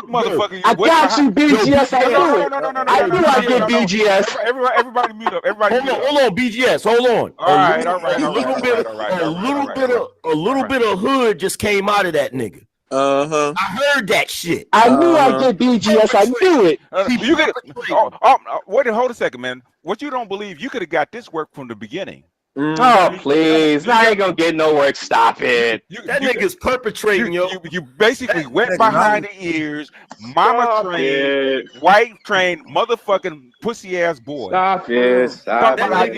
Speaker 7: motherfucker.
Speaker 23: I got you, BGS. I knew it. I knew I'd get BGS.
Speaker 7: Everybody mute up. Everybody
Speaker 23: hold on, BGS. Hold on. A little bit of hood just came out of that nigga. I heard that shit. I knew I'd get BGS. I knew it.
Speaker 7: You could. Wait, hold a second, man. What you don't believe? You could have got this work from the beginning.
Speaker 23: Oh, please. I ain't gonna get no work. Stop it. That nigga's perpetrating, yo.
Speaker 7: You basically went behind the ears, mama trained, white trained, motherfucking pussy ass boy.
Speaker 23: Stop it. Stop it.
Speaker 7: I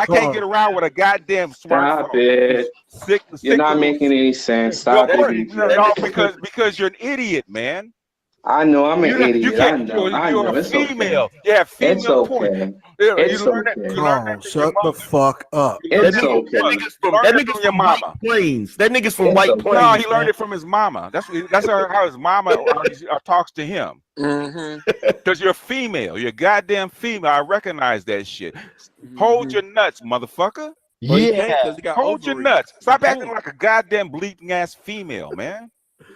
Speaker 7: can't get around with a goddamn smartphone.
Speaker 23: Stop it. You're not making any sense. Stop it.
Speaker 7: No, because you're an idiot, man.
Speaker 23: I know I'm an idiot.
Speaker 7: You're a female. Yeah, female porn.
Speaker 23: It's okay.
Speaker 18: Shut the fuck up.
Speaker 23: It's okay.
Speaker 7: That nigga's from your mama.
Speaker 23: Plains. That nigga's from White Plains.
Speaker 7: No, he learned it from his mama. That's how his mama talks to him. Because you're female. You're goddamn female. I recognize that shit. Hold your nuts, motherfucker.
Speaker 23: Yeah.
Speaker 7: Hold your nuts. Stop acting like a goddamn bleeping ass female, man.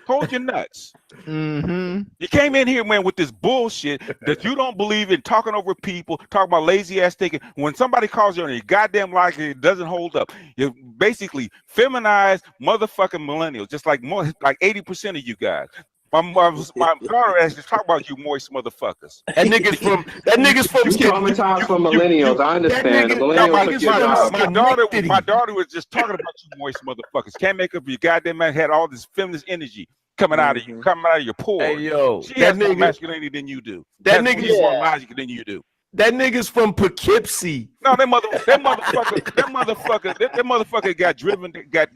Speaker 7: Hold your nuts. You came in here, man, with this bullshit that you don't believe in, talking over people, talking about lazy ass thinking. When somebody calls you on your goddamn like it doesn't hold up. You're basically feminized motherfucking millennials, just like 80% of you guys. My daughter asked to talk about you moist motherfuckers.
Speaker 23: That nigga's from traumatized from millennials. I understand. The millennials
Speaker 7: my daughter was just talking about you moist motherfuckers. Can't make up your goddamn man. Had all this feminist energy coming out of you, coming out of your pores.
Speaker 23: Hey yo,
Speaker 7: she has more masculinity than you do.
Speaker 23: That nigga's
Speaker 7: more logic than you do.
Speaker 23: That nigga's from Poughkeepsie.
Speaker 7: No, that motherfucker got driven. Got.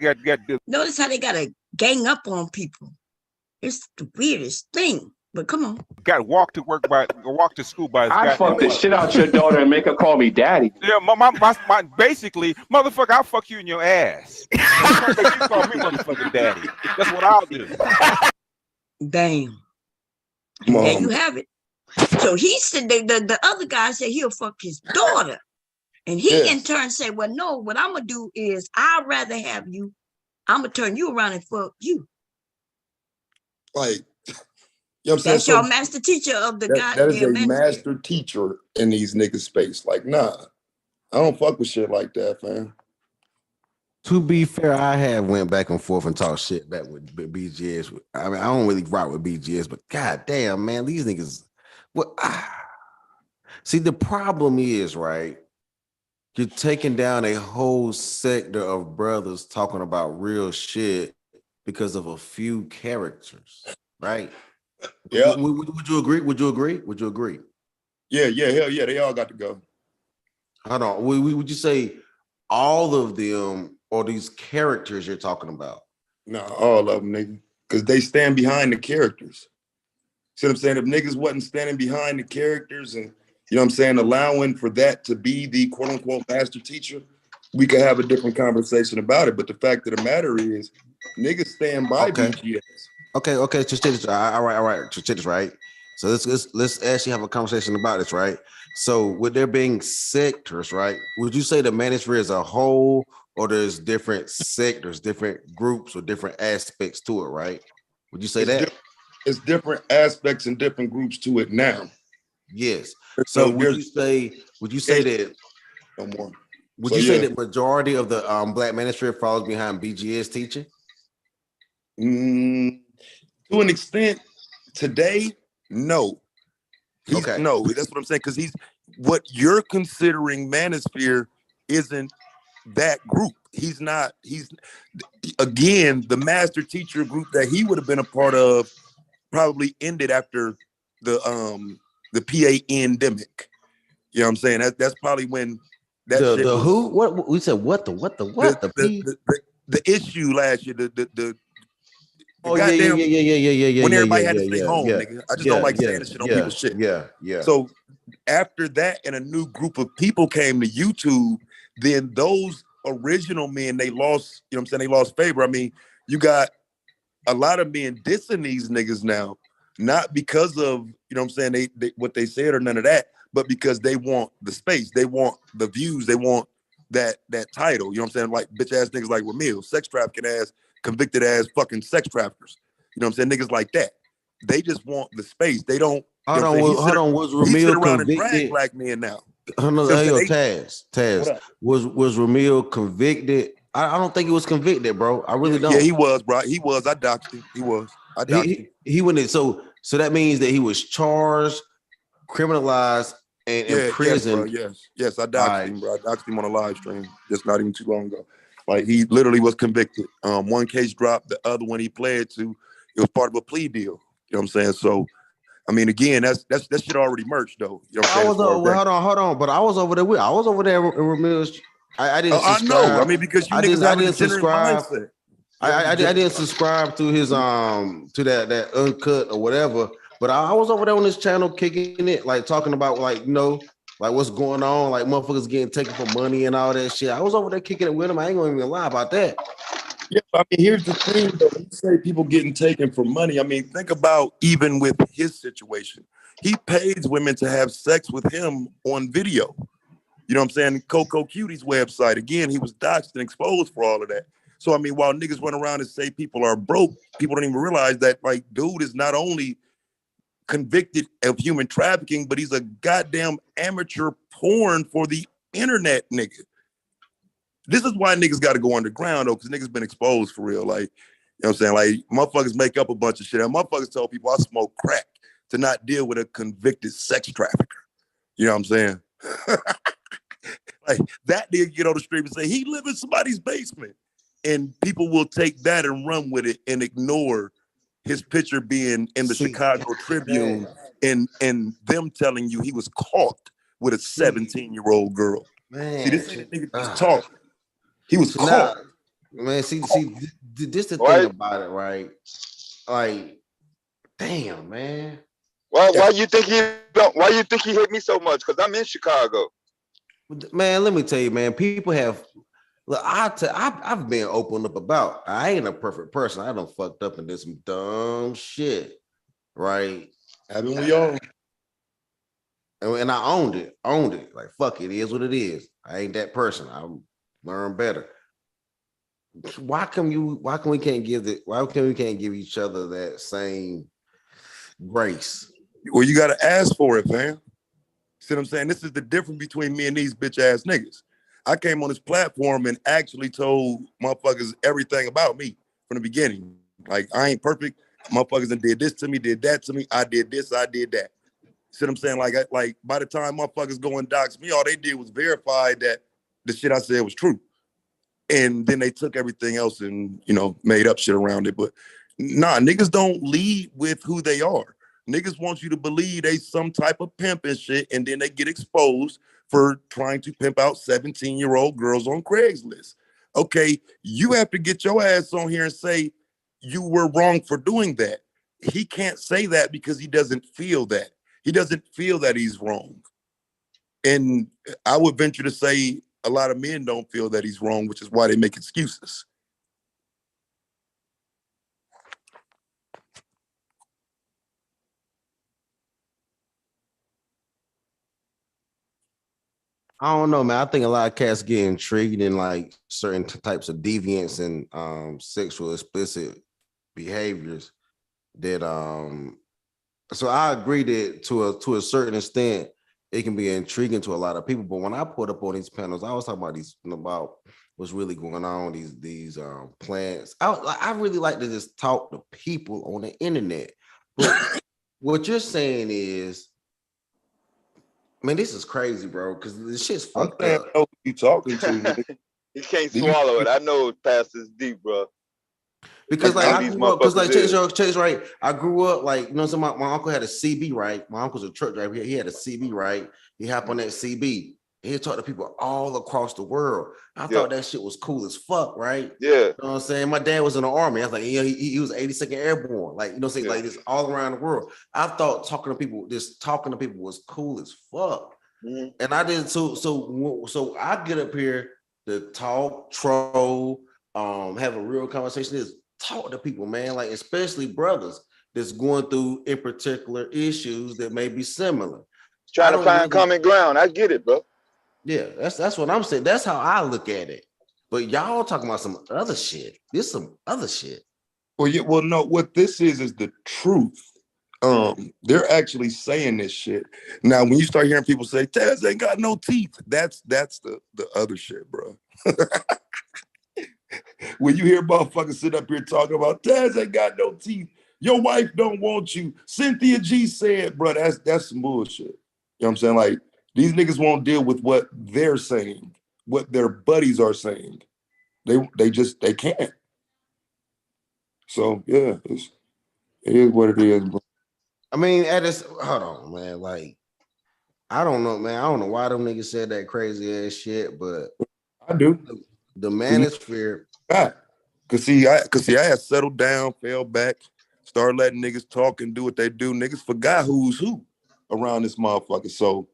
Speaker 1: Notice how they gotta gang up on people. It's the weirdest thing. But come on.
Speaker 7: Got walk to school by his
Speaker 23: I fuck the shit out your daughter and make her call me daddy.
Speaker 7: Yeah, basically, motherfucker, I'll fuck you in your ass. You call me motherfucking daddy. That's what I'll do.
Speaker 1: Damn. There you have it. So he said the other guy said he'll fuck his daughter. And he in turn said, well, no, what I'm gonna do is I'd rather have you, I'm gonna turn you around and fuck you.
Speaker 9: Like, you know what I'm saying?
Speaker 1: That's your master teacher of the goddamn.
Speaker 9: That is a master teacher in these niggas' space. Like, nah, I don't fuck with shit like that, fam.
Speaker 14: To be fair, I have went back and forth and talked shit back with BGS. I mean, I don't really rock with BGS, but goddamn, man, these niggas. See, the problem is, right? You're taking down a whole sector of brothers talking about real shit because of a few characters, right?
Speaker 9: Yeah.
Speaker 14: Would you agree? Would you agree? Would you agree?
Speaker 9: Yeah, hell yeah, they all got to go.
Speaker 14: Hold on. Would you say all of them or these characters you're talking about?
Speaker 9: No, all of them, nigga. Because they stand behind the characters. See what I'm saying? If niggas wasn't standing behind the characters and, you know what I'm saying, allowing for that to be the quote unquote master teacher, we could have a different conversation about it. But the fact of the matter is, niggas stand by BGS.
Speaker 14: Okay. Just take this. All right. Just take this, right? So let's actually have a conversation about this, right? So with there being sectors, right? Would you say the manosphere as a whole, or there's different sectors, different groups, or different aspects to it, right? Would you say that?
Speaker 9: it's different aspects and different groups to it now.
Speaker 14: Yes. So would you say that
Speaker 9: no more?
Speaker 14: Would you say that majority of the Black manosphere falls behind BGS teaching?
Speaker 9: To an extent, today, no. No, that's what I'm saying. Because what you're considering manosphere isn't that group. He's again, the master teacher group that he would have been a part of probably ended after the PA-endemic. You know what I'm saying? That's probably when that shit
Speaker 14: the
Speaker 9: was,
Speaker 14: who? What we said? What the
Speaker 9: issue last year? The
Speaker 14: oh
Speaker 9: goddamn,
Speaker 14: yeah.
Speaker 9: when everybody had to stay home, nigga. I just don't like saying this shit on people's shit.
Speaker 14: Yeah.
Speaker 9: So after that, and a new group of people came to YouTube, then those original men, they lost, you know what I'm saying? They lost favor. I mean, you got a lot of men dissing these niggas now, not because of, you know what I'm saying, they what they said or none of that, but because they want the space, they want the views, they want that title, you know what I'm saying? Like bitch ass niggas like Ramil, sex trafficking ass, convicted ass fucking sex traffickers. You know what I'm saying? Niggas like that. They just want the space. They don't.
Speaker 14: Hold on. Was Ramil convicted?
Speaker 9: Black men now.
Speaker 14: Taz. Was Ramil convicted? I don't think he was convicted, bro. I really don't.
Speaker 9: Yeah, he was, bro. He was. I doxed him. He was. I doxed him.
Speaker 14: He went in. So that means that he was charged, criminalized, and imprisoned.
Speaker 9: Yes. I doxed him, bro. I doxed him on a live stream just not even too long ago. Like he literally was convicted. One case dropped, the other one he pled to. It was part of a plea deal. You know what I'm saying? So, I mean, again, that shit already merged though. You know what I'm saying?
Speaker 14: Hold on. But I was over there in Ramil's. I didn't subscribe.
Speaker 9: I know. I mean, because
Speaker 14: I didn't subscribe. I didn't subscribe to his to that uncut or whatever. But I was over there on his channel kicking it, like talking about like like what's going on, like motherfuckers getting taken for money and all that shit. I was over there kicking it with him. I ain't gonna even lie about that.
Speaker 9: Yeah, I mean, here's the thing though. You say people getting taken for money. I mean, think about even with his situation. He pays women to have sex with him on video. You know what I'm saying? Coco Cutie's website. Again, he was doxxed and exposed for all of that. So, I mean, while niggas run around and say people are broke, people don't even realize that, like, dude is not only convicted of human trafficking, but he's a goddamn amateur porn for the internet, nigga. This is why niggas got to go underground, though, because niggas been exposed for real. Like, you know what I'm saying? Like, motherfuckers make up a bunch of shit. And motherfuckers tell people I smoke crack to not deal with a convicted sex trafficker. You know what I'm saying? Like, that nigga get on the street and say, he live in somebody's basement. And people will take that and run with it and ignore his picture being in the Chicago Tribune and them telling you he was caught with a 17-year-old girl.
Speaker 14: Man,
Speaker 9: see, this ain't nigga just talk. He was caught.
Speaker 14: Man, see, this the thing about it, right? Like, damn, man.
Speaker 3: Why you think he don't? Why you think he hit me so much? Because I'm in Chicago.
Speaker 14: Man, let me tell you, man. People have. Look, I've been open up about. I ain't a perfect person. I done fucked up and did some dumb shit, right?
Speaker 9: Haven't we all?
Speaker 14: And I owned it. Like, fuck it, is what it is. I ain't that person. I learn better. Why can we can't give each other that same grace?
Speaker 9: Well, you gotta ask for it, man. See what I'm saying? This is the difference between me and these bitch ass niggas. I came on this platform and actually told motherfuckers everything about me from the beginning. Like, I ain't perfect. Motherfuckers done did this to me, did that to me. I did this, I did that. See what I'm saying? Like by the time motherfuckers go and dox me, all they did was verify that the shit I said was true. And then they took everything else and, you know, made up shit around it. But nah, niggas don't lead with who they are. Niggas want you to believe they some type of pimp and shit, and then they get exposed for trying to pimp out 17-year-old girls on Craigslist. Okay, you have to get your ass on here and say you were wrong for doing that. He can't say that because he doesn't feel that. He doesn't feel that he's wrong. And I would venture to say a lot of men don't feel that he's wrong, which is why they make excuses.
Speaker 14: I don't know, man. I think a lot of cats get intrigued in like certain types of deviance and sexual explicit behaviors so I agree that to a certain extent, it can be intriguing to a lot of people. But when I put up on these panels, I was talking about what's really going on, these plans. I really like to just talk to people on the internet. But what you're saying is, man, this is crazy, bro, because this shit's fucked up.
Speaker 2: I know who you talking to.
Speaker 3: He can't swallow it. I know it's past his deep, bro.
Speaker 14: Because like I grew up, because like Chase, right? I grew up like, you know, so my uncle had a CB, right? My uncle's a truck driver. He had a CB, right? He hopped on that CB. And he talked to people all across the world. I thought that shit was cool as fuck, right?
Speaker 3: Yeah.
Speaker 14: You know what I'm saying? My dad was in the army. I was like, yeah, he was 82nd Airborne. Like, you know what I'm saying? Like this all around the world. I thought talking to people was cool as fuck. Mm-hmm. And I did so I get up here to talk, troll, have a real conversation. Talk to people, man, like especially brothers that's going through in particular issues that may be similar.
Speaker 3: Trying to find common ground. I get it, bro.
Speaker 14: Yeah, that's what I'm saying. That's how I look at it. But y'all talking about some other shit. This some other shit.
Speaker 2: Well, no, what this is the truth. They're actually saying this shit. Now, when you start hearing people say Taz ain't got no teeth, that's the other shit, bro. When you hear motherfuckers sit up here talking about Taz ain't got no teeth, your wife don't want you, Cynthia G said, bro, that's some bullshit. You know what I'm saying? Like, these niggas won't deal with what they're saying, what their buddies are saying. They can't. So yeah, it is what it is, bro.
Speaker 14: I mean, hold on, man. Like, I don't know, man. I don't know why them niggas said that crazy ass shit, but
Speaker 2: I do.
Speaker 14: The manosphere.
Speaker 2: Cause see, I had settled down, fell back, started letting niggas talk and do what they do. Niggas forgot who's who around this motherfucker. So,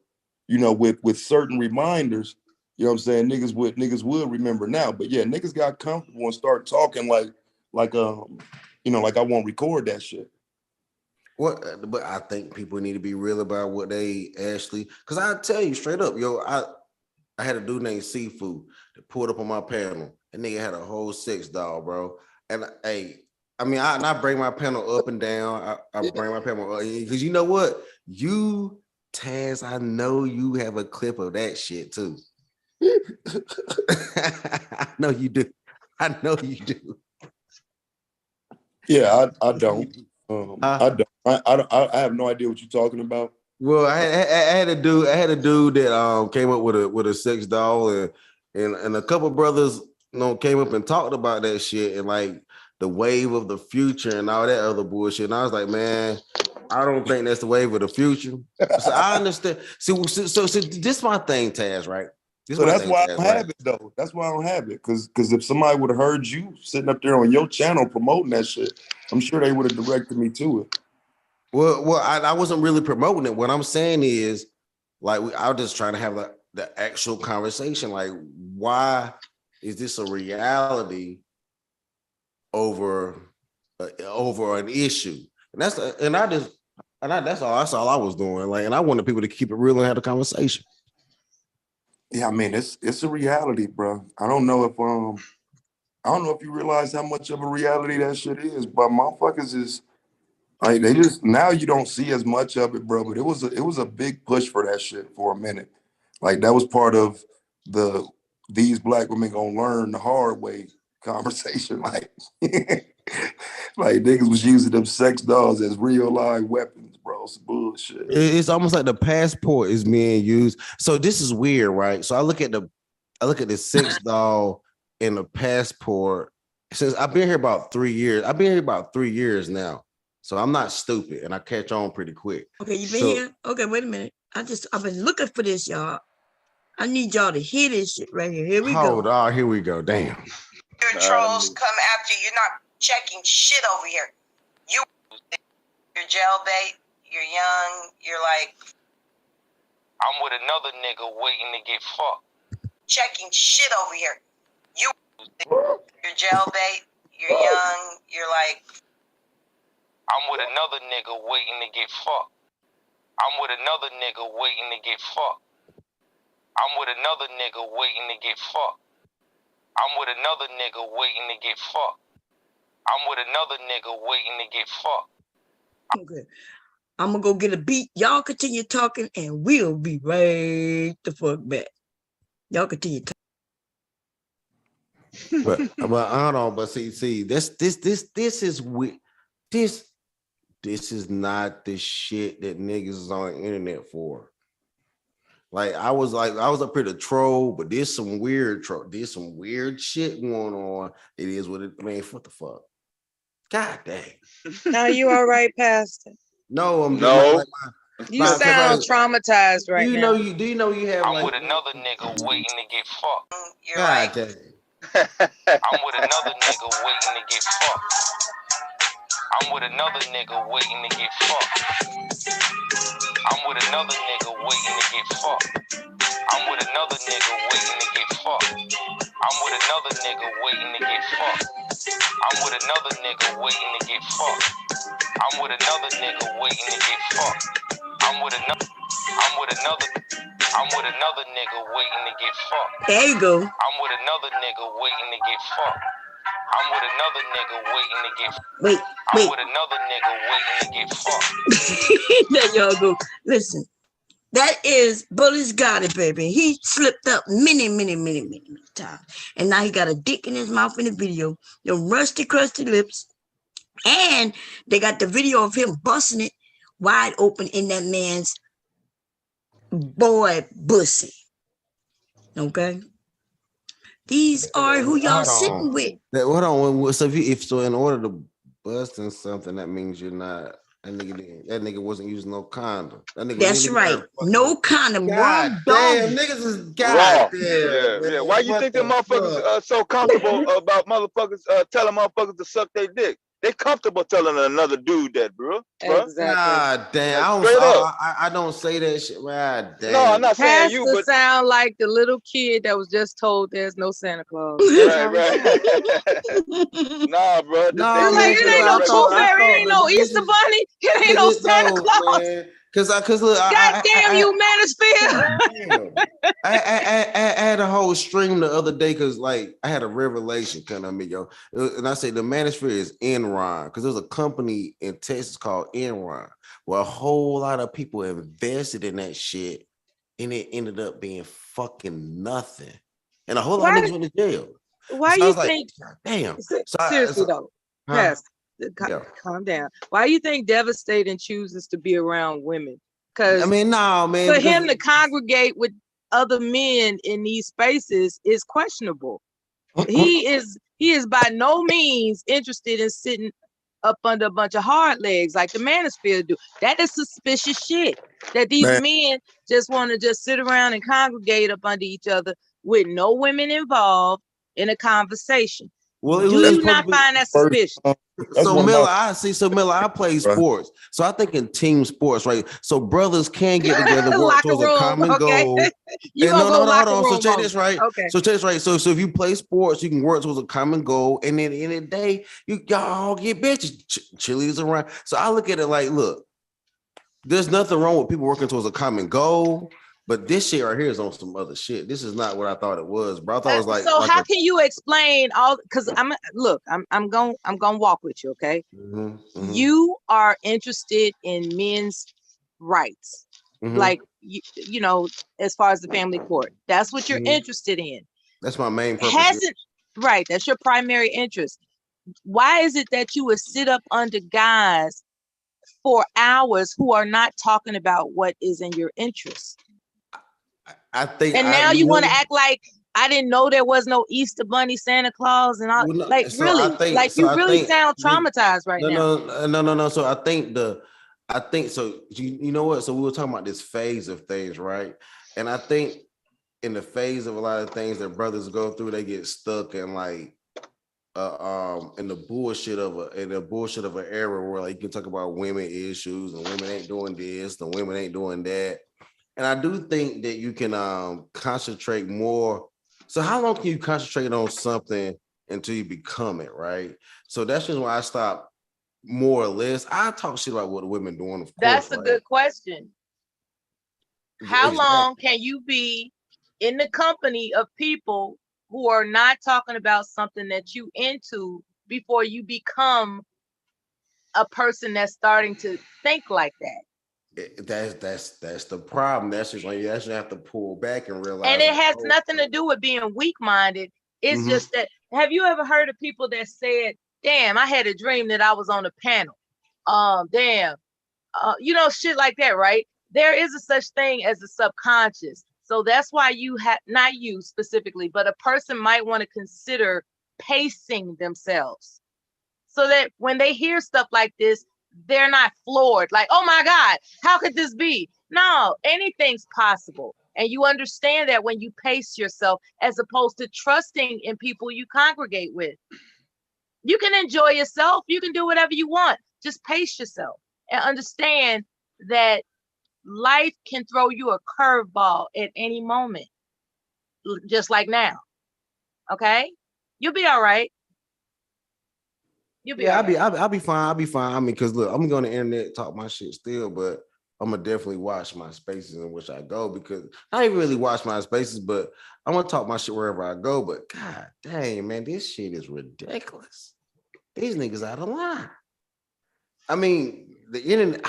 Speaker 2: you know, with certain reminders, you know what I'm saying, niggas would remember now. But yeah, niggas got comfortable and start talking like you know, like I won't record that shit.
Speaker 14: But I think people need to be real about what they actually, because I tell you straight up, yo, I had a dude named Seafood that pulled up on my panel. And nigga had a whole sex doll, bro. And I bring my panel up and down. I bring my panel up because you know what? You, Taz, I know you have a clip of that shit too. I know you do. I know you do.
Speaker 2: Yeah, I don't. I don't. I have no idea what you're talking about.
Speaker 14: Well, I had a dude that came up with a sex doll and a couple brothers, you know, came up and talked about that shit and like the wave of the future and all that other bullshit. And I was like, man, I don't think that's the wave of the future. So I understand. So this is my thing, Taz, right?
Speaker 2: So that's why I don't have it though. That's why I don't have it. Cause if somebody would have heard you sitting up there on your channel promoting that shit, I'm sure they would have directed me to it.
Speaker 14: Well, I wasn't really promoting it. What I'm saying is, like, I was just trying to have the actual conversation. Like, why is this a reality over an issue? And that's all I was doing. Like, and I wanted people to keep it real and have a conversation.
Speaker 2: Yeah, I mean, it's a reality, bro. I don't know if you realize how much of a reality that shit is, but motherfuckers is. Like they just now you don't see as much of it, bro. But it was a big push for that shit for a minute. Like that was part of these black women gonna learn the hard way conversation. Like niggas was using them sex dolls as real live weapons, bro. It's bullshit.
Speaker 14: It's almost like the passport is being used. So this is weird, right? So I look at the sex doll and the passport. Since I've been here about 3 years. I've been here about 3 years now. So I'm not stupid and I catch on pretty quick.
Speaker 1: Okay, you been here? Okay, wait a minute. I've been looking for this, y'all. I need y'all to hear this shit right here. Here we go.
Speaker 14: Hold on, here we go. Damn.
Speaker 8: Your trolls come after you. You're not checking shit over here. You're jailbait, you're young, you're like,
Speaker 6: I'm with another nigga waiting to get fucked.
Speaker 8: Checking shit over here. You're jailbait, you're young, you're like,
Speaker 6: I'm with another nigga waiting to get fucked. I'm with another nigga waiting to get fucked. I'm with another nigga waiting to get fucked. I'm with another nigga waiting to get fucked. I'm with another nigga waiting to get fucked.
Speaker 1: Okay. I'm gonna go get a beat. Y'all continue talking and we'll be right the fuck back. Y'all continue talking.
Speaker 14: But hold on, but see, this is weird. This is not the shit that niggas is on the internet for. Like I was up here to troll, but there's some weird shit going on. It is what it man, what the fuck? God dang.
Speaker 12: Now you all right, Pastor?
Speaker 14: No, I'm
Speaker 3: No.
Speaker 12: You sound traumatized right now.
Speaker 14: Do you know you have
Speaker 6: I'm with another nigga waiting to get fucked.
Speaker 12: You're right.
Speaker 14: dang.
Speaker 6: I'm with another nigga waiting to get fucked. I'm with another nigga waiting to get fucked. I'm with another nigga waiting to get fucked. I'm with another nigga waiting to get fucked. I'm with another nigga waiting to get fucked. I'm with another nigga waiting to get fucked. I'm with another nigga waiting to get fucked. I'm with another nigga waiting to get fucked.
Speaker 1: There you go.
Speaker 6: I'm with another nigga waiting to get fucked. I'm with another nigga waiting to get fucked.
Speaker 1: Wait.
Speaker 6: I'm with another nigga waiting to get fucked.
Speaker 1: There y'all go. Listen, that is Bully's got it, baby. He slipped up many times. And now he got a dick in his mouth in the video. The rusty, crusty lips. And they got the video of him busting it wide open in that man's boy bussy. Okay? These are who y'all sitting with.
Speaker 14: Hold on. So if in order to bust in something, that means you're not that nigga wasn't using no condom.
Speaker 1: That's right. No condom.
Speaker 14: God damn, niggas is
Speaker 3: Raw.
Speaker 14: damn.
Speaker 3: Yeah. Why you think them motherfuckers are so comfortable about motherfuckers telling motherfuckers to suck their dick? They comfortable telling another dude that, bro.
Speaker 12: Exactly.
Speaker 14: God damn. I don't say that shit. God damn.
Speaker 3: No, I'm not saying
Speaker 12: Pastor
Speaker 3: you, but
Speaker 12: sound like the little kid that was just told there's no Santa Claus.
Speaker 3: right. Nah, bro.
Speaker 12: No, like it ain't no Tooth Fairy, it ain't no Easter Bunny, it ain't no Santa Claus.
Speaker 14: Man. Cause look,
Speaker 12: goddamn you, manosphere.
Speaker 14: I had a whole stream the other day because like I had a revelation kind of me, yo. And I said the manosphere is Enron because there's a company in Texas called Enron where a whole lot of people invested in that shit and it ended up being fucking nothing. And a whole lot of niggas went to jail.
Speaker 12: Why
Speaker 14: So
Speaker 12: you
Speaker 14: like,
Speaker 12: think?
Speaker 14: damn.
Speaker 12: Seriously though, Pastor, calm down. Why you think devastating chooses to be around women? Because
Speaker 14: I mean, no, man.
Speaker 12: For him to congregate with other men in these spaces is questionable. He is by no means interested in sitting up under a bunch of hard legs like the manosphere do. That is suspicious shit. That these men just want to just sit around and congregate up under each other with no women involved in a conversation.
Speaker 14: Well,
Speaker 12: do you not find that suspicious?
Speaker 14: So Miller, I play sports. So I think in team sports, right? So brothers can get together, work towards a common goal.
Speaker 12: You
Speaker 14: and
Speaker 12: hold on.
Speaker 14: So check this right.
Speaker 12: Okay.
Speaker 14: So check this right. So if you play sports, you can work towards a common goal, and then at the end of the day, y'all get bitches, cheerleaders around. So I look at it like, look, there's nothing wrong with people working towards a common goal. But this shit right here is on some other shit. This is not what I thought it was, bro. I thought it was like.
Speaker 12: So how can you explain all? Because I'm gonna walk with you, okay? You are interested in men's rights, like you know, as far as the family court. That's what you're interested in.
Speaker 14: That's my main purpose.
Speaker 12: Right? That's your primary interest. Why is it that you would sit up under guys for hours who are not talking about what is in your interest?
Speaker 14: I think,
Speaker 12: and now you want to act like I didn't know there was no Easter Bunny, Santa Claus, and all.
Speaker 14: Well,
Speaker 12: like
Speaker 14: so
Speaker 12: really,
Speaker 14: I think,
Speaker 12: you really sound traumatized right now.
Speaker 14: No. So I think so. You know what? So we were talking about this phase of things, right? And I think in the phase of a lot of things that brothers go through, they get stuck in like in the bullshit of an era where like you can talk about women issues and women ain't doing this, and women ain't doing that. And I do think that you can concentrate more. So how long can you concentrate on something until you become it, right? So that's just why I stopped more or less. I talk shit about what the women doing, of course.
Speaker 12: That's a good question. How long can you be in the company of people who are not talking about something that you into before you become a person that's starting to think like that.
Speaker 14: That's the problem. That's just when you actually have to pull back and realize.
Speaker 12: And it has nothing to do with being weak-minded. It's just that, have you ever heard of people that said, damn, I had a dream that I was on a panel. Damn. Shit like that, right? There is a such thing as the subconscious. So that's why you have, not you specifically, but a person might want to consider pacing themselves so that when they hear stuff like this, they're not floored. Like, oh my God, how could this be? No, anything's possible. And you understand that when you pace yourself, as opposed to trusting in people you congregate with. You can enjoy yourself. You can do whatever you want. Just pace yourself and understand that life can throw you a curveball at any moment, just like now. Okay? You'll be all right. You'll be all right.
Speaker 14: I'll be fine. I'll be fine. I mean, because look, I'm going to the internet, talk my shit still, but I'm gonna definitely watch my spaces in which I go, because I ain't really watch my spaces, but I'm gonna talk my shit wherever I go. But God dang, man, this shit is ridiculous. These niggas out of line. I mean, the internet,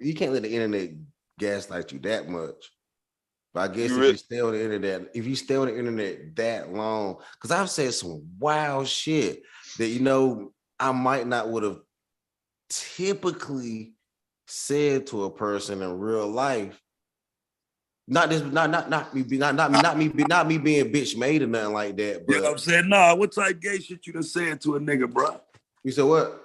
Speaker 14: you can't let the internet gaslight you that much. But I guess if you stay on the internet that long, because I've said some wild shit that I might not would have typically said to a person in real life. Not me being bitch made or nothing like that. But
Speaker 9: I'm saying, nah, what type gay shit you done said to a nigga, bro?
Speaker 14: You said what?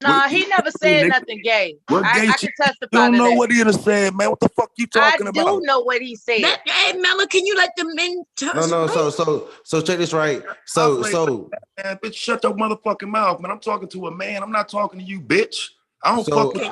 Speaker 12: Nah, he never said nothing gay.
Speaker 9: What gay
Speaker 12: I
Speaker 9: shit?
Speaker 12: can testify
Speaker 9: You don't
Speaker 12: to
Speaker 9: know
Speaker 12: that.
Speaker 9: what he done said, man. What the fuck you talking about?
Speaker 12: I do know what he said.
Speaker 1: Hey, Mella, can you let the men touch?
Speaker 14: No. So check this right. So
Speaker 9: man, bitch, shut your motherfucking mouth, man. I'm talking to a man. I'm not talking to you, bitch. I don't
Speaker 14: So
Speaker 9: fuck with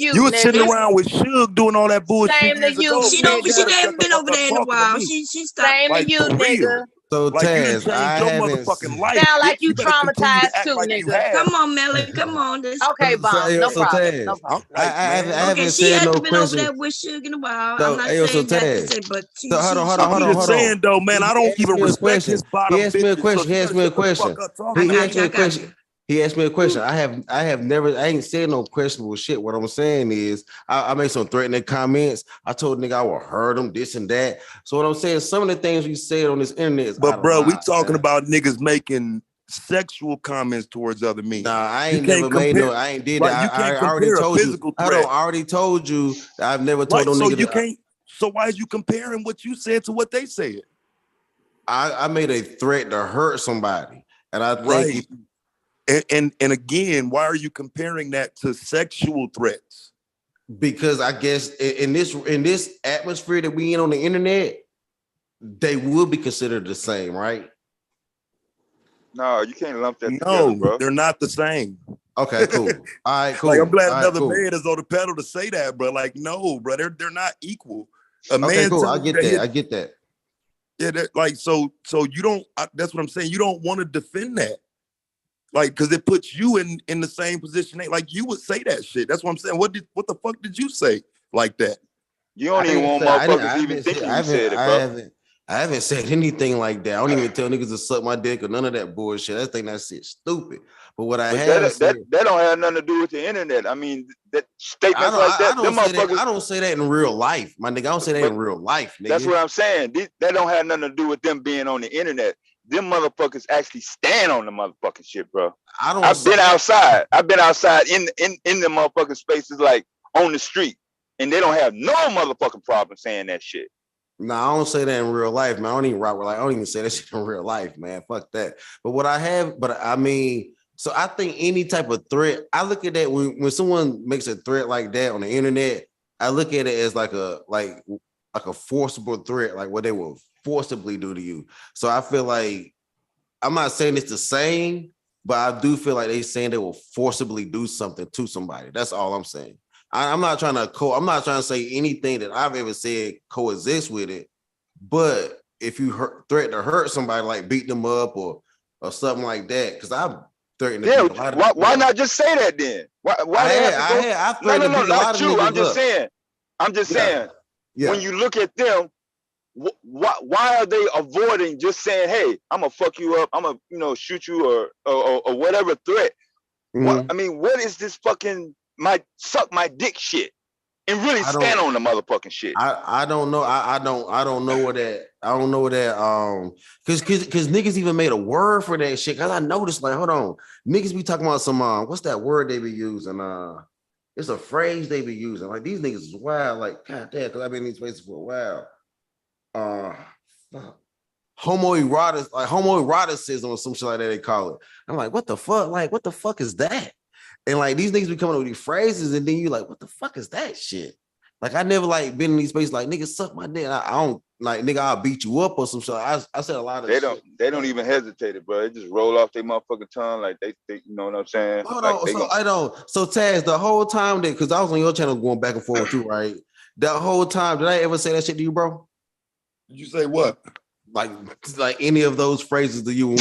Speaker 12: you
Speaker 9: was sitting around with Suge doing all that bullshit
Speaker 12: Same to
Speaker 9: years
Speaker 12: you,
Speaker 9: ago.
Speaker 1: She
Speaker 12: nigga.
Speaker 1: hasn't been over there in a while. She stopped.
Speaker 12: Same to you,
Speaker 9: for real.
Speaker 12: nigga.
Speaker 14: So
Speaker 9: Like you done
Speaker 14: Taz,
Speaker 9: changed
Speaker 14: I
Speaker 9: your
Speaker 14: haven't
Speaker 9: motherfucking life.
Speaker 12: Sound like
Speaker 9: bitch.
Speaker 12: you
Speaker 9: better continue to
Speaker 12: traumatized
Speaker 9: act
Speaker 12: too,
Speaker 9: like you
Speaker 12: nigga.
Speaker 9: have.
Speaker 1: Come on, Melly. Come on.
Speaker 12: Okay, Bomb. No problem.
Speaker 14: Taz,
Speaker 12: No problem.
Speaker 9: I'm like,
Speaker 14: I haven't
Speaker 1: Okay, she
Speaker 14: said no
Speaker 1: hasn't been over
Speaker 14: question.
Speaker 1: there with Suge in a while.
Speaker 14: So,
Speaker 1: I'm not
Speaker 14: so
Speaker 1: saying that to
Speaker 14: Taz.
Speaker 1: say, but
Speaker 14: So hold on.
Speaker 9: I'm just saying though, man, I don't even respect his bottom
Speaker 14: He asked me a
Speaker 9: bitches.
Speaker 14: question.
Speaker 9: So
Speaker 14: He asked me a question. He asked me a question. He asked me a question. I ain't said no questionable shit. What I'm saying is, I made some threatening comments. I told nigga I would hurt him, this and that. So what I'm saying, some of the things we said on this internet is
Speaker 9: But bro, we talking
Speaker 14: man.
Speaker 9: about niggas making sexual comments towards other men.
Speaker 14: Nah, I ain't never made no. I ain't did
Speaker 9: like,
Speaker 14: that.
Speaker 9: You can't
Speaker 14: I already
Speaker 9: compare
Speaker 14: told
Speaker 9: a
Speaker 14: you.
Speaker 9: physical
Speaker 14: I
Speaker 9: threat.
Speaker 14: already told you. I've never told no
Speaker 9: so
Speaker 14: nigga.
Speaker 9: You can't. So why is you comparing what you said to what they said?
Speaker 14: I made a threat to hurt somebody, and I think.
Speaker 9: Right. And again, why are you comparing that to sexual threats?
Speaker 14: Because I guess in this atmosphere that we in on the internet, they would be considered the same, right?
Speaker 3: No, you can't lump that together,
Speaker 9: No,
Speaker 3: bro.
Speaker 9: they're not the same.
Speaker 14: Okay, cool. All right, cool.
Speaker 9: Like I'm glad
Speaker 14: All
Speaker 9: another
Speaker 14: right, cool.
Speaker 9: man is on the pedal to say that, bro. Like, no, bro, they're not equal. A
Speaker 14: Okay,
Speaker 9: man
Speaker 14: cool. I
Speaker 9: telling you
Speaker 14: get that.
Speaker 9: hit-
Speaker 14: I get that.
Speaker 9: Yeah, like so you don't. That's what I'm saying. You don't want to defend that, like, because it puts you in the same position. Like you would say that shit. That's what I'm saying. What the fuck did you say like that?
Speaker 3: You don't even want motherfuckers even
Speaker 14: I
Speaker 3: thinking you said it, bro.
Speaker 14: I haven't said anything like that. I don't even tell niggas to suck my dick or none of that bullshit. I think that shit's stupid. But what I have said,
Speaker 3: that don't have nothing to do with the internet. I mean, that statements like that, them motherfuckers.
Speaker 14: I don't say that in real life, my nigga. I don't say that in real life, nigga.
Speaker 3: That's what I'm saying. That don't have nothing to do with them being on the internet. Them motherfuckers actually stand on the motherfucking shit, bro. I've been outside. I've been outside in the motherfucking spaces, like on the street, and they don't have no motherfucking problem saying that shit.
Speaker 14: No, I don't say that in real life, man. I don't even rock with, like, I don't even say that shit in real life, man. Fuck that. But I mean, so I think any type of threat, I look at that when someone makes a threat like that on the internet, I look at it as like a forcible threat, like what they will forcibly do to you. So I feel like, I'm not saying it's the same, but I do feel like they saying they will forcibly do something to somebody. That's all I'm saying. I'm not trying to say anything that I've ever said coexists with it, but if you threaten to hurt somebody, like beat them up or something like that, because I've threatened to beat a lot of people.
Speaker 3: Why not just say that then? Why
Speaker 14: I threatened to beat a lot of niggas
Speaker 3: I'm just
Speaker 14: up.
Speaker 3: saying. I'm just saying.
Speaker 14: Yeah.
Speaker 3: When you look at them, why are they avoiding just saying, "Hey, I'm gonna fuck you up. I'm gonna shoot you or whatever threat." What I mean, what is this fucking suck my dick shit? And really stand on the motherfucking shit.
Speaker 14: I don't know. I don't know what that. I don't know what that. Cause niggas even made a word for that shit. Cause I noticed, like, hold on, niggas be talking about some what's that word they be using? It's a phrase they be using. Like these niggas is wild. Like god damn, cause I've been in these places for a while. Homoeroticism or some shit like that they call it. I'm like, what the fuck? Like, what the fuck is that? And like these niggas be coming up with these phrases, and then you like, what the fuck is that shit? Like I never like been in these spaces like niggas suck my dick. I don't like nigga, I'll beat you up or some shit. I said a lot of
Speaker 3: they don't even hesitate it, bro. They just roll off their motherfucking tongue like they you know what I'm saying?
Speaker 14: Hold
Speaker 3: like
Speaker 14: on. So Taz, the whole time that because I was on your channel going back and forth too, right? That whole time, did I ever say that shit to you, bro?
Speaker 17: Did you say what?
Speaker 14: Like any of those phrases to you,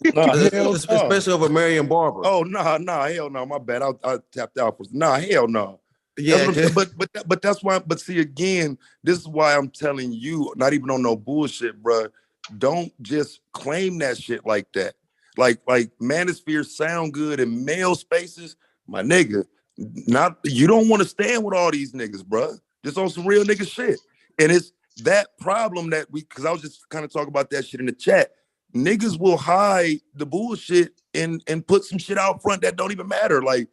Speaker 14: especially over Marion Barber.
Speaker 17: Oh no, hell no, my bad. I tapped out for hell no.
Speaker 14: Yeah,
Speaker 17: but that's why. But see, again, this is why I'm telling you, not even on no bullshit, bro. Don't just claim that shit like that. Like manosphere sound good in male spaces, my nigga. Not you don't want to stand with all these niggas, bro. Just on some real nigga shit, and it's that problem that because I was just kind of talking about that shit in the chat. Niggas will hide the bullshit and put some shit out front that don't even matter. Like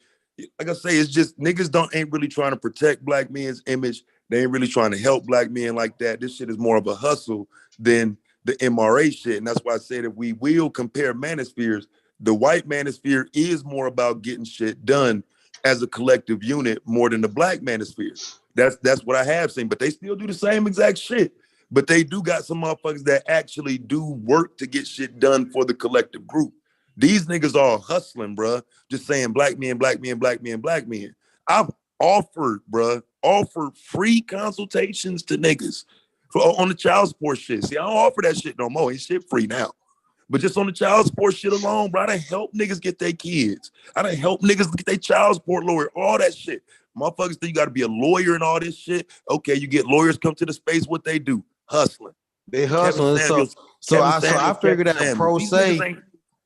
Speaker 17: I say, it's just niggas ain't really trying to protect black men's image. They ain't really trying to help black men like that. This shit is more of a hustle than the MRA shit. And that's why I said if we will compare manospheres, the white manosphere is more about getting shit done as a collective unit more than the black manosphere. That's what I have seen, but they still do the same exact shit. But they do got some motherfuckers that actually do work to get shit done for the collective group. These niggas are hustling, bruh. Just saying black men, black men, black men, black men. I've offered free consultations to niggas on the child support shit. See, I don't offer that shit no more. It's shit free now. But just on the child support shit alone, bro, I done help niggas get their kids. I done help niggas get their child support lawyer, all that shit. Motherfuckers think you got to be a lawyer and all this shit. Okay, you get lawyers come to the space. What they do? Hustling.
Speaker 14: They hustling. So I figured out pro se.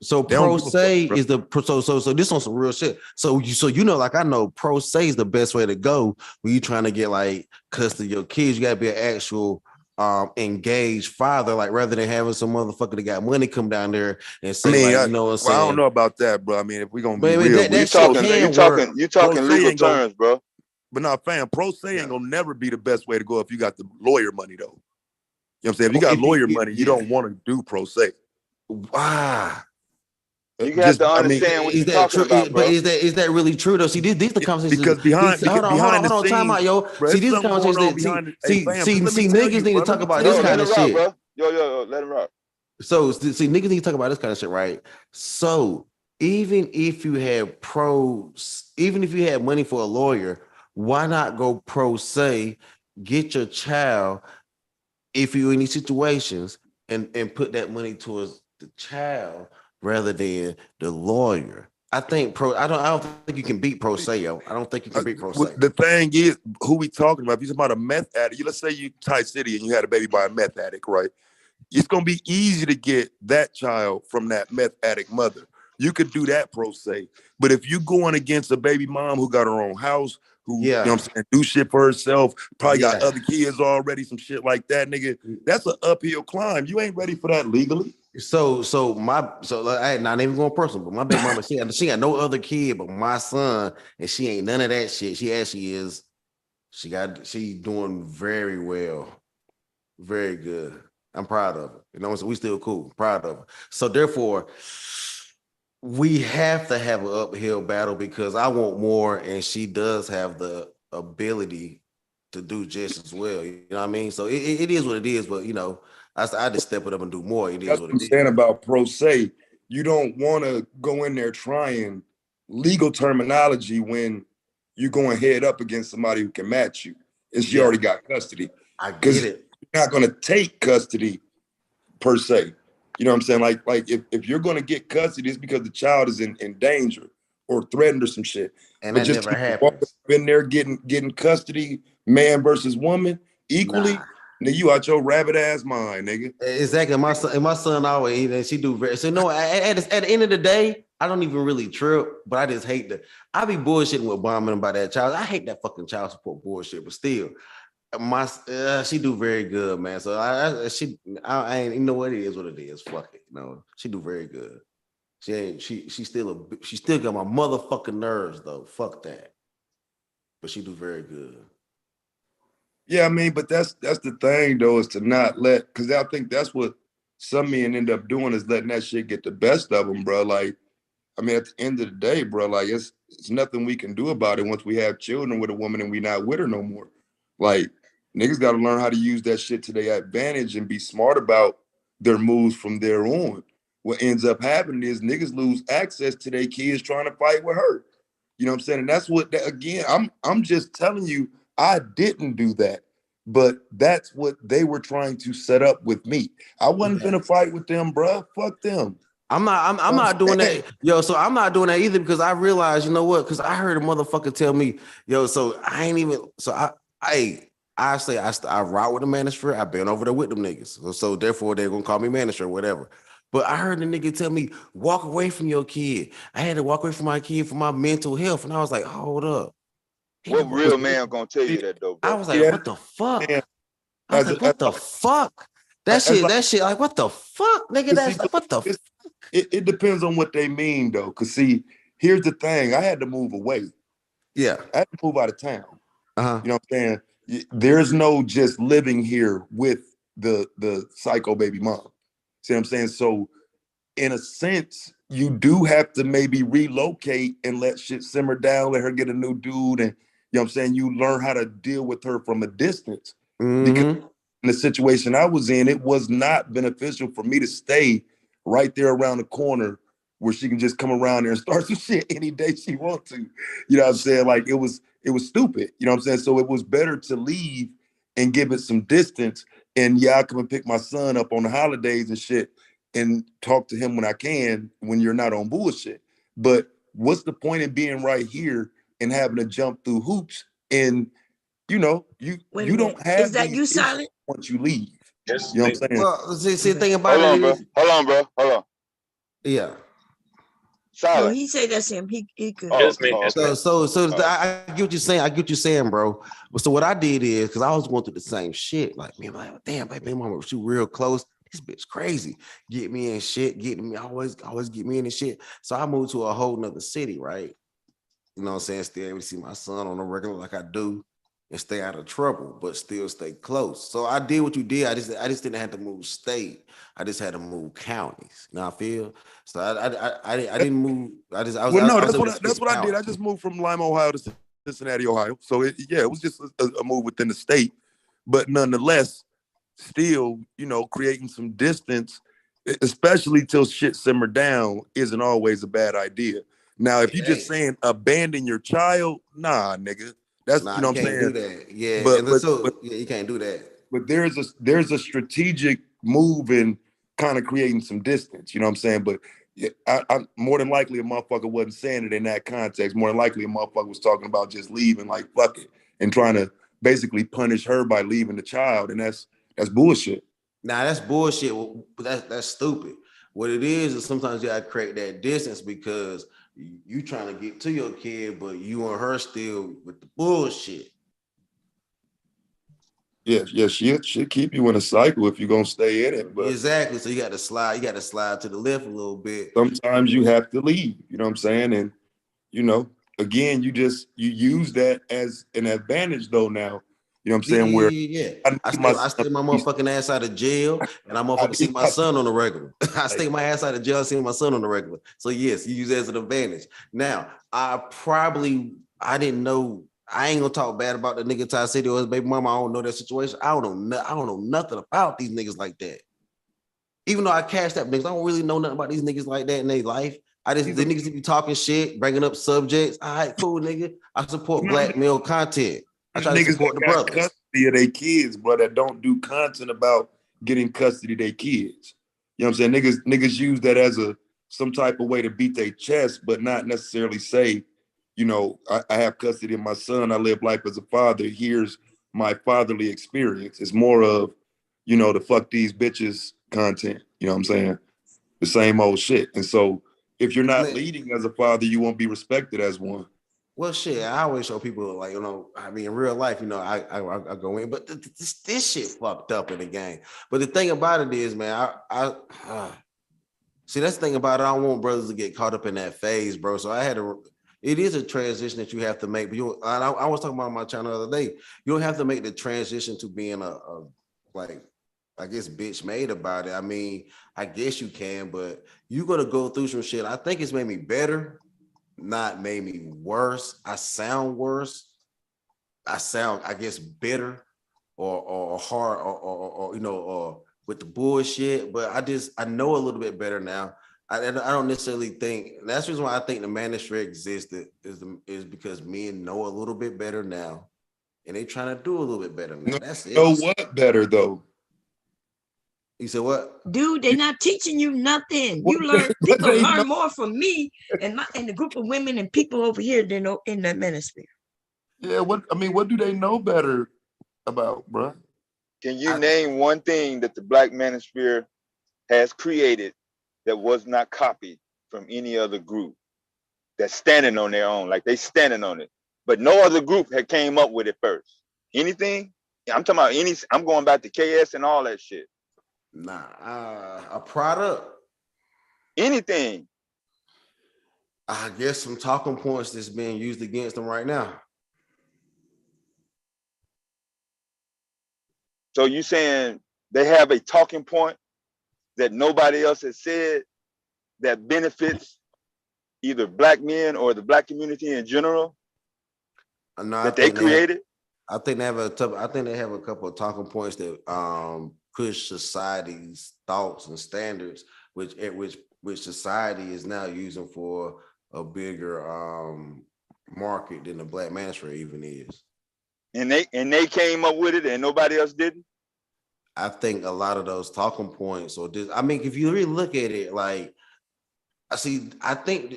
Speaker 14: So pro se is the so this on some real shit. So you know, like I know pro se is the best way to go when you trying to get like custody of your kids. You gotta be an actual engaged father, like rather than having some motherfucker that got money come down there and say, like, you know what I'm saying?
Speaker 17: I don't know about that, bro. I mean, if we're gonna be real,
Speaker 3: you talking legal terms, bro.
Speaker 17: But no, fam, pro se ain't gonna never be the best way to go if you got the lawyer money, though. You know what I'm saying? If you got lawyer money, you don't want to do pro se.
Speaker 14: Wow.
Speaker 3: You have to understand what you're talking about, bro.
Speaker 14: But is that really true though? See, these the conversations.
Speaker 17: Because behind
Speaker 14: hold on, time out, yo. See, these conversations. See, niggas need to talk about this kind of shit,
Speaker 3: bro. Yo, let him rock.
Speaker 14: So, see, niggas need to talk about this kind of shit, right? So, even if you had money for a lawyer, why not go pro se, get your child, if you're in these situations, and put that money towards the child rather than the lawyer? I don't think you can beat pro se, yo. I don't think you can beat pro se.
Speaker 17: The thing is, who we talking about? If you're talking about a meth addict, let's say you Thai City and you had a baby by a meth addict, right? It's gonna be easy to get that child from that meth addict mother. You could do that pro se. But if you going against a baby mom who got her own house, who you know what I'm saying, do shit for herself, probably got other kids already, some shit like that, nigga. That's an uphill climb. You ain't ready for that legally.
Speaker 14: So I ain't not even going personal, but my baby mama, she got no other kid but my son, and she ain't none of that shit. She actually is. She doing very well, very good. I'm proud of her. You know, so we still cool. Proud of her. So therefore, we have to have an uphill battle because I want more, and she does have the ability to do just as well. You know what I mean? So it is what it is, but you know, I just step it up and do more. It is what it is.
Speaker 17: Saying about pro se, you don't want to go in there trying legal terminology when you're going head up against somebody who can match you, and she already got custody.
Speaker 14: I get it.
Speaker 17: You're not going to take custody per se. You know what I'm saying? Like if you're going to get custody, it's because the child is in danger or threatened or some shit.
Speaker 14: And but that just never happens.
Speaker 17: In there getting custody, man versus woman, equally. Nigga, you out your rabbit ass mind, nigga.
Speaker 14: Exactly. My son always, she do very. So no, at the end of the day, I don't even really trip, but I just hate I be bullshitting with bombing about that child. I hate that fucking child support bullshit, but still, she do very good, man. So I ain't, you know what it is, what it is. Fuck it, you know. She do very good. She still got my motherfucking nerves though. Fuck that. But she do very good.
Speaker 17: Yeah, I mean, but that's the thing though, is to not let, because I think that's what some men end up doing, is letting that shit get the best of them, bro. Like, I mean, at the end of the day, bro, like it's nothing we can do about it once we have children with a woman and we not with her no more. Like, niggas got to learn how to use that shit to their advantage and be smart about their moves from there on. What ends up happening is niggas lose access to their kids trying to fight with her. You know what I'm saying? And that's what, again, I'm just telling you, I didn't do that, but that's what they were trying to set up with me. I wasn't finna fight with them, bro. Fuck them.
Speaker 14: I'm not doing that, yo. So I'm not doing that either, because I realized, you know what? Because I heard a motherfucker tell me, yo. So I ain't even. So I say I ride with the manosphere. I've been over there with them niggas. So therefore they're gonna call me manager or whatever. But I heard the nigga tell me, walk away from your kid. I had to walk away from my kid for my mental health, and I was like, hold up.
Speaker 3: What real man gonna tell you that though, bro?
Speaker 14: I was like, what the fuck? I was like, what the fuck? That shit, like, what the fuck, nigga? That's like, what the fuck?
Speaker 17: It depends on what they mean though. Cause see, here's the thing. I had to move away.
Speaker 14: Yeah.
Speaker 17: I had to move out of town. You know what I'm saying? There's no just living here with the psycho baby mom. See what I'm saying? So in a sense, you do have to maybe relocate and let shit simmer down, let her get a new dude. And you know what I'm saying? You learn how to deal with her from a distance. Because in the situation I was in, it was not beneficial for me to stay right there around the corner where she can just come around there and start some shit any day she wants to. You know what I'm saying? Like it was stupid. You know what I'm saying? So it was better to leave and give it some distance. And yeah, I come and pick my son up on the holidays and shit and talk to him when I can, when you're not on bullshit. But what's the point in being right here and having to jump through hoops? And you know, you don't have
Speaker 1: is that you silent
Speaker 17: once you leave. You know what I'm saying?
Speaker 14: Well, see the thing about
Speaker 3: Hold on, bro. Hold on.
Speaker 14: Yeah.
Speaker 1: No, he said that's him. He could.
Speaker 14: So I get what you're saying. I get what you're saying, bro. So what I did is, because I was going through the same shit. Like, man, like, damn, baby mama, she real close. This bitch crazy. Get me in shit. Getting me always get me in and shit. So I moved to a whole nother city, right? You know what I'm saying? Still able to see my son on a regular like I do, and stay out of trouble, but still stay close. So I did what you did. I just didn't have to move state. I just had to move counties. You know what I feel? So I didn't move. That's
Speaker 17: what I did. I just moved from Lima, Ohio to Cincinnati, Ohio. So it was just a move within the state, but nonetheless, still, you know, creating some distance, especially till shit simmer down, isn't always a bad idea. Now, if you just saying abandon your child, nah, nigga. That's you know what I'm saying.
Speaker 14: Do that. Yeah,
Speaker 17: but
Speaker 14: you can't do that.
Speaker 17: But there's a strategic move in kind of creating some distance. You know what I'm saying? But I more than likely a motherfucker wasn't saying it in that context. More than likely a motherfucker was talking about just leaving, like fuck it, and trying to basically punish her by leaving the child, and that's bullshit.
Speaker 14: Nah, that's bullshit. That's stupid. What it is sometimes you gotta create that distance because you trying to get to your kid, but you and her still with the bullshit.
Speaker 17: Yeah, she'll keep you in a cycle if you're gonna stay in it. But
Speaker 14: exactly. So you got to slide to the left a little bit.
Speaker 17: Sometimes you have to leave, you know what I'm saying? And you know, again, you use that as an advantage though now. You know what I'm saying? Where
Speaker 14: I stay my motherfucking ass out of jail, and I motherfucking see my son on the regular. I stay my ass out of jail, see my son on the regular. So yes, you use that as an advantage. Now, I didn't know. I ain't gonna talk bad about the nigga Ty City or his baby mama. I don't know that situation. I don't know nothing about these niggas like that. Even though I cashed out niggas, I don't really know nothing about these niggas like that in their life. The niggas be talking shit, bringing up subjects. All right, cool, nigga. I support black male content. I try to support the brothers.
Speaker 17: Custody of their kids, bro, that don't do content about getting custody of their kids. You know what I'm saying? Niggas use that as some type of way to beat their chest, but not necessarily say, you know, I have custody of my son. I live life as a father. Here's my fatherly experience. It's more of, you know, the fuck these bitches content. You know what I'm saying? The same old shit. And so
Speaker 9: if you're not leading as a father, you won't be respected as one.
Speaker 14: Well, shit, I always show people, like, you know, I mean, in real life, you know, I go in, but this shit fucked up in the game. But the thing about it is, man, see, that's the thing about it. I don't want brothers to get caught up in that phase, bro. So it is a transition that you have to make. But I was talking about on my channel the other day. You don't have to make the transition to being like, I guess, bitch made about it. I mean, I guess you can, but you're gonna go through some shit. I think it's made me better, not made me worse. I sound worse. I sound, I guess, bitter or hard or you know, or with the bullshit. But I know a little bit better now. I don't necessarily think, that's the reason why I think the manosphere existed is because men know a little bit better now, and they trying to do a little bit better now. That's it.
Speaker 9: Know what better though?
Speaker 14: You said what?
Speaker 1: Dude, they're not teaching you nothing. People learn more from me and the group of women and people over here than in the manosphere.
Speaker 9: Yeah, what do they know better about, bro?
Speaker 3: Can you name one thing that the Black manosphere has created that was not copied from any other group that's standing on their own, like they standing on it, but no other group had came up with it first? Anything? I'm talking about I'm going back to KS and all that shit.
Speaker 14: Nah, a product.
Speaker 3: Anything.
Speaker 14: I guess some talking points that's being used against them right now.
Speaker 3: So you saying they have a talking point that nobody else has said that benefits either Black men or the Black community in general? That they created?
Speaker 14: I think they have a couple of talking points that push society's thoughts and standards, which society is now using for a bigger market than the Black manosphere even is.
Speaker 3: And they came up with it and nobody else didn't?
Speaker 14: I think a lot of those talking points, I mean, if you really look at it, like, I think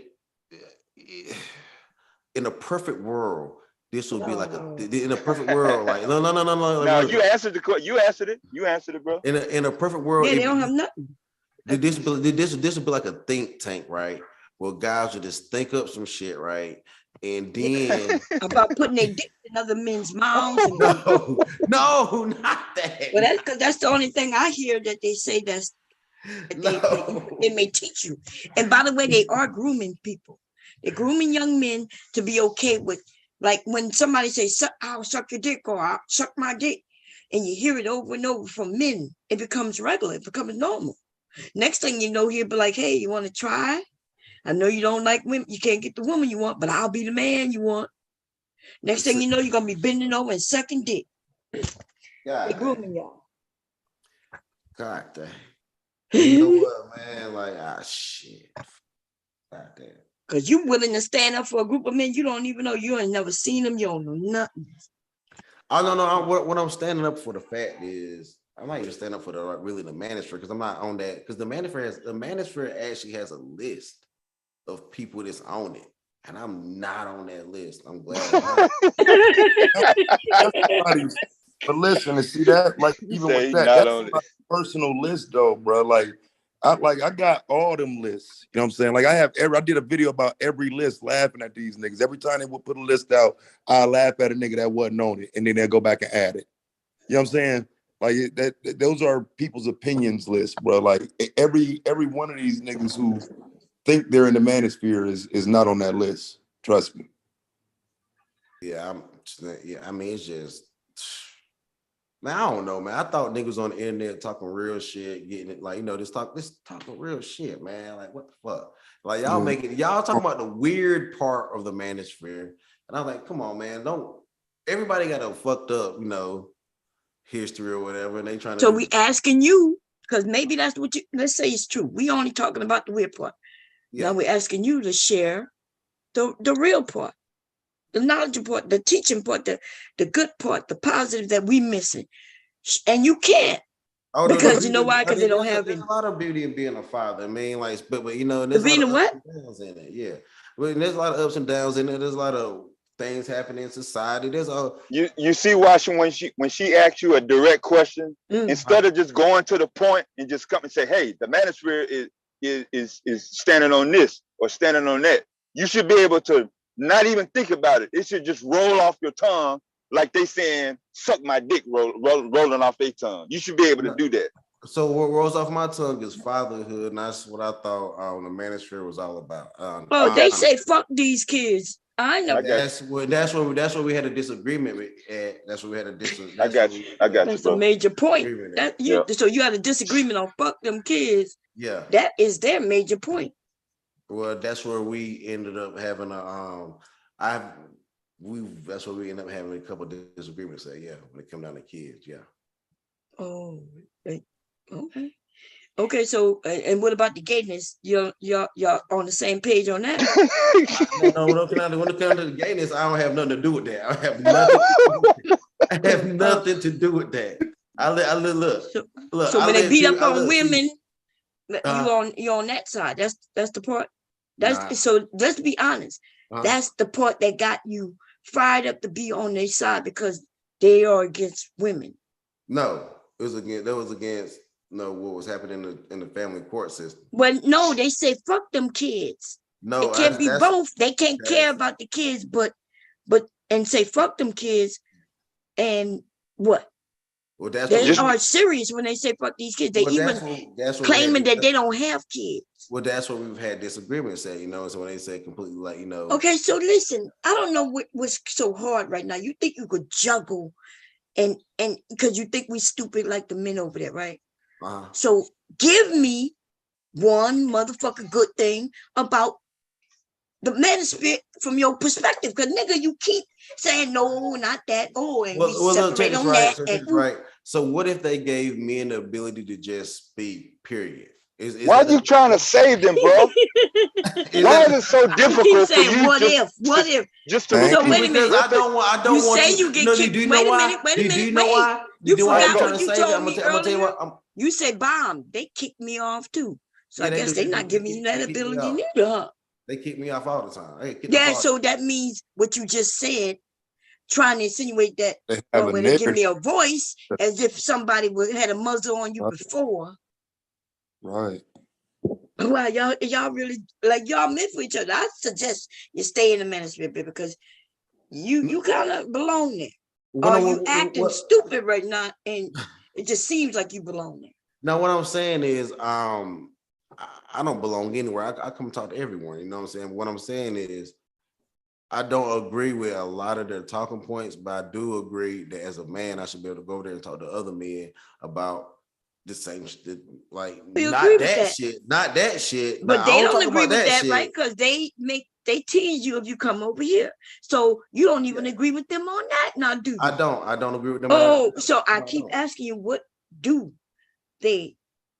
Speaker 14: in a perfect world, this will be like in a perfect world, like no.
Speaker 3: No, you answered the question. You answered it, bro.
Speaker 14: In a perfect world,
Speaker 1: yeah, they don't have nothing.
Speaker 14: This would be like a think tank, right? Where guys would just think up some shit, right? And then
Speaker 1: about putting their dick in other men's mouths.
Speaker 14: No, not that.
Speaker 1: Well, that's because that's the only thing I hear that they say they may teach you. And by the way, they are grooming people. They're grooming young men to be okay with, like, when somebody says, "I'll suck your dick" or "I'll suck my dick," and you hear it over and over from men, it becomes regular. It becomes normal. Next thing you know, he'll be like, "Hey, you want to try? I know you don't like women. You can't get the woman you want, but I'll be the man you want." Next thing you know, you're going to be bending over and sucking dick. They're grooming y'all.
Speaker 14: God damn. You know what, man? Like, shit. God damn.
Speaker 1: Because you're willing to stand up for a group of men you don't even know. You ain't never seen them. You don't know nothing.
Speaker 14: Oh, no. What I'm standing up for, the fact is, I'm not even standing up for the manosphere, because I'm not on that. Because the manosphere actually has a list of people that's on it, and I'm not on that list. I'm glad.
Speaker 9: But listen, to see that, like, even with that, that's my personal list, though, bro. Like I got all them lists. You know what I'm saying? Like, I did a video about every list, laughing at these niggas. Every time they would put a list out, I laugh at a nigga that wasn't on it, and then they'll go back and add it. You know what I'm saying? Like, those are people's opinions lists, bro. Like, every one of these niggas who think they're in the manosphere is not on that list. Trust me.
Speaker 14: Yeah, I mean, it's just, man, I don't know, man. I thought niggas on the internet talking real shit, getting it, like, you know, this talking real shit, man. Like, what the fuck? Like, y'all talking about the weird part of the manosphere, and I'm like, come on, man, everybody got a fucked up, you know, history or whatever, and they trying to.
Speaker 1: So we asking you, because maybe that's what let's say it's true. We only talking about the weird part. Yeah. Now we're asking you to share the real part, the knowledge part, the teaching part, the good part, the positive that we missing. And you can't. Because you know why? Because they don't have it.
Speaker 14: There's a lot of beauty in being a father. I mean, like, but you know, there's
Speaker 1: being a what?
Speaker 14: Downs in it. Yeah. Well, there's a lot of ups and downs in it. There's a lot of things happening in society. There's
Speaker 3: you see why when she asks you a direct question, instead of just going to the point and just come and say, "Hey, the manosphere is standing on this," or standing on that. You should be able to not even think about it. It should just roll off your tongue like they saying, suck my dick, rolling off their tongue. You should be able to do that.
Speaker 14: So what rolls off my tongue is fatherhood, and that's what I thought the manosphere was all about.
Speaker 1: They say fuck these kids. I know.
Speaker 14: That's where we had a disagreement with. That's where we had a disagreement.
Speaker 3: I got you.
Speaker 1: That's a major point. So you had a disagreement on fuck them kids.
Speaker 14: Yeah.
Speaker 1: That is their major point.
Speaker 14: Well, that's where we ended up having that's where we ended up having a couple of disagreements. When it come down to kids,
Speaker 1: Oh, okay. Okay, so and what about the gayness? Y'all on the same page on that?
Speaker 14: No, when it comes to the gayness, I don't have nothing to do with that. I have nothing to do with that. I look.
Speaker 1: So when they beat up on women, you on that side. That's the part. So let's be honest. That's the part that got you fired up to be on their side because they are against women.
Speaker 14: No, it was against what was happening in the family court system.
Speaker 1: Well, no, they say fuck them kids.
Speaker 14: No,
Speaker 1: it can't be both. They can't care about the kids, but and say fuck them kids, and what? Well, they are serious when they say fuck these kids. They that's claiming that they don't have kids.
Speaker 14: Well, that's what we've had disagreements at, So when they say completely
Speaker 1: Okay, so listen, I don't know what's so hard right now. You think you could juggle, and because you think we stupid like the men over there, right? So give me one motherfucking good thing about the manosphere from your perspective, because nigga, you keep saying no, not that. Oh, and we separate on that.
Speaker 14: Right. So what if they gave men the ability to just speak? Period.
Speaker 3: Why are you trying to save them, bro? Why is it so difficult for you?
Speaker 1: What if?
Speaker 3: Just to repeat.
Speaker 1: So wait a minute.
Speaker 14: I don't want.
Speaker 1: You say you get kicked.
Speaker 14: Do you know why?
Speaker 1: Wait a minute.
Speaker 14: Do you know why?
Speaker 1: You forgot
Speaker 14: what
Speaker 1: what you told me earlier. You said bomb. They kicked me off too. So I guess they're not giving you that ability neither, huh?
Speaker 14: They kick me off all the time.
Speaker 1: So that means what you just said, trying to insinuate that when they give me a voice, as if somebody had a muzzle on you before.
Speaker 9: Right.
Speaker 1: Well, y'all really y'all meant for each other. I suggest you stay in the manosphere because you kind of belong there. Or you acting stupid right now, and it just seems like you belong there.
Speaker 14: Now, what I'm saying is, I don't belong anywhere. I come talk to everyone. You know what I'm saying? What I'm saying is, I don't agree with a lot of their talking points, but I do agree that as a man, I should be able to go over there and talk to other men about the same shit. Like, not that shit.
Speaker 1: But they don't agree with that, right? Because they tease you if you come over here. So you don't even agree with them on that, now, do you?
Speaker 14: I don't agree with them.
Speaker 1: Oh, so I keep asking you, what do they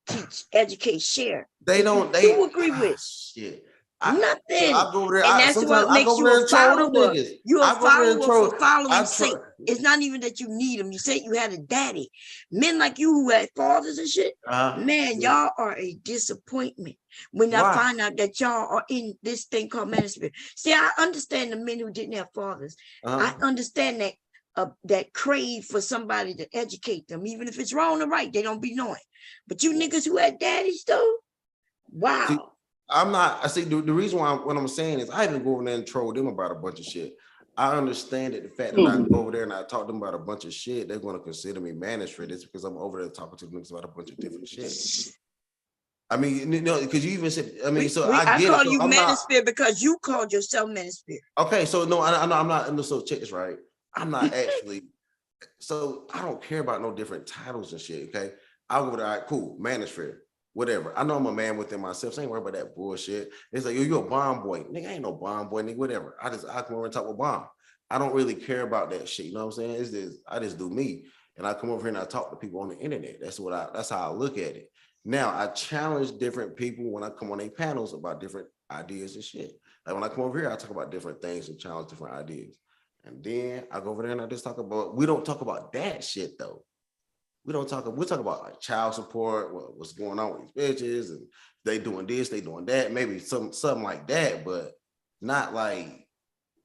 Speaker 1: teach, educate, share?
Speaker 14: They don't.
Speaker 1: They agree with
Speaker 14: shit.
Speaker 1: Nothing.
Speaker 14: I go over there,
Speaker 1: and that's what makes you a follower. You're a follower for following's sake. It's not even that you need them. You say you had a daddy. Men like you who had fathers and shit, man, y'all are a disappointment when I find out that y'all are in this thing called manosphere. See, I understand the men who didn't have fathers. I understand that that crave for somebody to educate them, even if it's wrong or right, they don't be knowing. But you niggas who had daddies though, wow.
Speaker 14: See, I'm not. I see the reason why what I'm saying is I even go over there and troll them about a bunch of shit. I understand that the fact that I go over there and I talk to them about a bunch of shit, they're going to consider me manosphere. It's because I'm over there talking to them about a bunch of different shit. I mean, because you even said, I mean, I
Speaker 1: call you manosphere because you called yourself manosphere.
Speaker 14: Okay, so no, I'm not. So check this right. I'm not actually. So I don't care about no different titles and shit. Okay, I'll go over there. All right, cool, manosphere. Whatever. I know I'm a man within myself. So I ain't worried about that bullshit. It's like, yo, you a bomb boy. Nigga, I ain't no bomb boy, nigga, whatever. I come over and talk with bomb. I don't really care about that shit. You know what I'm saying? I just do me. And I come over here and I talk to people on the internet. That's how I look at it. Now, I challenge different people when I come on their panels about different ideas and shit. Like when I come over here, I talk about different things and challenge different ideas. And then I go over there and I just talk about, we don't talk about that shit though. We talk about like child support, what's going on with these bitches, and they doing this, they doing that, maybe something like that, but not like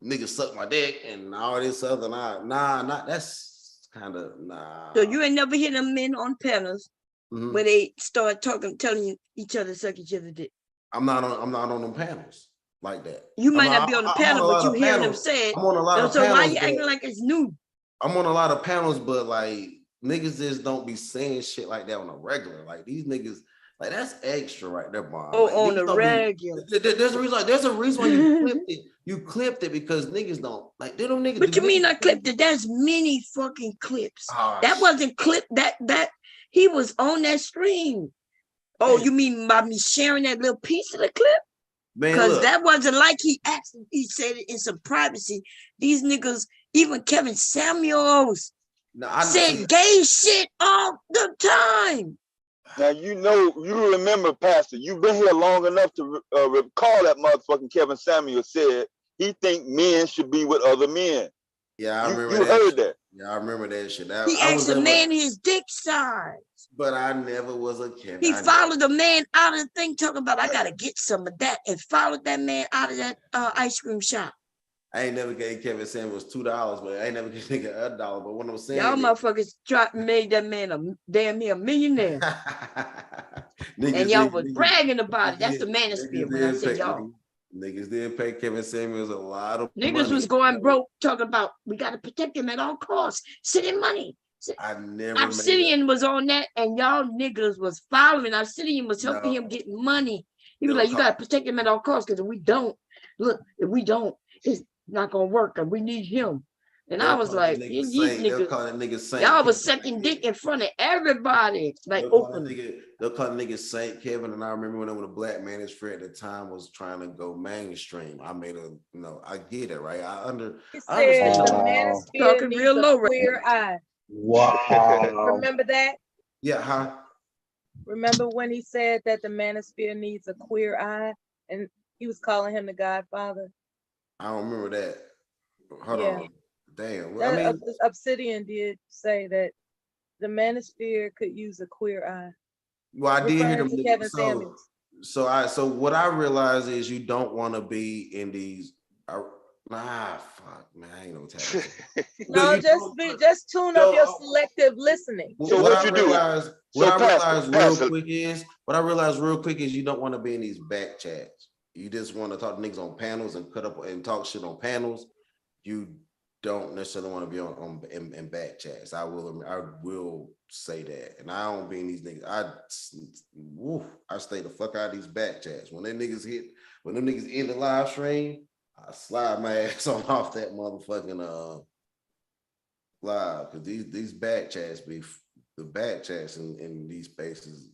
Speaker 14: niggas suck my dick and all this other. Not that's kind of nah.
Speaker 1: So you ain't never hear them men on panels where they start talking, telling each other suck each other dick.
Speaker 14: I'm not on them panels like that.
Speaker 1: You might not be on the panel, but you hearing them say it.
Speaker 14: I'm on a lot of
Speaker 1: so
Speaker 14: panels.
Speaker 1: Why you acting like it's new?
Speaker 14: I'm on a lot of panels, but like niggas just don't be saying shit like that on a regular. Like these niggas, like that's extra right there, Bob.
Speaker 1: Oh,
Speaker 14: like,
Speaker 1: on the regular.
Speaker 14: There's a reason why you clipped it. You clipped it because niggas don't like they don't niggas.
Speaker 1: What you mean I clipped it? There's many fucking clips. That wasn't clip. That he was on that stream. Oh, you mean by me sharing that little piece of the clip? Because that wasn't like he said it in some privacy. These niggas, even Kevin Samuels, said gay shit all the time.
Speaker 3: Now you remember, Pastor. You've been here long enough to recall that motherfucking Kevin Samuels said he think men should be with other men.
Speaker 14: Yeah, I remember.
Speaker 3: You heard that?
Speaker 14: Yeah, I remember that shit.
Speaker 1: He asked a man his dick size.
Speaker 14: But I never was a Kevin.
Speaker 1: He followed the man out of the thing, talking about I gotta get some of that, and followed that man out of that ice cream shop.
Speaker 14: I ain't never gave Kevin Samuels $2, but I ain't never gave nigga $1. But what I'm saying,
Speaker 1: y'all motherfuckers made that man a damn near millionaire, and y'all was bragging about it. That's the manosphere when I said y'all.
Speaker 14: Niggas did pay Kevin Samuels a lot of money.
Speaker 1: Niggas was going broke, talking about we gotta protect him at all costs, sending money. Obsidian was on that, and y'all niggas was following. Obsidian was helping him get money. He was like, you gotta protect him at all costs, because if we don't, it's not gonna work, and we need him. And I was like, these niggas, y'all was sucking dick in front of everybody, like openly.
Speaker 14: They'll call the niggas Saint Kevin, and I remember when the Black Manosphere at the time was trying to go mainstream. I made I get it, right? I understand.
Speaker 12: The Manosphere needs real low, queer eye.
Speaker 14: Wow.
Speaker 12: Remember that?
Speaker 14: Yeah, huh?
Speaker 12: Remember when he said that the Manosphere needs a queer eye, and he was calling him the Godfather?
Speaker 14: I don't remember that. Hold on. Damn.
Speaker 12: Well, I mean, Obsidian did say that the Manosphere could use a queer eye.
Speaker 14: Well, I did hear them. Kevin Samuels. So what I realize is you don't want to be in these. Fuck, man, I ain't no talent.
Speaker 12: No, just tune up your selective listening.
Speaker 14: So what I realize real quick is you don't want to be in these back chats. You just want to talk to niggas on panels and cut up and talk shit on panels. You don't necessarily want to be in back chats. I will say that, and I don't be in these niggas. I stay the fuck out of these back chats. When them niggas end the live stream, I slide my ass on off that motherfucking live, because these back chats the back chats in these spaces,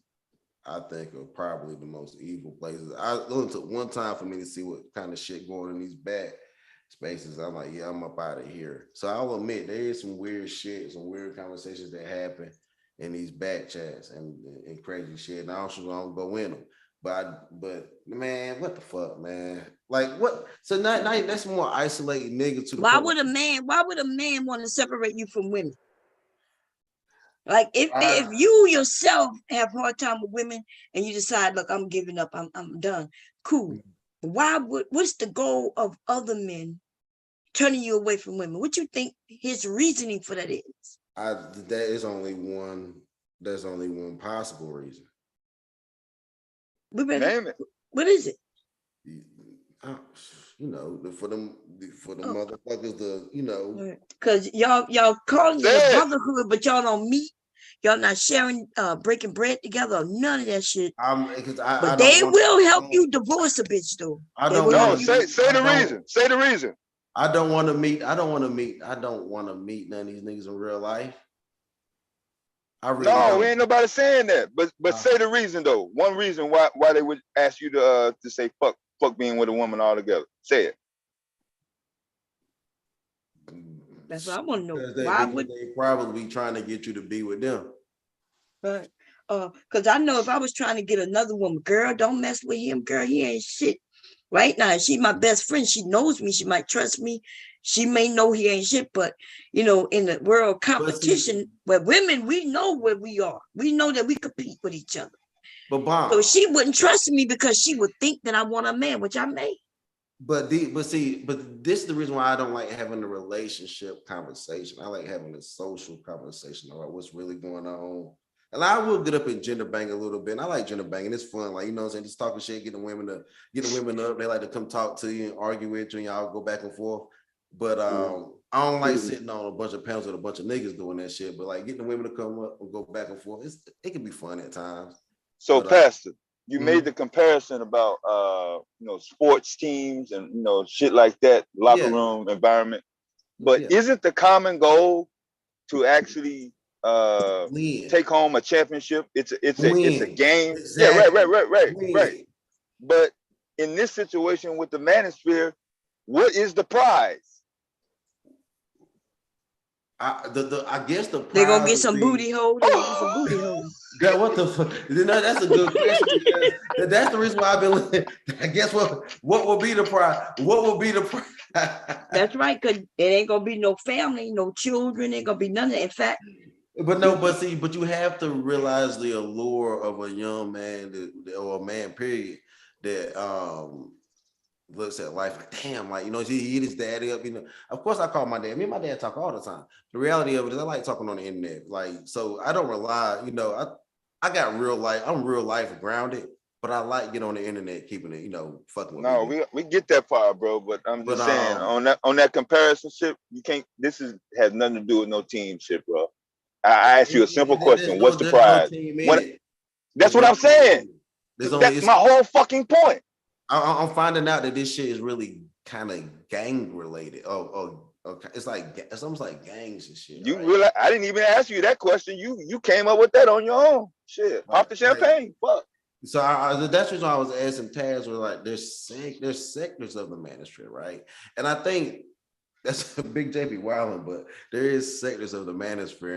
Speaker 14: I think, are probably the most evil places. I only took one time for me to see what kind of shit going in these back spaces. I'm like, yeah, I'm up out of here. So I'll admit there is some weird shit, some weird conversations that happen in these back chats and crazy shit. And I don't go in them. But man, what the fuck, man? Like what? So now that's more isolated nigga to the
Speaker 1: Why would a man want to separate you from women? Like if you yourself have a hard time with women and you decide, look, I'm giving up, I'm done. Cool. What's the goal of other men turning you away from women? What you think his reasoning for that is?
Speaker 14: There's only one possible reason.
Speaker 3: Name it.
Speaker 1: What is it?
Speaker 14: For them motherfuckers,
Speaker 1: because y'all calling it brotherhood, but y'all don't meet. Y'all not sharing, breaking bread together, or none of that shit. But they will help you divorce a bitch, though.
Speaker 3: Say the reason. Say the reason.
Speaker 14: I don't want to meet none of these niggas in real life.
Speaker 3: We ain't nobody saying that. But say the reason though. One reason why they would ask you to say fuck being with a woman altogether. Say it.
Speaker 1: That's what I want to know.
Speaker 14: Why would they probably be trying to get you to be with them?
Speaker 1: Right. Because I know if I was trying to get another woman, girl, don't mess with him, girl. He ain't shit. Right now, she's my best friend. She knows me. She might trust me. She may know he ain't shit, but in the world competition where women, we know where we are. We know that we compete with each other. So she wouldn't trust me because she would think that I want a man, which I may.
Speaker 14: But this is the reason why I don't like having a relationship conversation. I like having a social conversation about what's really going on. And I will get up and gender bang a little bit. And I like gender banging. It's fun. Like, you know what I'm saying? Just talking shit, getting women up. They like to come talk to you and argue with you and y'all go back and forth. But I don't like sitting on a bunch of panels with a bunch of niggas doing that shit. But like getting the women to come up and go back and forth, it can be fun at times.
Speaker 3: So, Pastor, you made the comparison about sports teams and shit like that, locker room environment. But isn't the common goal to actually take home a championship? It's a game. Exactly. Yeah, right. But in this situation with the manosphere, what is the prize?
Speaker 14: I guess the prize
Speaker 1: they're gonna get some booty hole. They're gonna get some booty hole.
Speaker 14: God, what the fuck? That's a good question because that's the reason why I've been looking. I guess what will be the prize? What will be the prize?
Speaker 1: That's right, because it ain't gonna be no family, no children, ain't gonna be none of it. In fact,
Speaker 14: but you have to realize the allure of a young man or a man, period, that looks at life like, damn, like, he hit his daddy up, Of course I call my dad. Me and my dad talk all the time. The reality of it is I like talking on the internet. Like, so I don't rely, I got real life, I'm real life grounded, but I like getting on the internet, keeping it, fucking with
Speaker 3: No, we get that part, bro. But I'm just saying on that comparison shit, you can't. Has nothing to do with no team shit, bro. I ask you a simple question: what's the prize? That's what I'm saying. That's my whole fucking point.
Speaker 14: I'm finding out that this shit is really kind of gang related. Okay. It's almost like gangs and shit.
Speaker 3: You realize I didn't even ask you that question. You came up with that on your own. Shit, pop the champagne. Fuck.
Speaker 14: So that's the reason I was asking Taz, were like, there's sectors of the manosphere, right? And I think that's a big JP Wilding, but there is sectors of the manosphere,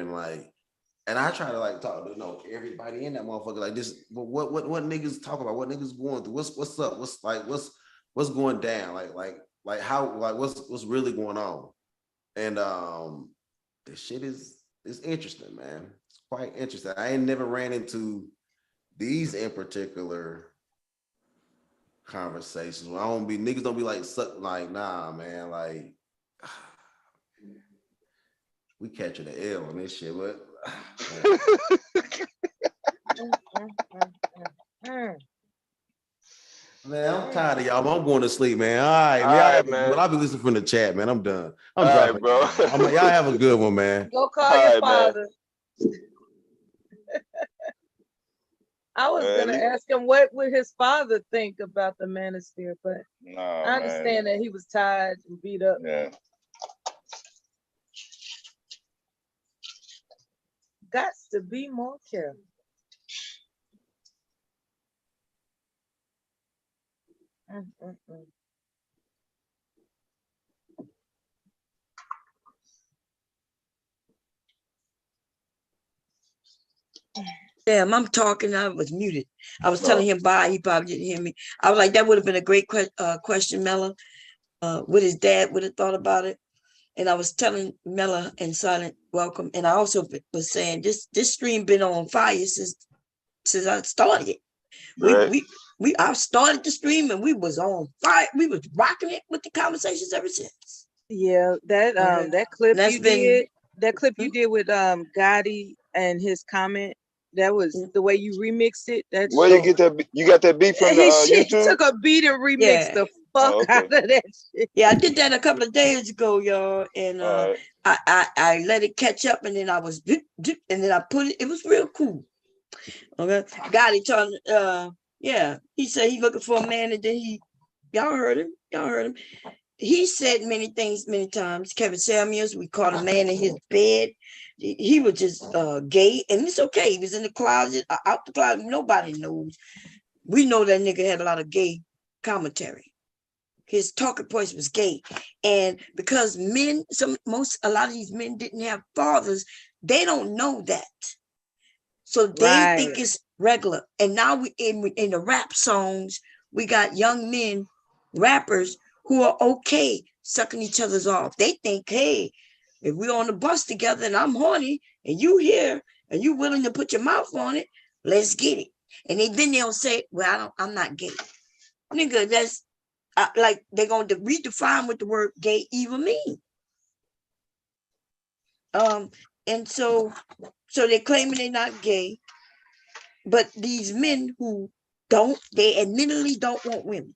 Speaker 14: and I try to talk to everybody in that motherfucker. Like this, what niggas talk about, what niggas going through, what's up, what's going down, like how what's really going on, and this shit is interesting, man. It's quite interesting. I ain't never ran into these in particular conversations. Niggas don't be nah, man, we catching the L on this shit, but man, I'm tired of y'all. I'm going to sleep, man. All right, man. But I'll be listening from the chat, man. I'm done. I'm dropping, bro. Y'all have a good one, man.
Speaker 12: Go call your father. I was gonna ask him what would his father think about the manosphere, but I understand that he was tired and beat up.
Speaker 3: Yeah.
Speaker 12: Got to be more careful.
Speaker 1: Damn, I'm talking. I was muted. I was telling him bye. He probably didn't hear me. I was like, that would have been a great question, Mella. What his dad would have thought about it. And I was telling Mella and Silent welcome. And I also was saying this stream been on fire since I started it. Right. I started the stream and we was on fire. We was rocking it with the conversations ever since.
Speaker 12: Yeah, that clip you did with Gotti and his comment. That was the way you remixed it.
Speaker 3: Where you get that? You got that beat from YouTube?
Speaker 12: He took a beat and remixed the fuck out of that shit.
Speaker 1: Yeah, I did that a couple of days ago, y'all, and I let it catch up, and then I was, and then I put it. It was real cool. Okay, Gotti told, he said he looking for a man, and then y'all heard him. He said many things many times. Kevin Samuels, we caught a man in his bed. He was just gay, and it's okay. He was in the closet, out the closet. Nobody knows. We know that nigga had a lot of gay commentary. His talking points was gay, and because a lot of these men didn't have fathers, they don't know that, so they think it's regular. And now we in the rap songs, we got young men, rappers who are okay sucking each other's off. They think, hey, if we're on the bus together and I'm horny and you here and you willing to put your mouth on it, let's get it. And then they'll say, well, I'm not gay. Nigga, that's like they're going to redefine what the word gay even means. And so they're claiming they're not gay. But these men who don't, they admittedly don't want women.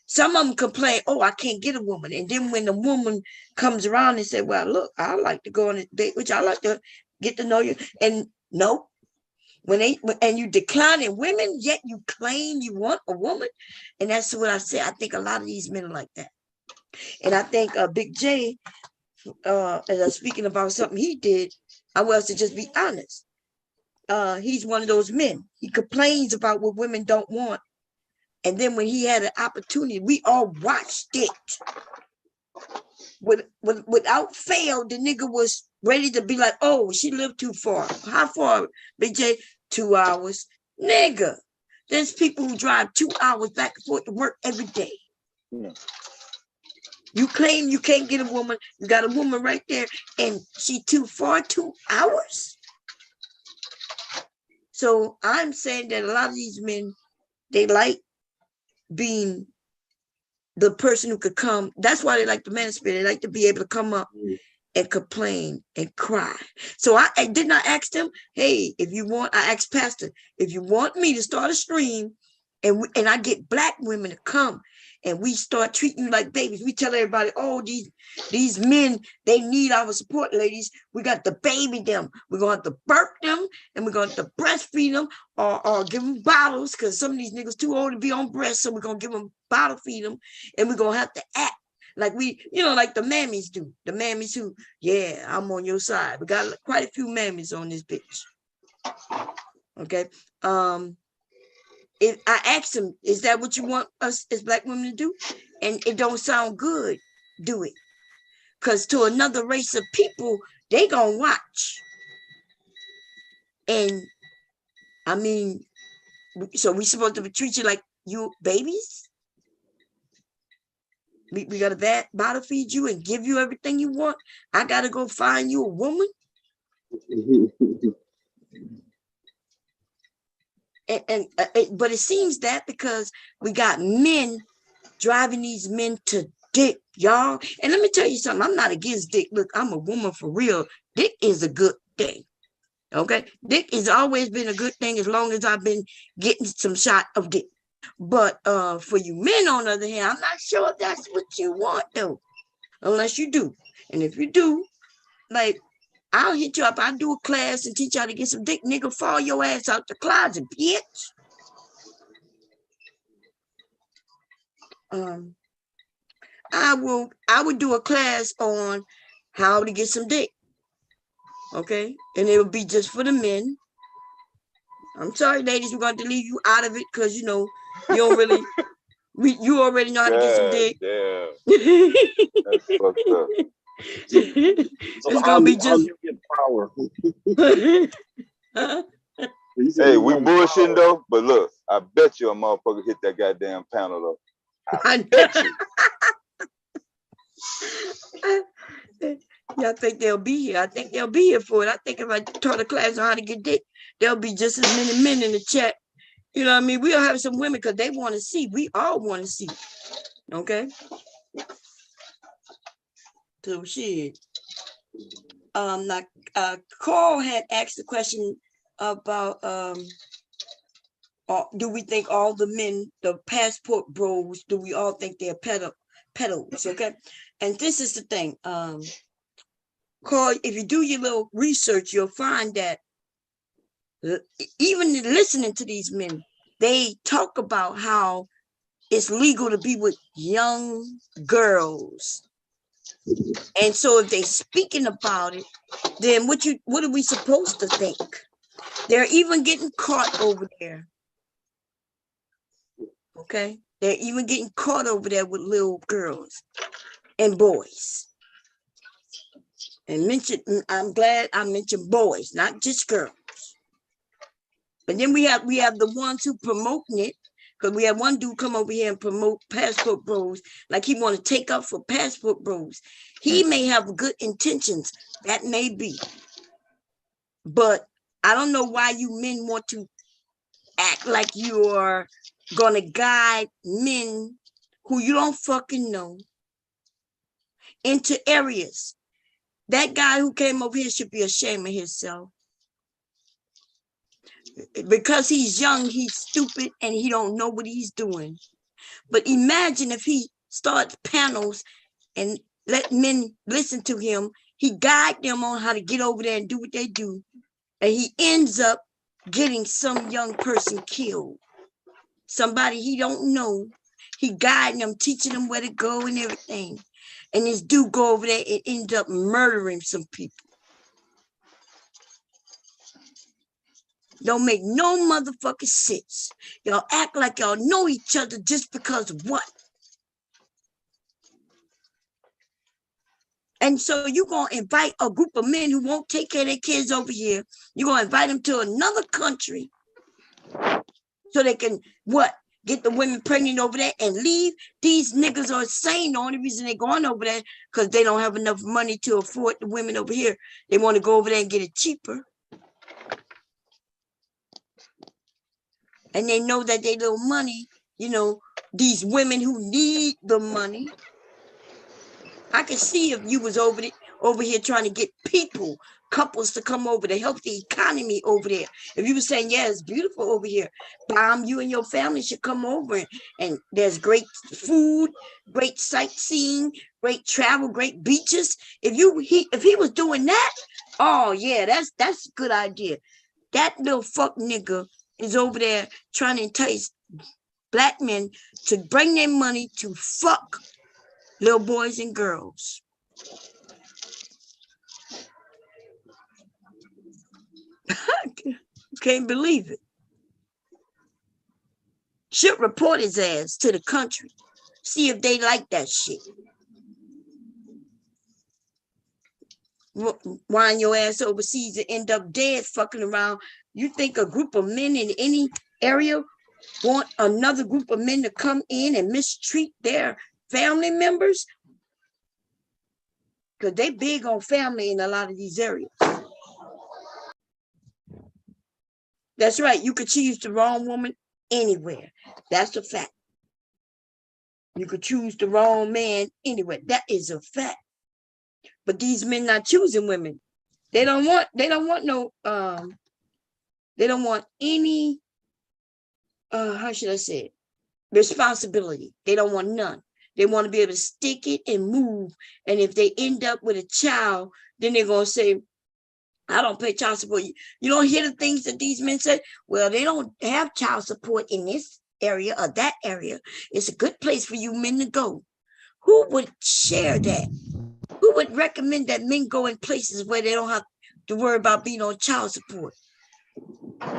Speaker 1: Some of them complain, oh, I can't get a woman. And then when the woman comes around and say, well, look, I like to go on a date, which I like to get to know you. And no, and you declining women, yet you claim you want a woman. And that's what I said. I think a lot of these men are like that. And I think Big J, as speaking about something he did, I was to just be honest. He's one of those men. He complains about what women don't want. And then when he had an opportunity, we all watched it. Without fail, the nigga was ready to be like, oh, she lived too far. How far, Big J? 2 hours. Nigga, there's people who drive 2 hours back and forth to work every day. Yeah. You claim you can't get a woman. You got a woman right there, and she too far, 2 hours. So I'm saying that a lot of these men, they like being the person who could come. That's why they like the manosphere. They like to be able to come up and complain and cry. So I did not ask them, hey, if you want, I asked Pastor, if you want me to start a stream and I get black women to come and we start treating you like babies. We tell everybody, oh, these men, they need our support, ladies. We got to baby them. We're going to have to birth them and we're going to have to breastfeed them or give them bottles because some of these niggas too old to be on breast. So we're going to give them bottle feed them and we're going to have to act like we, like the mammies do. The mammies who, yeah, I'm on your side. We got quite a few mammies on this bitch. Okay. If I asked him, is that what you want us as black women to do? And it don't sound good, do it. Because to another race of people, they gonna watch. And I mean, so we supposed to treat you like you babies? We got to bottle feed you and give you everything you want. I got to go find you a woman. But it seems that because we got men driving these men to dick, y'all. And let me tell you something. I'm not against dick. Look, I'm a woman for real. Dick is a good thing. Okay? Dick has always been a good thing as long as I've been getting some shot of dick. But for you men, on the other hand, I'm not sure if that's what you want, though. Unless you do. And if you do, like, I'll hit you up. I'll do a class and teach you how to get some dick. Nigga, fall your ass out the closet, bitch. I would do a class on how to get some dick. Okay? And it would be just for the men. I'm sorry, ladies, we're going to leave you out of it because, you don't really, you already know how to get some dick.
Speaker 3: Damn. That's fucked up.
Speaker 1: It's going to be just
Speaker 5: power.
Speaker 3: Hey, we bullshitting though, but look, I bet you a motherfucker hit that goddamn panel though. I bet you.
Speaker 1: Yeah, I think they'll be here. I think they'll be here for it. I think if I taught a class on how to get dick, there'll be just as many men in the chat. You know what I mean? We'll have some women because they want to see. We all want to see. Okay? So shit. Carl had asked the question about do we think all the men, the passport bros, do we all think they're pedos? Okay? And this is the thing. Carl, if you do your little research, you'll find that even listening to these men, they talk about how it's legal to be with young girls. And so if they're speaking about it, then what are we supposed to think? They're even getting caught over there. Okay? They're even getting caught over there with little girls and boys. And I'm glad I mentioned boys, not just girls. But then we have the ones who promoting it, because we had one dude come over here and promote passport bros, like he want to take up for passport bros. He may have good intentions, that may be. But I don't know why you men want to act like you're gonna guide men who you don't fucking know into areas. That guy who came over here should be ashamed of himself. because he's young, he's stupid, and he don't know what he's doing. But imagine if he starts panels and let men listen to him. He guide them on how to get over there and do what they do. And he ends up getting some young person killed. Somebody he don't know. He guiding them, teaching them where to go and everything. And this dude go over there and end up murdering some people. Don't make no motherfucking sense. Y'all act like y'all know each other just because of what? And so you're going to invite a group of men who won't take care of their kids over here. You're going to invite them to another country so they can, what? Get the women pregnant over there and leave. These niggas are insane. The only reason they're going over there because they don't have enough money to afford the women over here. They want to go over there and get it cheaper. And they know that they little money, you know, these women who need the money. I could see if you was over here trying to get people, couples to come over to help the economy over there. If you were saying, yeah, it's beautiful over here, you and your family should come over and there's great food, great sightseeing, great travel, great beaches. If he was doing that, oh yeah, that's a good idea. That little fuck nigga is over there trying to entice black men to bring their money to fuck little boys and girls. Can't believe it. Should report his ass to the country. See if they like that shit. Wind your ass overseas and end up dead fucking around. You think a group of men in any area want another group of men to come in and mistreat their family members? Because they big on family in a lot of these areas. That's right. You could choose the wrong woman anywhere. That's a fact. You could choose the wrong man anywhere. That is a fact. But these men not choosing women. They don't want any how should I say it? Responsibility. They don't want none. They want to be able to stick it and move. And if they end up with a child, then they're going to say, I don't pay child support. You don't hear the things that these men say? Well, they don't have child support in this area or that area. It's a good place for you men to go. Who would share that? Who would recommend that men go in places where they don't have to worry about being on child support?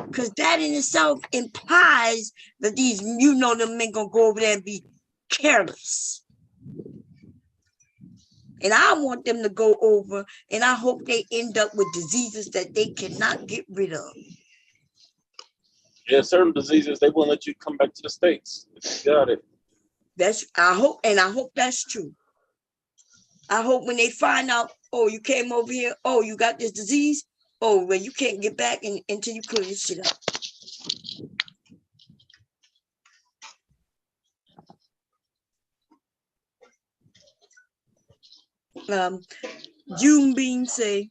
Speaker 1: Because that in itself implies that these, the men gonna go over there and be careless. And I want them to go over, and I hope they end up with diseases that they cannot get rid of.
Speaker 5: Yeah, certain diseases, they won't let you come back to the States. You got it.
Speaker 1: I hope that's true. I hope when they find out, oh, you came over here, oh, you got this disease, oh, well, you can't get back until you clear this shit up. June Bean say,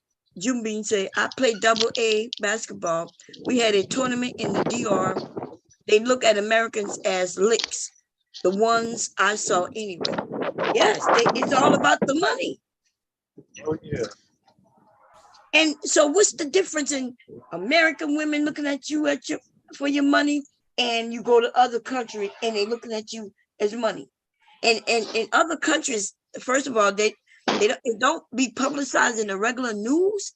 Speaker 1: I played double-A basketball. We had a tournament in the DR. They look at Americans as licks, the ones I saw anyway. Yes, it's all about the money.
Speaker 5: Oh, yeah.
Speaker 1: And so what's the difference in American women looking at you for your money, and you go to other countries and they looking at you as money? And in other countries, first of all, they don't be publicized in the regular news,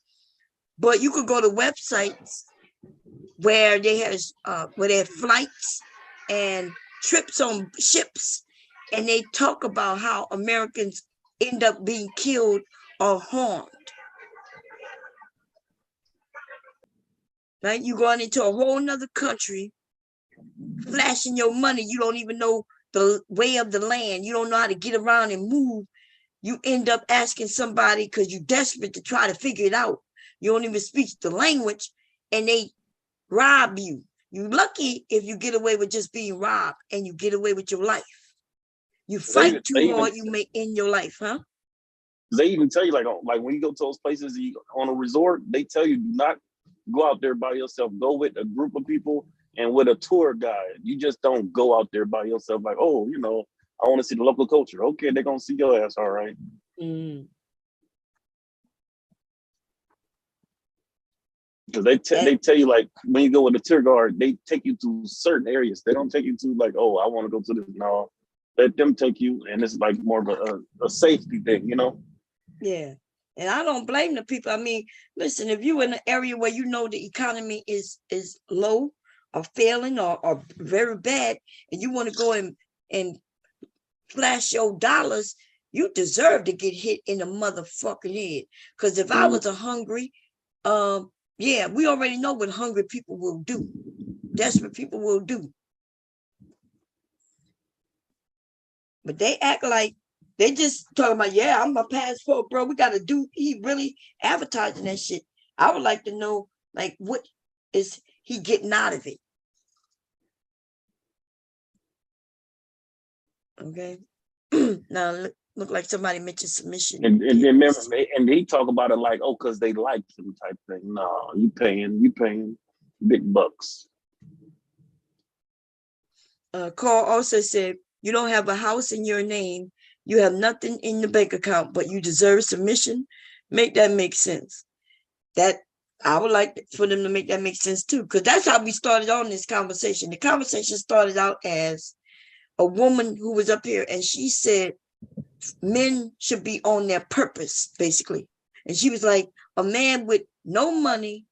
Speaker 1: but you could go to websites where they have flights and trips on ships, and they talk about how Americans end up being killed or harmed. Right? You going into a whole nother country, flashing your money. You don't even know the way of the land. You don't know how to get around and move. You end up asking somebody because you're desperate to try to figure it out. You don't even speak the language, and they rob you. You're lucky if you get away with just being robbed and you get away with your life. You fight too hard, you may end your life, huh?
Speaker 5: They even tell you, like when you go to those places on a resort, they tell you do go out there by yourself. Go with a group of people and with a tour guide. You just don't go out there by yourself like, oh, you know, I want to see the local culture. Okay, they're gonna see your ass, all right. Because they tell you, like, when you go with a tour guide, they take you to certain areas. They don't take you to like, oh, I want to go to this. No, let them take you, and it's like more of a safety thing, you know?
Speaker 1: Yeah. And I don't blame the people. I mean, listen, if you're in an area where you know the economy is low or failing or very bad, and you want to go and flash your dollars, you deserve to get hit in the motherfucking head. Because if I was a hungry, yeah, we already know what hungry people will do. Desperate people will do. But they act like they just talking about, yeah, I'm a passport, bro. We got to do, he really advertising that shit. I would like to know, like, what is he getting out of it? Okay. Now, look like somebody mentioned submission.
Speaker 5: And then remember, and he talk about it like, oh, because they like him type thing. No, you paying big bucks.
Speaker 1: Carl also said, you don't have a house in your name. You have nothing in the bank account, but you deserve submission. Make that make sense. That I would like for them to make that make sense too, because that's how we started on this conversation. The conversation started out as a woman who was up here, and she said men should be on their purpose, basically. And she was like, a man with no money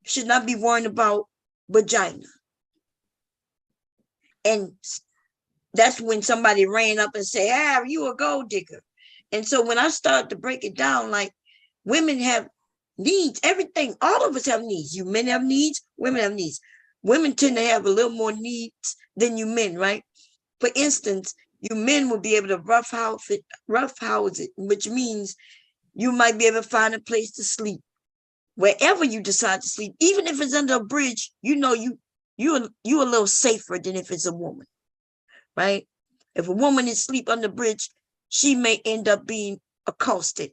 Speaker 1: should not be worrying about vagina. And that's when somebody ran up and said, ah, you a gold digger. And so when I started to break it down, like, women have needs, everything, all of us have needs. You men have needs, women have needs. Women tend to have a little more needs than you men, right? For instance, you men will be able to rough house it, which means you might be able to find a place to sleep wherever you decide to sleep. Even if it's under a bridge, you know you're a little safer than if it's a woman, right? If a woman is asleep on the bridge, she may end up being accosted.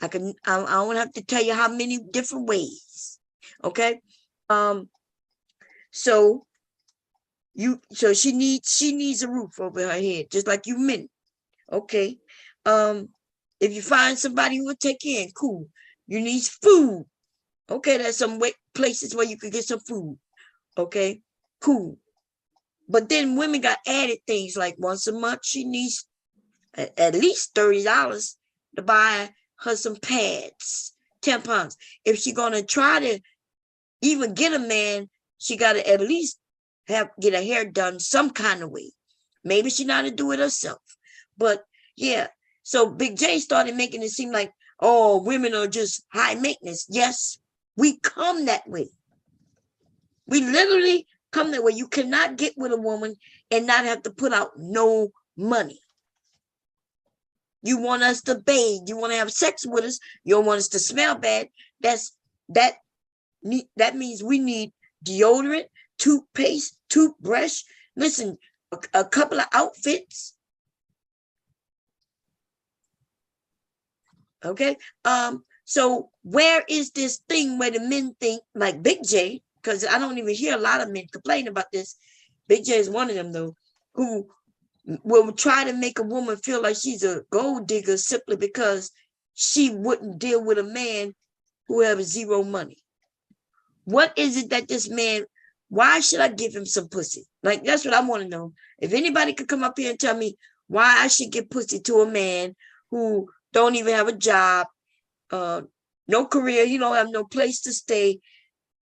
Speaker 1: I don't have to tell you how many different ways. Okay. So she needs a roof over her head, just like you men. Okay. If you find somebody who will take in, cool. You need food. Okay, there's some places where you could get some food. Okay, cool. But then women got added things like once a month she needs at least $30 to buy her some pads, tampons. If she's gonna try to even get a man, she gotta at least get her hair done some kind of way. Maybe she not to do it herself. But yeah, so Big J started making it seem like, oh, women are just high maintenance. Yes, we come that way. We literally come that way. You cannot get with a woman and not have to put out no money. You want us to bathe. You want to have sex with us. You don't want us to smell bad. That means we need deodorant, toothpaste, toothbrush. Listen, a couple of outfits. Okay. So where is this thing where the men think like Big J? Because I don't even hear a lot of men complain about this. Big J is one of them though, who will try to make a woman feel like she's a gold digger simply because she wouldn't deal with a man who has zero money. What is it that this man, why should I give him some pussy? Like, that's what I want to know. If anybody could come up here and tell me why I should give pussy to a man who don't even have a job, no career, he don't have no place to stay.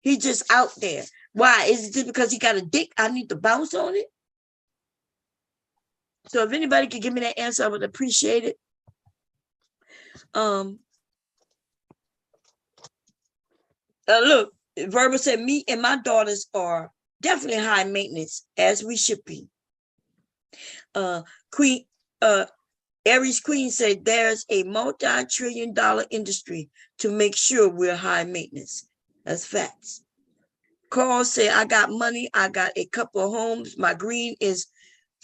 Speaker 1: He's just out there. Why? Is it just because he got a dick? I need to bounce on it? So if anybody could give me that answer, I would appreciate it. Look, Verbal said, me and my daughters are definitely high maintenance, as we should be. Aries Queen said, there's a multi-trillion-dollar industry to make sure we're high maintenance. That's facts. Carl said, I got money. I got a couple of homes. My green is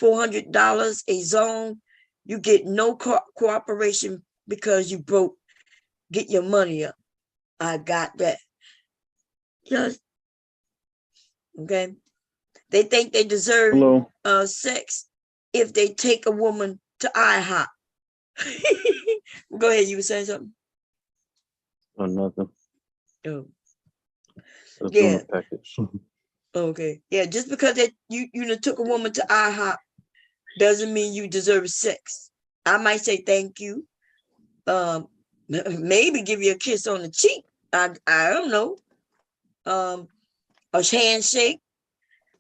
Speaker 1: $400 a zone. You get no cooperation because you broke. Get your money up. I got that. Just okay. They think they deserve sex if they take a woman to IHOP. Go ahead, you were saying something?
Speaker 5: Or nothing.
Speaker 1: Oh.
Speaker 5: That's
Speaker 1: Yeah.
Speaker 5: the package.
Speaker 1: Okay. Yeah, just because you took a woman to IHOP doesn't mean you deserve sex. I might say thank you. Maybe give you a kiss on the cheek. I don't know. A handshake.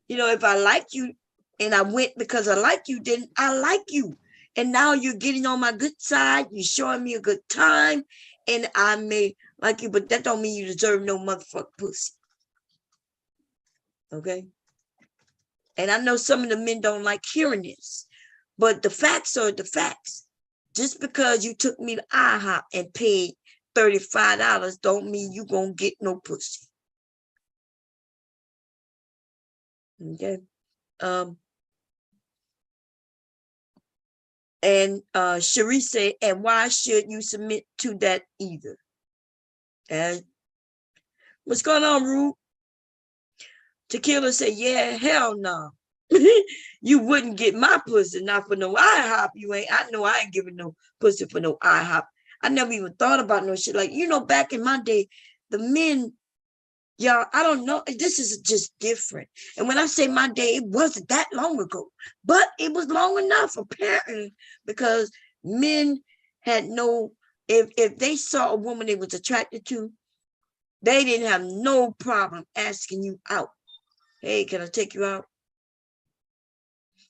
Speaker 1: You know, if I like you and I went because I like you, then I like you. And now you're getting on my good side. You're showing me a good time. And I may like you, but that don't mean you deserve no motherfucking pussy. Okay? And I know some of the men don't like hearing this. But the facts are the facts. Just because you took me to IHOP and paid $35 don't mean you gonna get no pussy. Okay. And Cherie said, and why should you submit to that either? And what's going on, Rube? Tequila said, yeah, hell no. You wouldn't get my pussy, not for no IHOP. I know I ain't giving no pussy for no IHOP. I never even thought about no shit. Like, back in my day, the men, y'all, I don't know. This is just different. And when I say my day, it wasn't that long ago, but it was long enough apparently, because men had if they saw a woman they was attracted to, they didn't have no problem asking you out. Hey, can I take you out?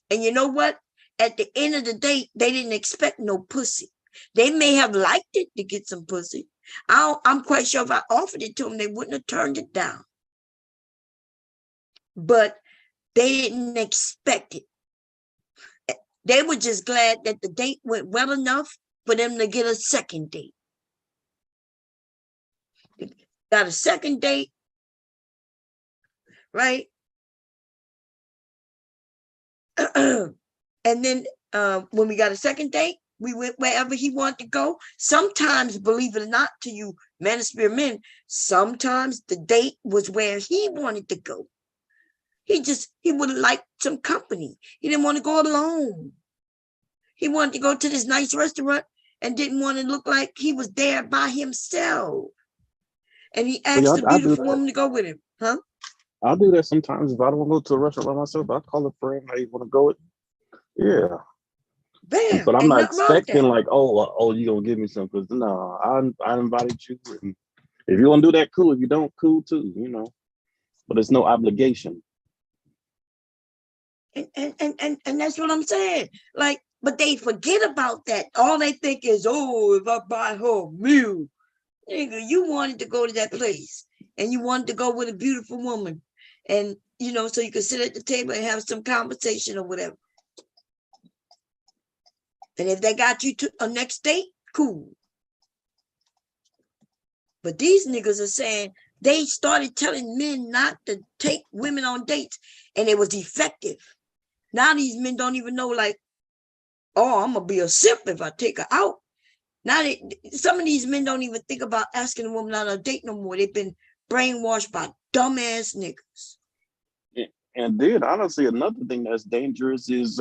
Speaker 1: And you know what? At the end of the day, they didn't expect no pussy. They may have liked it to get some pussy. I'm quite sure if I offered it to them, they wouldn't have turned it down. But they didn't expect it. They were just glad that the date went well enough for them to get a second date. Got a second date, right? And then when we got a second date, we went wherever he wanted to go. Sometimes, believe it or not, to you manosphere men, sometimes the date was where he wanted to go. He would have liked some company. He didn't want to go alone. He wanted to go to this nice restaurant and didn't want to look like he was there by himself. And he asked the beautiful woman to go with him. Huh?
Speaker 5: I'll do that sometimes. If I don't want to go to a restaurant by myself, I'll call a friend. Hey, you want to go with? Yeah.
Speaker 1: Bam.
Speaker 5: But I'm not expecting like, oh, you gonna give me something? Because no, I invited you. And if you want to do that, cool. If you don't, cool too. But it's no obligation.
Speaker 1: And that's what I'm saying. Like, but they forget about that. All they think is, if I buy her a meal, nigga, you wanted to go to that place and you wanted to go with a beautiful woman, and so you could sit at the table and have some conversation or whatever. And if they got you to a next date, cool. But these niggas are saying they started telling men not to take women on dates, and it was effective. Now these men don't even know, like, I'm gonna be a simp if I take her out. Now some of these men don't even think about asking a woman on a date no more. They've been brainwashed by dumbass niggas.
Speaker 5: And then honestly, another thing that's dangerous is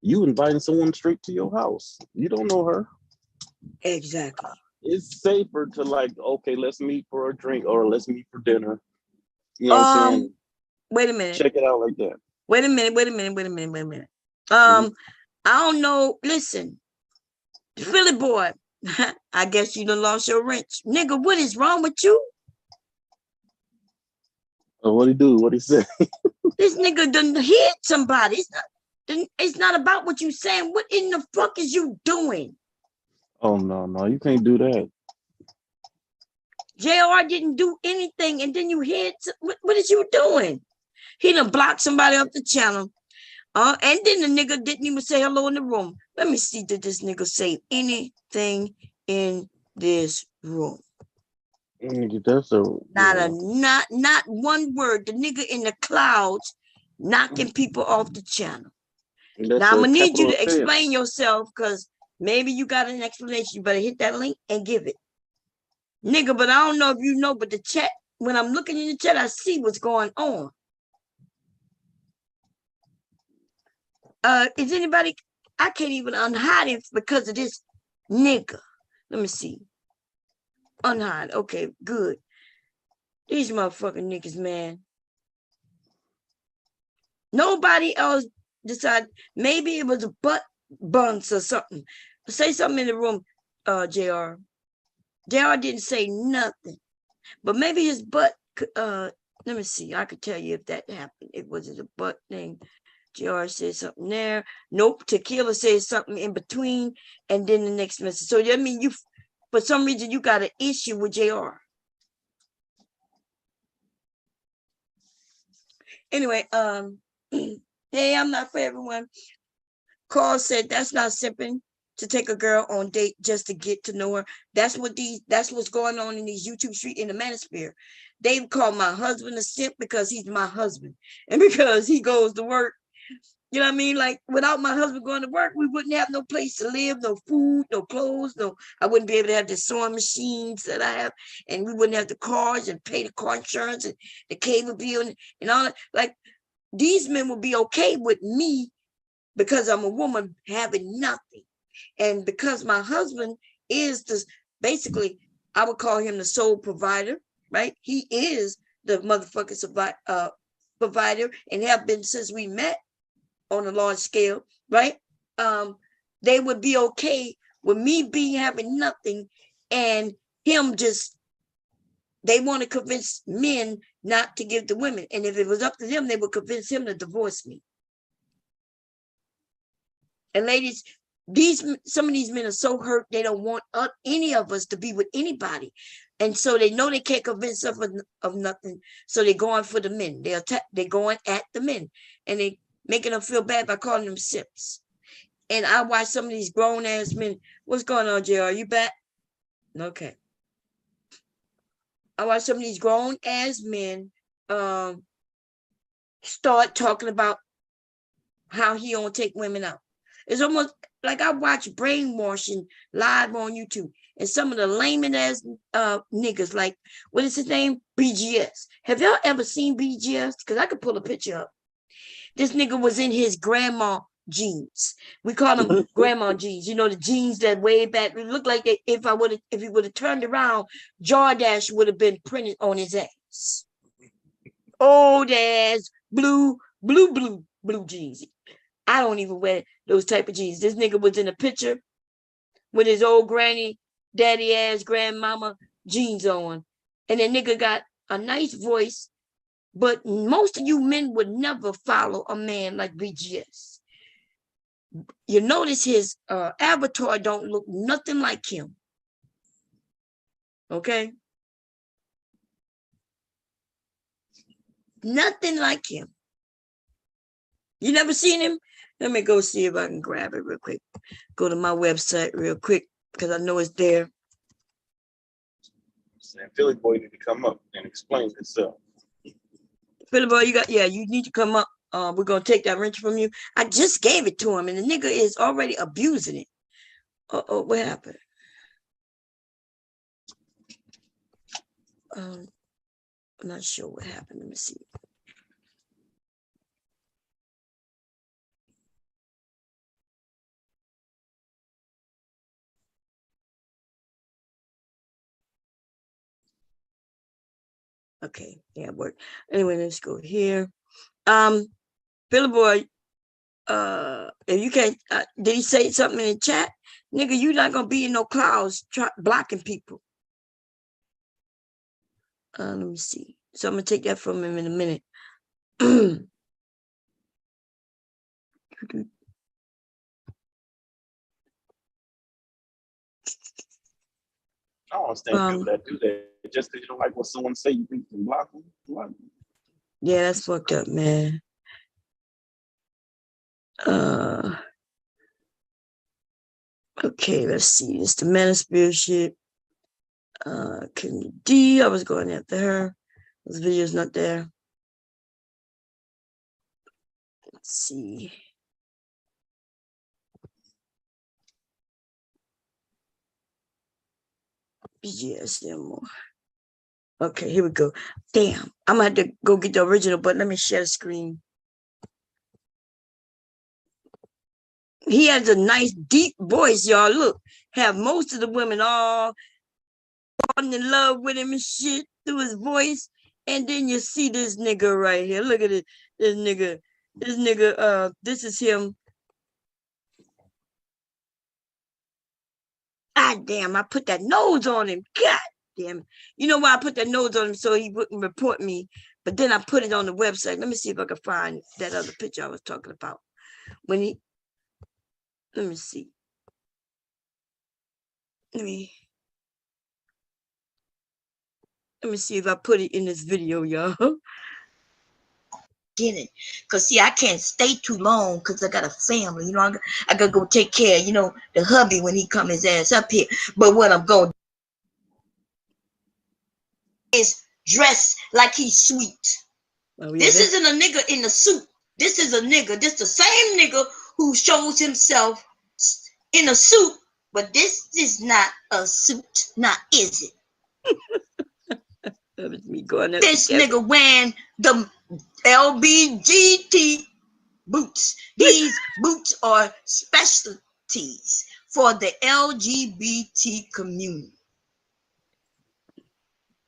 Speaker 5: you inviting someone straight to your house. You don't know her.
Speaker 1: Exactly.
Speaker 5: It's safer to like, okay, let's meet for a drink or let's meet for dinner. You know what I'm saying?
Speaker 1: Wait a minute.
Speaker 5: Check it out like that.
Speaker 1: Wait a minute. I don't know. Listen, Philly boy, I guess you done lost your wrench. Nigga, what is wrong with you?
Speaker 5: What'd he do? What'd he say?
Speaker 1: This nigga done hit somebody. It's not about what you saying. What in the fuck is you doing?
Speaker 5: Oh, no, you can't do that.
Speaker 1: JR didn't do anything, and then you hit. What is you doing? He done blocked somebody off the channel. And then the nigga didn't even say hello in the room. Let me see, did this nigga say anything in this room?
Speaker 5: That's
Speaker 1: not one word. The nigga in the clouds knocking people off the channel. Now I'm gonna need you to explain yourself, because maybe you got an explanation. You better hit that link and give it. Nigga, but I don't know if you know, but the chat when I'm looking in the chat, I see what's going on. Is anybody, I can't even unhide him because of this nigga. Let me see. Unhide. Okay, good. These motherfucking niggas, man. Nobody else decided. Maybe it was a butt buns or something. Say something in the room, JR. JR didn't say nothing. But maybe his butt, let me see. I could tell you if that happened. It wasn't a butt thing. JR said something there. Nope. Tequila said something in between. And then the next message. So that means you, for some reason, you got an issue with JR. Anyway, hey, I'm not for everyone. Carl said that's not simping to take a girl on date just to get to know her. That's what's going on in these YouTube street in the manosphere. They call my husband a simp because he's my husband and because he goes to work. You know what I mean? Like without my husband going to work, we wouldn't have no place to live, no food, no clothes, I wouldn't be able to have the sewing machines that I have, and we wouldn't have the cars and pay the car insurance and the cable bill and all that. Like these men would be okay with me because I'm a woman having nothing. And because my husband is basically, I would call him the sole provider, right? He is the motherfucking provider and have been since we met on a large scale, right? They would be okay with me having nothing and him just, they want to convince men not to give to women. And if it was up to them, they would convince him to divorce me. And ladies, some of these men are so hurt, they don't want any of us to be with anybody. And so they know they can't convince us of nothing. So they're going for the men. They're going at the men. And they making them feel bad by calling them simps. And I watch some of these grown ass men. What's going on, JR? Are you back? Okay. I watch some of these grown ass men start talking about how he don't take women out. It's almost like I watch brainwashing live on YouTube. And some of the lamest ass niggas, like, what is his name? BGS. Have y'all ever seen BGS? Because I could pull a picture up. This nigga was in his grandma jeans. We call them grandma jeans. You know, the jeans that way back. It looked like if he would have turned around, Jordache would have been printed on his ass. Old ass blue jeans. I don't even wear those type of jeans. This nigga was in a picture with his old granny, daddy ass, grandmama jeans on. And the nigga got a nice voice. But most of you men would never follow a man like BGS. You notice his avatar don't look nothing like him. Okay? Nothing like him. You never seen him? Let me go see if I can grab it real quick. Go to my website real quick because I know it's there.
Speaker 5: Philly boy need to come up and explain himself.
Speaker 1: Philly boy, you need to come up. We're gonna take that wrench from you. I just gave it to him, and the nigga is already abusing it. What happened? I'm not sure what happened. Let me see. Okay, yeah, it worked. Anyway, let's go here. Philly boy, if you can't, did he say something in the chat? Nigga, you not gonna be in no clouds blocking people. Let me see. So I'm gonna take that from him in a minute.
Speaker 5: I don't understand people that do that just because you don't like what someone say. You think you can block them?
Speaker 1: Yeah, that's fucked up, man. Okay, let's see. It's the manosphere shit. Kenny D. I was going after her. This video's not there. Let's see. BGS more. Okay, here we go. Damn, I'm gonna have to go get the original, but let me share the screen. He has a nice deep voice, y'all. Look, have most of the women all falling in love with him and shit through his voice. And then you see this nigga right here. Look at it. This nigga, this is him. God damn, I put that nose on him. God damn. You know why I put that nose on him? So he wouldn't report me. But then I put it on the website. Let me see if I can find that other picture I was talking about. When he, let me see. Let me see if I put it in this video, y'all.
Speaker 8: Get it, cause see, I can't stay too long because I got a family. You know, I gotta go take care. You know, the hubby when he come his ass up here. But what I'm going is dress like he's sweet. Oh, yeah, this isn't a nigga in the suit. This is a nigga. This the same nigga who shows himself in a suit, but this is not a suit. Not is it?
Speaker 1: That was me going up
Speaker 8: This
Speaker 1: together.
Speaker 8: nigga wearing the LBGT boots. These boots are specialties for the LGBT community.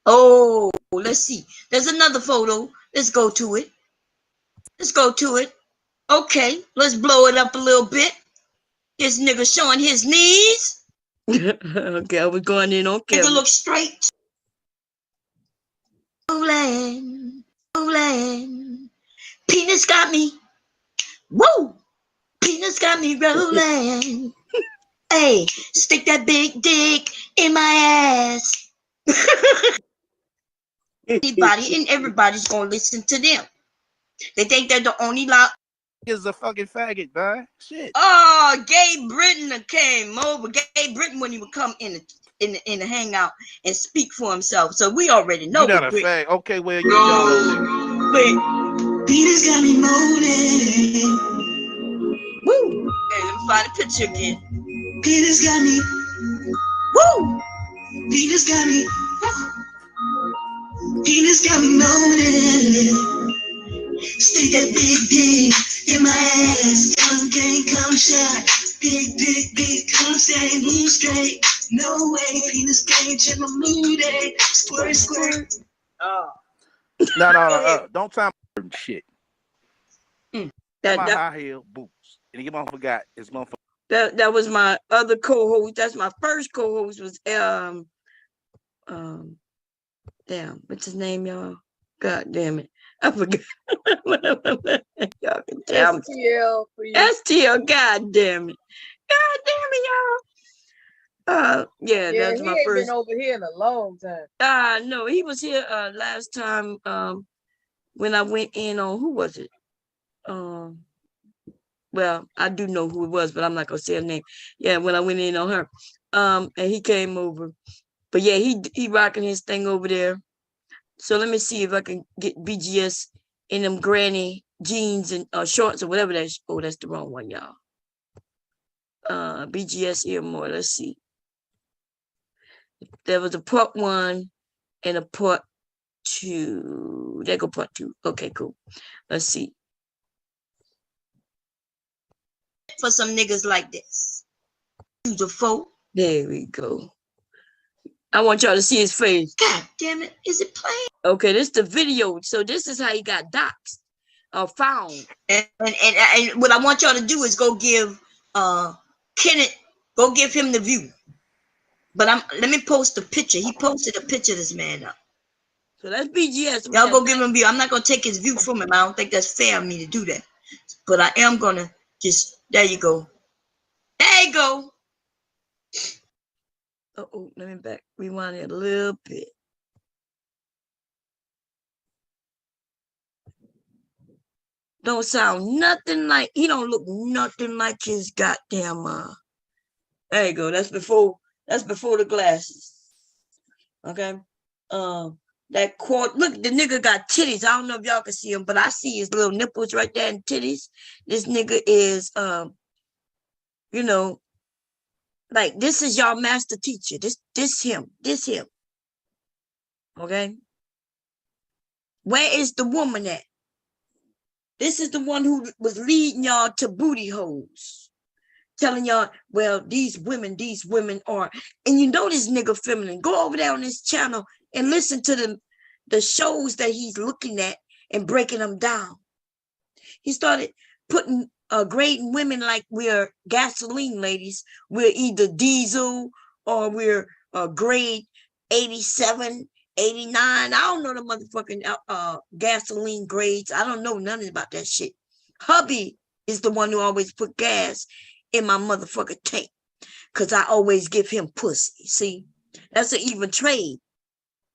Speaker 8: Oh, let's see. There's another photo. Let's go to it. Let's go to it. Okay, let's blow it up a little bit. This nigga showing his knees.
Speaker 1: Okay, I was going in on camera.
Speaker 8: Nigga look straight. Rolling, rolling. Penis got me. Woo! Penis got me rolling. Hey, stick that big dick in my ass. Anybody and everybody's gonna listen to them. They think they're the only lot.
Speaker 22: Is a fucking faggot, man. Shit.
Speaker 8: Oh, Gay Britton came over. Gay Britton when he would come in the hangout and speak for himself. So we already know.
Speaker 22: You not a fag. Okay, well, you y'all.
Speaker 8: Wait, Peter's got me moaning. Woo! Hey, let me find a picture again. Peter's got me. Woo! Peter's got me. Peter's got me moaning. Stick that big dick in my ass. Young gang come shot. Big dick, come stay, move straight. No way, penis game, check my mood, eh? Squirt, squirt. Oh.
Speaker 22: No. Don't tell me shit.
Speaker 1: That
Speaker 22: high heel boots. And you motherfucker forgot it's motherfucker.
Speaker 1: That was my other co-host. That's my first co-host was damn, what's his name, y'all? God damn it. I forgot. Y'all can tell me.
Speaker 12: STL for you.
Speaker 1: STL, god damn it. God damn it, y'all. Yeah, that's my first.
Speaker 12: Been over here in a long time.
Speaker 1: No, he was here last time when I went in on who was it? Well, I do know who it was, but I'm not gonna say her name. Yeah, when I went in on her. And he came over. But yeah, he rocking his thing over there. So let me see if I can get BGS in them granny jeans and shorts or whatever that's. Oh, that's the wrong one, y'all. BGS here more. Let's see. There was a part 1 and a part 2. There go part 2. Okay, cool. Let's see.
Speaker 8: For some niggas like this. Beautiful.
Speaker 1: There we go. I want y'all to see his face.
Speaker 8: God damn it. Is it playing?
Speaker 1: Okay, this is the video. So this is how he got doxxed or found.
Speaker 8: And what I want y'all to do is go give Kenneth, go give him the view. But let me post a picture. He posted a picture of this man up.
Speaker 1: So that's BGS.
Speaker 8: Y'all go give him a view. I'm not gonna take his view from him. I don't think that's fair of me to do that. But I am gonna just, there you go. There you go.
Speaker 1: Oh, let me rewind it a little bit. Don't sound nothing like, he don't look nothing like his goddamn there you go. That's before the glasses. Okay. That quote, look, the nigga got titties. I don't know if y'all can see him, but I see his little nipples right there and titties. This nigga is you know, like this is y'all master teacher. This him. Okay. Where is the woman at? This is the one who was leading y'all to booty holes. Telling y'all, well, these women are, and you know this nigga feminine. Go over there on this channel and listen to the shows that he's looking at and breaking them down. He started grading women like we're gasoline ladies. We're either diesel or we're grade 87, 89. I don't know the motherfucking gasoline grades. I don't know nothing about that shit. Hubby is the one who always put gas in my motherfucking tank because I always give him pussy. See, that's an even trade.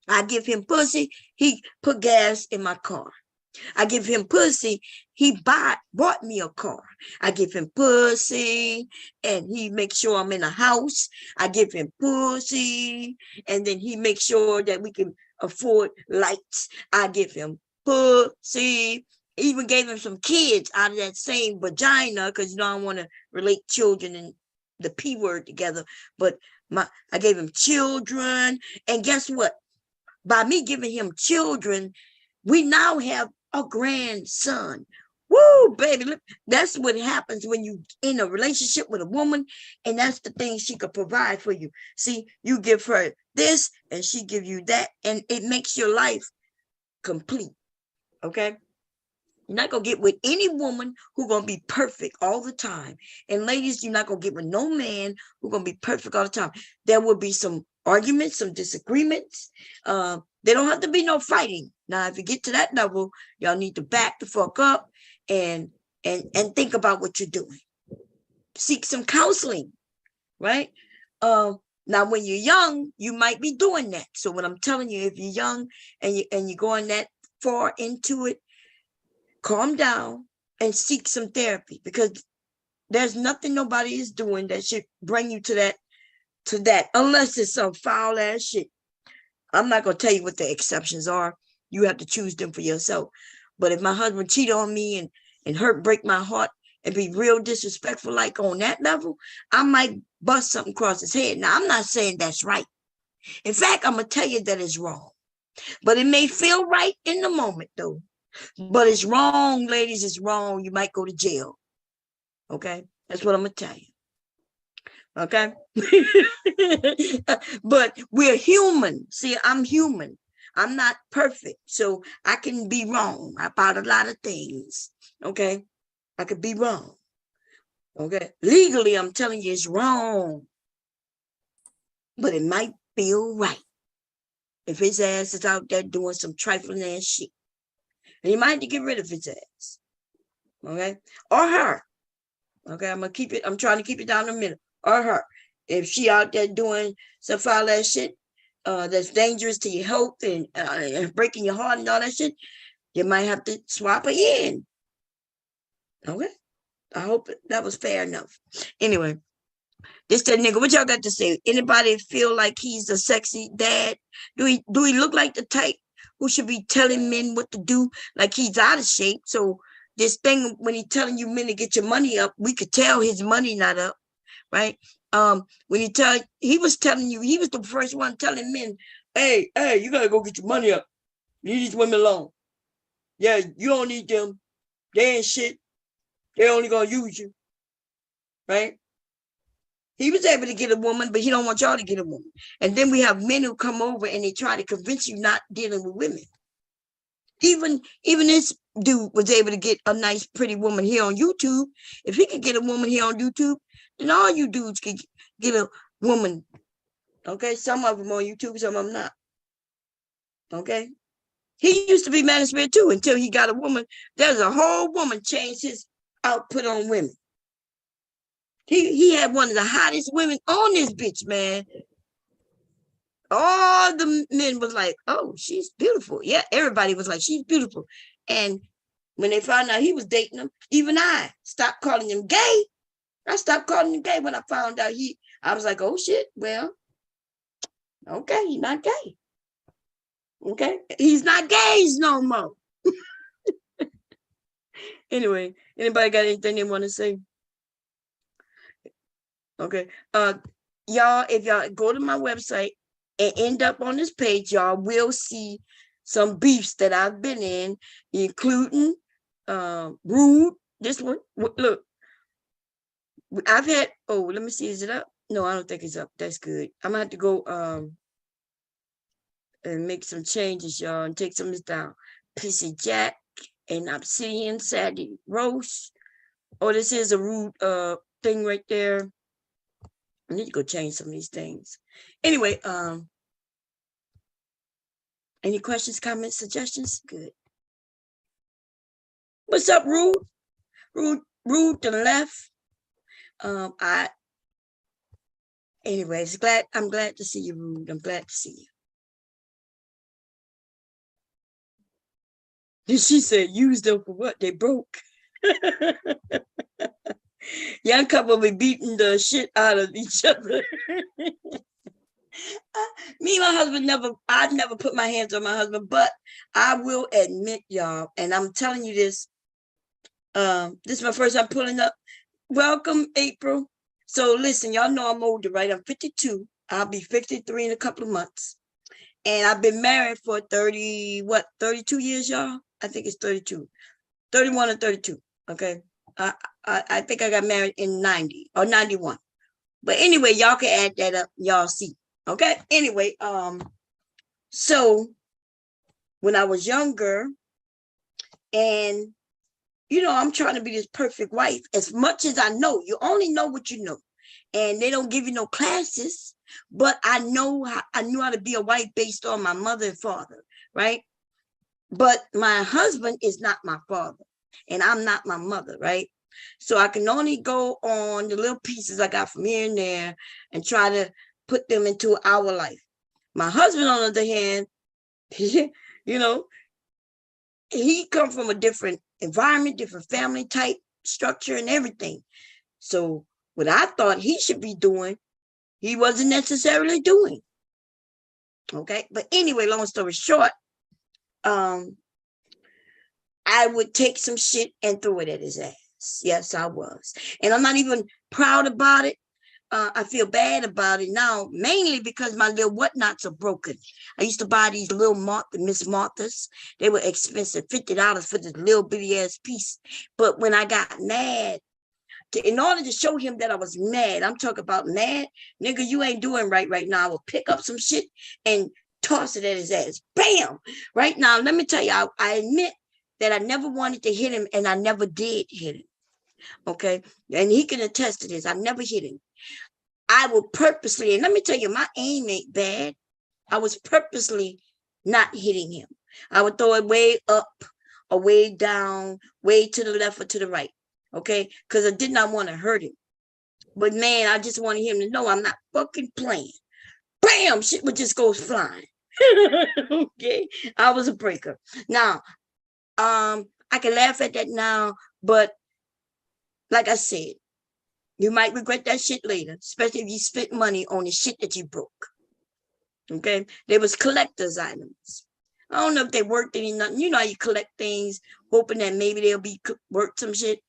Speaker 1: I give him pussy, he put gas in my car. I give him pussy, he bought me a car. I give him pussy and he makes sure I'm in a house. I give him pussy and then he makes sure that we can afford lights. I give him pussy. Even gave him some kids out of that same vagina because you know I don't want to relate children and the P word together. But I gave him children, and guess what? By me giving him children, we now have a grandson. Woo, baby! Look, that's what happens when you in a relationship with a woman, and that's the thing she could provide for you. See, you give her this, and she give you that, and it makes your life complete. Okay. You're not going to get with any woman who's going to be perfect all the time. And ladies, you're not going to get with no man who's going to be perfect all the time. There will be some arguments, some disagreements. There don't have to be no fighting. Now, if you get to that level, y'all need to back the fuck up and think about what you're doing. Seek some counseling, right? Now, when you're young, you might be doing that. So what I'm telling you, if you're young and you're going that far into it, calm down and seek some therapy because there's nothing nobody is doing that should bring you to that unless it's some foul ass shit. I'm not going to tell you what the exceptions are. You have to choose them for yourself. But if my husband cheat on me and break my heart and be real disrespectful, like on that level, I might bust something across his head. Now, I'm not saying that's right. In fact, I'm going to tell you that it's wrong. But it may feel right in the moment, though. But it's wrong, ladies. It's wrong. You might go to jail. Okay? That's what I'm going to tell you. Okay? But we're human. See, I'm human. I'm not perfect. So I can be wrong about a lot of things. Okay? I could be wrong. Okay? Legally, I'm telling you it's wrong. But it might feel right. If his ass is out there doing some trifling ass shit. And he might have to get rid of his ass. Okay? Or her. Okay, I'm trying to keep it down the middle. Or her. If she out there doing some foul ass shit that's dangerous to your health and breaking your heart and all that shit, you might have to swap her in. Okay? I hope that was fair enough. Anyway, this that nigga. What y'all got to say? Anybody feel like he's a sexy dad? Do he look like the type who should be telling men what to do? Like he's out of shape. So this thing, when he's telling you men to get your money up, we could tell his money not up, right? When he was telling you, he was the first one telling men, hey, you gotta go get your money up. Leave these women alone. Yeah, you don't need them. They ain't shit. They're only gonna use you, right? He was able to get a woman, but he don't want y'all to get a woman. And then we have men who come over and they try to convince you not dealing with women. Even this dude was able to get a nice, pretty woman here on YouTube. If he could get a woman here on YouTube, then all you dudes can get a woman. Okay, some of them on YouTube, some of them not. Okay, he used to be manosphere too until he got a woman. There's a whole woman changed his output on women. He had one of the hottest women on this bitch, man. All the men was like, oh, she's beautiful. Yeah, everybody was like, she's beautiful. And when they found out he was dating them, even I stopped calling him gay. I stopped calling him gay when I found out I was like, oh shit, well, okay, he's not gay. Okay, he's not gays no more. Anyway, anybody got anything they want to say? Okay, y'all, if y'all go to my website, and end up on this page, y'all will see some beefs that I've been in, including Rude. This one, look, I've had, oh, let me see, is it up? No, I don't think it's up. That's good. I'm gonna have to go and make some changes, y'all, and take some of this down. Pissy Jack and Obsidian Sadie Roast. Oh, this is a Rude thing right there. I need to go change some of these things. Anyway, any questions, comments, suggestions? Good. What's up, Rude? Rude to the left. Anyways, I'm glad to see you, Rude. I'm glad to see you. She said, use them for what? They broke. Young couple be beating the shit out of each other. Me and my husband I've never put my hands on my husband, but I will admit, y'all, and I'm telling you this, this is my first time pulling up. Welcome, April. So listen, y'all know I'm older, right? I'm 52. I'll be 53 in a couple of months. And I've been married for 32 years, y'all? I think it's 32. 31 or 32, okay? I think I got married in 90 or 91. But anyway, y'all can add that up. Y'all see, okay? Anyway, so when I was younger, and you know, I'm trying to be this perfect wife. As much as I know, you only know what you know, and they don't give you no classes. But I knew how to be a wife based on my mother and father, right? But my husband is not my father, and I'm not my mother, right? So I can only go on the little pieces I got from here and there and try to put them into our life. My husband, on the other hand, you know, he come from a different environment, different family type structure and everything. So what I thought he should be doing, he wasn't necessarily doing. Okay. But anyway, long story short, I would take some shit and throw it at his ass. Yes, I was. And I'm not even proud about it. I feel bad about it now, mainly because my little whatnots are broken. I used to buy these little Miss Marthas. They were expensive, $50 for this little bitty ass piece. But when I got mad, in order to show him that I was mad, I'm talking about mad, nigga, you ain't doing right now. I will pick up some shit and toss it at his ass. Bam! Right now, let me tell you, I admit that I never wanted to hit him, and I never did hit him. Okay? And he can attest to this. I never hit him. I will purposely, and let me tell you, my aim ain't bad. I was purposely not hitting him. I would throw it way up or way down, way to the left or to the right. Okay? Because I did not want to hurt him. But man, I just wanted him to know I'm not fucking playing. Bam! Shit would just go flying. Okay? I was a breaker. Now, I can laugh at that now, but like I said, you might regret that shit later, especially if you spent money on the shit that you broke. Okay? There was collector's items. I don't know if they worked any nothing. You know how you collect things, hoping that maybe they'll be worth some shit.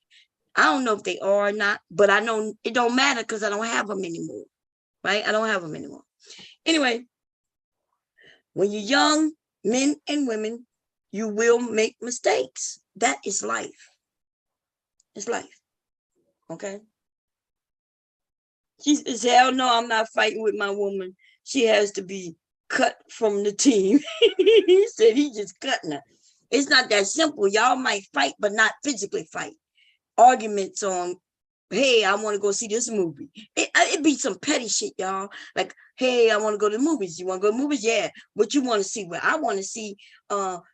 Speaker 1: I don't know if they are or not, but I know it don't matter because I don't have them anymore. Right? I don't have them anymore. Anyway, when you're young, men and women, you will make mistakes. That is life. It's life. Okay? She says, hell no, I'm not fighting with my woman. She has to be cut from the team. He said he just cutting her. It's not that simple. Y'all might fight, but not physically fight. Arguments on, hey, I want to go see this movie. It be some petty shit, y'all. Like, hey, I want to go to the movies. You want to go to the movies? Yeah. What you want to see? Well, I want to see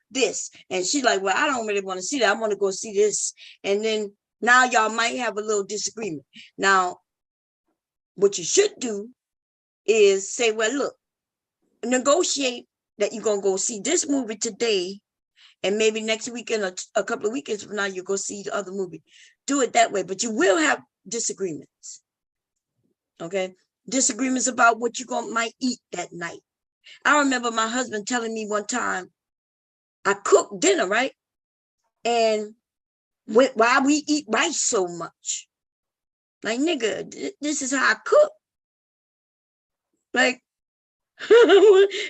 Speaker 1: this. And she's like, well, I don't really want to see that. I want to go see this. And then now y'all might have a little disagreement. Now, what you should do is say, well, look, negotiate that you're going to go see this movie today, and maybe next weekend or a couple of weekends from now, you go see the other movie. Do it that way, but you will have disagreements. Okay? Disagreements about what you might eat that night. I remember my husband telling me one time, I cooked dinner, right? And why we eat rice so much? Like, nigga, this is how I cook. Like,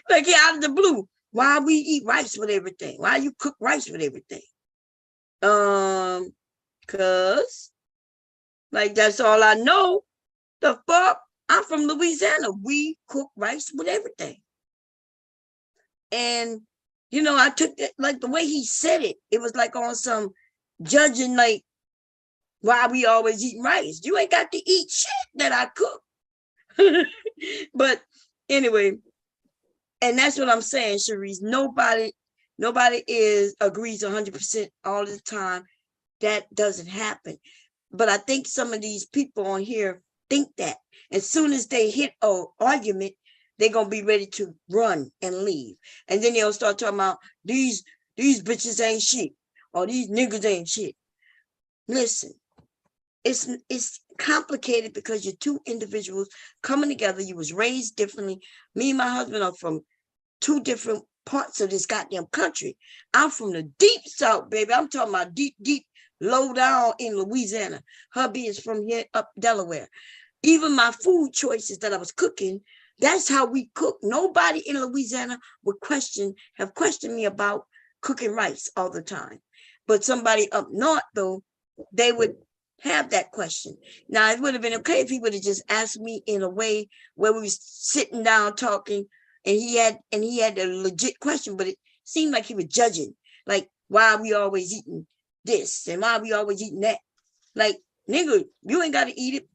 Speaker 1: Like out of the blue. Why we eat rice with everything? Why you cook rice with everything? Cause like that's all I know. The fuck? I'm from Louisiana. We cook rice with everything. And you know, I took it like the way he said it. It was like on some judging, like why we always eating rice. You ain't got to eat shit that I cook. But anyway, and that's what I'm saying, Cherise. Nobody agrees 100% all the time. That doesn't happen. But I think some of these people on here think that as soon as they hit an argument, they're gonna be ready to run and leave. And then they'll start talking about these bitches ain't shit, or these niggas ain't shit. Listen, it's complicated because you're two individuals coming together. You was raised differently. Me and my husband are from two different parts of this goddamn country. I'm from the deep south, baby. I'm talking about deep, low down in Louisiana. Hubby is from here up Delaware. Even my food choices that I was cooking, that's how we cook. Nobody in Louisiana would have questioned me about cooking rice all the time. But somebody up north, though, they would have that question. Now, it would have been okay if he would have just asked me in a way where we was sitting down talking, and he had a legit question, but it seemed like he was judging, like, why are we always eating this and why are we always eating that? Like, nigga, you ain't got to eat it.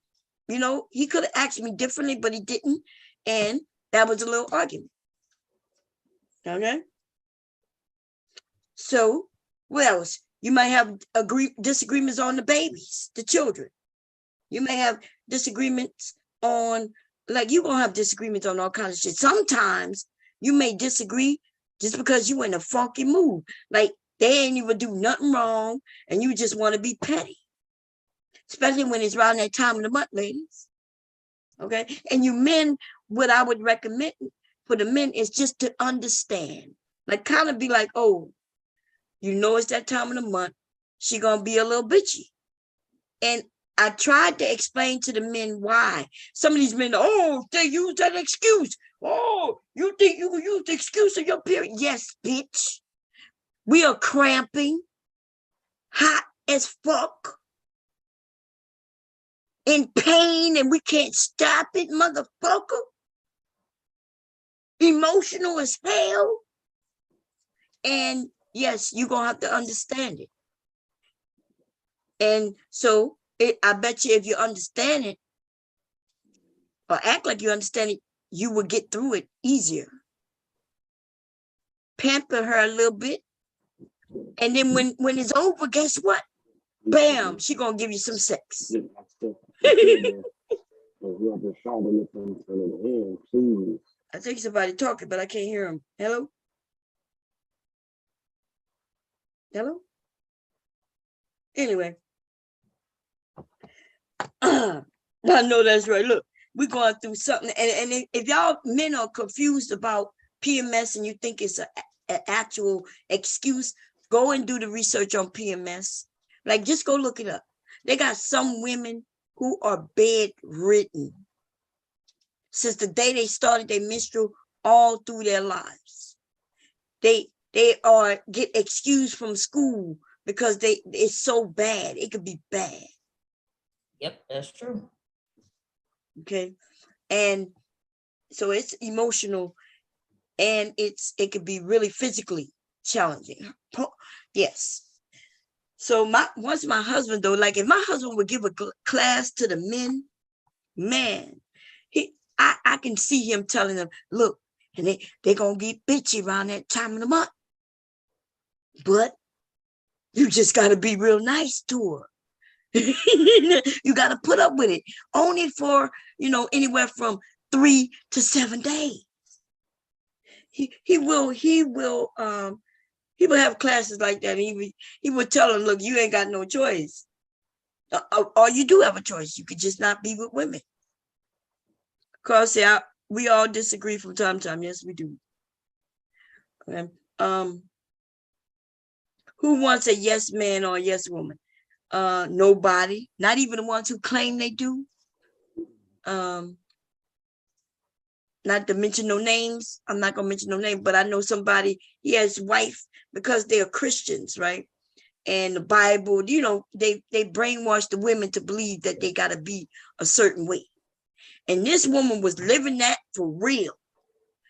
Speaker 1: You know, he could have asked me differently, but he didn't. And that was a little argument. Okay. So what else? You might have disagreements on the babies, the children. You may have disagreements on, like, you're going to have disagreements on all kinds of shit. Sometimes you may disagree just because you in a funky mood. Like, they ain't even do nothing wrong, and you just want to be petty. Especially when it's around that time of the month, ladies. Okay? And you men, what I would recommend for the men is just to understand. Like, kind of be like, oh, you know it's that time of the month. She going to be a little bitchy. And I tried to explain to the men why. Some of these men, oh, they use that excuse. Oh, you think you can use the excuse of your period? Yes, bitch. We are cramping, hot as fuck, in pain, and we can't stop it, motherfucker. Emotional as hell. And yes, you're going to have to understand it. And so I bet you if you understand it, or act like you understand it, you will get through it easier. Pamper her a little bit. And then when it's over, guess what? Bam, she gonna give you some sex. I think somebody talking, but I can't hear him. Hello? Hello? Anyway. I know that's right. Look, we're going through something. And if y'all men are confused about PMS and you think it's an actual excuse, go and do the research on PMS. Like, just go look it up. They got some women who are bedridden since the day they started their menstrual all through their lives. They get excused from school because it's so bad. It could be bad.
Speaker 8: Yep, that's true.
Speaker 1: Okay. And so it's emotional, and it could be really physically challenging. Yes. So once my husband, though, like if my husband would give a class to the men, man, I can see him telling them, look, and they're gonna get bitchy around that time of the month. But you just gotta be real nice to her. You got to put up with it only for, anywhere from 3 to 7 days. He will have classes like that. And he would tell them, look, you ain't got no choice. Or you do have a choice. You could just not be with women. Because we all disagree from time to time. Yes, we do. Okay. Who wants a yes man or a yes woman? Nobody, not even the ones who claim they do. not to mention no names. I'm not gonna mention no name, but I know somebody, he has wife because they are Christians, right? And the Bible, you know, they brainwash the women to believe that they gotta be a certain way. And this woman was living that for real.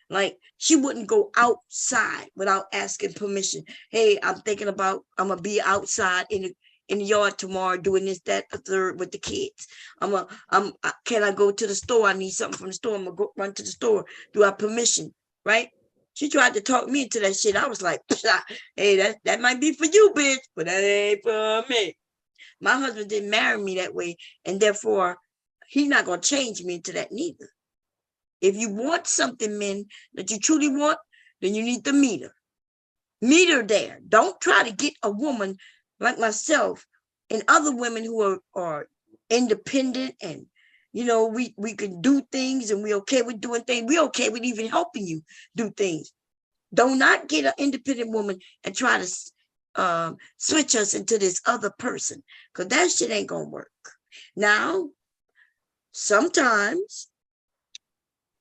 Speaker 1: Like she wouldn't go outside without asking permission. Hey, I'm thinking about I'm gonna be outside in the yard tomorrow doing this, that, a third with the kids. Can I go to the store? I need something from the store. I'm gonna go run to the store. Do I have permission? Right? She tried to talk me into that shit. I was like, hey, that might be for you, bitch, but that ain't for me. My husband didn't marry me that way, and therefore he's not gonna change me into that neither. If you want something, men, that you truly want, then you need to meet her. Meet her there. Don't try to get a woman like myself and other women who are independent and, you know, we can do things and we're okay with doing things. We're okay with even helping you do things. Do not get an independent woman and try to switch us into this other person, because that shit ain't gonna work. Now, sometimes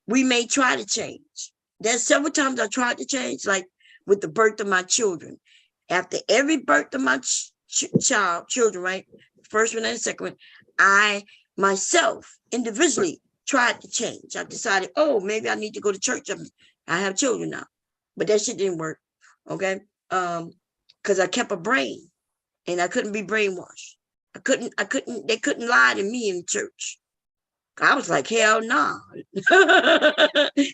Speaker 1: we may try to change. There's several times I tried to change, like with the birth of my children. After every birth of my children, right? First one and the second one, I myself individually tried to change. I decided, oh, maybe I need to go to church. I have children now, but that shit didn't work. Okay. Because I kept a brain and I couldn't be brainwashed. They couldn't lie to me in church. I was like, hell no.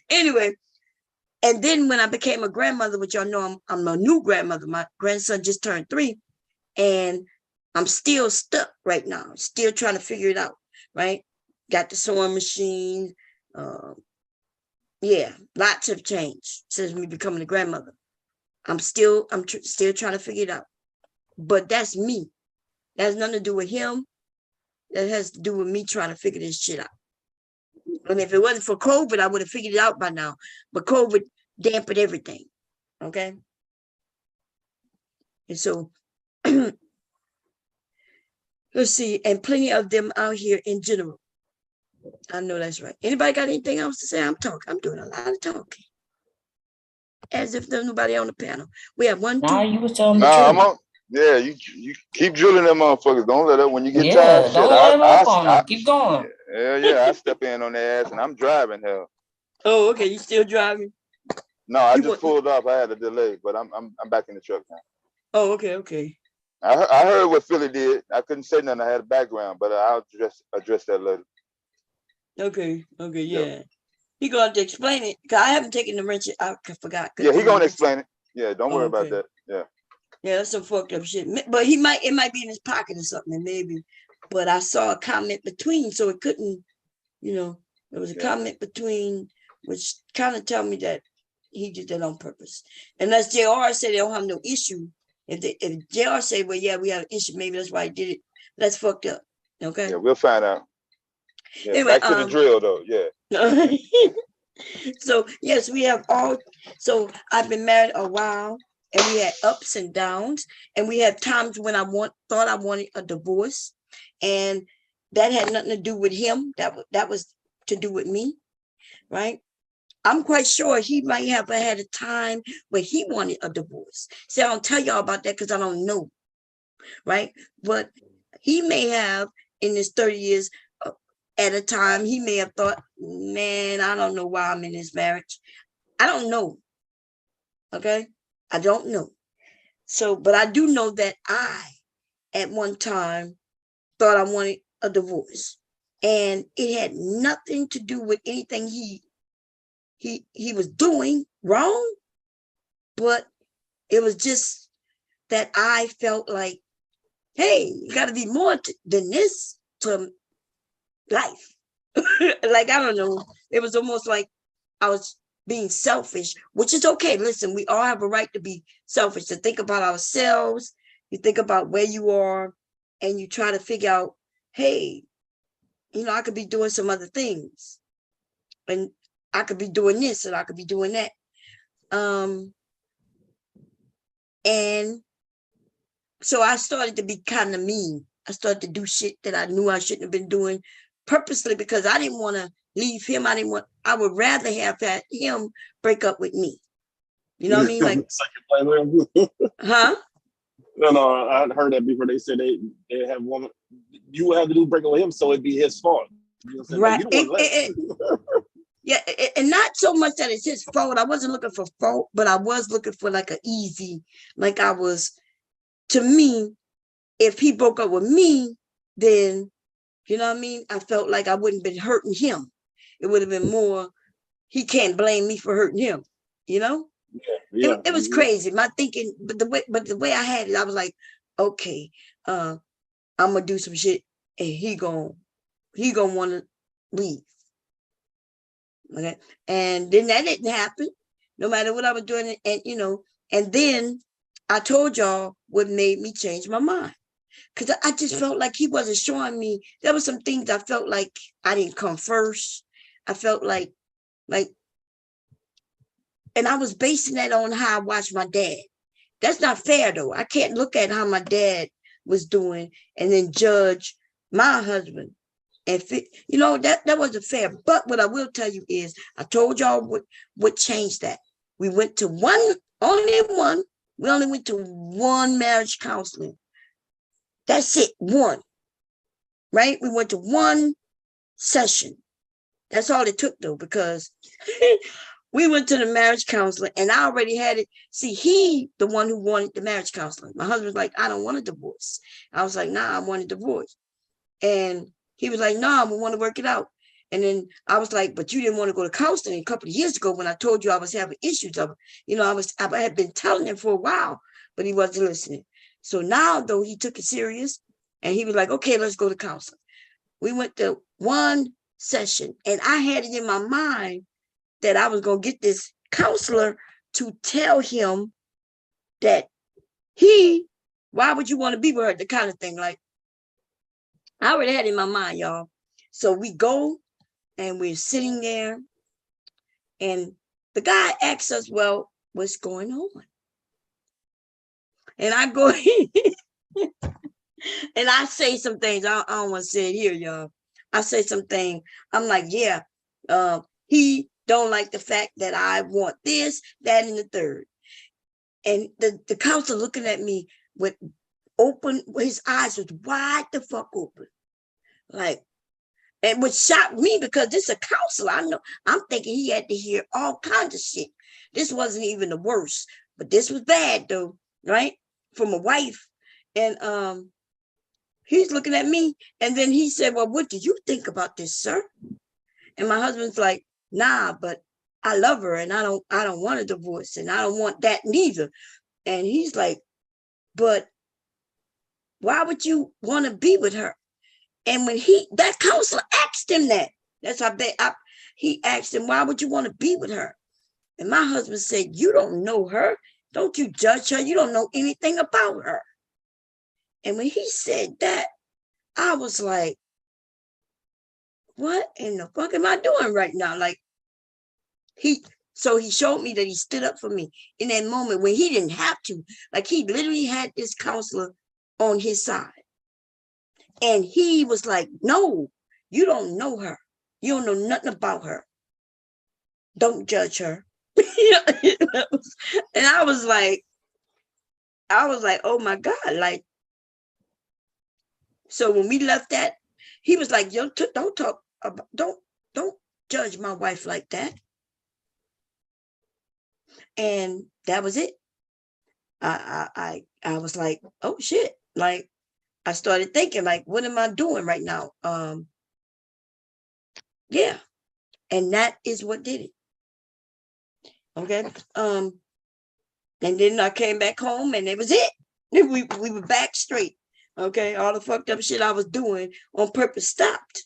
Speaker 1: Anyway, and then when I became a grandmother, which y'all know I'm a new grandmother, my grandson just turned 3, and I'm still stuck right now, still trying to figure it out, right? Got the sewing machine. Yeah, lots have changed since me becoming a grandmother. I'm still trying to figure it out. But that's me. That has nothing to do with him. That has to do with me trying to figure this shit out. And if it wasn't for COVID, I would have figured it out by now. But COVID dampened everything. Okay. And so, let's see. And plenty of them out here in general. I know that's right. Anybody got anything else to say? I'm doing a lot of talking. As if there's nobody on the panel. We have one, two.
Speaker 3: You was telling the truth. I'm on. Yeah, you keep drilling them motherfuckers. Don't let up when you get tired.
Speaker 23: Don't let them up on them. Keep going.
Speaker 3: Yeah, I step in on their ass and I'm driving hell.
Speaker 1: Oh, okay. You still driving?
Speaker 3: No, I just pulled off. I had a delay, but I'm back in the truck now.
Speaker 1: Oh, okay.
Speaker 3: I heard what Philly did. I couldn't say nothing. I had a background, but I'll address that later.
Speaker 1: Okay, yeah. He gonna have to explain it, because I haven't taken the wrench. I forgot.
Speaker 3: Yeah, he gonna explain it. Yeah, don't worry about that.
Speaker 1: Yeah, that's some fucked up shit. But it might be in his pocket or something, maybe. But I saw a comment between, so it couldn't, there was a comment between, which kind of tell me that he did that on purpose. Unless JR said they don't have no issue. If JR say, well, yeah, we have an issue, maybe that's why he did it. That's fucked up. Okay.
Speaker 3: Yeah, we'll find out. Yeah,
Speaker 1: anyway,
Speaker 3: back to the drill though. Yeah.
Speaker 1: So yes, we have all. So I've been married a while, and we had ups and downs, and we had times when thought I wanted a divorce, and that had nothing to do with him. That was to do with me, right? I'm quite sure he might have had a time where he wanted a divorce. See, I don't tell y'all about that because I don't know, right? But he may have, in his 30 years, at a time, he may have thought, man, I don't know why I'm in this marriage. I don't know. Okay? I don't know. So, but I do know that I, at one time, thought I wanted a divorce. And it had nothing to do with anything he was doing wrong, but it was just that I felt like, hey, you got to be more than this to life. Like, I don't know. It was almost like I was being selfish, which is okay. Listen, we all have a right to be selfish, to think about ourselves. You think about where you are and you try to figure out, hey, I could be doing some other things. And I could be doing this and I could be doing that. And so I started to be kind of mean. I started to do shit that I knew I shouldn't have been doing purposely, because I didn't want to leave him. I would rather have had him break up with me. You know what I mean? Like, huh?
Speaker 5: No, I heard that before. They said they have woman. You would have to do break up with him, so it'd be his fault. You know what I'm saying?
Speaker 1: Right.
Speaker 5: Like, you don't want to
Speaker 1: Yeah, and not so much that it's his fault. I wasn't looking for fault, but I was looking for like an easy, like I was, to me, if he broke up with me, then, you know what I mean? I felt like I wouldn't have been hurting him. It would have been more, he can't blame me for hurting him, you know?
Speaker 5: Yeah.
Speaker 1: It was crazy. My thinking, but the way I had it, I was like, okay, I'm gonna do some shit and he gonna want to leave. Okay. And then that didn't happen, no matter what I was doing. And then I told y'all what made me change my mind. Because I just felt like he wasn't showing me. There were some things I felt like I didn't come first. I felt like, and I was basing that on how I watched my dad. That's not fair though. I can't look at how my dad was doing and then judge my husband. And that wasn't fair. But what I will tell you is, I told y'all what changed that. We went to only went to one marriage counseling. That's it, one. Right? We went to one session. That's all it took though, because we went to the marriage counselor and I already had it. See, he, the one who wanted the marriage counseling. My husband's like, I don't want a divorce. I was like, nah, I want a divorce. And he was like, no, we want to work it out. And then I was like, but you didn't want to go to counseling a couple of years ago when I told you I was having issues of, I had been telling him for a while, but he wasn't listening. So now though, he took it serious and he was like, okay, let's go to counseling. We went to one session and I had it in my mind that I was going to get this counselor to tell him that why would you want to be with her? The kind of thing, like, I already had it in my mind, y'all. So we go and we're sitting there and the guy asks us, well, what's going on? And I go and I say some things. I don't want to say it here, y'all. I say something. I'm like, yeah, he don't like the fact that I want this, that, and the third. And the counselor looking at me with his eyes was wide the fuck open. Like, and which shocked me because this is a counselor. I'm thinking he had to hear all kinds of shit. This wasn't even the worst, but this was bad though, right? From a wife. And he's looking at me and then he said, well, what do you think about this, sir? And my husband's like, nah, but I love her and I don't want a divorce and I don't want that neither. And he's like, but why would you want to be with her? And when that counselor asked him that's how he asked him, why would you want to be with her? And my husband said, you don't know her. Don't you judge her. You don't know anything about her. And when he said that, I was like, what in the fuck am I doing right now? Like, so he showed me that he stood up for me in that moment when he didn't have to. Like, he literally had this counselor on his side. And he was like, no, you don't know her. You don't know nothing about her. Don't judge her. And I was like, oh my God. Like, so when we left that, he was like, yo, don't talk about, don't judge my wife like that. And that was it. I was like, oh shit. Like, I started thinking, like, what am I doing right now? Yeah. And that is what did it. Okay. And then I came back home and it was it. We were back straight. Okay. All the fucked up shit I was doing on purpose stopped.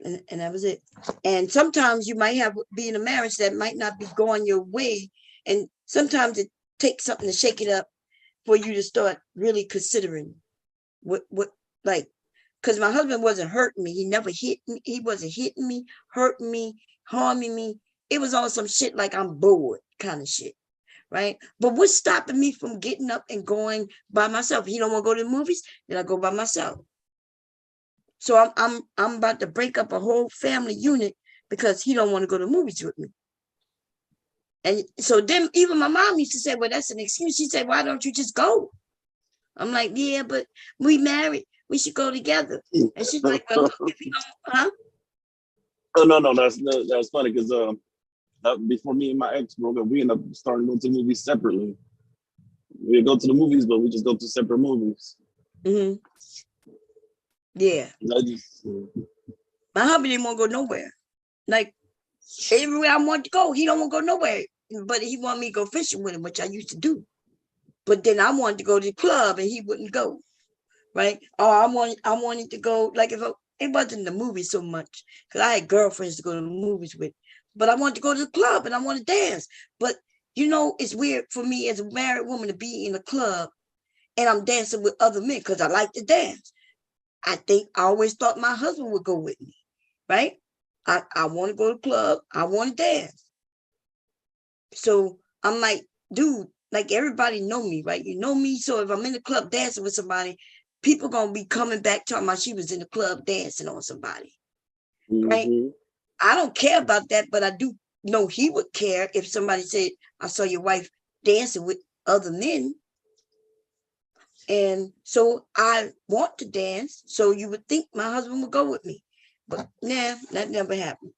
Speaker 1: And that was it. And sometimes you might be in a marriage that might not be going your way. And sometimes it takes something to shake it up for you to start really considering what like, because my husband wasn't hurting me. He never hit me. He wasn't hitting me, hurting me, harming me. It was on some shit like I'm bored kind of shit, right? But what's stopping me from getting up and going by myself? He don't want to go to the movies, then I go by myself. So I'm about to break up a whole family unit because he don't want to go to the movies with me. And so then even my mom used to say, well, that's an excuse. She said, why don't you just go? I'm like, yeah, but we married. We should go together. And she's like, well, look, if you don't, huh?
Speaker 5: Oh, no, that's funny because before me and my ex broke up, we ended up starting to go to the movies separately. We go to the movies, but we just go to separate movies.
Speaker 1: Mm-hmm. Yeah. My hubby didn't want to go nowhere. Like, everywhere I want to go, he don't want to go nowhere. But he wanted me to go fishing with him, which I used to do. But then I wanted to go to the club and he wouldn't go. Right? Or I wanted to go, like, it wasn't the movie so much, because I had girlfriends to go to the movies with. But I wanted to go to the club and I want to dance. But you know, it's weird for me as a married woman to be in a club and I'm dancing with other men because I like to dance. I always thought my husband would go with me, right? I want to go to the club. I want to dance. So I'm like, dude, like everybody know me, right? You know me. So if I'm in the club dancing with somebody, people going to be coming back talking about she was in the club dancing on somebody, right? I don't care about that, but I do know he would care if somebody said, I saw your wife dancing with other men. And so I want to dance. So you would think my husband would go with me. But nah, that never happened.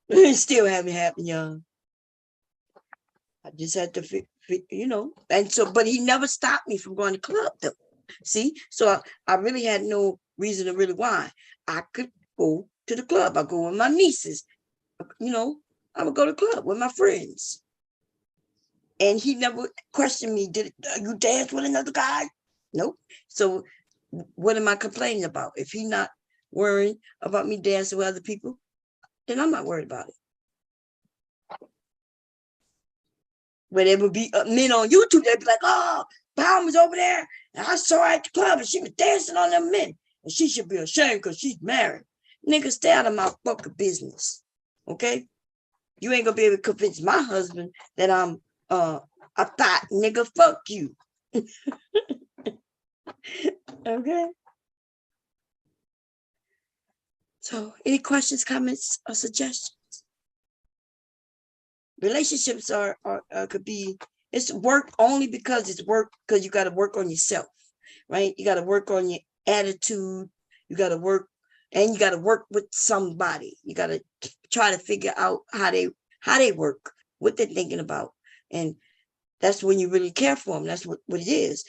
Speaker 1: It still haven't happened, y'all. I just had to, you know. And so, but he never stopped me from going to club though. See? So I really had no reason to really why. I could go to the club. I go with my nieces. You know, I would go to the club with my friends. And he never questioned me. Did you dance with another guy? Nope. So what am I complaining about? If he's not worried about me dancing with other people, then I'm not worried about it. But there would be men on YouTube, they'd be like, oh, Palm was over there, and I saw her at the club, and she was dancing on them men. And she should be ashamed because she's married. Nigga, stay out of my fucking business. Okay? You ain't gonna be able to convince my husband that I'm a thought, nigga, fuck you. Okay? So, any questions, comments, or suggestions? Relationships could be, it's work only because it's work, because you got to work on yourself, right? You got to work on your attitude. You got to work, and you got to work with somebody. You got to try to figure out how they work, what they're thinking about. And that's when you really care for them. That's what it is.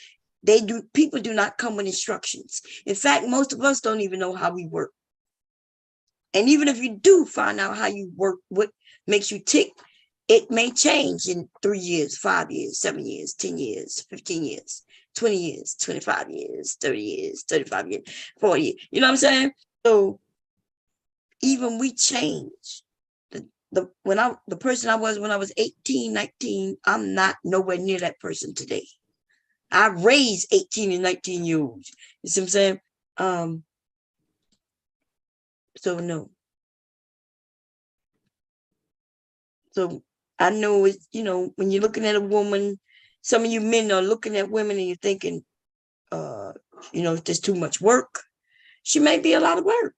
Speaker 1: People do not come with instructions. In fact, most of us don't even know how we work. And even if you do find out how you work, what makes you tick, it may change in 3 years, 5 years, 7 years, 10 years, 15 years, 20 years, 25 years, 30 years, 35 years, 40 years. You know what I'm saying? So even we change. The person I was when I was 18, 19, I'm not nowhere near that person today. I raised 18 and 19-year-olds. You see what I'm saying? So no. So I know it's, you know, when you're looking at a woman, some of you men are looking at women and you're thinking, you know, if there's too much work, she may be a lot of work,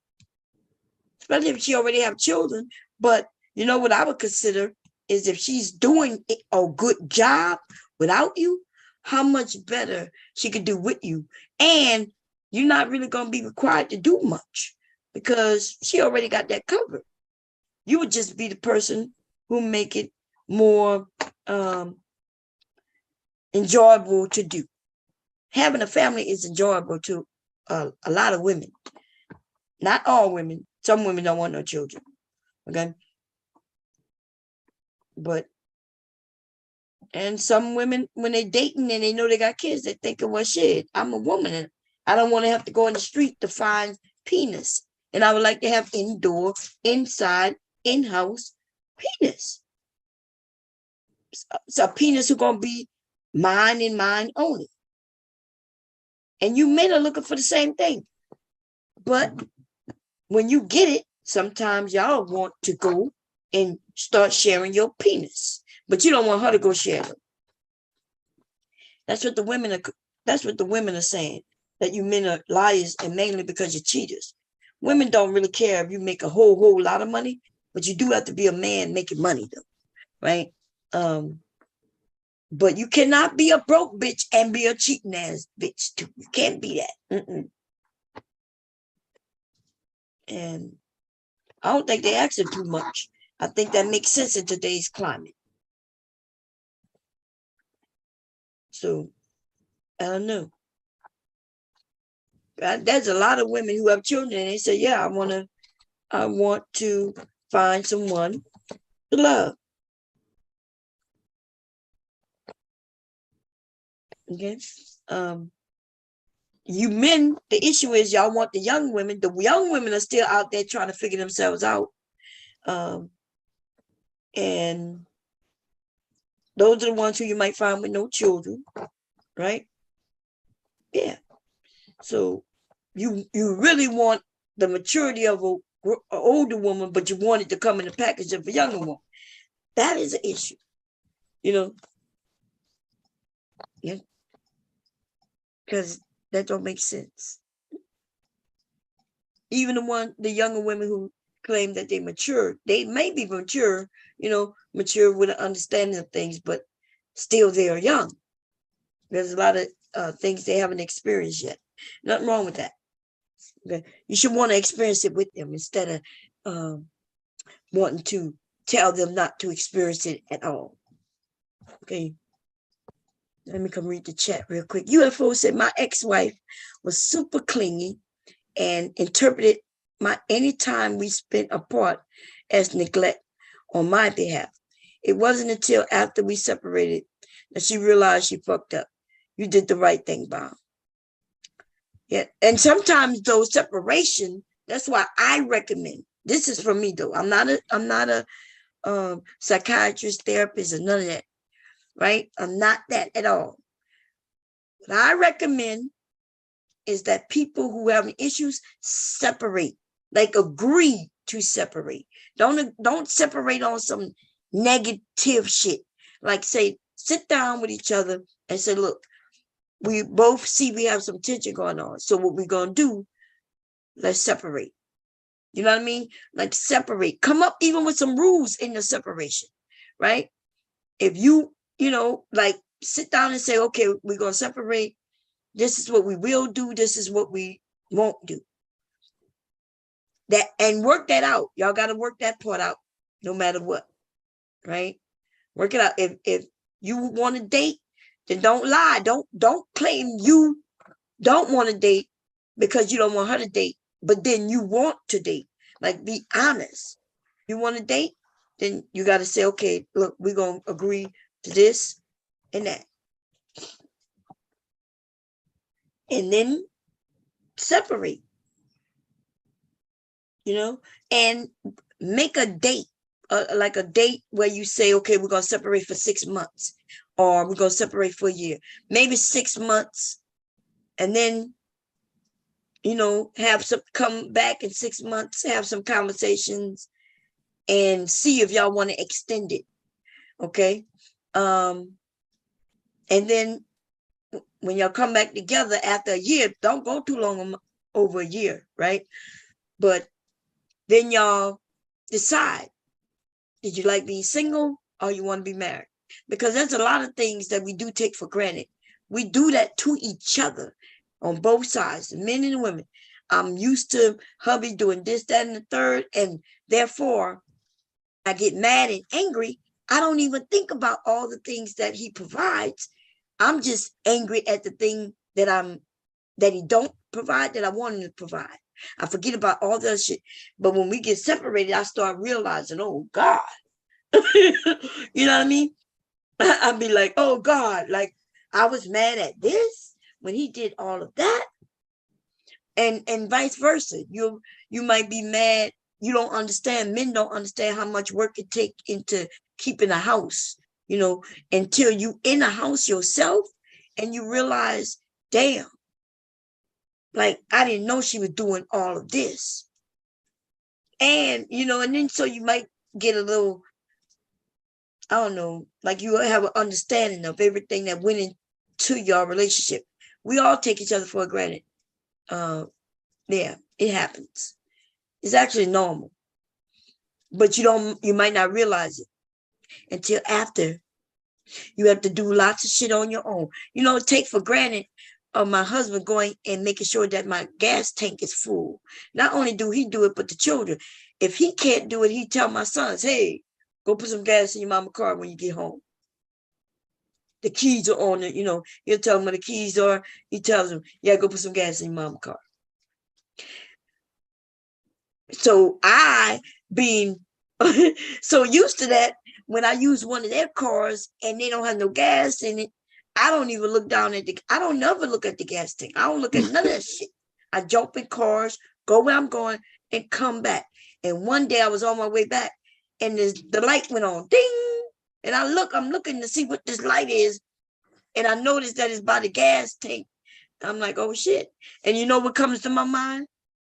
Speaker 1: especially if she already have children. But you know what I would consider is if she's doing a good job without you, how much better she could do with you. And you're not really going to be required to do much because she already got that covered. You would just be the person who make it more enjoyable to do. Having a family is enjoyable to a lot of women. Not all women. Some women don't want no children. Okay. And some women, when they dating and they know they got kids, they're thinking, well, shit, I'm a woman and I don't want to have to go in the street to find penis. And I would like to have indoor, inside, in-house penis. So a penis who's going to be mine and mine only. And you men are looking for the same thing. But when you get it, sometimes y'all want to go and start sharing your penis. But you don't want her to go share it. That's what the women are saying. that you men are liars and mainly because you're cheaters. Women don't really care if you make a whole lot of money, but you do have to be a man making money though, right? But you cannot be a broke bitch and be a cheating ass bitch too. You can't be that. And I don't think they ask it too much. I think that makes sense in today's climate. So I don't know. There's a lot of women who have children and they say, yeah, I want to find someone to love. Okay. You men, the issue is y'all want the young women. The young women are still out there trying to figure themselves out. And those are the ones who you might find with no children, right? Yeah. So you really want the maturity of an older woman, but you want it to come in the package of a younger woman. That is an issue, Yeah. Because that don't make sense. Even the younger women who claim that they mature, they may be mature, mature with an understanding of things, but still they are young. There's a lot of things they haven't experienced yet. Nothing wrong with that. Okay. You should want to experience it with them instead of wanting to tell them not to experience it at all. Okay. Let me come read the chat real quick. UFO said my ex-wife was super clingy and interpreted any time we spent apart as neglect on my behalf. It wasn't until after we separated that she realized she fucked up. You did the right thing, Bob. Yeah, and sometimes those separation. That's why I recommend. This is for me though. I'm not a psychiatrist, therapist, or none of that. Right? I'm not that at all. What I recommend is that people who have issues separate, like agree to separate. Don't separate on some negative shit. Like say, sit down with each other and say, look, we both see we have some tension going on. So what we're going to do, let's separate. You know what I mean? Like separate. Come up even with some rules in the separation, right? If like sit down and say, okay, we're going to separate. This is what we will do. This is what we won't do. That and work that out. Y'all got to work that part out no matter what, right? Work it out. If you want to date, then don't lie. Don't claim you don't want to date because you don't want her to date, but then you want to date. Like, be honest. You want to date, then you got to say, okay, look, we're going to agree to this and that. And then separate, and make a date, like a date where you say, okay, we're going to separate for 6 months, or we're going to separate for a year, maybe 6 months. And then, have some come back in 6 months, have some conversations and see if y'all want to extend it. Okay. And then when y'all come back together after a year, don't go too long over a year, right? But then y'all decide, did you like being single or you want to be married? Because there's a lot of things that we do take for granted. We do that to each other on both sides, the men and the women. I'm used to hubby doing this, that, and the third, and therefore I get mad and angry. I don't even think about all the things that he provides. I'm just angry at the thing that he don't provide that I want him to provide. I forget about all that shit. But when we get separated, I start realizing, oh God. You know what I mean? I'd be like, oh God, like I was mad at this when he did all of that. And vice versa. You might be mad. You don't understand. Men don't understand how much work it takes into keeping a house, until you in a house yourself and you realize, damn, like I didn't know she was doing all of this. And, and then so you might get a little, I don't know, like you have an understanding of everything that went into your relationship. We all take each other for granted. Yeah, it happens. It's actually normal. But you might not realize it until after you have to do lots of shit on your own. Take for granted my husband going and making sure that my gas tank is full. Not only do he do it, but the children. If he can't do it, he tell my sons, hey, go put some gas in your mama's car when you get home. The keys are on it, he'll tell them where the keys are. He tells them, yeah, go put some gas in your mama's car. So I, being so used to that, when I use one of their cars and they don't have no gas in it, I don't even look down at I don't never look at the gas tank. I don't look at none of that shit. I jump in cars, go where I'm going, and come back. And one day I was on my way back, and the light went on, ding. And I'm looking to see what this light is, and I noticed that it's by the gas tank. I'm like, oh shit. And you know what comes to my mind?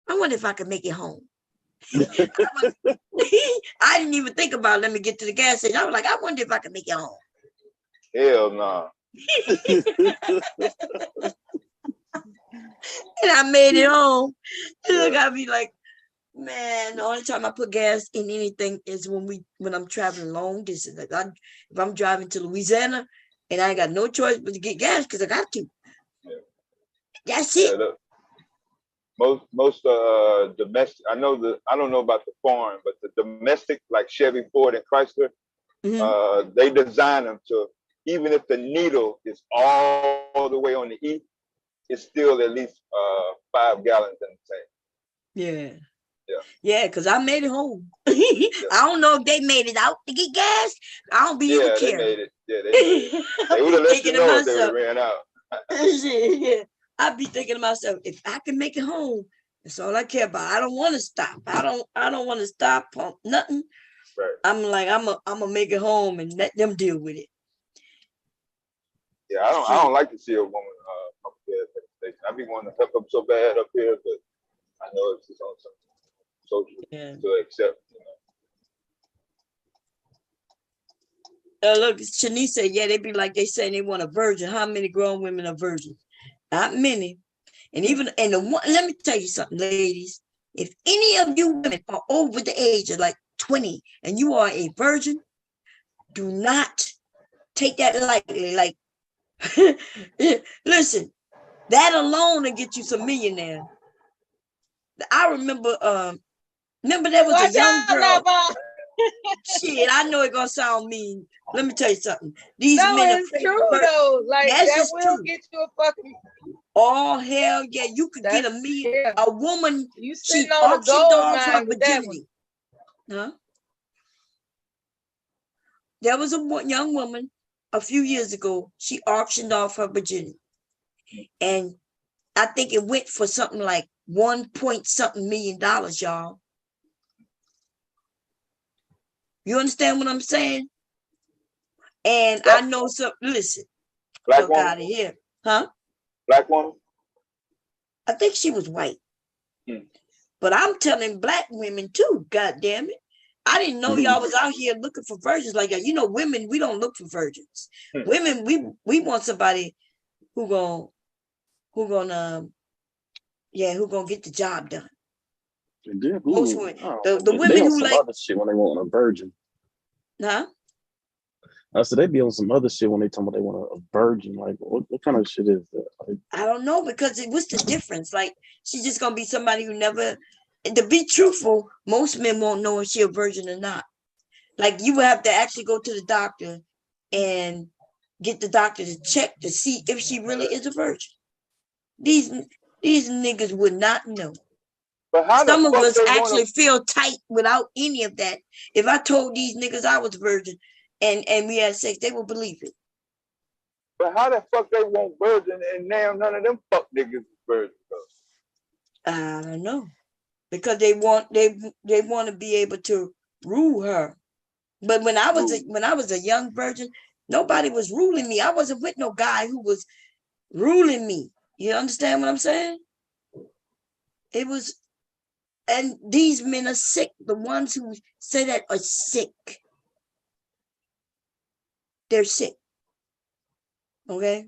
Speaker 1: I wonder if I could make it home. I didn't even think about let me get to the gas station. I was like, I wonder if I can make it home.
Speaker 3: Hell no.
Speaker 1: And I made it home. And look, I'd be like, man, the only time I put gas in anything is when I'm traveling long distance. Like if I'm driving to Louisiana and I ain't got no choice but to get gas because I got to. That's it.
Speaker 3: Most domestic, I don't know about the foreign, but the domestic, like Chevy, Ford, and Chrysler, they design them to, even if the needle is all the way on the E, it's still at least 5 gallons in the tank.
Speaker 1: Yeah. Yeah, because I made it home. I don't know if they made it out to get gas. I don't be even caring.
Speaker 3: They made it. Yeah, they made it. They would have let you know if they would have ran out.
Speaker 1: Yeah. I'd be thinking to myself, if I can make it home, that's all I care about. I don't want to stop. I don't want to stop, pump nothing.
Speaker 3: Right.
Speaker 1: I'm like, I'm gonna make it home and let them deal with it.
Speaker 3: Yeah, I don't like to see a woman up there at the station. I be wanting to hook up so bad up here, but I know it's just on some social to accept.
Speaker 1: Look, Shanice said, yeah, they be like they saying they want a virgin. How many grown women are virgins? Not many. And let me tell you something, ladies. If any of you women are over the age of like 20 and you are a virgin, do not take that lightly. Like, listen, that alone will get you some millionaire. I remember there was a young girl. Shit, I know it's gonna sound mean. Let me tell you something. These men are
Speaker 12: true though. Like that will get you a fucking.
Speaker 1: Oh hell yeah! You could get a woman.
Speaker 12: You
Speaker 1: She
Speaker 12: on a
Speaker 1: auctioned
Speaker 12: gold
Speaker 1: off her
Speaker 12: mine with that
Speaker 1: virginity. Huh? There was a young woman a few years ago. She auctioned off her virginity, and I think it went for something like $1.something million, y'all. You understand what I'm saying? And I know some. Listen,
Speaker 3: Black
Speaker 1: woman out of here, huh?
Speaker 3: Black woman.
Speaker 1: I think she was white. But I'm telling black women too. God damn it! I didn't know y'all was out here looking for virgins like that. Women, we don't look for virgins. Women, we want somebody who gonna get the job done. Most women, the women who like
Speaker 5: other shit when they want a virgin.
Speaker 1: Huh?
Speaker 5: I said they be on some other shit when they talk about they want a virgin. Like what kind of shit is that? Like,
Speaker 1: I don't know, because what's the difference? Like she's just gonna be somebody who never. To be truthful, most men won't know if she's a virgin or not. Like you would have to actually go to the doctor and get the doctor to check to see if she really is a virgin. These niggas would not know.
Speaker 3: But how
Speaker 1: some of us actually feel tight without any of that. If I told these niggas I was a virgin and we had sex, they would believe it.
Speaker 3: But how the fuck they want virgin and now none of them fuck niggas is virgin?
Speaker 1: I don't know. Because they want to be able to rule her. But when I was a young virgin, nobody was ruling me. I wasn't with no guy who was ruling me. You understand what I'm saying? It was, and these men are sick. The ones who say that are sick. They're sick. Okay?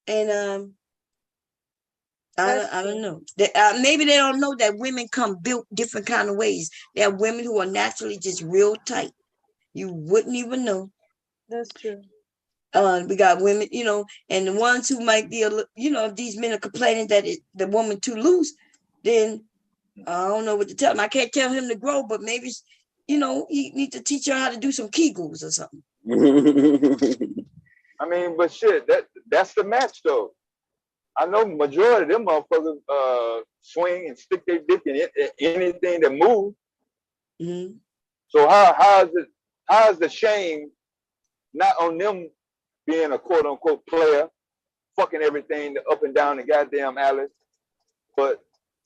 Speaker 1: And I don't know. Maybe they don't know that women come built different kind of ways. There are women who are naturally just real tight. You wouldn't even know.
Speaker 12: That's true.
Speaker 1: We got women, and the ones who might be, if these men are complaining that the woman too loose, then I don't know what to tell him. I can't tell him to grow, but maybe, he need to teach her how to do some Kegels or something.
Speaker 3: I mean, but shit, that's the match though. I know majority of them motherfuckers swing and stick their dick in anything that moves.
Speaker 1: Mm-hmm.
Speaker 3: So how is the shame not on them being a quote unquote player, fucking everything up and down the goddamn alley, but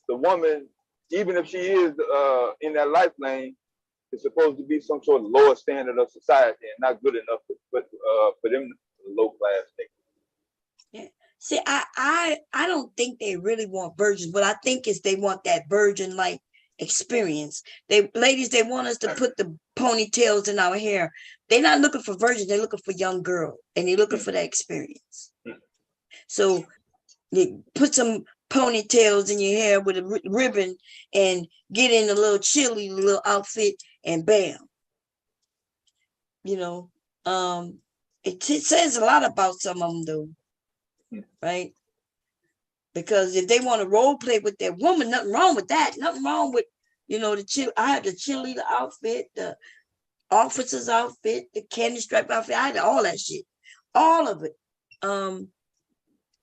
Speaker 3: the woman, even if she is in that life lane, is supposed to be some sort of lower standard of society and not good enough for them low class niggas.
Speaker 1: Yeah. See, I don't think they really want virgins. What I think is they want that virgin like experience. Ladies, they want us to put the ponytails in our hair. They're not looking for virgins, they're looking for young girls, and they're looking for that experience. So you put some ponytails in your hair with a ribbon and get in a little chilly little outfit and bam. It says a lot about some of them though. Right? Because if they want to role play with their woman, nothing wrong with that. Nothing wrong with, I had the cheerleader outfit, the officer's outfit, the candy stripe outfit. I had all that shit. All of it.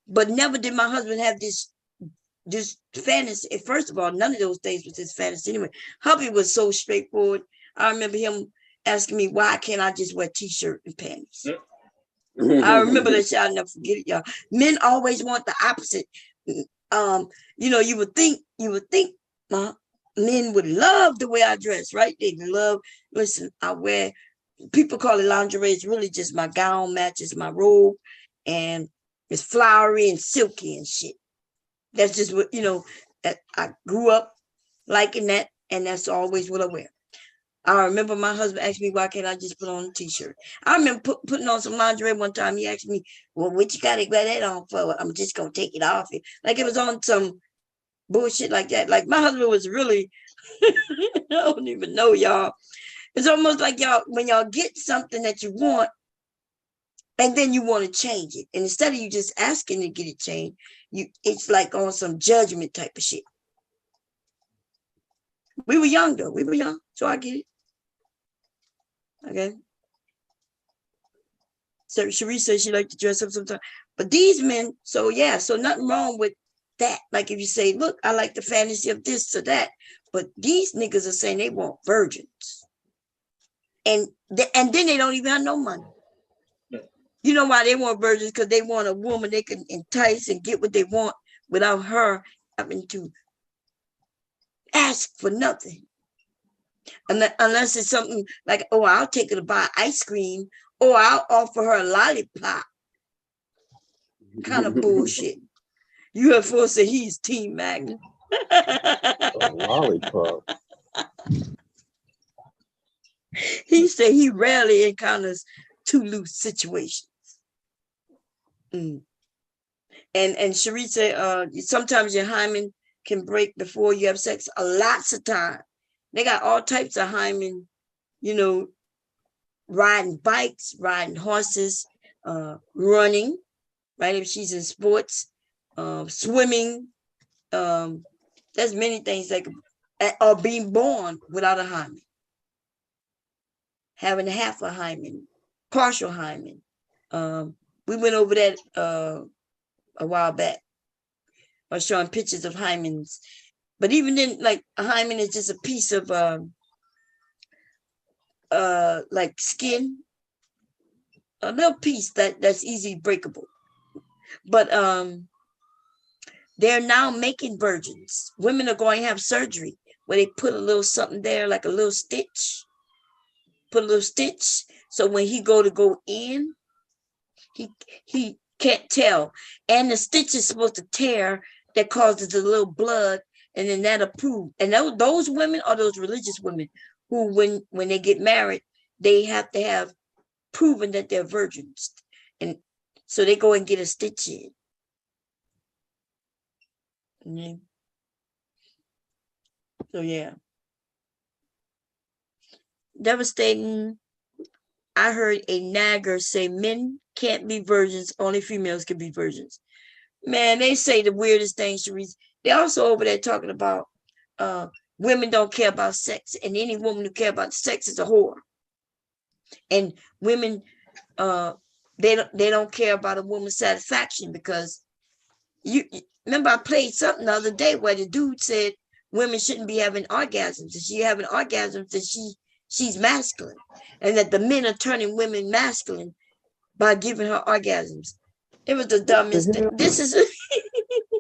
Speaker 1: But never did my husband have this fantasy. First of all, none of those things was his fantasy anyway. Hubby was so straightforward. I remember him asking me, why can't I just wear t-shirt and panties? I remember that shit. I'll never forget it, y'all. Men always want the opposite. You would think men would love the way I dress, right? They love, listen, people call it lingerie. It's really just my gown matches my robe, and it's flowery and silky and shit. That's just what, that I grew up liking that, and that's always what I wear. I remember my husband asked me, why can't I just put on a t-shirt? I remember putting on some lingerie one time. He asked me, well, what you got to wear that on for? I'm just going to take it off. Like it was on some bullshit like that. Like my husband was really, I don't even know, y'all. It's almost like when y'all get something that you want, and then you want to change it. And instead of you just asking to get it changed, it's like on some judgment type of shit. We were young though. We were young, so I get it. Okay. So Cherie says she liked to dress up sometimes. But these men, so nothing wrong with that. Like if you say, look, I like the fantasy of this or that. But these niggas are saying they want virgins. And then they don't even have no money. You know why they want virgins? Because they want a woman they can entice and get what they want without her having to ask for nothing. Unless it's something like, oh, I'll take her to buy ice cream, or I'll offer her a lollipop. Kind of bullshit. UFO said he's Team Magnet.
Speaker 5: A lollipop.
Speaker 1: He said he rarely encounters too loose situations. And Cherie said, sometimes your hymen can break before you have sex. Lots of time. They got all types of hymen, riding bikes, riding horses, running, right? If she's in sports, swimming, there's many things like, or being born without a hymen, having half a hymen, partial hymen. We went over that a while back. I was showing pictures of hymens, but even then, like a hymen is just a piece of like skin, a little piece that's easily breakable. But they're now making virgins. Women are going to have surgery where they put a little something there, like a little stitch. Put a little stitch, so when he go in, he can't tell. And the stitch is supposed to tear, that causes a little blood, and then that'll prove. And those women are those religious women who, when they get married, they have to have proven that they're virgins. And so they go and get a stitch in. Mm-hmm. So yeah. Devastating. I heard a nagger say men can't be virgins, only females can be virgins. Man, they say the weirdest things, Sharice. They also over there talking about women don't care about sex, and any woman who care about sex is a whore. And women they don't care about a woman's satisfaction, because you remember I played something the other day where the dude said women shouldn't be having orgasms. If she having orgasms, then she's masculine, and that the men are turning women masculine by giving her orgasms. It was the dumbest thing. This is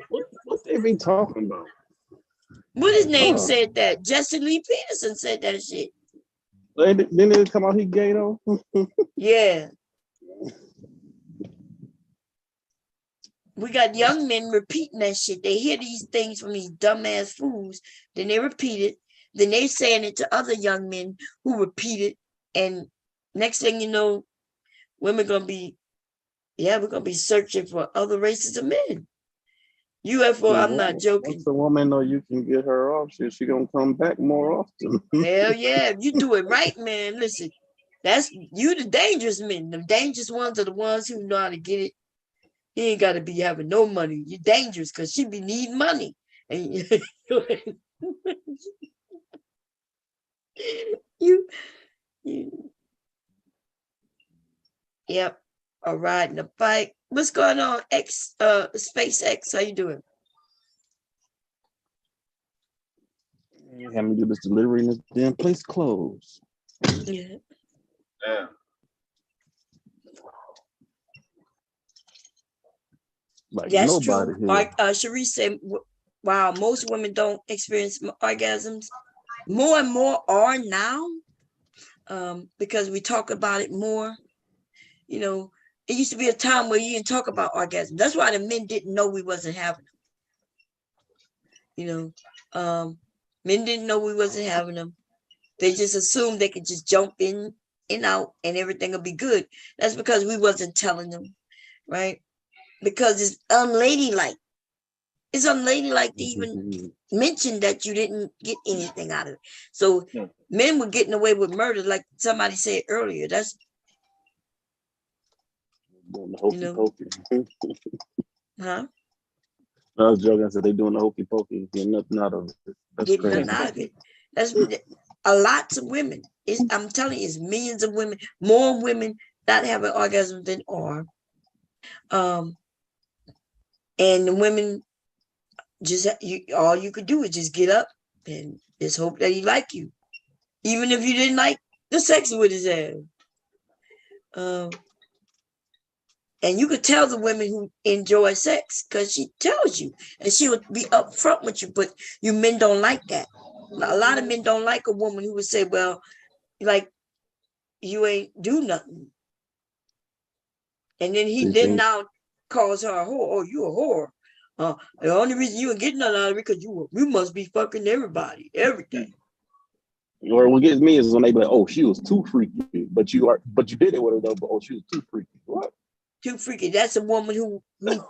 Speaker 5: what they be talking about?
Speaker 1: What his name said that? Jesse Lee Peterson said that shit.
Speaker 5: Didn't it come out he gay though?
Speaker 1: Yeah. We got young men repeating that shit. They hear these things from these dumbass fools, then they repeat it, then they saying it to other young men who repeat it, and next thing you know, women gonna be, we're gonna be searching for other races of men. UFO, I'm not joking.
Speaker 5: Once a woman know you can get her off, she gonna come back more often.
Speaker 1: Hell yeah, if you do it right, man. Listen, that's you the dangerous men. The dangerous ones are the ones who know how to get it. He ain't gotta be having no money. You're dangerous because she be needing money. And you yep, or riding a bike. What's going on, SpaceX? How you doing?
Speaker 5: Have me do this delivery and this damn place closed.
Speaker 1: Yeah.
Speaker 5: Yeah. Like
Speaker 1: that's
Speaker 5: nobody
Speaker 1: true.
Speaker 5: here.
Speaker 1: Sharice said, wow, most women don't experience orgasms. More and more are now, because we talk about it more. You know, it used to be a time where you didn't talk about orgasm. That's why the men didn't know we wasn't having them. You know, men didn't know we wasn't having them. They just assumed they could just jump in and out and everything will be good. That's because we wasn't telling them, right? Because it's unladylike. It's unladylike to even mention that you didn't get anything out of it. So men were getting away with murder, like somebody said earlier. That's
Speaker 5: hokey pokey.
Speaker 1: Huh?
Speaker 5: I was joking. I said they doing the hokey pokey, getting nothing out of it. That's
Speaker 1: getting
Speaker 5: crazy.
Speaker 1: nothing out of it. That's a lot of women. I'm telling you, it's millions of women, more women not having orgasms than are. And the women just all you could do is just get up and just hope that he like you, even if you didn't like the sex with his ass. And you could tell the women who enjoy sex because she tells you, and she would be upfront with you. But you men don't like that. A lot of men don't like a woman who would say, "Well, like you ain't do nothing," and then he then now calls her a whore. Oh, you a whore. The only reason you ain't getting nothing out of it because you must be fucking everybody, everything.
Speaker 5: Or what gets me is when they be like, "Oh, she was too freaky," but you did it with her though. But oh, she was too freaky. What?
Speaker 1: Too freaky. That's a woman who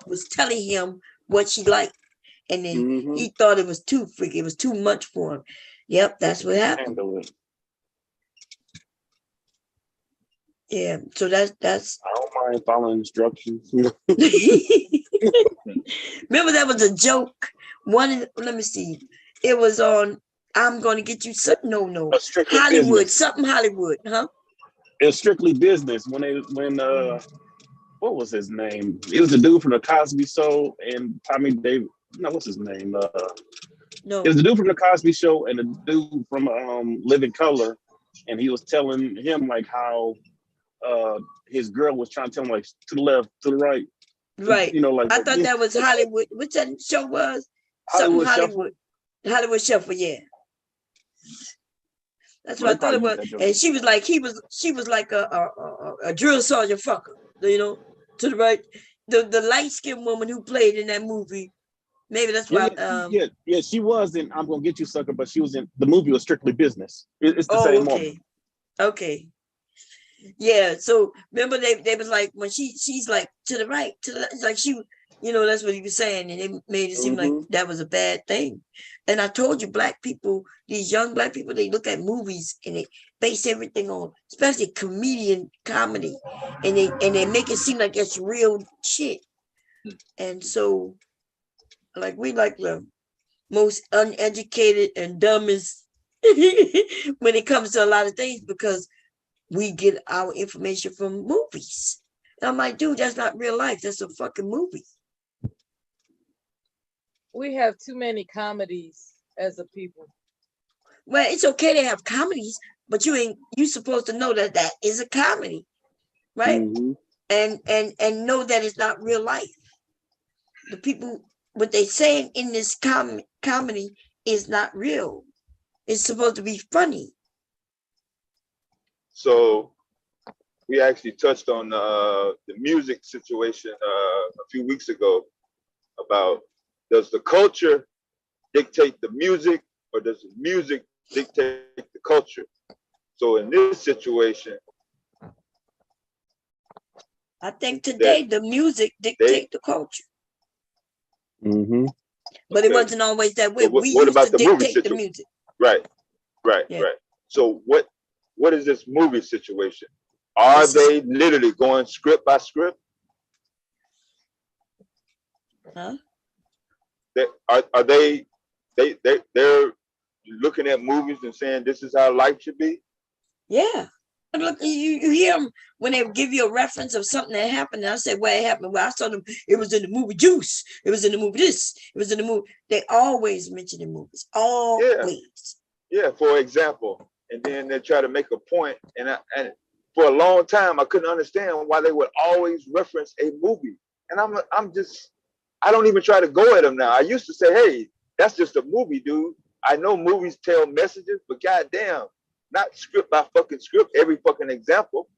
Speaker 1: was telling him what she liked, and then he thought it was too freaky. It was too much for him. Yep, that's what happened. Yeah, so that's.
Speaker 5: I don't mind following instructions.
Speaker 1: Remember that was a joke. Let me see. It was on. I'm going to get you something. No. Hollywood, business. Something Hollywood, huh?
Speaker 5: It's Strictly Business. When what was his name? It was the dude from the Cosby Show and Tommy David. No, what's his name?
Speaker 1: No.
Speaker 5: It was the dude from the Cosby Show and the dude from Living Color, and he was telling him like how his girl was trying to tell him like to the left, to the right.
Speaker 1: Right.
Speaker 5: You know, like
Speaker 1: I thought that was Hollywood. Which that show was? Hollywood Shuffle, yeah. That's what I thought it was. And she was like, she was like a drill sergeant fucker, you know, to the right. The light-skinned woman who played in that movie. Maybe that's why.
Speaker 5: Yeah, she was in I'm Gonna Get You Sucker, but she was in the movie was Strictly Business. It's the same woman.
Speaker 1: Okay. Yeah, so remember they was like when she's like to the right, to the left, like You know, that's what he was saying, and it made it seem like that was a bad thing. And I told you, black people, these young black people, they look at movies and they base everything on, especially comedy, and they make it seem like it's real shit. And so, like, we like the most uneducated and dumbest when it comes to a lot of things, because we get our information from movies. And I'm like, dude, that's not real life. That's a fucking movie.
Speaker 12: We have too many comedies as a people.
Speaker 1: Well, it's okay to have comedies, but you supposed to know that that is a comedy, right? And know that it's not real life. The people, what they saying in this comedy is not real. It's supposed to be funny.
Speaker 3: So we actually touched on the music situation a few weeks ago about, does the culture dictate the music, or does the music dictate the culture? So in this situation,
Speaker 1: I think today the music dictates the culture. But it wasn't always that way.
Speaker 3: What about the movie situation? Right. So what is this movie situation? Are they literally going script by script?
Speaker 1: Huh?
Speaker 3: Are they're looking at movies and saying this is how life should be?
Speaker 1: Yeah. Look, you hear them when they give you a reference of something that happened. And I say, where it happened? Well, I saw them. It was in the movie Juice. It was in the movie this. It was in the movie. They always mention in movies. Always.
Speaker 3: Yeah. For example, and then they try to make a point. And for a long time, I couldn't understand why they would always reference a movie. And I don't even try to go at them now. I used to say, hey, that's just a movie, dude. I know movies tell messages, but goddamn, not script by fucking script, every fucking example.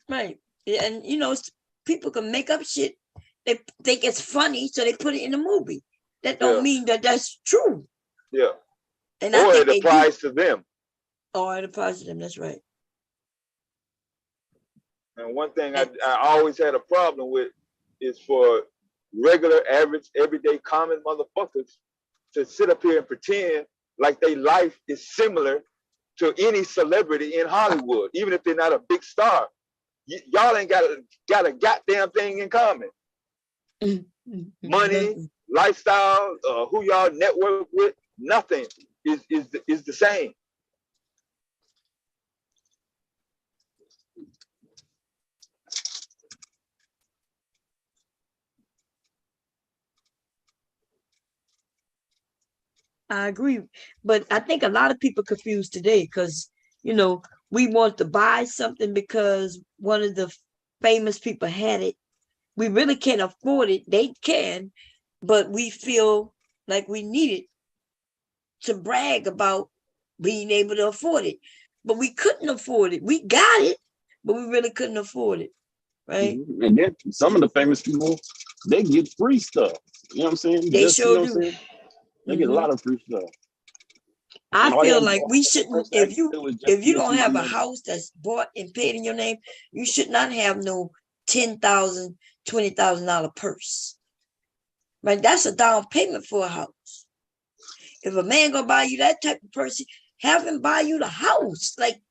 Speaker 1: Right. And people can make up shit. They think it's funny, so they put it in a movie. That don't mean that that's true.
Speaker 3: Yeah.
Speaker 1: And
Speaker 3: or it applies to them.
Speaker 1: Or it applies to them, that's right.
Speaker 3: And one thing I always had a problem with is for regular, average, everyday, common motherfuckers to sit up here and pretend like their life is similar to any celebrity in Hollywood, even if they're not a big star. Y'all ain't got a goddamn thing in common. Money, lifestyle, who y'all network with, nothing is the same.
Speaker 1: I agree. But I think a lot of people confused today because, we want to buy something because one of the famous people had it. We really can't afford it. They can, but we feel like we need it to brag about being able to afford it. But we couldn't afford it. We got it, but we really couldn't afford it. Right?
Speaker 5: And then some of the famous people, they get free stuff. You know what I'm saying?
Speaker 1: They sure do.
Speaker 5: They get a lot of free stuff.
Speaker 1: I feel like we shouldn't, if you don't have a house that's bought and paid in your name, you should not have no $10,000, $20,000 purse. Right? That's a down payment for a house. If a man gonna buy you that type of purse, have him buy you the house, like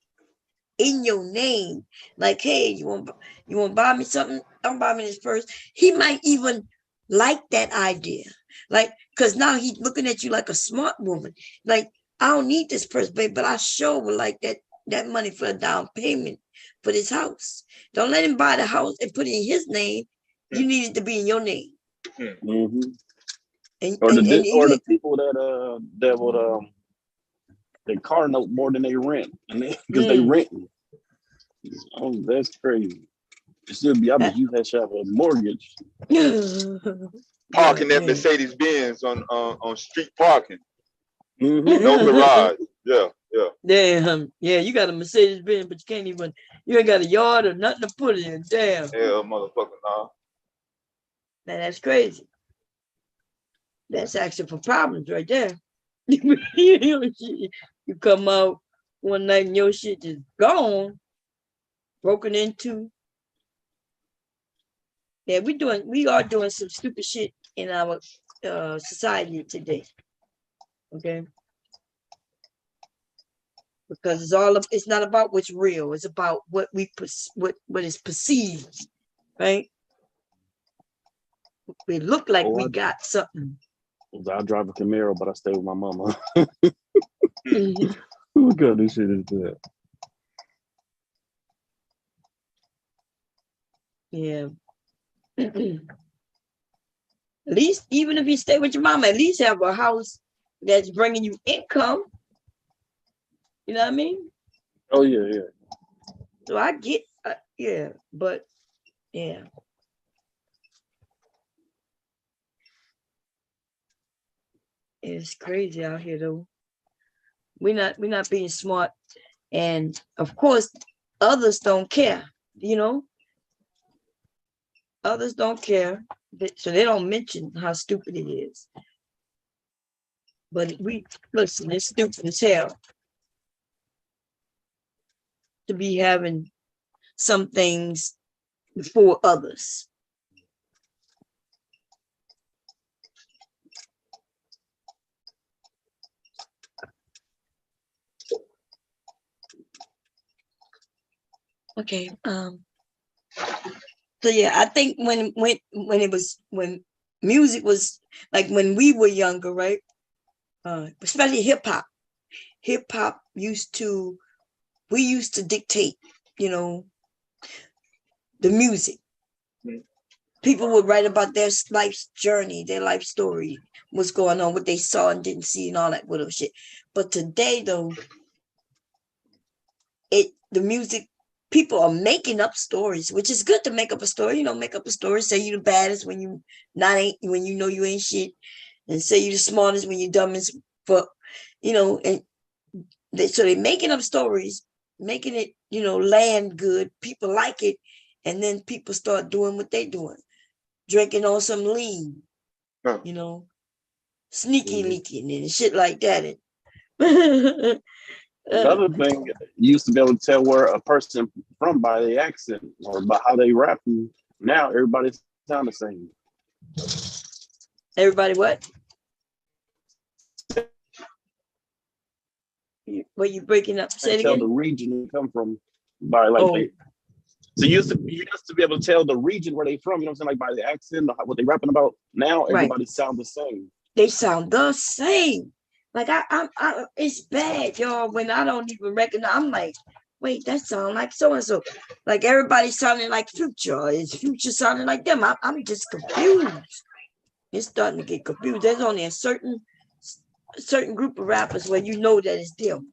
Speaker 1: in your name. Like, hey, you want to buy me something? Don't buy me this purse. He might even like that idea. Like, because now he's looking at you like a smart woman. Like, I don't need this purse, babe, but I sure would like that money for a down payment for this house. Don't let him buy the house and put it in his name. You need it to be in your name.
Speaker 5: Mm-hmm. Or the people that would they car note more than they rent, because they rent. Oh, that's crazy. It should be. I bet you that have a mortgage.
Speaker 3: Parking that Mercedes Benz on street parking. No garage. Yeah.
Speaker 1: Damn. Yeah, you got a Mercedes Benz, but you ain't got a yard or nothing to put it in. Damn.
Speaker 3: Yeah, motherfucker, nah.
Speaker 1: Man, that's crazy. That's actually for problems right there. You come out one night and your shit is gone, broken into. Yeah, we are doing some stupid shit in our society today. Okay. Because it's not about what's real, it's about what what is perceived, right? We look like we got something.
Speaker 5: I drive a Camaro, but I stay with my mama. What kind of shit is that?
Speaker 1: Yeah. At least, even if you stay with your mama, at least have a house that's bringing you income. You know what I mean?
Speaker 5: Oh yeah.
Speaker 1: So I get, yeah, but yeah. It's crazy out here though. We're not being smart, and of course, others don't care. You know, others don't care, so they don't mention how stupid it is. But listen, it's stupid as hell to be having some things before others. Okay. So yeah, I think when music was like when we were younger, right? Especially hip hop. Hip hop we used to dictate, you know, the music. People would write about their life's journey, their life story, what's going on, what they saw and didn't see, and all that little shit. But today, though, the music, people are making up stories, which is good to make up a story. You know, make up a story. Say you the baddest when you when you know you ain't shit, and say you the smartest when you dumb as fuck. You know, and so they're making up stories, making it, you know, land good. People like it, and then people start doing what they doing, drinking on some lean, you know, sneaky leaking and shit like that.
Speaker 5: Another thing, you used to be able to tell where a person from by their accent or by how they rap. Now everybody sound the same.
Speaker 1: Everybody what? What you breaking up? Say it
Speaker 5: tell
Speaker 1: again.
Speaker 5: The region they come from by like so you used to be able to tell the region where they from, you know what I'm saying, like by the accent, what they rapping about. Now everybody sound the same.
Speaker 1: They sound the same. Like I it's bad, y'all. When I don't even recognize, I'm like, wait, that sound like so and so. Like everybody sounding like Future. Is Future sounding like them? I'm just confused. It's starting to get confused. There's only a certain group of rappers where you know that it's them.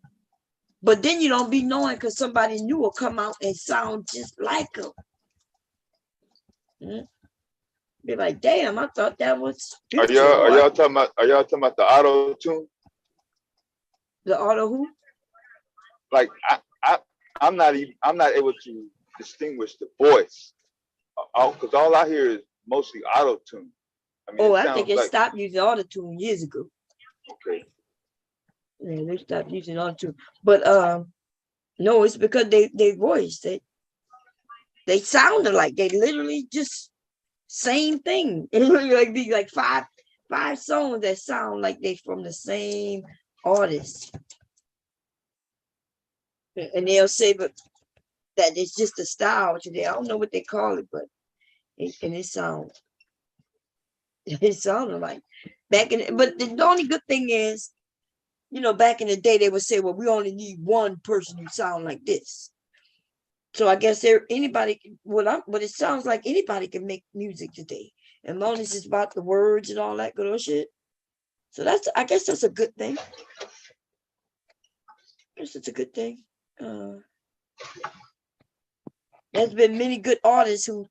Speaker 1: But then you don't be knowing because somebody new will come out and sound just like them. Be like, damn, I thought that was Future.
Speaker 3: Are y'all talking about the auto tune?
Speaker 1: The auto who?
Speaker 3: Like I'm not able to distinguish the voice, because all I hear is mostly auto tune. I mean,
Speaker 1: I think it stopped using auto tune years ago.
Speaker 3: Okay.
Speaker 1: Yeah, they stopped using auto tune, but no, it's because they voice they sounded like they literally just same thing. It would like be like five songs that sound like they from the same artist, and they'll say but that it's just a style today. I don't know what they call it, but it sounds like back in. But the only good thing is, you know, back in the day they would say, well, we only need one person who sound like this. So I guess anybody. What it sounds like anybody can make music today, as long as it's about the words and all that good old shit. So I guess that's a good thing. I guess it's a good thing. There's been many good artists who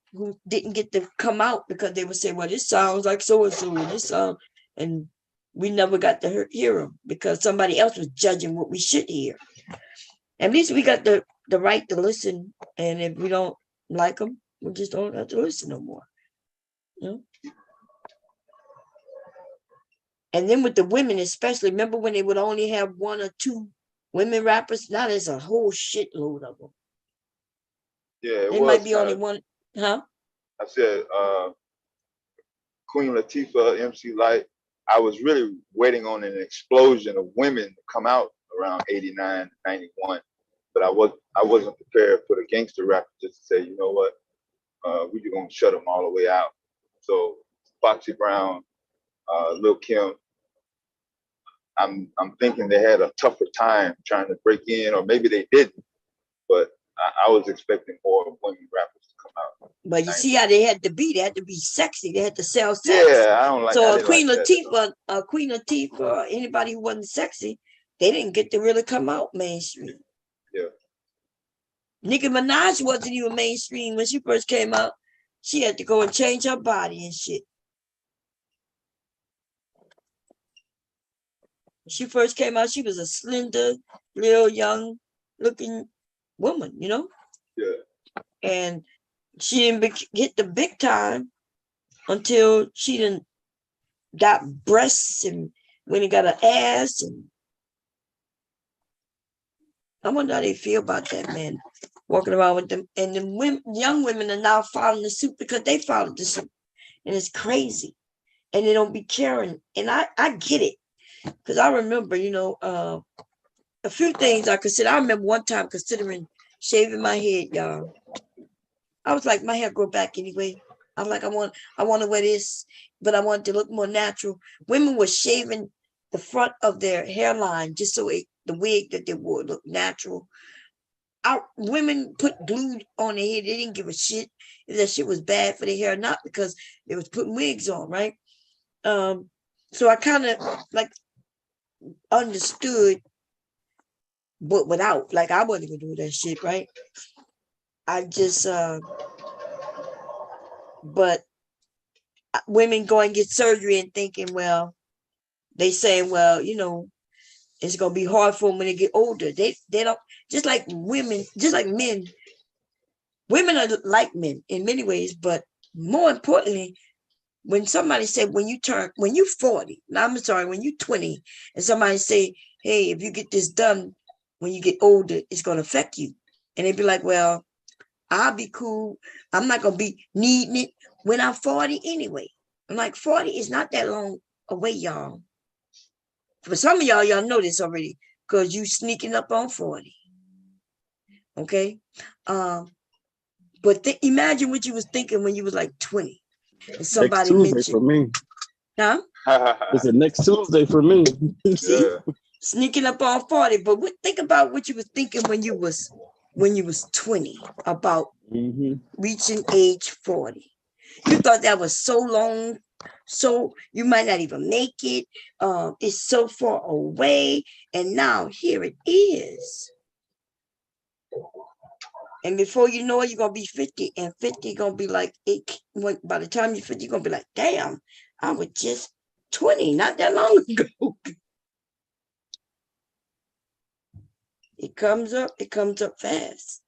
Speaker 1: didn't get to come out because they would say, well, this sounds like so and so, and this sound, and we never got to hear them because somebody else was judging what we should hear. At least we got the right to listen, and if we don't like them, we just don't have to listen no more. You know? And then with the women, especially, remember when they would only have one or two women rappers? Now there's a whole shitload of them.
Speaker 3: Yeah,
Speaker 1: There might be only one, huh?
Speaker 3: I said, Queen Latifah, MC Light. I was really waiting on an explosion of women to come out around 89, 91. But I wasn't prepared for the gangster rapper just to say, you know what, we're just gonna shut them all the way out. So Foxy Brown, Lil Kim, I'm thinking they had a tougher time trying to break in, or maybe they didn't. But I was expecting more women rappers to come out.
Speaker 1: But you see how they had to be. They had to be sexy. They had to sell sex.
Speaker 3: Yeah, I don't like.
Speaker 1: So Queen Latifah, anybody who wasn't sexy, they didn't get to really come out mainstream.
Speaker 3: Yeah.
Speaker 1: Nicki Minaj wasn't even mainstream when she first came out. She had to go and change her body and shit. When she first came out, she was a slender, little young looking woman, you know?
Speaker 3: Yeah.
Speaker 1: And she didn't get the big time until she didn't got breasts and when he got an ass. And I wonder how they feel about that, man, walking around with them. And the women, young women are now following the suit because they followed the suit. And it's crazy. And they don't be caring. And I get it. Because I remember, you know, a few things I consider. I remember one time considering shaving my head, y'all. I was like, my hair grow back anyway. I'm like, I want to wear this, but I want it to look more natural. Women were shaving the front of their hairline just so the wig that they wore looked natural. Women put glue on their head. They didn't give a shit if that shit was bad for their hair or not because they was putting wigs on, right? So I kind of like understood, but without, like, I wasn't gonna do that shit, right? I just, but women go and get surgery and thinking, well, they saying, well, you know, it's gonna be hard for them when they get older. They don't, just like women, just like men. Women are like men in many ways, but more importantly, when somebody said when you 40, now I'm sorry, when you 20, and somebody say, hey, if you get this done when you get older, it's gonna affect you, and they'd be like, well, I'll be cool. I'm not gonna be needing it when I'm 40 anyway. I'm like, 40 is not that long away, y'all. For some of y'all know this already because you sneaking up on 40. Okay. But imagine what you was thinking when you was like 20. And somebody
Speaker 5: next Tuesday
Speaker 1: mentioned
Speaker 5: for me.
Speaker 1: Huh?
Speaker 5: It's the next Tuesday for me.
Speaker 1: See? Sneaking up on 40. But think about what you was thinking when you was 20 about reaching age 40. You thought that was so long, so you might not even make it. It's so far away, and now here it is. And before you know it, you're gonna be 50, and 50 gonna be like by the time you're 50, you're gonna be like, damn, I was just 20 not that long ago. It comes up fast.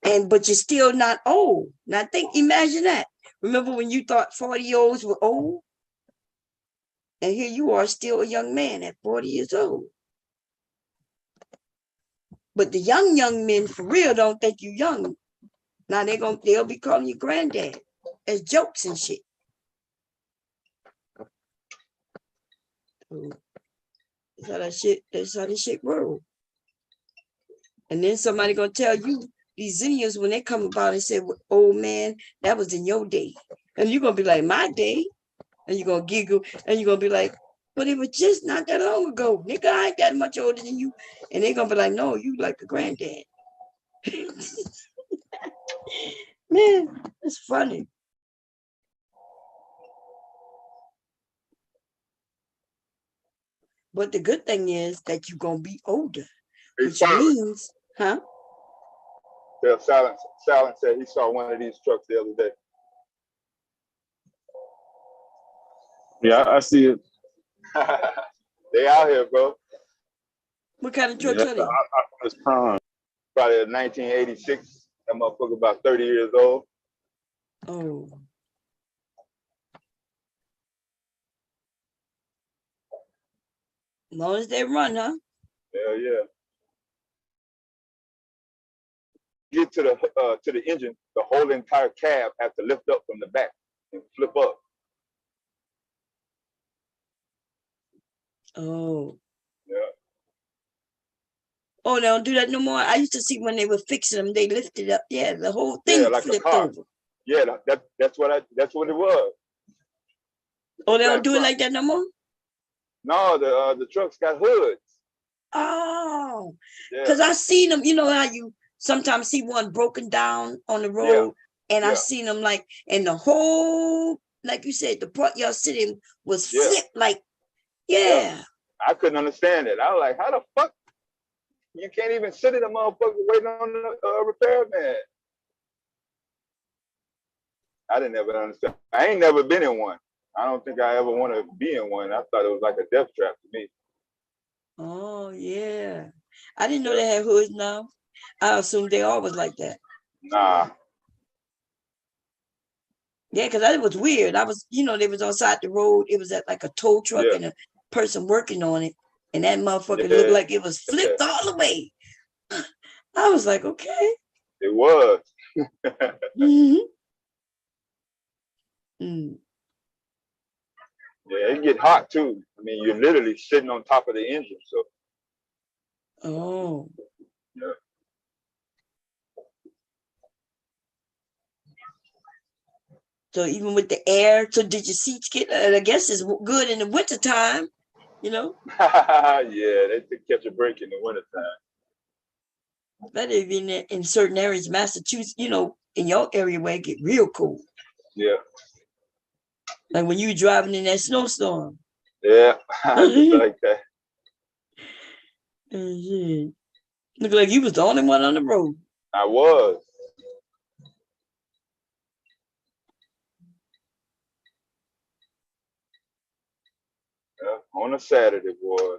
Speaker 1: But you're still not old. Now imagine that. Remember when you thought 40-year-olds were old? And here you are still a young man at 40 years old. But the young men for real don't think you young. Now they'll be calling you granddad as jokes and shit. That's how this shit roll. And then somebody gonna tell you these zillions when they come about and say, old man, that was in your day. And you're gonna be like, my day? And you're gonna giggle and you're gonna be like, but it was just not that long ago. Nigga, I ain't that much older than you. And they're gonna be like, no, you like a granddad. Man, it's funny. But the good thing is that you're gonna be older, which means, huh?
Speaker 3: Yeah, Silent said he saw one of these trucks the other day.
Speaker 5: Yeah, I see it.
Speaker 3: They out here, bro.
Speaker 1: What kind of trucks are they?
Speaker 5: It's prime.
Speaker 3: Probably a 1986. That motherfucker about 30 years old.
Speaker 1: Oh. As long as they run, huh?
Speaker 3: Hell yeah. get to the engine, the whole entire cab has to lift up from the back and flip up.
Speaker 1: Oh.
Speaker 3: Yeah.
Speaker 1: Oh, they don't do that no more. I used to see when they were fixing them, they lifted up. Yeah, the whole thing
Speaker 3: Yeah, like
Speaker 1: flipped
Speaker 3: a car.
Speaker 1: over.
Speaker 3: Yeah, that's what it was.
Speaker 1: Oh, they don't do it like that no more?
Speaker 3: No, the trucks got hoods.
Speaker 1: Oh,
Speaker 3: Yeah.
Speaker 1: because I seen them, you know how you sometimes see one broken down on the road, and I seen them like, and the whole, like you said, the part y'all sitting was flipped like, yeah.
Speaker 3: I couldn't understand it. I was like, how the fuck you can't even sit in a motherfucker waiting on the repairman? I didn't ever understand. I ain't never been in one. I don't think I ever want to be in one. I thought it was like a death trap to me.
Speaker 1: Oh, yeah. I didn't know they had hoods now. I assumed they always like that.
Speaker 3: Nah.
Speaker 1: Yeah, because that was weird. I was, you know, they was outside the road. It was at like a tow truck and a person working on it. And that motherfucker looked like it was flipped all the way. I was like, okay.
Speaker 3: It was. Yeah, it get hot too. I mean, you're literally sitting on top of the engine, so.
Speaker 1: Oh.
Speaker 3: Yeah.
Speaker 1: So even with the air, so did your seats get, I guess it's good in the wintertime, you know?
Speaker 3: Yeah, they catch a break in the wintertime.
Speaker 1: That even in certain areas, Massachusetts, you know, in your area where it get real cold.
Speaker 3: Yeah.
Speaker 1: Like when you were driving in that snowstorm.
Speaker 3: Yeah, just like that.
Speaker 1: Look like you was the only one on the road.
Speaker 3: I was. Yeah, on a Saturday, boy.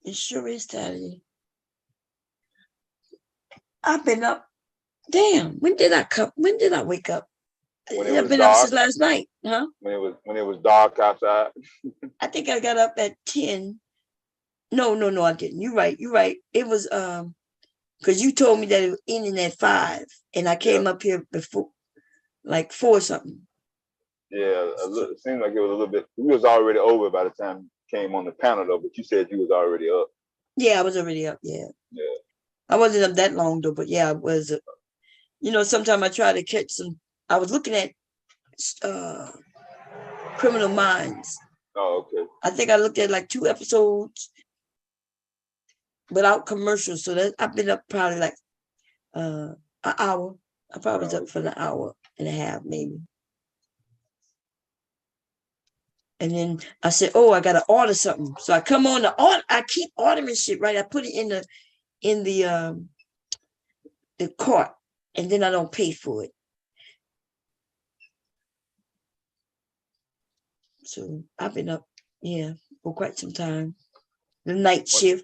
Speaker 1: It sure is Saturday. I've been up. Damn, when did I come? When did I wake up? I've been up since last night, huh?
Speaker 3: When it was dark outside.
Speaker 1: I think I got up at 10. No, I didn't. You're right. It was because you told me that it was ending at 5, and I came up here before, like 4 something.
Speaker 3: Yeah, it seemed like it was a little bit. We was already over by the time you came on the panel though, but you said you was already up.
Speaker 1: Yeah, I was already up. Yeah.
Speaker 3: Yeah.
Speaker 1: I wasn't up that long though, but yeah, I was. You know, sometimes I try to catch some. I was looking at Criminal Minds.
Speaker 3: Oh, okay.
Speaker 1: I think I looked at like 2 episodes without commercials. So that I've been up probably like an hour. I probably was up for an hour and a half, maybe. And then I said, "Oh, I gotta order something." So I come on the order. I keep ordering shit, right? I put it in the cart, and then I don't pay for it. So I've been up, for quite some time. The night shift.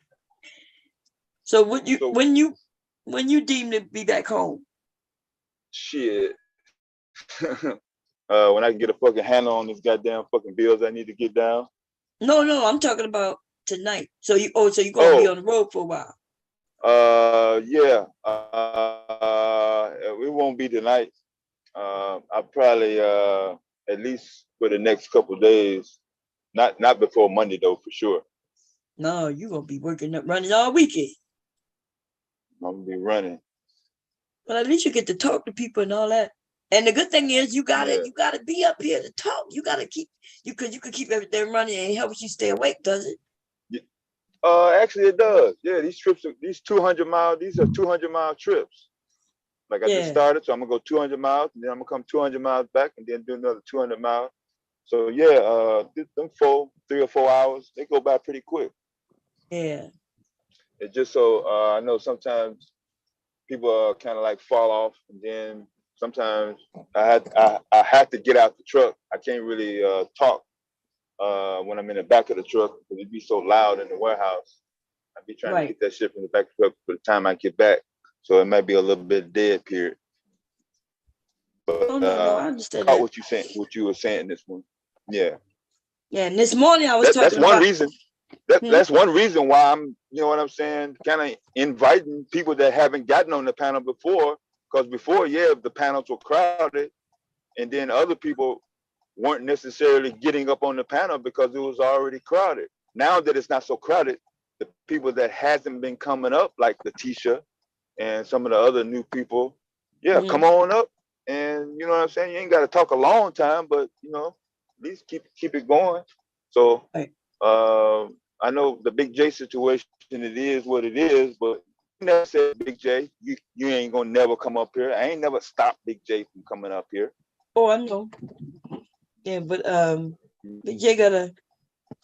Speaker 1: So when you deem to be back home?
Speaker 3: Shit. When I can get a fucking handle on these goddamn fucking bills I need to get down.
Speaker 1: No, I'm talking about tonight. So you gonna be on the road for a while?
Speaker 3: Yeah. It won't be tonight. I'll probably at least for the next couple of days. Not before Monday though, for sure.
Speaker 1: No, you gonna be running all weekend.
Speaker 3: I'm gonna be running.
Speaker 1: But at least you get to talk to people and all that. And the good thing is you gotta be up here to talk. You gotta keep you could keep everything running and it helps you stay awake, does it?
Speaker 3: Actually it does. Yeah, these 200 mile, these are 200-mile trips. Like I just started, so I'm gonna go 200 miles and then I'm gonna come 200 miles back and then do another 200 miles. So yeah, them 3 or 4 hours, they go by pretty quick.
Speaker 1: Yeah.
Speaker 3: It's just so I know sometimes people kind of like fall off, and then sometimes I have to get out the truck. I can't really talk when I'm in the back of the truck because it'd be so loud in the warehouse. I'd be trying to get that shit from the back of the truck for the time I get back. So it might be a little bit dead period. But
Speaker 1: no, I understand
Speaker 3: what you were saying this one. Yeah.
Speaker 1: Yeah, and this morning I was talking
Speaker 3: that's
Speaker 1: about.
Speaker 3: one reason. That's one reason why I'm, you know what I'm saying, kind of inviting people that haven't gotten on the panel before. Because before, yeah, the panels were crowded, and then other people weren't necessarily getting up on the panel because it was already crowded. Now that it's not so crowded, the people that hasn't been coming up, like Letitia and some of the other new people, come on up. And you know what I'm saying? You ain't got to talk a long time, but you know, at least keep it going. So I know the Big J situation, it is what it is, but you never said, Big J, you ain't gonna never come up here. I ain't never stopped Big J from coming up here.
Speaker 1: Oh, I know. Yeah, but Big J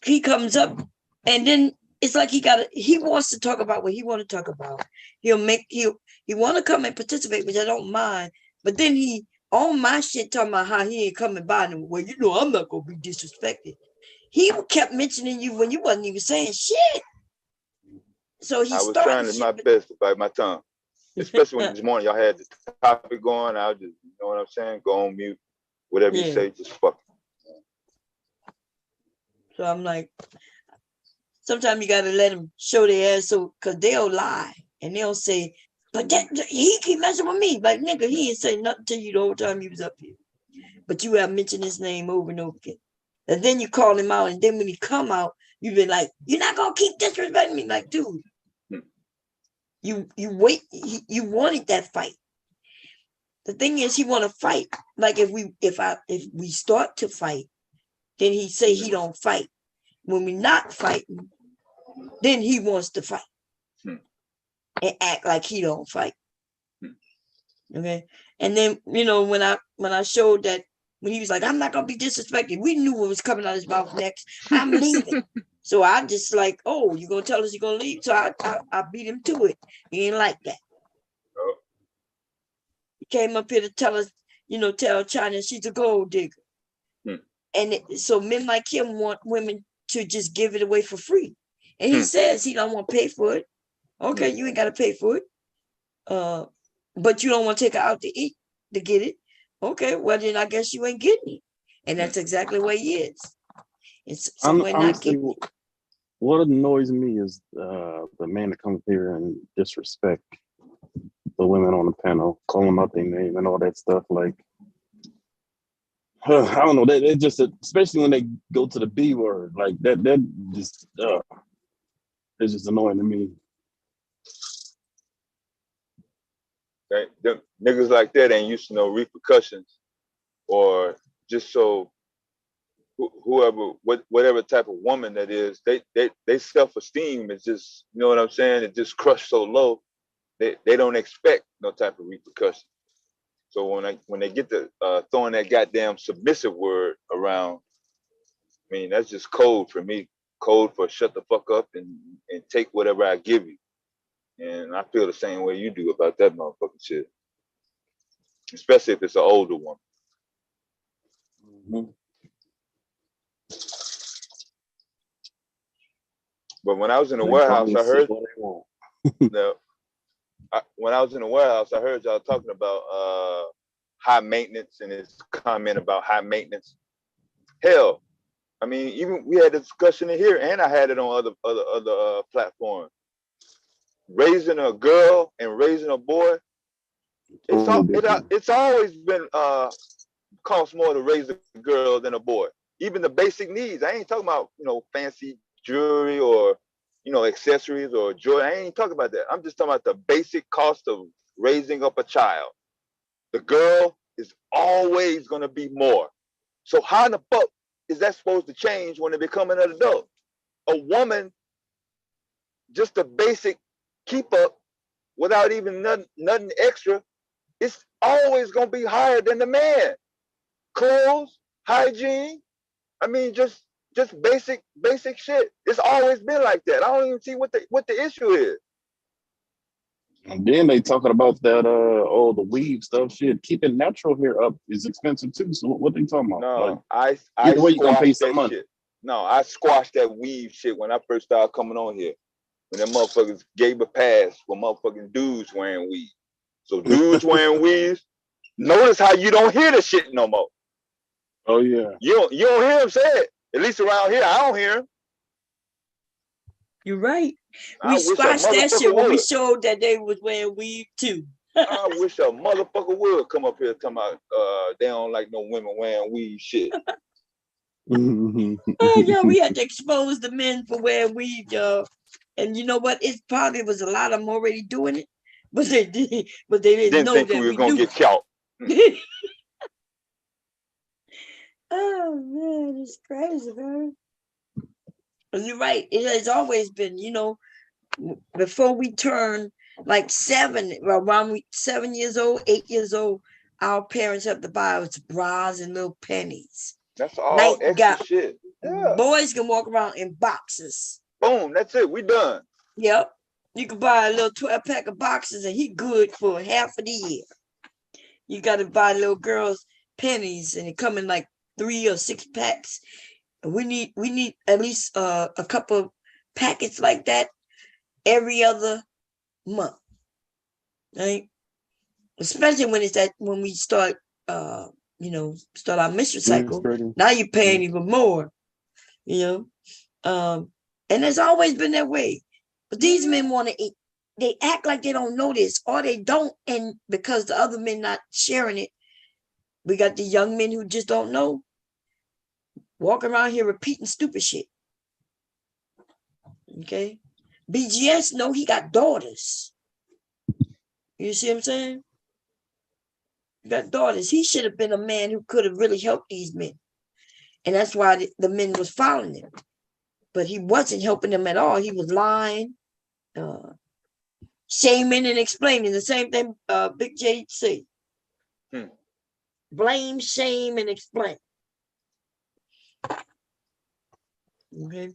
Speaker 1: he comes up, and then it's like he wants to talk about what he want to talk about. He want to come and participate, which I don't mind. But then he on my shit talking about how he ain't coming by and well, you know, I'm not gonna be disrespected. He kept mentioning you when you wasn't even saying shit. So
Speaker 3: I was trying my best to bite my tongue, especially when this morning y'all had the topic going. I just, you know what I'm saying, go on mute. Whatever you say, just fuck it.
Speaker 1: So I'm like, sometimes you gotta let them show their ass, so because they'll lie and they'll say, but he keep messing with me. Like, nigga, he ain't say nothing to you the whole time he was up here. But you have mentioned his name over and over again. And then you call him out, and then when he come out, you've been like, you're not gonna keep disrespecting me. Like, dude, you wait, you wanted that fight. The thing is, he want to fight. Like, if we start to fight, then he say he don't fight. When we not fighting, then he wants to fight and act like he don't fight. Okay, and then you know when I showed that when he was like, I'm not gonna be disrespected, we knew what was coming out of his mouth next. I'm leaving. So I just like, oh, you gonna tell us you're gonna leave? So I beat him to it. He ain't like that. He came up here to tell us, you know, tell China she's a gold digger. And so men like him want women to just give it away for free. And he says he don't want to pay for it. Okay, you ain't got to pay for it. But you don't want to take her out to eat to get it. Okay, well then I guess you ain't getting it. And that's exactly what he is. It's somewhere not getting it.
Speaker 5: What annoys me is the man that comes here and disrespect the women on the panel, call them out their name and all that stuff. Like, I don't know. They just, especially when they go to the B word, like that just, it's just annoying to me.
Speaker 3: Them niggas like that ain't used to no repercussions, or just so whoever, whatever type of woman that is, they self-esteem is just, you know what I'm saying, it just crushed so low, they don't expect no type of repercussion. So when they get to throwing that goddamn submissive word around, I mean, that's just code for me. Code for shut the fuck up and take whatever I give you. And I feel the same way you do about that motherfucking shit. Especially if it's an older one. But when I was in the warehouse, I heard when I was in the warehouse, I heard y'all talking about high maintenance and his comment about high maintenance. Hell, I mean, even we had a discussion in here, and I had it on other platforms. Raising a girl and raising a boy, it's always been cost more to raise a girl than a boy. Even the basic needs. I ain't talking about, you know, fancy jewelry or, you know, accessories or jewelry. I ain't talking about that. I'm just talking about the basic cost of raising up a child. The girl is always gonna be more. So how in the fuck is that supposed to change when they become an adult? A woman, just a basic keep up without even nothing extra, it's always gonna be higher than the man. Clothes, hygiene, I mean, just basic shit. It's always been like that. I don't even see what the issue is.
Speaker 5: And then they talking about that the weave stuff. Shit, keeping natural hair up is expensive too. So what they talking about?
Speaker 3: No,
Speaker 5: like,
Speaker 3: I
Speaker 5: either way you gonna pay some
Speaker 3: that
Speaker 5: money.
Speaker 3: shit. No, I squashed that weave shit when I first started coming on here. When them motherfuckers gave a pass for motherfucking dudes wearing weave. So dudes wearing weaves, notice how you don't hear the shit no more.
Speaker 5: Oh yeah.
Speaker 3: You don't hear them say it. At least around here, I don't hear them.
Speaker 1: You're right.
Speaker 3: I
Speaker 1: We
Speaker 3: wish a
Speaker 1: squashed that shit
Speaker 3: motherfucker
Speaker 1: when we
Speaker 3: would.
Speaker 1: showed that they was wearing weave too.
Speaker 3: I wish a motherfucker would come up here talking about they don't like no women wearing weave shit.
Speaker 1: Oh yeah, we had to expose the men for wearing weave, y'all. And you know what? It probably was a lot of them already doing it, but they didn't know
Speaker 3: think
Speaker 1: that
Speaker 3: we were
Speaker 1: we
Speaker 3: gonna
Speaker 1: knew.
Speaker 3: get caught.
Speaker 1: Oh man, it's crazy, man. But you're right. It has always been, before we turn like 7, around 7 years old, 8 years old, our parents have to buy us bras and little pennies.
Speaker 3: That's all extra shit. Yeah.
Speaker 1: Boys can walk around in boxes.
Speaker 3: Boom, that's it. We done.
Speaker 1: Yep. You can buy a little 12-pack of boxes and he good for half of the year. You got to buy little girls pennies and it come in like 3 or 6 packs. And we need at least a couple of packets like that every other month, right? Especially when when we start start our menstrual cycle. Now you're paying even more, and it's always been that way. But these men want to eat. They act like they don't know this, or they don't, and because the other men not sharing it, we got the young men who just don't know, walking around here repeating stupid shit. Okay, BGS know he got daughters. You see what I'm saying? He got daughters. He should have been a man who could have really helped these men, and that's why the men was following him. But he wasn't helping them at all. He was lying, shaming, and explaining the same thing. Big J said. Blame, shame, and explain. Okay.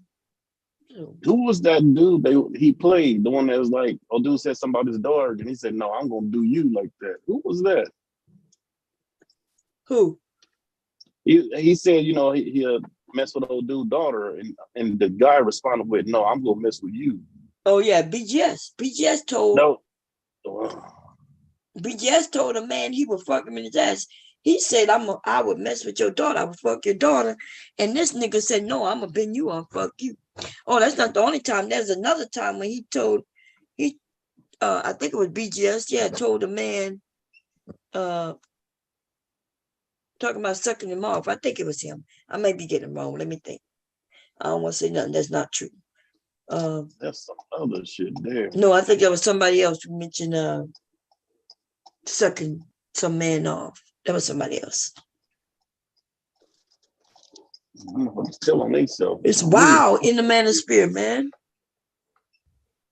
Speaker 5: Who was that dude he played? The one that was like, oh, dude said something about his daughter, and he said, no, I'm gonna do you like that. Who was that?
Speaker 1: Who?
Speaker 5: He said, he'll mess with old dude's daughter, and the guy responded with, no, I'm gonna mess with you.
Speaker 1: Oh yeah, BGS. BGS told BGS told a man he would fuck him in his ass. He said, I would mess with your daughter, I would fuck your daughter. And this nigga said, no, I'm gonna bend you on, fuck you. Oh, that's not the only time. There's another time when he told I think it was BGS, told a man talking about sucking him off. I think it was him. I may be getting it wrong. Let me think. I don't want to say nothing that's not true.
Speaker 5: That's some other shit there.
Speaker 1: No, I think there was somebody else who mentioned sucking some man off. That was somebody else.
Speaker 5: Telling themselves.
Speaker 1: It's wild in the manosphere, man.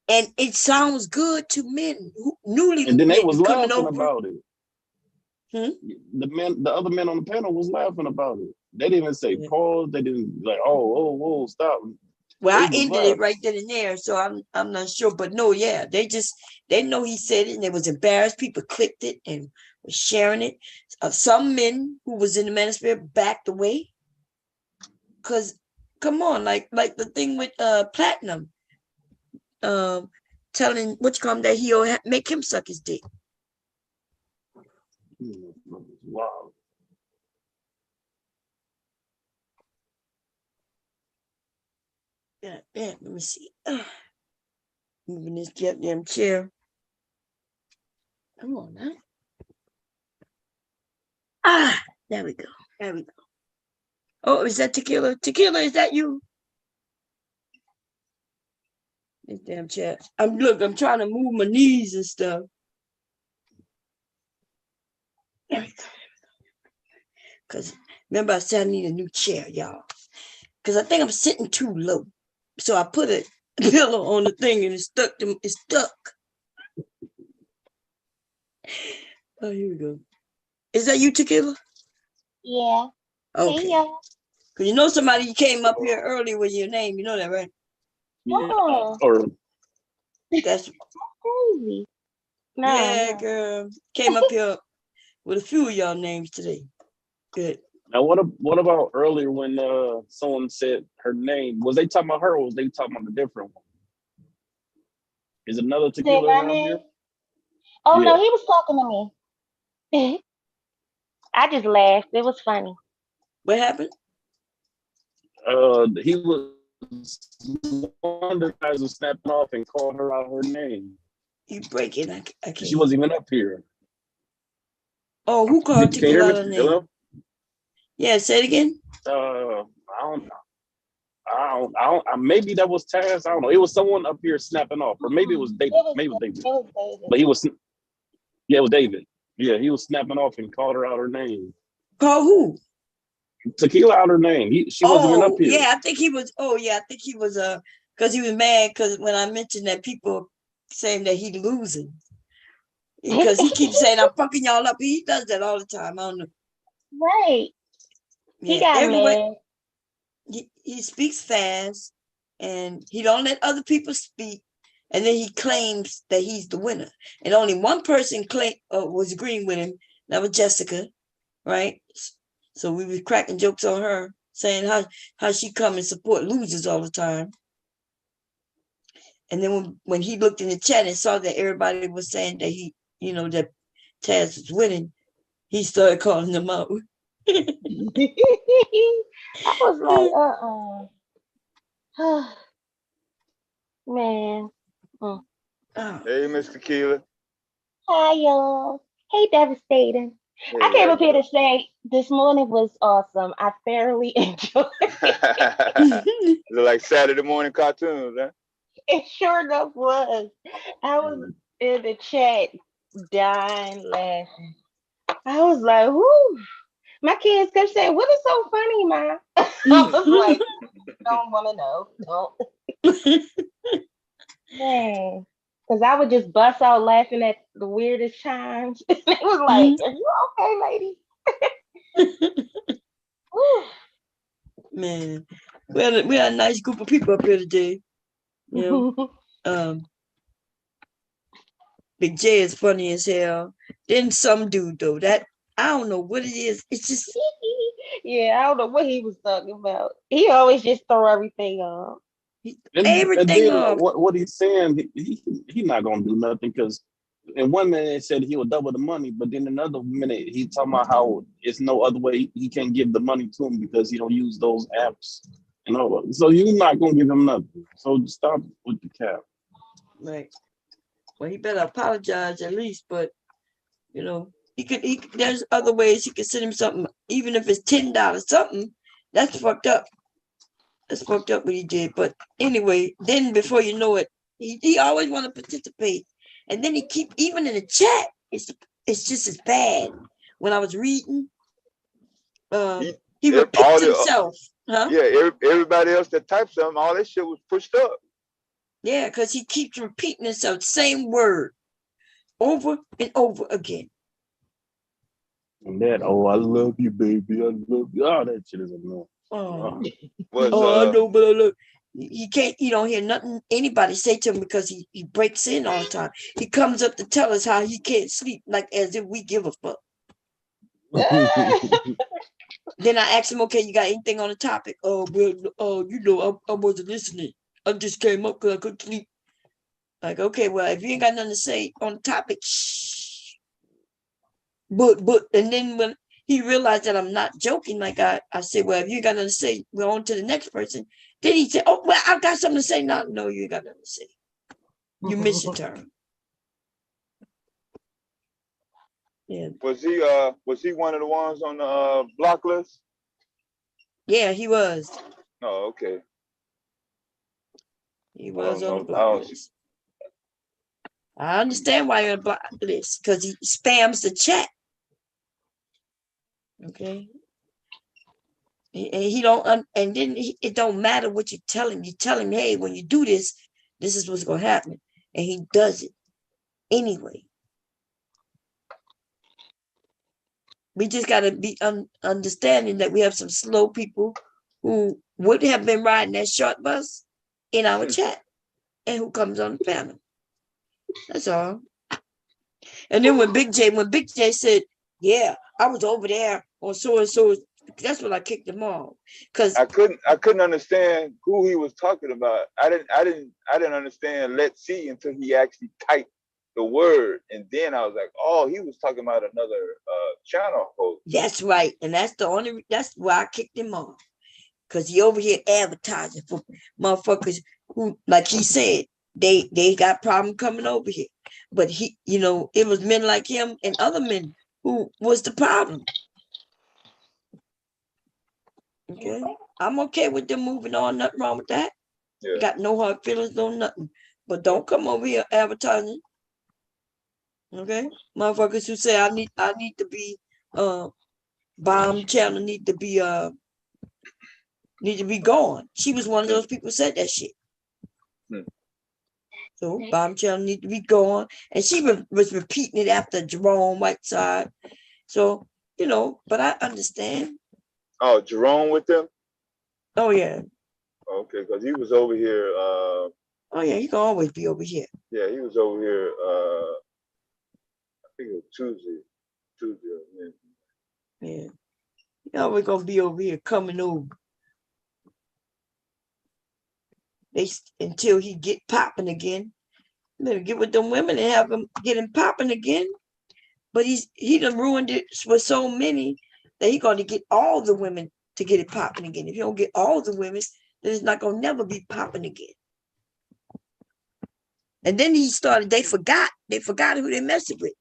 Speaker 1: And it sounds good to men who newly
Speaker 5: and then they was
Speaker 1: coming
Speaker 5: laughing
Speaker 1: over.
Speaker 5: about it. The other men on the panel was laughing about it. They didn't even say pause. They didn't like, whoa, stop.
Speaker 1: Well, I ended it right then and there, so I'm not sure, but no, yeah, they know he said it and they was embarrassed. People clicked it and was sharing it. Some men who was in the manosphere backed away, cause come on, like the thing with Platinum, telling that he'll make him suck his dick.
Speaker 5: Wow.
Speaker 1: Yeah, let me see. Moving this goddamn chair. Come on now. There we go. Oh, is that Tequila? Tequila, is that you? This damn chair. I'm trying to move my knees and stuff. There we go. Because remember I said I need a new chair, y'all. Because I think I'm sitting too low. So I put a pillow on the thing and it's stuck. Oh, here we go. Is that you, Tequila?
Speaker 10: Yeah.
Speaker 1: Okay.
Speaker 10: Hey,
Speaker 1: Because somebody came up here early with your name. You know that, right?
Speaker 5: Yeah.
Speaker 10: Oh.
Speaker 1: That's
Speaker 10: crazy.
Speaker 1: No. Girl. Came up here with a few of y'all names today. Good.
Speaker 5: Now, what about earlier when someone said her name? Was they talking about her or was they talking about a different one? Is another Tequila around here?
Speaker 10: Oh, yeah. No, he was talking to me. I just laughed. It was funny.
Speaker 1: What happened?
Speaker 5: He was one of the guys was snapping off and called her out her name.
Speaker 1: You breaking? I can't.
Speaker 5: She wasn't even up here.
Speaker 1: Oh, who called Tequila out her name?
Speaker 5: Hello?
Speaker 1: Yeah, say it again.
Speaker 5: I don't know. Maybe that was Taz. I don't know. It was someone up here snapping off, or maybe it was David. Maybe it was David. But he was. Yeah, it was David. Yeah, he was snapping off and called her out her name.
Speaker 1: Call who?
Speaker 5: Tequila out her name. She wasn't even up here.
Speaker 1: Yeah, I think he was. Oh, yeah, I think he was. Because he was mad because when I mentioned that people saying that he losing, because he keeps saying I'm fucking y'all up. He does that all the time. I don't know.
Speaker 10: Right.
Speaker 1: Yeah,
Speaker 10: he got mad.
Speaker 1: He speaks fast, and he don't let other people speak, and then he claims that he's the winner. And only one person was agreeing with him. That was Jessica, right? So we were cracking jokes on her, saying how she come and support losers all the time. And then when he looked in the chat and saw that everybody was saying that that Taz was winning, he started calling them out.
Speaker 10: I was like, man.
Speaker 3: Hey, Miss Tequila.
Speaker 10: Hi, y'all. Hey, Devastating. Hey, I came up here to say this morning was awesome. I thoroughly enjoyed it.
Speaker 3: Look like Saturday morning cartoons, huh?
Speaker 10: It sure enough was. I was in the chat dying laughing. I was like, whoo. My kids kept saying, what is so funny, Ma? I was like, don't want to know. Don't. Man. Because I would just bust out laughing at the weirdest chimes. It was like, are you okay, lady?
Speaker 1: Man, we had a nice group of people up here today. Big J is funny as hell. Then some dude though, that I don't know what it is. It's just
Speaker 10: yeah, I don't know what he was talking about. He always just throw everything off.
Speaker 1: Everything off.
Speaker 5: What he's saying, he not gonna do nothing because in one minute it said he would double the money, but then another minute he talking about how it's no other way he can't give the money to him because he don't use those apps and all that. So you're not gonna give him nothing. So stop with the cap.
Speaker 1: Right. Well, he better apologize at least, but there's other ways he could send him something, even if it's $10, something. That's fucked up. That's fucked up what he did. But anyway, then before you know it, he always want to participate. And then he keep, even in the chat, it's just as bad. When I was reading, he repeats himself. Huh?
Speaker 3: Yeah, everybody else that typed something, all that shit was pushed up.
Speaker 1: Yeah, because he keeps repeating himself, same word, over and over again.
Speaker 5: And that, I love you, baby, I love you. Oh, that shit is annoying.
Speaker 1: I know, but look, he can't. You don't hear nothing anybody say to him because he breaks in all the time. He comes up to tell us how he can't sleep, like as if we give a fuck. Then I asked him, okay, you got anything on the topic? Oh, well, I wasn't listening. I just came up because I couldn't sleep. Like, okay, well, if you ain't got nothing to say on the topic, shh. But, and then when he realized that I'm not joking, like I said, well, if you ain't got nothing to say, we're on to the next person. Then he said, oh, well, I've got something to say. No, you ain't got nothing to say. You missed your turn. Yeah.
Speaker 3: Was he one of the ones on the block list?
Speaker 1: Yeah, he was.
Speaker 3: Oh, okay.
Speaker 1: He was on the block list. I understand why you're on the block list, because he spams the chat. Okay. And he don't, and then it don't matter what you tell him. You tell him, hey, when you do this, this is what's gonna happen, and he does it anyway. We just gotta be understanding that we have some slow people who would have been riding that short bus in our chat, and who comes on the panel. That's all. And then when Big J said, yeah, I was over there on so and so, that's when I kicked him off. Because
Speaker 3: I couldn't understand who he was talking about. I didn't understand let's see until he actually typed the word. And then I was like, oh, he was talking about another channel host.
Speaker 1: That's right. And that's why I kicked him off. because he over here advertising for motherfuckers who, like he said, they got problem coming over here. But he, you know, it was men like him and other men who was the problem. Okay, I'm okay with them moving on. Nothing wrong with that.
Speaker 3: Yeah.
Speaker 1: Got no hard feelings, no nothing. But don't come over here advertising. Okay, motherfuckers who say I need to be bomb channel need to be gone. She was one of those people who said that shit. So bomb channel need to be gone, and she was repeating it after Jerome Whiteside. So you know, but I understand.
Speaker 3: Oh, Jerome with them?
Speaker 1: Oh yeah.
Speaker 3: Okay, because he was over here.
Speaker 1: Oh yeah, he can always be over here.
Speaker 3: Yeah, he was over here. I think it was Tuesday.
Speaker 1: Yeah, he always gonna be over here coming over. Until he get popping again. Better get with them women and have him get him popping again. But he done ruined it for so many that he gonna get all the women to get it popping again. If you don't get all the women, then it's not gonna never be popping again. And then they forgot who they messed with.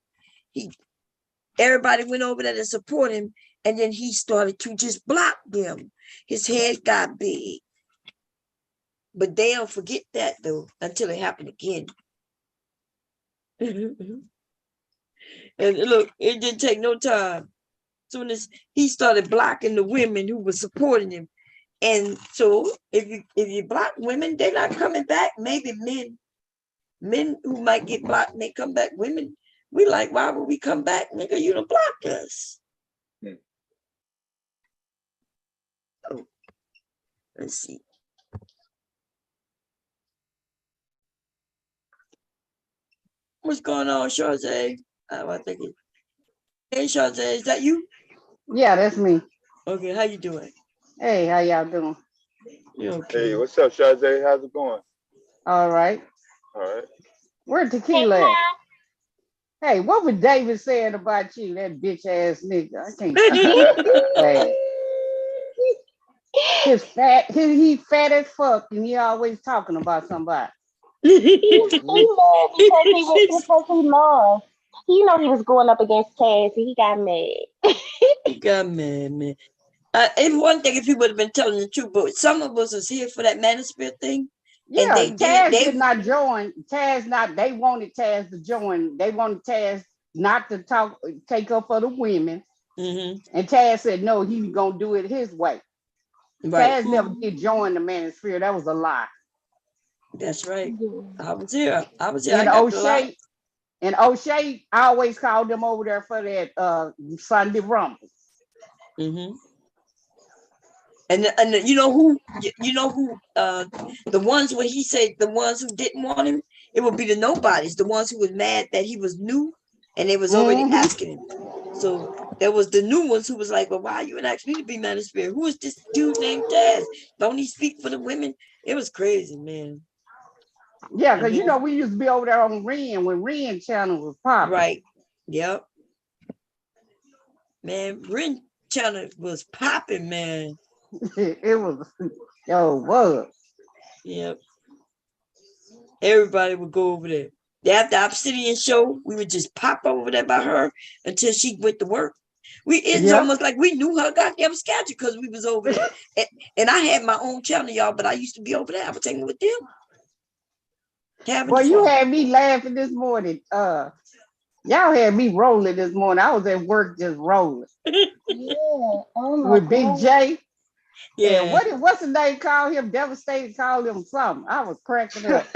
Speaker 1: Everybody went over there to support him, and then he started to just block them. His head got big. But they don't forget that though until it happened again. And look, it didn't take no time. Soon as he started blocking the women who were supporting him. And so if you block women, they're not coming back. Maybe men who might get blocked may come back. Women, we like, why would we come back? Nigga, you done blocked us. Oh, let's see. What's going on, Shazay? I think it. Hey, Shazay, is that you?
Speaker 4: Yeah, that's me.
Speaker 1: Okay, how you doing?
Speaker 4: Hey, how y'all doing?
Speaker 1: You okay?
Speaker 3: Hey, what's up, Shazay? How's it going?
Speaker 4: All right.
Speaker 3: All right.
Speaker 4: Where Tequila at? Hey, what was David saying about you, that bitch ass nigga? I can't stand he fat as fuck, and he always talking about somebody.
Speaker 10: He mad because he lost. He know he was going up against Taz, and he got mad.
Speaker 1: He got mad, man. And one thing if he would have been telling the truth, but some of us was here for that manosphere thing.
Speaker 4: Yeah, and Taz did not join. They wanted Taz to join. They wanted Taz not to take up for the women.
Speaker 1: Mm-hmm.
Speaker 4: And Taz said no, he was gonna do it his way.
Speaker 1: Right.
Speaker 4: Taz never did join the manosphere. That was a lie.
Speaker 1: That's right. I was here.
Speaker 4: And O'Shea, I always called them over there for that Sunday Rumble.
Speaker 1: Mm-hmm. And you know who the ones when he said the ones who didn't want him, it would be the nobodies, the ones who was mad that he was new and they was already asking him. So there was the new ones who was like, well, why you would ask me to be manosphere? Who is this dude named Taz? Don't he speak for the women? It was crazy, man.
Speaker 4: Yeah, because you know we used to be over there on Ren when Ren channel was popping.
Speaker 1: Right. Yep. Man, Ren channel was popping, man.
Speaker 4: It was.
Speaker 1: Yep. Everybody would go over there. After the Obsidian show, we would just pop over there by her until she went to work. It's almost like we knew her goddamn schedule because we was over there. And I had my own channel, y'all, but I used to be over there. I was taking with them.
Speaker 4: Well, you had me laughing this morning. Y'all had me rolling this morning. I was at work just rolling. With Big J. Yeah. And what's the name called him? Devastated called him something. I was cracking up.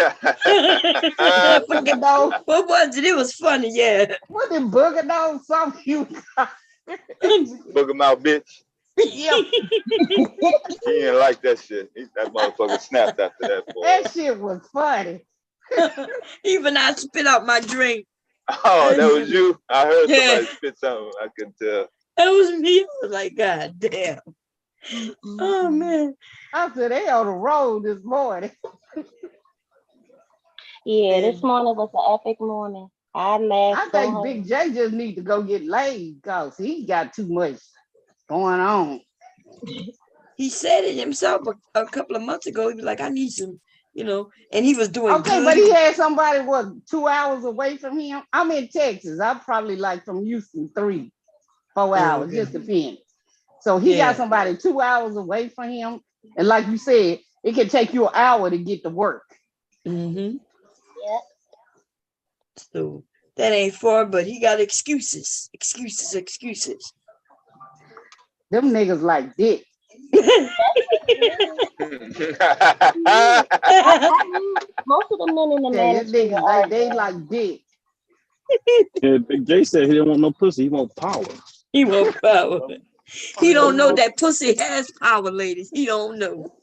Speaker 1: What was it? It was funny, yeah.
Speaker 4: What did Booger know something you
Speaker 3: Booger mouth bitch.
Speaker 4: Yep.
Speaker 3: He didn't like that shit. That motherfucker snapped after that. Boy.
Speaker 4: That shit was funny.
Speaker 1: Even I spit out my drink.
Speaker 3: Oh, that was you? I heard somebody spit something. I could tell.
Speaker 1: That was me. I was like, God damn. Oh, man.
Speaker 4: I said, they on the road this morning.
Speaker 10: Yeah, this morning was an epic morning.
Speaker 4: I think Big J just need to go get laid because he got too much going on.
Speaker 1: he said it himself a couple of months ago. He was like, I need some, and he was doing
Speaker 4: okay,
Speaker 1: good.
Speaker 4: but he had somebody 2 hours away from him. I'm in Texas. I'm probably like from Houston 3-4 hours, just depends. So he got somebody 2 hours away from him, and like you said, it can take you an hour to get to work.
Speaker 1: Mm-hmm. Yeah. So that ain't far, but he got excuses.
Speaker 4: Them niggas like dick.
Speaker 10: Most of the men in the manosphere
Speaker 4: they like dick.
Speaker 5: Yeah, Big J said he didn't want no pussy. He want power.
Speaker 1: He want power. He don't know that pussy has power, ladies. He don't know.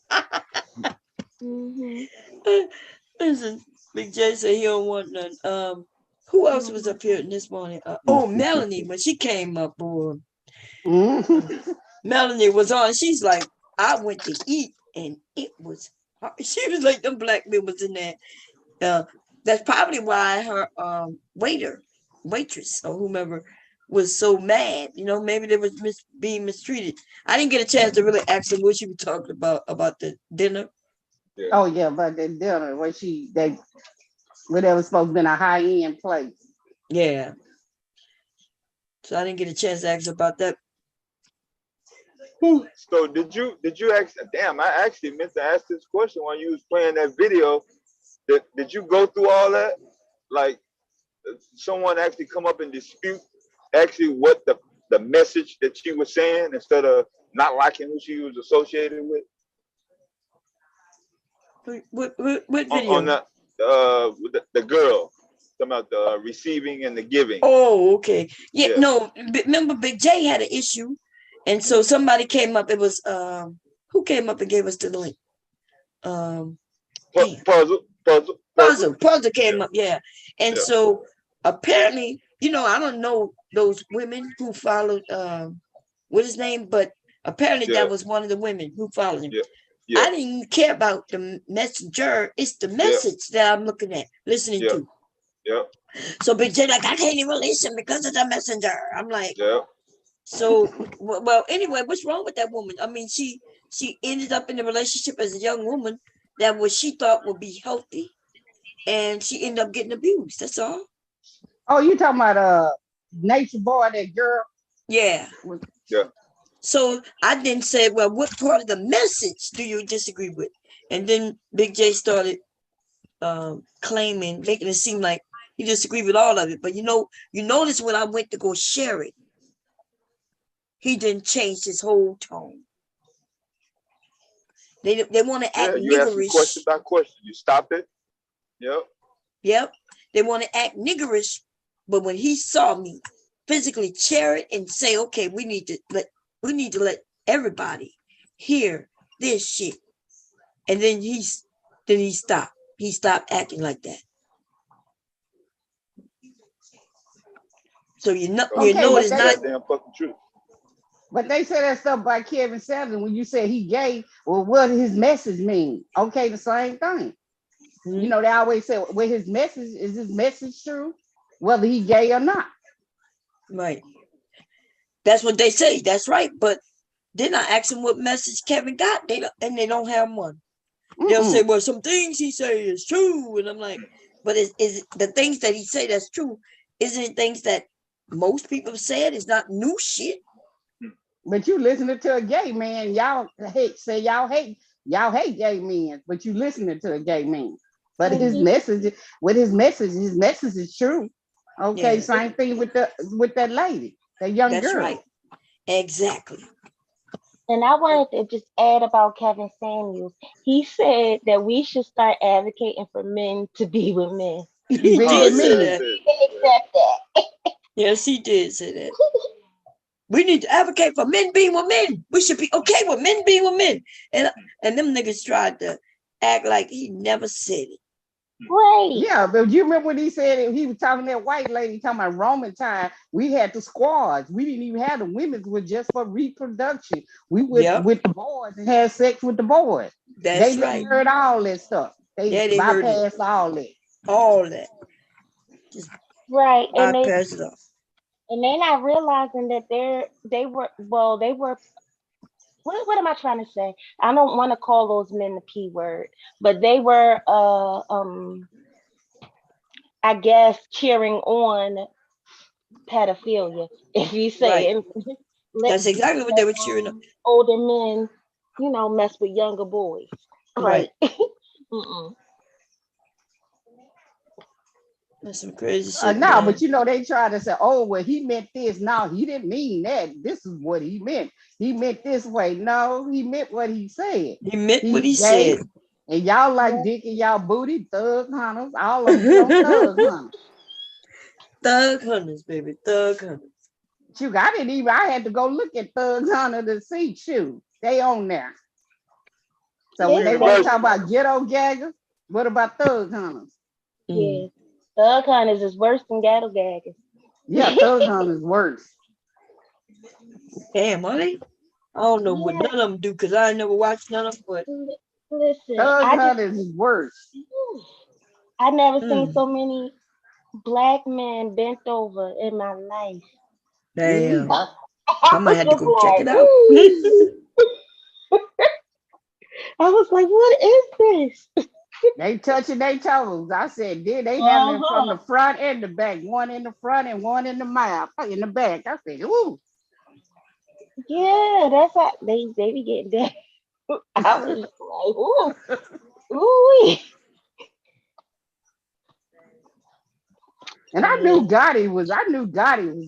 Speaker 1: Listen, Big J said he don't want none. Who else was up here this morning? Melanie, when she came up, boy. Melanie was on. She's like, I went to eat and it was hard. She was like, them black men was in there. That's probably why her waitress or whomever was so mad. Maybe they was being mistreated. I didn't get a chance to really ask them what she was talking about the dinner.
Speaker 4: Yeah. Oh yeah, but the dinner where whatever supposed to be a high-end place.
Speaker 1: Yeah. So I didn't get a chance to ask about that.
Speaker 3: So did you ask? Damn, I actually meant to ask this question while you was playing that video. Did you go through all that? Like, someone actually come up and dispute actually what the message that she was saying instead of not liking who she was associated with?
Speaker 1: What video?
Speaker 3: On the girl. Talking about the receiving and the giving.
Speaker 1: Oh, okay. Yeah. No, remember Big J had an issue. And so somebody came up. It was who came up and gave us the link? Puzzle came up, yeah. And so apparently, I don't know those women who followed what his name, but apparently that was one of the women who followed him. I didn't care about the messenger. It's the message that I'm listening to.
Speaker 3: Yeah.
Speaker 1: So Big J like, I can't even listen because of the messenger. I'm like, so well, anyway, what's wrong with that woman? I mean, she ended up in a relationship as a young woman that what she thought would be healthy, and she ended up getting abused. That's all.
Speaker 4: Oh, you talking about Nature Boy, that girl?
Speaker 1: Yeah.
Speaker 3: Yeah.
Speaker 1: So I then said, well, what part of the message do you disagree with? And then Big J started making it seem like he disagreed with all of it. But you notice when I went to go share it, he didn't change his whole tone. They want to act
Speaker 3: you
Speaker 1: niggerish.
Speaker 3: Question by question. You stopped it.
Speaker 1: Yep. They want to act niggerish, but when he saw me physically share it and say, okay, we need to let everybody hear this shit. And then he stopped. He stopped acting like that. So you know it's not
Speaker 3: damn fucking truth.
Speaker 4: But they say that stuff by Kevin Samuels when you say he gay. Well, what does his message mean? Okay, the same thing. Mm-hmm. They always say, well, his message true, whether he gay or not.
Speaker 1: Right. That's what they say. That's right. But then I ask them what message Kevin got. They don't have one. They'll say, well, some things he say is true. And I'm like, but is the things that he say that's true, isn't it things that most people said is not new shit?
Speaker 4: But you listening to a gay man, y'all hate gay men, but you listening to a gay man. But his message is true. Okay, same thing with that lady, that young girl. That's right.
Speaker 1: Exactly.
Speaker 10: And I wanted to just add about Kevin Samuels. He said that we should start advocating for men to be with men.
Speaker 1: He did say that.
Speaker 10: He can accept that.
Speaker 1: Yes, he did say that. We need to advocate for men being with men. We should be okay with men being with men. And them niggas tried to act like he never said it.
Speaker 10: Right.
Speaker 4: Yeah, but you remember when he said he was talking to that white lady talking about Roman time? We had the squads. We didn't even have the women's was just for reproduction. We went with the boys and had sex with the boys.
Speaker 1: That's
Speaker 4: they heard all that stuff. They bypassed all that.
Speaker 1: All that. Just
Speaker 10: right.
Speaker 1: bypass it off.
Speaker 10: And they're not realizing that they were what am I trying to say? I don't want to call those men the P word, but they were I guess cheering on pedophilia. If you say
Speaker 1: Right. That's exactly what they were cheering up.
Speaker 10: Older men, you know, mess with younger boys.
Speaker 1: Right.
Speaker 10: Mm-mm.
Speaker 1: That's some crazy shit.
Speaker 4: No, but you know, they try to say, oh, well, he meant this. No, he didn't mean that. This is what he meant. He meant this way. No, he meant what he said.
Speaker 1: He meant what he said.
Speaker 4: And y'all like dick in y'all booty, thug hunters. All of them some thug hunters.
Speaker 1: Thug hunters, baby. Thug hunters.
Speaker 4: Shoot, I had to go look at Thug Hunter to see, shoot, they on there. So when they want to talk about ghetto gaggers, what about Thug Hunters?
Speaker 10: Yeah. Thug Hunters is worse than ghetto gaggers.
Speaker 4: Yeah, Thug Hunters worse.
Speaker 1: Damn, honey. I don't know what none of them do because I never watched none of them. But
Speaker 10: listen,
Speaker 4: Thug Hunters is worse.
Speaker 10: I never seen so many black men bent over in my life.
Speaker 1: Damn. I might have to go check it out.
Speaker 10: I was like, what is this?
Speaker 4: They touching their toes. I said, did they have it from the front and the back? One in the front and one in the mouth, in the back. I said, ooh.
Speaker 10: Yeah, that's how they be getting that. I was like, ooh, ooh.
Speaker 4: And I knew Gotti was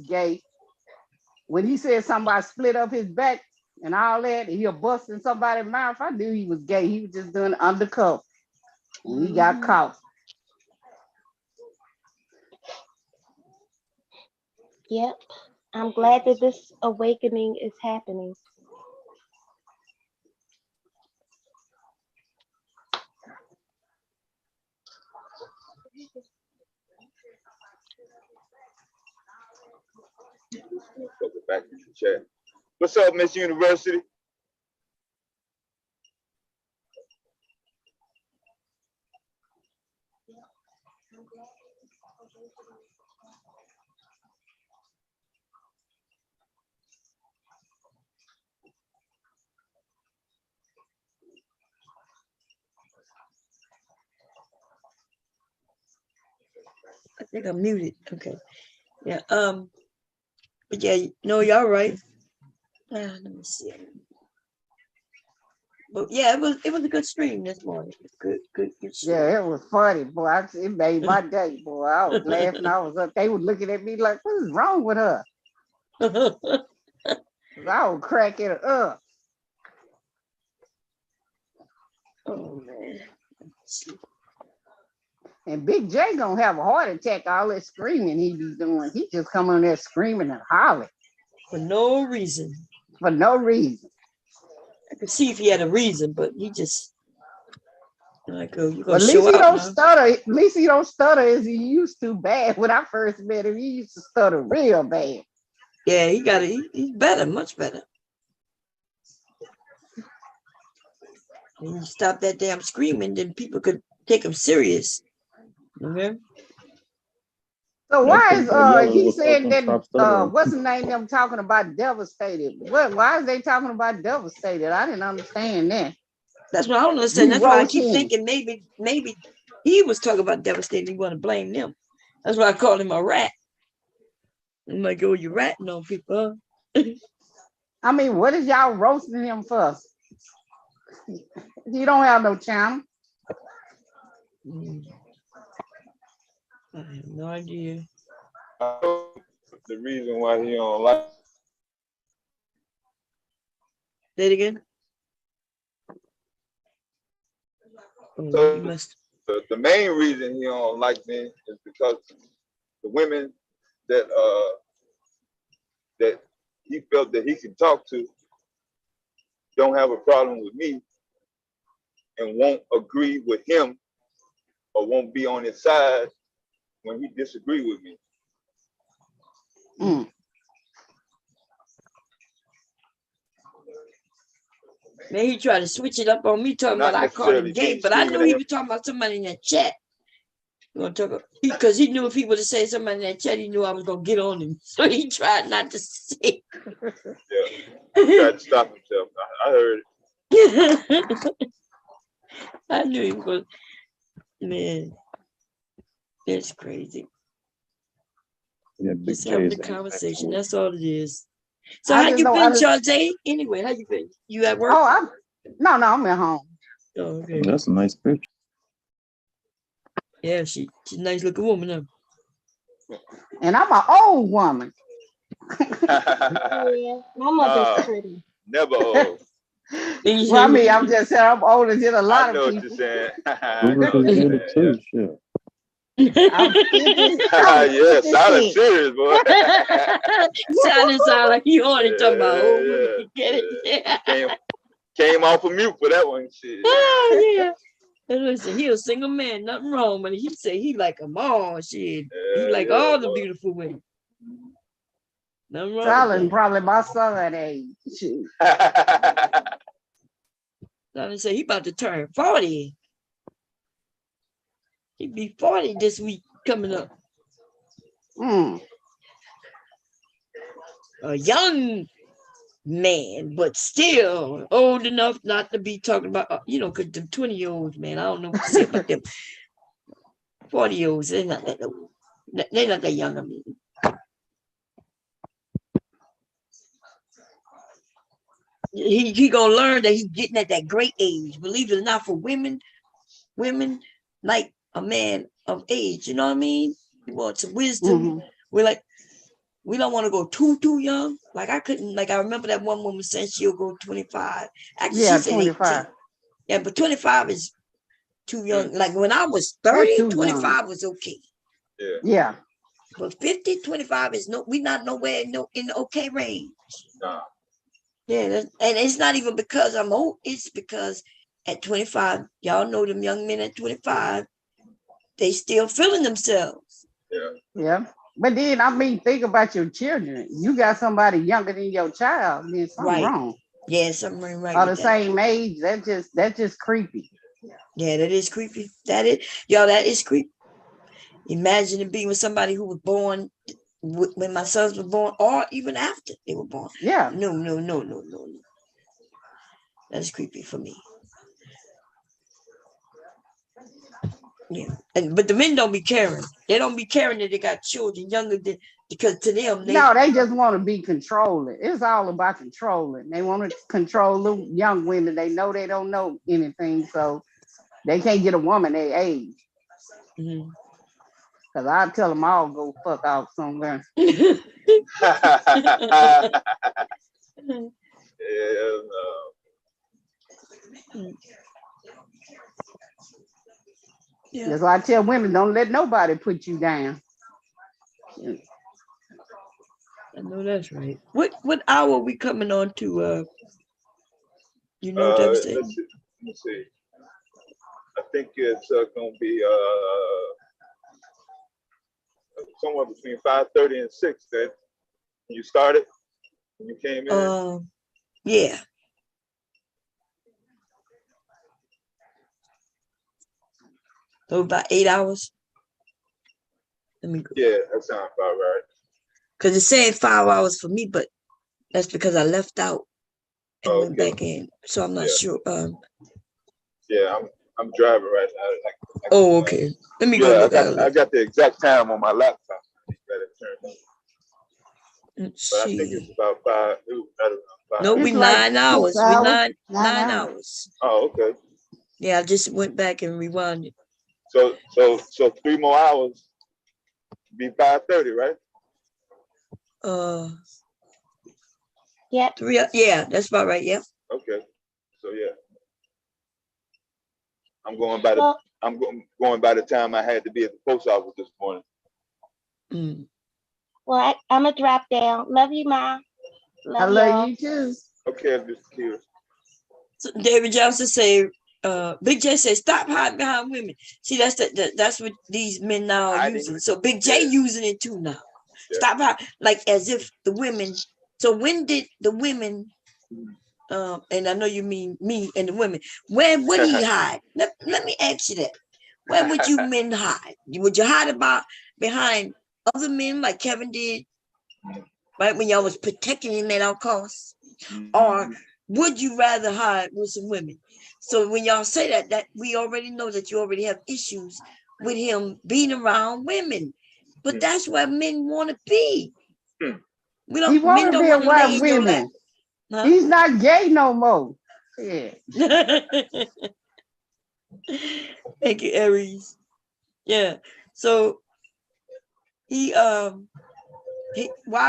Speaker 4: gay. When he said somebody split up his back and all that, and he was busting somebody's mouth, I knew he was gay. He was just doing it undercover. And he got caught.
Speaker 10: Yep. I'm glad that this awakening is happening.
Speaker 3: Back to the chat. What's up, Miss University?
Speaker 1: I think I'm muted. Okay. Yeah. But yeah, no, y'all right. Let me see. But yeah, it was a good stream this morning. Good stream.
Speaker 4: Yeah, it was funny, boy. It made my day, boy. I was laughing. I was up. They were looking at me like, what is wrong with her? I was cracking up.
Speaker 1: Oh man.
Speaker 4: And Big J gonna have a heart attack. All that screaming he be doing. He just come on there screaming and hollering
Speaker 1: for no reason.
Speaker 4: For no reason.
Speaker 1: I could see if he had a reason, but he just like, oh, you gonna
Speaker 4: at
Speaker 1: show
Speaker 4: least he
Speaker 1: out
Speaker 4: don't
Speaker 1: now?
Speaker 4: stutter. At least he don't stutter as he used to. Bad when I first met him, he used to stutter real bad.
Speaker 1: Yeah, he's better, much better. When you stop that damn screaming, then people could take him serious. Okay.
Speaker 4: So why is he saying that what's the name them talking about devastated? Why is they talking about devastated? I didn't understand that.
Speaker 1: That's what I don't understand. That's why I keep thinking maybe he was talking about devastated. He want to blame them. That's why I called him a rat. I'm like, oh, you ratting on people.
Speaker 4: I mean, what is y'all roasting him for? He don't have no channel.
Speaker 1: I have no idea.
Speaker 3: The reason why he don't like.
Speaker 1: Say it again.
Speaker 3: So the main reason he don't like me is because the women that he felt that he could talk to don't have a problem with me and won't agree with him or won't be on his side when he disagree with me.
Speaker 1: Man, he tried to switch it up on me, talking about I called him gay, but I knew he was talking about somebody in that chat. Because he knew if he would have said something in that chat, he knew I was gonna get on him. So he tried not to say.
Speaker 3: Yeah. He tried to stop himself. I heard
Speaker 1: it. I knew he was. Man, it's crazy.
Speaker 5: Yeah,
Speaker 1: Just having the conversation. That's all it is. So
Speaker 4: I
Speaker 1: how
Speaker 4: just
Speaker 1: you
Speaker 4: don't
Speaker 1: been,
Speaker 4: understand.
Speaker 1: Chauncey? Anyway, how you been? You at work?
Speaker 4: Oh, I'm at home.
Speaker 1: Oh, okay.
Speaker 5: That's a nice picture.
Speaker 1: Yeah, she's a nice looking woman, huh?
Speaker 4: And I'm an old woman.
Speaker 10: Yeah, my mother's pretty.
Speaker 3: Never old.
Speaker 4: Well, I mean, I'm just saying I'm older than a lot
Speaker 3: I know
Speaker 4: of
Speaker 3: what
Speaker 4: people.
Speaker 3: you're saying.
Speaker 5: I'm looking too. Shit.
Speaker 4: I'm 50.
Speaker 3: Yeah, sounding serious, boy.
Speaker 1: sound like you only talking about old women. You get it?
Speaker 3: Came off of mute for that one. Shit.
Speaker 1: Oh, yeah. And listen, he a single man, nothing wrong. But he say he like them all. Shit, he like all the beautiful women. Nothing wrong.
Speaker 4: Solid, probably my son age.
Speaker 1: Solid say he about to turn 40. He be 40 this week coming up. A young man, but still old enough not to be talking about, because the 20-year-olds, man, I don't know what to say about them. 40-year-olds, they're not that old. They're not that young. I mean. He gonna learn that he's getting at that great age. Believe it or not, for women like a man of age. You know what I mean? We want some wisdom. We don't want to go too young. Like I remember that one woman saying she'll go 25. Actually,
Speaker 4: Yeah,
Speaker 1: she said
Speaker 4: 25.
Speaker 1: 18. Yeah, but 25 is too young. Like when I was 30, 25 was okay.
Speaker 4: Yeah.
Speaker 1: But 50, 25 is we not nowhere in the okay range.
Speaker 3: Nah.
Speaker 1: Yeah, and it's not even because I'm old. It's because at 25, y'all know them young men at 25, they still feeling themselves.
Speaker 4: Yeah. But then, I mean, think about your children. You got somebody younger than your child, then something wrong.
Speaker 1: Yeah, something right.
Speaker 4: Or the same age, that's just creepy.
Speaker 1: Yeah, that is creepy. That is creepy. Imagine being with somebody who was born when my sons were born, or even after they were born.
Speaker 4: Yeah.
Speaker 1: No. That's creepy for me. Yeah, but the men don't be caring. They don't be caring that they got children younger than, because to them
Speaker 4: they just want to be controlling. It's all about controlling. They want to control the young women. They know they don't know anything, so they can't get a woman their age. Cause I tell them all go fuck off somewhere.
Speaker 3: Yeah,
Speaker 4: Yeah. That's why I tell women, don't let nobody put you down.
Speaker 1: I know that's right. What hour are we coming on to? You know what I'm saying?
Speaker 3: Let's see. I think it's gonna be somewhere between 5:30 and 6. That you started when you came in.
Speaker 1: Yeah. So about 8 hours.
Speaker 3: Yeah, that sounds about right.
Speaker 1: Because it's saying 5 hours for me, but that's because I left out and went back in. So I'm not sure.
Speaker 3: Yeah, I'm driving right now.
Speaker 1: Okay. Let me go look at it.
Speaker 3: I got the exact time on my laptop. But I think it's about 5.
Speaker 1: No, we 9 hours. We 9 hours.
Speaker 3: Oh, okay.
Speaker 1: Yeah, I just went back and rewinded.
Speaker 3: So 3 more hours be 5:30, right?
Speaker 10: Yeah.
Speaker 1: 3. Yeah, that's about right. Yeah.
Speaker 3: Okay. So yeah, I'm going by the time I had to be at the post office this morning.
Speaker 10: Well, I'm gonna drop down. Love you, Ma.
Speaker 4: I love you too.
Speaker 3: Okay, Mr. Q.
Speaker 1: So David Johnson say, Big J says, stop hiding behind women. See, that's what these men now are using. So Big J using it too now. Yeah. Stop hiding, like as if the women. So when did the women? And I know you mean me and the women. When would he hide? Let me ask you that. Where would you men hide? Would you hide behind other men like Kevin did, right, when y'all was protecting him at all costs? Or would you rather hide with some women? So when y'all say that we already know that you already have issues with him being around women. But that's where men want to be. We don't.
Speaker 4: He want to be around
Speaker 1: women.
Speaker 4: Huh? He's not gay no more. Yeah.
Speaker 1: Thank you, Aries. Yeah. So why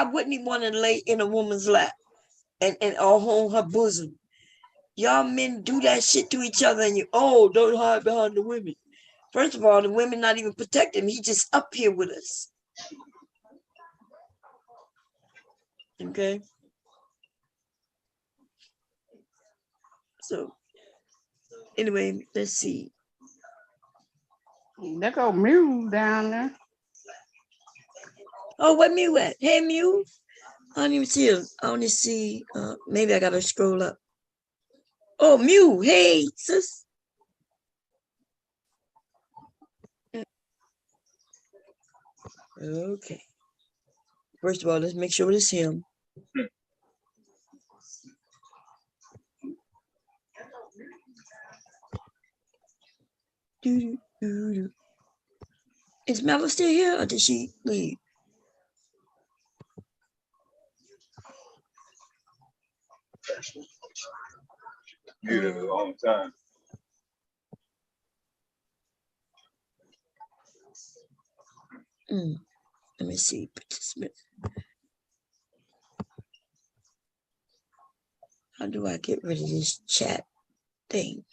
Speaker 1: wouldn't he want to lay in a woman's lap and hold her bosom? Y'all men do that shit to each other, and don't hide behind the women. First of all, the women not even protecting him. He just up here with us. Okay. So anyway, let's see.
Speaker 4: There go Mew down there.
Speaker 1: Oh, what Mew at? Hey, Mew. I don't even see her. I only see, maybe I gotta scroll up. Oh, Mew. Hey, sis. Okay. First of all, let's make sure it's him. Is Mela still here, or did she leave?
Speaker 2: Muted all the time.
Speaker 1: Let me see. How do I get rid of this chat thing?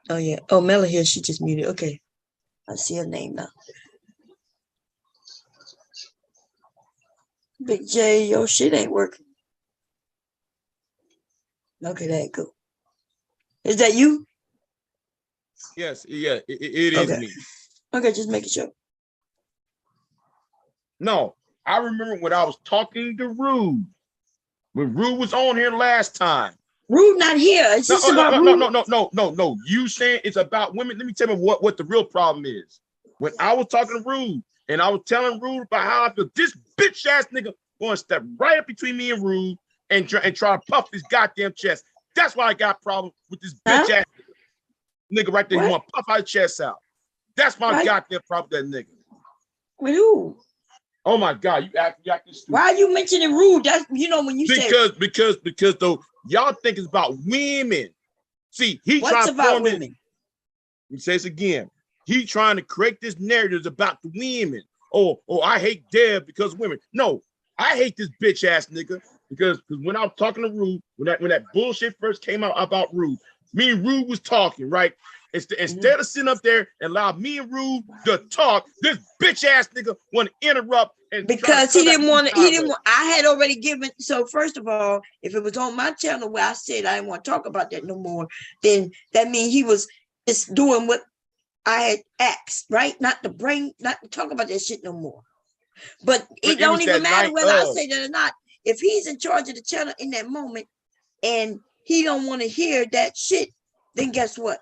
Speaker 1: Oh yeah. Oh, Mela here. She just muted. Okay. I see her name now. Big J, your shit ain't working. Okay, there you go. Is that you?
Speaker 21: Yes, yeah, it is me.
Speaker 1: Okay, just making sure.
Speaker 21: No, I remember when I was talking to Rude. When Rude was on here last time.
Speaker 1: Rude not here. It's just about Rude.
Speaker 21: No. You saying it's about women. Let me tell you what the real problem is. When I was talking to Rude and I was telling Rude about how I feel, this bitch ass nigga going to step right up between me and Rude and try to puff his goddamn chest. That's why I got a problem with this bitch ass nigga right there. He want to puff our chest out. That's my goddamn problem with that nigga.
Speaker 1: With who?
Speaker 21: Oh my God, you acting stupid.
Speaker 1: Why are you mentioning Rude? That's when you say
Speaker 21: because though y'all think it's about women. See, he
Speaker 1: what's
Speaker 21: trying to
Speaker 1: about women?
Speaker 21: Let me say this again. He trying to create this narrative about the women. Oh, I hate Deb because of women. No, I hate this bitch ass nigga because when I was talking to Rude, when that bullshit first came out about Rude, me and Rude was talking, right? Instead of sitting up there and allow me and Rude to talk, this bitch ass nigga want to interrupt
Speaker 1: because he didn't want to. I had already given. So first of all, if it was on my channel where I said I didn't want to talk about that no more, then that means he was just doing what I had asked, right? Not to talk about that shit no more. But it don't even matter whether I say that or not. If he's in charge of the channel in that moment and he don't want to hear that shit, then guess what?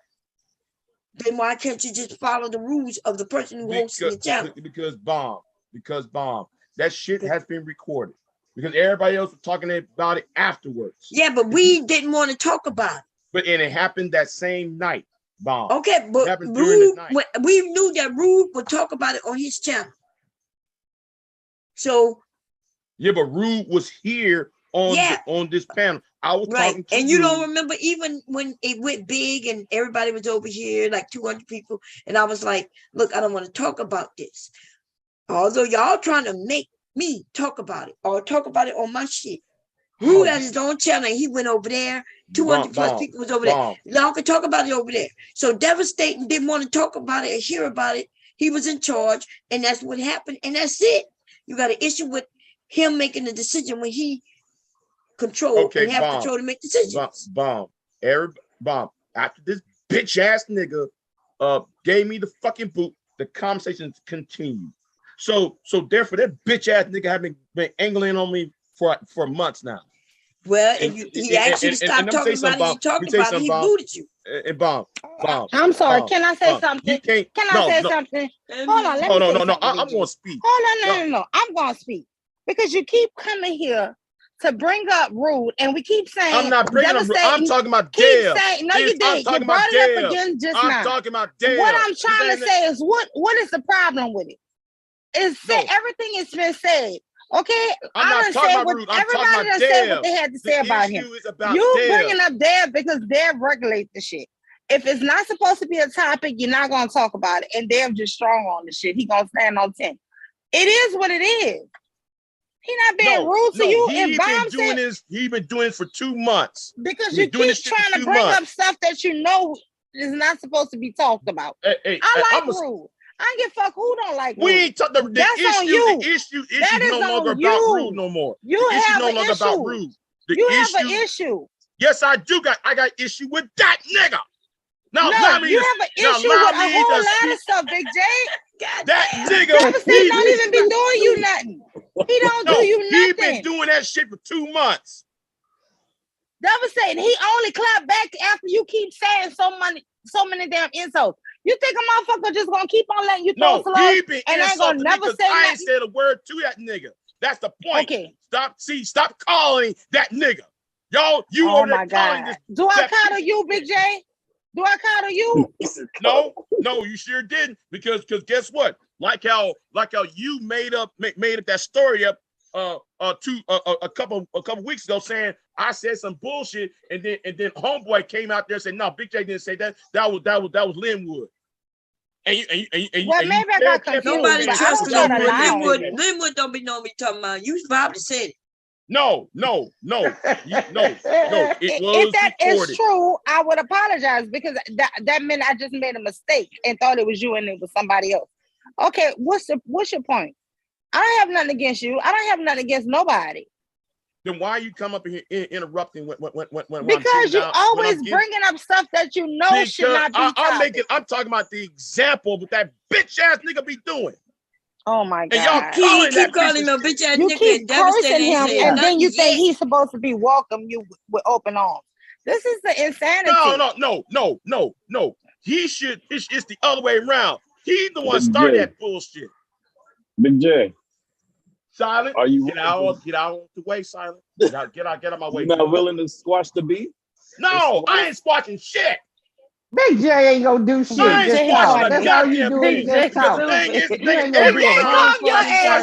Speaker 1: Then why can't you just follow the rules of the person who hosts the channel?
Speaker 21: Because bomb. That shit has been recorded. Because everybody else was talking about it afterwards.
Speaker 1: Yeah, but we didn't want to talk about it.
Speaker 21: And it happened that same night, bomb.
Speaker 1: Okay, but Rude, we knew that Rude would talk about it on his channel. So
Speaker 21: yeah, but Rude was here on this panel. I was talking to
Speaker 1: and you don't remember even when it went big and everybody was over here, like 200 people, and I was like, look, I don't want to talk about this. Although y'all trying to make me talk about it or talk about it on my shit. Rude had his own channel, and he went over there. 200 plus people was over there. Y'all could talk about it over there. So Devastating didn't want to talk about it or hear about it. He was in charge, and that's what happened, and that's it. You got an issue with him making the decision when he control and have control to make decisions.
Speaker 21: Bomb. After this bitch ass nigga gave me the fucking boot, the conversation continued. So therefore that bitch ass nigga have been angling on me for months now.
Speaker 1: Well, he asked you to stop talking about it. You talking about it. He booted you.
Speaker 21: And bomb.
Speaker 11: I'm sorry. Can I say something? Can I say something? Hold on. Let me say something.
Speaker 9: I'm going to speak.
Speaker 11: Hold on. No. I'm going to speak because you keep coming here to bring up rude, and we keep saying
Speaker 9: I'm not bringing up rude. I'm talking about Deb.
Speaker 11: No, you did. You brought it up again just now.
Speaker 9: I'm talking about Deb.
Speaker 11: What I'm trying to say is what is the problem with it? Everything has been said. Okay,
Speaker 9: I'm not talking about rude. I'm talking about
Speaker 11: said what they had to say about him. You bringing up Deb because Deb regulates the shit. If it's not supposed to be a topic, you're not gonna talk about it. And Deb just strong on the shit. He gonna stand on 10. It is what it is. He not being rude to you.
Speaker 9: He been doing this for 2 months.
Speaker 11: Because you keep trying to bring up stuff that you know is not supposed to be talked about. I like rude. I don't give a fuck who don't like rude.
Speaker 9: We ain't talking the issue.
Speaker 11: You.
Speaker 9: The issue is no longer about rude no more.
Speaker 11: You have
Speaker 9: no
Speaker 11: an
Speaker 9: longer
Speaker 11: issue.
Speaker 9: About rude.
Speaker 11: You have an issue.
Speaker 9: Yes, I do. I got issue with that nigga. Now,
Speaker 11: you have an issue with a whole lot of stuff, Big J.
Speaker 9: That nigga.
Speaker 11: He not even be doing you nothing. He don't do you nothing.
Speaker 9: He been doing that shit for 2 months.
Speaker 11: Devastating. He only clapped back after you keep saying so many damn insults. You think a motherfucker just gonna keep on letting you throw slow and ain't gonna never say nothing?
Speaker 9: I ain't said a word to that nigga. That's the point.
Speaker 11: Okay.
Speaker 9: Stop calling that nigga. Y'all, you
Speaker 11: oh my God. Do I coddle you, Big J? Do I coddle you?
Speaker 9: No, you sure didn't. Because guess what? Like how you made up that story up a couple weeks ago saying I said some bullshit and then homeboy came out there and said no, Big J didn't say that. That was Linwood. And
Speaker 11: maybe I got confused.
Speaker 1: Nobody trusts Linwood. Linwood don't be knowing me talking about. You probably said it.
Speaker 9: No. It was
Speaker 11: if that
Speaker 9: recorded.
Speaker 11: is true, I would apologize because that meant I just made a mistake and thought it was you and it was somebody else. Okay, what's your point? I don't have nothing against you. I don't have nothing against nobody.
Speaker 9: Then why you come up here interrupting when
Speaker 11: because you're always bringing up stuff that you know should not be.
Speaker 9: I'm talking about the example of that bitch ass nigga be doing.
Speaker 11: Oh my God!
Speaker 9: And y'all
Speaker 1: keep calling him a bitch ass nigga.
Speaker 11: You keep cursing him, and then you think he's supposed to be welcome you with open arms. This is the insanity.
Speaker 9: No. He should. It's the other way around. He's the one started that bullshit.
Speaker 5: Big J.
Speaker 9: Silent.
Speaker 5: Are you
Speaker 9: get out of the way, Silent? Get out my way.
Speaker 5: You not willing to squash the beef?
Speaker 9: No, I ain't squashing shit.
Speaker 4: Big J ain't gonna do shit. That's all you do is just talk. You ain't gonna do a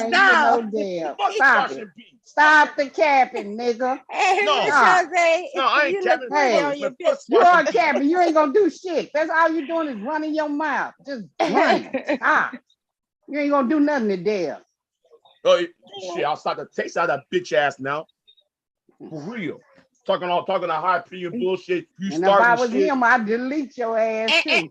Speaker 4: motherfucking thing. Stop the capping, nigga.
Speaker 9: I ain't capping.
Speaker 4: Hey, you are capping. You ain't gonna do shit. That's all you doing is running your mouth. Just running. Stop. You ain't gonna do nothing today.
Speaker 9: Oh shit! I'll start to taste out that bitch ass now. For real. Talking a high premium bullshit.
Speaker 4: And if I was him, I'd delete your ass too.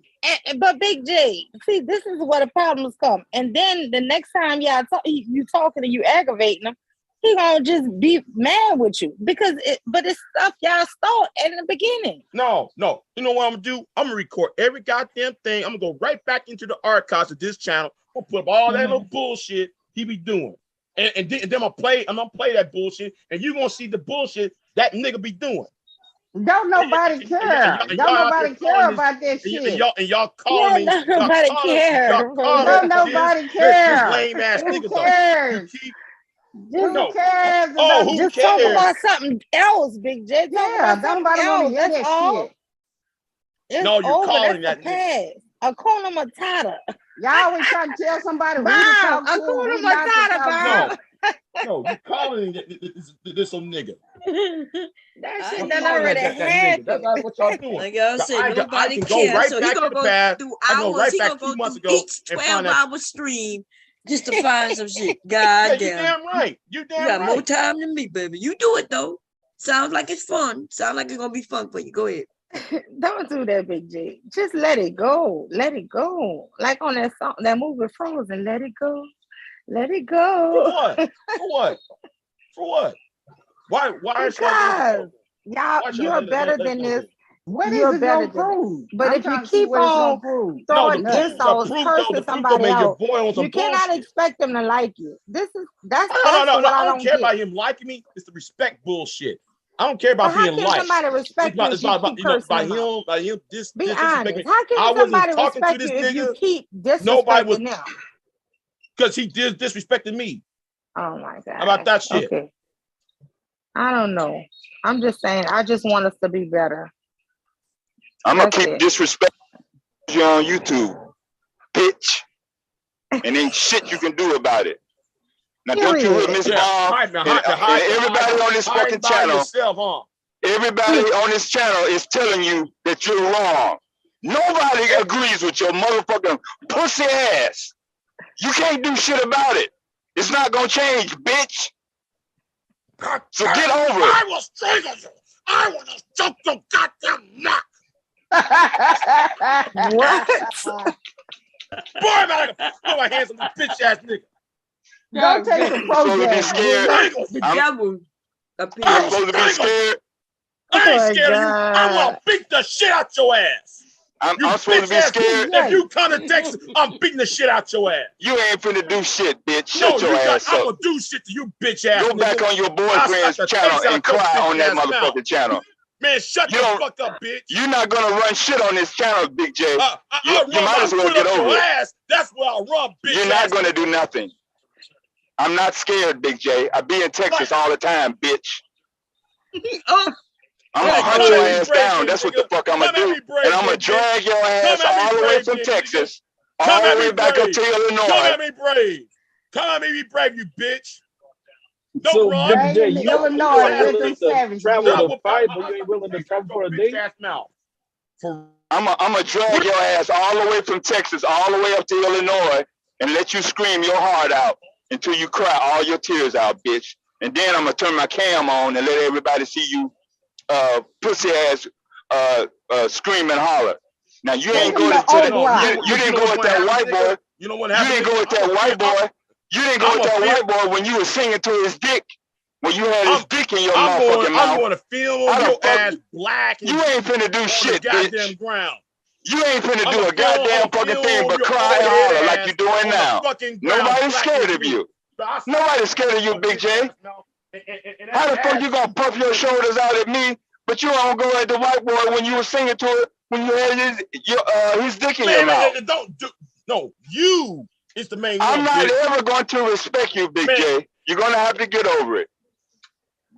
Speaker 11: But Big J, see, this is where the problems come. And then the next time you talking and you aggravating him, he gonna just be mad with you because it's stuff y'all start in the beginning.
Speaker 9: No. You know what I'm gonna do? I'm gonna record every goddamn thing. I'm gonna go right back into the archives of this channel. I'm gonna put up all that little bullshit he be doing. And then I'm gonna play that bullshit, and you're gonna see the bullshit that nigga be doing.
Speaker 4: Don't nobody care. Don't nobody care about that shit.
Speaker 9: And y'all calling me.
Speaker 11: Don't nobody care.
Speaker 4: Don't nobody care.
Speaker 9: Lame ass niggas.
Speaker 4: Who cares? Who cares?
Speaker 11: Just talk about something else, Big J.
Speaker 4: Yeah, nobody want to hear that shit.
Speaker 11: It's
Speaker 9: no, you're
Speaker 11: over.
Speaker 9: calling
Speaker 11: That's
Speaker 9: that nigga.
Speaker 11: Hakuna Matata.
Speaker 4: Y'all always trying to tell somebody who to talk to.
Speaker 11: Hakuna Matata,
Speaker 9: No, you calling this some nigga.
Speaker 11: That shit done already happened.
Speaker 9: That's not what y'all doing.
Speaker 1: Like y'all said, nobody
Speaker 9: cares.
Speaker 1: Go right
Speaker 9: so
Speaker 1: back
Speaker 9: to the past.
Speaker 1: Through
Speaker 9: I
Speaker 1: hours.
Speaker 9: go right
Speaker 1: He
Speaker 9: back
Speaker 1: gonna
Speaker 9: 2
Speaker 1: go
Speaker 9: months
Speaker 1: through
Speaker 9: ago
Speaker 1: each 12-hour stream just to find some shit. God
Speaker 9: yeah,
Speaker 1: damn.
Speaker 9: You damn right. You
Speaker 1: got more time than me, baby. You do it though. Sounds like it's fun. Sounds like it's gonna be fun for you. Go ahead.
Speaker 11: Don't do that, Big J. Just let it go. Let it go. Like on that song, that movie Frozen. Let it go. Let it go.
Speaker 9: For what? For what? Why?
Speaker 11: Because you're better than this.
Speaker 4: What is it gonna prove?
Speaker 11: But if you keep on throwing insults, cursing somebody else, you cannot expect them to like you. That's
Speaker 9: no.
Speaker 11: what
Speaker 9: I don't care about him liking me. It's the respect bullshit.
Speaker 13: I don't care about
Speaker 11: How
Speaker 13: being
Speaker 11: can
Speaker 13: liked.
Speaker 11: somebody respect you if you keep cursing them out?
Speaker 13: by him
Speaker 11: Be
Speaker 13: disrespecting
Speaker 11: honest.
Speaker 13: me.
Speaker 11: How can
Speaker 13: I wasn't
Speaker 11: somebody
Speaker 13: talking to
Speaker 11: respect
Speaker 13: this
Speaker 11: you if you
Speaker 13: nigga.
Speaker 11: keep
Speaker 13: Nobody was,
Speaker 11: disrespecting them?
Speaker 13: because he disrespected me.
Speaker 11: Oh my God.
Speaker 13: How about that shit?
Speaker 11: Okay. I don't know. I'm just saying, I just want us to be better.
Speaker 3: I'm gonna keep disrespecting you on YouTube, bitch. And ain't shit you can do about it. Now, don't you hear Miss Bomb and everybody on this fucking channel?
Speaker 13: Yourself,
Speaker 3: everybody on this channel is telling you that you're wrong. Nobody agrees with your motherfucking pussy ass. You can't do shit about it. It's not gonna change, bitch. So get over it.
Speaker 13: I will strangle you. I will just choke your goddamn neck.
Speaker 11: What?
Speaker 13: Boy, I'm gonna put my hands on this bitch ass nigga.
Speaker 4: Go take some Prozac.
Speaker 15: The devil appears.
Speaker 3: I'm supposed to be scared.
Speaker 13: I ain't scared of you. I'm gonna beat the shit out your ass.
Speaker 3: I'm supposed to be scared.
Speaker 13: If you come to Texas, I'm beating the shit out your ass.
Speaker 3: You ain't finna do shit, bitch.
Speaker 13: No,
Speaker 3: Shut your ass
Speaker 13: I'm
Speaker 3: up.
Speaker 13: gonna do shit to you, bitch ass.
Speaker 3: Go back on your boyfriend's channel and cry on that motherfucking channel.
Speaker 13: Man, shut the fuck up, bitch.
Speaker 3: You're not gonna run shit on this channel, Big J. You might as well
Speaker 13: foot
Speaker 3: get
Speaker 13: up
Speaker 3: over
Speaker 13: your
Speaker 3: it.
Speaker 13: ass. That's where I'll run, bitch.
Speaker 3: You're not gonna do nothing. I'm not scared, Big J. I be in Texas all the time, bitch. I'm gonna hunt your ass down. That's what the fuck I'm gonna do. And I'm gonna drag your ass all the way from Texas, all the way back up to Illinois.
Speaker 13: Come at me brave. Come at me be brave, you bitch.
Speaker 5: So,
Speaker 13: Don't run.
Speaker 5: Big J, you
Speaker 4: Illinois,
Speaker 5: willing to travel to fight, but you ain't willing to come for a date?
Speaker 3: I'm gonna drag your ass all the way from Texas, all the way up to Illinois, and let you scream your heart out until you cry all your tears out, bitch. And then I'm gonna turn my cam on and let everybody see you, pussy ass, scream and holler. Now you ain't go to you didn't go with that white boy.
Speaker 13: You know what
Speaker 3: happened? You didn't go with that white boy. You didn't go with that white boy when you were singing to his dick. When you had his dick in your motherfucking mouth.
Speaker 13: I'm going to film your ass black.
Speaker 3: You ain't finna do shit, bitch.
Speaker 13: Ground.
Speaker 3: You ain't finna do a goddamn fucking thing but cry and holler like you're doing now. Nobody's scared of you. Nobody's scared of you, Big J. How the fuck you gonna puff your shoulders out at me, but you don't go at the white boy when you were singing to it when you had his dick in your mouth?
Speaker 13: No, you is the main one.
Speaker 3: I'm not ever going to respect you, Big J. You're gonna have to get over it.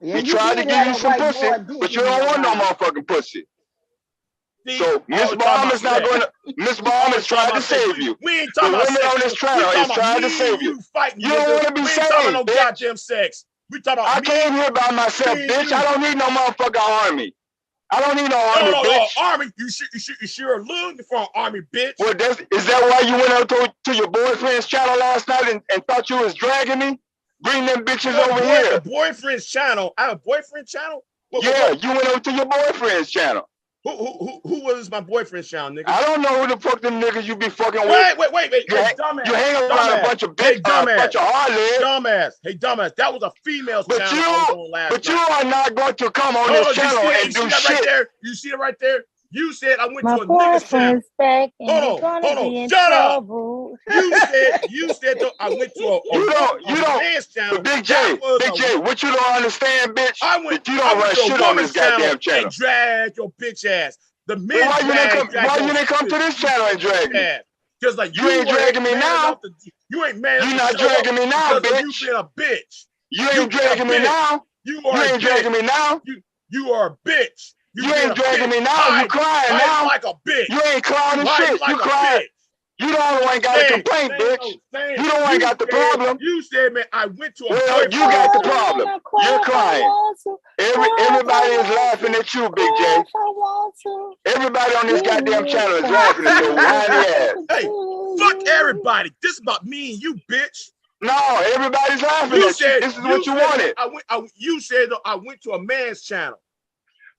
Speaker 4: Yeah,
Speaker 3: he tried to give you some pussy, but you don't want no motherfucking pussy. So Miss Bomb is not going to. Miss Bomb is trying to save you.
Speaker 13: We ain't talking
Speaker 3: the
Speaker 13: about
Speaker 3: women
Speaker 13: sex.
Speaker 3: on this channel is trying to save you. You don't want to be saved,
Speaker 13: no
Speaker 3: bitch.
Speaker 13: goddamn sex. We talking about
Speaker 3: I came here by myself, bitch. I don't need no motherfucking army. I don't need no army, bitch.
Speaker 13: No, army. You sure looking for an army, bitch.
Speaker 3: Well, is that why you went out to your boyfriend's channel last night and thought you was dragging me? Bring them bitches over here.
Speaker 13: The boyfriend's channel. I have a boyfriend channel?
Speaker 3: You went over to your boyfriend's channel.
Speaker 13: Who was my boyfriend's channel, nigga?
Speaker 3: I don't know who the fuck them niggas you be fucking with.
Speaker 13: Wait. Hey, dumbass.
Speaker 3: You hang around a bunch of bitch, a bunch of hard legs.
Speaker 13: Dumbass. That was a female's channel I was on last night.
Speaker 3: But you are not going to come on this channel and do shit.
Speaker 13: You see it right there? You said I went to a nigga's channel. Hold on. Shut up. You said I went to a man's channel.
Speaker 3: Big J, what you don't understand, bitch? You don't run shit on this goddamn channel.
Speaker 13: And drag your bitch ass. The men
Speaker 3: why you didn't come to this channel and drag me?
Speaker 13: Because like
Speaker 3: you ain't dragging me now.
Speaker 13: You ain't man.
Speaker 3: You not dragging me now, bitch.
Speaker 13: You been a bitch.
Speaker 3: You ain't dragging me now. You ain't dragging me now.
Speaker 13: You are a bitch.
Speaker 3: You ain't dragging me now. You crying now.
Speaker 13: Like a bitch.
Speaker 3: You ain't crying and shit. You crying. You the only one got a complaint, bitch. You the one got the problem.
Speaker 13: You said, man, I went to a
Speaker 3: you got the problem. You're crying. Everybody is laughing at you, Big J. Everybody on this goddamn channel is laughing at your whiny ass.
Speaker 13: Hey, fuck everybody. This is about me and you, bitch.
Speaker 3: No, everybody's laughing at you. This is what you wanted.
Speaker 13: You said I went to a man's channel.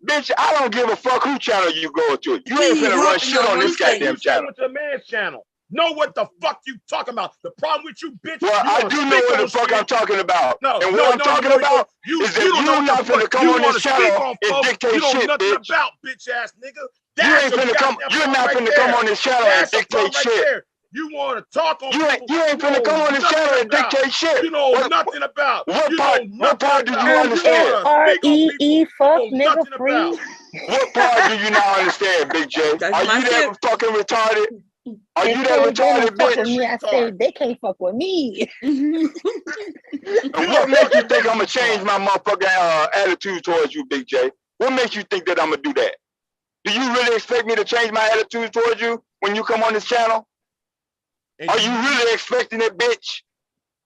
Speaker 3: Bitch, I don't give a fuck who channel you go to. You ain't finna run shit on this goddamn channel.
Speaker 13: I went to a man's channel. Know what the fuck you talking about? The problem with you, bitch.
Speaker 3: Well, I do know what the fuck I'm talking about. And what I'm talking about is that you're not finna come on this channel and dictate shit, bitch.
Speaker 13: About bitch ass nigga.
Speaker 3: You're not finna come on this channel and dictate shit.
Speaker 13: You want to talk on
Speaker 3: you ain't finna come on this channel and dictate shit.
Speaker 13: You know nothing about.
Speaker 3: What part do you understand?
Speaker 10: R-E-E, fuck nigga free.
Speaker 3: What part do you not understand, Big J? Are you that fucking retarded? Are you that retarded, bitch?
Speaker 10: I said they can't fuck with me.
Speaker 3: And what makes you think I'm gonna change my motherfucking attitude towards you, Big J? What makes you think that I'm gonna do that? Do you really expect me to change my attitude towards you when you come on this channel? Are you really expecting it, bitch?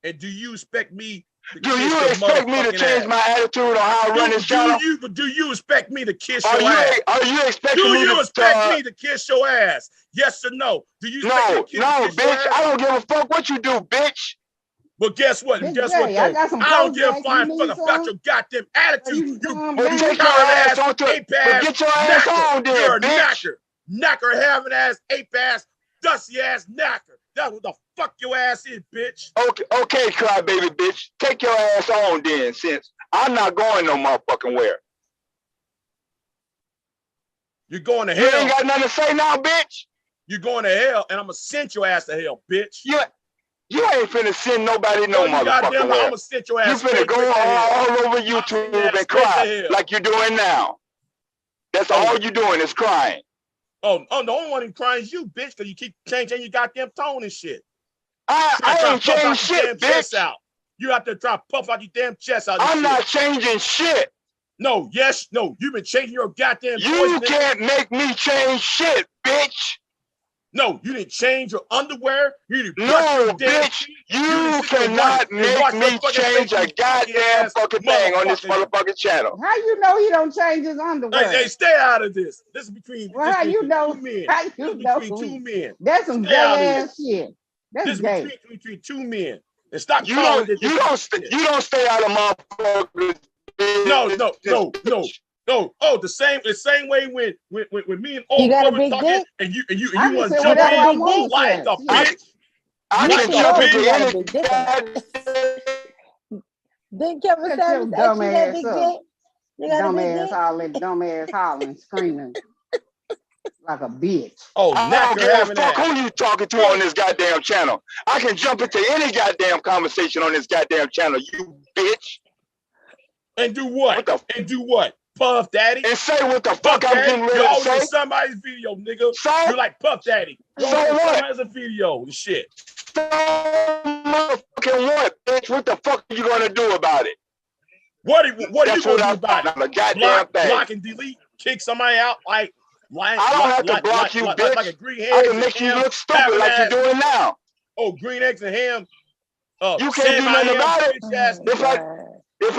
Speaker 13: And do you expect me?
Speaker 3: Do you expect me to change my attitude on how I run this channel?
Speaker 13: Do you expect me to kiss your ass?
Speaker 3: Are you expecting me to
Speaker 13: expect me to kiss your ass? Yes or no? Do you expect me to kiss
Speaker 3: bitch. I don't give a fuck what you do, bitch.
Speaker 13: But guess what? Guess what? Though? I don't give a flying fuck about your goddamn attitude. You
Speaker 3: take your ass on to get your ass on there,
Speaker 13: you're a
Speaker 3: bitch.
Speaker 13: Knacker having ass, ape ass, dusty ass knacker. That's what the fuck your ass is, bitch.
Speaker 3: Okay, crybaby bitch. Take your ass on then, since I'm not going no motherfucking where.
Speaker 13: You're going to hell.
Speaker 3: You ain't got nothing to say now, bitch.
Speaker 13: You're going to hell, and I'm gonna send your ass to hell, bitch.
Speaker 3: You ain't finna send nobody no motherfucking where.
Speaker 13: I'm gonna send your ass.
Speaker 3: You finna go all over YouTube and cry like you're doing now. That's all you're doing is crying.
Speaker 13: Oh, the only one who crying is you, bitch, because you keep changing your goddamn tone and shit.
Speaker 3: I ain't changing shit, bitch.
Speaker 13: Out. You out there trying to puff out your damn chest out.
Speaker 3: I'm not changing shit.
Speaker 13: No, you've been changing your goddamn voice.
Speaker 3: You can't make me change shit, bitch.
Speaker 13: No, you didn't change your underwear. You didn't
Speaker 3: bitch. You cannot make me change a goddamn fucking thing on this motherfucking channel.
Speaker 4: How you know he don't change his underwear?
Speaker 13: Hey, stay out of this. This is between.
Speaker 4: Well, how you know?
Speaker 13: Two men.
Speaker 4: How you know?
Speaker 13: Between two men.
Speaker 4: That's some gay ass shit. That's gay.
Speaker 13: Between two men. And stop.
Speaker 3: You don't stay out of motherfuckers.
Speaker 13: No. Oh, the same way when me and old boy were talking, and you want to jump in like a bitch.
Speaker 3: I can jump into
Speaker 10: Didn't Kevin Samuels
Speaker 4: dumb ass
Speaker 10: big
Speaker 4: up. Dumb ass hollering, screaming like a bitch.
Speaker 3: Oh, I don't give a fuck who you talking to on this goddamn channel. I can jump into any goddamn conversation on this goddamn channel, you bitch.
Speaker 13: And do what? Puff Daddy?
Speaker 3: And say what the fuck I'm getting ready to say.
Speaker 13: You're somebody's video, nigga. You're like Puff Daddy.
Speaker 3: So what?
Speaker 13: Somebody's a video and shit.
Speaker 3: So motherfucking what, bitch? What the fuck are you gonna do about it?
Speaker 13: What are you gonna do about it?
Speaker 3: I'm a goddamn
Speaker 13: block and delete, kick somebody out like
Speaker 3: I don't have to block you, bitch.
Speaker 13: Like a green
Speaker 3: I can make you look stupid like you're doing now.
Speaker 13: Oh, green eggs and ham.
Speaker 3: You can't do nothing about it. If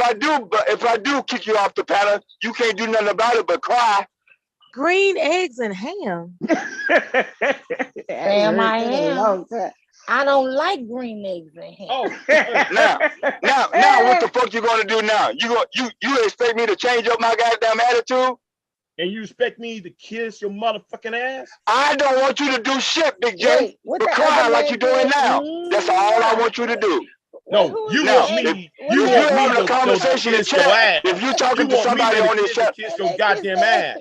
Speaker 3: I do kick you off the panel, you can't do nothing about it but cry.
Speaker 12: Green eggs and ham.
Speaker 10: Damn, I am. I don't like green eggs and ham.
Speaker 3: Oh, now, what the fuck you gonna do now? You expect me to change up my goddamn attitude?
Speaker 13: And you expect me to kiss your motherfucking ass?
Speaker 3: I don't want you to do shit, Big J. But cry like you're doing now. That's all I want you to do.
Speaker 13: No, you want me. You
Speaker 3: having a conversation in chat. If you're talking to somebody on this chat,
Speaker 13: kiss your goddamn ass.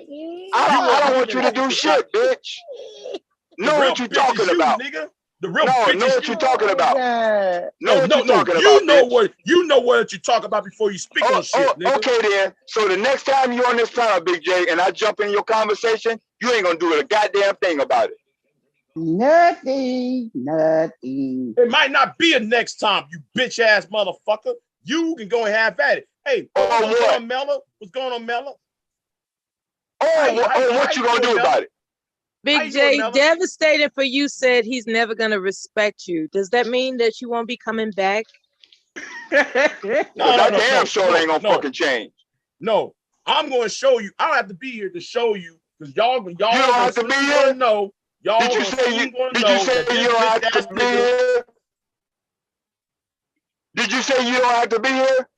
Speaker 3: I don't want you to do shit, bitch. Know what you're talking about,
Speaker 13: nigga. The real
Speaker 3: know what you're talking about.
Speaker 13: No. You know what you talk about before you speak on shit, nigga.
Speaker 3: Okay then. So the next time you're on this panel, Big J, and I jump in your conversation, you ain't gonna do a goddamn thing about it.
Speaker 4: Nothing.
Speaker 13: It might not be a next time, you bitch ass motherfucker. You can go and have at it. Hey, what's going on, Mella? What's going on, Mella?
Speaker 3: What you gonna do about it?
Speaker 12: Big J, devastated for you, said he's never gonna respect you. Does that mean that you won't be coming back?
Speaker 3: No, damn sure ain't gonna fucking change.
Speaker 13: No, I'm gonna show you. I don't have to be here to show you because y'all
Speaker 3: don't have to be here.
Speaker 13: No, y'all.
Speaker 3: Did you say you don't have to be here? Did you say you don't have to be here?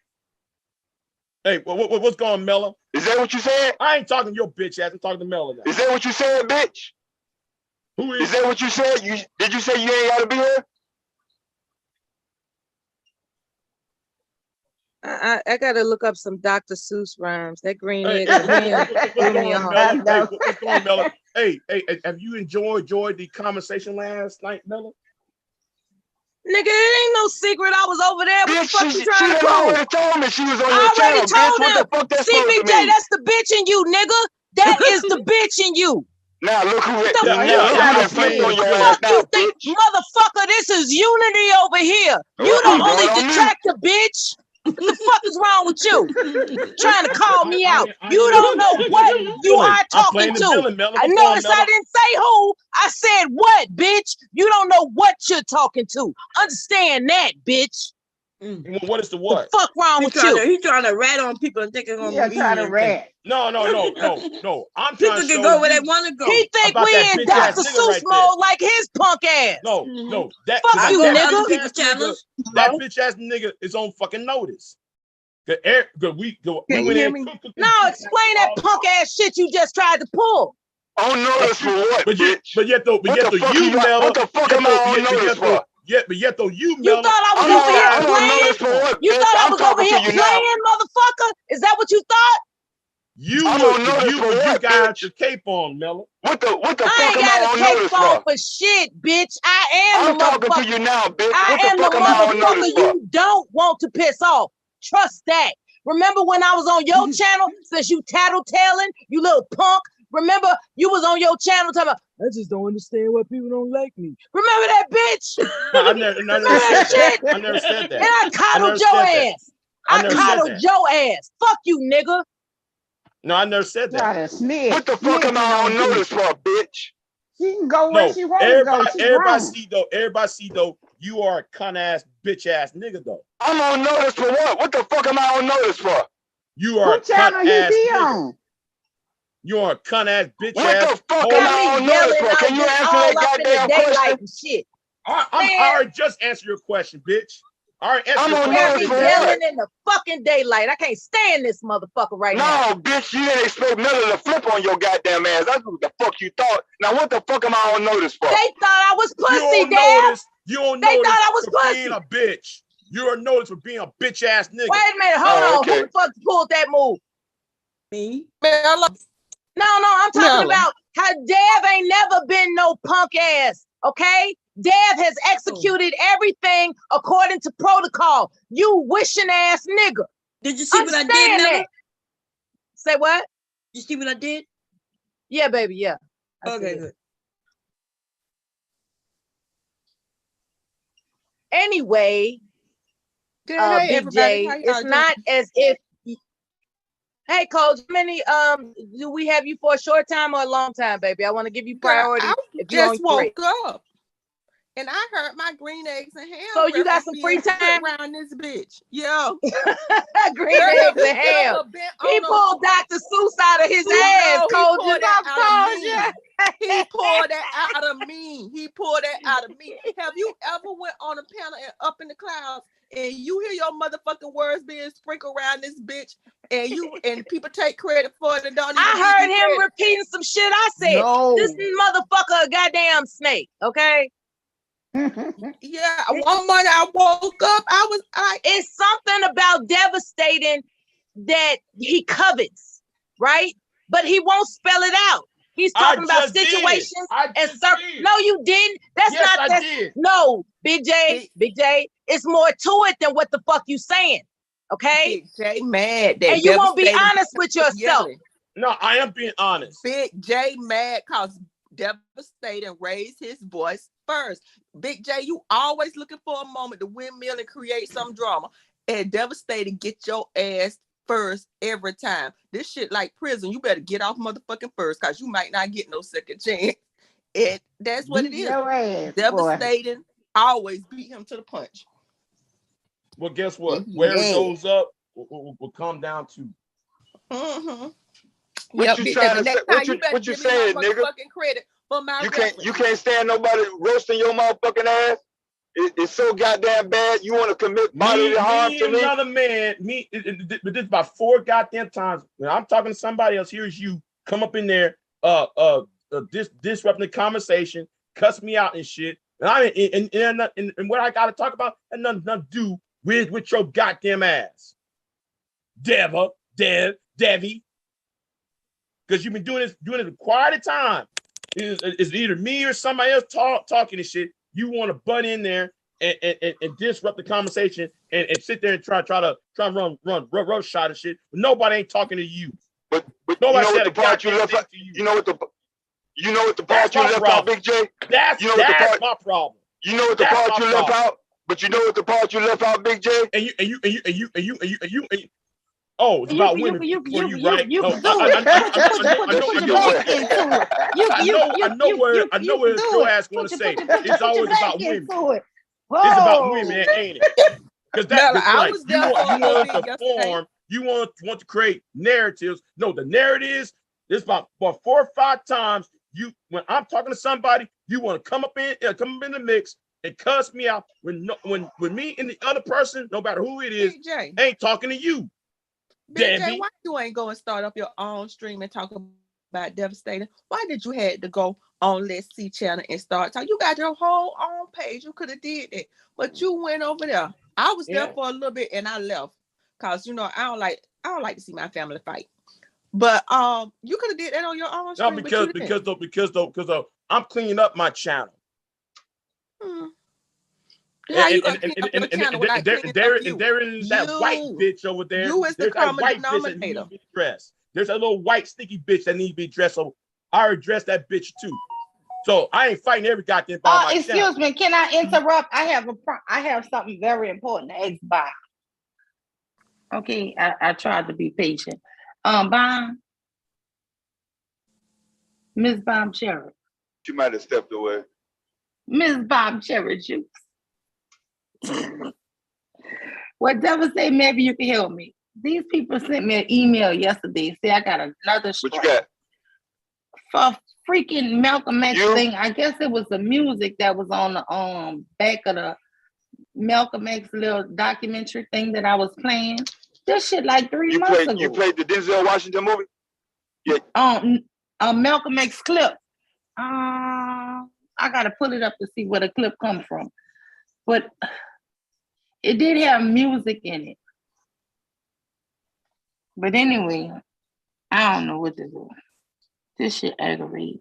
Speaker 13: Hey, what's going on, Mella?
Speaker 3: Is that what you said?
Speaker 13: I ain't talking to your bitch ass. I'm talking to Mella now.
Speaker 3: Is that what you said, bitch?
Speaker 13: Who is
Speaker 3: that what you said? Did you say you ain't got to be here?
Speaker 12: I gotta look up some Dr. Seuss rhymes. That green egg and ham threw me off.
Speaker 13: What's going on, Mella? Hey, have you enjoyed the conversation last night, Mella?
Speaker 12: Nigga, it ain't no secret. I was over there. What the fuck you trying to
Speaker 3: She
Speaker 12: prove?
Speaker 3: already told me she was on
Speaker 12: I
Speaker 3: your
Speaker 12: already
Speaker 3: channel,
Speaker 12: told
Speaker 3: bitch. What
Speaker 12: him.
Speaker 3: the fuck that's
Speaker 12: See,
Speaker 3: supposed to
Speaker 12: BJ,
Speaker 3: mean?
Speaker 12: that's the bitch in you, nigga. That is the bitch in you.
Speaker 3: Now look who
Speaker 12: What the
Speaker 3: that flipped on your ass
Speaker 12: fuck
Speaker 3: now,
Speaker 12: you think,
Speaker 3: bitch.
Speaker 12: motherfucker? This is unity over here. You
Speaker 3: Well,
Speaker 12: the
Speaker 3: I'm
Speaker 12: only
Speaker 3: going on mute.
Speaker 12: detractor, bitch. What the fuck is wrong with you? Trying to call me out. You don't know what you are talking to. I noticed I didn't say who. I said what, bitch? You don't know what you're talking to. Understand that, bitch.
Speaker 13: Well, what is the what?
Speaker 12: The fuck wrong with you?
Speaker 15: He's trying to rat on people and thinking on
Speaker 4: Yeah, trying to rat.
Speaker 13: No. I'm
Speaker 15: People
Speaker 13: trying to
Speaker 15: can
Speaker 13: show
Speaker 15: go where
Speaker 13: you
Speaker 15: they want to go.
Speaker 12: He think
Speaker 13: about
Speaker 12: we
Speaker 13: that
Speaker 12: in
Speaker 13: bitch ass
Speaker 12: Dr.
Speaker 13: nigga
Speaker 12: Seuss
Speaker 13: right
Speaker 12: mode like his punk ass.
Speaker 13: No, that
Speaker 12: Fuck you,
Speaker 13: that
Speaker 12: nigga.
Speaker 13: bitch ass nigga, that bitch ass nigga is on fucking notice. We went in.
Speaker 12: Now explain that punk ass shit you just tried to pull.
Speaker 3: On notice for what, bitch?
Speaker 13: But yet though you, Mella.
Speaker 3: What the fuck am I on notice for?
Speaker 13: But yet though you,
Speaker 12: You
Speaker 13: Mella.
Speaker 12: thought I was over here
Speaker 3: I'm on notice for
Speaker 12: playing?
Speaker 3: what,
Speaker 12: You
Speaker 3: bitch?
Speaker 12: thought I
Speaker 3: I'm
Speaker 12: was over
Speaker 3: talking
Speaker 12: here
Speaker 3: to you now.
Speaker 12: playing, motherfucker? Is that what you thought?
Speaker 13: You got your cape on, Mella.
Speaker 3: What the
Speaker 12: I
Speaker 3: fuck
Speaker 12: ain't
Speaker 3: am
Speaker 12: got
Speaker 3: I
Speaker 12: a
Speaker 3: on
Speaker 12: cape
Speaker 3: notice
Speaker 12: on
Speaker 3: for?
Speaker 12: for shit, bitch. I am
Speaker 3: I'm
Speaker 12: the
Speaker 3: talking
Speaker 12: motherfucker.
Speaker 3: to you now, bitch.
Speaker 12: I
Speaker 3: What the
Speaker 12: am the
Speaker 3: fuck am I on notice
Speaker 12: motherfucker
Speaker 3: for?
Speaker 12: you don't want to piss off. Trust that. Remember when I was on your channel, since you tattletaling, you little punk? Remember you was on your channel talking about, I just don't understand why people don't like me. Remember that, bitch?
Speaker 13: I never said that. I never said that.
Speaker 12: And I coddled your ass. I coddled your ass. Fuck you, nigga.
Speaker 13: No, I never said that.
Speaker 3: What the fuck am I on notice for, bitch?
Speaker 4: She can go where she wants to go.
Speaker 13: Everybody see though, you are a cunt ass, bitch ass nigga though.
Speaker 3: I'm on notice for what? What the fuck am I on notice for?
Speaker 13: You are a cunt ass nigga. You are a cunt ass, bitch ass.
Speaker 3: What the fuck am I on notice for? Can you answer that goddamn question?
Speaker 12: Shit.
Speaker 13: I already just answered your question, bitch. All right,
Speaker 3: I'm on notice for
Speaker 12: yelling
Speaker 3: what?
Speaker 12: in the fucking daylight. I can't stand this motherfucker right now.
Speaker 3: No, bitch, you didn't expect Miller to flip on your goddamn ass. That's what the fuck you thought. Now, what the fuck am I on notice for?
Speaker 12: They thought I was pussy,
Speaker 13: Dad. You don't
Speaker 12: They
Speaker 13: notice
Speaker 12: thought I was
Speaker 13: for
Speaker 12: pussy.
Speaker 13: being a bitch. You are noticed for being a bitch ass nigga.
Speaker 12: Wait a minute, hold on. Who the fuck pulled that move?
Speaker 15: Me?
Speaker 12: No, I'm talking about how Dev ain't never been no punk ass, okay? Dev has executed everything according to protocol. You wishing ass nigga.
Speaker 15: Did you see what I did, Nella?
Speaker 12: Say what?
Speaker 15: You see what I did?
Speaker 12: Yeah, baby, yeah.
Speaker 15: Okay, good.
Speaker 12: Anyway,
Speaker 16: hey,
Speaker 12: Big
Speaker 16: everybody.
Speaker 12: J,
Speaker 16: How y'all
Speaker 12: it's
Speaker 16: doing?
Speaker 12: not as if. Hey, Coach, how many do we have you for a short time or a long time, baby? I want to give you priority.
Speaker 16: I
Speaker 12: if you
Speaker 16: just woke up and I heard my green eggs and ham.
Speaker 12: So you got some free time
Speaker 16: around this bitch. Yeah.
Speaker 12: green eggs and ham. He pulled Dr. Seuss out of his ass, Coach.
Speaker 16: He pulled that out of me. He pulled that out of me. Have you ever went on a panel and up in the clouds and you hear your motherfucking words being sprinkled around this bitch and people take credit for it and don't even
Speaker 12: I heard him repeating some shit I said.
Speaker 16: No.
Speaker 12: This motherfucker a goddamn snake, okay?
Speaker 16: Yeah, one morning I woke up,
Speaker 12: it's something about devastating that he covets, right? But he won't spell it out. He's talking about situations and certain. No, you didn't. That's
Speaker 16: Yes,
Speaker 12: not
Speaker 16: I
Speaker 12: that.
Speaker 16: did.
Speaker 12: No, Big J, it's more to it than what the fuck you saying. Okay?
Speaker 16: Big J mad.
Speaker 12: And you won't be honest with yourself.
Speaker 13: No, I am being honest.
Speaker 16: Big J mad cause Devastating raised his voice first. Big J, you always looking for a moment to windmill and create some drama. And Devastating get your ass first every time. This shit like prison. You better get off motherfucking first because you might not get no second chance. And that's what it is.
Speaker 4: Your ass,
Speaker 16: Devastating
Speaker 4: boy.
Speaker 16: always beat him to the punch.
Speaker 13: Well, guess what? Where it goes up will come down to.
Speaker 16: Mm-hmm.
Speaker 3: What you trying to say? What you saying, nigga?
Speaker 16: Credit for my
Speaker 3: you can't stand nobody roasting your motherfucking ass. It's so goddamn bad. You want to commit bodily harm to me?
Speaker 13: Another man, but this about 4 goddamn times. When I'm talking to somebody else, here's you come up in there, disrupting the conversation, cuss me out and shit. And what I got to talk about had nothing to do with your goddamn ass, Devi. Because you've been doing it quite a time. It's either me or somebody else talking and shit. You want to butt in there and disrupt the conversation and sit there and try to run shot and shit. Nobody ain't talking to you.
Speaker 3: But
Speaker 13: nobody
Speaker 3: you know
Speaker 13: said
Speaker 3: what the part you left out? You know what the part you left out, Big J?
Speaker 13: That's my problem.
Speaker 3: You know what the part you left out? But you know what the part you left out, Big J?
Speaker 13: And you. Oh, it's about women for you, right? I know what your ass want to say. It's always about women. It's about women, ain't it? Because that's like you want to create narratives. No, the narratives. It's about 4 or 5 times. When I'm talking to somebody, you want to come up in the mix and cuss me out. When me and the other person, no matter who it is, ain't talking to you.
Speaker 16: Big J, why you ain't go and start up your own stream and talk about Devastating? Why did you had to go on Let's See channel and start talking? You got your whole own page. You could have did that, but you went over there. I was there for a little bit and I left because I don't like to see my family fight. But you could have did that on your own stream.
Speaker 13: No, because I'm cleaning up my channel.
Speaker 16: How you gonna clean up your channel without cleaning up you?
Speaker 13: There is that white bitch over there.
Speaker 16: You is the common denominator.
Speaker 13: There's a little white sticky bitch that needs to be dressed. So I address that bitch too. So I ain't fighting every goddamn ball.
Speaker 11: Excuse me, can I interrupt? I have something very important to ask Bob. Okay, I tried to be patient. Bob, Miss Bob Cherry.
Speaker 3: She might have stepped away.
Speaker 11: Miss Bob Cherry Juice. What Devastate, maybe you can help me. These people sent me an email yesterday. Say I got another strike.
Speaker 3: What you
Speaker 11: got? For freaking Malcolm X thing. I guess it was the music that was on the back of the Malcolm X little documentary thing that I was playing. This shit like 3 months ago.
Speaker 3: You played the Denzel Washington movie? Yeah.
Speaker 11: Malcolm X clip. I gotta pull it up to see where the clip come from. But it did have music in it. But anyway, I don't know what to do. This shit aggravating.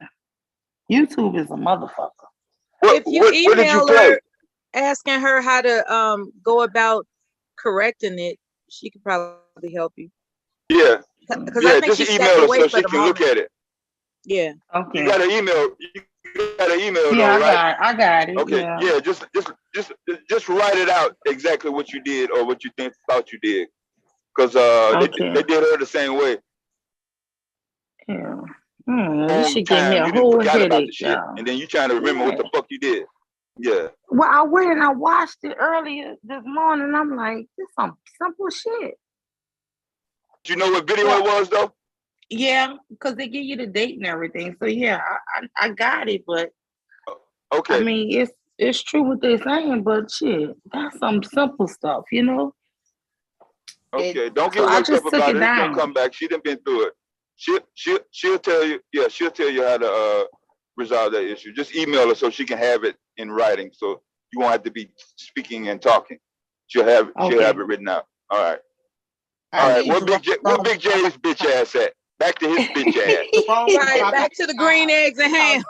Speaker 11: YouTube is a motherfucker.
Speaker 12: If you email her asking her how to go about correcting it, she could probably help you.
Speaker 3: Yeah.
Speaker 12: Because I think
Speaker 3: just email her so she can look at it.
Speaker 12: Yeah.
Speaker 11: Okay.
Speaker 3: You got an email.
Speaker 11: Yeah,
Speaker 3: though, right?
Speaker 11: I got it.
Speaker 3: Okay. Yeah. Just write it out exactly what you did or what you thought you did, because they did her the same way.
Speaker 11: Yeah. You should give me a whole headache,
Speaker 3: and then you trying to remember what the fuck you did. Yeah.
Speaker 11: Well, I went and I watched it earlier this morning. I'm like, this is some simple shit.
Speaker 3: Do you know what video it was though?
Speaker 11: Yeah, because they give you the date and everything. So yeah, I got it, but
Speaker 3: okay.
Speaker 11: I mean, it's true what they're saying, but shit, that's some simple stuff, you know.
Speaker 3: Okay, don't get worked up about it. It's gonna come back. She done been through it. She'll tell you. Yeah, she'll tell you how to resolve that issue. Just email her so she can have it in writing, so you won't have to be speaking and talking. She'll have it written out. All right. All right. Where Big J's bitch ass at? Back to his bitch ass.
Speaker 12: Right, back to the green eggs and ham.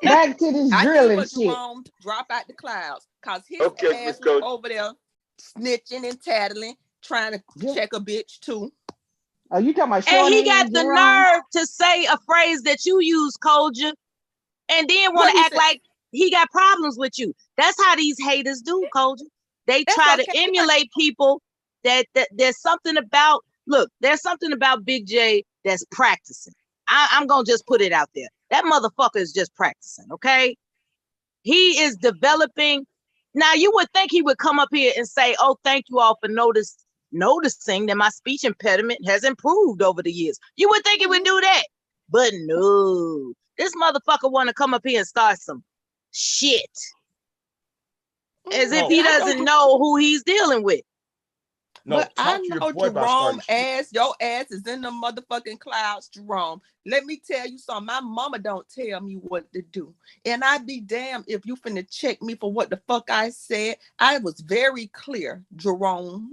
Speaker 4: Back to this drilling shit.
Speaker 16: Jerome drop out the clouds, cause his ass was over there snitching and tattling, trying to check a bitch too.
Speaker 4: Oh, you talking about?
Speaker 12: And he got the nerve to say a phrase that you use, Koja, and then want to act like he got problems with you. That's how these haters do, Koja. They try to emulate people that there's something about. Look, there's something about Big J that's practicing. I'm gonna just put it out there. That motherfucker is just practicing, okay? He is developing. Now, you would think he would come up here and say, oh, thank you all for noticing that my speech impediment has improved over the years. You would think he would do that. But no. This motherfucker want to come up here and start some shit. As if he doesn't know who he's dealing with.
Speaker 13: No,
Speaker 16: but I know Jerome your ass is in the motherfucking clouds, Jerome. Let me tell you something. My mama don't tell me what to do. And I'd be damned if you finna check me for what the fuck I said. I was very clear, Jerome,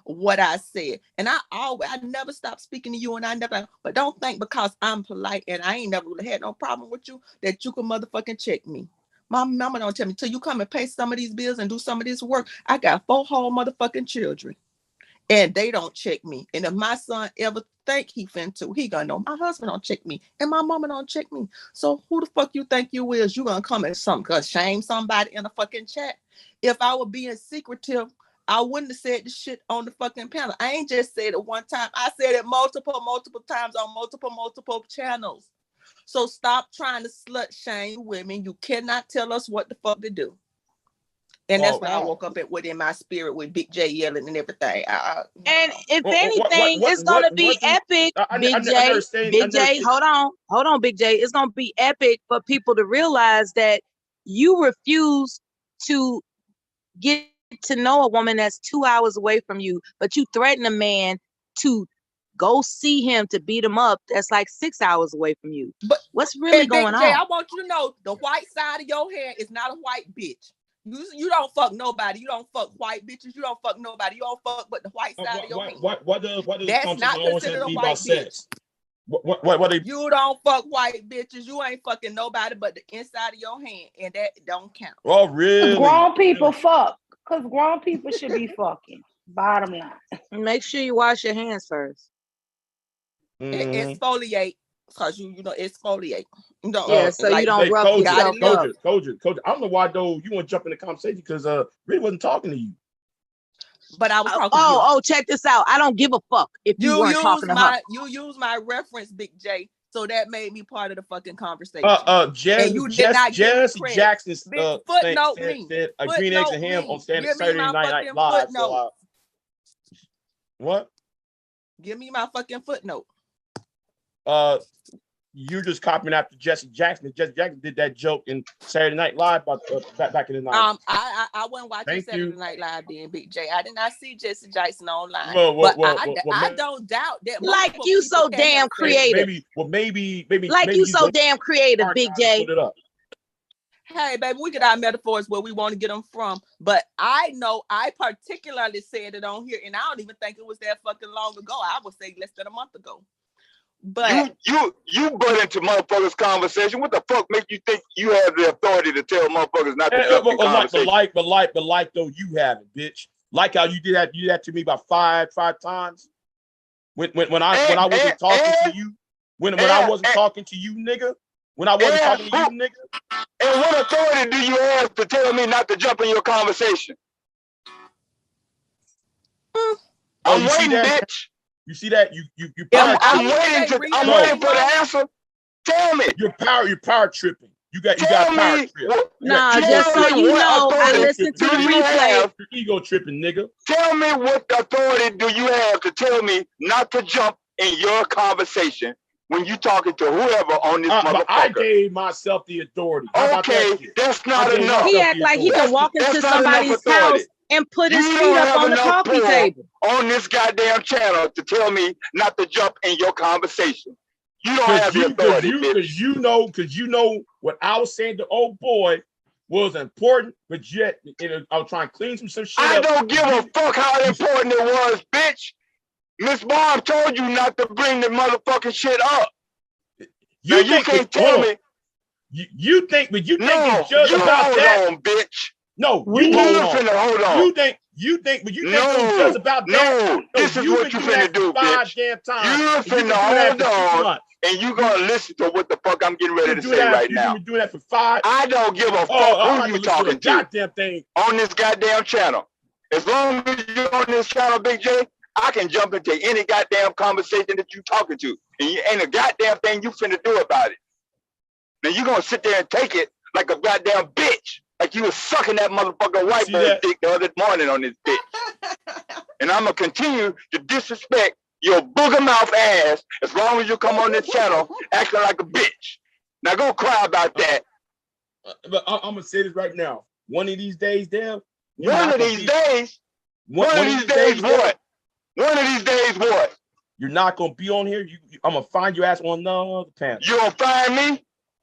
Speaker 16: what I said. And I never stopped speaking to you, and but don't think because I'm polite and I ain't never really had no problem with you that you can motherfucking check me. My mama don't tell me till you come and pay some of these bills and do some of this work. I got 4 whole motherfucking children, and they don't check me. And if my son ever think he finna, he gonna know my husband don't check me, and my mama don't check me. So who the fuck you think you is? You gonna come and shame somebody in a fucking chat? If I were being secretive, I wouldn't have said the shit on the fucking panel. I ain't just said it one time. I said it multiple times on multiple channels. So stop trying to slut shame women. You cannot tell us what the fuck to do. And that's when I woke up within my spirit with Big J yelling and everything.
Speaker 12: And if anything, it's gonna be epic, Big J. Big J, hold on, Big J. It's gonna be epic for people to realize that you refuse to get to know a woman that's 2 hours away from you, but you threaten a man to go see him to beat him up that's like 6 hours away from you. But what's really going on?
Speaker 16: I want you to know the white side of your hair is not a white bitch. You don't fuck nobody. You don't fuck white bitches. You don't fuck nobody. You don't fuck but the white side of your hair.
Speaker 13: What does
Speaker 16: that's not considered a white bitch. You don't fuck white bitches. You ain't fucking nobody but the inside of your hand, and that don't count.
Speaker 13: Oh, really?
Speaker 11: Grown people fuck, because grown people should be fucking. Bottom line.
Speaker 12: Make sure you wash your hands first.
Speaker 16: Exfoliate, because you know exfoliate.
Speaker 12: So you don't rub yourself up.
Speaker 13: Coach, I don't know why though you want to jump in the conversation because really wasn't talking to you.
Speaker 16: But I was talking to you.
Speaker 12: Oh, check this out. I don't give a fuck if you weren't talking to her.
Speaker 16: You use my reference, Big J, so that made me part of the fucking conversation.
Speaker 13: Jesse Jackson
Speaker 16: footnote me.
Speaker 13: Said Green Eggs and Ham on Saturday Night Live. So, what?
Speaker 16: Give me my fucking footnote.
Speaker 13: You're just copying after Jesse Jackson. Jesse Jackson did that joke in Saturday Night Live back in the night.
Speaker 16: I wasn't watching Saturday Night Live then, Big J. I did not see Jesse Jackson online. I don't doubt that.
Speaker 12: Like you so damn creative.
Speaker 13: Maybe.
Speaker 12: Like you so damn creative, Big J.
Speaker 16: Hey, baby, we get our metaphors where we want to get them from. But I know I particularly said it on here, and I don't even think it was that fucking long ago. I would say less than a month ago. But
Speaker 3: you butt into motherfuckers' conversation. What the fuck make you think you have the authority to tell motherfuckers not to jump in conversation?
Speaker 13: But like though you haven't, bitch. Like how you did that to me about five times. When I wasn't talking to you, when I wasn't talking to you, nigga. When I wasn't talking to you, nigga.
Speaker 3: And what authority do you have to tell me not to jump in your conversation? I'm waiting, bitch.
Speaker 13: You see that? You
Speaker 3: I'm waiting for the answer. Tell me.
Speaker 13: You're power tripping. You got power trip.
Speaker 12: Nah, just so you know, I listened to the replay.
Speaker 13: You're ego tripping, nigga.
Speaker 3: Tell me what authority do you have to tell me not to jump in your conversation when you talking to whoever on this motherfucker?
Speaker 13: I gave myself the authority.
Speaker 3: Okay, that's not enough.
Speaker 12: He act like he can walk into somebody's house and put his feet up on the coffee table
Speaker 3: on this goddamn channel to tell me not to jump in your conversation. You don't have the authority,
Speaker 13: because you know what I was saying to old boy was important, but yet I was trying to clean some shit up.
Speaker 3: I don't give a fuck how important it was, bitch. Miss Barb told you not to bring the motherfucking shit up. You can't tell me.
Speaker 13: You think it's just about that,
Speaker 3: bitch.
Speaker 13: No,
Speaker 3: you hold on.
Speaker 13: You think it's just about that?
Speaker 3: No, this is what you finna do, bitch. You finna hold on, and you gonna listen to what the fuck I'm getting ready to say right now.
Speaker 13: You've been doing that for 5.
Speaker 3: I don't give a fuck who you talking to.
Speaker 13: Goddamn thing
Speaker 3: on this goddamn channel. As long as you're on this channel, Big J, I can jump into any goddamn conversation that you talking to, and you ain't a goddamn thing you finna do about it. Now you gonna sit there and take it like a goddamn bitch. Like you was sucking that motherfucker white boy dick the other morning on this bitch. And I'm going to continue to disrespect your booger mouth ass as long as you come on this channel acting like a bitch. Now go cry about that.
Speaker 13: But I'm going to say this right now. One of these days, Dale.
Speaker 3: One of these days what?
Speaker 13: You're not going to be on here. I'm going to find your ass on another panel.
Speaker 3: You going to find me?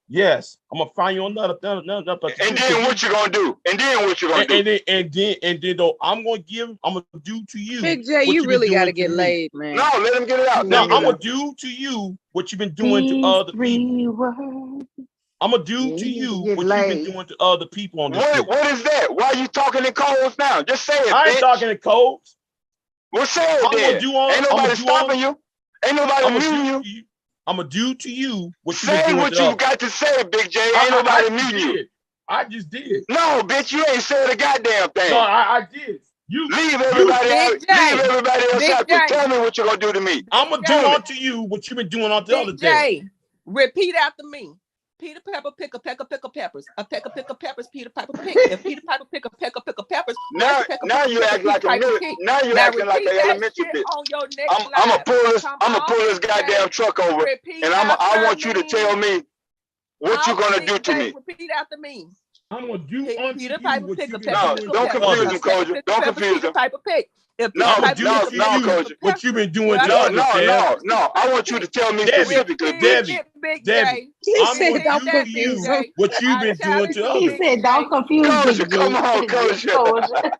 Speaker 13: Yes, I'm gonna find you another.
Speaker 3: And then what you gonna do? And then
Speaker 13: though I'm gonna do to you.
Speaker 12: Big J, you really gotta get laid, man.
Speaker 3: No, let him get it out.
Speaker 13: No, I'm gonna do to you what you've been doing to other people. I'm gonna do to you what you've been doing to other people on this.
Speaker 3: What is that? Why are you talking in codes now? Just say it.
Speaker 13: I ain't talking in codes.
Speaker 3: Well, say it then. Ain't nobody stopping you. Ain't nobody muting you.
Speaker 13: I'm gonna do to you what you
Speaker 3: say what you got to say, Big J. Ain't nobody muting you.
Speaker 13: I just did.
Speaker 3: No, bitch, you ain't said a goddamn thing.
Speaker 13: No, I did. You
Speaker 3: leave everybody out. Leave everybody else out. Tell me what you're gonna do to me.
Speaker 13: I'm gonna do unto you what you've been doing on the other day.
Speaker 16: Repeat after me. Peter Pepper pick a peck of peppers. A peck of peppers. Peter Piper pick. If Peter Piper pick a peck of peppers.
Speaker 3: Now you act like a middle. Now you acting like an elementary bitch. I'm gonna pull this goddamn truck over, and I want you to tell me what you gonna do to me.
Speaker 16: Repeat after me.
Speaker 13: I'm gonna do unto
Speaker 16: Peter
Speaker 13: you
Speaker 16: Piper
Speaker 13: what
Speaker 16: pick
Speaker 13: you
Speaker 16: a
Speaker 13: been
Speaker 16: peck.
Speaker 3: No, don't confuse him, Koja. Don't confuse him.
Speaker 16: Piper pick.
Speaker 3: No, Koja.
Speaker 13: What you been doing to
Speaker 3: No,
Speaker 13: others,
Speaker 3: no. I want you to tell me specifically,
Speaker 13: Debbie.
Speaker 11: He said, "Don't confuse him."
Speaker 13: What you been doing to others?
Speaker 11: He said, "Don't confuse
Speaker 3: Koja, come on, Koja.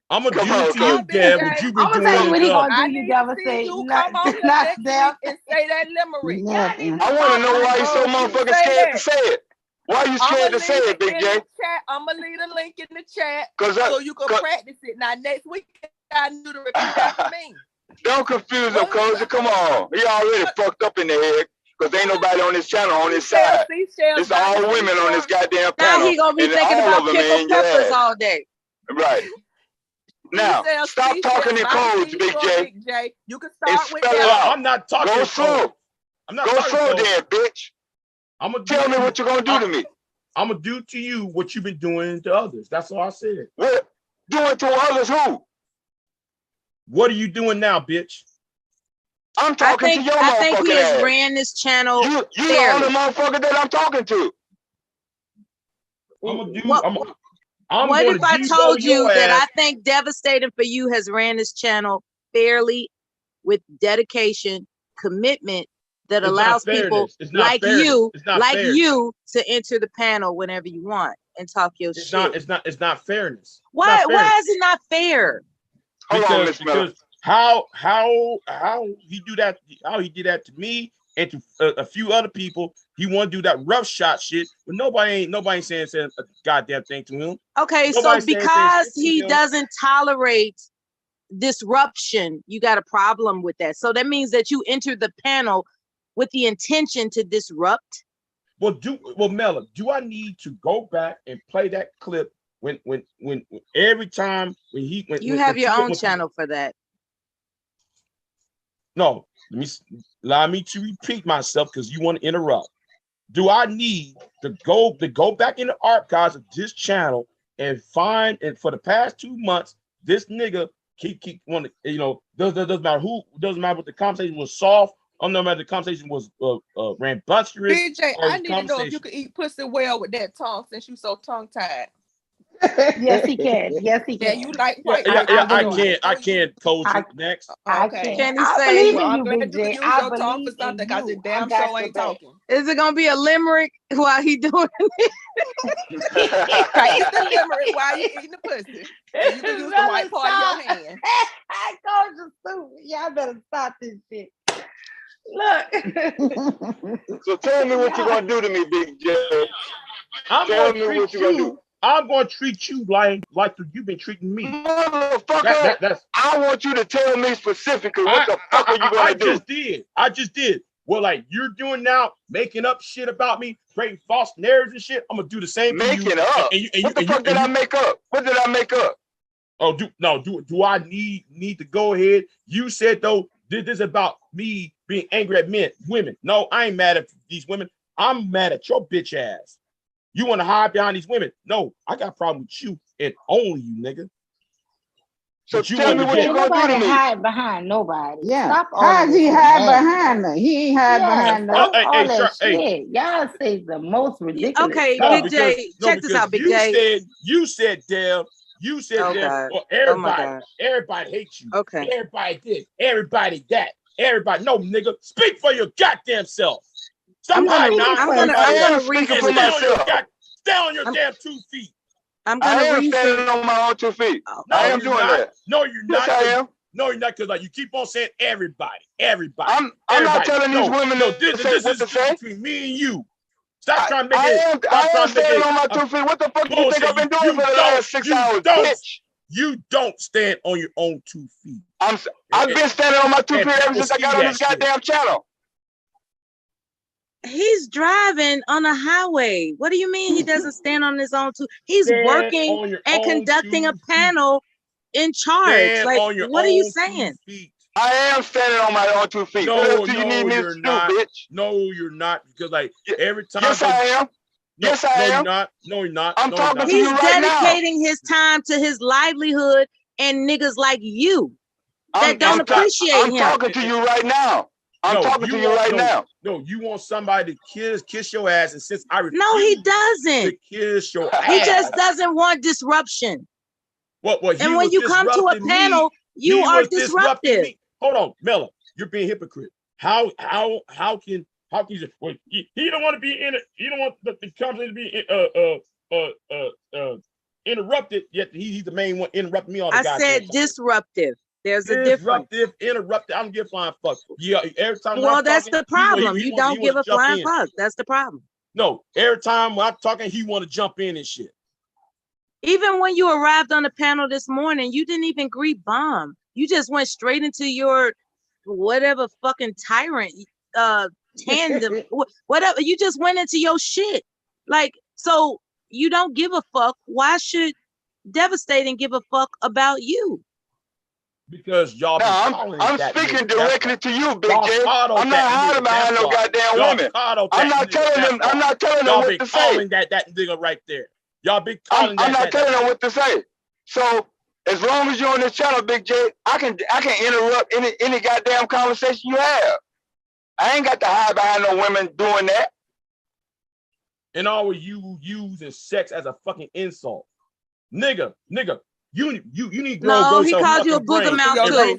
Speaker 13: I'm gonna do to you, Deb, what you been doing to others.
Speaker 11: What he gonna do? You gotta say,
Speaker 16: come on
Speaker 11: not Deb.
Speaker 16: and say that limerick.
Speaker 3: I want to know why you so motherfucking scared to say it. Why you scared to say it, Big J?
Speaker 16: I'm gonna leave a link in the chat so you can practice it. Now next week I knew to repeat after me.
Speaker 3: Don't confuse him, Koja. Come on. He already fucked up in the head because ain't nobody on this channel on his side. It's all women on this goddamn panel.
Speaker 12: Now he gonna be thinking about pickled peppers all day.
Speaker 3: Right. Now, stop talking in codes, Big J.
Speaker 16: You can start with
Speaker 13: I'm not talking.
Speaker 3: Go slow. Go slow there, bitch. Tell me what you're gonna do to me.
Speaker 13: I'm gonna do to you what you've been doing to others. That's all I said.
Speaker 3: What? Doing to others who?
Speaker 13: What are you doing now, bitch?
Speaker 3: I'm talking to your motherfucking ass.
Speaker 12: I think he has ran this channel.
Speaker 3: You the only motherfucker that I'm talking to.
Speaker 13: I'm gonna do.
Speaker 12: What if I told you that I think Devastating for You has ran this channel fairly, with dedication, commitment that allows people like you to enter the panel whenever you want and talk your shit.
Speaker 13: It's not fairness.
Speaker 12: Why is it not fair?
Speaker 3: Because
Speaker 13: how he do that? How he did that to me and to a few other people? He want to do that rough shot shit, but nobody saying a goddamn thing to him.
Speaker 12: Okay, so because he doesn't tolerate disruption, you got a problem with that. So that means that you entered the panel with the intention to disrupt.
Speaker 13: Well, Mela, do I need to go back and play that clip when every time when
Speaker 12: you have your own channel for that?
Speaker 13: No, allow me to repeat myself because you want to interrupt. Do I need to go back in the archives of this channel and find, and for the past 2 months, this nigga keep wanting, doesn't matter what the conversation was soft, no matter the conversation was rambunctious.
Speaker 16: BJ, I need to know if you can eat pussy well with that tongue since you so tongue tied.
Speaker 11: Yes, he can. Yes, he can.
Speaker 16: Yeah, you like white.
Speaker 13: I can't coach it next.
Speaker 16: Okay.
Speaker 12: Can he say?
Speaker 11: I'm going to use your tongue for something
Speaker 16: because the damn show ain't talking.
Speaker 12: Is it gonna be a limerick while he doing it?
Speaker 16: Practice the limerick while you eating the pussy. And you can use the white part of your hand.
Speaker 11: Coach is stupid. Y'all better stop this shit. Look.
Speaker 3: So tell me what you're gonna do to me, Big J.
Speaker 13: Tell me what you're gonna do. I'm going to treat you like you've been treating me.
Speaker 3: Motherfucker, I want you to tell me specifically what the fuck are you going to do.
Speaker 13: I just did. Well, like you're doing now, making up shit about me, creating false narratives and shit. I'm going to do the same thing.
Speaker 3: Making up? What the fuck did I make up? What did I make up?
Speaker 13: Oh, do I need to go ahead? You said, though, this is about me being angry at women. No, I ain't mad at these women. I'm mad at your bitch ass. You want to hide behind these women? No, I got a problem with you and only you, nigga.
Speaker 3: So tell me what you're gonna do to me.
Speaker 11: Hide behind nobody.
Speaker 4: Yeah.
Speaker 11: Stop
Speaker 4: How's he hide behind her? He ain't hide behind her.
Speaker 11: All that shit. Y'all say the most ridiculous.
Speaker 12: Okay, Big J, check this out, Big J.
Speaker 13: You said, Deb. You said, Deb. Well, everybody hates you.
Speaker 12: Okay.
Speaker 13: Everybody did. Everybody that. Everybody. No, nigga. Speak for your goddamn self.
Speaker 12: I'm gonna read
Speaker 3: for myself.
Speaker 13: Stay on your damn 2 feet.
Speaker 12: I'm gonna read
Speaker 3: standing on my own 2 feet.
Speaker 13: No,
Speaker 3: I am doing that.
Speaker 13: No, you're not.
Speaker 3: Yes, I am.
Speaker 13: No, you're not, because you keep on saying everybody.
Speaker 3: I'm not telling these women
Speaker 13: this is between me and you. Stop trying to make it.
Speaker 3: I am standing on my 2 feet. What the fuck do you think I've been doing for the last 6 hours, bitch?
Speaker 13: You don't stand on your own 2 feet.
Speaker 3: I've been standing on my 2 feet ever since I got on this goddamn channel.
Speaker 12: He's driving on a highway. What do you mean he doesn't stand on his own 2? He's working and conducting a panel in charge. Like, what are you saying?
Speaker 3: I am standing on my own 2 feet.
Speaker 13: No,
Speaker 3: you need me
Speaker 13: you're
Speaker 3: to
Speaker 13: not.
Speaker 3: do, bitch?
Speaker 13: No, you're not. Because like every time.
Speaker 3: Yes, I am.
Speaker 13: No,
Speaker 3: yes, I am.
Speaker 13: You're not. No, you're not.
Speaker 3: I'm talking to you right
Speaker 12: now. He's
Speaker 3: now.
Speaker 12: dedicating his time to his livelihood and niggas like you that don't appreciate him.
Speaker 3: I'm talking to you right now. I'm talking to you right now.
Speaker 13: No, you want somebody to kiss your ass, and since I refuse
Speaker 12: no, he doesn't.
Speaker 13: to kiss your ass,
Speaker 12: he just doesn't want disruption.
Speaker 13: What?
Speaker 12: And when you come to a panel, you are disruptive.
Speaker 13: Hold on, Mella, you're being hypocrite. How can you? Well, he don't want to be in it. He don't want the company to be interrupted. Yet he's the main one interrupting me all the time.
Speaker 12: I said disruptive. There's a difference.
Speaker 13: Disruptive, interrupted. I don't give a flying fuck. Yeah, every time.
Speaker 12: Well, that's the problem. You don't give a flying fuck. That's the problem.
Speaker 13: No, every time when I'm talking, he want to jump in and shit.
Speaker 12: Even when you arrived on the panel this morning, you didn't even greet Bomb. You just went straight into your whatever fucking tyrant tandem, whatever. You just went into your shit. Like, so you don't give a fuck. Why should Devastating give a fuck about you?
Speaker 13: Because y'all.
Speaker 3: I'm speaking directly to you, Big J. I'm not hiding behind no goddamn women. I'm not telling them. I'm not telling them what to say.
Speaker 13: That nigga right there. Y'all be calling that.
Speaker 3: I'm not telling them what to say. So as long as you're on this channel, Big J, I can interrupt any goddamn conversation you have. I ain't got to hide behind no women doing that.
Speaker 13: And always you using sex as a fucking insult, nigga. You need to
Speaker 12: no, he called you a booger mouth too.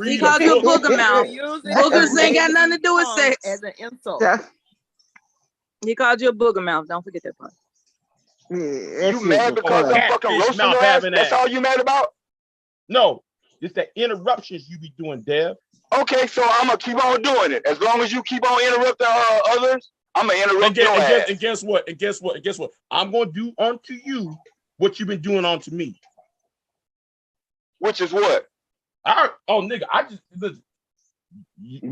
Speaker 12: He called you a booger mouth. Boogers ain't got nothing to do with sex.
Speaker 16: As an insult.
Speaker 12: He called you a booger mouth. Don't forget that part.
Speaker 3: You mad because I'm fucking roasting your ass? That's all you mad about?
Speaker 13: No, it's the interruptions you be doing, Dev.
Speaker 3: Okay, so I'm gonna keep on doing it. As long as you keep on interrupting others, I'm gonna interrupt your ass.
Speaker 13: And guess what? I'm gonna do unto you what you've been doing unto me.
Speaker 3: Which is what?
Speaker 13: Nigga, I just listen.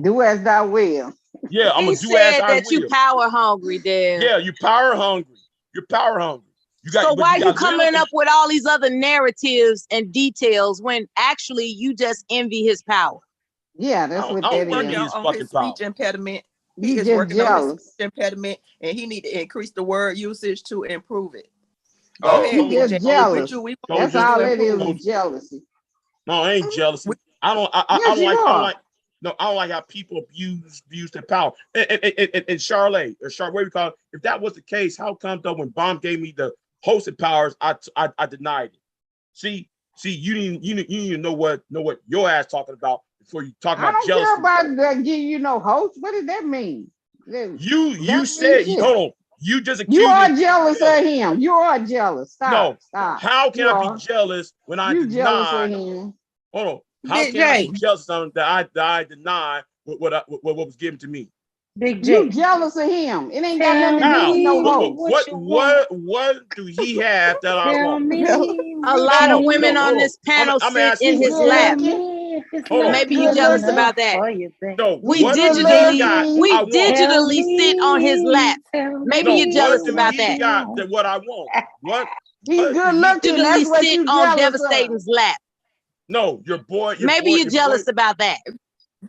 Speaker 4: Do as thou will.
Speaker 13: Yeah, I'm gonna do as I will.
Speaker 12: He said that you power hungry, Dad.
Speaker 13: Yeah, you power hungry. You're power hungry.
Speaker 12: So why you coming up with all these other narratives and details when actually you just envy his power?
Speaker 4: Yeah, that's what that is.
Speaker 16: On his speech impediment. He is working on his speech impediment, and he need to increase the word usage to improve it.
Speaker 4: He just jealous. That's all it is jealousy.
Speaker 13: No, I ain't jealous. I don't like how people abuse their power. And Charlotte, what we call it, if that was the case, how come though when Bomb gave me the hosted powers, I denied it? See, you didn't know what your ass talking about before you talk about jealousy.
Speaker 4: I don't care about that give you no host. What does that mean?
Speaker 13: You said, hold on. You just accused
Speaker 4: you are jealous of him. You are jealous. Stop.
Speaker 13: How can I be jealous when I deny?
Speaker 4: Jealous of him.
Speaker 13: Hold on. How can I be jealous of something that I deny what was given to me?
Speaker 4: Big J. You jealous of him. It ain't got nothing to do with no host.
Speaker 13: What do he have that I want?
Speaker 12: A lot of women on this panel sit in his lap. Maybe you're jealous about that.
Speaker 13: No,
Speaker 12: we digitally sit on his lap. Maybe you're jealous about that.
Speaker 13: That what I want. What?
Speaker 4: He's good looking. That's what you
Speaker 12: on Devastating's lap.
Speaker 13: No, your boy.
Speaker 12: Maybe you're jealous about that.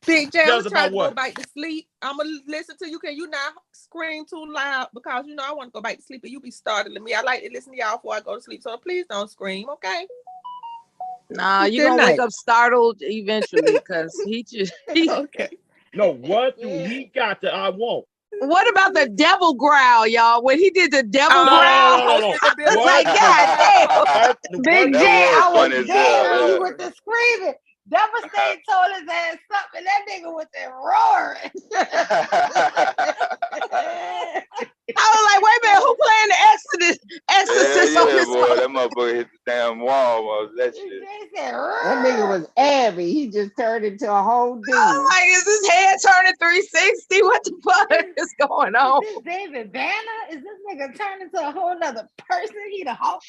Speaker 16: Big J, I'm trying to go back to sleep. I'm gonna listen to you. Can you not scream too loud? Because you know I want to go back to sleep, and you be startling me. I like to listen to y'all before I go to sleep. So please don't scream, okay?
Speaker 12: Nah, you're gonna wake up startled eventually because he just
Speaker 16: okay.
Speaker 13: No, what do he got that I want?
Speaker 12: What about the devil growl, y'all? When he did the devil growl, I was like, God damn.
Speaker 4: Big J, I was there. He with the screaming. Devastating told his ass something. That nigga with that roaring.
Speaker 12: I was like, wait a minute, who playing the Exorcist on this
Speaker 3: boy, that motherfucker hit the damn wall. That shit.
Speaker 4: That nigga was heavy. He just turned into a whole demon.
Speaker 12: Oh, like, is his head turning 360? What the fuck is going on?
Speaker 11: Is this David Banner? Is this nigga turned into a whole nother person? He the Hulk.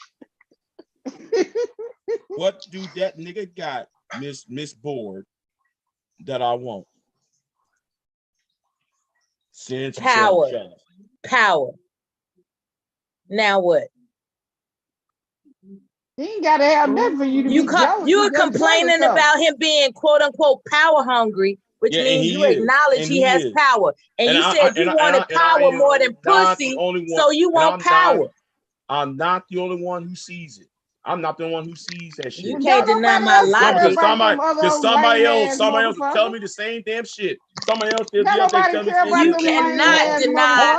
Speaker 13: What do that nigga got, Miss Board, that I want? Since
Speaker 12: Power. Now what?
Speaker 4: He ain't gotta have nothing for you to be jealous.
Speaker 12: You were complaining about him being quote unquote power hungry, which means you acknowledge he has power. And you said you wanted power more than pussy, so you want power.
Speaker 13: I'm not the only one who sees it. I'm not the one who sees that shit.
Speaker 12: You can't deny my logic.
Speaker 13: Somebody else is telling me the same damn shit. Somebody else is telling me the same.
Speaker 12: You cannot deny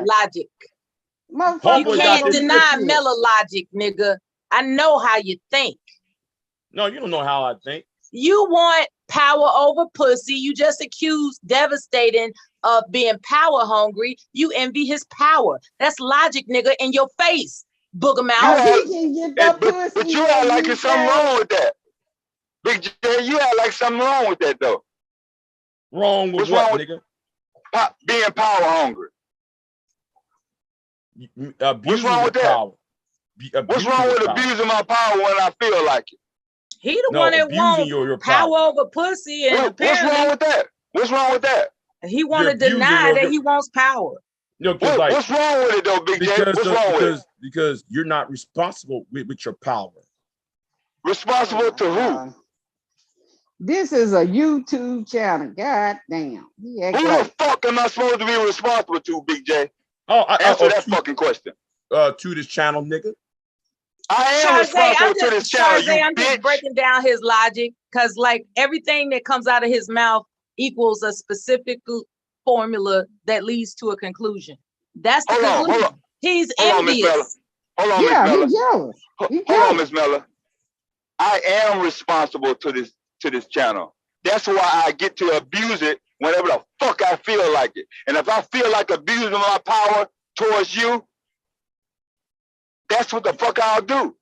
Speaker 12: logic. You can't deny Mela logic, nigga. I know how you think.
Speaker 13: No, you don't know how I think.
Speaker 12: You want power over pussy. You just accused Devastating of being power hungry. You envy his power. That's logic, nigga, in your face, booger mouth.
Speaker 3: But you act like there's something wrong with that. Big J, you act like something wrong with that, though.
Speaker 13: Wrong with what, nigga?
Speaker 3: Being power hungry. What's wrong with that? What's wrong with abusing my power when I feel like it?
Speaker 12: He the one that wants your power over pussy, and
Speaker 3: what's wrong with that? What's wrong with that?
Speaker 12: He want to deny that he wants power.
Speaker 3: What's wrong with it though, Big J? What's wrong with it?
Speaker 13: Because you're not responsible with your power.
Speaker 3: Responsible to who?
Speaker 4: This is a YouTube channel. God damn.
Speaker 3: Who the fuck am I supposed to be responsible to, Big J? Answer that fucking question.
Speaker 13: To this channel, nigga.
Speaker 3: I am responsible to this channel.
Speaker 12: I'm just breaking down his logic, because like everything that comes out of his mouth equals a specific formula that leads to a conclusion. That's the conclusion. He's envious.
Speaker 3: Hold on, Miss Mella. He's jealous. Hold on, Miss Mella. I am responsible to this channel. That's why I get to abuse it whenever the fuck I feel like it. And if I feel like abusing my power towards you, that's what the fuck I'll do.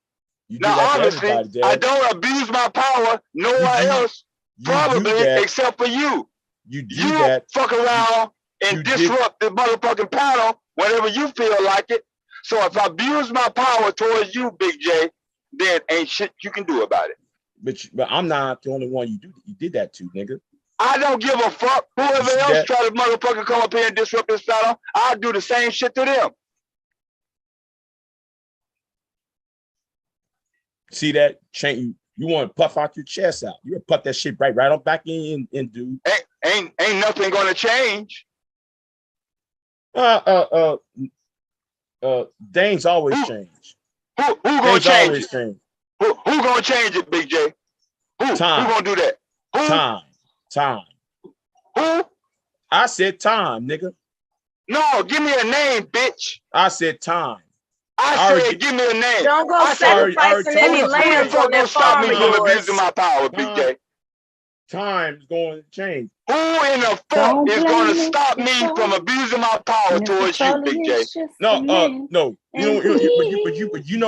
Speaker 3: Now, obviously, I don't abuse my power nowhere else, probably except for you.
Speaker 13: You
Speaker 3: fuck around and disrupt the motherfucking panel whenever you feel like it. So if I abuse my power towards you, Big J, then ain't shit you can do about it.
Speaker 13: But I'm not the only one you did that to, nigga.
Speaker 3: I don't give a fuck. Whoever else try to motherfucker come up here and disrupt this panel, I'll do the same shit to them.
Speaker 13: See that? Change. You want to puff out your chest out. You want to puff that shit right on back in, dude.
Speaker 3: Ain't nothing gonna change.
Speaker 13: Things always change.
Speaker 3: Who gonna change it? Who gonna change it, Big J? Who gonna do that? Who?
Speaker 13: Time.
Speaker 3: Who?
Speaker 13: I said time, nigga.
Speaker 3: No, give me a name, bitch.
Speaker 13: I said time.
Speaker 3: I said, give me a name.
Speaker 12: Don't go sacrificing any lambs on that farm of yours.
Speaker 3: From abusing my power, Big J.
Speaker 13: Time's going to change.
Speaker 3: Who in the fuck is going to stop me from abusing my power towards you, Big J?
Speaker 13: No. You know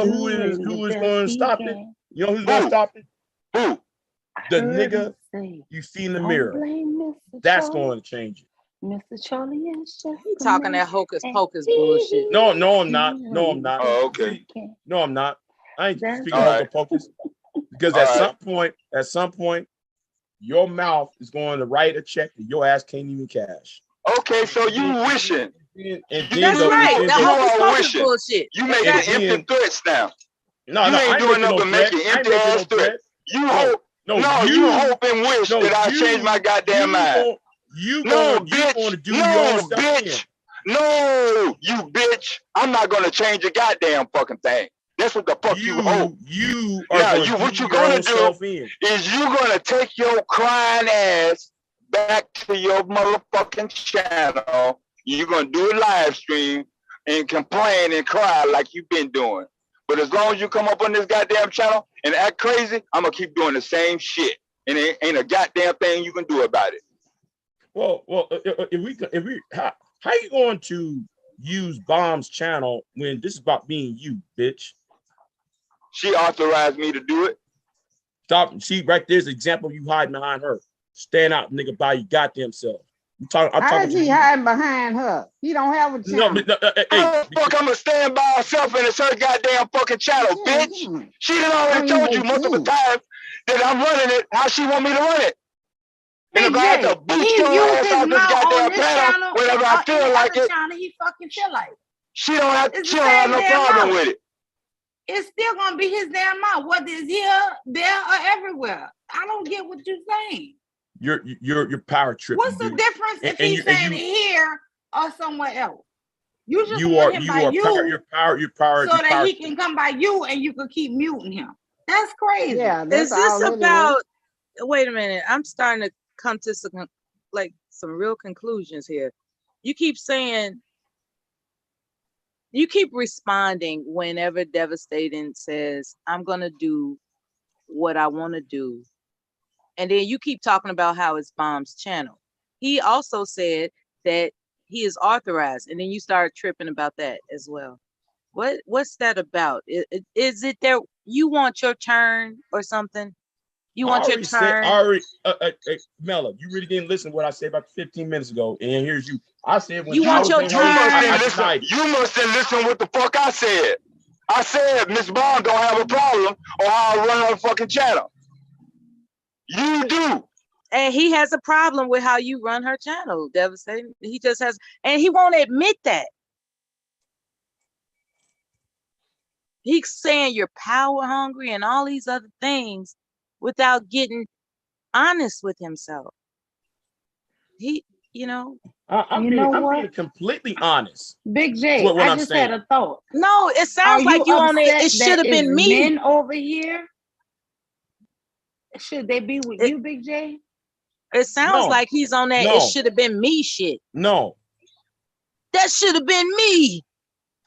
Speaker 13: who is going to stop it? You know who's going to stop it?
Speaker 3: Who?
Speaker 13: The nigga you see in the mirror. That's going to change it.
Speaker 10: Mr. Charlie is just
Speaker 12: talking that hocus pocus bullshit.
Speaker 13: No, I'm not.
Speaker 3: Oh, okay.
Speaker 13: No, I'm not. I ain't speaking hocus pocus. Because at some point, your mouth is going to write a check that your ass can't even cash.
Speaker 3: Okay, so you wishing.
Speaker 12: That's right. That hocus pocus bullshit.
Speaker 3: You making empty threats now.
Speaker 13: No,
Speaker 3: you ain't doing nothing but making empty ass threats. You hope. You hope and wish that I change my goddamn mind. Bitch. No, you bitch. I'm not gonna change a goddamn fucking thing. That's what the fuck you hope. What you gonna do is you gonna take your crying ass back to your motherfucking channel. You're gonna do a live stream and complain and cry like you've been doing. But as long as you come up on this goddamn channel and act crazy, I'm gonna keep doing the same shit. And it ain't a goddamn thing you can do about it.
Speaker 13: Well, if we, how you going to use Bomb's channel when this is about being you, bitch?
Speaker 3: She authorized me to do it.
Speaker 13: Stop. See, right there's an example of you hiding behind her. Stand out, nigga, by your goddamn self. I'm talking
Speaker 4: How's he hiding behind her? He don't have a channel.
Speaker 3: How the fuck I'm gonna stand by herself and it's her goddamn fucking channel, bitch? She done already told you multiple times that I'm running it how she want me to run it. And if I have to boot your ass off this goddamn panel whenever I feel like it,
Speaker 11: he fucking feel like.
Speaker 3: she don't have no problem with it.
Speaker 11: It's still gonna be his damn mouth, whether it's here, there, or everywhere. I don't get what you're saying.
Speaker 13: You're power tripping.
Speaker 11: What's the difference if he's saying it here or somewhere else? You just want him by you,
Speaker 13: your power,
Speaker 11: so that he can come by you and you can keep muting him. That's crazy.
Speaker 4: Yeah,
Speaker 12: is this about? Wait a minute. I'm starting to come to some real conclusions here. You keep saying, you keep responding whenever Devastating says, I'm gonna do what I want to do. And then you keep talking about how it's Bomb's channel. He also said that he is authorized, and then you start tripping about that as well. What's that about? Is it that you want your turn or something? You want your turn?
Speaker 13: Mella, you really didn't listen to what I said about 15 minutes ago, and here's you. I said when
Speaker 12: you want your turn.
Speaker 3: You must have listened what the fuck I said. I said Miss Bomb don't have a problem on how I run her fucking channel. You do.
Speaker 12: And he has a problem with how you run her channel, Devastating. He just has, and he won't admit that. He's saying you're power hungry and all these other things without getting honest with himself.
Speaker 13: I'm being completely honest.
Speaker 11: Big J, I just had a thought.
Speaker 12: No, it sounds like you on it. It should have been me.
Speaker 11: Men over here. Should they be with you, Big J?
Speaker 12: It sounds like he's on that. It should have been me shit.
Speaker 13: No.
Speaker 12: That should have been me.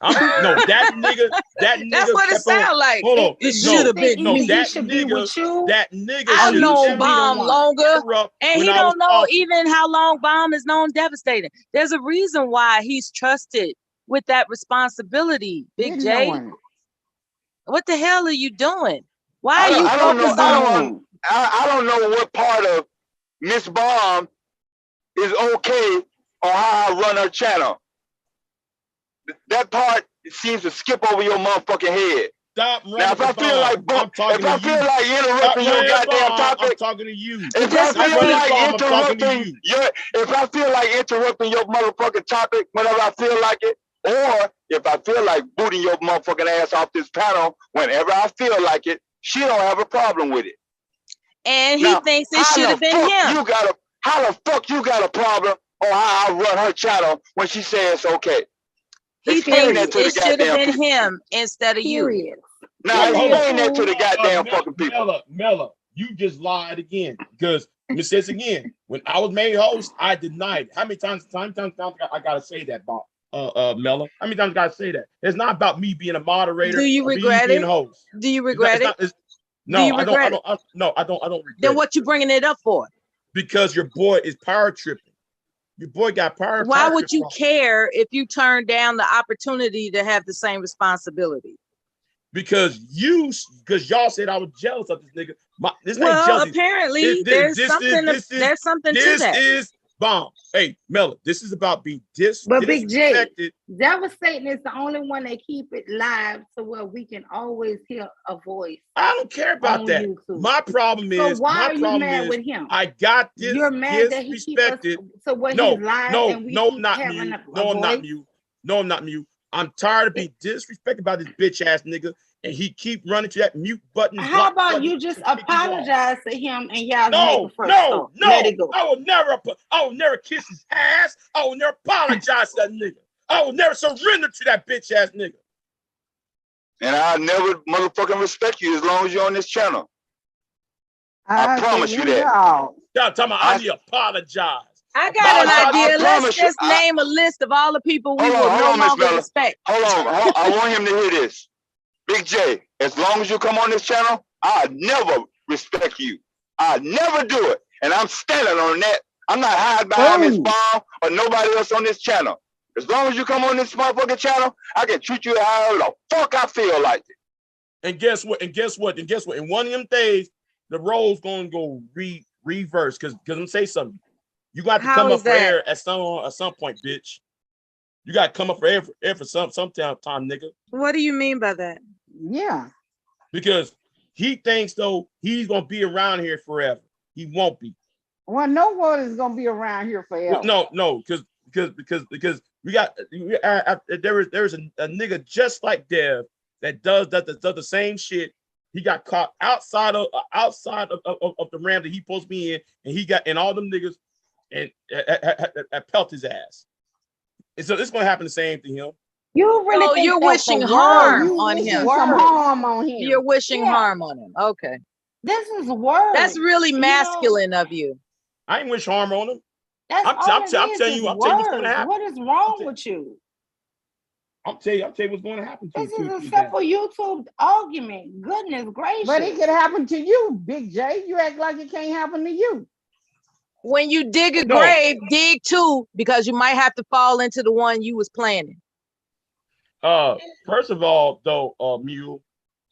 Speaker 13: That nigga.
Speaker 12: That's what it sounds like.
Speaker 13: Hold on.
Speaker 12: It should have been me.
Speaker 13: That nigga.
Speaker 12: I've known Bomb longer, and he don't know even how long Bomb is known Devastating. There's a reason why he's trusted with that responsibility, Big J. What the hell are you doing? Why are you focused on?
Speaker 3: I don't know what part of Miss Bomb is okay on how I run her channel. That part seems to skip over your motherfucking head.
Speaker 13: Stop running.
Speaker 3: Now, if I feel like interrupting your goddamn topic,
Speaker 13: I'm talking to you.
Speaker 3: If I feel like interrupting your motherfucking topic whenever I feel like it, or if I feel like booting your motherfucking ass off this panel whenever I feel like it, she don't have a problem with it.
Speaker 12: And he thinks it should have been him.
Speaker 3: How the fuck you got a problem on how I run her channel when she says it's okay?
Speaker 12: He thinks it should have been him instead of you.
Speaker 3: Now explain that to the goddamn fucking people.
Speaker 13: Mella, you just lied again. Because let me say this again. When I was made host, I denied it. How many times I gotta say that, Bob? Mella? How many times I gotta say that? It's not about me being a moderator.
Speaker 12: Do you regret it?
Speaker 13: Host.
Speaker 12: Do you regret it?
Speaker 13: No, I don't regret it.
Speaker 12: Then what you bringing it up for?
Speaker 13: Because your boy is power tripping. Your boy got power.
Speaker 12: Why would you care if you turned down the opportunity to have the same responsibility?
Speaker 13: Because y'all said I was jealous of this nigga. This ain't jealousy.
Speaker 12: Apparently there's something to that.
Speaker 13: This is Bomb. Hey, Mella, this is about being
Speaker 11: But Big J, Devastating is the only one that keep it live so where we can always hear a voice.
Speaker 13: I don't care about that. YouTube. My problem is,
Speaker 11: so why are you mad with him?
Speaker 13: I got this.
Speaker 11: You're mad that he keep us, so what he's live and we keep having a voice?
Speaker 13: No, I'm not mute. I'm tired of being disrespected by this bitch ass nigga, and he keep running to that mute button.
Speaker 11: How about you just apologize to him and y'all
Speaker 13: No. Let it go. I will never kiss his ass. I will never apologize to that nigga. I will never surrender to that bitch ass nigga.
Speaker 3: And I'll never motherfucking respect you as long as you're on this channel. I promise you that.
Speaker 13: I need to apologize.
Speaker 12: I got an idea. Let's just name a list of all the people we will no longer respect.
Speaker 3: Hold on. I want him to hear this. Big J, as long as you come on this channel, I'll never respect you. I'll never do it. And I'm standing on that. I'm not hiding behind Miss Bomb or nobody else on this channel. As long as you come on this motherfucking channel, I can treat you however the fuck I feel like it.
Speaker 13: And guess what? In one of them days, the role's gonna go reverse. Because I'm gonna say something. You got to come up for air at some point, bitch. You got to come up for air for some time, nigga.
Speaker 12: What do you mean by that?
Speaker 4: Yeah.
Speaker 13: Because he thinks though he's gonna be around here forever. He won't be.
Speaker 4: Well, no one is gonna be around here forever.
Speaker 13: Well, no, because we got there's a nigga just like Dev that does the same shit. He got caught outside of the ram that he supposed to be in, and all them niggas and pelt his ass. And so it's gonna happen the same to him.
Speaker 11: You really think
Speaker 12: you're
Speaker 11: that's
Speaker 12: wishing
Speaker 11: a
Speaker 12: harm
Speaker 11: word.
Speaker 12: on
Speaker 11: You
Speaker 12: him.
Speaker 11: wishing some harm on him.
Speaker 12: You're wishing harm on him. Okay.
Speaker 11: This is word.
Speaker 12: That's really masculine of you.
Speaker 13: I ain't wish harm on him.
Speaker 11: That's
Speaker 13: I'm telling you what's going to happen.
Speaker 11: What is wrong with you?
Speaker 13: I'll tell you what's going to happen to you.
Speaker 11: This is a simple YouTube argument. Goodness gracious.
Speaker 4: But it could happen to you, Big J. You act like it can't happen to you.
Speaker 12: When you dig a grave, dig two, because you might have to fall into the one you was planning.
Speaker 13: First of all, though, Mule,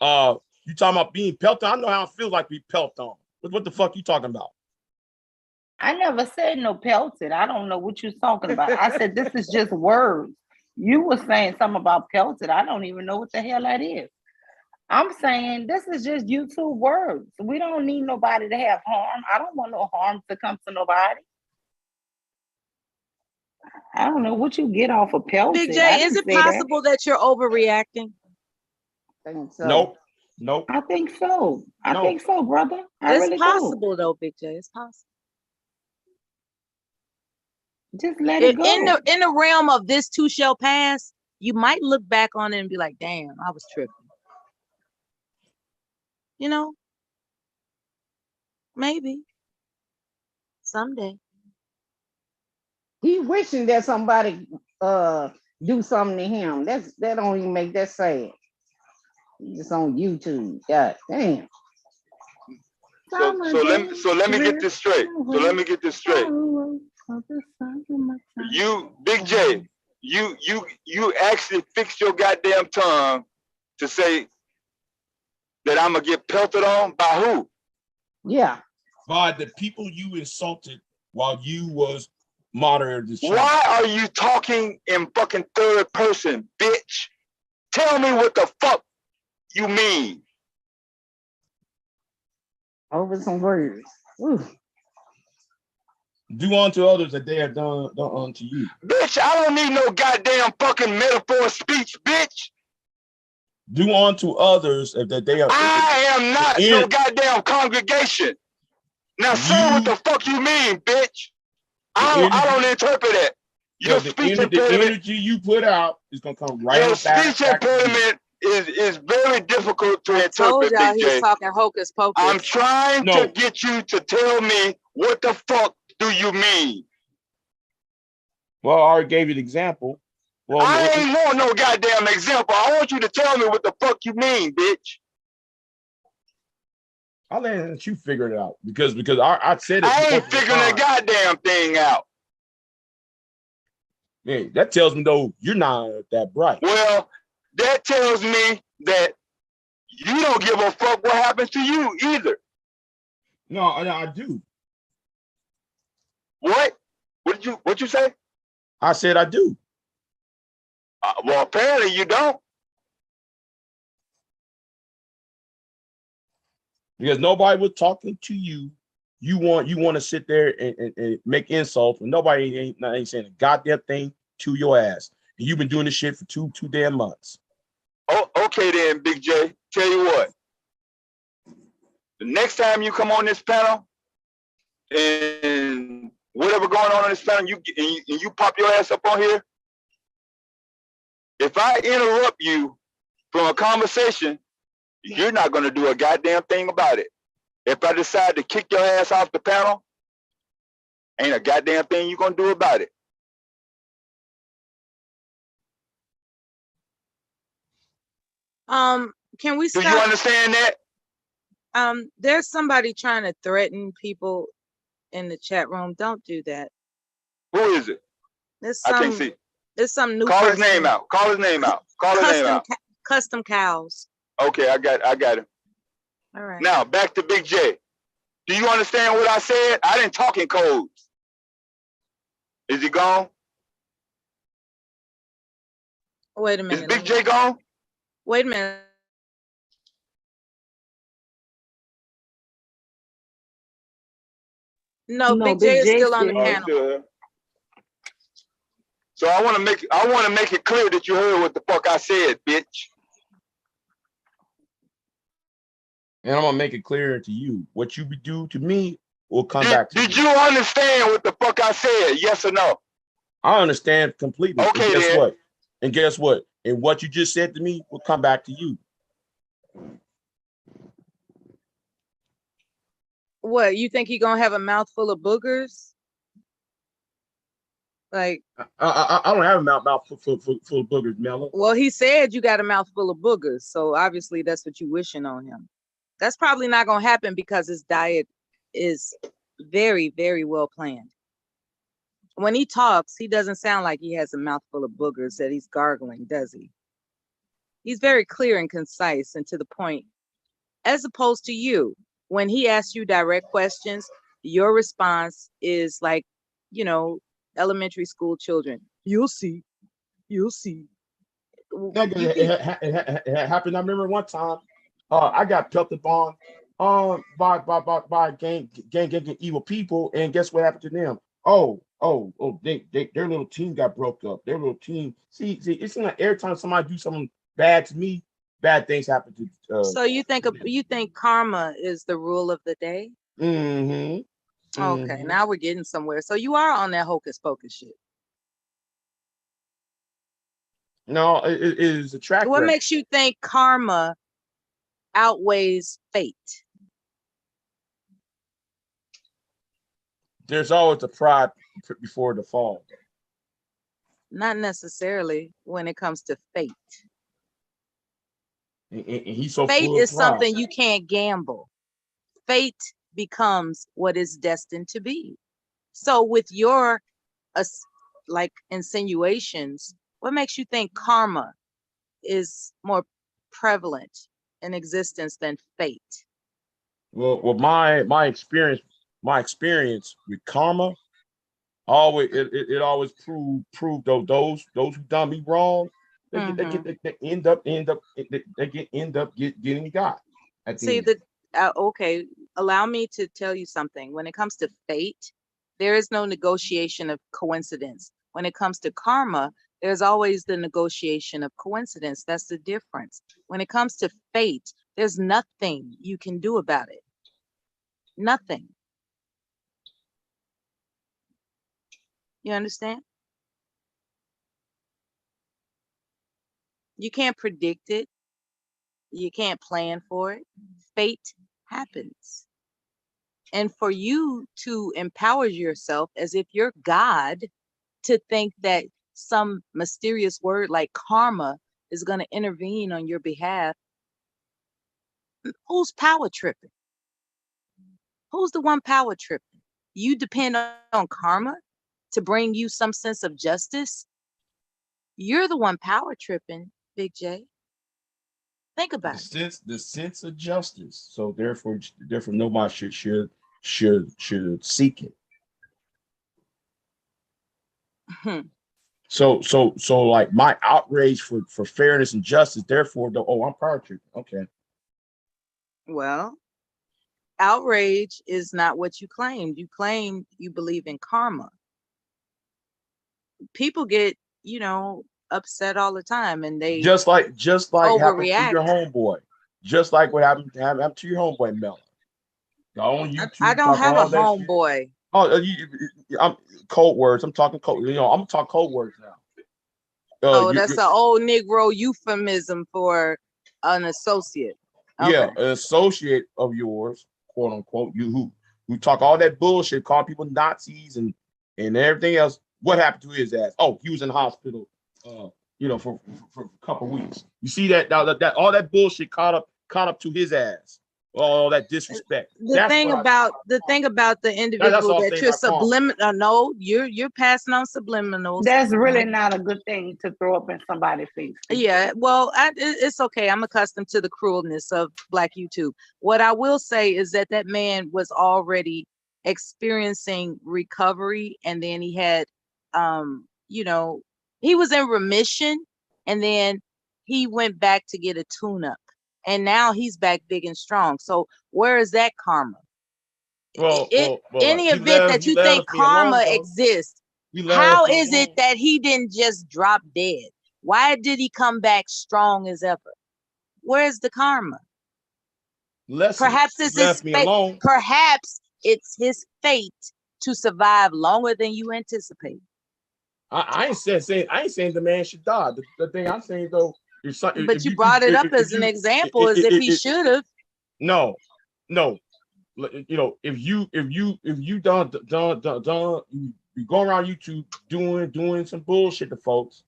Speaker 13: you talking about being pelted? I know how it feels like be pelted on. What the fuck you talking about?
Speaker 11: I never said no pelted. I don't know what you're talking about. I said this is just words. You were saying something about pelted. I don't even know what the hell that is. I'm saying this is just YouTube words. We don't need nobody to have harm. I don't want no harm to come to nobody. I don't know what you get off of pelted.
Speaker 12: Big J, is it possible that you're overreacting?
Speaker 4: I think so.
Speaker 13: Nope.
Speaker 11: I think so. I think so, brother.
Speaker 12: It's possible though, Big J. It's possible.
Speaker 11: Just let it go.
Speaker 12: In the realm of this too shall pass, you might look back on it and be like, damn, I was tripping. You know? Maybe. Someday.
Speaker 4: He wishing that somebody do something to him. That don't even make that sad. He's just on YouTube. God damn.
Speaker 3: So let me get this straight. You, Big J, you actually fixed your goddamn tongue to say that I'm gonna get pelted on by who?
Speaker 4: Yeah.
Speaker 13: By the people you insulted while you was monitoring the show.
Speaker 3: Why are you talking in fucking third person, bitch? Tell me what the fuck you mean.
Speaker 4: Over some words. Ooh.
Speaker 13: Do unto others that they have done unto you.
Speaker 3: Bitch, I don't need no goddamn fucking metaphor speech, bitch.
Speaker 13: Do unto others that they are.
Speaker 3: I am not no goddamn congregation. Now say what the fuck you mean, bitch. I don't interpret it. Your speech impediment,
Speaker 13: the energy you put out is gonna come right
Speaker 3: your
Speaker 13: back.
Speaker 3: Your speech impediment is very difficult to interpret.
Speaker 12: Told y'all he was talking hocus pocus.
Speaker 3: I'm trying to get you to tell me what the fuck do you mean?
Speaker 13: Well, I already gave you the example. Well,
Speaker 3: I ain't want no goddamn example. I want you to tell me what the fuck you mean, bitch.
Speaker 13: I'll let you figure it out because I said it.
Speaker 3: I ain't figuring a goddamn thing out.
Speaker 13: Yeah, that tells me though you're not that bright.
Speaker 3: Well, that tells me that you don't give a fuck what happens to you either.
Speaker 13: No, I do.
Speaker 3: What? What you say?
Speaker 13: I said I do.
Speaker 3: Well, apparently you don't.
Speaker 13: Because nobody was talking to you. You want to sit there and make insults, and nobody ain't saying a goddamn thing to your ass. And you've been doing this shit for two damn months.
Speaker 3: Oh, okay then, Big J. Tell you what. The next time you come on this panel and whatever going on this panel, you pop your ass up on here. If I interrupt you from a conversation, you're not going to do a goddamn thing about it. If I decide to kick your ass off the panel, ain't a goddamn thing you're going to do about it.
Speaker 12: Can we stop?
Speaker 3: Do you understand that?
Speaker 12: There's somebody trying to threaten people in the chat room. Don't do that.
Speaker 3: Who is it?
Speaker 12: I
Speaker 3: can't see.
Speaker 12: There's some new
Speaker 3: Call
Speaker 12: person.
Speaker 3: his name out. Call his name out. Call his name out.
Speaker 12: Custom cows.
Speaker 3: Okay, I got him.
Speaker 12: All right.
Speaker 3: Now back to Big J. Do you understand what I said? I didn't talk in codes. Is he gone?
Speaker 12: Wait a minute.
Speaker 3: Is Big J gone?
Speaker 12: Wait a minute. No, Big J is still on the panel.
Speaker 3: So I want to make it clear that you heard what the fuck I said, bitch.
Speaker 13: And I'm gonna make it clear to you. What you do to me will come back to you.
Speaker 3: Did you understand what the fuck I said? Yes or no?
Speaker 13: I understand completely.
Speaker 3: Okay,
Speaker 13: and guess
Speaker 3: then.
Speaker 13: what? And guess what? And what you just said to me will come back to you.
Speaker 12: What, you think he gonna have a mouth full of boogers? Like,
Speaker 13: I don't have a mouth full of boogers, Mello.
Speaker 12: Well, he said you got a mouth full of boogers, so obviously that's what you wishing on him. That's probably not gonna happen because his diet is very, very well planned. When he talks, he doesn't sound like he has a mouthful of boogers that he's gargling, does he? He's very clear and concise and to the point, as opposed to you. When he asks you direct questions, your response is like, elementary school children. You'll see. You'll see.
Speaker 13: It happened. I remember one time, I got pelted on by gang evil people, and guess what happened to them? Their little team got broke up. Their little team. See, it's like every time somebody do something bad to me, bad things happen to.
Speaker 12: So you think karma is the rule of the day?
Speaker 13: Mm-hmm.
Speaker 12: Okay, now we're getting somewhere. So you are on that hocus pocus shit.
Speaker 13: No, it is a track.
Speaker 12: What makes you think karma outweighs fate?
Speaker 13: There's always a pride before the fall.
Speaker 12: Not necessarily when it comes to fate.
Speaker 13: And he's so
Speaker 12: fate
Speaker 13: full of
Speaker 12: is
Speaker 13: pride.
Speaker 12: something you can't gamble. Fate becomes what is destined to be. So with your insinuations, what makes you think karma is more prevalent in existence than fate?
Speaker 13: Well, my experience with karma, always it always proved those who done me wrong, they end up getting got.
Speaker 12: See, okay, allow me to tell you something. When it comes to fate, there is no negotiation of coincidence. When it comes to karma, there's always the negotiation of coincidence. That's the difference. When it comes to fate, there's nothing you can do about it. Nothing. You understand? You can't predict it. You can't plan for it. Fate happens. And for you to empower yourself as if you're God, to think that some mysterious word like karma is going to intervene on your behalf, who's power tripping? Who's the one power tripping? You depend on karma to bring you some sense of justice? You're the one power tripping, Big J. Think about it.
Speaker 13: The sense of justice. So therefore nobody should seek it. So like my outrage for fairness and justice, therefore I'm power tripping. Okay.
Speaker 12: Well, outrage is not what you claimed. You claimed you believe in karma. People get, upset all the time, and they
Speaker 13: just like happened to
Speaker 12: overreact.
Speaker 13: your homeboy. Just like what happened to your homeboy, Mel. On YouTube,
Speaker 12: I don't have a homeboy.
Speaker 13: I'm code words. I'm talking code. I'm gonna talk code words now.
Speaker 12: That's an old Negro euphemism for an associate.
Speaker 13: Okay. Yeah, an associate of yours, quote unquote. You who talk all that bullshit, call people Nazis and everything else. What happened to his ass? Oh, he was in the hospital. For a couple of weeks. You see that all that bullshit caught up to his ass. all that disrespect.
Speaker 12: The thing about the individual that you're subliminal, no, you're passing on subliminals.
Speaker 11: That's really not a good thing to throw up in somebody's face.
Speaker 12: Yeah, well, it's okay. I'm accustomed to the cruelness of Black YouTube. What I will say is that man was already experiencing recovery, and then he had, he was in remission, and then he went back to get a tune-up, and now he's back big and strong. So where is that karma? Any event that you think karma exists, how is it that he didn't just drop dead? Why did he come back strong as ever? Where's the karma? Perhaps it's his fate. Perhaps it's his fate to survive longer than you anticipate.
Speaker 13: I ain't saying the man should die. The thing I'm saying though,
Speaker 12: but you brought it up as an example, as if he should have.
Speaker 13: No. If you done you go around YouTube doing some bullshit to folks,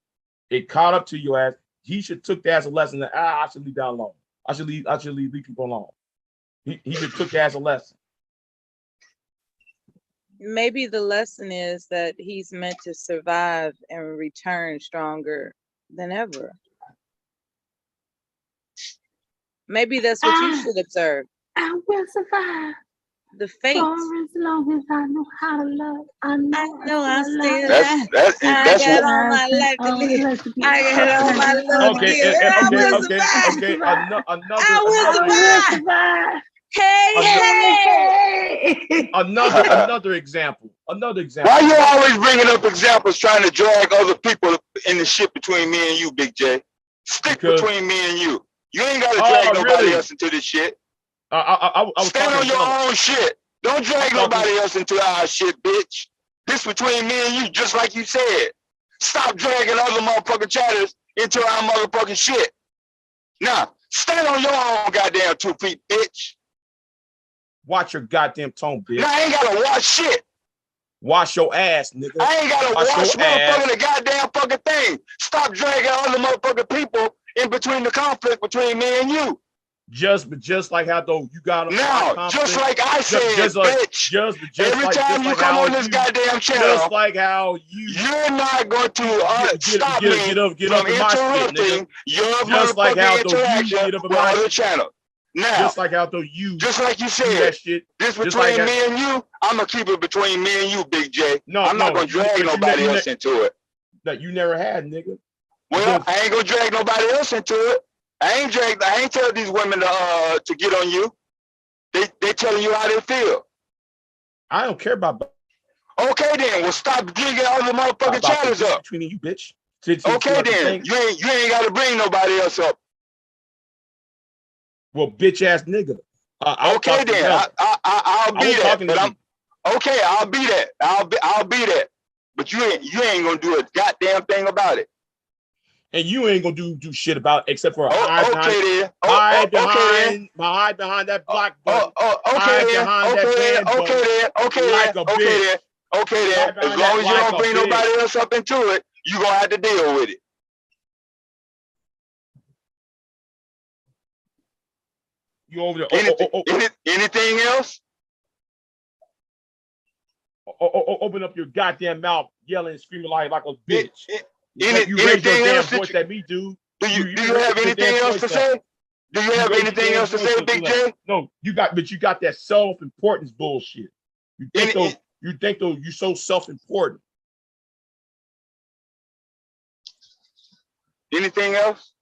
Speaker 13: it caught up to your ass. He should took that as a lesson that I should leave that alone. I should leave people alone. He should took that as a lesson.
Speaker 12: Maybe the lesson is that he's meant to survive and return stronger than ever. Maybe that's what you should observe.
Speaker 11: I will survive.
Speaker 12: The fate.
Speaker 11: For as long as I know how to love, I know
Speaker 12: I still
Speaker 3: that's
Speaker 12: I got all my life to live. I got all my love to give.
Speaker 13: Okay.
Speaker 12: I will survive. Hey.
Speaker 13: Another example.
Speaker 3: Why you always bringing up examples trying to drag other people in the shit between me and you, Big J? Stick between me and you. You ain't got to drag nobody else into this shit. Stand on your own shit. Don't drag nobody else into our shit, bitch. This between me and you, just like you said. Stop dragging other motherfucking chatters into our motherfucking shit. Now, stand on your own goddamn 2 feet, bitch.
Speaker 13: Watch your goddamn tone, bitch.
Speaker 3: Now, I ain't gotta watch shit.
Speaker 13: Wash your ass, nigga.
Speaker 3: I ain't gotta wash motherfucking the goddamn fucking thing. Stop dragging other motherfucking people in between the conflict between me and you.
Speaker 13: Just like how though you got
Speaker 3: now, just like I said, bitch. Every time you come on this goddamn channel,
Speaker 13: just like how
Speaker 3: you're not going to stop me from interrupting your motherfucking interaction with other channel. Now,
Speaker 13: just like how though
Speaker 3: just like you said, this between me and you, I'm gonna keep it between me and you, Big J. I'm not gonna drag nobody else into it.
Speaker 13: That you never had, nigga.
Speaker 3: Well, I ain't gonna drag nobody else into it. I ain't telling these women to get on you. They telling you how they feel.
Speaker 13: I don't care about.
Speaker 3: Okay then, well stop digging all the motherfucking channels up.
Speaker 13: Between you, bitch.
Speaker 3: Okay then, you ain't got to bring nobody else up.
Speaker 13: Well, bitch ass nigga.
Speaker 3: Okay then, I'll be that. But I'll be that. I'll be that. But you ain't gonna do a goddamn thing about it.
Speaker 13: And you ain't gonna do shit about it except for
Speaker 3: hide
Speaker 13: behind that block button.
Speaker 3: Okay then. As long as you don't bring nobody else up into it, you gonna have to deal with it.
Speaker 13: You over there?
Speaker 3: Anything else?
Speaker 13: Open up your goddamn mouth, yelling and screaming like a bitch. You raise your damn voice at me, dude.
Speaker 3: Do you have anything else to say? Do you have anything else to say, Big J?
Speaker 13: No, you got that self-importance bullshit. You think though you're so self-important.
Speaker 3: Anything else?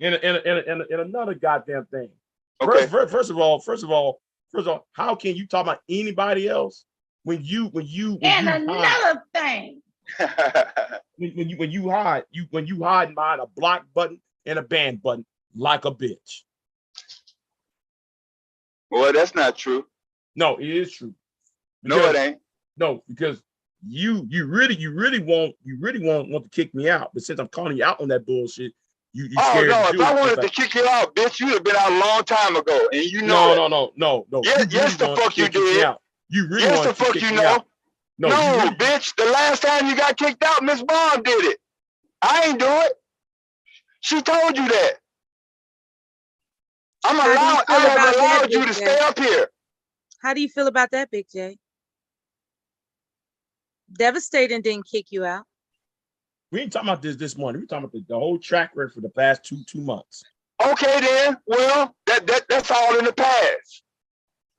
Speaker 13: And another goddamn thing.
Speaker 3: Okay.
Speaker 13: First of all, how can you talk about anybody else when you
Speaker 11: another thing.
Speaker 13: when you hide behind a block button and a ban button like a bitch.
Speaker 3: Well, that's not true.
Speaker 13: No, it is true.
Speaker 3: No, it ain't.
Speaker 13: No, because you really want to kick me out, but since I'm calling you out on that bullshit, you scared to do
Speaker 3: if I wanted to kick you out, bitch, you'd have been out a long time ago, and you know.
Speaker 13: No.
Speaker 3: Yes, the fuck you did.
Speaker 13: You really want to kick me out.
Speaker 3: No, bitch. The last time you got kicked out, Miss Bomb did it. I ain't do it. She told you that. I have allowed you to stay up here.
Speaker 12: How do you feel about that, Big J? Devastating didn't kick you out.
Speaker 13: We ain't talking about this morning. We're talking about the whole track record for the past two months.
Speaker 3: Okay, then. Well, that's all in the past.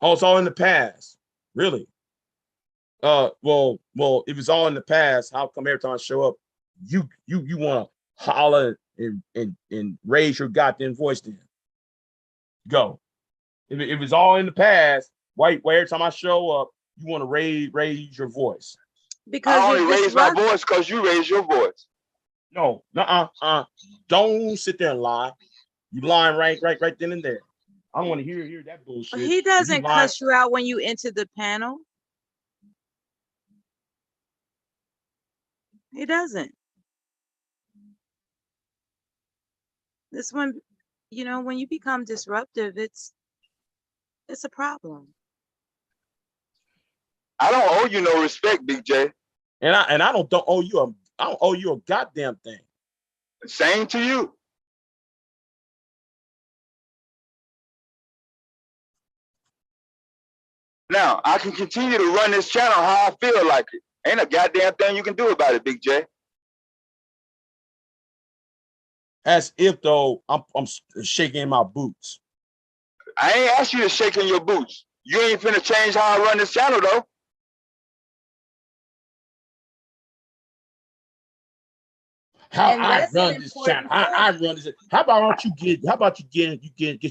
Speaker 13: Oh, it's all in the past. Really? Well, if it's all in the past, how come every time I show up, you want to holler and raise your goddamn voice then? Go. If it's all in the past, why every time I show up, you want to raise your voice?
Speaker 12: Because
Speaker 3: I only raise my voice because you raise your voice.
Speaker 13: No, don't sit there and lie. You lying right then and there. I don't want to hear that bullshit.
Speaker 12: He doesn't cuss you out when you enter the panel. He doesn't. This one, when you become disruptive, it's a problem.
Speaker 3: I don't owe you no respect, Big J.
Speaker 13: And I don't owe you a goddamn thing.
Speaker 3: Same to you. Now, I can continue to run this channel how I feel like it. Ain't a goddamn thing you can do about it, Big J.
Speaker 13: As if, though, I'm shaking in my boots.
Speaker 3: I ain't asked you to shake in your boots. You ain't finna change how I run this channel, though.
Speaker 13: How I run this channel. I run this. How about you get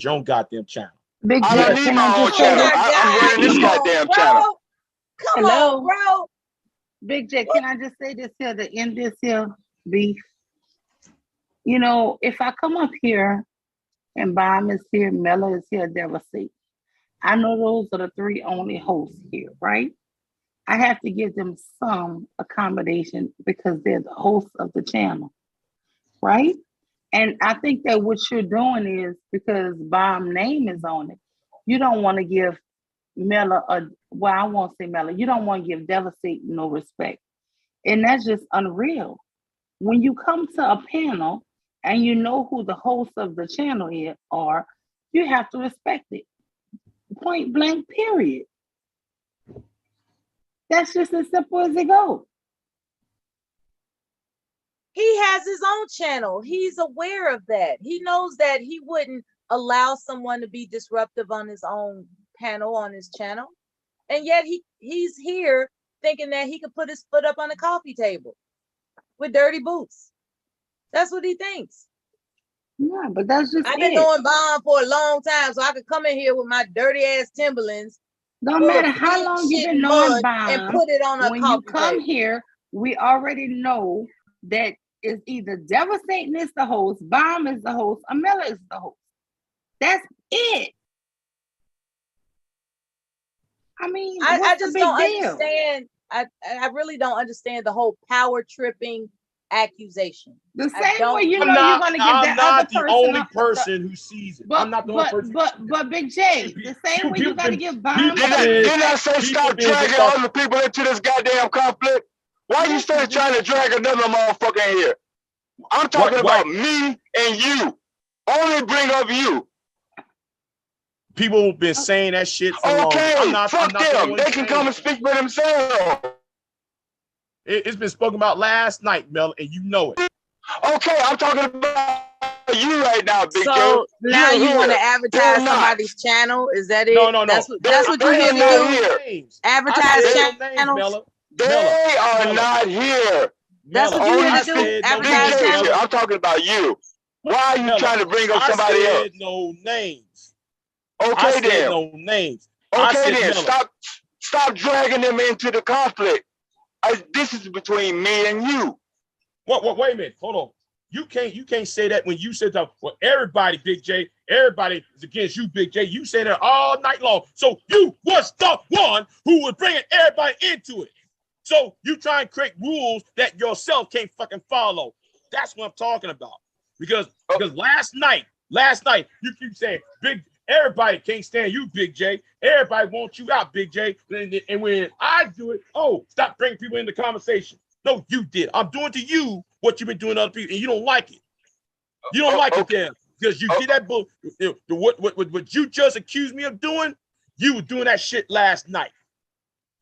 Speaker 13: your own goddamn channel?
Speaker 11: Big
Speaker 3: I don't need my own channel. I'm running this goddamn channel.
Speaker 11: Come on, bro. Big J, can I just say this here to end this here beef? If I come up here and Bomb is here, Mella is here, Devastate, I know those are the three only hosts here, right? I have to give them some accommodation because they're the hosts of the channel, right? And I think that what you're doing is because Bomb's name is on it, you don't want to give Mella I won't say Mella, you don't want to give Devastate no respect. And that's just unreal. When you come to a panel and you know who the hosts of the channel are, you have to respect it. Point blank, period. That's just as simple as it goes.
Speaker 12: He has his own channel. He's aware of that. He knows that he wouldn't allow someone to be disruptive on his own panel, on his channel. And yet he's here thinking that he could put his foot up on the coffee table with dirty boots. That's what he thinks.
Speaker 11: Yeah, but that's just
Speaker 12: I've been knowing Bomb for a long time, so I could come in here with my dirty ass Timberlands.
Speaker 11: Don't matter how long you've been knowing Bomb,
Speaker 12: and put it on a
Speaker 11: when
Speaker 12: coffee
Speaker 11: you come
Speaker 12: table.
Speaker 11: here, we already know that it's either Devastating is the host, Bomb is the host, or Mella is the host. That's it. I mean,
Speaker 12: I just don't
Speaker 11: deal?
Speaker 12: understand. I really don't understand the whole power tripping accusation.
Speaker 11: The same way you're gonna give
Speaker 13: I'm
Speaker 11: that other
Speaker 13: not the
Speaker 11: person
Speaker 13: only person who sees it. I'm not the only person.
Speaker 11: But Big J, the same way you gotta give Bomb.
Speaker 3: Didn't I say stop dragging other people into this goddamn conflict? Why are you still trying to drag another motherfucker in here? I'm talking about me and you. Only bring up you.
Speaker 13: People have been saying that shit for long.
Speaker 3: Fuck them. They can come and speak for themselves.
Speaker 13: It's been spoken about last night, Mel, and you know it.
Speaker 3: Okay, I'm talking about you right now, Big J.
Speaker 12: So now you want to advertise somebody's channel? Is that it?
Speaker 13: No.
Speaker 12: That's what you're here to do. Advertise channels.
Speaker 3: They are not here.
Speaker 12: That's what you're here to do. Advertise channels.
Speaker 3: I'm talking about you. Why are you trying to bring up somebody else?
Speaker 13: I said no names.
Speaker 3: Okay, then.
Speaker 13: No names.
Speaker 3: Okay, then. Stop dragging them into the conflict. This is between me and you.
Speaker 13: Wait a minute. Hold on. You can't say that when you said that. Well, everybody, Big J, everybody is against you, Big J. You say that all night long. So you was the one who was bringing everybody into it. So you try and create rules that yourself can't fucking follow. That's what I'm talking about. Because last night you keep saying everybody can't stand you, Big J. Everybody wants you out, Big J. And when I do it, stop bringing people into conversation. No, you did. I'm doing to you what you've been doing to other people, and you don't like it. You don't like it, then. because you see that bull. What you just accused me of doing, you were doing that shit last night.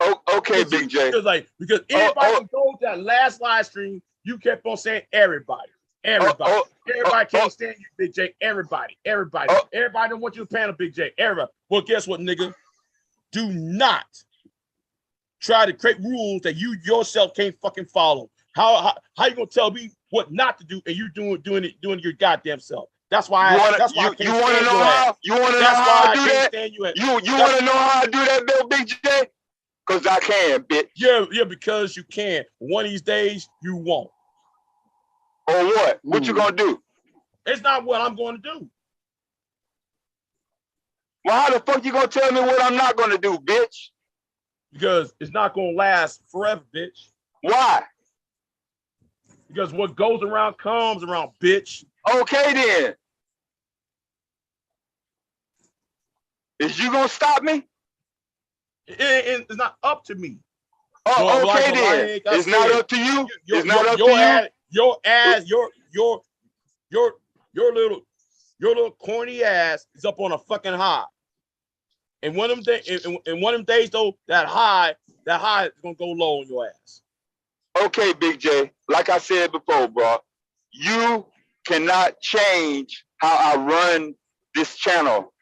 Speaker 3: Oh, okay, Big J.
Speaker 13: Because anybody can go to that last live stream, you kept on saying everybody. Everybody can't stand you, Big J. Everybody don't want you to panel, Big J. Everybody. Well, guess what, nigga? Do not try to create rules that you yourself can't fucking follow. How you gonna tell me what not to do and you doing your goddamn self? That's why I can't stand your ass.
Speaker 3: You want to know how I do that? You want to know how I do that, Bill, Big J? Because I can, bitch.
Speaker 13: Yeah, because you can. One of these days, you won't.
Speaker 3: Or what? What you gonna do?
Speaker 13: It's not what I'm going to do.
Speaker 3: Well, how the fuck you gonna tell me what I'm not gonna do, bitch?
Speaker 13: Because it's not gonna last forever, bitch.
Speaker 3: Why?
Speaker 13: Because what goes around comes around, bitch.
Speaker 3: Okay then. Is you gonna stop me?
Speaker 13: It's not up to me.
Speaker 3: Oh, okay then. It's not up to you. It's not up to you.
Speaker 13: Your little corny ass is up on a fucking high. And one of them days though, that high is gonna go low on your ass.
Speaker 3: Okay, Big J. Like I said before, bro, you cannot change how I run this channel.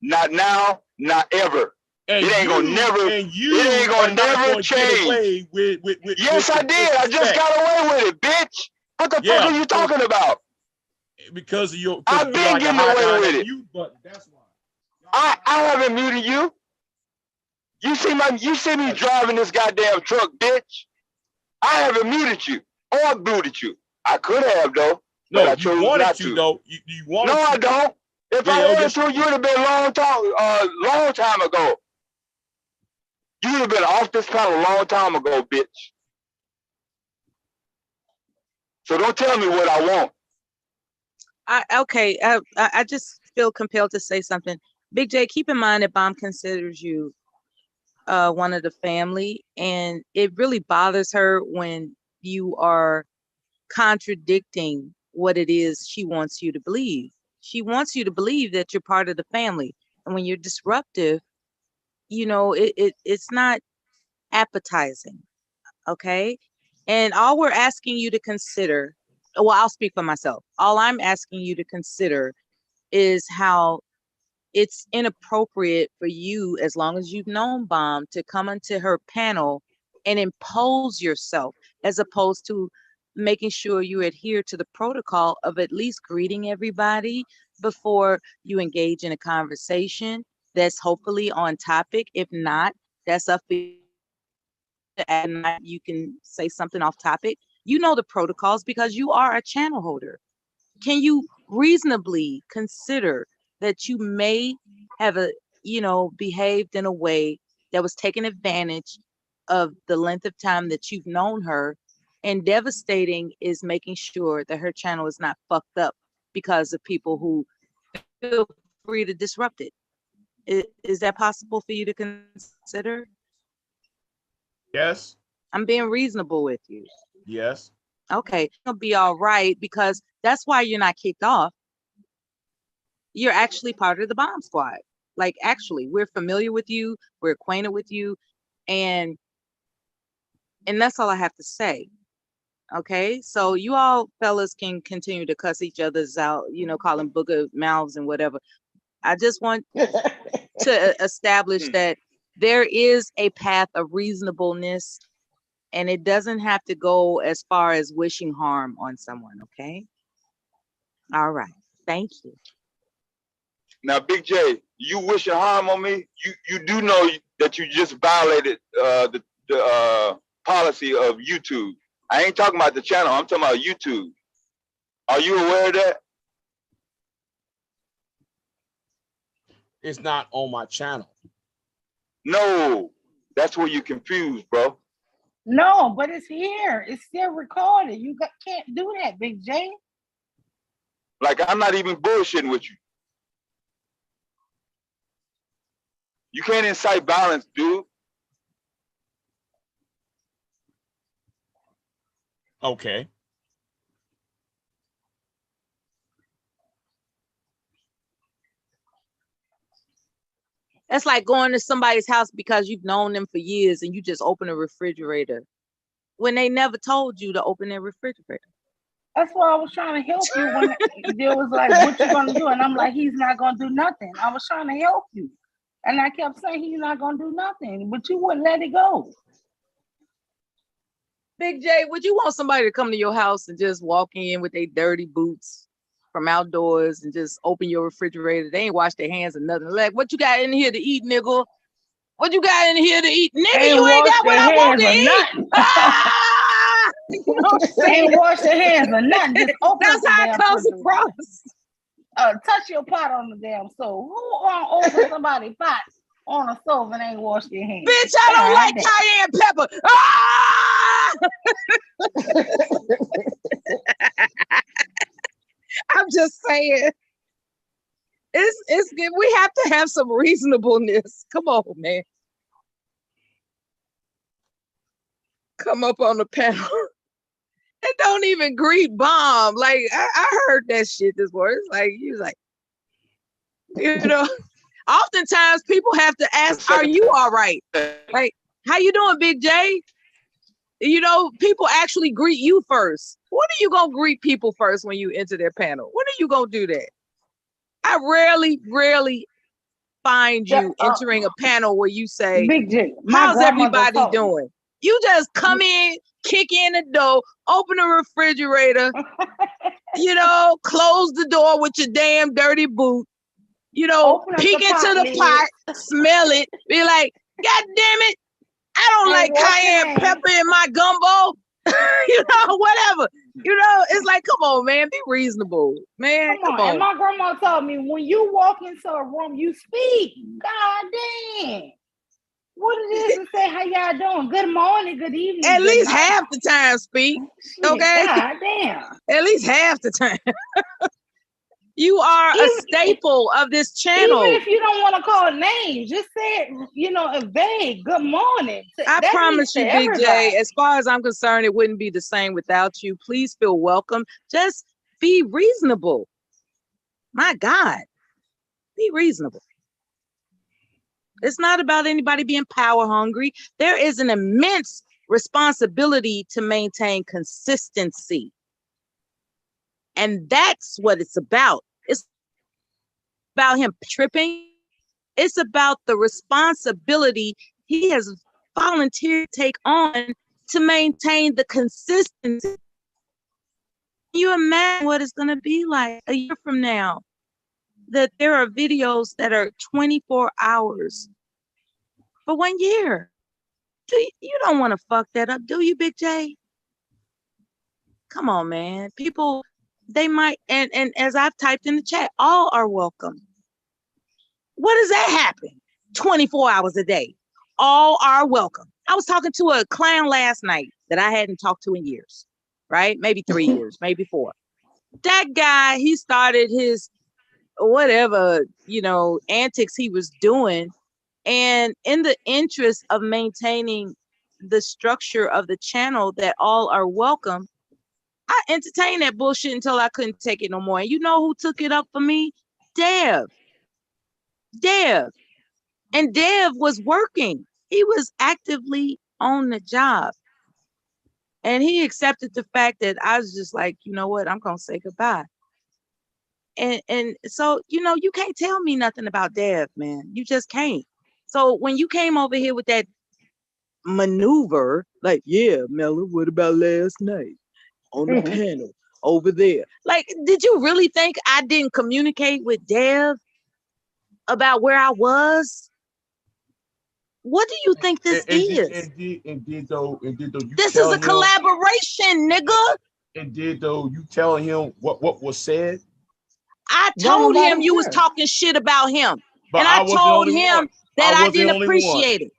Speaker 3: Not now, not ever.
Speaker 13: And
Speaker 3: it ain't gonna never change. Yes, I did. I just got away with it, bitch. What the fuck are you talking about?
Speaker 13: Because of your,
Speaker 3: I've been getting away with it.
Speaker 13: Button. That's why.
Speaker 3: I haven't muted you. You see me driving this goddamn truck, bitch. I haven't muted you or booted you. I could have though, but I chose not to.
Speaker 13: Though. You wanted
Speaker 3: to. I don't. If I wanted to, you would have been long time ago. You would have been off this panel a long time ago, bitch. So don't tell me what I want.
Speaker 12: I just feel compelled to say something. Big J, keep in mind that Bomb considers you one of the family, and it really bothers her when you are contradicting what it is she wants you to believe. She wants you to believe that you're part of the family, and when you're disruptive, it's not appetizing. Okay, and all we're asking you to consider, well, I'll speak for myself. All I'm asking you to consider is how it's inappropriate for you, as long as you've known Bomb, to come into her panel and impose yourself, as opposed to making sure you adhere to the protocol of at least greeting everybody before you engage in a conversation that's hopefully on topic. If not, that's up for you. At night, you can say something off topic. You know the protocols because you are a channel holder. Can you reasonably consider that you may have behaved in a way that was taking advantage of the length of time that you've known her, and devastating is making sure that her channel is not fucked up because of people who feel free to disrupt it? Is that possible for you to consider?
Speaker 13: Yes.
Speaker 12: I'm being reasonable with you.
Speaker 13: Yes.
Speaker 12: Okay, it'll be all right, because that's why you're not kicked off. You're actually part of the Bomb Squad. Like, actually, we're familiar with you, we're acquainted with you, and that's all I have to say. Okay, so you all fellas can continue to cuss each other's out, call them booger mouths and whatever. I just want to establish that there is a path of reasonableness, and it doesn't have to go as far as wishing harm on someone. Okay. All right. Thank you.
Speaker 3: Now, Big J, you wishing harm on me? You do know that you just violated the policy of YouTube. I ain't talking about the channel. I'm talking about YouTube. Are you aware of that?
Speaker 13: It's not on my channel.
Speaker 3: No, that's where you confused, bro.
Speaker 11: No, but it's here. It's still recorded. You can't do that, Big J.
Speaker 3: Like, I'm not even bullshitting with you. You can't incite violence, dude.
Speaker 13: Okay.
Speaker 12: That's like going to somebody's house because you've known them for years and you just open a refrigerator when they never told you to open their refrigerator.
Speaker 11: That's why I was trying to help you when there was like, what you gonna do? And I'm like, he's not gonna do nothing. I was trying to help you. And I kept saying he's not gonna do nothing, but you wouldn't let it go.
Speaker 12: Big J, would you want somebody to come to your house and just walk in with their dirty boots from outdoors and just open your refrigerator? They ain't washed their hands or nothing. Like, what you got in here to eat, nigga? What you got in here to eat? Nigga, you ain't got what I want to eat. Ah! You know what I'm saying?
Speaker 11: Ain't wash their hands or nothing. Just open
Speaker 12: That's how it comes across.
Speaker 11: Touch your pot on the damn stove. Who gonna open somebody's pot on a stove and ain't wash their hands?
Speaker 12: Bitch, I don't like cayenne pepper. Ah! I'm just saying. It's good. We have to have some reasonableness. Come on, man. Come up on the panel. And don't even greet bomb. Like I heard that shit this morning. It's like you was like, you know, oftentimes people have to ask, are you all right? Like, how you doing, Big J? You know, people actually greet you first. When are you gonna greet people first when you enter their panel? When are you gonna do that? I rarely find you entering a panel where you say,
Speaker 11: Big J,
Speaker 12: how's everybody doing? You just come in, kick in the door, open the refrigerator, you know, close the door with your damn dirty boot, you know, peek into the pot, smell it, be like, God damn it, I don't like cayenne pepper in my gumbo, you know, whatever. You know, it's like, come on, man, be reasonable, man. Come on.
Speaker 11: And my grandma told me, when you walk into a room, you speak. God damn. What it is to say, how y'all doing? Good morning, good evening.
Speaker 12: At least half the time speak. Okay.
Speaker 11: God damn.
Speaker 12: At least half the time. You are a staple of this channel.
Speaker 11: Even if you don't want to call names, just say it, you know, a vague good morning.
Speaker 12: I promise you, Big J, as far as I'm concerned, it wouldn't be the same without you. Please feel welcome. Just be reasonable. My God, be reasonable. It's not about anybody being power hungry. There is an immense responsibility to maintain consistency. And that's what it's about. It's about him tripping. It's about the responsibility he has volunteered to take on to maintain the consistency. Can you imagine what it's going to be like a year from now? That there are videos that are 24 hours for 1 year. You don't want to fuck that up, do you, Big J? Come on, man. People, they might, and as I've typed in the chat, all are welcome. What does that happen? 24 hours a day. All are welcome. I was talking to a clown last night that I hadn't talked to in years, right? Maybe 3 years, maybe 4. That guy, he started his whatever, you know, antics he was doing. And in the interest of maintaining the structure of the channel that all are welcome, I entertained that bullshit until I couldn't take it no more. And you know who took it up for me? Dev. And Dev was working. He was actively on the job. And he accepted the fact that I was just like, you know what? I'm going to say goodbye. And so, you know, you can't tell me nothing about Dev, man. You just can't. So when you came over here with that maneuver, like, yeah, Mella, what about last night on the panel over there? Like, did you really think I didn't communicate with Dev about where I was? What do you think this is?
Speaker 13: Indeed, though.
Speaker 12: This is a collaboration, nigga.
Speaker 13: Indeed, though, you telling him what was said?
Speaker 12: I told him you was talking shit about him.
Speaker 13: But
Speaker 12: and I told him that I didn't appreciate it.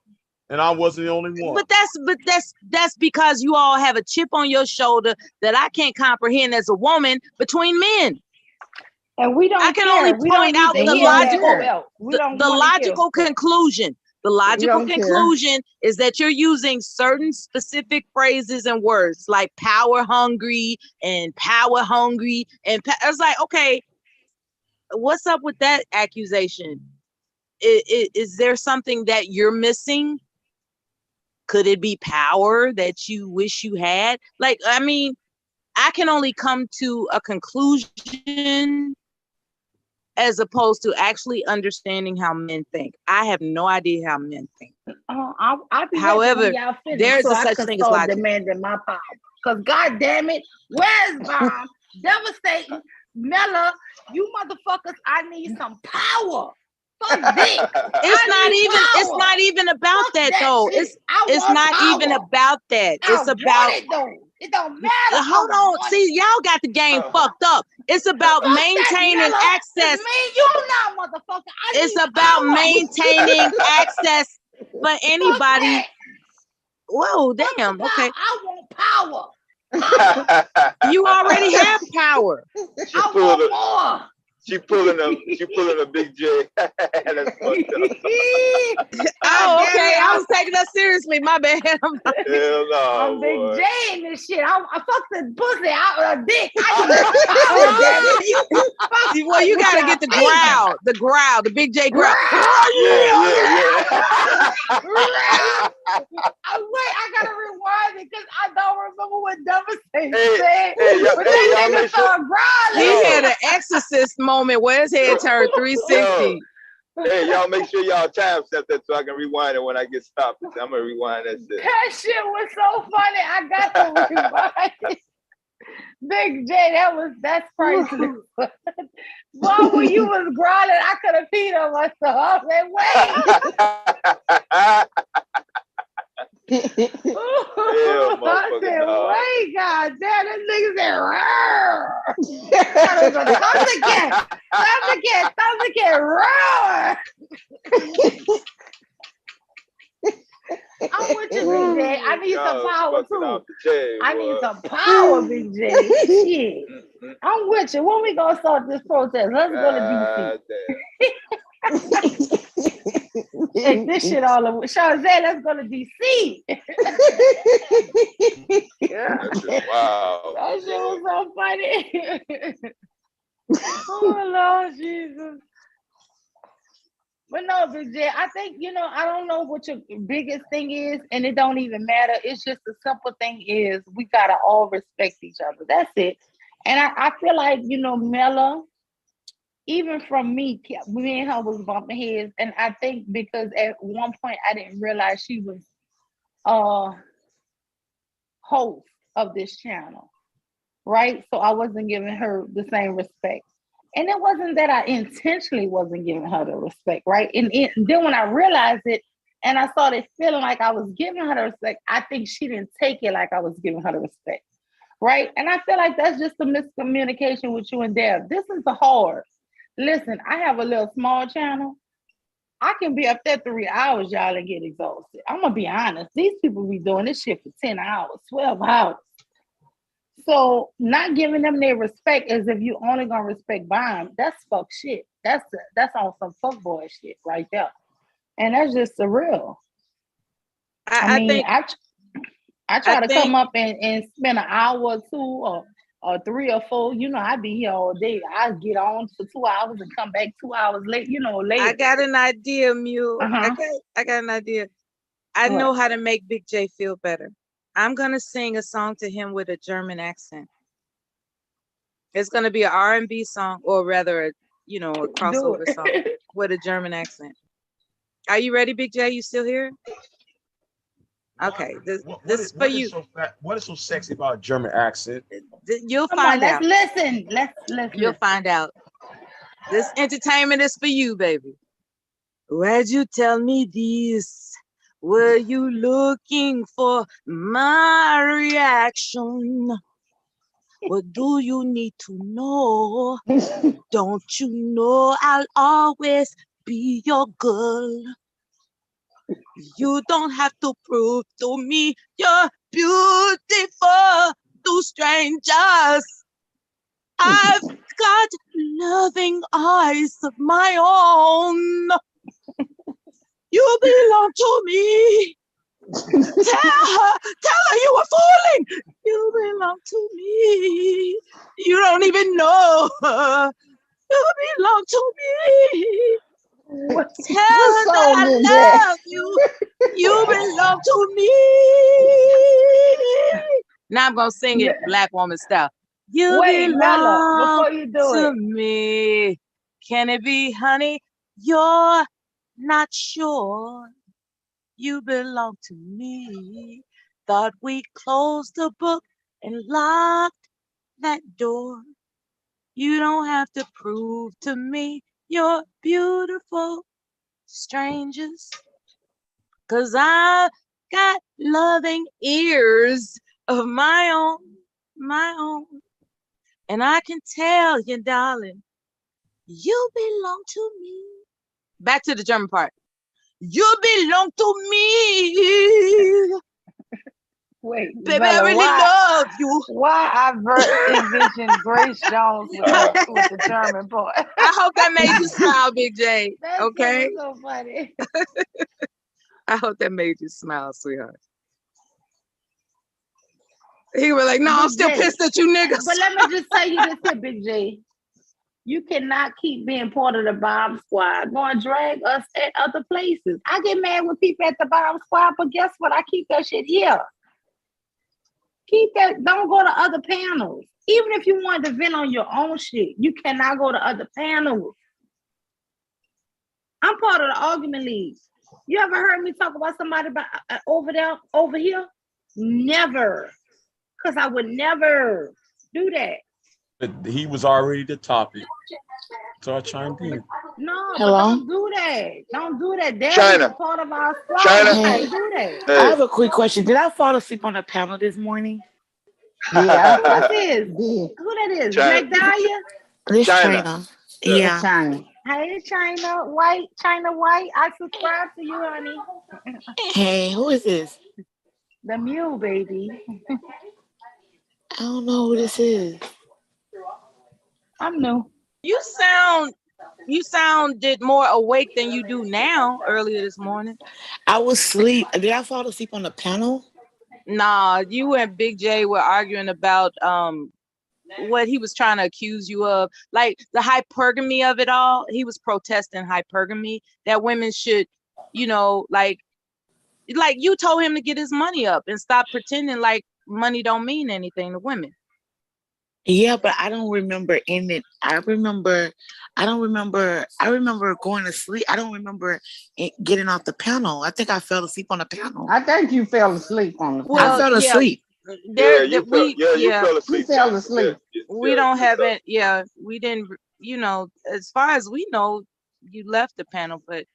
Speaker 13: And I wasn't the only one.
Speaker 12: But that's because you all have a chip on your shoulder that I can't comprehend as a woman between men.
Speaker 11: And we don't.
Speaker 12: I can only point out the logical conclusion. The logical conclusion is that you're using certain specific phrases and words like power hungry. And it's like, okay, what's up with that accusation? is there something that you're missing? Could it be power that you wish you had? Like, I mean, I can only come to a conclusion as opposed to actually understanding how men think. I have no idea how men think. However, there is a such thing as logic.
Speaker 11: Demanding my power. Because God damn it, where's Bomb? Devastating, Mella, you motherfuckers, I need some power. Fuck dick.
Speaker 12: It's not even about that though. It's not even about that. It's about
Speaker 11: it don't matter.
Speaker 12: Hold on. See, y'all got the game fucked up. It's about maintaining access.
Speaker 11: You now, motherfucker.
Speaker 12: It's about maintaining access for anybody. Whoa, damn. Okay.
Speaker 11: I want power.
Speaker 12: You already have power.
Speaker 3: I want more. She pulling a Big J. That's fucked up.
Speaker 12: Oh, okay. I was taking that seriously. My bad.
Speaker 3: Hell no.
Speaker 11: I'm Big J in this shit. I fucked the pussy out of a dick.
Speaker 12: Well, you gotta get the growl. The Big J growl.
Speaker 11: Yeah. Wait, I gotta rewind it because I don't remember what Devastation said. But that nigga started growling.
Speaker 12: He had an exorcist moment where his head turned 360.
Speaker 3: Hey, y'all make sure y'all time step that so I can rewind it when I get stopped. I'm gonna rewind that shit.
Speaker 11: That shit was so funny. I got to rewind it. Big J, that's priceless. Boy, when you was growling, I could have peed on myself. I was like, wait. I said, wait, God damn, this nigga said, Thundercat, roar. I'm with you, Big J. I need some power too. I need some power, Big J. Shit. I'm with you. When we gonna start this protest? Let's go to DC. Take this shit all over. Shawzay, let's go to DC. Yeah.
Speaker 3: Wow.
Speaker 11: That shit was so funny. Oh, Lord Jesus. But no, Big J, I think, I don't know what your biggest thing is, and it don't even matter. It's just the simple thing is we got to all respect each other. That's it. And I feel like, Mella, even from me and her was bumping heads. And I think because at one point I didn't realize she was host of this channel, right? So I wasn't giving her the same respect. And it wasn't that I intentionally wasn't giving her the respect, right? And then when I realized it and I started feeling like I was giving her the respect, I think she didn't take it like I was giving her the respect, right? And I feel like that's just a miscommunication with you and Deb. This is the hard. Listen, I have a little small channel. I can be up there 3 hours, y'all, and get exhausted. I'm going to be honest. These people be doing this shit for 10 hours, 12 hours. So not giving them their respect as if you only gonna respect Bomb, that's fuck shit. That's on some fuck boy shit right there. And that's just surreal. I try to come up and spend an hour or two or 3 or 4. I be here all day. I get on for 2 hours and come back 2 hours late, later.
Speaker 12: I got an idea, Mule. I got an idea. I know how to make Big J feel better. I'm going to sing a song to him with a German accent. It's going to be an R&B song, or rather, a crossover song with a German accent. Are you ready, Big J? You still here? Okay, this is for you.
Speaker 13: What is so sexy about a German accent?
Speaker 12: You'll find out.
Speaker 11: Let's listen.
Speaker 12: You'll find out. This entertainment is for you, baby. Why'd you tell me this? Were you looking for my reaction? What do you need to know? Don't you know I'll always be your girl? You don't have to prove to me you're beautiful to strangers. I've got loving eyes of my own. You belong to me. Tell her you were fooling. You belong to me. You don't even know her. You belong to me. Tell I love you. You belong to me. Now I'm gonna sing it black woman style. You belong
Speaker 11: before you do
Speaker 12: to
Speaker 11: it.
Speaker 12: me. Can it be, honey? You're not sure. You belong to me. Thought we closed the book and locked that door. You don't have to prove to me you're beautiful, strangers. 'Cause I've got loving ears of my own. And I can tell you, darling, you belong to me. Back to the German part. You belong to me.
Speaker 11: Wait,
Speaker 12: baby,
Speaker 11: Bella,
Speaker 12: I really love you.
Speaker 11: Why I envisioned Grace Jones with the German part?
Speaker 12: I hope that made you smile, Big J.
Speaker 11: That's
Speaker 12: Okay?
Speaker 11: so funny.
Speaker 12: I hope that made you smile, sweetheart. He was like, no, I'm still pissed at you niggas.
Speaker 11: But let me just tell you this here, Big J. You cannot keep being part of the bomb squad. Go and drag us at other places. I get mad with people at the bomb squad, but guess what? I keep that shit here. Keep that. Don't go to other panels. Even if you want to vent on your own shit, you cannot go to other panels. I'm part of the argument league. You ever heard me talk about somebody over here? Never. Because I would never do that.
Speaker 13: But he was already the topic. So I chimed in.
Speaker 11: No,
Speaker 18: Hello?
Speaker 11: but don't do that. Don't do that. That
Speaker 18: China.
Speaker 11: is part of our squad.
Speaker 18: China.
Speaker 11: You can't do that.
Speaker 18: I have a quick question. Did I fall asleep on the panel this morning?
Speaker 11: Yeah. Who that is? Who that is?
Speaker 18: China.
Speaker 11: Black Dahlia?
Speaker 18: This China. Yeah.
Speaker 11: China. Hey, China White. I subscribe to you, honey.
Speaker 18: Hey, who is this?
Speaker 11: The mule, baby.
Speaker 18: I don't know who this is.
Speaker 11: I'm new.
Speaker 12: You sounded more awake than you do now earlier this morning.
Speaker 18: I was asleep. Did I fall asleep on the panel?
Speaker 12: Nah, you and Big J were arguing about what he was trying to accuse you of, like the hypergamy of it all. He was protesting hypergamy, that women should, like you told him to get his money up and stop pretending like money don't mean anything to women.
Speaker 18: Yeah, but I don't remember in it. I remember going to sleep. I don't remember getting off the panel. I think I fell asleep on the panel.
Speaker 11: I think you fell asleep on the panel.
Speaker 18: I fell asleep.
Speaker 13: You fell asleep.
Speaker 11: You fell asleep.
Speaker 12: We don't have it. Yeah, we didn't. As far as we know, you left the panel, but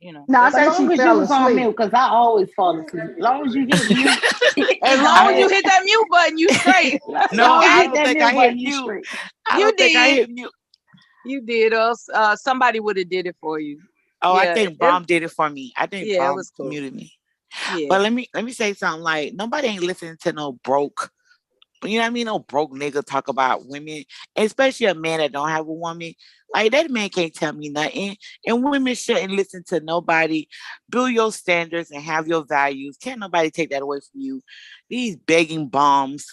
Speaker 11: No, I think she fell asleep because I always fall asleep. As long as you hit mute,
Speaker 12: as long as you hit that mute button, you straight.
Speaker 18: No, I don't think I hit mute.
Speaker 12: You did. You did. Somebody would have did it for you.
Speaker 18: Oh, yeah, I think Bomb did it for me. I think Bomb
Speaker 12: was cool.
Speaker 18: muted me.
Speaker 12: Yeah.
Speaker 18: But let me say something. Like, nobody ain't listening to no broke. You know what I mean? No broke nigga talk about women, especially a man that don't have a woman. Like, that man can't tell me nothing. And women shouldn't listen to nobody. Build your standards and have your values. Can't nobody take that away from you. These begging bombs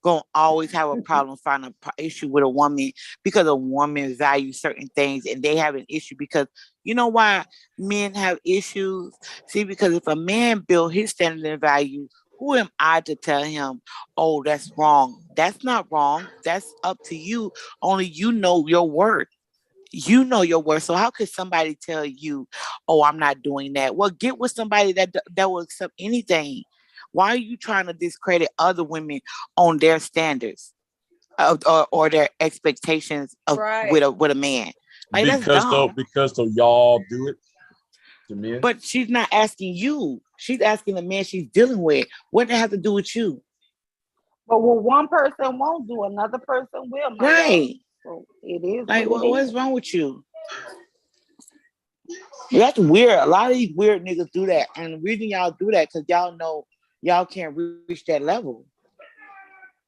Speaker 18: gonna always have a problem finding an issue with a woman because a woman values certain things and they have an issue because you know why men have issues? See, because if a man build his standard and value, who am I to tell him, oh, that's wrong? That's not wrong. That's up to you. Only you know your worth. You know your worth. So how could somebody tell you, oh, I'm not doing that? Well, get with somebody that will accept anything. Why are you trying to discredit other women on their standards or their expectations of with a man? Like,
Speaker 13: because y'all do it to men.
Speaker 18: But she's not asking you. She's asking the man she's dealing with. What does it have to do with you?
Speaker 11: But what one person won't do, another person will.
Speaker 18: Right.
Speaker 11: So it is.
Speaker 18: Like, what's wrong with you? That's weird. A lot of these weird niggas do that. And the reason y'all do that because y'all know y'all can't reach that level.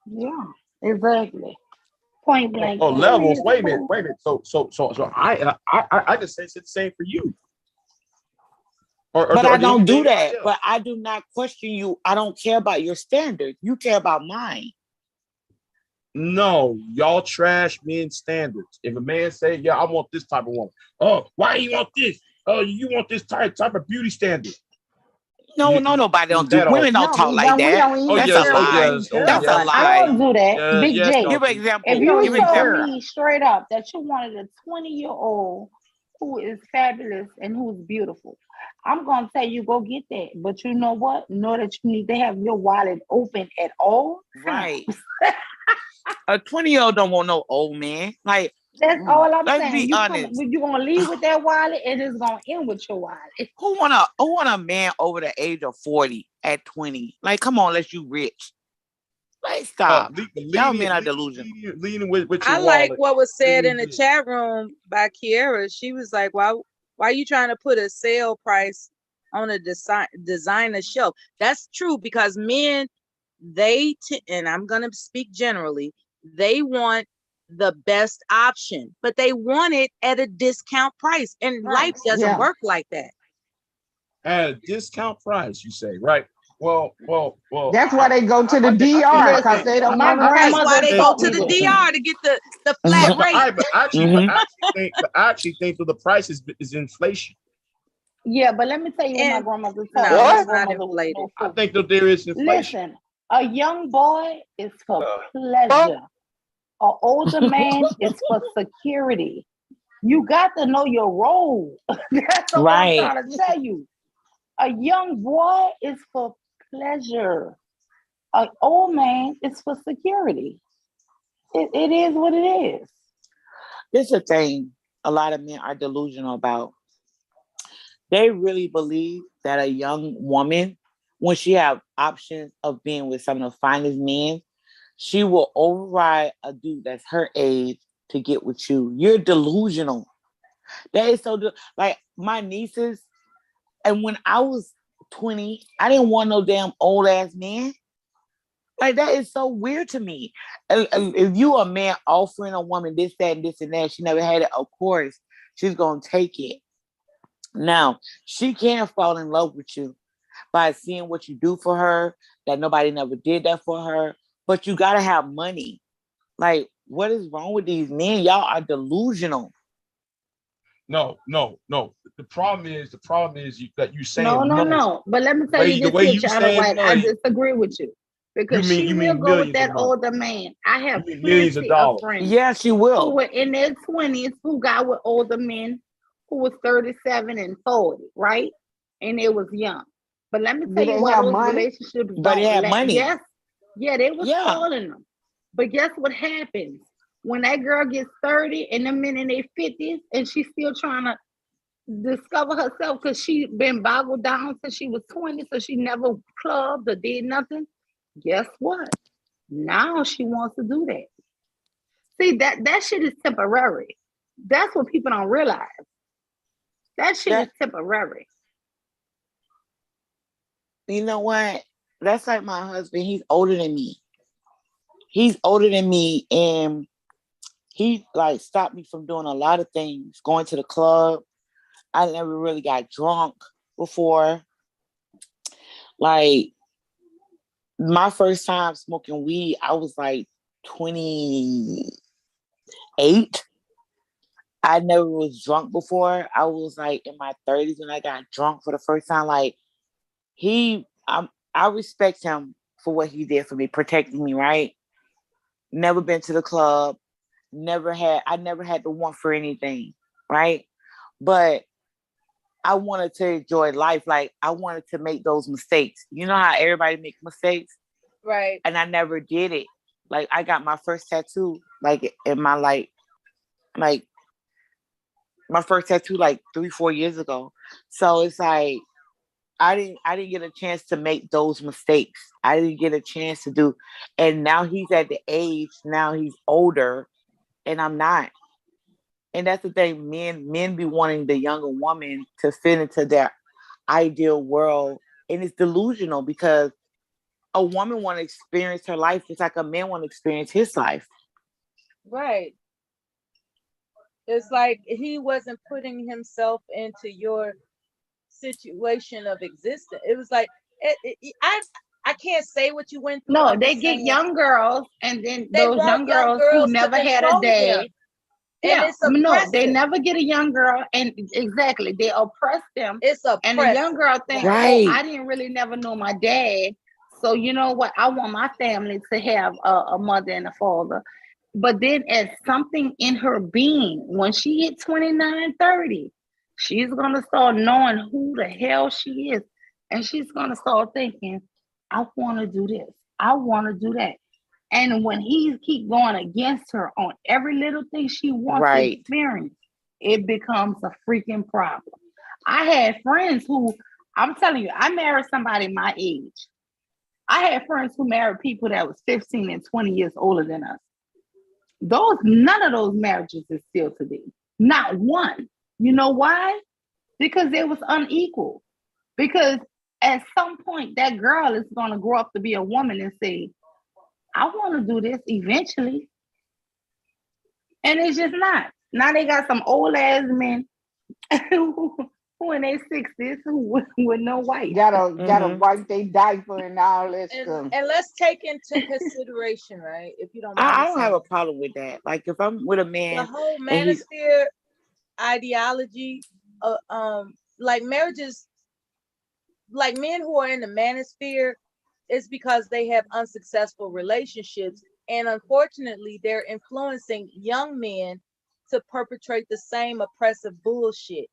Speaker 11: Yeah, exactly. Point blank.
Speaker 13: Oh, levels. Wait a minute. So I just say it's the same for you.
Speaker 18: But I don't do that. But I do not question you. I don't care about your standards. You care about mine.
Speaker 13: No, y'all trash men's standards. If a man say, yeah, I want this type of woman. Oh, why do you want this? oh, you want this type of beauty standard.
Speaker 18: No, nobody don't do. Women don't talk like that. That's a lie. That's a lie.
Speaker 11: I don't do that. Big J.
Speaker 18: Give an example.
Speaker 11: If you told me straight up that you wanted a 20-year-old who is fabulous and who's beautiful, I'm gonna tell you go get that. But you know what? Know that you need to have your wallet open at all
Speaker 18: times. Right. A 20-year-old don't want no old man. Like
Speaker 11: that's all I'm
Speaker 18: let's
Speaker 11: saying.
Speaker 18: Be honest.
Speaker 11: You're gonna leave with that wallet and it's gonna end with your wallet.
Speaker 18: Who want a man over the age of 40 at 20? Like, come on, unless you rich. Like, stop. Y'all men are delusional.
Speaker 13: Leading with your
Speaker 12: I
Speaker 13: wallet.
Speaker 12: like what was said in the chat room by Kiera. She was like, why are you trying to put a sale price on a designer shelf? That's true, because men, and I'm going to speak generally, they want the best option, but they want it at a discount price, and life doesn't work like that.
Speaker 13: At a discount price, you say, right? Well.
Speaker 4: That's why they go to the DR, because they don't want to.
Speaker 12: That's why they go to the DR to get the flat rate.
Speaker 13: But I actually think that the price is inflation.
Speaker 11: Yeah, but let me tell you what my grandmother told me.
Speaker 12: No, it's not inflated.
Speaker 13: I think that there is inflation.
Speaker 11: Listen, a young boy is for pleasure. An older man is for security. You got to know your role. That's what I'm trying to tell you. A young boy is for pleasure. An old man is for security. It is what it is.
Speaker 18: This is a thing a lot of men are delusional about. They really believe that a young woman, when she have options of being with some of the finest men, she will override a dude that's her age to get with you. You're delusional. That is so like my nieces. And when I was 20, I didn't want no damn old ass man. Like, that is so weird to me. If you a man offering a woman this, that, and this, and that, she never had it, of course, she's going to take it. Now, she can fall in love with you by seeing what you do for her, that nobody never did that for her, but you got to have money. Like, what is wrong with these men? Y'all are delusional.
Speaker 13: No. The problem is that you saying
Speaker 11: no. But let me tell you this, White. I disagree with you, because she will go with that older man. I have plenty of friends.
Speaker 18: Yeah, she will.
Speaker 11: Who were in their 20s who got with older men who was 37 and 40, right? And it was young. But let me tell you why those relationships
Speaker 18: but they had money.
Speaker 11: Yes. Yeah, they were spoiling them. But guess what happens? When that girl gets 30 and the men in their 50s and she's still trying to discover herself because she been boggled down since she was 20, so she never clubbed or did nothing. Guess what? Now she wants to do that. See, that shit is temporary. That's what people don't realize. That shit is temporary.
Speaker 18: You know what? That's like my husband. He's older than me. And he like stopped me from doing a lot of things, going to the club. I never really got drunk before. Like, my first time smoking weed, I was like 28. I never was drunk before. I was like in my 30s when I got drunk for the first time. Like, I respect him for what he did for me, protecting me, right? Never been to the club. I never had to want for anything, right? But I wanted to enjoy life. Like, I wanted to make those mistakes. You know how everybody makes mistakes?
Speaker 12: Right.
Speaker 18: And I never did it. Like, I got my first tattoo, like, in my, like my first tattoo, like 3-4 years ago. So it's like, I didn't get a chance to make those mistakes. I didn't get a chance to do. And now he's at the age, now he's older, and I'm not. And that's the thing, men be wanting the younger woman to fit into their ideal world. And it's delusional, because a woman want to experience her life just like a man want to experience his life.
Speaker 12: Right. It's like he wasn't putting himself into your situation of existence. It was like, I can't say what you went through.
Speaker 11: No, they get young girls, and then those young girls who never had a dad.
Speaker 12: And it's oppressive.
Speaker 11: No, they never get a young girl, and exactly, they oppress them.
Speaker 12: It's oppressive.
Speaker 11: And the young girl thinks, oh, I didn't really never know my dad, so you know what? I want my family to have a mother and a father. But then as something in her being, when she hit 29, 30, she's going to start knowing who the hell she is. And she's going to start thinking, I want to do this. I want to do that. And when he keep going against her on every little thing she wants to experience, it becomes a freaking problem. I had friends who, I'm telling you, I married somebody my age. I had friends who married people that was 15 and 20 years older than us. None of those marriages is still today. Not one. You know why? Because it was unequal. Because at some point, that girl is going to grow up to be a woman and say, I want to do this eventually. And it's just not. Now they got some old ass men who in their 60s who with no wife.
Speaker 4: Gotta wipe their diaper and all that stuff.
Speaker 12: And let's take into consideration, right? If you don't mind.
Speaker 18: I don't have a problem with that. Like if I'm with a man,
Speaker 12: the whole manosphere ideology, like marriages, like men who are in the manosphere, it's because they have unsuccessful relationships, and unfortunately, they're influencing young men to perpetrate the same oppressive bullshit.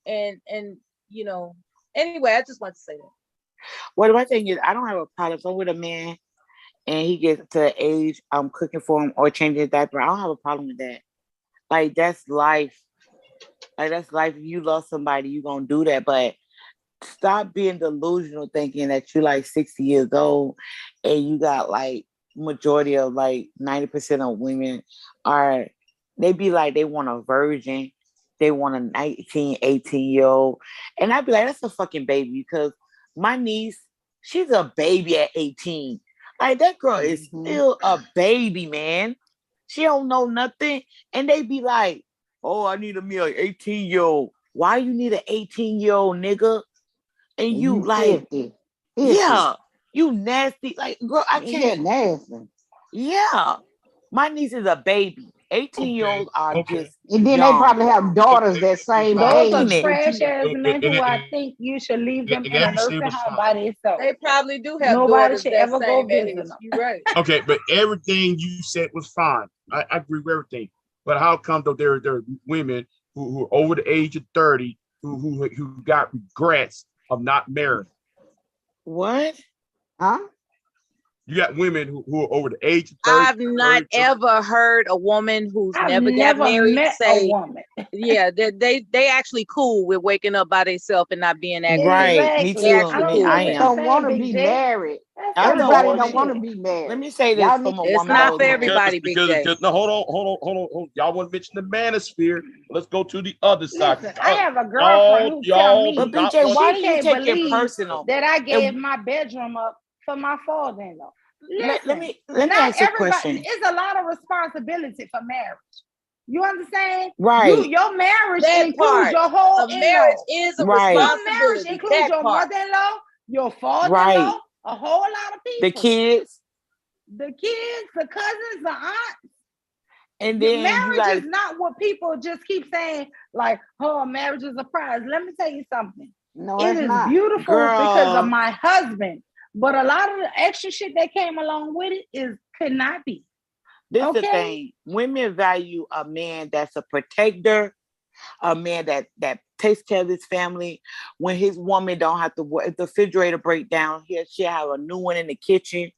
Speaker 12: And you know, anyway, I just want to say that.
Speaker 18: Well, my thing is, I don't have a problem. If I'm with a man and he gets to the age I'm cooking for him or changing his diaper, I don't have a problem with that. Like that's life. Like that's life. If you love somebody, you're gonna do that. But stop being delusional thinking that you're like 60 years old and you got like majority of like 90% of women they be like they want a virgin, they want a 19, 18-year-old. And I'd be like, that's a fucking baby, because my niece, she's a baby at 18. Like that girl is still a baby, man. She don't know nothing. And they be like, oh, I need me an 18-year-old. Why you need an 18-year-old nigga? And you like, 50. Yeah, you nasty. Like, girl, I can't.
Speaker 4: Nasty.
Speaker 18: Yeah. My niece is a baby. 18-year-olds are just
Speaker 4: and then
Speaker 18: young.
Speaker 4: They probably have daughters that same age.
Speaker 11: Those are trash ass men who I think you should leave them in a nursing home by themselves.
Speaker 12: They probably do have
Speaker 11: Nobody
Speaker 12: daughters
Speaker 11: should
Speaker 12: that
Speaker 11: ever go
Speaker 12: same
Speaker 11: visit
Speaker 12: age.
Speaker 11: them.
Speaker 12: You're right.
Speaker 13: Okay, but everything you said was fine. I agree with everything. But how come though there are women who are over the age of 30 who got regrets of not marrying?
Speaker 18: What?
Speaker 4: Huh?
Speaker 13: You got women who are over the age of 30.
Speaker 12: I've not ever heard a woman who's never got married
Speaker 11: met
Speaker 12: say,
Speaker 11: a woman.
Speaker 12: yeah, they actually cool with waking up by themselves and not being that
Speaker 18: right. Me too.
Speaker 12: I
Speaker 18: am.
Speaker 4: Don't want to be married. Everybody don't want to be married.
Speaker 18: Let me say this from a woman.
Speaker 12: It's not for everybody, Big J.
Speaker 13: No, hold on. Y'all want to mention the manosphere? Let's go to the other side.
Speaker 11: Listen, I have a girlfriend who tell me,
Speaker 18: but BJ, why do you take it personal?
Speaker 11: That I gave my bedroom up for my father-in-law. Listen,
Speaker 18: let me ask you a question.
Speaker 11: It's a lot of responsibility for marriage. You understand?
Speaker 18: Right.
Speaker 11: Your marriage
Speaker 12: that
Speaker 11: includes your whole
Speaker 12: marriage is a responsibility.
Speaker 11: Your marriage includes your mother-in-law, your father-in-law, a whole lot of people.
Speaker 18: The kids,
Speaker 11: the cousins, the aunts.
Speaker 18: And then
Speaker 11: marriage is not what people just keep saying, like, oh, marriage is a prize. Let me tell you something.
Speaker 4: No,
Speaker 11: it is
Speaker 4: not.
Speaker 11: beautiful because of my husband. But a lot of the extra shit that came along with it could not be.
Speaker 18: This is the thing. Women value a man that's a protector, a man that takes care of his family. When his woman don't have to work, if the refrigerator break down, she'll have a new one in the kitchen.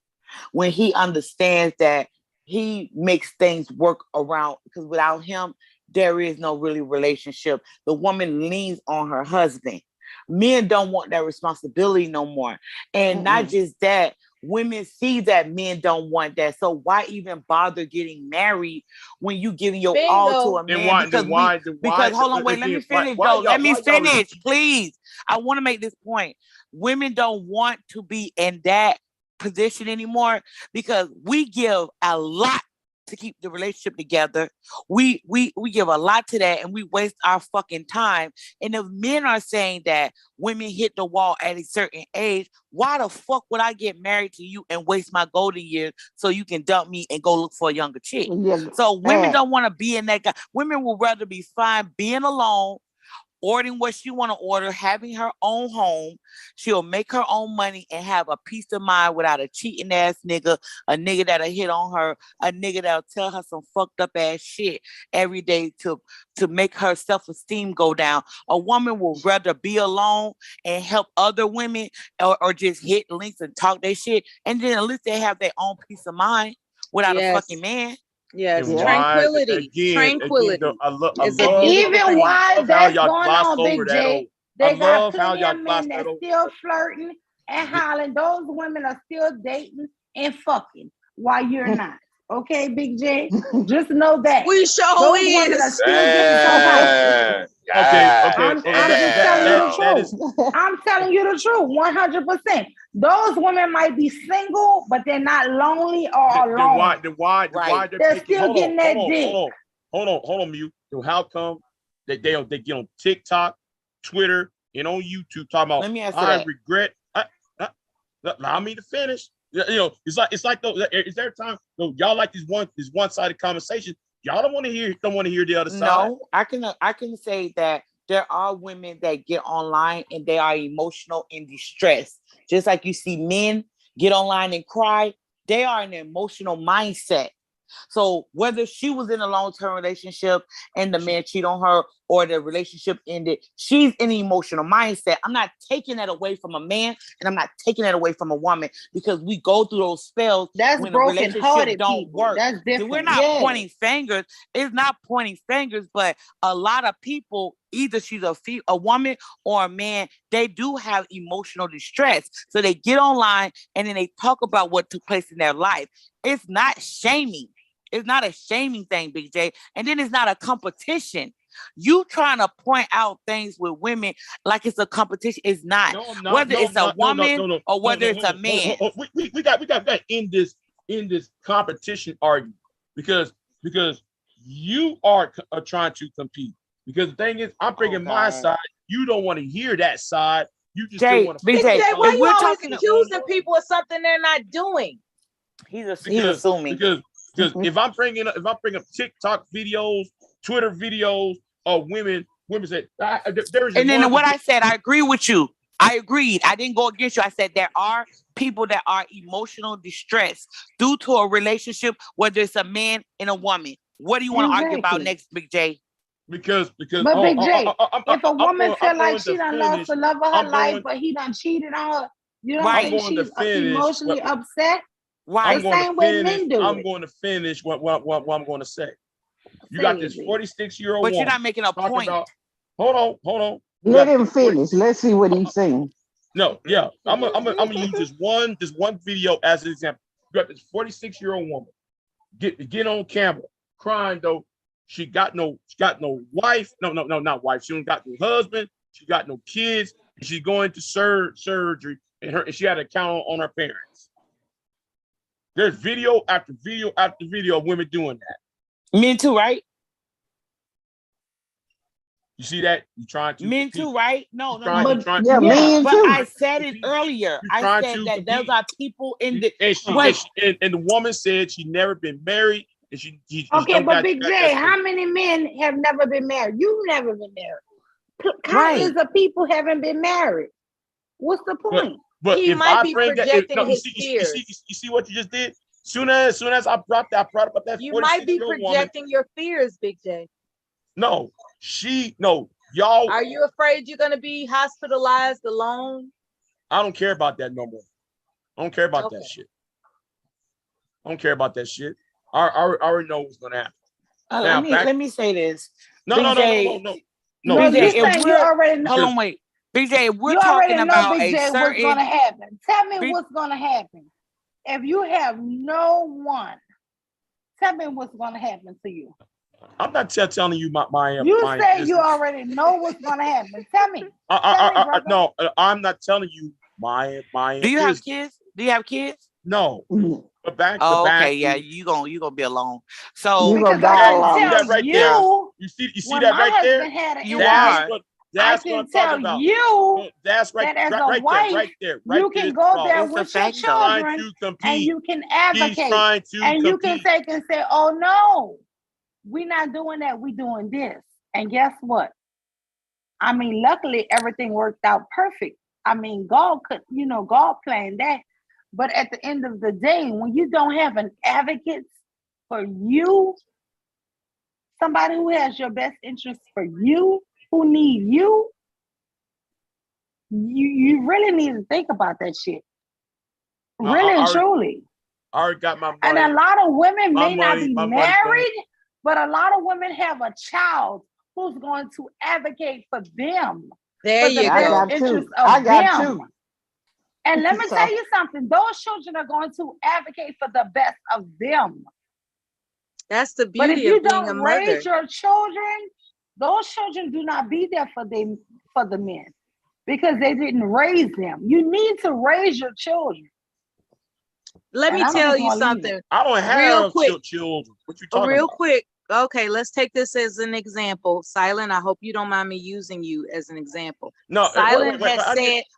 Speaker 18: When he understands that he makes things work around, because without him, there is no really relationship. The woman leans on her husband. Men don't want that responsibility no more. And not just that, women see that men don't want that. So why even bother getting married when you giving your all to a man? Because hold on, wait, let me finish though. Let me finish, please. I want to make this point. Women don't want to be in that position anymore because we give a lot to keep the relationship together. We give a lot to that, and we waste our fucking time. And if men are saying that women hit the wall at a certain age, why the fuck would I get married to you and waste my golden years so you can dump me and go look for a younger chick? So women don't want to be in that guy. Women would rather be fine being alone, ordering what she want to order, having her own home. She'll make her own money and have a peace of mind without a cheating ass nigga, a nigga that'll hit on her, a nigga that'll tell her some fucked up ass shit every day to make her self-esteem go down. A woman will rather be alone and help other women or just hit links and talk their shit. And then at least they have their own peace of mind without a fucking man.
Speaker 12: Yes,
Speaker 13: And
Speaker 12: tranquility.
Speaker 13: Tranquility. I love
Speaker 11: even while that's going on, Big J, they got
Speaker 13: love how
Speaker 11: plenty
Speaker 13: y'all
Speaker 11: of men
Speaker 13: gloss
Speaker 11: that's
Speaker 13: that over.
Speaker 11: still flirting and hollering. Those women are still dating and fucking while you're not. Okay, Big J? Just know that.
Speaker 12: We sure
Speaker 11: those
Speaker 12: is.
Speaker 11: women are still getting some I'm just telling you the truth. I'm telling you the truth, 100%. Those women might be single, but they're not lonely or alone.
Speaker 13: Then why
Speaker 11: they're still getting that dick.
Speaker 13: Hold on, Mew. So how come they get on TikTok, Twitter, and on YouTube talking about?
Speaker 18: Let me answer
Speaker 13: I
Speaker 18: that.
Speaker 13: regret. Allow me to finish. You know, it's like is there time? No, y'all like this one-sided conversation. Y'all don't want to hear the other side.
Speaker 18: No, I can say that there are women that get online and they are emotional and distressed. Just like you see men get online and cry, they are in an emotional mindset. So whether she was in a long-term relationship and the man cheated on her or the relationship ended, she's in an emotional mindset. I'm not taking that away from a man and I'm not taking that away from a woman because we go through those spells when a relationship don't work.
Speaker 11: That's different.
Speaker 18: We're not pointing fingers. It's not pointing fingers, but a lot of people, either she's a woman or a man, they do have emotional distress. So they get online and then they talk about what took place in their life. It's not shaming. It's not a shaming thing, Big J. And then it's not a competition. You trying to point out things with women like it's a competition. It's not. Whether it's a woman or whether it's a man.
Speaker 13: We got to end this competition argument because you are trying to compete. Because the thing is, I'm bringing my side. You don't want to hear that side. You just don't want to.
Speaker 12: Big J, why you always accusing people of something they're not doing?
Speaker 18: He's assuming.
Speaker 13: Because if I'm bringing up TikTok videos, Twitter videos of women say there's.
Speaker 18: And then what I said, I agree with you. I agreed. I didn't go against you. I said there are people that are emotional distress due to a relationship, whether it's a man and a woman. What do you want to argue about next, Big J?
Speaker 13: Because
Speaker 11: Big J, if a woman feel like she done lost the love of her life, but he done cheated on her, you don't think she's emotionally upset?
Speaker 18: Right.
Speaker 11: The same way men do.
Speaker 13: I'm going to finish what I'm going to say. You got this 46-year-old
Speaker 18: but
Speaker 13: woman.
Speaker 18: You're not making a point.
Speaker 13: Hold on.
Speaker 4: Let him finish. Let's see what he's saying.
Speaker 13: No, yeah. I'm gonna use this one video as an example. You got this 46-year-old woman. Get on camera, crying though. She got no wife. No, not wife. She don't got no husband. She got no kids. And she's going to surgery, and she had to count on her parents. There's video after video after video of women doing that.
Speaker 18: Men too, right?
Speaker 13: You see that? You trying to
Speaker 18: men too, right? No.
Speaker 4: Men
Speaker 18: But
Speaker 4: too.
Speaker 18: I said it earlier. I said that those are people in the
Speaker 13: and the woman said she'd never been married. And she
Speaker 11: okay, but Big J, how many men have never been married? You've never been married. Countless of people haven't been married. What's the point?
Speaker 13: But
Speaker 12: he
Speaker 13: if
Speaker 12: might
Speaker 13: I
Speaker 12: be
Speaker 13: bring
Speaker 12: projecting
Speaker 13: that,
Speaker 12: his fears.
Speaker 13: You see what you just did? Soon as I brought up that
Speaker 12: you might be projecting your fears, Big J.
Speaker 13: No, y'all.
Speaker 12: Are you afraid you're gonna be hospitalized alone?
Speaker 13: I don't care about that no more. I don't care about that shit. I don't care about that shit. I already know what's gonna happen.
Speaker 18: Let me say this.
Speaker 13: No.
Speaker 18: BJ,
Speaker 11: you already know.
Speaker 18: Hold on, wait. BJ, we're
Speaker 11: you
Speaker 18: talking about
Speaker 11: Big J, what's gonna happen. Tell me what's gonna happen. If you have no one, tell me what's gonna happen to you.
Speaker 13: I'm not telling you my
Speaker 11: You
Speaker 13: my
Speaker 11: say
Speaker 13: business.
Speaker 11: you already know what's gonna happen. Tell me.
Speaker 13: No, I'm not telling you my
Speaker 18: Do you
Speaker 13: business.
Speaker 18: have kids? Do you have kids?
Speaker 13: No. But back.
Speaker 18: Okay, yeah, you gonna be alone. So
Speaker 11: you gonna die alone.
Speaker 13: See that right there? You see that right there?
Speaker 18: You are.
Speaker 13: That's what I'm talking about. That's right,
Speaker 11: that as
Speaker 13: right,
Speaker 11: a wife,
Speaker 13: right there. Right
Speaker 11: you can go there with your children and you can advocate.
Speaker 13: She's trying to
Speaker 11: and
Speaker 13: compete.
Speaker 11: you can say, oh no, we're not doing that. We're doing this. And guess what? I mean, luckily everything worked out perfect. I mean, God planned that. But at the end of the day, when you don't have an advocate for you, somebody who has your best interest for you, who need you really need to think about that shit. Really and truly.
Speaker 13: I already got my money.
Speaker 11: And a lot of women may not be married, but a lot of women have a child who's going to advocate for them.
Speaker 12: There you go.
Speaker 11: I got two. And let me tell you something. Those children are going to advocate for the best of them.
Speaker 12: That's the beauty of being a mother.
Speaker 11: But if you don't raise your children, those children do not be there for the men because they didn't raise them. You need to raise your children.
Speaker 12: Let me tell you something.
Speaker 13: I don't have children. What you talking
Speaker 12: real
Speaker 13: about?
Speaker 12: quick. Okay, let's take this as an example. Silent, I hope you don't mind me using you as an example.
Speaker 13: No,
Speaker 12: Silent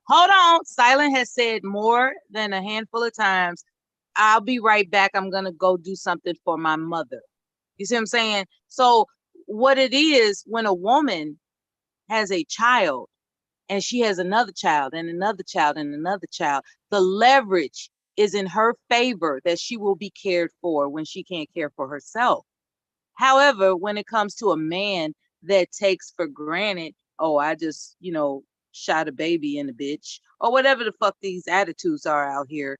Speaker 12: hold on. Silent has said more than a handful of times, I'll be right back. I'm going to go do something for my mother. You see what I'm saying? So what it is when a woman has a child and she has another child and another child and another child, the leverage is in her favor that she will be cared for when she can't care for herself. However, when it comes to a man that takes for granted, oh, I just, shot a baby in a bitch, or whatever the fuck these attitudes are out here,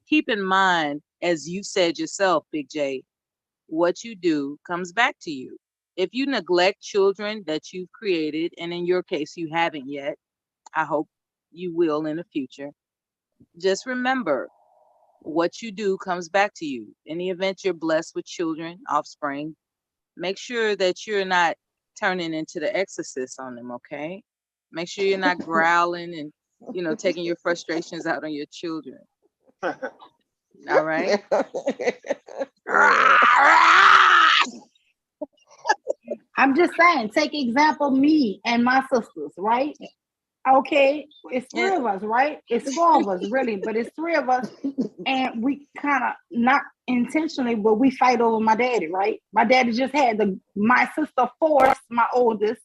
Speaker 12: keep in mind, as you said yourself, Big J, what you do comes back to you. If you neglect children that you've created, and in your case, you haven't yet, I hope you will in the future, just remember, what you do comes back to you. In the event you're blessed with children, offspring, make sure that you're not turning into the exorcist on them, okay? Make sure you're not growling and, taking your frustrations out on your children. All right?
Speaker 11: I'm just saying, take example, me and my sisters, right? Okay, it's three of us, right? It's four of us, really, but it's three of us. And we kind of, not intentionally, but we fight over my daddy, right? My daddy just had my sister force my oldest,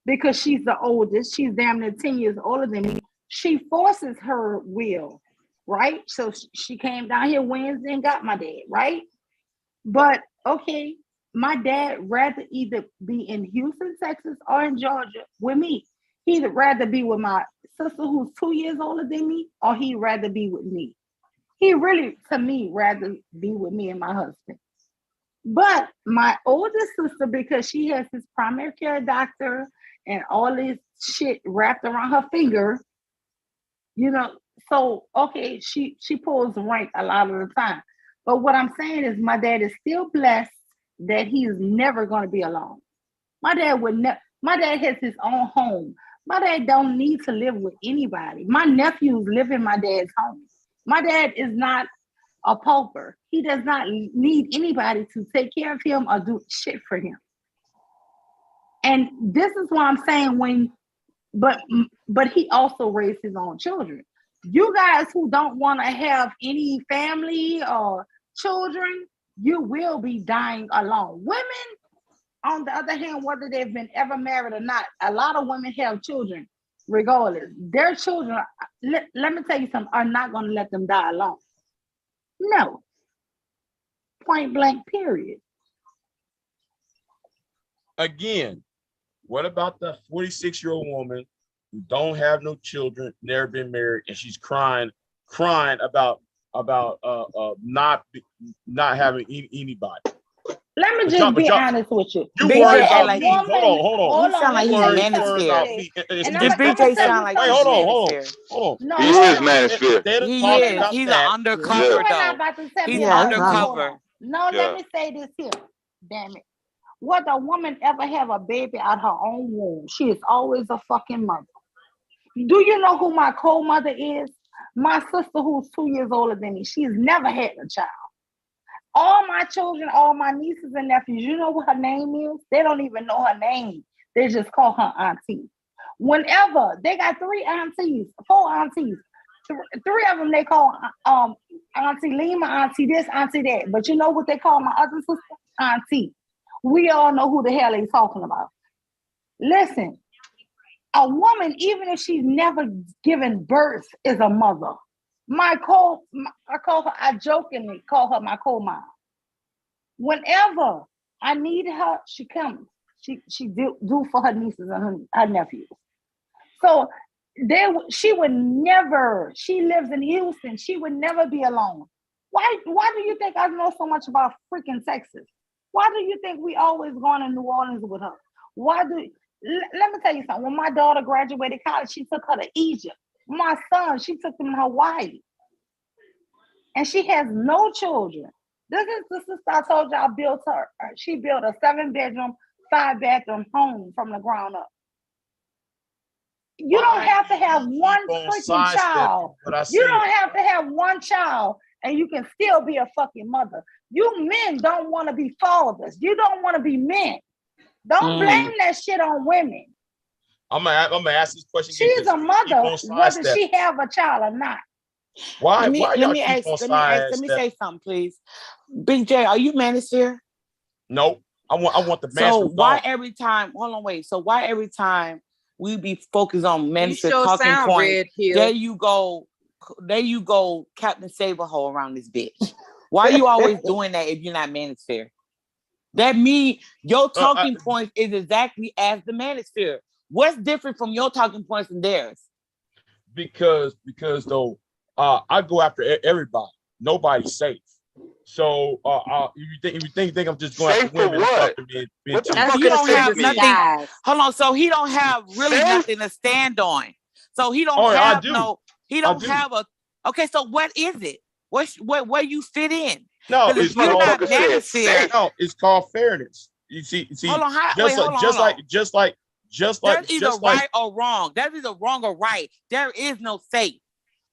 Speaker 11: because she's the oldest. She's damn near 10 years older than me. She forces her will, right? So she came down here Wednesday and got my dad, right? But, okay, my dad rather either be in Houston, Texas, or in Georgia with me. He'd rather be with my sister who's 2 years older than me, or he'd rather be with me. He really, to me, rather be with me and my husband. But my oldest sister, because she has this primary care doctor and all this shit wrapped around her finger, so, okay, she pulls the rank a lot of the time. But what I'm saying is my dad is still blessed that he's never going to be alone. My dad has his own home. My dad don't need to live with anybody. My nephews live in my dad's home. My dad is not a pauper. He does not need anybody to take care of him or do shit for him. And this is what I'm saying but he also raised his own children. You guys who don't want to have any family or children, you will be dying alone. Women, on the other hand, whether they've been ever married or not, a lot of women have children regardless. Their children, let me tell you something, are not going to let them die alone. No. Point blank, period.
Speaker 13: Again, what about the 46-year-old woman who don't have no children, never been married, and she's crying about not having anybody?
Speaker 11: Let me just be honest with you.
Speaker 13: You worry about me. Hold on.
Speaker 18: You sound like he's a manosphere.
Speaker 13: This
Speaker 18: BJ sound like
Speaker 13: hold on.
Speaker 3: No, he is manosphere.
Speaker 18: He is. He's an undercover though. He's undercover.
Speaker 11: No, let me say this here. Damn it. Whether a woman ever have a baby out her own womb, she is always a fucking mother. Do you know who my co-mother is? My sister, who's 2 years older than me, she's never had a child. All my children, all my nieces and nephews, you know what her name is? They don't even know her name. They just call her auntie. Whenever they got 4 aunties, three of them they call Auntie Lima, Auntie this, Auntie that. But you know what they call my other sister? Auntie. We all know who the hell they talking about. Listen, a woman, even if she's never given birth, is a mother. I jokingly call her my co-mom. Whenever I need her, she comes. She do for her nieces and her nephews. So she would never, she lives in Houston, she would never be alone. Why do you think I know so much about freaking Texas? Why do you think we always going to New Orleans with her? Let me tell you something. When my daughter graduated college, she took her to Egypt. My son, she took him to Hawaii. And she has no children. This is the sister I told you I built her. She built a 7-bedroom, 5-bathroom home from the ground up. You don't have to have one freaking child. You don't have to have one child and you can still be a fucking mother. You men don't want to be fathers. You don't want to be men. Don't blame that shit on women.
Speaker 13: I'm gonna ask this question.
Speaker 11: She's a mother, whether she have a child or not.
Speaker 18: Let me say something, please. Big J, are you manosphere?
Speaker 13: No, I want the manosphere.
Speaker 18: So why every time? Hold on, wait. So why every time we be focused on manosphere talking points? There you go, Captain Saberhole around this bitch. Why are you always doing that if you're not manosphere? That means your talking points is exactly as the manosphere. What's different from your talking points and theirs?
Speaker 13: Because though I go after everybody. Nobody's safe. So if you think I'm just going after women, what the fuck
Speaker 18: you don't have nothing. Hold on, so he don't have really nothing to stand on. So he don't have okay, so what is it? Where you fit in?
Speaker 13: No, it's called fairness. You see. Hold on, just like
Speaker 18: that's either right or wrong. That is a wrong or right. There is no safe.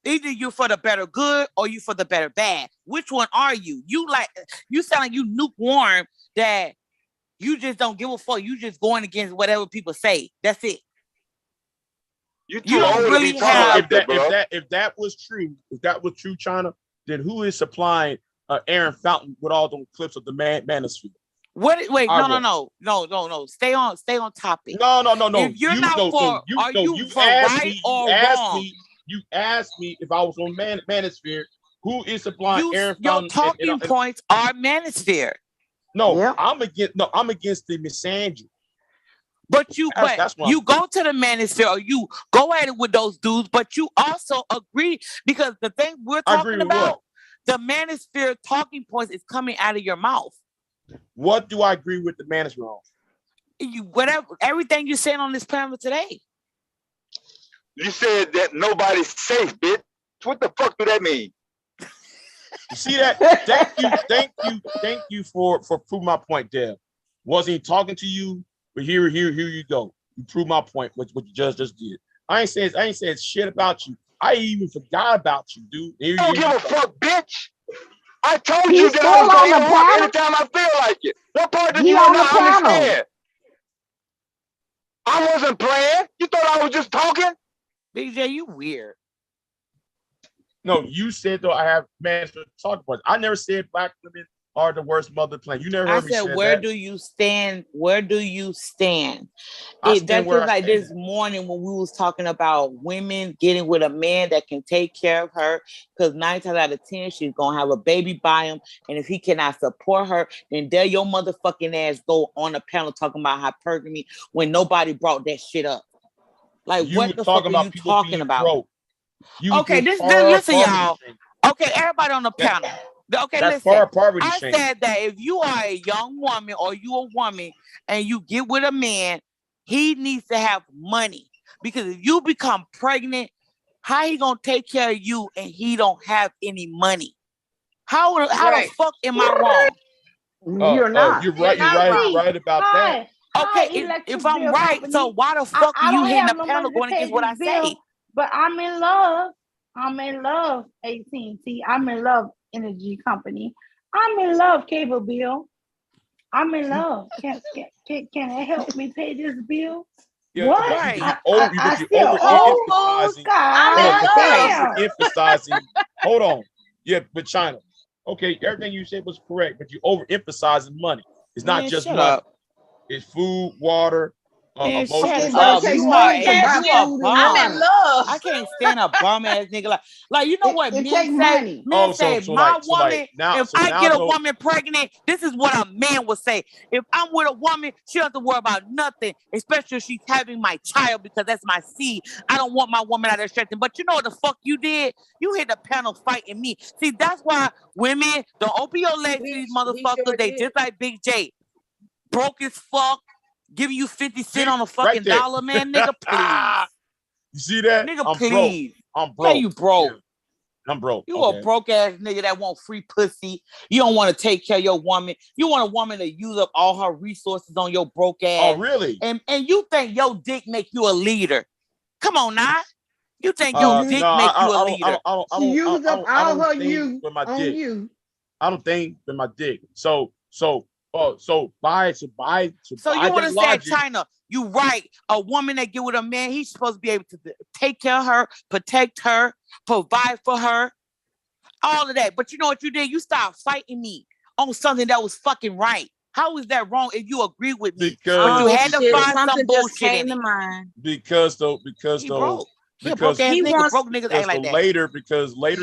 Speaker 18: Either you for the better good or you for the better bad. Which one are you? You sound like you lukewarm that you just don't give a fuck. You just going against whatever people say. That's it.
Speaker 3: You don't really have
Speaker 13: if that was true, China, then who is supplying Aaron Fountain with all those clips of the manosphere?
Speaker 18: Wait, no. Stay on topic.
Speaker 13: No.
Speaker 18: If you're not for, are you for right or wrong?
Speaker 13: You asked me if I was on manosphere. Who is supplying Aaron Fountain?
Speaker 18: Your talking points are manosphere.
Speaker 13: No, I'm against the misandry.
Speaker 18: But you go to the manosphere or you go at it with those dudes, but you also agree because the thing we're talking about, the manosphere talking points is coming out of your mouth.
Speaker 13: What do I agree with the manosphere on?
Speaker 18: Everything you're saying on this panel today.
Speaker 3: You said that nobody's safe, bitch. What the fuck do that mean?
Speaker 13: You see that? Thank you for proving my point, Deb. Wasn't talking to you, but here you go. You proved my point, what you just did. I ain't saying shit about you. I even forgot about you, dude.
Speaker 3: Don't give a fuck, bitch. I told you that I was going to work anytime I feel like it. What part did you not understand? I wasn't playing. You thought I was just talking?
Speaker 18: BJ, you weird.
Speaker 13: No, you said though I have manosphere talking points. I never said black women are the worst mother plane. You never heard me say that.
Speaker 18: Where do you stand? Where do you stand? That's just like this morning when we was talking about women getting with a man that can take care of her, because 9 times out of 10 she's gonna have a baby by him, and if he cannot support her, then there your motherfucking ass go on a panel talking about hypergamy when nobody brought that shit up. Like what the fuck are you talking about? Okay, listen, y'all. Okay, everybody on the panel. Okay, listen. I said that if you are a young woman or you a woman and you get with a man, he needs to have money. Because if you become pregnant, how he gonna take care of you and he don't have any money? How the fuck am I wrong?
Speaker 13: You're not. You're right about that.
Speaker 18: Okay, if I'm right, so why the fuck are you hitting the panel going against what I say?
Speaker 11: But I'm in love. I'm in love, AT&T. I'm in love, Energy Company. I'm in love, Cable Bill. I'm in love. Can it help me pay this bill?
Speaker 13: Yeah,
Speaker 11: What?
Speaker 13: but you
Speaker 11: I still
Speaker 13: overemphasizing.
Speaker 11: God damn.
Speaker 13: Overemphasizing. Hold on. Yeah, but China. Okay, everything you said was correct, but you overemphasizing money. It's not just money.
Speaker 18: Up.
Speaker 13: It's food, water, emotions.
Speaker 18: You are a bum.
Speaker 11: I'm in love.
Speaker 18: I can't stand a bum ass nigga. Like you know what
Speaker 11: it
Speaker 18: men
Speaker 11: take
Speaker 18: say?
Speaker 11: money.
Speaker 18: Men say, my woman, if I get a
Speaker 13: though,
Speaker 18: woman pregnant, this is what a man would say. If I'm with a woman, she doesn't have to worry about nothing, especially if she's having my child because that's my seed. I don't want my woman out there stretching. But you know what the fuck you did? You hit the panel fighting me. See, that's why women don't open your legs to these motherfuckers. They just like Big J. Broke as fuck. Giving you 50 cents on a fucking dollar, man. Nigga, please.
Speaker 13: You see that?
Speaker 18: Nigga,
Speaker 13: I'm
Speaker 18: please.
Speaker 13: broke. I'm broke.
Speaker 18: Yeah, you broke.
Speaker 13: Yeah. I'm broke.
Speaker 18: You a broke ass nigga that want free pussy. You don't want to take care of your woman. You want a woman to use up all her resources on your broke ass.
Speaker 13: Oh, really?
Speaker 18: And you think your dick make you a leader. Come on now. You think your dick make you a leader.
Speaker 11: She used up all her youth on
Speaker 13: dick.
Speaker 11: you.
Speaker 13: I don't think with my dick. So by
Speaker 18: So you want to say, China, you right. A woman that get with a man, he's supposed to be able to take care of her, protect her, provide for her, all of that. But you know what you did? You started fighting me on something that was fucking right. How is that wrong if you agree with me? But you had to find some bullshit in it.
Speaker 13: Because
Speaker 18: he broke niggas act like that.
Speaker 13: Later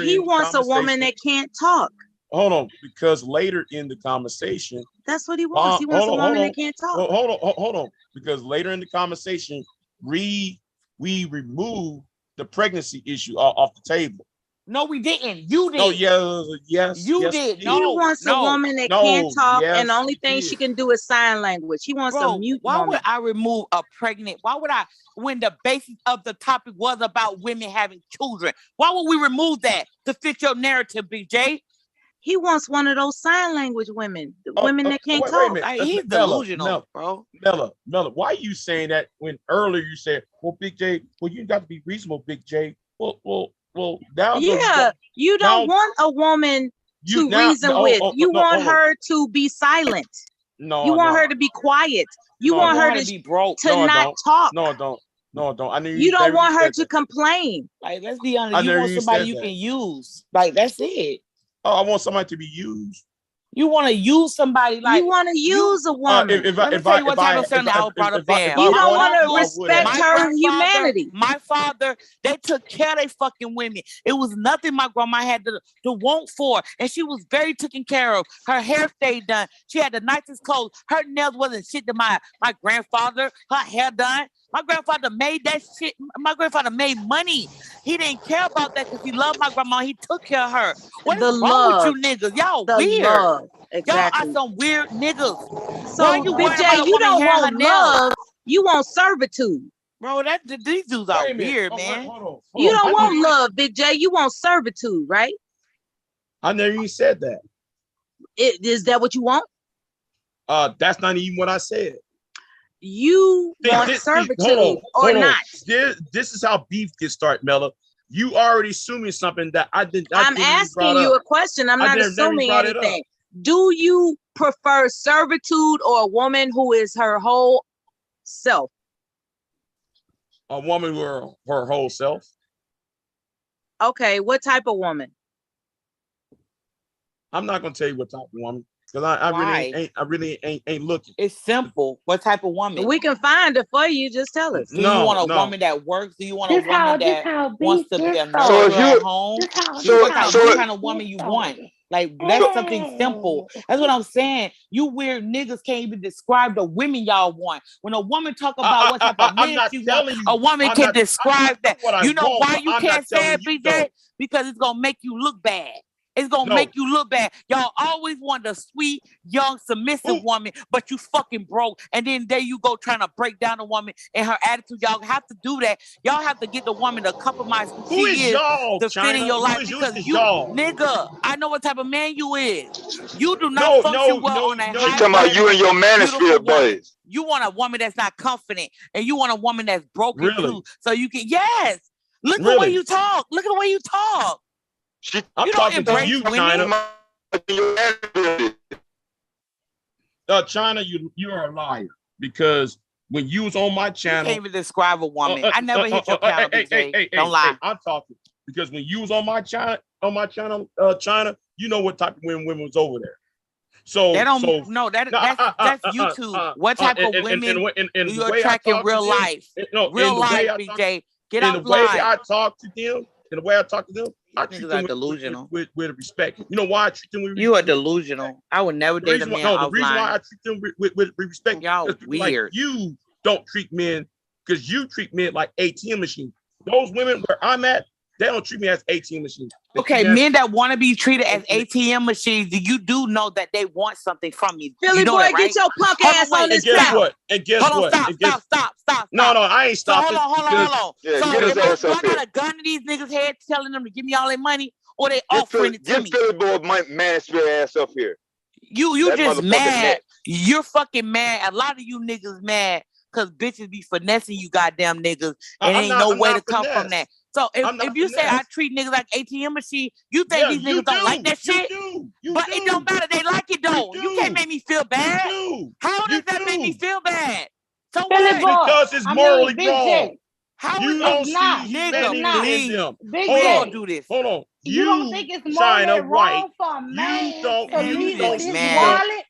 Speaker 12: he wants a woman that can't talk.
Speaker 13: Hold on, because later in the conversation,
Speaker 12: that's what he wants. He wants a woman that can't talk.
Speaker 13: Hold on, because later in the conversation, we removed the pregnancy issue off the table.
Speaker 18: No, we didn't. You did.
Speaker 13: No, yes.
Speaker 18: You did.
Speaker 12: He wants a woman that can't talk, and the only thing she can do is sign language. He wants a mute
Speaker 18: why
Speaker 12: woman.
Speaker 18: would I remove a pregnant? Why would I, when the basis of the topic was about women having children? Why would we remove that to fit your narrative, BJ?
Speaker 12: He wants one of those sign language women, women that can't talk.
Speaker 18: He's delusional, bro.
Speaker 13: Mella, why are you saying that when earlier you said, well, Big J, well, you got to be reasonable, Big J. Well, now.
Speaker 12: Yeah, you don't want a woman to reason with. You want her to be silent.
Speaker 13: No,
Speaker 12: you want her to be quiet. You want her to
Speaker 18: be broke.
Speaker 12: To not talk.
Speaker 13: No, I don't. I knew
Speaker 12: you don't want her to complain.
Speaker 18: Like, let's be honest. You want somebody you can use. Like, that's it.
Speaker 13: Oh, I want somebody to be used.
Speaker 18: You want to use somebody like
Speaker 12: you want to use a woman.
Speaker 18: Let me tell you what type of son I brought up there.
Speaker 12: You don't want to respect her humanity.
Speaker 18: My father, they took care of their fucking women. It was nothing my grandma had to want for, and she was very taken care of. Her hair stayed done. She had the nicest clothes. Her nails wasn't shit to my grandfather. Her hair done. My grandfather made that shit. My grandfather made money. He didn't care about that because he loved my grandma. He took care of her. What is wrong with you niggas? Y'all weird.
Speaker 12: Exactly.
Speaker 18: Y'all are some weird niggas.
Speaker 12: So, Big J, you don't want love. You want servitude.
Speaker 18: Bro, these dudes are weird, man.
Speaker 13: Hold
Speaker 12: you don't want love, Big J. You want servitude, right?
Speaker 13: I never even said that.
Speaker 12: Is that what you want?
Speaker 13: That's not even what I said.
Speaker 12: You want servitude or not?
Speaker 13: This is how beef gets started, Mella. You already assuming something that I didn't.
Speaker 12: I'm asking you a question. I'm not assuming anything. Do you prefer servitude or a woman who is her whole self?
Speaker 13: A woman who her whole self.
Speaker 12: Okay, what type of woman?
Speaker 13: I'm not gonna tell you what type of woman. Because I really ain't looking.
Speaker 18: It's simple. What type of woman?
Speaker 12: We can find it for you. Just tell us.
Speaker 18: Do you want a woman that works? Do you want a woman that wants to be a nurse at home? What kind of woman you want? Like, that's something simple. That's what I'm saying. You weird niggas can't even describe the women y'all want. When a woman talk about what type of man she wants, a woman can describe that. You know why you can't say it, BJ? Because it's gonna make you look bad. It's gonna make you look bad. Y'all always want a sweet, young, submissive woman, but you fucking broke. And then there you go trying to break down a woman and her attitude. Y'all have to do that. Y'all have to get the woman to compromise who she is to fit in your life. Because you, nigga, I know what type of man you is. You do not function well on that high.
Speaker 3: You talking about you and your manosphere buzz.
Speaker 18: You want a woman that's not confident, and you want a woman that's broken too. So you can, yes. Look at the way you talk. Look at the way you talk.
Speaker 13: I'm talking to you, China. China, you are a liar because when you was on my channel,
Speaker 18: you can't even describe a woman. I never hit your channel, BJ. Don't lie.
Speaker 13: I'm talking because when you was on my channel, China, you know what type of women was over there. So
Speaker 18: that's YouTube. What type of women do you attract in real life? Real life, BJ. Get off line.
Speaker 13: The way I talk to them, I treat them
Speaker 18: delusional.
Speaker 13: With respect. You know why I treat them with respect?
Speaker 18: You are delusional. I would never date a man offline.
Speaker 13: The reason why I treat them with respect,
Speaker 18: y'all weird.
Speaker 13: Like you don't treat men because you treat men like ATM machines. Those women where I'm at, they don't treat me as ATM machines.
Speaker 18: Okay, men that want to be treated as ATM machines, you do know that they want something from you.
Speaker 12: Philly
Speaker 18: you know
Speaker 12: boy,
Speaker 18: that, right?
Speaker 12: get your punk ass on this
Speaker 13: channel. And guess what?
Speaker 18: Stop.
Speaker 13: No, I ain't stopping.
Speaker 18: So hold on.
Speaker 3: Yeah,
Speaker 18: so
Speaker 3: get his ass up
Speaker 18: I got a gun to these niggas' head telling them to give me all their money, or they offering it to me.
Speaker 3: Get Philly boy manosphere ass up here.
Speaker 18: You just mad. You're fucking mad. A lot of you niggas mad because bitches be finessing you goddamn niggas, and ain't no way to come from that. So if you say I treat niggas like ATM machine, you think these niggas don't like that shit? But it don't matter. They like it though. You can't make me feel bad. How does that make me feel bad? So what?
Speaker 13: Because it's morally wrong.
Speaker 18: How
Speaker 13: you don't see humanity in them.
Speaker 18: Hold on, do this.
Speaker 13: Hold on.
Speaker 4: You don't think it's morally wrong for a man to leave with his wallet?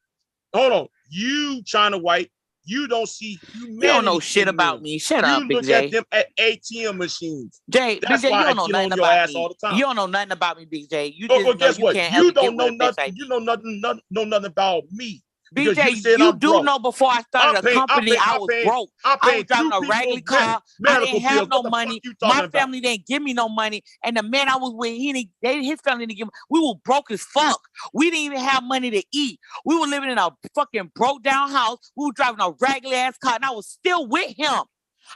Speaker 13: Hold on. You, China White, you don't see humanity.
Speaker 18: You don't know shit about me. Shut up, Big J.
Speaker 13: You look at them at ATM machines.
Speaker 18: Jay,
Speaker 13: that's
Speaker 18: Big J,
Speaker 13: why
Speaker 18: you don't know nothing about me.
Speaker 13: All the time.
Speaker 18: You don't know nothing about me, Big J. You
Speaker 13: just guess
Speaker 18: you
Speaker 13: what?
Speaker 18: Can't
Speaker 13: you don't know
Speaker 18: nothing.
Speaker 13: You know nothing about me.
Speaker 18: BJ, you do know before I started a company, I was broke. I was driving a raggedy car. I didn't have no money. My family didn't give me no money. And the man I was with, his family didn't give me. We were broke as fuck. We didn't even have money to eat. We were living in a fucking broke down house. We were driving a raggedy ass car, and I was still with him.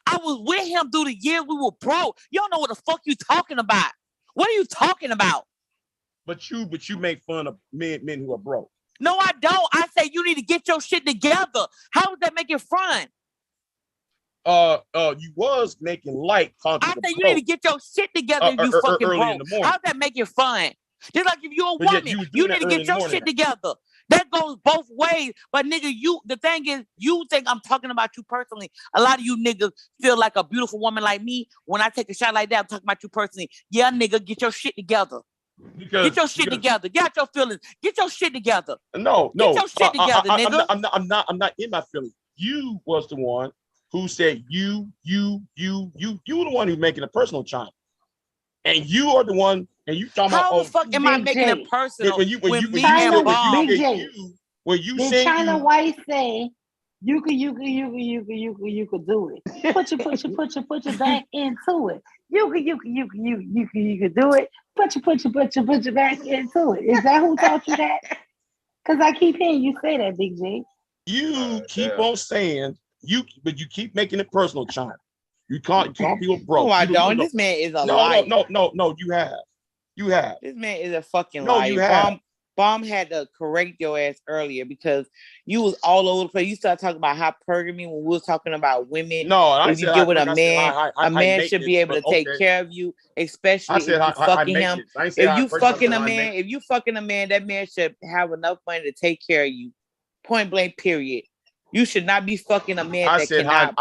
Speaker 18: I was with him through the years we were broke. You don't know what the fuck you talking about. What are you talking about?
Speaker 13: But you make fun of men who are broke.
Speaker 18: No, I don't. I say you need to get your shit together. How does that make it fun?
Speaker 13: You was making light.
Speaker 18: I say you need to get your shit together if you fucking broke. How does that make it fun? Just like if you're a woman, you need to get your shit together. That goes both ways. But nigga, the thing is, you think I'm talking about you personally. A lot of you niggas feel like a beautiful woman like me. When I take a shot like that, I'm talking about you personally. Yeah, nigga, get your shit together. Get your shit together. Get out your feelings. Get your shit together.
Speaker 13: No.
Speaker 18: Get your shit together, nigga.
Speaker 13: I'm not in my feelings. You was the one who said you were the one who's making a personal chime. And you are the one, and you talking about
Speaker 18: how the fuck am I making it personal when me and Bob?
Speaker 13: When you
Speaker 4: say China White say you could do it. Put your back into it. You could do it. Put your back into it. Is that who taught you that? Because I keep hearing you say that, Big J.
Speaker 13: You keep on saying but you keep making it personal, China. You call people broke.
Speaker 18: No, I don't. This man is a liar.
Speaker 13: No, you have.
Speaker 18: This man is a fucking liar.
Speaker 13: You have.
Speaker 18: Bomb had to correct your ass earlier because you was all over the place. You started talking about hypergamy when we was talking about women.
Speaker 13: No,
Speaker 18: if you get with a man, a man should be able to take care of you, especially if you fucking him. If you fucking a man, that man should have enough money to take care of you. Point blank, period. You should not be fucking a man that cannot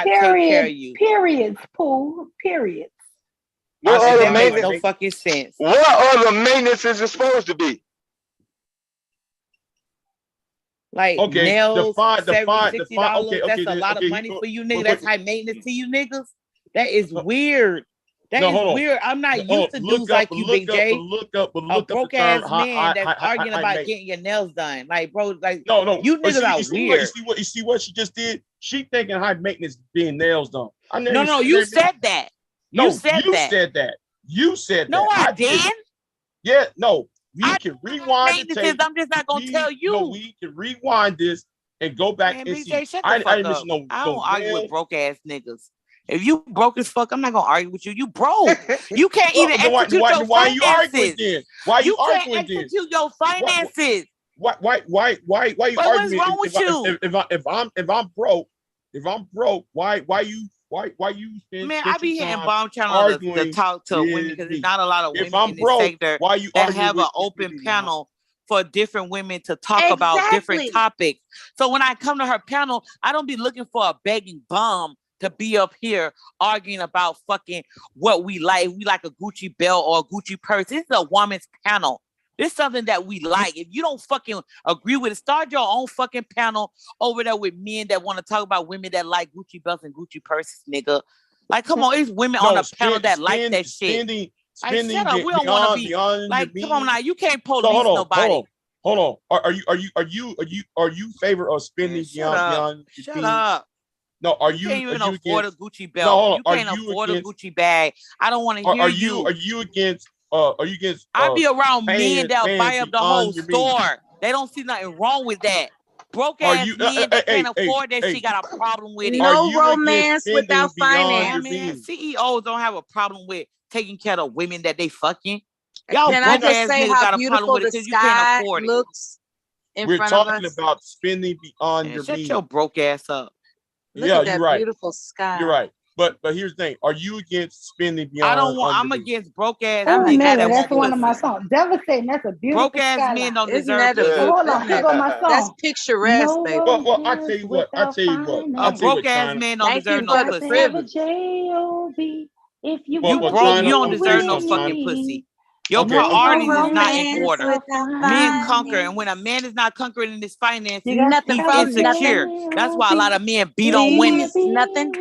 Speaker 18: take care of you.
Speaker 4: Periods, Pooh. Periods.
Speaker 18: That makes no fucking sense.
Speaker 3: What other maintenance is it supposed to be?
Speaker 18: Like nails, $70, $60. That's a lot of money for you niggas. That's high maintenance to you niggas. That is weird. That is weird. I'm not used to dudes like you, Big J. A broke ass man that's arguing about getting your nails done. Like, bro, like
Speaker 13: no.
Speaker 18: You niggas are weird.
Speaker 13: You see what she just did? She thinking high maintenance being nails done.
Speaker 18: No, you said that.
Speaker 13: You said that.
Speaker 18: No, I didn't.
Speaker 13: Yeah, no. We can rewind the tape.
Speaker 18: I'm just not gonna tell you.
Speaker 13: No, we can rewind this and go back and
Speaker 18: BJ,
Speaker 13: see.
Speaker 18: Shut the fuck up. I don't argue with broke ass niggas. If you broke as fuck, I'm not gonna argue with you. You broke. You can't even execute your finances.
Speaker 13: Why are you arguing then? Why are you arguing
Speaker 18: can't execute your finances.
Speaker 13: Why you arguing?
Speaker 18: What's wrong with you?
Speaker 13: If I'm broke, why Why you spend
Speaker 18: I be
Speaker 13: your
Speaker 18: hitting
Speaker 13: time
Speaker 18: bomb channel to
Speaker 13: arguing
Speaker 18: talk to women
Speaker 13: with
Speaker 18: because
Speaker 13: me?
Speaker 18: there's not a lot of
Speaker 13: If
Speaker 18: women
Speaker 13: I'm
Speaker 18: in this
Speaker 13: broke,
Speaker 18: sector
Speaker 13: why you
Speaker 18: that
Speaker 13: arguing
Speaker 18: have
Speaker 13: with
Speaker 18: an open
Speaker 13: me?
Speaker 18: panel for different women to talk about different topics. So when I come to her panel, I don't be looking for a begging bum to be up here arguing about fucking what we like. If we like a Gucci belt or a Gucci purse. This is a woman's panel. This is something that we like. If you don't fucking agree with it, start your own fucking panel over there with men that want to talk about women that like Gucci belts and Gucci purses, nigga. Like, come on, it's women on the panel that like that shit. Like, shut up. We don't want to be like, come on now. You can't police nobody.
Speaker 13: Hold on. Are you favor of spending beyond your
Speaker 18: Shut
Speaker 13: means?
Speaker 18: up.
Speaker 13: No,
Speaker 18: you can't even afford a Gucci belt. No, you can't afford a Gucci bag. I don't want to hear you.
Speaker 13: Are you against? Are you against?
Speaker 18: I be around men that'll buy up the whole store. They don't see nothing wrong with that. Broke ass men that can't afford that shit got a problem with it.
Speaker 12: No romance without finance.
Speaker 18: Man, CEOs don't have a problem with taking care of women that they fucking. Y'all
Speaker 12: Can I just say
Speaker 18: niggas
Speaker 12: how
Speaker 18: got a problem
Speaker 12: beautiful
Speaker 18: with
Speaker 12: the
Speaker 18: it because you can't
Speaker 12: sky
Speaker 18: afford
Speaker 12: looks in
Speaker 13: We're
Speaker 12: front of
Speaker 13: talking
Speaker 12: us?
Speaker 13: about spending beyond your
Speaker 18: Shut
Speaker 13: means.
Speaker 18: your broke ass up.
Speaker 12: Look at that beautiful sky.
Speaker 13: You're right. But here's the thing: are you against spending beyond?
Speaker 18: I don't want. I'm against broke ass.
Speaker 11: Oh,
Speaker 18: men
Speaker 11: that's one of my songs. Devastating. That's a beautiful
Speaker 18: broke ass
Speaker 11: skyline.
Speaker 18: men don't
Speaker 12: Isn't
Speaker 18: deserve
Speaker 12: that a
Speaker 18: pussy.
Speaker 11: Hold on, here go my song.
Speaker 12: That's picturesque, baby.
Speaker 13: Well, I tell you what.
Speaker 18: A broke ass man don't
Speaker 12: Thank you
Speaker 18: deserve
Speaker 12: for
Speaker 18: no
Speaker 12: the
Speaker 18: pussy.
Speaker 12: privilege.
Speaker 11: J-O-B. If you
Speaker 18: broke, you don't deserve no fucking pussy. Your priorities is not in order. Men conquer, and when a man is not conquering in his finances,
Speaker 12: Nothing
Speaker 18: he's
Speaker 12: from
Speaker 18: insecure.
Speaker 12: nothing.
Speaker 18: That's why a lot of men beat on women.
Speaker 12: Nothing.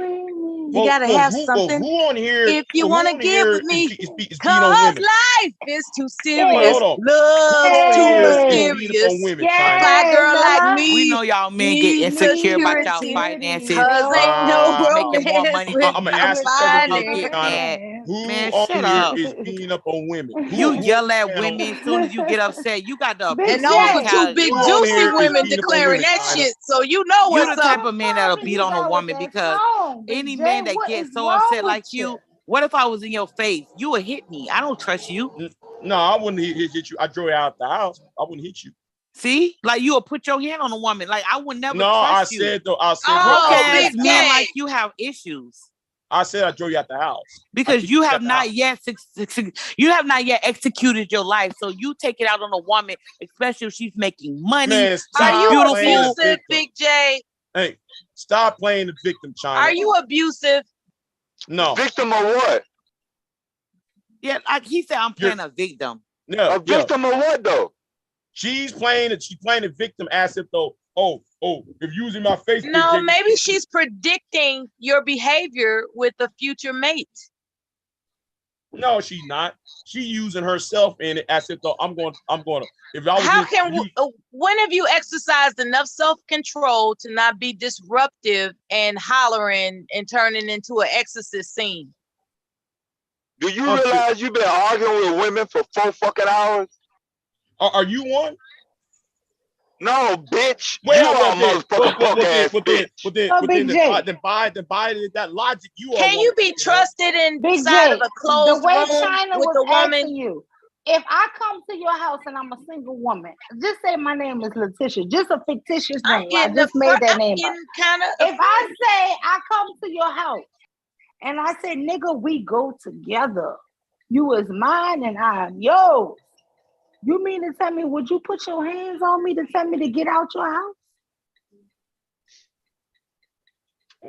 Speaker 12: You gotta have something.
Speaker 13: Who on here?
Speaker 12: If you want to get with me,
Speaker 13: is
Speaker 12: cause life is too serious.
Speaker 13: Hold on.
Speaker 12: Love's too mysterious.
Speaker 13: Women,
Speaker 12: Fly girl like me.
Speaker 18: We know y'all men get insecure about y'all finances.
Speaker 12: Cause ain't no
Speaker 18: making more
Speaker 12: romance
Speaker 18: money than
Speaker 13: I'm gonna
Speaker 18: you.
Speaker 13: ask
Speaker 12: finance.
Speaker 13: get mad. Who
Speaker 18: Man,
Speaker 13: on
Speaker 18: shut
Speaker 13: here
Speaker 18: up.
Speaker 13: is beating up on women?
Speaker 18: You yell at women as soon as you get upset. You got the
Speaker 12: And
Speaker 18: abuse
Speaker 12: those were two
Speaker 18: mentality.
Speaker 12: big juicy women declaring that shit. So you know
Speaker 18: You
Speaker 12: what's
Speaker 18: the
Speaker 12: up.
Speaker 18: type of man that'll beat on a woman because any man that gets so upset like you, what if I was in your face? You would hit me. I don't trust you.
Speaker 13: No, I wouldn't hit you. I drove you out the house. I wouldn't hit you.
Speaker 18: See, like you will put your hand on a woman. Like I would never.
Speaker 13: No,
Speaker 18: trust
Speaker 13: I
Speaker 18: you.
Speaker 13: said though. I said
Speaker 18: broke
Speaker 12: Oh,
Speaker 18: ass
Speaker 12: Big
Speaker 18: men
Speaker 12: J.
Speaker 18: like you have issues.
Speaker 13: I said I drove you out the house
Speaker 18: because you have not yet executed your life. So you take it out on a woman, especially if she's making money.
Speaker 13: Man,
Speaker 12: are you
Speaker 18: beautiful.
Speaker 12: abusive, Big J?
Speaker 13: Hey, stop playing the victim, China.
Speaker 12: Are you abusive?
Speaker 13: No.
Speaker 3: Victim of what?
Speaker 18: Yeah, like he said, I'm playing a victim.
Speaker 13: No,
Speaker 3: a victim of what though?
Speaker 13: She's playing a victim as if though, if using my face.
Speaker 12: No, maybe she's predicting your behavior with a future mate.
Speaker 13: No, she's not. She's using herself in it as if though I'm going to. If I was
Speaker 12: How can when have you exercised enough self-control to not be disruptive and hollering and turning into an exorcist scene?
Speaker 3: Do you realize you've been arguing with women for 4 fucking hours?
Speaker 13: Are you one?
Speaker 3: No, bitch.
Speaker 13: Well,
Speaker 3: you are a motherfucking punk ass bitch.
Speaker 13: Then by that logic, you are.
Speaker 12: Can you be trusted inside of a
Speaker 11: the
Speaker 12: closed
Speaker 11: way
Speaker 12: room
Speaker 11: China
Speaker 12: with
Speaker 11: was
Speaker 12: a woman?
Speaker 11: asking you, if I come to your house and I'm a single woman, just say my name is Letitia, just a fictitious name. I just made that name up. If I say I come to your house and I say, nigga, we go together. You is mine and I am yours. You mean to tell me, would you put your hands on me to tell me to get out your house?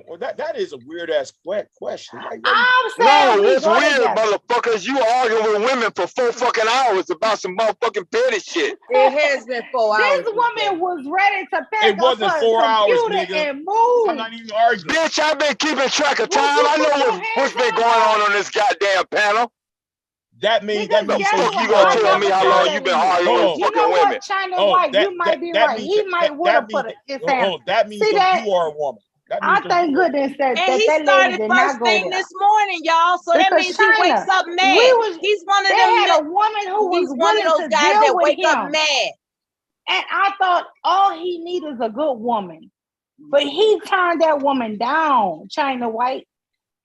Speaker 13: Well, that is a weird ass question.
Speaker 11: I'm saying
Speaker 3: what's weird, motherfuckers? You arguing with women for 4 fucking hours about some motherfucking petty shit.
Speaker 12: It has been 4 hours.
Speaker 11: This woman was ready to pick up her
Speaker 13: 4 hours,
Speaker 11: computer
Speaker 13: nigga.
Speaker 11: and move.
Speaker 13: I'm not even arguing.
Speaker 3: Bitch, I've been keeping track of time. I know what's been going on this goddamn panel.
Speaker 13: That means
Speaker 3: the fuck you gonna tell me how long you been arguing with fucking women?
Speaker 11: China White, you might be right. He might would have put his hand.
Speaker 13: That means you are a woman.
Speaker 11: I thank goodness that
Speaker 12: he
Speaker 11: lady
Speaker 12: started
Speaker 11: did
Speaker 12: first
Speaker 11: not go
Speaker 12: thing
Speaker 11: there.
Speaker 12: this morning, y'all. So that means he wakes up mad. He's one of them.
Speaker 11: They had a woman who was
Speaker 12: one of those guys that wake up mad.
Speaker 11: And I thought all he needs is a good woman, but he turned that woman down, China White.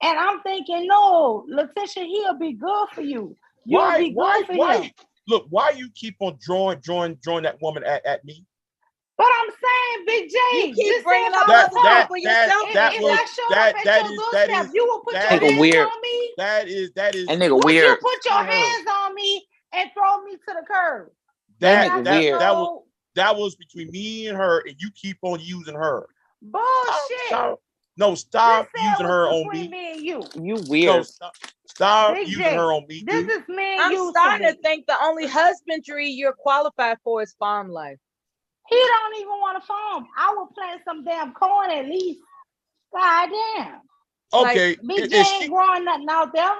Speaker 11: And I'm thinking, no, Letitia, he'll be good for you. You'll be good for him.
Speaker 13: Look, why you keep on drawing that woman at me?
Speaker 11: But I'm saying, Big J,
Speaker 12: you keep
Speaker 11: just
Speaker 12: bringing
Speaker 11: say
Speaker 12: up
Speaker 11: that,
Speaker 12: other people yourself.
Speaker 11: If I show up at your doorstep, you will put your hands on me.
Speaker 13: That is.
Speaker 18: That nigga
Speaker 11: Would
Speaker 18: weird.
Speaker 11: you put your hands on me and throw me to the curb?
Speaker 18: That
Speaker 13: was between me and her, and you keep on using her.
Speaker 11: Bullshit.
Speaker 13: Stop using her on me.
Speaker 11: Me and you.
Speaker 18: You weird.
Speaker 13: Stop using her on me.
Speaker 11: This is me and
Speaker 12: I'm
Speaker 11: you.
Speaker 12: starting to think the only husbandry you're qualified for is farm life.
Speaker 11: He don't even want to farm. I will plant some damn corn at least. God damn.
Speaker 13: Okay.
Speaker 11: Like, Big J ain't growing nothing out there.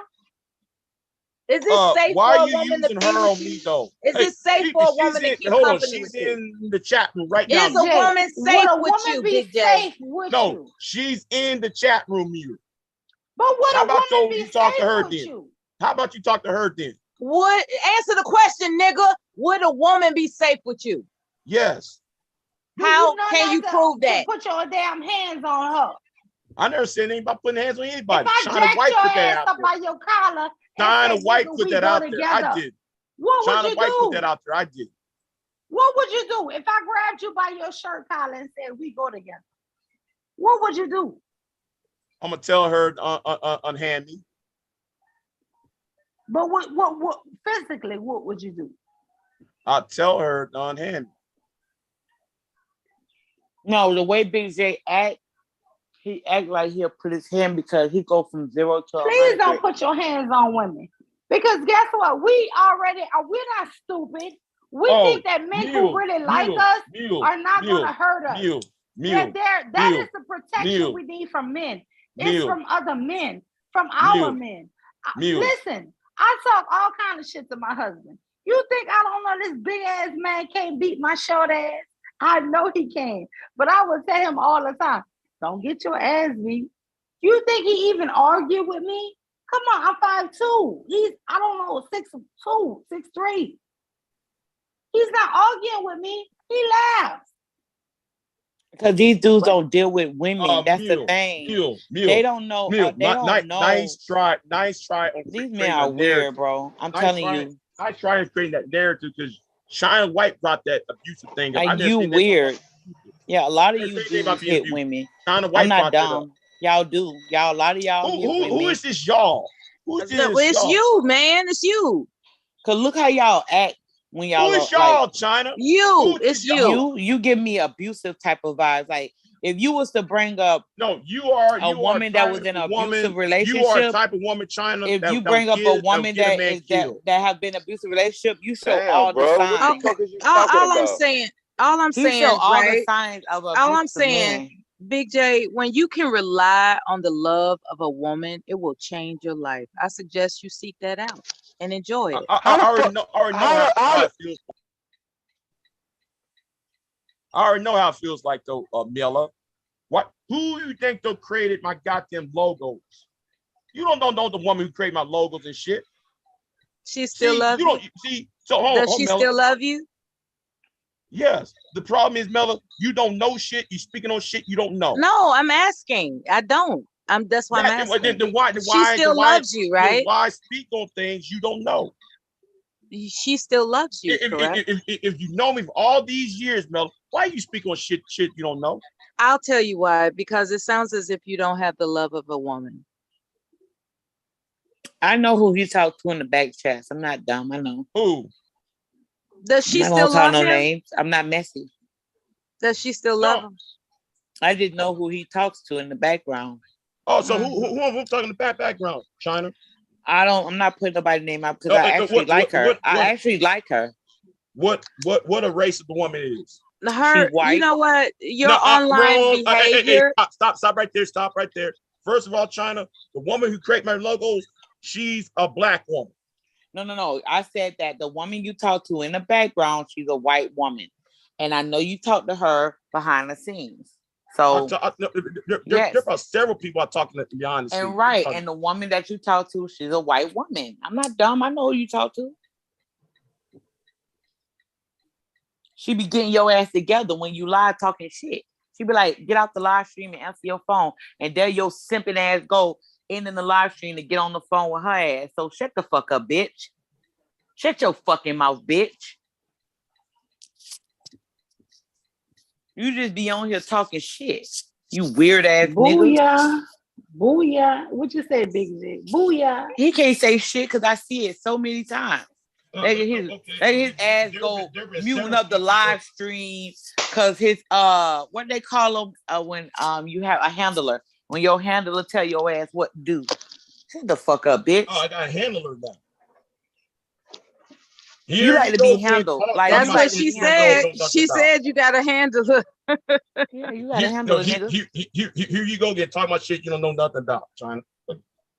Speaker 12: Is it safe for a woman to be
Speaker 13: her on
Speaker 12: with
Speaker 13: me
Speaker 12: you?
Speaker 13: though?
Speaker 12: Is it safe for a woman to keep company with you?
Speaker 13: She's in the chat room right now.
Speaker 12: Is a woman safe with you, Big J?
Speaker 13: No, she's in the chat room, Mira.
Speaker 11: But would
Speaker 13: How
Speaker 11: a
Speaker 13: about
Speaker 11: woman be
Speaker 13: you talk to her
Speaker 11: with
Speaker 13: then?
Speaker 11: you?
Speaker 13: How about you talk to her then?
Speaker 12: Would answer the question, nigga? Would a woman be safe with you?
Speaker 13: Yes.
Speaker 12: How can you prove that?
Speaker 11: Put your damn hands on her.
Speaker 13: I never said anything about putting hands on anybody.
Speaker 11: If I jacked your ass up by your collar,
Speaker 13: China White put that out there. I did.
Speaker 11: What would you do?
Speaker 13: White put that out there. I did.
Speaker 11: What would you do if I grabbed you by your shirt collar and said we go together? What would you do?
Speaker 13: I'm gonna tell her unhand me.
Speaker 11: But what physically? What would you do?
Speaker 13: I'll tell her to unhand me.
Speaker 18: No, the way Big J act, he act like he'll put his hand because he go from 0 to 100.
Speaker 11: Please don't put your hands on women. Because guess what? We're not stupid. We think that men who really like us are not going to hurt us. That is the protection we need from men. It's from other men, from our men. Listen, I talk all kind of shit to my husband. You think I don't know this big ass man can't beat my short ass? I know he can. But I would tell him all the time, don't get your ass beat. You think he even argue with me? Come on, I'm 5'2". He's, I don't know, 6'2", 6'3". He's not arguing with me. He laughs.
Speaker 18: Because these dudes don't deal with women. That's the thing. They don't know. They don't know.
Speaker 13: Nice try.
Speaker 18: These men are weird, bro. I'm telling you.
Speaker 13: I try to create that narrative because China White brought that abusive thing up.
Speaker 18: Like you weird. Yeah, a lot of you dudes hit women. I'm not dumb. Y'all do. Y'all, a lot of y'all hit women.
Speaker 13: Who is this y'all?
Speaker 12: It's you, man. It's you.
Speaker 18: Cause look how y'all act when y'all.
Speaker 13: Who is y'all, China?
Speaker 12: It's you.
Speaker 18: You give me abusive type of vibes. Like if you was to bring up a woman that was in an abusive relationship.
Speaker 13: You are a type of woman, China.
Speaker 18: If you bring up a woman that have been abusive relationship, you show all the signs.
Speaker 12: All I'm saying
Speaker 18: show
Speaker 12: is
Speaker 18: all
Speaker 12: right.
Speaker 18: The signs of
Speaker 12: all I'm saying,
Speaker 18: man.
Speaker 12: Big J, when you can rely on the love of a woman, it will change your life. I suggest you seek that out and enjoy it.
Speaker 13: I already know how it feels. I already know how it feels like though, Miller. Who you think though created my goddamn logos? You don't know the woman who created my logos and shit.
Speaker 12: She still loves you. Does she still love you?
Speaker 13: Yes. The problem is, Mella, you don't know shit. You speaking on shit you don't know.
Speaker 12: No, I'm asking. I don't. That's why I'm asking.
Speaker 13: Then why
Speaker 12: she still loves you, right?
Speaker 13: Why speak on things you don't know?
Speaker 12: She still loves you, correct?
Speaker 13: If you know me for all these years, Mella, why you speak on shit you don't know?
Speaker 12: I'll tell you why. Because it sounds as if you don't have the love of a woman.
Speaker 18: I know who he talked to in the back chat. I'm not dumb. I know.
Speaker 13: Who?
Speaker 12: Does she still love him?
Speaker 18: Names. I'm not messy.
Speaker 12: Does she still love him?
Speaker 18: I didn't know who he talks to in the background.
Speaker 13: Oh, so who talking in the background? China?
Speaker 18: I'm not putting nobody's name out because I actually like her. I actually like her.
Speaker 13: What a race of the woman is?
Speaker 12: Her. You know what? Your online behavior.
Speaker 13: Hey, stop right there. Stop right there. First of all, China, the woman who created my logos, she's a black woman.
Speaker 18: No. I said that the woman you talk to in the background, she's a white woman. And I know you talk to her behind the scenes. So
Speaker 13: there are several people I talking to behind the scenes.
Speaker 18: And right. And the woman that you talk to, she's a white woman. I'm not dumb. I know who you talk to. She be getting your ass together when you lie talking shit. She be like, get out the live stream and answer your phone. And there your simping ass go in the live stream to get on the phone with her ass. So shut the fuck up, bitch. Shut your fucking mouth, bitch. You just be on here talking shit. You weird ass nigga.
Speaker 11: Booyah. Booyah. What you say, Big J? Booyah.
Speaker 18: He can't say shit because I see it so many times. His ass go muting up the live stream because his what they call them when you have a handler. When your handler tell your ass what to do. Shut the fuck up, bitch.
Speaker 13: Oh, I got a handler now.
Speaker 18: You like to be handled. Like
Speaker 12: that's what she said. She said you got to handle it.
Speaker 18: Yeah, you got to handle it, nigga.
Speaker 13: Here you go, get talking about shit you don't know nothing about, China.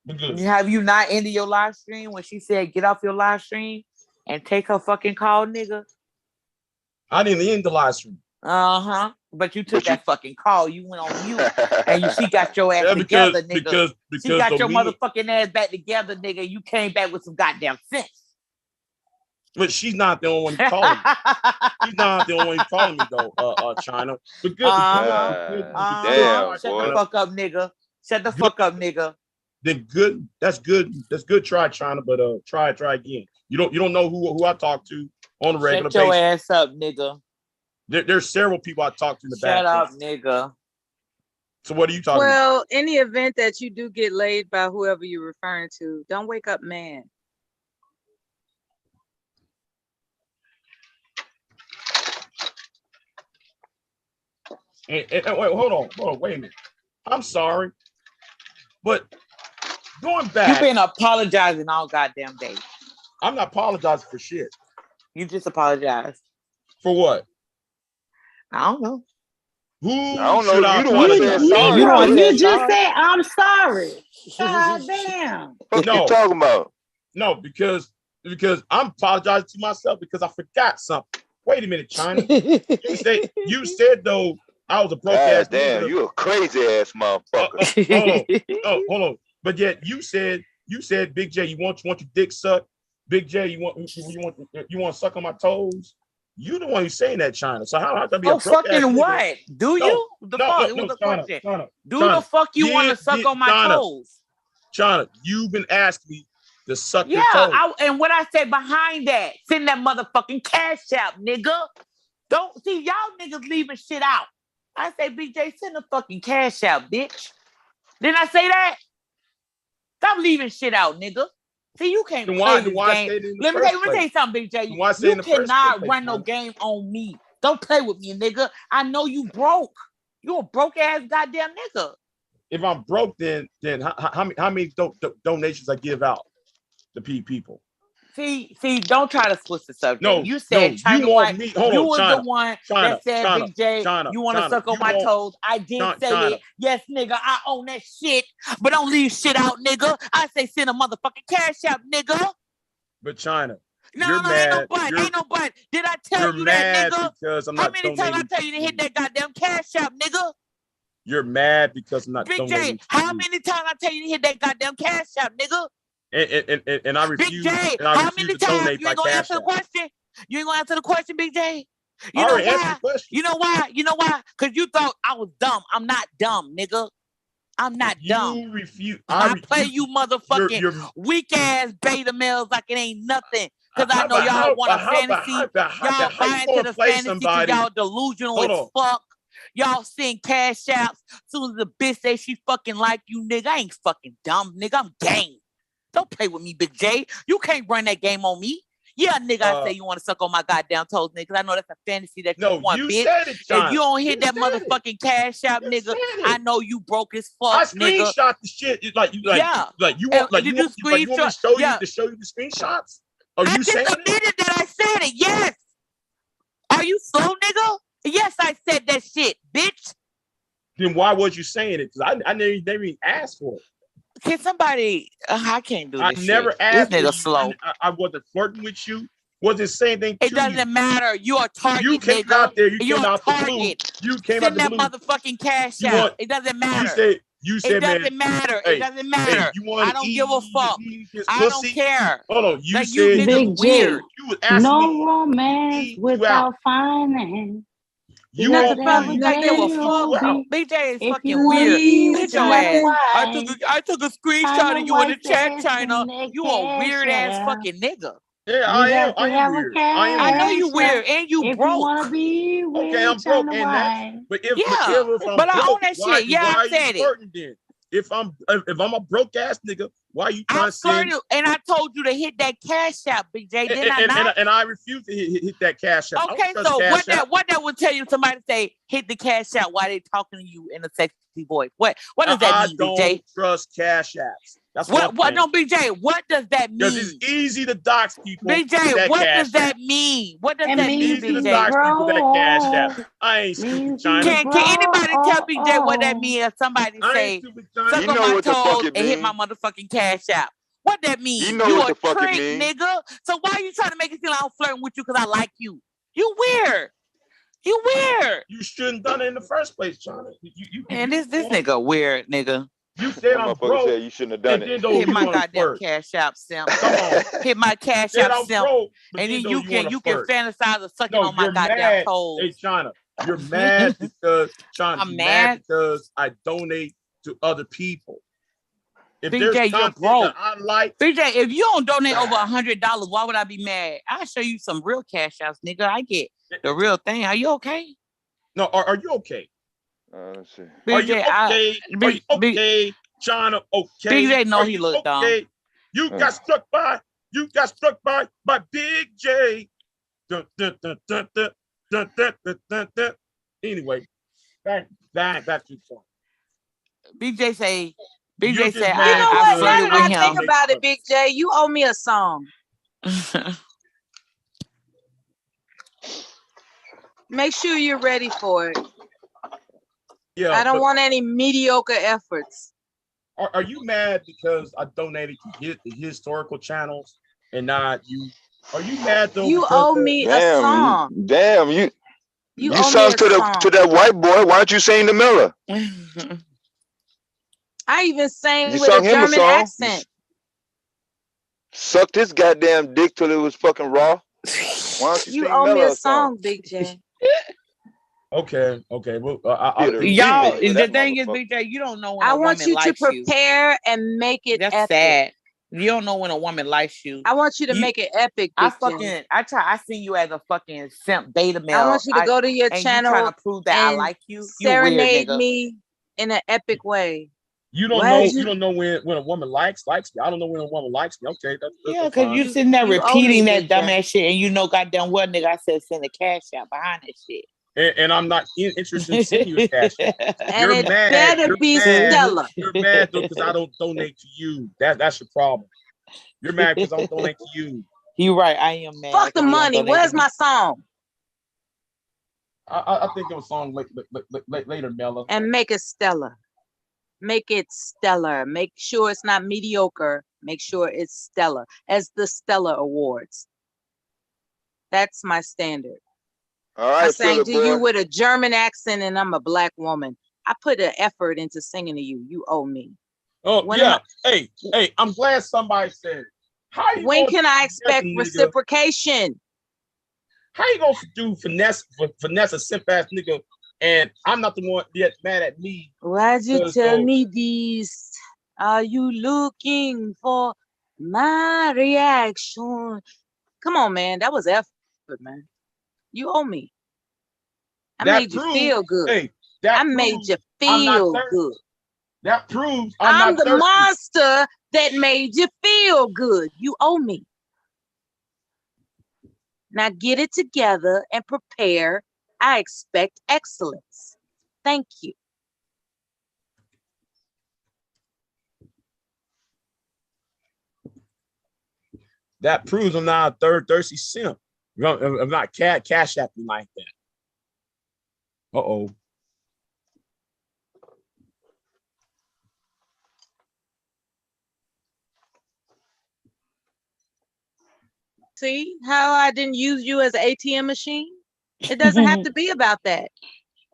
Speaker 13: Be good.
Speaker 18: Have you not ended your live stream when she said get off your live stream and take her fucking call, nigga?
Speaker 13: I didn't end the live stream.
Speaker 18: Uh-huh. But you took that fucking call. You went on mute and she got your ass together, nigga.
Speaker 13: Because
Speaker 18: she got your motherfucking ass back together, nigga. You came back with some goddamn sense.
Speaker 13: But she's not the only one calling me. She's not the only one calling me though, China. But good.
Speaker 18: Damn, shut the fuck up, nigga. Shut the fuck up, nigga.
Speaker 13: Then good. That's good. That's good. Try, China. But try again. You don't know who I talk to on a regular basis.
Speaker 18: Shut your ass up, nigga.
Speaker 13: There's several people I talk to in the back.
Speaker 18: Shut up, nigga.
Speaker 13: So what are you talking about?
Speaker 12: Well, in the event that you do get laid by whoever you're referring to, don't wake up man.
Speaker 13: And wait, hold on, wait a minute. I'm sorry, but going back,
Speaker 18: You've been apologizing all goddamn day.
Speaker 13: I'm not apologizing for shit.
Speaker 18: You just apologized
Speaker 13: for what?
Speaker 18: I don't know.
Speaker 3: I don't know. You the one that said sorry.
Speaker 11: You just said I'm sorry. God damn.
Speaker 3: What you talking about?
Speaker 13: No, because I'm apologizing to myself because I forgot something. Wait a minute, China. you said though. I was a broke ass.
Speaker 3: Damn, you a crazy ass motherfucker.
Speaker 13: Hold on. But yet you said, Big J, you want your dick sucked. Big J, you want to suck on my toes. You the one who's saying that, China. So how can I be a broke
Speaker 18: fucking
Speaker 13: ass
Speaker 18: what?
Speaker 13: nigga?
Speaker 18: Do you? The fuck? It was a question. Do the fuck you want to suck on my toes?
Speaker 13: China, you've been asking me to suck your toes.
Speaker 18: And what I said behind that, send that motherfucking cash out, nigga. Don't see y'all niggas leaving shit out. I say, BJ, send the fucking cash out, bitch. Didn't I say that? Stop leaving shit out, nigga. See, you can't play this game. Let me tell you something, BJ. You cannot run no game on me. Don't play with me, nigga. I know you broke. You a broke ass goddamn nigga.
Speaker 13: If I'm broke, then how many donations I give out to people?
Speaker 18: See, don't try to switch the subject.
Speaker 13: No,
Speaker 18: you said
Speaker 13: you want me. Hold
Speaker 18: you
Speaker 13: on,
Speaker 18: was
Speaker 13: China,
Speaker 18: the one
Speaker 13: China,
Speaker 18: that said,
Speaker 13: China,
Speaker 18: Big J,
Speaker 13: China,
Speaker 18: you want to suck on my toes. I did say
Speaker 13: China.
Speaker 18: it. Yes, nigga, I own that shit. But don't leave shit out, nigga. I say send a motherfucking cash out, nigga.
Speaker 13: But China,
Speaker 18: you're mad. Ain't no but. Did I tell you that, nigga?
Speaker 13: Because I'm not
Speaker 18: How many times I tell you to hit that goddamn cash out, nigga?
Speaker 13: You're mad because I'm not
Speaker 18: Big J, how many times I tell you to hit that goddamn cash out, nigga?
Speaker 13: And I refuse.
Speaker 18: Big J, how many times you ain't gonna answer the question? You ain't gonna answer the question, Big J? You know why? You know why? You know why? Because you thought I was dumb. I'm not dumb, nigga. I'm not dumb.
Speaker 13: You refuse.
Speaker 18: I play you motherfucking weak ass beta males like it ain't nothing. Because I know y'all want a fantasy. Y'all buy into the fantasy because y'all delusional as fuck. Y'all send cash outs. Soon as the bitch say she fucking like you, nigga, I ain't fucking dumb, nigga. I'm game. Don't play with me, Big J. You can't run that game on me. Yeah, nigga, I say you want to suck on my goddamn toes, nigga. I know that's a fantasy that you want, bitch.
Speaker 13: Said it,
Speaker 18: if you don't hit that motherfucking cash out, nigga, I know you broke as fuck,
Speaker 13: I
Speaker 18: nigga.
Speaker 13: screenshot the shit. You want me to show you the screenshots? Are you saying
Speaker 18: I admitted that I said it. Yes. Are you slow, nigga? Yes, I said that shit, bitch.
Speaker 13: Then why was you saying it? Because I never even asked for it.
Speaker 18: Can somebody? I can't do this.
Speaker 13: I never asked.
Speaker 18: This nigga slow.
Speaker 13: I wasn't flirting with you. Wasn't saying anything.
Speaker 18: It doesn't matter. You are target.
Speaker 13: You came
Speaker 18: nigga.
Speaker 13: out there. You
Speaker 18: You're
Speaker 13: came out
Speaker 18: target.
Speaker 13: the blue. You came
Speaker 18: Send
Speaker 13: out the blue.
Speaker 18: that motherfucking cash out. It doesn't matter.
Speaker 13: You said,
Speaker 18: it doesn't matter.
Speaker 13: Hey,
Speaker 18: it doesn't matter.
Speaker 13: Hey, you
Speaker 18: I don't give a fuck. I don't care.
Speaker 13: Hold on. You
Speaker 18: like,
Speaker 13: said
Speaker 18: you
Speaker 11: Big
Speaker 18: weird.
Speaker 11: You was no romance without finance.
Speaker 18: You not give a fuck. Big J is fucking weird. Get your ass. I took a screenshot of you in the chat, China. You a weird ass fucking nigga.
Speaker 13: Yeah,
Speaker 4: You have to
Speaker 13: I am
Speaker 4: have a
Speaker 13: weird. I am
Speaker 18: I know
Speaker 13: weird.
Speaker 18: you
Speaker 4: cash
Speaker 18: weird and you
Speaker 4: if you
Speaker 18: broke.
Speaker 4: want to be
Speaker 13: Okay, I'm
Speaker 4: rich on
Speaker 13: broke
Speaker 4: the
Speaker 13: and that.
Speaker 4: wine.
Speaker 13: But
Speaker 18: Yeah,
Speaker 13: if I'm
Speaker 18: but I own
Speaker 13: broke,
Speaker 18: that
Speaker 13: why
Speaker 18: shit. Yeah,
Speaker 13: why
Speaker 18: I
Speaker 13: are you
Speaker 18: said it.
Speaker 13: flirting then? If I'm a broke ass nigga, why are you trying
Speaker 18: I
Speaker 13: to send?
Speaker 18: flirted and I told you to hit that cash out, Big J. Didn't I not?
Speaker 13: And I refuse to hit that cash out.
Speaker 18: Okay, so what that would tell you? Somebody say hit the cash out while they talking to you in a sexy voice. What does that mean, Big J?
Speaker 13: I don't trust cash apps. That's
Speaker 18: what no, Big J. What does that mean?
Speaker 13: Because it's easy to dox people.
Speaker 18: Big J, what does that mean? What does that mean,
Speaker 13: Easy
Speaker 18: Big
Speaker 13: to
Speaker 18: J?
Speaker 13: dox people that cash app. I ain't stupid, China.
Speaker 18: Can anybody tell Big J what that means? If somebody say suck on my toes and hit my motherfucking cash out. What that mean?
Speaker 3: You know
Speaker 18: You
Speaker 3: what
Speaker 18: a
Speaker 3: the fuck it
Speaker 18: trick,
Speaker 3: mean.
Speaker 18: nigga. So why are you trying to make it seem like I'm flirting with you because I like you? You weird. You weird.
Speaker 13: You shouldn't done it in the first place, China.
Speaker 18: And this nigga weird, nigga.
Speaker 13: You said I'm broke.
Speaker 3: Said you shouldn't have done
Speaker 13: it.
Speaker 18: Hit my goddamn cash out, Simp.
Speaker 13: Come on.
Speaker 18: Hit my cash out, Simp.
Speaker 13: Broke,
Speaker 18: and then you can fantasize of sucking on my
Speaker 13: you're
Speaker 18: goddamn
Speaker 13: mad.
Speaker 18: toes.
Speaker 13: Hey, China, you're mad because
Speaker 18: I'm mad
Speaker 13: because I donate to other people. If
Speaker 18: Big J, you're broke.
Speaker 13: I like,
Speaker 18: Big J, if you don't donate over $100, why would I be mad? I'll show you some real cash outs, nigga. I get the real thing. Are you okay?
Speaker 13: No, are you okay?
Speaker 3: Let's see.
Speaker 13: Are you okay? Are you okay, China? Okay.
Speaker 18: Big J know he looked dumb.
Speaker 13: You got struck by Big J. Dun, dun, dun, dun, dun, dun, dun, dun, dun, dun. Anyway, back to the song.
Speaker 18: Big J say,
Speaker 12: you know what? Now that I think about it, Big J, you owe me a song. Make sure you're ready for it.
Speaker 13: Yeah,
Speaker 12: I don't want any mediocre efforts.
Speaker 13: Are you mad because I donated to the historical channels and not you? Are you mad though?
Speaker 12: You owe me a song.
Speaker 3: Damn, you
Speaker 12: owe
Speaker 3: sung
Speaker 12: me a song.
Speaker 3: to that white boy. Why don't you sing to Miller?
Speaker 12: I even sang
Speaker 3: You
Speaker 12: with
Speaker 3: sung
Speaker 12: a
Speaker 3: him a
Speaker 12: German
Speaker 3: song?
Speaker 12: accent.
Speaker 3: Sucked his goddamn dick till it was fucking raw. Why don't you
Speaker 12: You
Speaker 3: sing
Speaker 12: owe me
Speaker 3: Miller
Speaker 12: a song, Big J.
Speaker 13: Okay. Well,
Speaker 18: y'all. The thing is, Big J, you don't know when
Speaker 12: I
Speaker 18: a
Speaker 12: want
Speaker 18: woman
Speaker 12: you to
Speaker 18: likes you.
Speaker 12: prepare and make it
Speaker 18: That's
Speaker 12: epic.
Speaker 18: sad. You don't know when a woman likes you.
Speaker 12: I want you to make it epic.
Speaker 18: I see you as a fucking simp beta male.
Speaker 12: I want you to go to your
Speaker 18: and
Speaker 12: channel
Speaker 18: you trying to prove that I like you. You
Speaker 12: serenade
Speaker 18: weird, nigga.
Speaker 12: me in an epic way.
Speaker 13: You don't know. You don't know when a woman likes me. I don't know when a woman likes me. Okay, that's
Speaker 18: because you sitting there repeating that dumbass shit, and you know goddamn well, nigga, I said send a cash out behind that shit.
Speaker 13: And I'm not interested in sending you a cash out.
Speaker 12: And it better be stellar.
Speaker 13: You're mad though because I don't donate to you. That's your problem. You're mad because I don't donate to you.
Speaker 18: You're right. I am mad.
Speaker 12: Fuck the money. Where's my song?
Speaker 13: I think it was song later, Mella.
Speaker 12: And make it stellar. Make it stellar. Make sure it's not mediocre. Make sure it's stellar. As the Stellar Awards. That's my standard.
Speaker 3: All right,
Speaker 12: I sang to you with a German accent and I'm a black woman. I put an effort into singing to you. You owe me.
Speaker 13: Oh, yeah. Hey, I'm glad somebody said it.
Speaker 12: When can I expect reciprocation?
Speaker 13: How you gonna do finesse a simp ass nigga and I'm not the one yet mad at me?
Speaker 12: Why'd you tell me this? Are you looking for my reaction? Come on, man. That was effort, man. You owe me. I made you feel good.
Speaker 13: Hey,
Speaker 12: I made you feel good.
Speaker 13: That proves
Speaker 12: I'm the monster that made you feel good. You owe me. Now get it together and prepare. I expect excellence. Thank you.
Speaker 13: That proves I'm not a third thirsty simp. I'm not cash apping like that. Uh-oh.
Speaker 12: See how I didn't use you as an ATM machine? It doesn't have to be about that.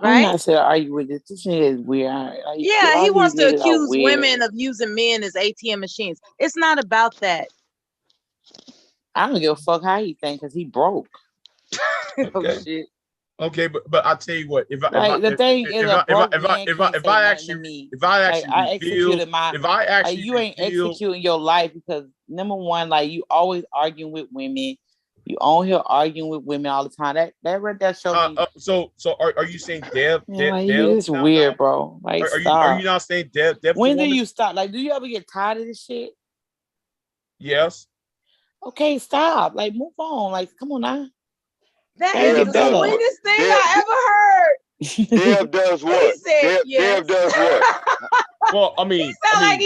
Speaker 12: Right?
Speaker 18: I'm not saying argue with this. This shit is weird.
Speaker 12: Yeah, he wants to accuse women of using men as ATM machines. It's not about that.
Speaker 18: I don't give a fuck how he think because he broke.
Speaker 12: Oh shit.
Speaker 13: Okay, but I tell you what, if I actually
Speaker 18: you ain't executing your life because number one, like you always arguing with women. You on here arguing with women all the time. That right there show me.
Speaker 13: So are you saying Dev?
Speaker 18: Like, it's weird, bro. Like, stop.
Speaker 13: Are you not saying Dev?
Speaker 18: When do you stop? Like, do you ever get tired of this shit?
Speaker 13: Yes.
Speaker 18: Okay, stop. Like, move on. Like, come on now.
Speaker 12: That is the sweetest thing I ever heard.
Speaker 3: Dev does what?
Speaker 12: He said yes.
Speaker 3: Dev does what?
Speaker 13: Well, I mean, by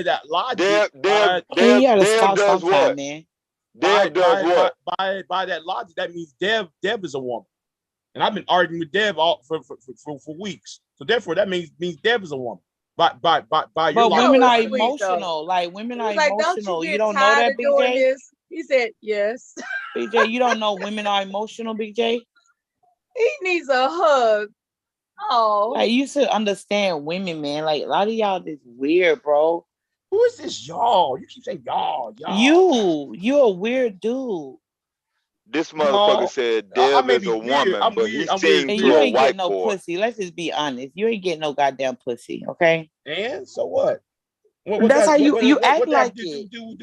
Speaker 13: that logic,
Speaker 3: Dev does what?
Speaker 13: Man. Dev does what? By that logic, that means Dev is a woman, and I've been arguing with Dev for weeks. So therefore, that means Dev is a woman. By your
Speaker 18: logic. Women are emotional. Like women are emotional. You don't know that, BJ?
Speaker 12: He said yes.
Speaker 18: BJ, you don't know women are emotional, BJ?
Speaker 12: He needs a hug. Oh,
Speaker 18: like you should understand women, man. Like a lot of y'all is weird, bro.
Speaker 13: Who is this y'all? You keep saying y'all.
Speaker 18: You a weird dude.
Speaker 3: This motherfucker said Dev is a woman, but he's saying
Speaker 18: you ain't getting no pussy. Let's just be honest. You ain't getting no goddamn pussy, okay?
Speaker 13: And so what?
Speaker 18: That's how you act like it. You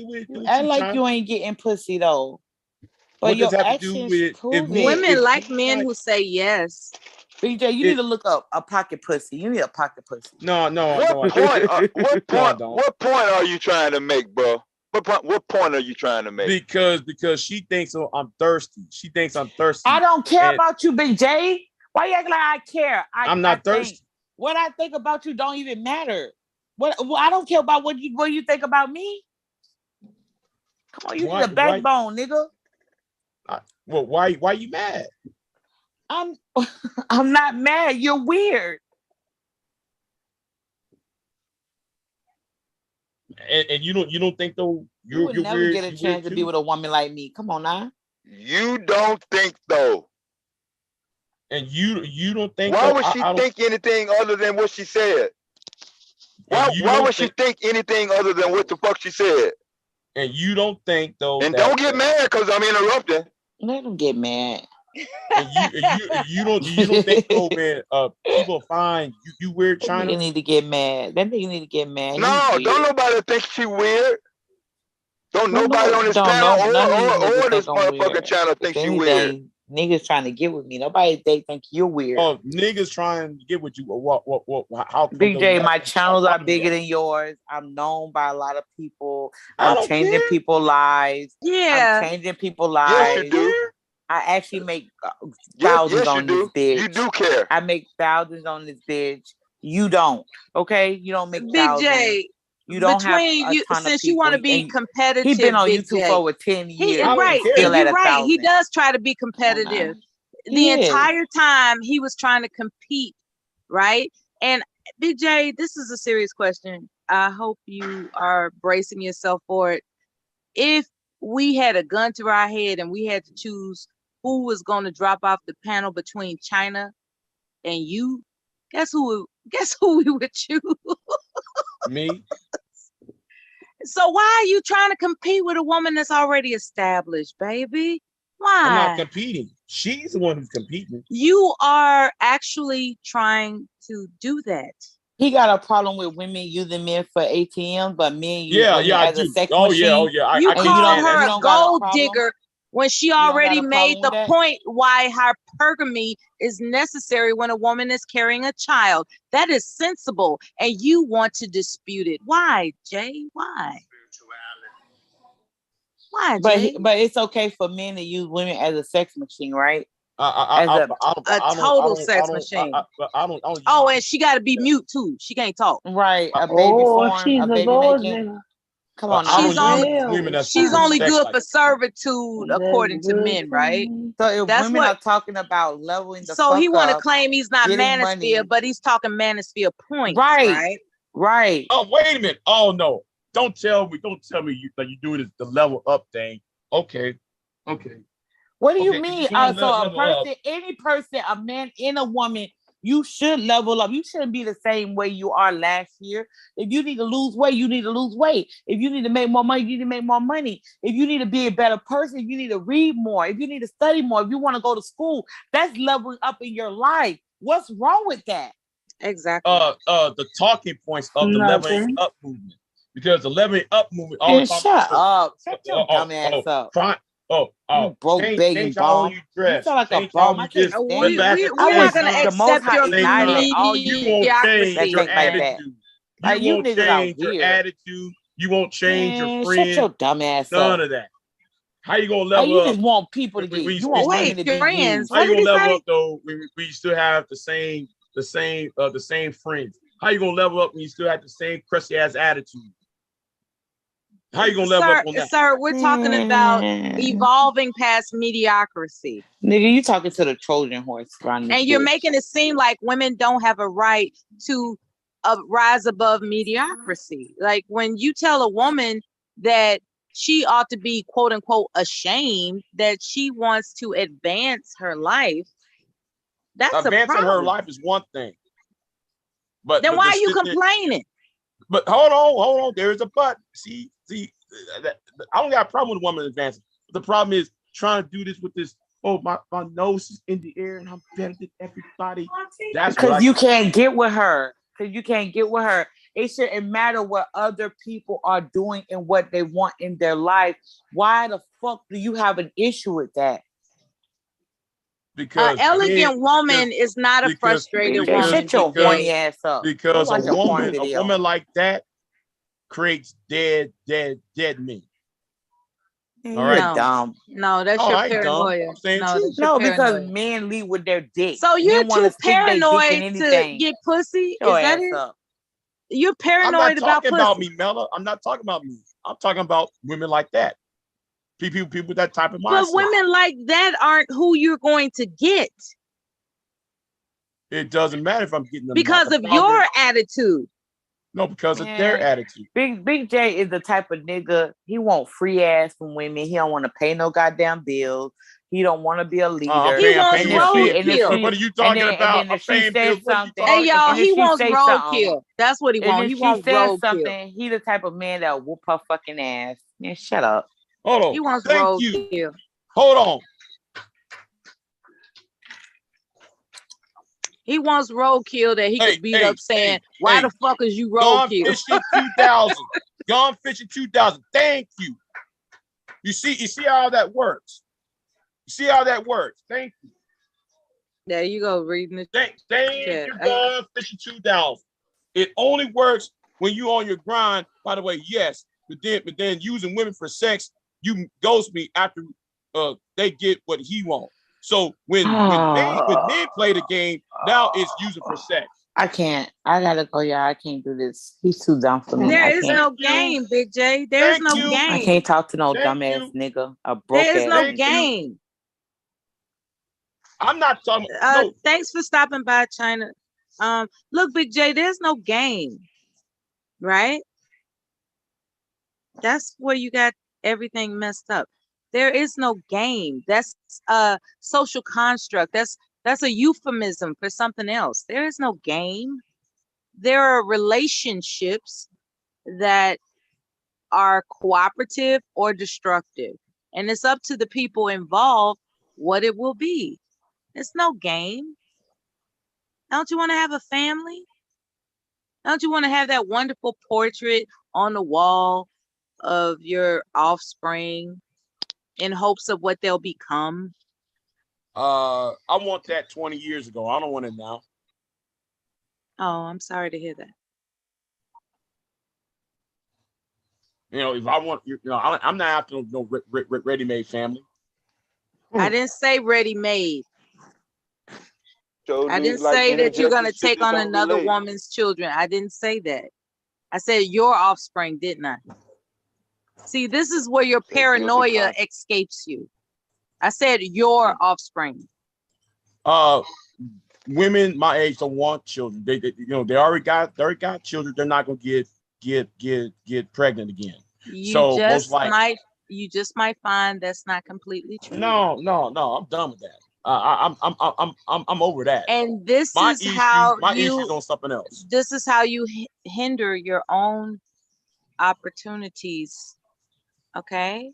Speaker 18: act like you ain't getting pussy though. But your actions prove it.
Speaker 12: Women like men who say yes.
Speaker 18: BJ, you need to look up a pocket pussy. You need a pocket pussy.
Speaker 13: No.
Speaker 3: What point are you trying to make, bro? What point are you trying to make?
Speaker 13: Because she thinks I'm thirsty. She thinks I'm thirsty.
Speaker 18: I don't care about you, Big J. Why you acting like I care?
Speaker 13: I'm not thirsty.
Speaker 18: What I think about you don't even matter. I don't care about what you think about me. Come on, you need a backbone, nigga.
Speaker 13: Well, why you mad?
Speaker 18: I'm not mad. You're weird.
Speaker 13: And you don't think though
Speaker 18: you would never weird, get a chance to be with a woman like me. Come on now.
Speaker 3: You don't think though.
Speaker 13: And you don't think
Speaker 3: why would she think anything other than what she said? Why would she think anything other than what the fuck she said?
Speaker 13: And you don't think though.
Speaker 3: And don't get mad because I'm interrupting.
Speaker 18: Let them get mad.
Speaker 13: And you don't think though, man, people find you weird China?
Speaker 18: You need to get mad. That nigga need to get mad.
Speaker 3: No, don't nobody think she weird. Don't nobody on this panel or this motherfucking channel think she weird.
Speaker 18: Niggas trying to get with me. Nobody they think you're weird.
Speaker 13: Oh, niggas trying to get with you. What? How?
Speaker 18: BJ, my channels are bigger than yours. I'm known by a lot of people. I'm changing people's lives.
Speaker 12: Yeah,
Speaker 18: I'm changing people's lives.
Speaker 3: Yes, you do.
Speaker 18: I actually make thousands on this bitch.
Speaker 3: You do care.
Speaker 18: I make thousands on this bitch. You don't. Okay, you don't make thousands.
Speaker 12: BJ.
Speaker 18: You don't have a ton
Speaker 12: since
Speaker 18: of
Speaker 12: you want to be competitive.
Speaker 18: He's been on YouTube for over 10 years. You're right.
Speaker 12: He does try to be competitive. The entire time he was trying to compete, right? And BJ, this is a serious question. I hope you are bracing yourself for it. If we had a gun to our head and we had to choose who was going to drop off the panel between China and you, guess who we would choose?
Speaker 13: Me.
Speaker 12: So why are you trying to compete with a woman that's already established, baby? Why?
Speaker 13: I'm not competing. She's the one who's competing.
Speaker 12: You are actually trying to do that.
Speaker 18: He got a problem with women using men for ATM, but men use women as a sex machine.
Speaker 12: You call her a gold digger when she already made the point why hypergamy is necessary when a woman is carrying a child. That is sensible, and you want to dispute it. Why, Jay? Why? Why, Jay?
Speaker 18: But it's okay for men to use women as a sex machine, right?
Speaker 12: A total sex machine. Oh, and she got to be mute too. She can't talk.
Speaker 18: Right, a baby form, a baby making. Come on,
Speaker 12: she's only good for servitude, according to men, right?
Speaker 18: So if women are talking about leveling the
Speaker 12: so he want to claim he's not manosphere, but he's talking manosphere points, right?
Speaker 13: Oh, wait a minute. Oh no, don't tell me you do it as the level up thing. Okay.
Speaker 18: What do you mean? So a person, any person, a man and a woman You should level up. You shouldn't be the same way you are last year. If you need to lose weight, you need to lose weight. If you need to make more money, you need to make more money. If you need to be a better person, you need to read more. If you need to study more, if you want to go to school, that's leveling up in your life. What's wrong with that?
Speaker 12: Exactly.
Speaker 13: The talking points of the leveling up movement. Because the leveling up movement
Speaker 18: always shut up. Shut your dumb ass up. Broke begging bum. You sound like a bum. I can't stand you.
Speaker 12: We're not gonna accept your
Speaker 13: You won't change your attitude.
Speaker 18: Like
Speaker 13: you won't change your attitude. You won't change your friends.
Speaker 18: Shut your dumb ass up.
Speaker 13: None of that. How you gonna level up?
Speaker 18: You just want people to get. You want women to be friends.
Speaker 13: How you gonna level up though? We still have the same friends. How you gonna level up when you still have the same crusty ass attitude? How you gonna level up on that?
Speaker 12: Sir, we're talking about evolving past mediocrity.
Speaker 18: Nigga, you talking to the Trojan horse,
Speaker 12: and you're making it seem like women don't have a right to rise above mediocrity. Like when you tell a woman that she ought to be quote unquote ashamed that she wants to advance her life, that's
Speaker 13: advancing
Speaker 12: a problem.
Speaker 13: her life is one thing. But
Speaker 12: then why are you complaining?
Speaker 13: But hold on. There is a but. See, I don't got a problem with a woman advancing. The problem is trying to do this with this. Oh, my nose is in the air and I'm better than everybody. That's
Speaker 18: because you can't get with her. Because you can't get with her. It shouldn't matter what other people are doing and what they want in their life. Why the fuck do you have an issue with that?
Speaker 13: Because
Speaker 12: an elegant woman is not a frustrated woman.
Speaker 18: Shut your horny ass up.
Speaker 13: Because a woman like that creates dead men.
Speaker 18: All right, dumb.
Speaker 12: No, that's your paranoia.
Speaker 18: No, because men lead with their dick.
Speaker 12: So you're too paranoid to get pussy? Is that it? You're paranoid about pussy.
Speaker 13: I'm not talking about me, Mella. I'm not talking about me. I'm talking about women like that. People with that type of mindset.
Speaker 12: But women like that aren't who you're going to get.
Speaker 13: It doesn't matter if I'm getting them
Speaker 12: because of your attitude.
Speaker 13: No, because of their attitude.
Speaker 18: Big J is the type of nigga, he want free ass from women. He don't want to pay no goddamn bills. He don't want to be a leader.
Speaker 12: He wants roadkill.
Speaker 13: What are you talking about?
Speaker 18: And if she says something,
Speaker 12: hey y'all, he wants roadkill. That's what he wants. He wants
Speaker 18: roadkill. He the type of man that will whoop her fucking ass. Man, shut up.
Speaker 13: Hold on.
Speaker 12: He wants roadkill.
Speaker 13: Hold on.
Speaker 12: He wants roadkill that he could beat up saying, why the fuck is you roadkill?
Speaker 13: Gone Fishing 2000. Gone Fishing 2000. Thank you. You see how that works. You see how that works. Thank you.
Speaker 12: There you go, reading the
Speaker 13: Thank you, Gone Fishing 2000. It only works when you on your grind. By the way, yes, but then using women for sex, you ghost me after they get what he wants. So when men play the game, now it's using for sex.
Speaker 18: I can't. I gotta go, y'all. I can't do this. He's too dumb for me.
Speaker 12: There is no game, Big J. There's no game.
Speaker 18: I can't talk to no dumbass nigga. A broke
Speaker 12: There is no game.
Speaker 13: I'm not talking.
Speaker 12: Thanks for stopping by, China. Look, Big J, there's no game, right? That's where you got everything messed up. There is no game. That's a social construct. That's a euphemism for something else. There is no game. There are relationships that are cooperative or destructive. And it's up to the people involved what it will be. It's no game. Don't you want to have a family? Don't you want to have that wonderful portrait on the wall of your offspring in hopes of what they'll become?
Speaker 13: I want that 20 years ago. I don't want it now.
Speaker 12: Oh, I'm sorry to hear that.
Speaker 13: You know, if I want, I'm not after no ready-made family.
Speaker 12: I didn't say ready-made.
Speaker 3: So
Speaker 12: I didn't say that you're going to take on another woman's children. I didn't say that. I said your offspring, didn't I? See, this is where your paranoia escapes you. I said your offspring.
Speaker 13: Women my age don't want children. They already got children. They're not gonna get pregnant again.
Speaker 12: You just might find that's not completely true.
Speaker 13: No. I'm done with that. I'm over that.
Speaker 12: And this
Speaker 13: my
Speaker 12: is how
Speaker 13: my
Speaker 12: you
Speaker 13: issues on something else.
Speaker 12: This is how you hinder your own opportunities. Okay,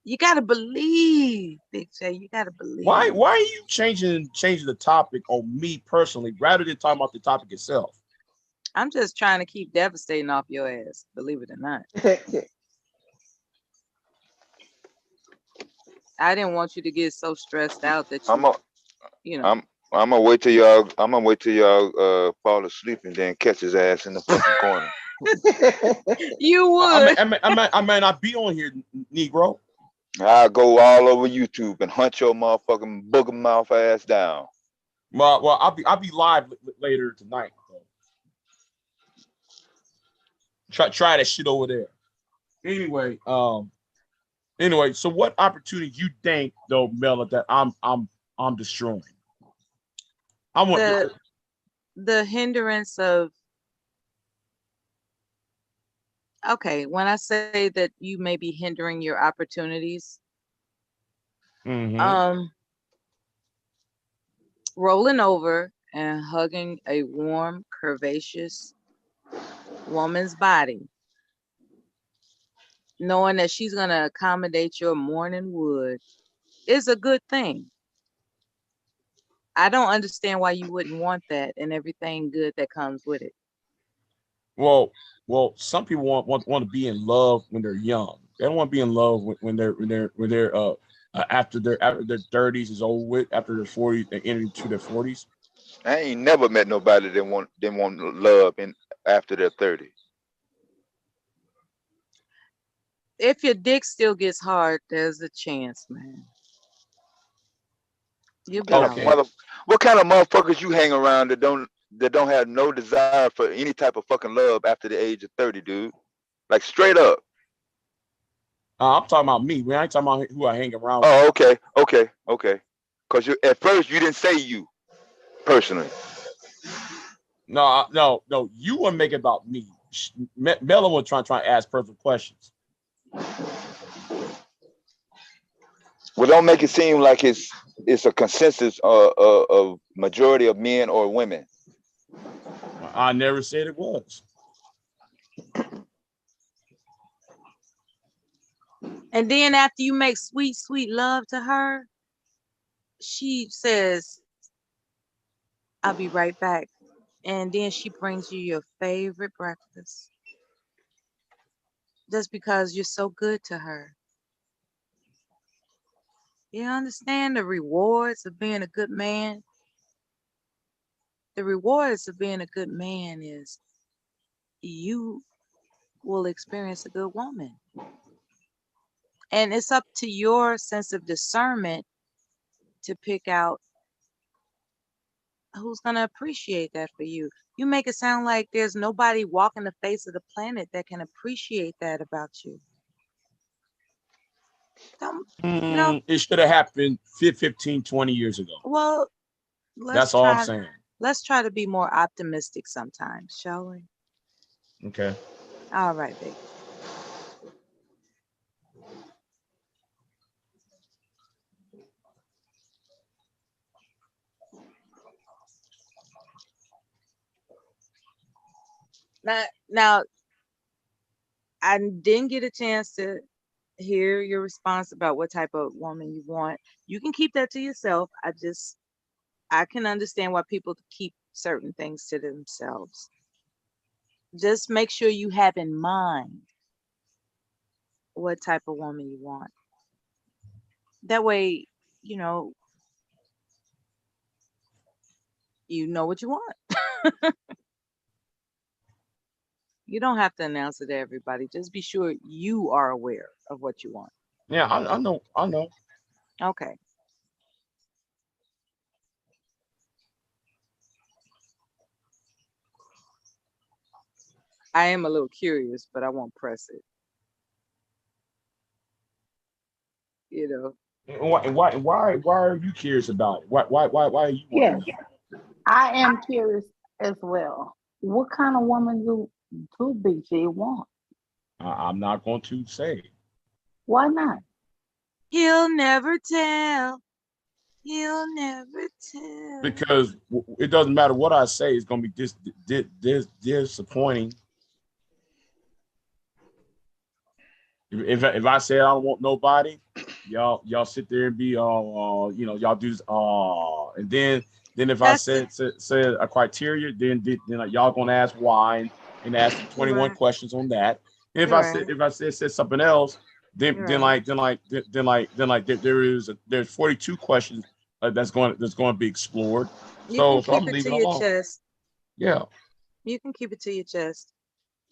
Speaker 12: you gotta believe, Big J. You gotta believe.
Speaker 13: Why are you changing the topic on me personally rather than talking about the topic itself?
Speaker 12: I'm just trying to keep devastating off your ass, believe it or not. I didn't want you to get so stressed out that you know.
Speaker 3: I'm gonna wait till y'all fall asleep and then catch his ass in the fucking corner.
Speaker 12: You would.
Speaker 13: I may not be on here, Negro.
Speaker 3: I'll go all over YouTube and hunt your motherfucking booger mouth ass down.
Speaker 13: Well, I'll be live later tonight. Try that shit over there. Anyway, so what opportunity you think though, Mela, that I'm destroying? I want
Speaker 12: the hindrance of. Okay, when I say that you may be hindering your opportunities, rolling over and hugging a warm, curvaceous woman's body, knowing that she's going to accommodate your morning wood, is a good thing. I don't understand why you wouldn't want that and everything good that comes with it.
Speaker 13: Well, some people want to be in love when they're young. They don't want to be in love when they're after their 30s is over with, after their 40s, they enter into their 40s.
Speaker 3: I ain't never met nobody that want love after they're 30.
Speaker 12: If your dick still gets hard, there's a chance, man. You'll be
Speaker 3: okay. What kind of motherfuckers you hang around that don't have no desire for any type of fucking love after the age of 30, dude? Like straight up.
Speaker 13: I'm talking about me. I ain't talking about who I hang around
Speaker 3: with. Oh, okay. Because at first you didn't say you personally.
Speaker 13: No. You want to make it about me. Mela was trying to ask personal questions.
Speaker 3: Well, don't make it seem like it's a consensus of majority of men or women.
Speaker 13: I never said it was.
Speaker 12: And then after you make sweet, sweet love to her, she says, I'll be right back. And then she brings you your favorite breakfast. Just because you're so good to her. You understand the rewards of being a good man? The rewards of being a good man is you will experience a good woman. And it's up to your sense of discernment to pick out who's going to appreciate that for you. You make it sound like there's nobody walking the face of the planet that can appreciate that about you.
Speaker 13: It should have happened 15, 20 years ago.
Speaker 12: Well,
Speaker 13: that's all I'm saying.
Speaker 12: Let's try to be more optimistic sometimes, shall we?
Speaker 13: Okay.
Speaker 12: All right, baby. Now, I didn't get a chance to hear your response about what type of woman you want. You can keep that to yourself. I can understand why people keep certain things to themselves. Just make sure you have in mind what type of woman you want. That way, you know what you want. You don't have to announce it to everybody. Just be sure you are aware of what you want.
Speaker 13: Yeah, I know.
Speaker 12: Okay. I am a little curious, but I won't press it.
Speaker 13: Why are you curious about it? Why are you?
Speaker 11: Yes, I am curious as well. What kind of woman do Big J want?
Speaker 13: I'm not going to say.
Speaker 11: Why not?
Speaker 12: He'll never tell. He'll never tell.
Speaker 13: Because it doesn't matter what I say, it's gonna be disappointing. If I say I don't want nobody, y'all sit there and be y'all do this and then if I said a criteria, then y'all gonna ask why and ask 21 questions on that. And if I said something else, there's 42 questions that's going to be explored. So I'm leaving it alone.
Speaker 12: Chest.
Speaker 13: Yeah.
Speaker 12: You can keep it to your chest.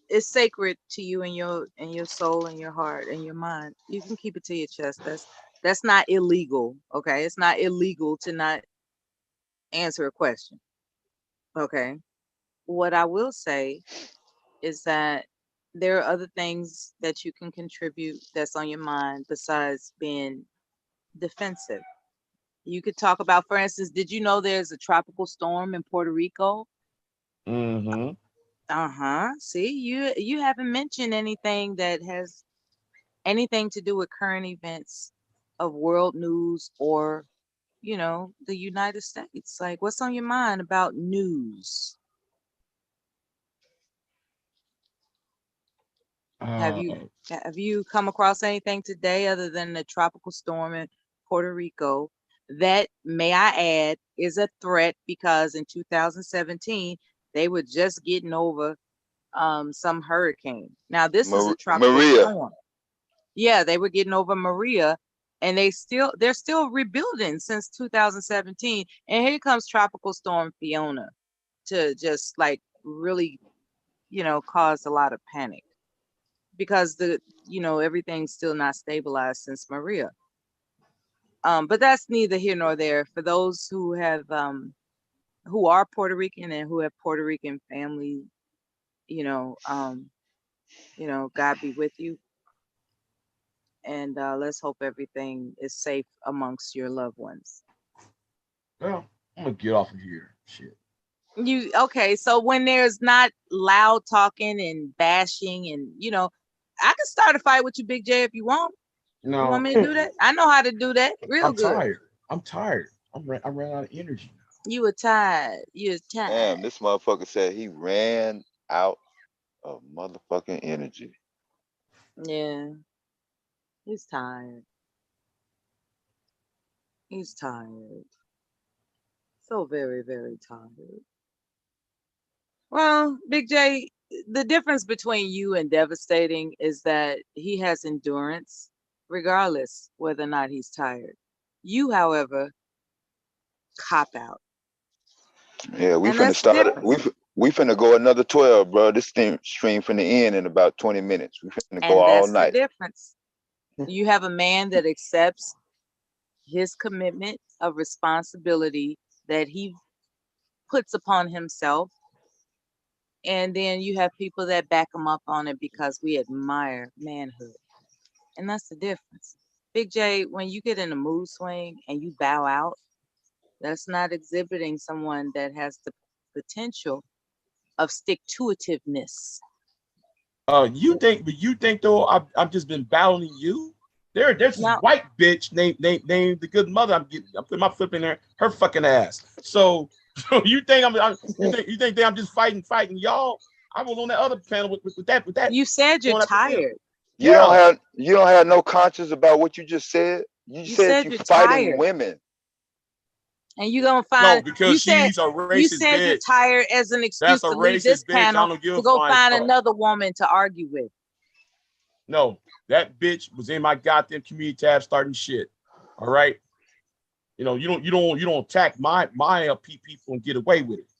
Speaker 12: It's sacred to you and your soul and your heart and your mind. You can keep it to your chest. That's not illegal. Okay. It's not illegal to not answer a question. Okay. What I will say is that there are other things that you can contribute that's on your mind besides being defensive. You could talk about, for instance, did you know there's a tropical storm in Puerto Rico?
Speaker 13: Mm-hmm.
Speaker 12: See, you haven't mentioned anything that has anything to do with current events of world news or, the United States. Like, what's on your mind about news? Have you come across anything today other than the tropical storm in Puerto Rico that, may I add, is a threat because in 2017 they were just getting over some hurricane. Now this is a tropical storm. Yeah, they were getting over Maria, and they're still rebuilding since 2017. And here comes Tropical Storm Fiona to just like really, cause a lot of panic because everything's still not stabilized since Maria. But that's neither here nor there. For those who have who are Puerto Rican and who have Puerto Rican family, God be with you. And let's hope everything is safe amongst your loved ones.
Speaker 13: Well, I'm gonna get off of here. Shit.
Speaker 12: Okay, so when there's not loud talking and bashing and I can start a fight with you, Big J, if you want.
Speaker 13: No.
Speaker 12: You want me to do that? I know how to do that real good.
Speaker 13: I'm tired. I ran out of energy.
Speaker 12: You were tired. You're tired.
Speaker 3: Damn, this motherfucker said he ran out of motherfucking energy.
Speaker 12: Yeah. He's tired. He's tired. So very, very tired. Well, Big J, the difference between you and Devastating is that he has endurance, regardless whether or not he's tired. You, however, cop out.
Speaker 3: Yeah, we finna start it. We finna go another 12, bro. This thing stream finna end in about 20 minutes. We finna go all night.
Speaker 12: That's the difference. You have a man that accepts his commitment of responsibility that he puts upon himself. And then you have people that back him up on it because we admire manhood. And that's the difference. Big J, when you get in a mood swing and you bow out, that's not exhibiting someone that has the potential of stick-to-itiveness.
Speaker 13: You think though I've just been battling you? There's this white bitch named the good mother. I'm putting my flip in there, her fucking ass. So you think you think I'm just fighting y'all? I was on that other panel with that.
Speaker 12: You said you're tired.
Speaker 3: You don't have no conscience about what you just said. You said you're fighting tired. Women.
Speaker 12: And you're gonna find
Speaker 13: because she's a racist
Speaker 12: you said
Speaker 13: bitch.
Speaker 12: You're tired as an excuse to leave this panel to go find another woman to argue with.
Speaker 13: No, that bitch was in my goddamn community tab starting shit. All right. You don't attack my people and get away with it.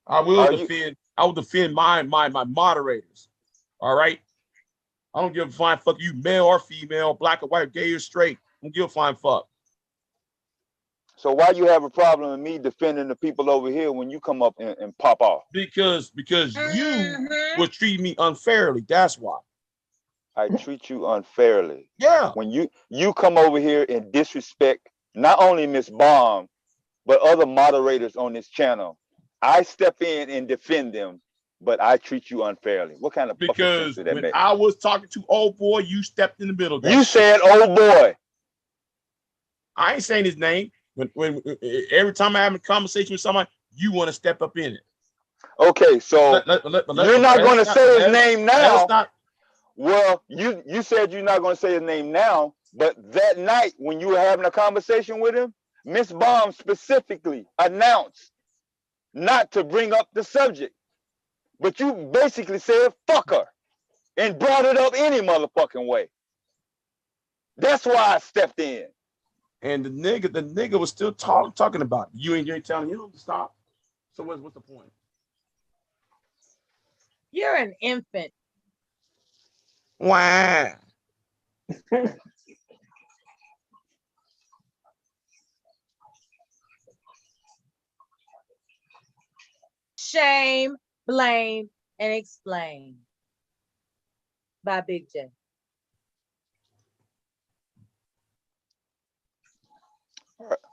Speaker 13: I will defend my moderators. All right. I don't give a flying fuck you male or female, black or white, gay or straight. I don't give a flying fuck.
Speaker 3: So why you have a problem with me defending the people over here when you come up and pop off?
Speaker 13: Because you would treat me unfairly. That's why.
Speaker 3: I treat you unfairly.
Speaker 13: Yeah.
Speaker 3: When you come over here and disrespect not only Miss Bomb, but other moderators on this channel, I step in and defend them, but I treat you unfairly. What kind of
Speaker 13: because sense when I was talking to old boy, you stepped in the middle.
Speaker 3: You said old boy.
Speaker 13: I ain't saying his name. When every time I have a conversation with somebody, you want to step up in it.
Speaker 3: Okay, so you're not going to say his name now. Well, you said you're not going to say his name now, but that night when you were having a conversation with him, Miss Bomb specifically announced not to bring up the subject. But you basically said fuck her and brought it up any motherfucking way. That's why I stepped in.
Speaker 13: And the nigga was still talking about it. You ain't telling him to stop. So what's the point?
Speaker 12: You're an infant.
Speaker 13: Wow.
Speaker 12: Shame, blame, and explain by Big J.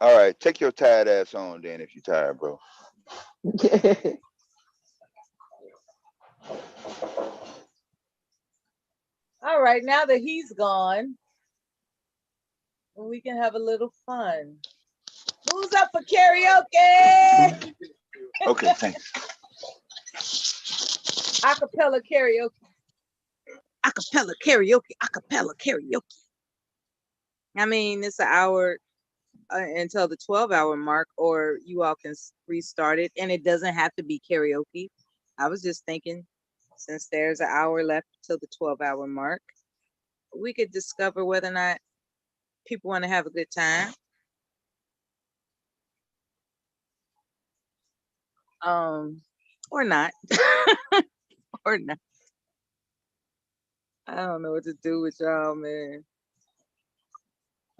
Speaker 3: All right, take your tired ass on then if you're tired, bro.
Speaker 12: All right, now that he's gone, we can have a little fun. Who's up for karaoke?
Speaker 3: Okay, thanks.
Speaker 12: Acapella karaoke. Acapella karaoke. Acapella karaoke. I mean, it's an hour until the 12-hour mark, or you all can restart it, and it doesn't have to be karaoke. I was just thinking, since there's an hour left till the 12-hour mark, we could discover whether or not people want to have a good time. Or not. Or not. I don't know what to do with y'all, man.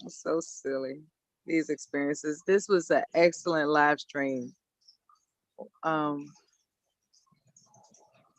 Speaker 12: It's so silly. These experiences. This was an excellent live stream.